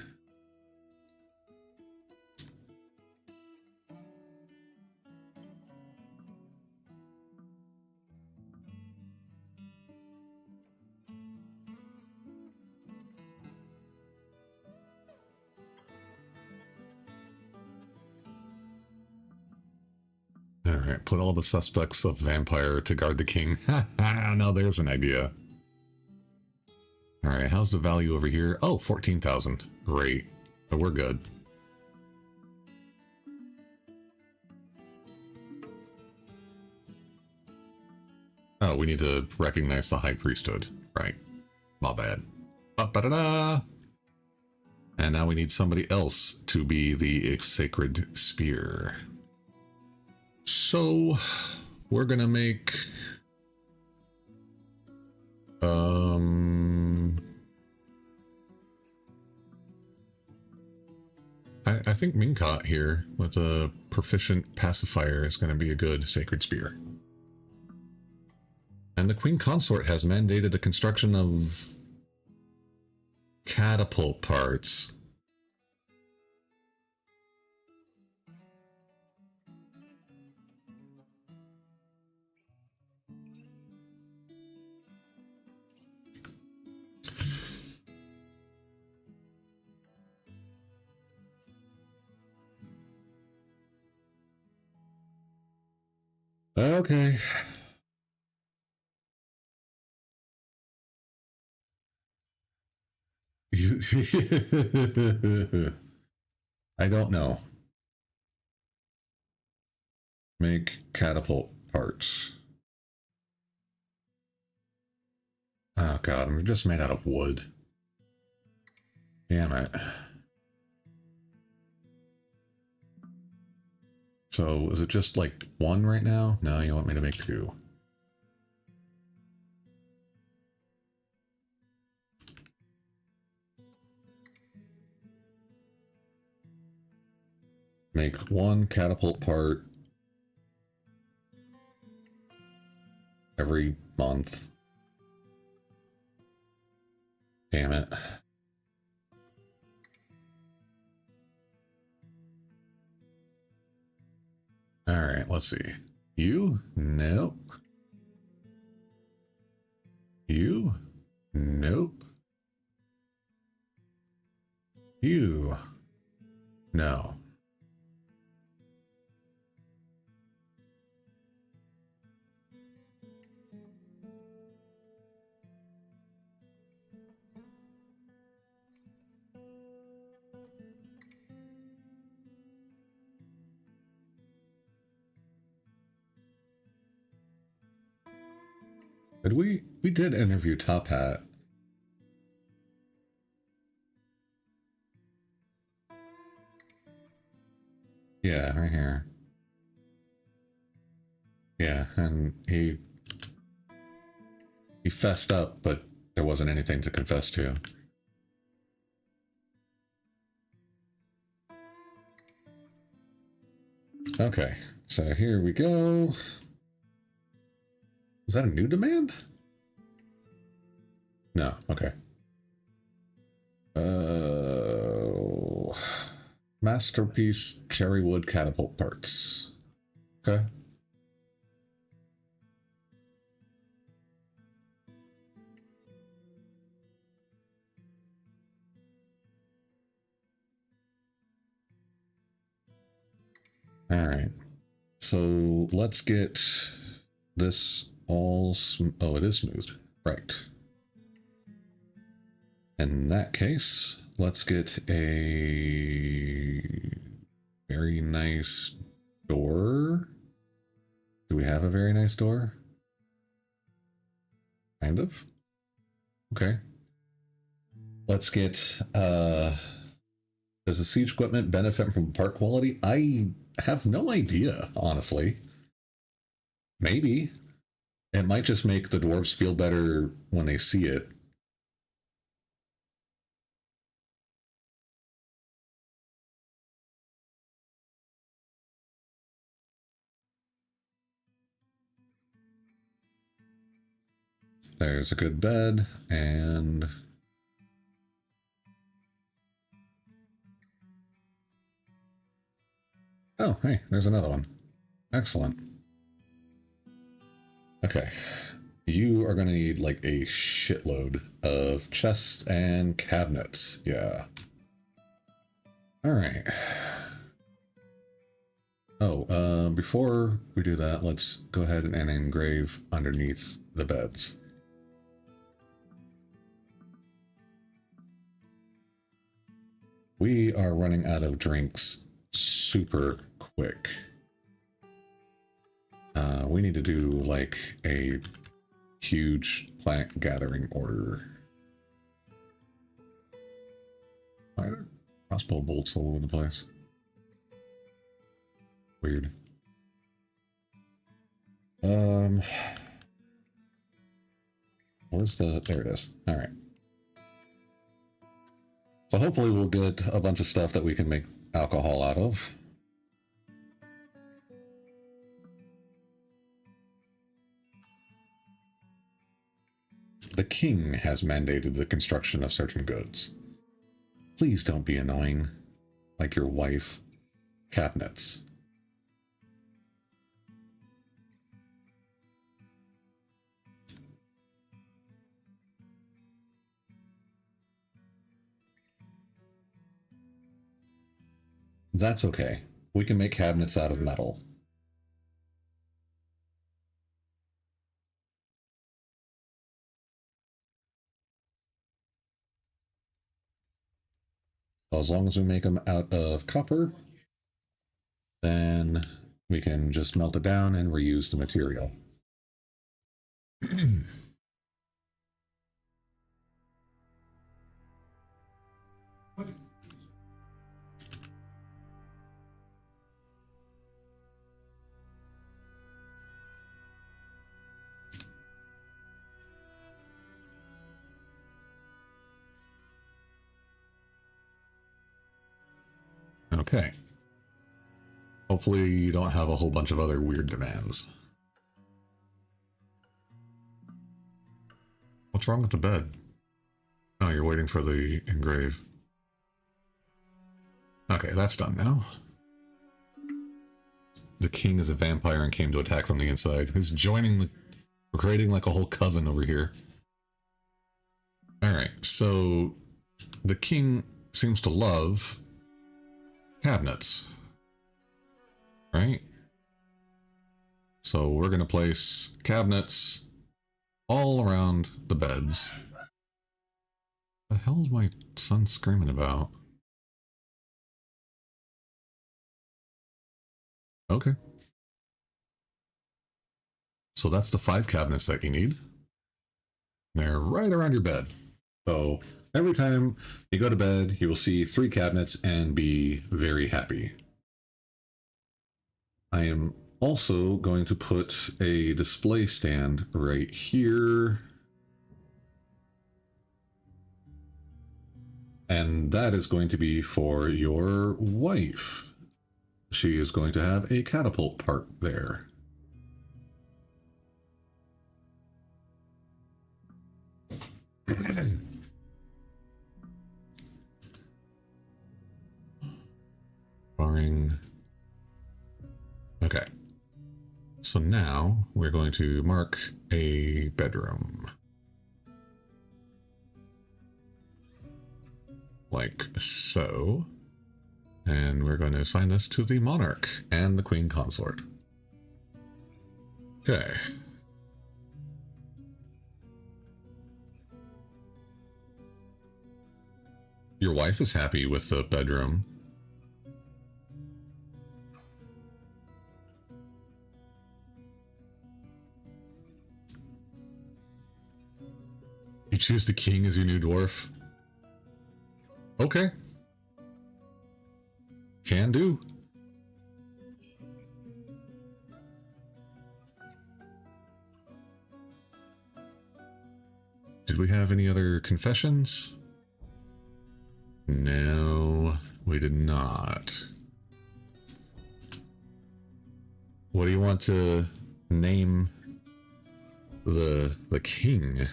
Alright, put all the suspects of vampire to guard the king. Now there's an idea. Alright, how's the value over here? Oh, 14,000. Great. So we're good. Oh, we need to recognize the high priesthood. Right. My bad. Ba-ba-da-da! And now we need somebody else to be the sacred spear. So, we're gonna make... I think Minkot here, with a proficient pacifier, is gonna be a good sacred spear. And the Queen Consort has mandated the construction of catapult parts. Okay. I don't know. Make catapult parts. Oh god, I'm just made out of wood. Damn it. So, is it just like one right now? No, you want me to make two. Make one catapult part every month. Damn it. Alright, let's see. You? Nope. You? Nope. You? No. But we did interview Top Hat. Yeah, right here. Yeah, and he fessed up, but there wasn't anything to confess to. Okay, so here we go. Is that a new demand? No, okay. Masterpiece cherrywood catapult parts. Okay. All right. So let's get this all oh, it is smoothed. Right. In that case, let's get a very nice door. Do we have a very nice door? Kind of. Okay. Let's get, does the siege equipment benefit from part quality? I have no idea, honestly. Maybe. It might just make the dwarves feel better when they see it. There's a good bed, and... oh, hey, there's another one. Excellent. Okay. You are going to need, like, a shitload of chests and cabinets. Yeah. Alright. Oh, before we do that, let's go ahead and engrave underneath the beds. We are running out of drinks super quick. We need to do like a huge plant gathering order. Why are there crossbow bolts all over the place? Weird. Where's the... There it is. All right. So hopefully we'll get a bunch of stuff that we can make alcohol out of. The king has mandated the construction of certain goods. Please don't be annoying, like your wife. Cabinets. That's okay. We can make cabinets out of metal. As long as we make them out of copper, then we can just melt it down and reuse the material. Okay. Hopefully you don't have a whole bunch of other weird demands. What's wrong with the bed? Oh, you're waiting for the engrave. Okay, that's done now. The king is a vampire and came to attack from the inside. He's joining the... We're creating like a whole coven over here. Alright, so... The king seems to love... cabinets. Right? So we're going to place cabinets all around the beds. What the hell is my son screaming about? Okay. So that's the 5 cabinets that you need. They're right around your bed. So every time you go to bed, you will see 3 cabinets and be very happy. I am also going to put a display stand right here. And that is going to be for your wife. She is going to have a catapult part there. Barring... Okay. So now we're going to mark a bedroom. Like so. And we're going to assign this to the monarch and the queen consort. Okay. Your wife is happy with the bedroom. You choose the king as your new dwarf? Okay. Can do. Did we have any other confessions? No, we did not. What do you want to name the king?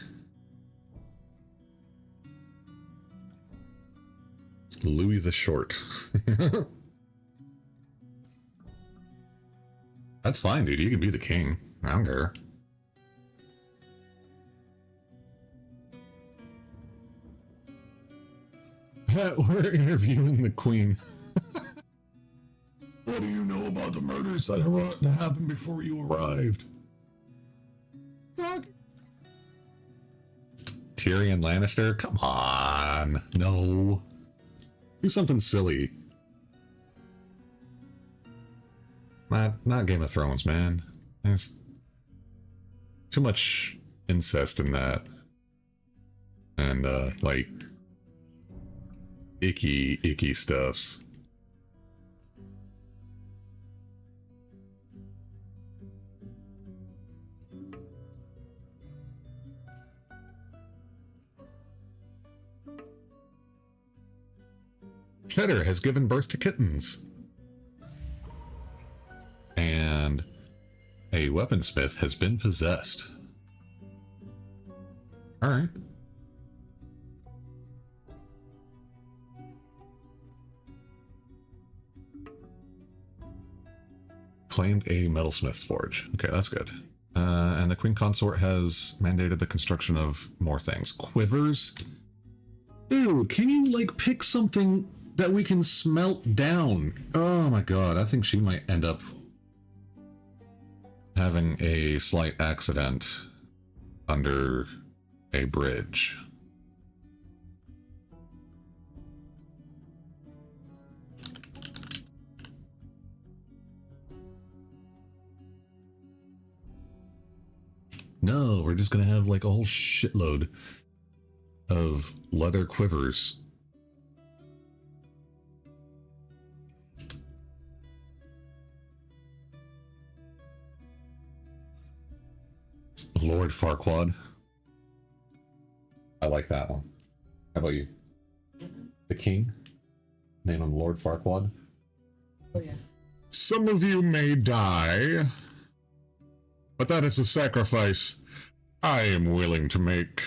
Louis the Short. That's fine, dude. You can be the king. I don't care. We're interviewing the queen. do you know about the murders that happened before you arrived? Tyrion Lannister? Come on. No. Do something silly. Not Game of Thrones, man. There's too much incest in that. And, like, icky stuffs. Cheddar has given birth to kittens. And a weaponsmith has been possessed. Alright. Claimed a metalsmith's forge. Okay, that's good. And the Queen Consort has mandated the construction of more things. Quivers? Dude, can you, like, pick something that we can smelt down? Oh my god, I think she might end up having a slight accident under a bridge. No, we're just gonna have like a whole shitload of leather quivers. Lord Farquaad. I like that one. How about you? The king? Name him Lord Farquaad? Oh, yeah. Some of you may die, but that is a sacrifice I am willing to make.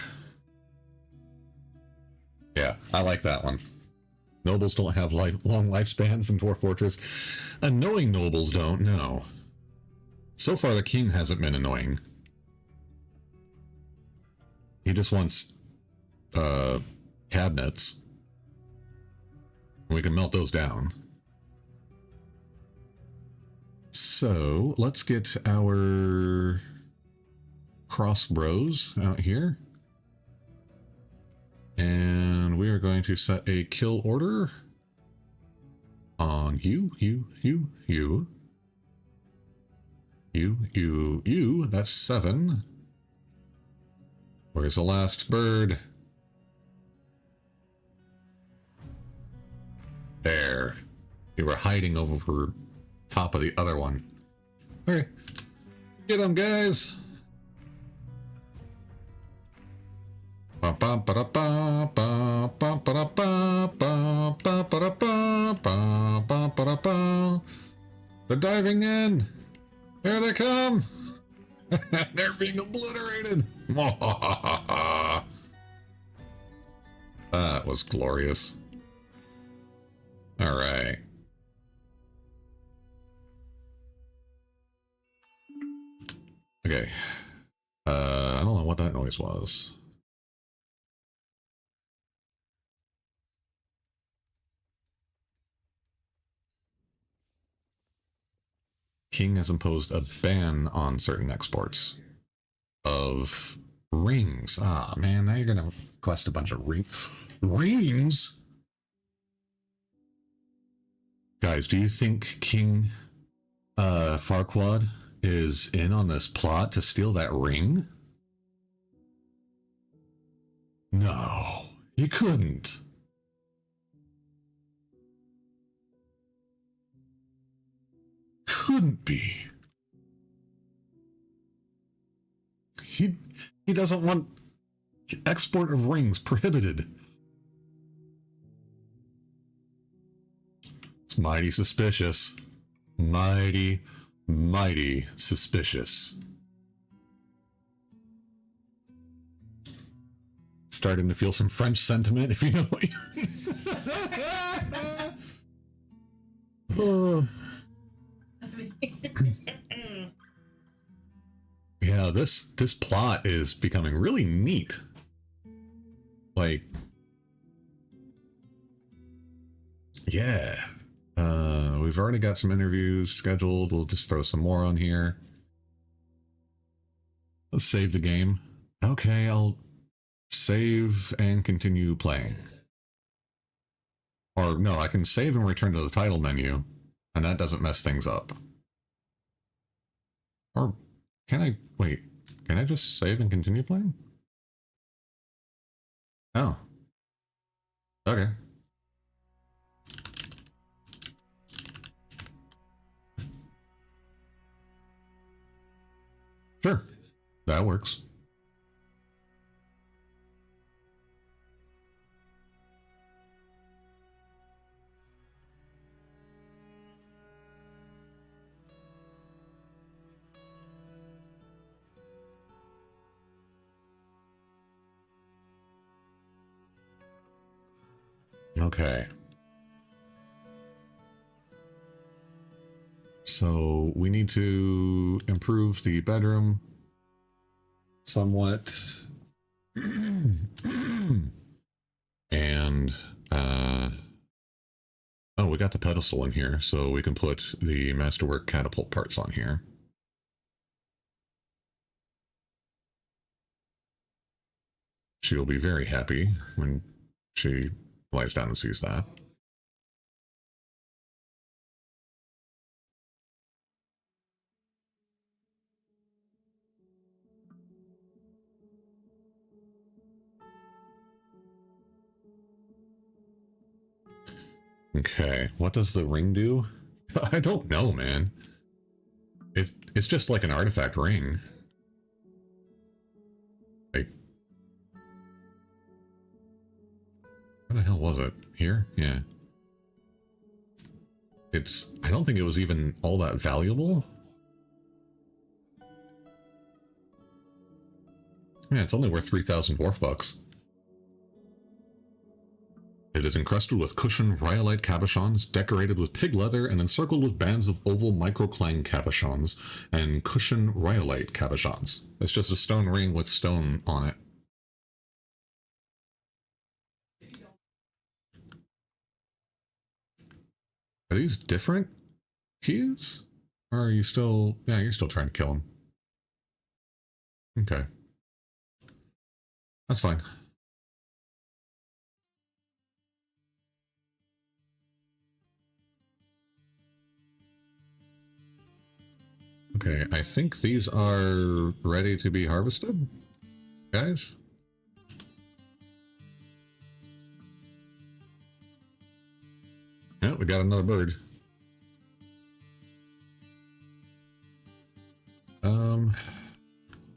Yeah, I like that one. Nobles don't have long lifespans in Dwarf Fortress. Annoying nobles don't, no. So far, the king hasn't been annoying. He just wants, cabinets. We can melt those down. So, let's get our crossbows out here. And we are going to set a kill order on you. That's 7. Where's the last bird? There. You were hiding over top of the other one. Okay. Get them, guys. They're diving in. Here they come. They're being obliterated. That was glorious. All right. Okay. I don't know what that noise was. King has imposed a ban on certain exports of rings. Ah, man, now you're gonna request a bunch of rings? Guys, do you think King Farquaad is in on this plot to steal that ring? No, he couldn't. Couldn't be. He doesn't want export of rings prohibited. It's mighty suspicious. Mighty suspicious. Starting to feel some French sentiment, if you know what you mean. Yeah, this plot is becoming really neat. Like, yeah. we've already got some interviews scheduled. We'll just throw some more on here. Let's save the game. Okay, I'll save and continue playing. Or no, I can save and return to the title menu, and that doesn't mess things up. Or can I, wait, can I just save and continue playing? Oh. Okay. Sure, that works. Okay. So we need to improve the bedroom somewhat. And oh, we got the pedestal in here, so we can put the masterwork catapult parts on here. She'll be very happy when she lies down and sees that. Okay, what does the ring do? I don't know, man. It's just like an artifact ring. Like, where the hell was it? Here? Yeah. I don't think it was even all that valuable. Yeah, it's only worth 3,000 dwarf bucks. It is encrusted with cushioned rhyolite cabochons, decorated with pig leather, and encircled with bands of oval microclang cabochons and cushioned rhyolite cabochons. It's just a stone ring with stone on it. Are these different keys? Or are you still... Yeah, you're still trying to kill him. Okay. That's fine. Okay, I think these are ready to be harvested, guys. Yeah, we got another bird.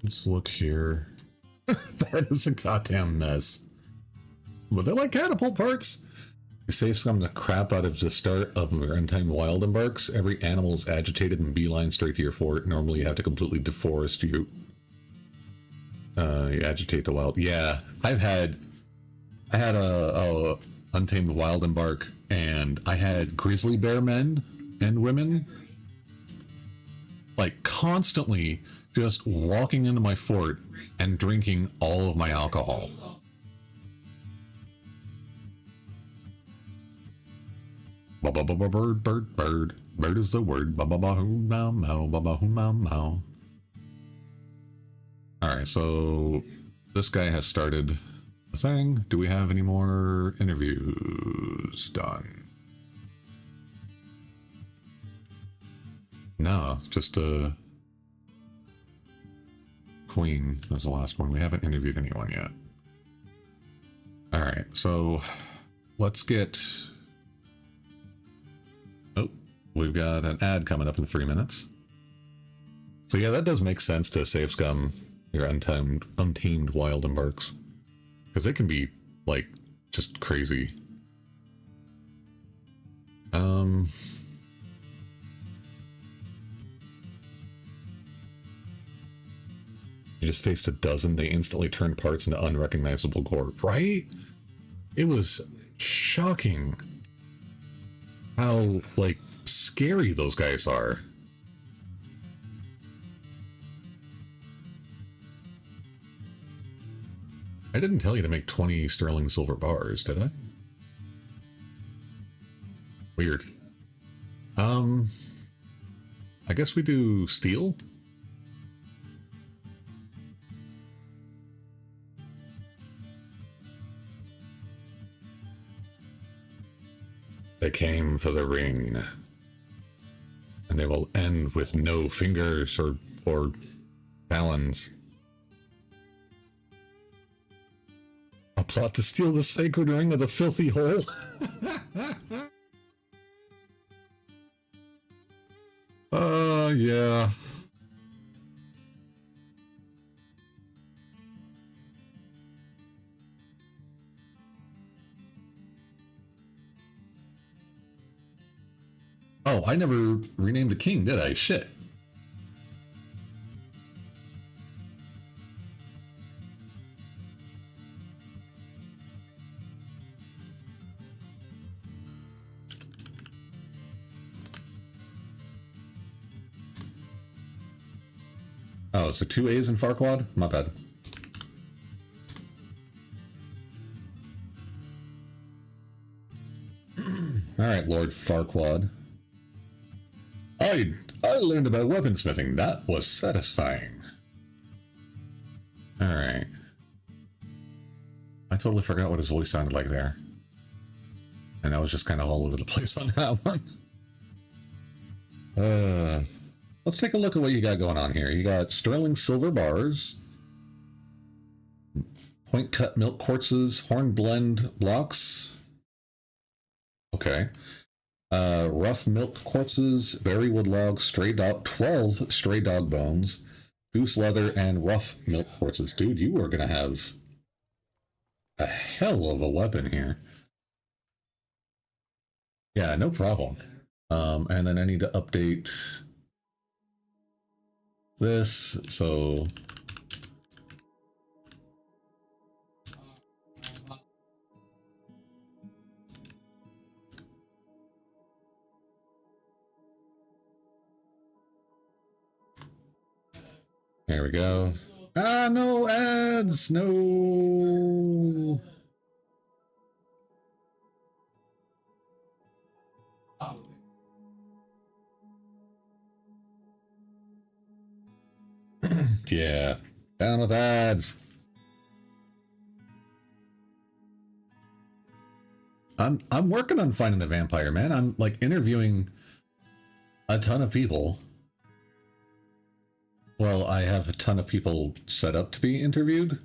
Let's look here. That is a goddamn mess. But they're like catapult parts. You save some the crap out of the start of untamed wild embarks. Every animal is agitated and beeline straight to your fort. Normally you have to completely deforest you. You agitate the wild. Yeah, I had a untamed wild embark, and I had grizzly bear men and women like constantly just walking into my fort and drinking all of my alcohol. Bird, bird, bird. Bird is the word. Ba ba ba hoo mow mow. Ba ba hoo mow mow. Alright, so this guy has started the thing. Do we have any more interviews done? No, just a queen was the last one. We haven't interviewed anyone yet. Alright, so let's get... Oh, we've got an ad coming up in 3 minutes. So yeah, that does make sense to save scum your untamed wild embarks. Because they can be, like, just crazy. You just faced a dozen, they instantly turned parts into unrecognizable gore, right? It was shocking how, like, scary those guys are. I didn't tell you to make 20 sterling silver bars, did I? Weird. I guess we do steel. They came for the ring, and they will end with no fingers or talons. A plot to steal the sacred ring of the filthy hole. Yeah. Oh, I never renamed a king, did I? Shit. Oh, so 2 A's in Farquaad? My bad. Alright, Lord Farquaad. I learned about weaponsmithing. That was satisfying. Alright. I totally forgot what his voice sounded like there. And I was just kind of all over the place on that one. Let's take a look at what you got going on here. You got sterling silver bars, point cut milk quartzes, horn blend blocks. Okay. Rough milk quartzes, berry wood logs, stray dog, 12 stray dog bones, goose leather, and rough milk quartzes. Dude, you are going to have a hell of a weapon here. Yeah, no problem. And then I need to update this, so there we go. Ah, no ads, no. Yeah, down with ads. I'm working on finding the vampire, man. I'm like interviewing a ton of people. Well, I have a ton of people set up to be interviewed.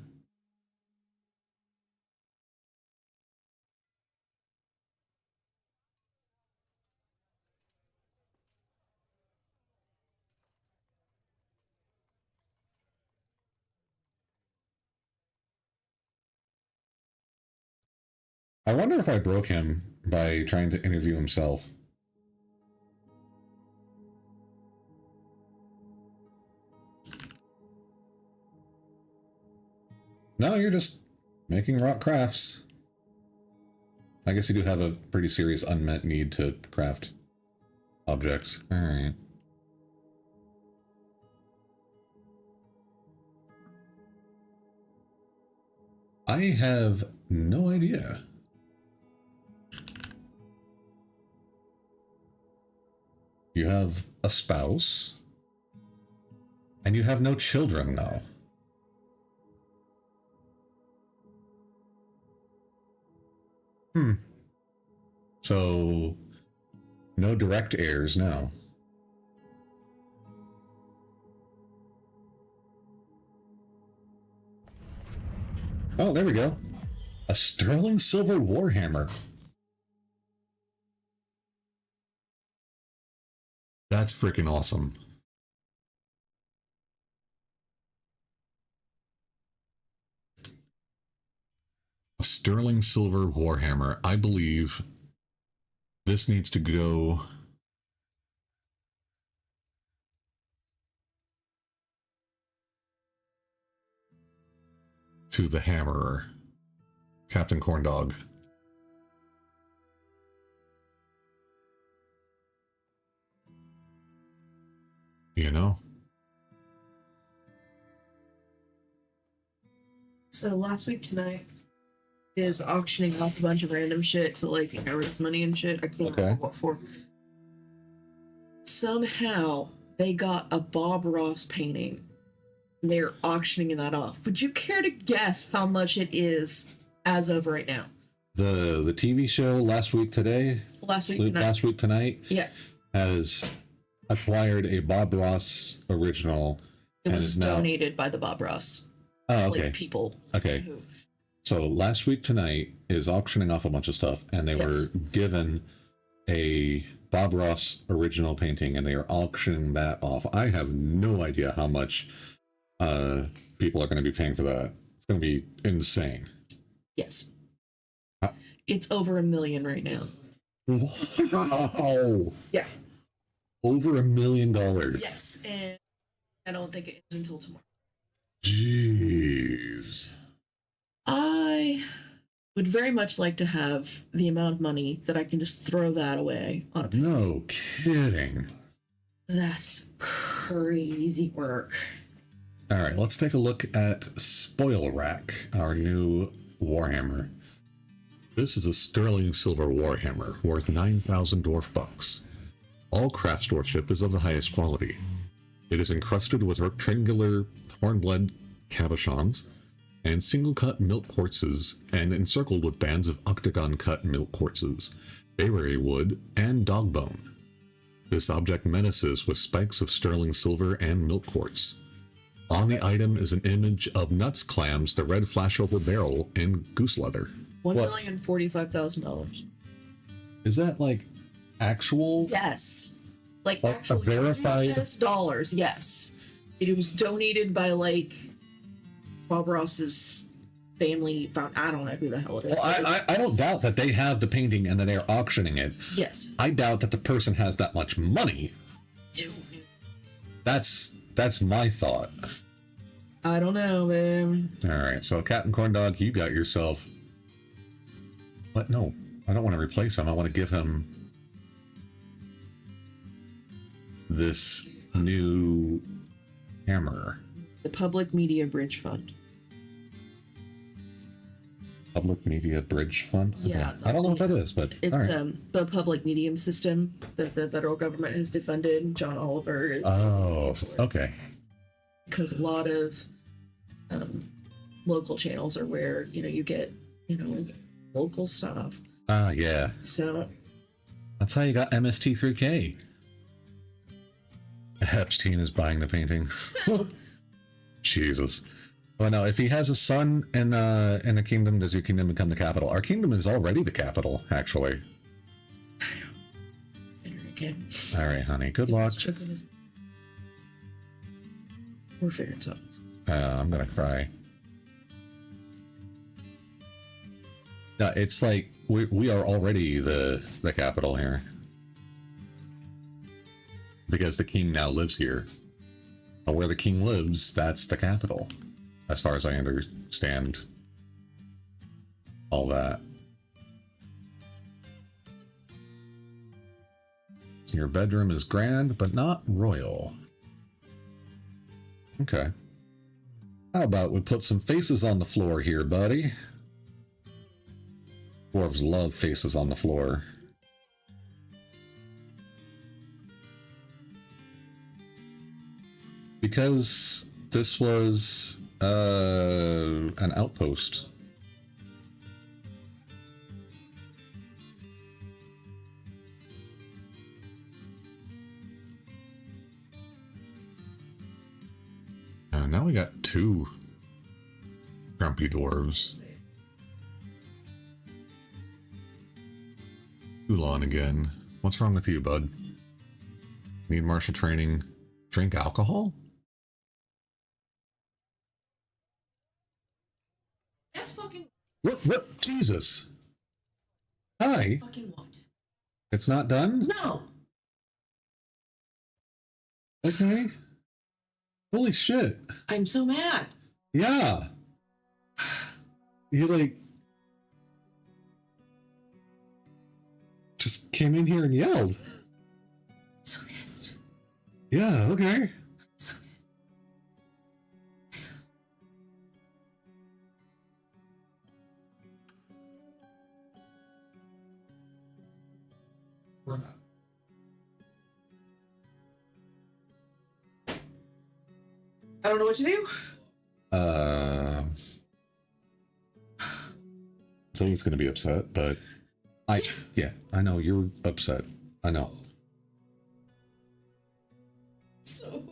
I wonder if I broke him by trying to interview himself. No, you're just making rock crafts. I guess you do have a pretty serious unmet need to craft objects. Alright. I have no idea. You have a spouse, and you have no children, though. So, no direct heirs, no. Oh, there we go. A sterling silver warhammer. That's freaking awesome. A sterling silver warhammer. I believe this needs to go to the hammerer, Captain Corndog. You know? So last week tonight is auctioning off a bunch of random shit to like raise money and shit. I can't remember what for. somehow they got a Bob Ross painting. They're auctioning that off. Would you care to guess how much it is as of right now? The TV show Last Week Tonight Yeah. has acquired a Bob Ross original. It was donated by the Bob Ross people. Okay. So Last Week Tonight is auctioning off a bunch of stuff, and they were given a Bob Ross original painting, and they are auctioning that off. I have no idea how much people are going to be paying for that. It's going to be insane. Yes. It's over $1 million right now. Wow. Yeah. Over $1 million. Yes, and I don't think it is until tomorrow. Jeez. I would very much like to have the amount of money that I can just throw that away on a painting. No kidding. That's crazy work. All right, let's take a look at Spoil Rack, our new Warhammer. This is a sterling silver Warhammer worth 9,000 dwarf bucks. All craft dwarfship is of the highest quality. It is encrusted with rectangular hornblende cabochons and single-cut milk quartzes and encircled with bands of octagon-cut milk quartzes, bayberry wood, and dog bone. This object menaces with spikes of sterling silver and milk quartz. On the item is an image of nuts clams, the red flashover barrel, and goose leather. $1,045,000. Is that like actual? Yes. Like a verified US dollars, yes. It was donated by like Bob Ross's family found. I don't know who the hell it is. Well, I don't doubt that they have the painting and that they're auctioning it. Yes. I doubt that the person has that much money. Dude. That's my thought. I don't know, man. All right, so Captain Corndog, you got yourself. What? No, I don't want to replace him. I want to give him this new hammer. The Public Media Bridge Fund. Public Media Bridge Fund? Yeah. Okay. I don't know what that is, but it's all right. The public medium system that the federal government has defunded. John Oliver. Oh, okay. Because a lot of local channels are where, you get, local stuff. Yeah. So. That's how you got MST3K. Epstein is buying the painting. Jesus. Well, no, if he has a son in a kingdom, does your kingdom become the capital? Our kingdom is already the capital, actually. All right, honey. Good luck. We're figuring something. I'm gonna cry. No, it's like we are already the capital here. Because the king now lives here. And where the king lives, that's the capital. As far as I understand all that. Your bedroom is grand, but not royal. Okay. How about we put some faces on the floor here, buddy? Dwarves love faces on the floor. Because this was an outpost. Now we got two grumpy dwarves. Ulan again. What's wrong with you, bud? Need martial training? Drink alcohol? That's fucking. What? Jesus. Hi. Fucking what? It's not done? No. Okay. Holy shit. I'm so mad. Yeah. You like just came in here and yelled. So pissed. Yeah, okay. So pissed. I don't know what to do. So he's going to be upset, but I know you're upset. I know. So.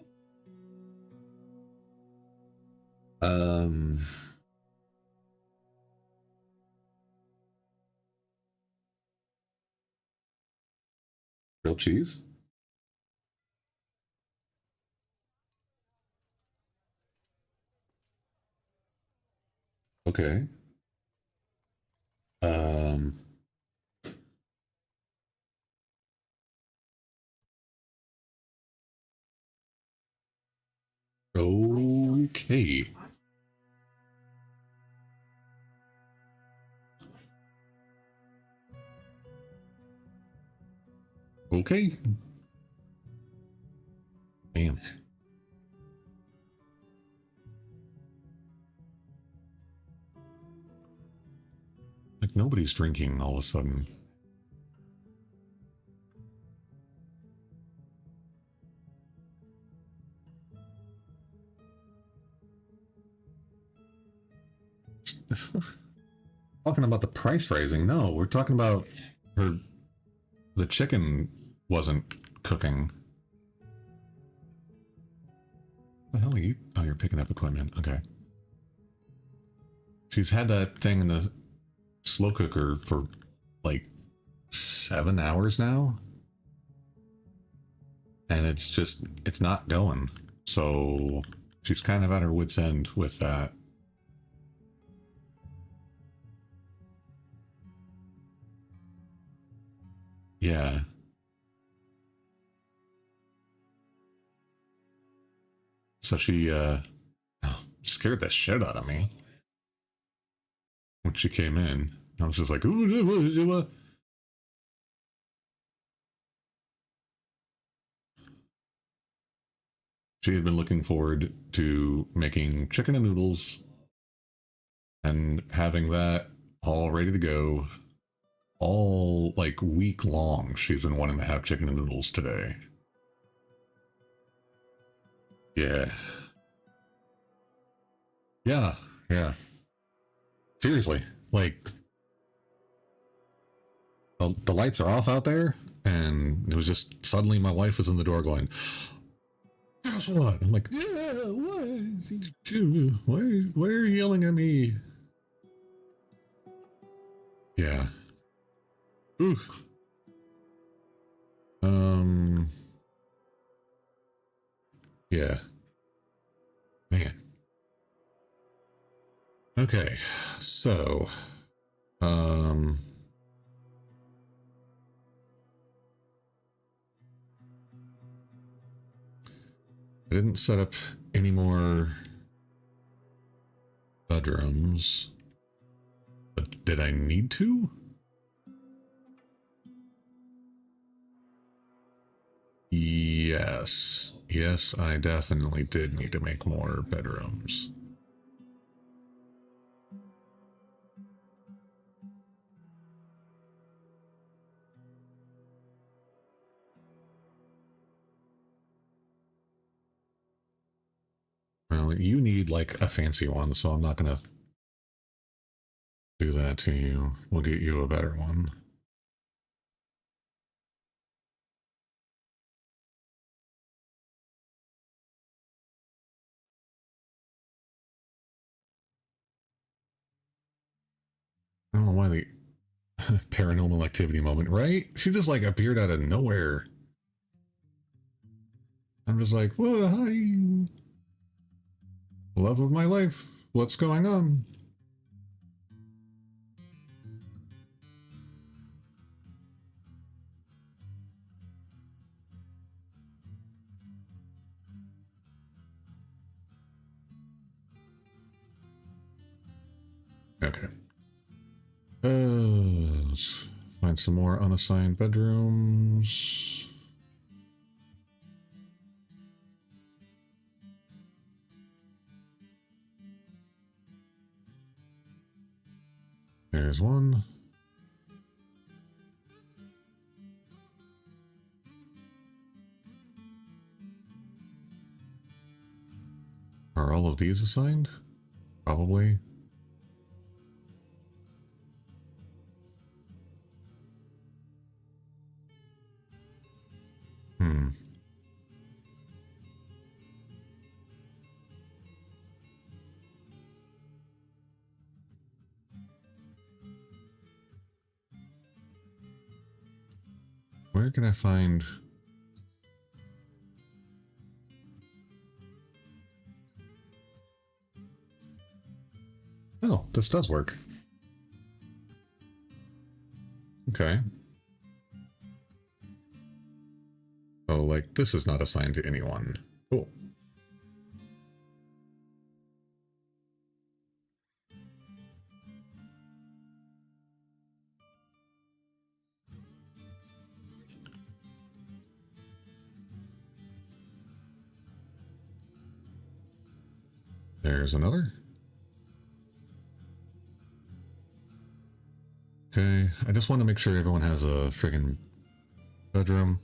Grilled cheese? Okay. Okay. Okay. Damn. Like nobody's drinking all of a sudden. Talking about the price raising. No, we're talking about her. The chicken wasn't cooking. The hell are you? Oh, you're picking up equipment. Okay. She's had that thing in the slow cooker for like 7 hours now. And it's not going. So she's kind of at her wit's end with that. Yeah. So she scared the shit out of me when she came in. I was just like, ooh. She had been looking forward to making chicken and noodles and having that all ready to go all like week long. She's been wanting to have chicken and noodles today. Yeah. Yeah. Seriously, like the lights are off out there, and it was just suddenly my wife was in the door going, "Guess what?" I'm like, "Yeah, what? Why are you yelling at me?" Yeah. Oof. Yeah. Man. Okay. So, I didn't set up any more bedrooms, but did I need to? Yes. Yes, I definitely did need to make more bedrooms. Well, you need like a fancy one, so I'm not gonna do that to you. We'll get you a better one. I don't know why the paranormal activity moment, right? She just like appeared out of nowhere. I'm just like, well, hi, love of my life. What's going on? Okay. Let's find some more unassigned bedrooms. There's one. Are all of these assigned? Probably. Where can I find... Oh, this does work. Okay. Oh, like, this is not assigned to anyone. Cool. There's another. Okay, I just want to make sure everyone has a friggin' bedroom.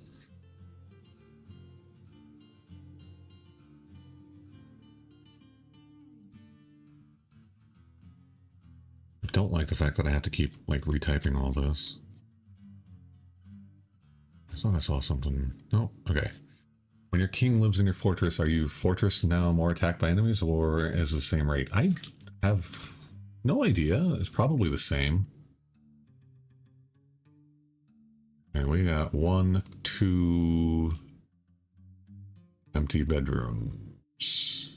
I don't like the fact that I have to keep, like, retyping all this. I thought I saw something. Nope. Okay. When your king lives in your fortress, are you fortress now more attacked by enemies, or is the same rate? I have no idea. It's probably the same. And we got 1, 2 empty bedrooms. Is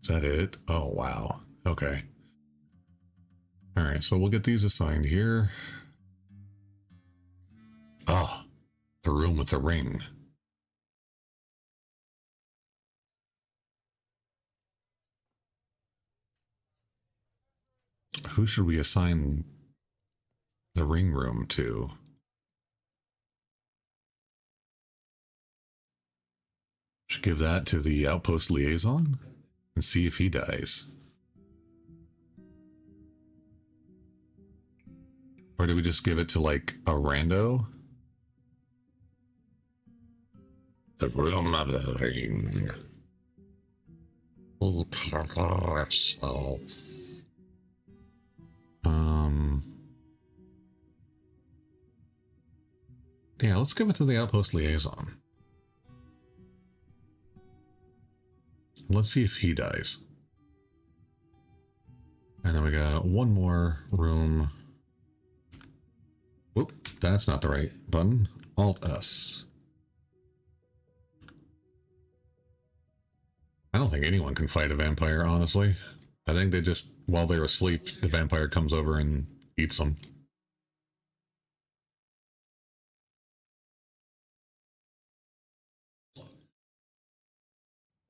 that it? Oh, wow. Okay. All right, so we'll get these assigned here. Ah, the room with the ring. Who should we assign the ring room to? Should give that to the outpost liaison and see if he dies. Or do we just give it to, like, a rando? The room of the ring. Yeah, let's give it to the outpost liaison. Let's see if he dies. And then we got one more room. Whoop, that's not the right button. Alt-S. I don't think anyone can fight a vampire, honestly. I think they just, while they're asleep, the vampire comes over and eats them.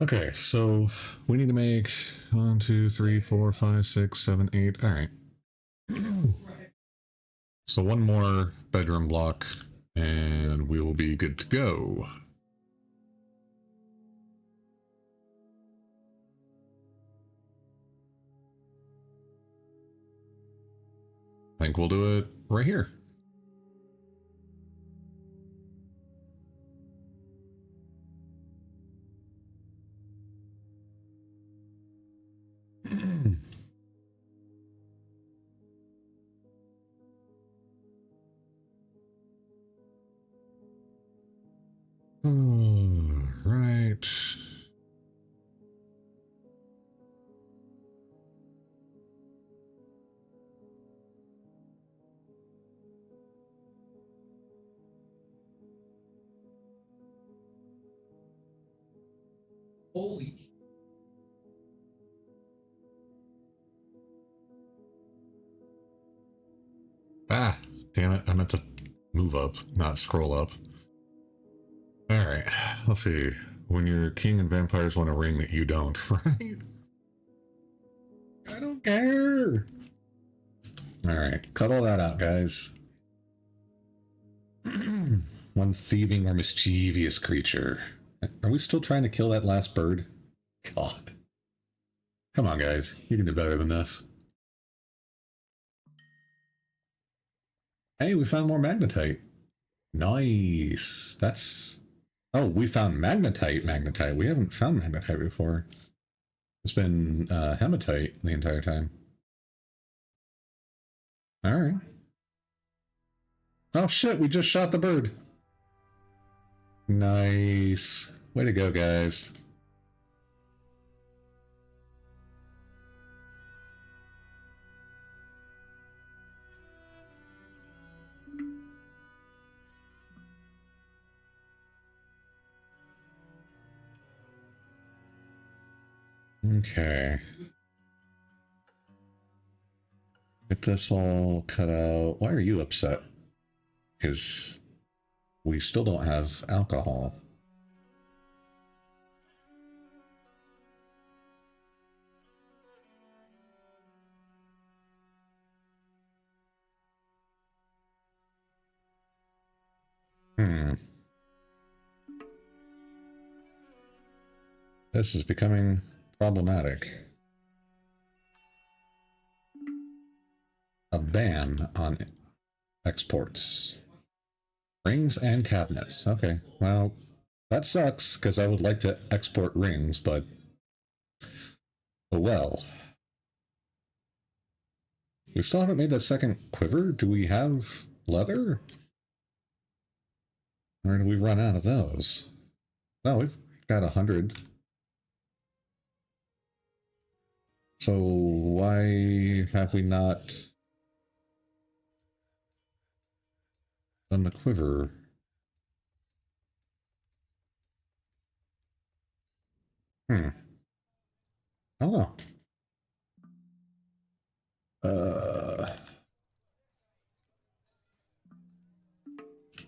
Okay, so we need to make 1, 2, 3, 4, 5, 6, 7, 8. All right. So one more bedroom block and we will be good to go. I think we'll do it right here. Right. Holy. Ah, damn it. I meant to move up, not scroll up. Alright, let's see. When your king and vampires want a ring that you don't, right? I don't care. Alright, cut all that out, guys. One thieving or mischievous creature. Are we still trying to kill that last bird? God. Come on, guys. You can do better than this. Hey, we found more magnetite. Nice. That's... Oh, we found magnetite. We haven't found magnetite before. It's been hematite the entire time. All right. Oh shit, we just shot the bird. Nice. Way to go, guys. Okay. Get this all cut out. Why are you upset? Because we still don't have alcohol. This is becoming problematic. A ban on exports. Rings and cabinets. Okay, well, that sucks because I would like to export rings, but oh well. We still haven't made that second quiver. Do we have leather? Or did we run out of those? No, we've got 100. So why have we not done the quiver? I don't know.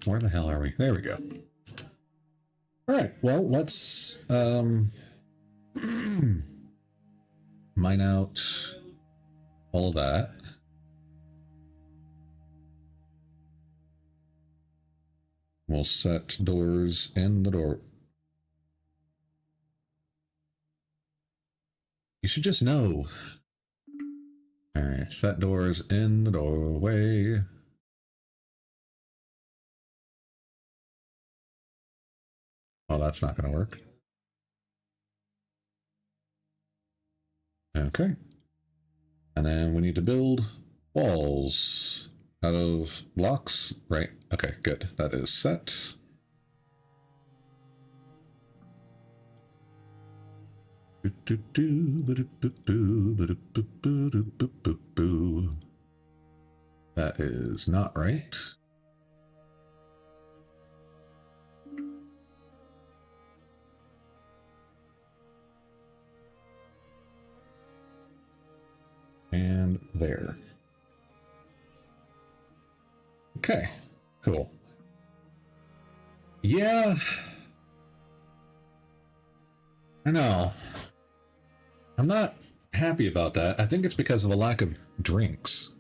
Where the hell are we? There we go. All right, well, let's mine out all of that. We'll set doors in the door. You should just know. All right, set doors in the doorway. Oh, that's not going to work. Okay. And then we need to build walls out of blocks, right? Okay, good. That is set. That is not right. And there. Okay, cool. Yeah. I know. I'm not happy about that. I think it's because of a lack of drinks.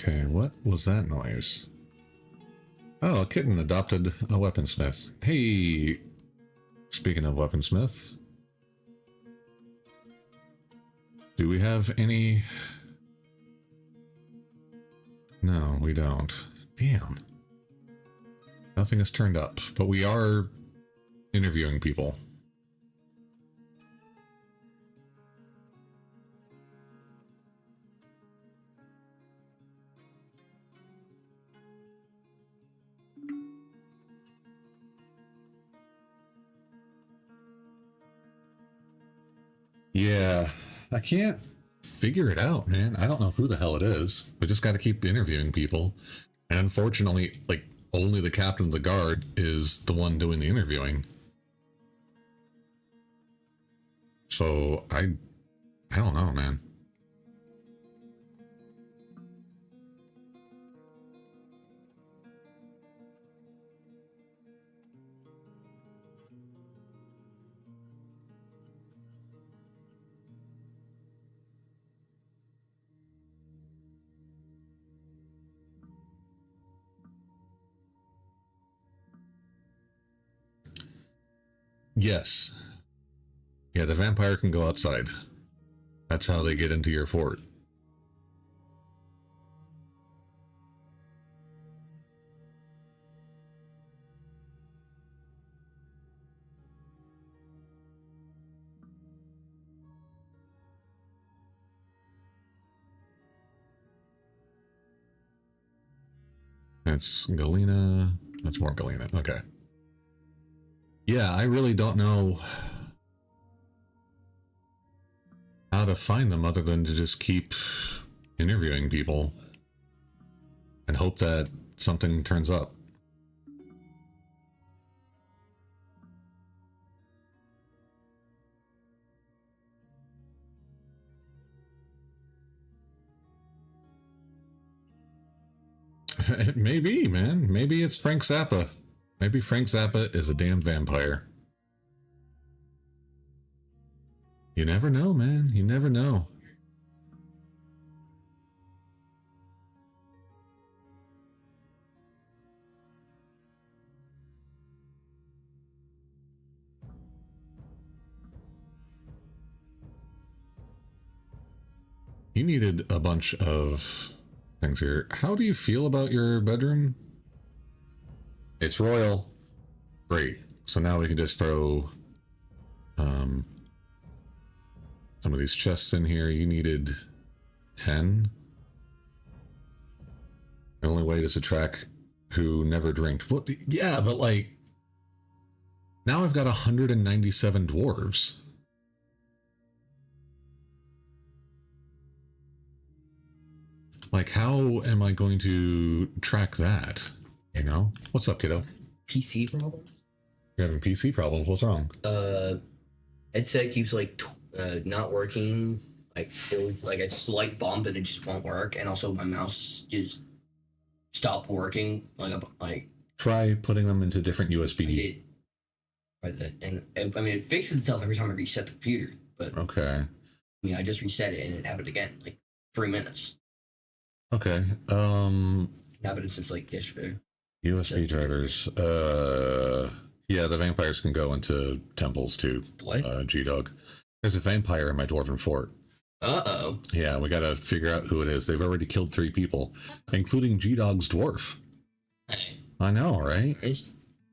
Okay, what was that noise? Oh, a kitten adopted a weaponsmith. Hey, speaking of weaponsmiths, do we have any? No, we don't. Damn. Nothing has turned up, but we are interviewing people. Yeah, I can't figure it out, man. I don't know who the hell it is. We just got to keep interviewing people. And unfortunately, like, only the captain of the guard is the one doing the interviewing. So I don't know, man. Yes. Yeah, the vampire can go outside. That's how they get into your fort. That's Galena. That's more Galena. Okay. Yeah, I really don't know how to find them other than to just keep interviewing people and hope that something turns up. Maybe, man. Maybe it's Frank Zappa. Maybe Frank Zappa is a damn vampire. You never know, man. You never know. You needed a bunch of things here. How do you feel about your bedroom? It's royal. Great. So now we can just throw some of these chests in here. You needed 10. The only way to subtract who never drank. What? Yeah, but like now I've got 197 dwarves. Like, how am I going to track that? You know? What's up, kiddo? PC problems? You're having PC problems? What's wrong? Headset keeps not working. Like a slight bump and it just won't work. And also my mouse just stopped working. Try putting them into different USB. I did. And I mean, it fixes itself every time I reset the computer. But okay. I mean, I just reset it and it happened again, like 3 minutes. Okay. Happened since like yesterday. USB drivers. Yeah, the vampires can go into temples too. What? G-Dog. There's a vampire in my dwarven fort. Uh-oh. Yeah, we gotta figure out who it is. They've already killed 3 people, including G-Dog's dwarf. Hey. I know, right?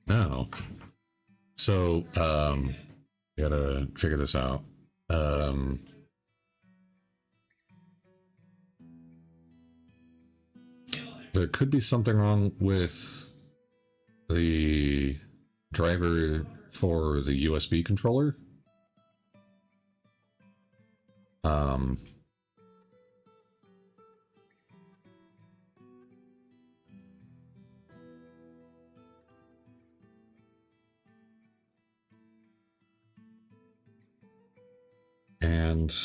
No. So, we gotta figure this out. There could be something wrong with the driver for the USB controller. And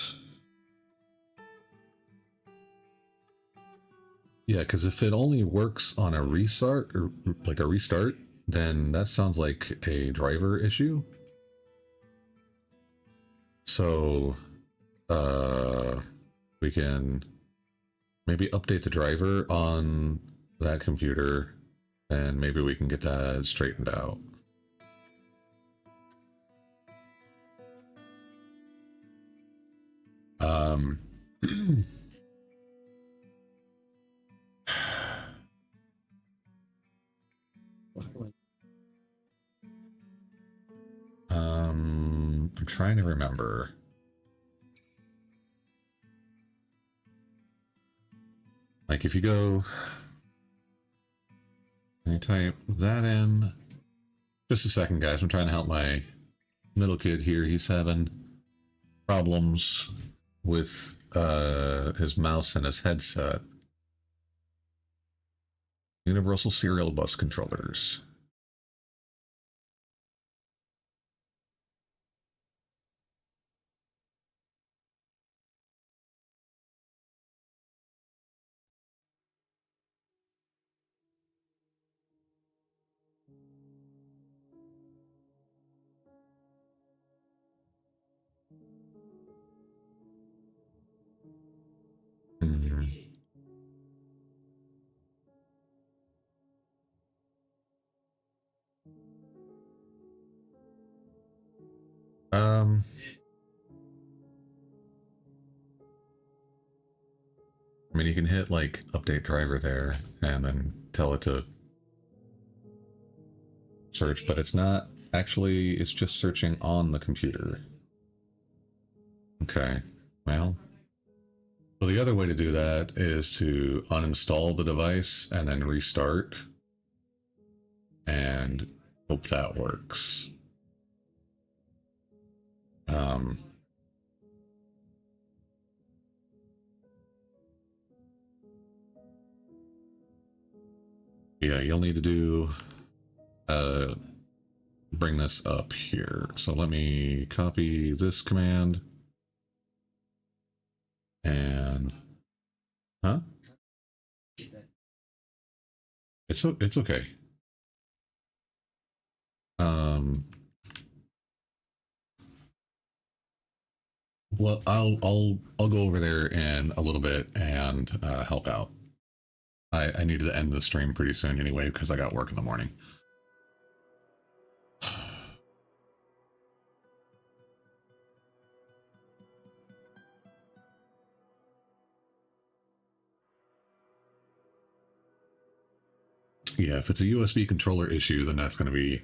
yeah, because if it only works on a restart or like a restart, then that sounds like a driver issue. So we can maybe update the driver on that computer and maybe we can get that straightened out. I'm trying to remember. Like if you go and you type that in, just a second guys, I'm trying to help my middle kid here. He's having problems with his mouse and his headset. Universal serial bus controllers. Um, I mean, you can hit like update driver there and then tell it to search, but it's not actually, it's just searching on the computer. Okay, well, so the other way to do that is to uninstall the device and then restart and hope that works. Yeah, you'll need to do bring this up here. So let me copy this command and it's okay. Well, I'll go over there in a little bit and help out. I needed to end the stream pretty soon anyway because I got work in the morning. Yeah, if it's a USB controller issue, then that's going to be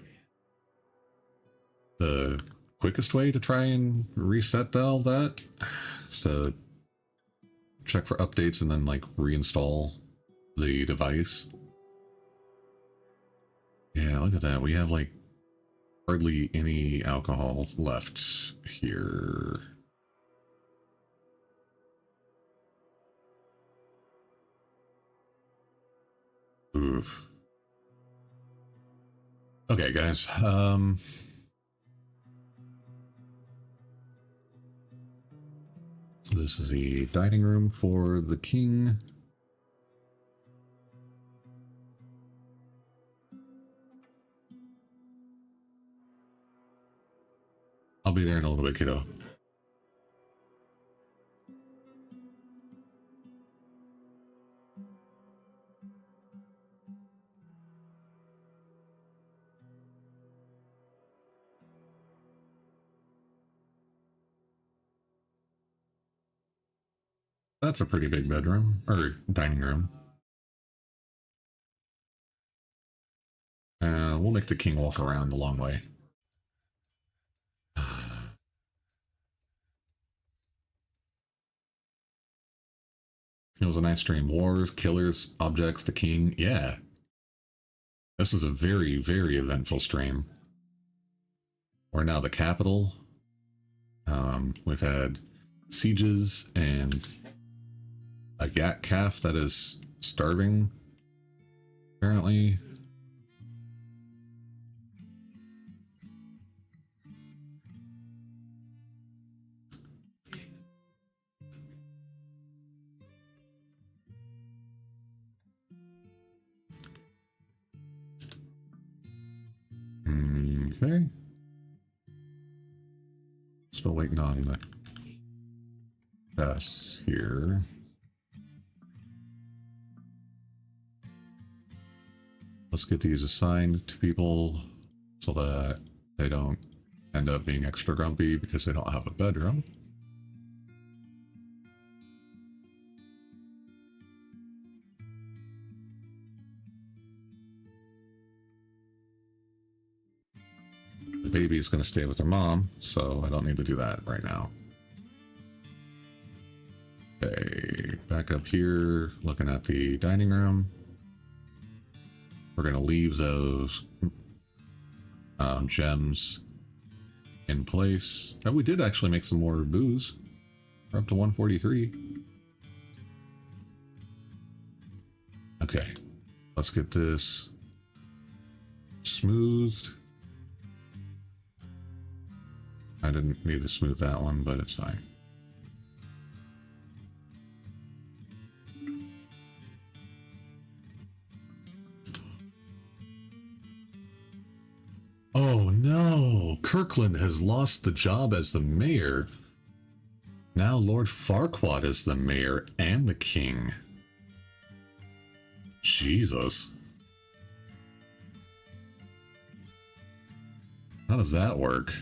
the quickest way to try and reset all that. Is to check for updates and then like reinstall the device. Yeah, look at that. We have like hardly any alcohol left here. Oof. Okay, guys. This is the dining room for the king. I'll be there in a little bit, kiddo. That's a pretty big bedroom, or dining room. We'll make the king walk around the long way. It was a nice stream. Wars, killers, objects, the king. Yeah. This is a very, very eventful stream. We're now the capital. We've had sieges and a yak calf that is starving, apparently. Okay. Still waiting on the tests here. Let's get these assigned to people so that they don't end up being extra grumpy because they don't have a bedroom. The baby's going to stay with her mom, so I don't need to do that right now. Okay, back up here, looking at the dining room. We're going to leave those gems in place. Oh, we did actually make some more booze. We're up to 143. Okay, let's get this smoothed. I didn't need to smooth that one, but it's fine. Oh no! Kirkland has lost the job as the mayor. Now Lord Farquaad is the mayor and the king. Jesus. How does that work?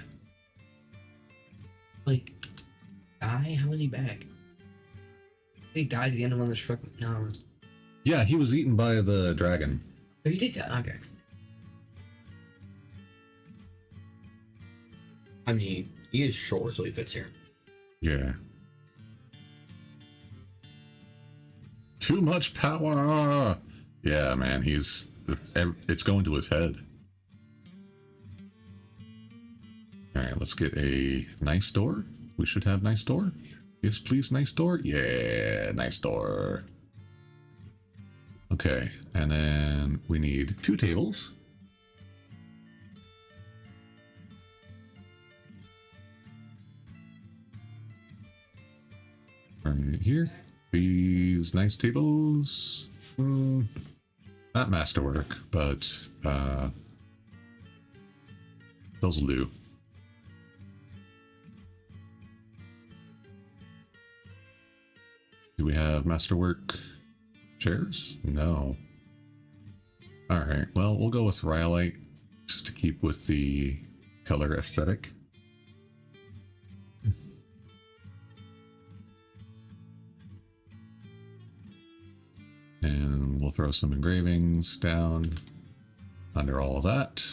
Like, die? How is he back? He died at the end of one of the struck. No. Yeah, he was eaten by the dragon. Oh, he did die. Okay. I mean, he is short, so he fits here. Yeah. Too much power. Yeah, man, it's going to his head. All right, let's get a nice door. We should have nice door. Yes, please, nice door. Yeah, nice door. Okay, and then we need 2 tables. Right here. These nice tables. Not masterwork, but those will do. Do we have masterwork chairs? No. Alright, well, we'll go with rhyolite just to keep with the color aesthetic. And we'll throw some engravings down under all of that.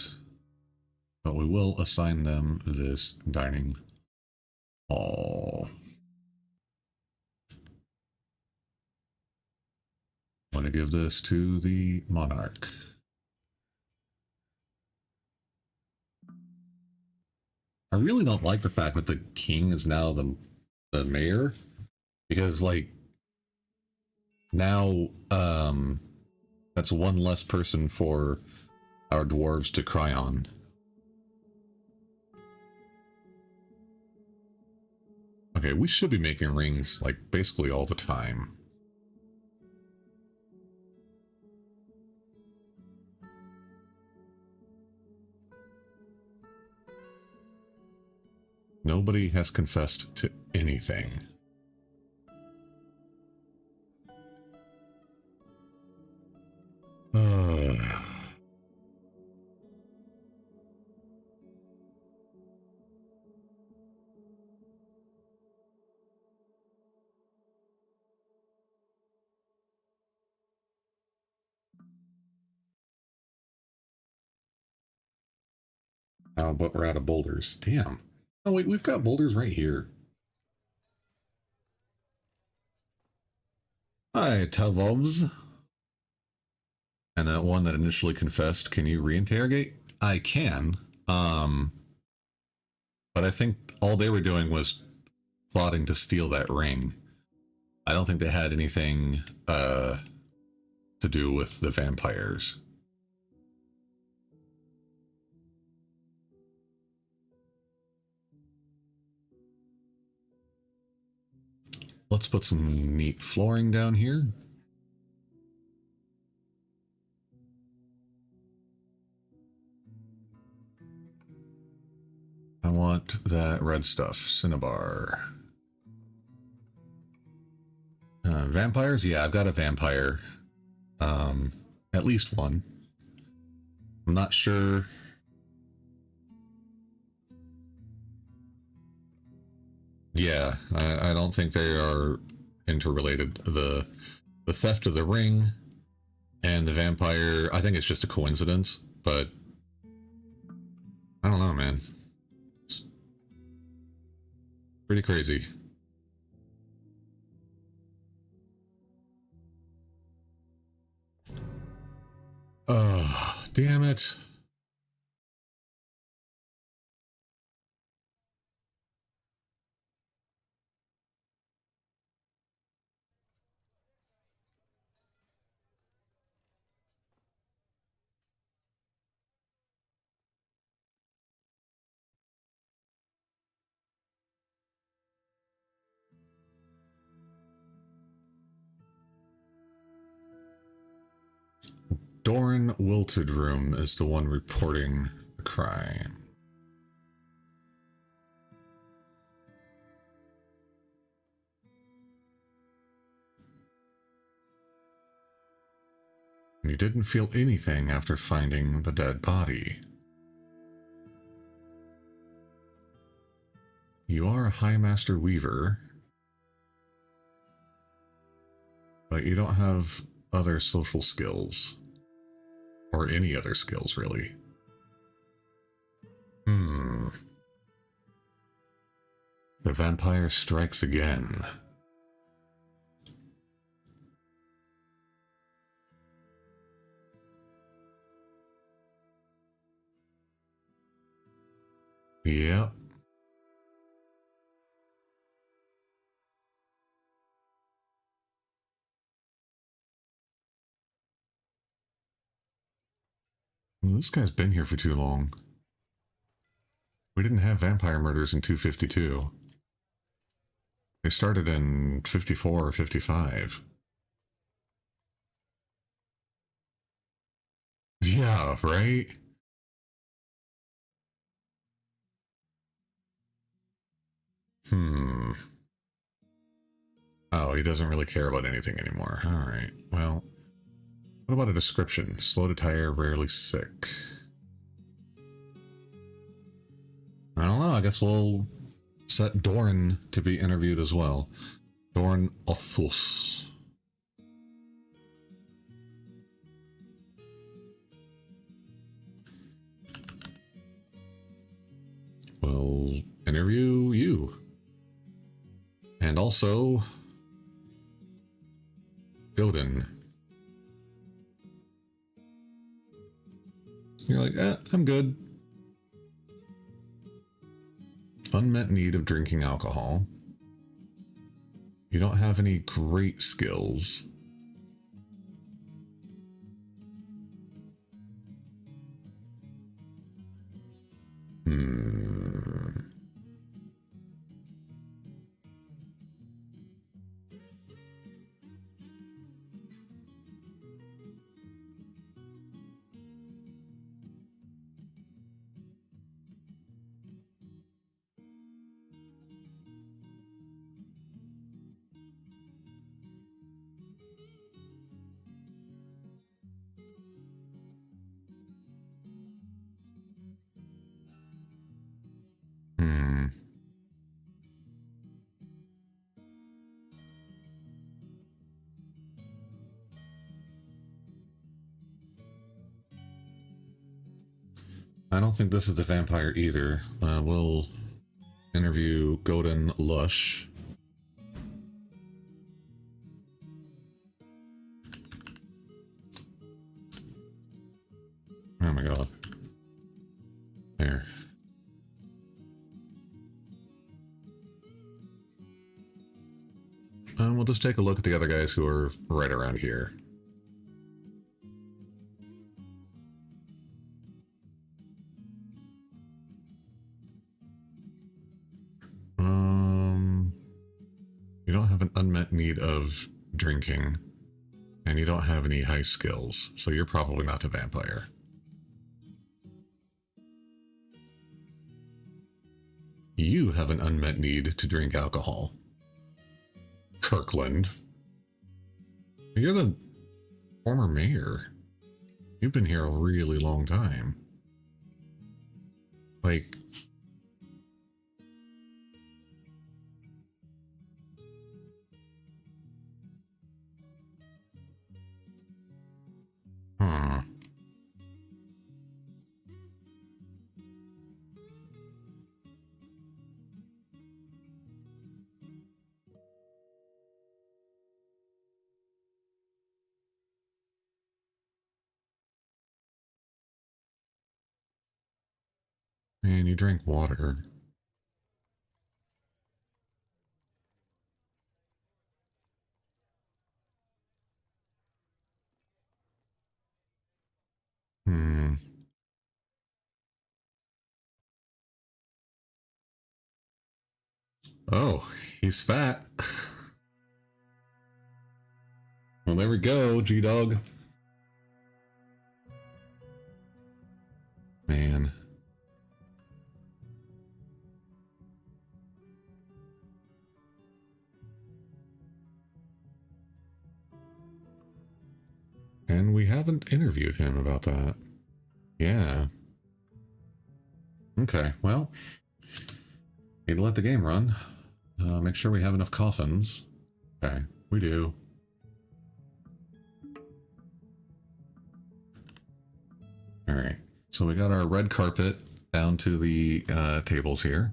But we will assign them this dining hall. I want to give this to the monarch. I really don't like the fact that the king is now the mayor, because like now that's one less person for our dwarves to cry on. Okay, we should be making rings like basically all the time. Nobody has confessed to anything. But we're out of boulders. Damn. Oh wait, we've got boulders right here. Hi, Tavovs. And that one that initially confessed, can you reinterrogate? I can. But I think all they were doing was plotting to steal that ring. I don't think they had anything to do with the vampires. Let's put some neat flooring down here. I want that red stuff, cinnabar. Vampires? Yeah, I've got a vampire. At least one. I'm not sure. Yeah, I don't think they are interrelated. The theft of the ring and the vampire, I think it's just a coincidence, but I don't know, man. It's pretty crazy. Oh, damn it. Doran Wiltedroom is the one reporting the crime. You didn't feel anything after finding the dead body. You are a High Master Weaver, but you don't have other social skills. Or any other skills, really. The vampire strikes again. Yep. Well, this guy's been here for too long. We didn't have vampire murders in 252. They started in 54 or 55. Yeah, right? Oh, he doesn't really care about anything anymore. Alright, well. What about a description? Slow to tire, rarely sick. I don't know, I guess we'll set Doran to be interviewed as well. Doran Othus. We'll interview you. And also Godin. You're like, I'm good. Unmet need of drinking alcohol. You don't have any great skills. I don't think this is the vampire either. We'll interview Godin Lush. Oh my god. There. We'll just take a look at the other guys who are right around here. You don't have an unmet need of drinking, and you don't have any high skills, so you're probably not a vampire. You have an unmet need to drink alcohol. Kirkland. You're the former mayor. You've been here a really long time. Like... And you drink water. Oh, he's fat. Well, there we go, G-Dog. Man. And we haven't interviewed him about that. Yeah. Okay, well. Need to let the game run. Make sure we have enough coffins. Okay, we do. Alright, so we got our red carpet down to the tables here.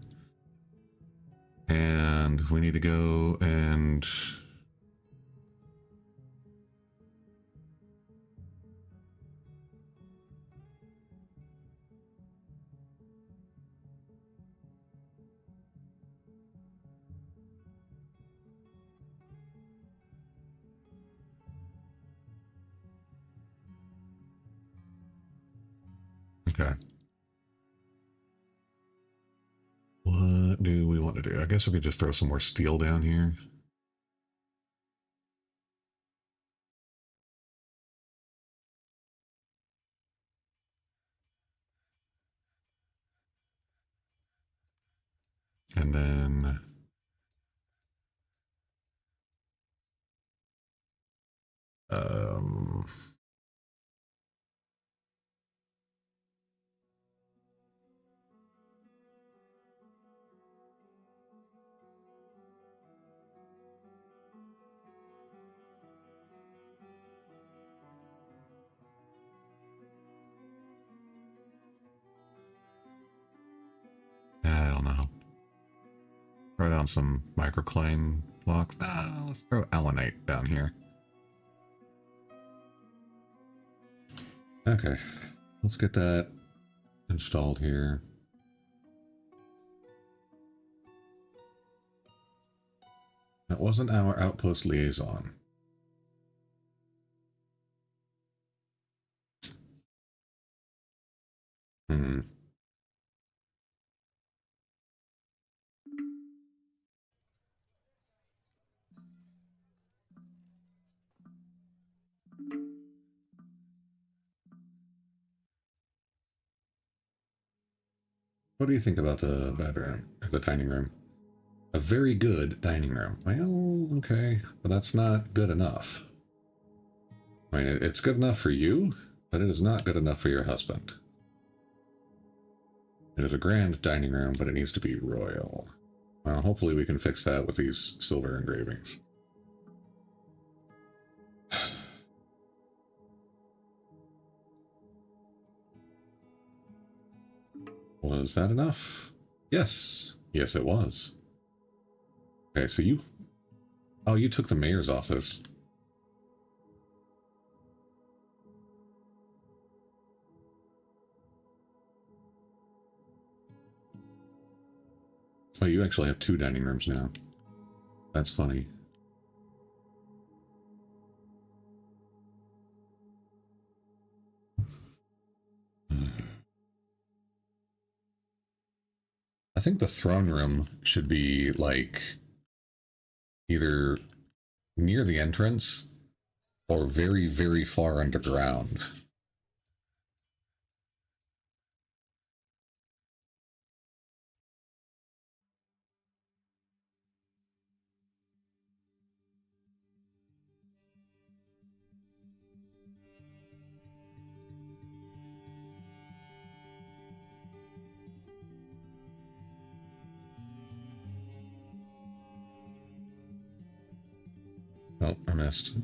And we need to go and... Okay. What do we want to do? I guess we could just throw some more steel down here. And then... I don't know. Throw down some microcline blocks. Let's throw allanite down here. Okay, let's get that installed here. That wasn't our outpost liaison. What do you think about the bedroom, or the dining room? A very good dining room. Well, okay, but that's not good enough. I mean, it's good enough for you, but it is not good enough for your husband. It is a grand dining room, but it needs to be royal. Well, hopefully we can fix that with these silver engravings. Was that enough? Yes. Yes, it was. Okay, so you... Oh, you took the mayor's office. Oh, you actually have 2 dining rooms now. That's funny. I think the throne room should be, like, either near the entrance or very, very far underground. Oh, I missed.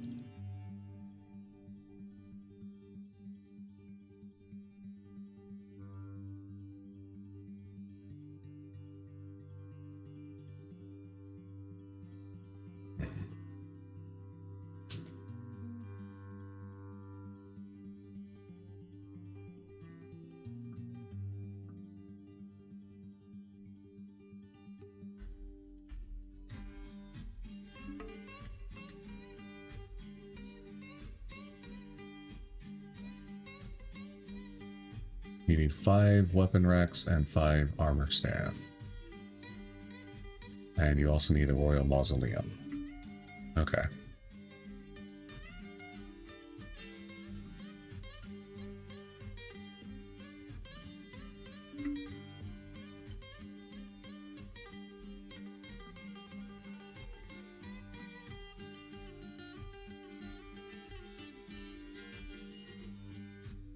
You need 5 weapon racks and 5 armor stand. And you also need a royal mausoleum. Okay.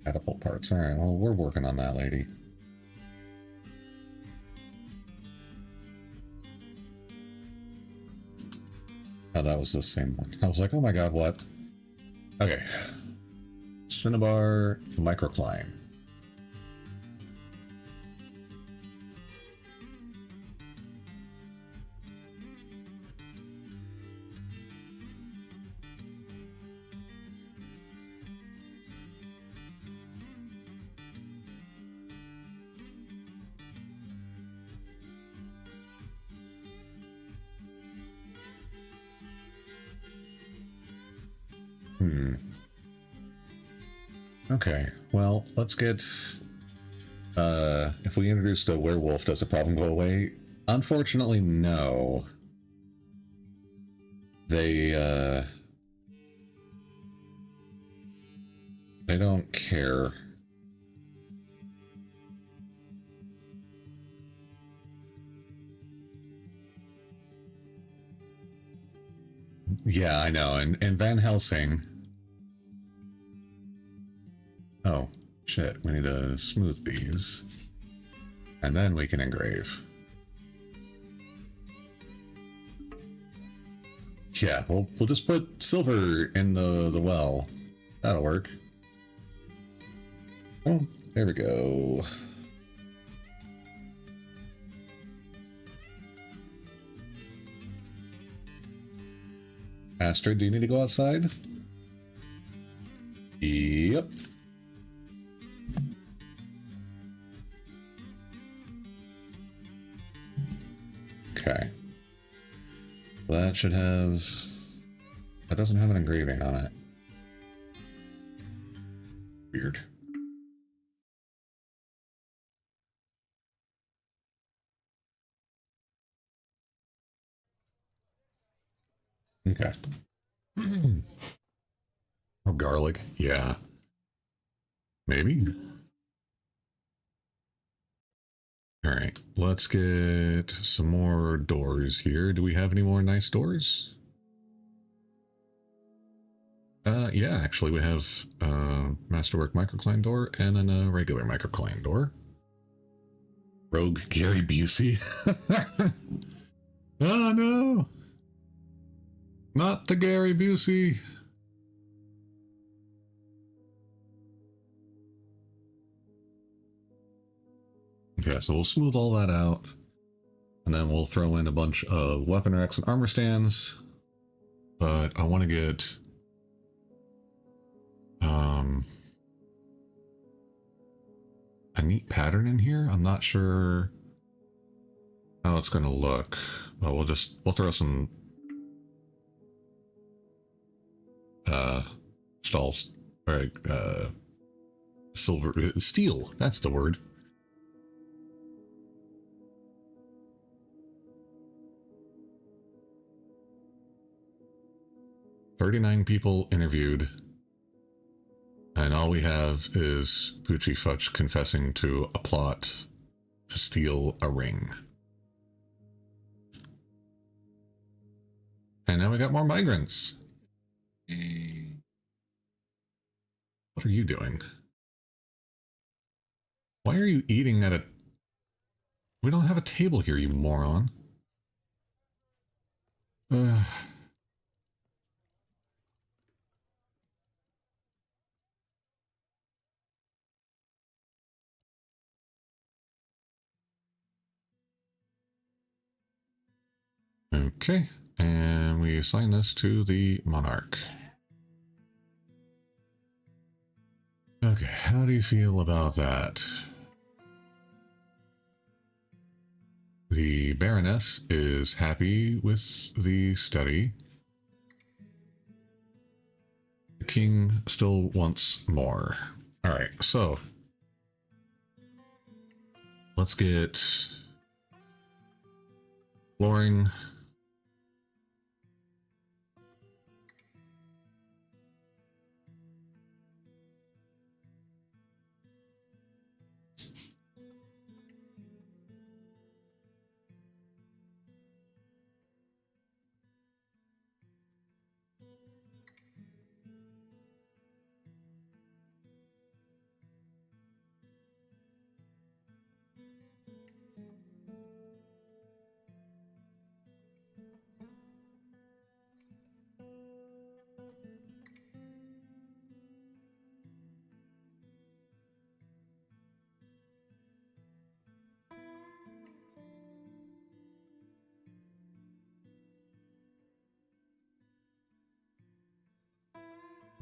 Catapult parts. All right, well, we're working on that, lady. Oh, that was the same one. I was like, oh my god, what? Okay. Cinnabar microclimb. Okay, well, let's get... if we introduced a werewolf, does the problem go away? Unfortunately, no. They don't care. Yeah, I know, and Van Helsing... Oh, shit, we need to smooth these. And then we can engrave. Yeah, we'll just put silver in the well. That'll work. Oh, there we go. Astrid, do you need to go outside? Yep. Okay. That should have... That doesn't have an engraving on it. Weird. Okay. Or garlic. Yeah. Maybe. All right. Let's get some more doors here. Do we have any more nice doors? Yeah, actually we have Masterwork microcline door and then a regular microcline door. Rogue Gary Busey. Oh no! Not the Gary Busey. Okay, so we'll smooth all that out. And then we'll throw in a bunch of weapon racks and armor stands. But I want to get... a neat pattern in here. I'm not sure how it's going to look. But we'll throw some... stalls. Or, steel. That's the word. "39 people interviewed, and all we have is Poochie Futch confessing to a plot to steal a ring." And now we got more migrants. What are you doing? Why are you eating at a... We don't have a table here, you moron. Okay, and we assign this to the monarch. Okay, how do you feel about that? The Baroness is happy with the study. The king still wants more. All right, so let's get flooring.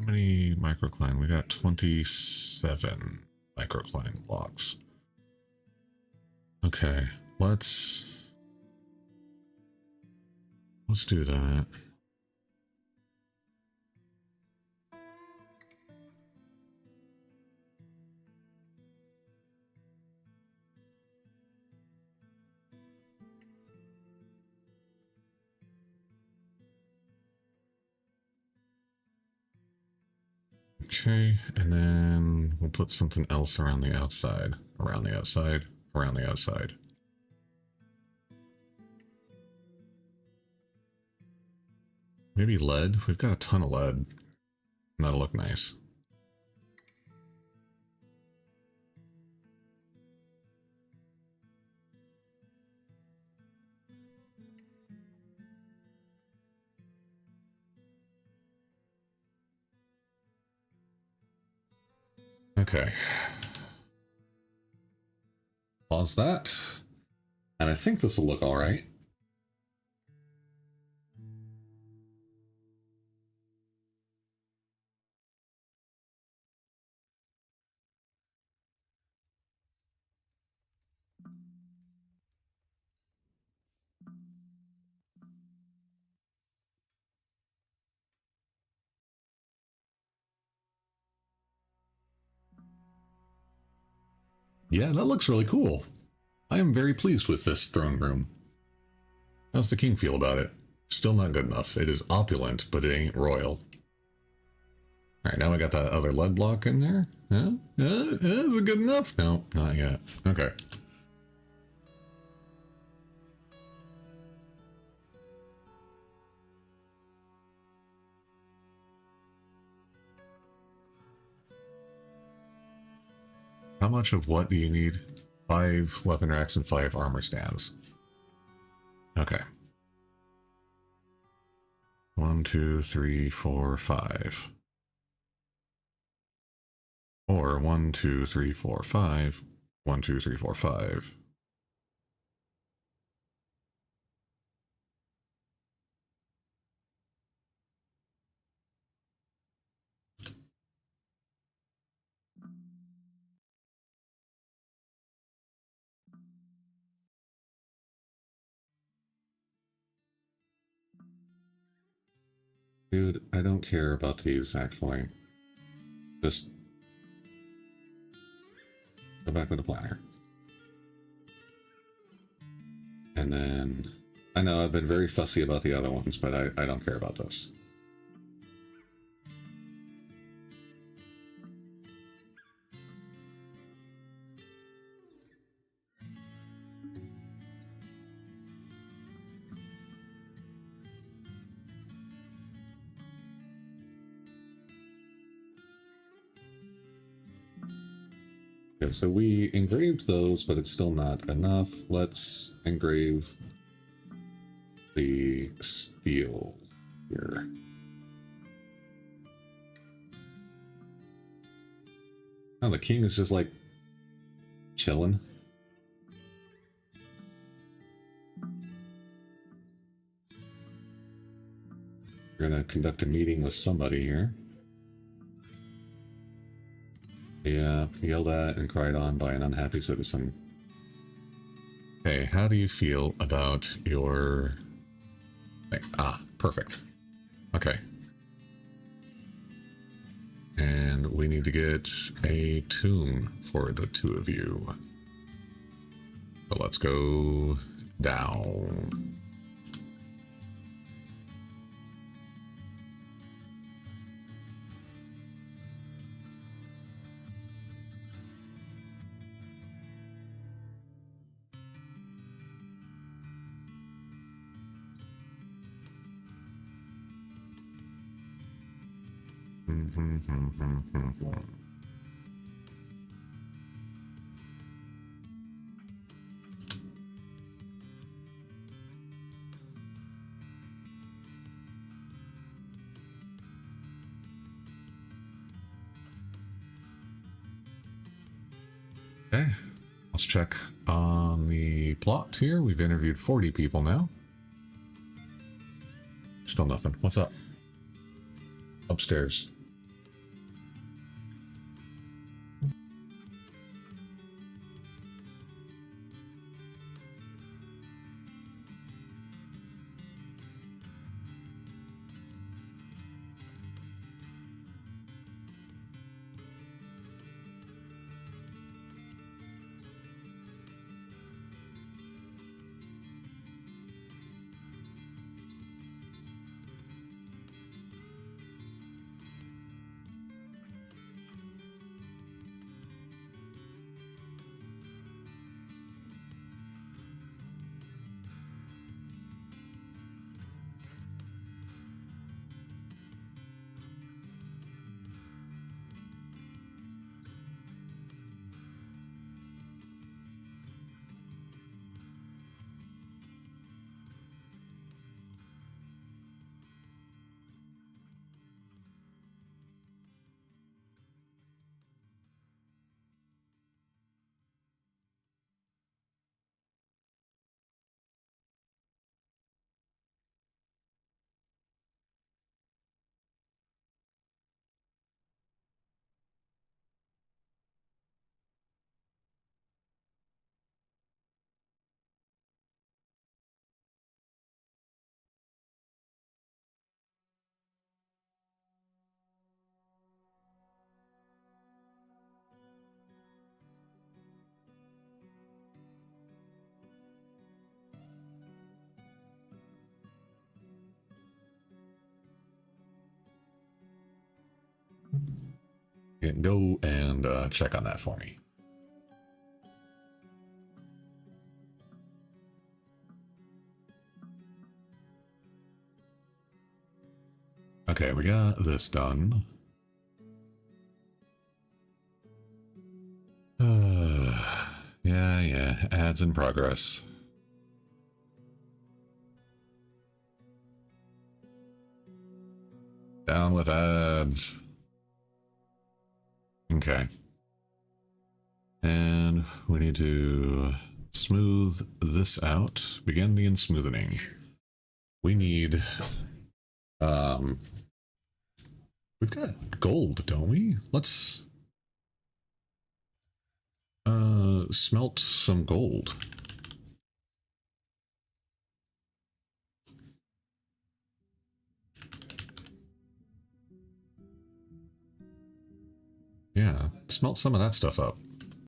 How many microcline? We got 27 microcline blocks. Okay, let's do that. Okay, and then we'll put something else around the outside, around the outside, around the outside. Maybe lead? We've got a ton of lead. That'll look nice. Okay. Pause that. And I think this will look all right. Yeah, that looks really cool. I am very pleased with this throne room. How's the king feel about it? Still not good enough. It is opulent, but it ain't royal. Alright, now I got that other lead block in there. Huh? Is it good enough? No, not yet. Okay. How much of what do you need? 5 weapon racks and 5 armor stands. Okay. 1, 2, 3, 4, 5. Or 1, 2, 3, 4, 5. 1, 2, 3, 4, 5. Dude, I don't care about these, actually. Just go back to the planner. And then, I know I've been very fussy about the other ones, but I don't care about this. Okay, so we engraved those, but it's still not enough. Let's engrave the steel here. Oh, the king is just like chilling. We're gonna conduct a meeting with somebody here. Yeah, yelled at and cried on by an unhappy citizen. Okay, how do you feel about your thing? Ah, perfect. Okay. And we need to get a tomb for the two of you. So let's go down. Okay, let's check on the plot here. We've interviewed 40 people now. Still nothing. What's up? Upstairs. go and check on that for me. Okay, we got this done. Yeah, ads in progress. Down with ads. Okay. And we need to smooth this out. Begin the smoothing. We need, we've got gold, don't we? Let's smelt some gold. Yeah, smelt some of that stuff up.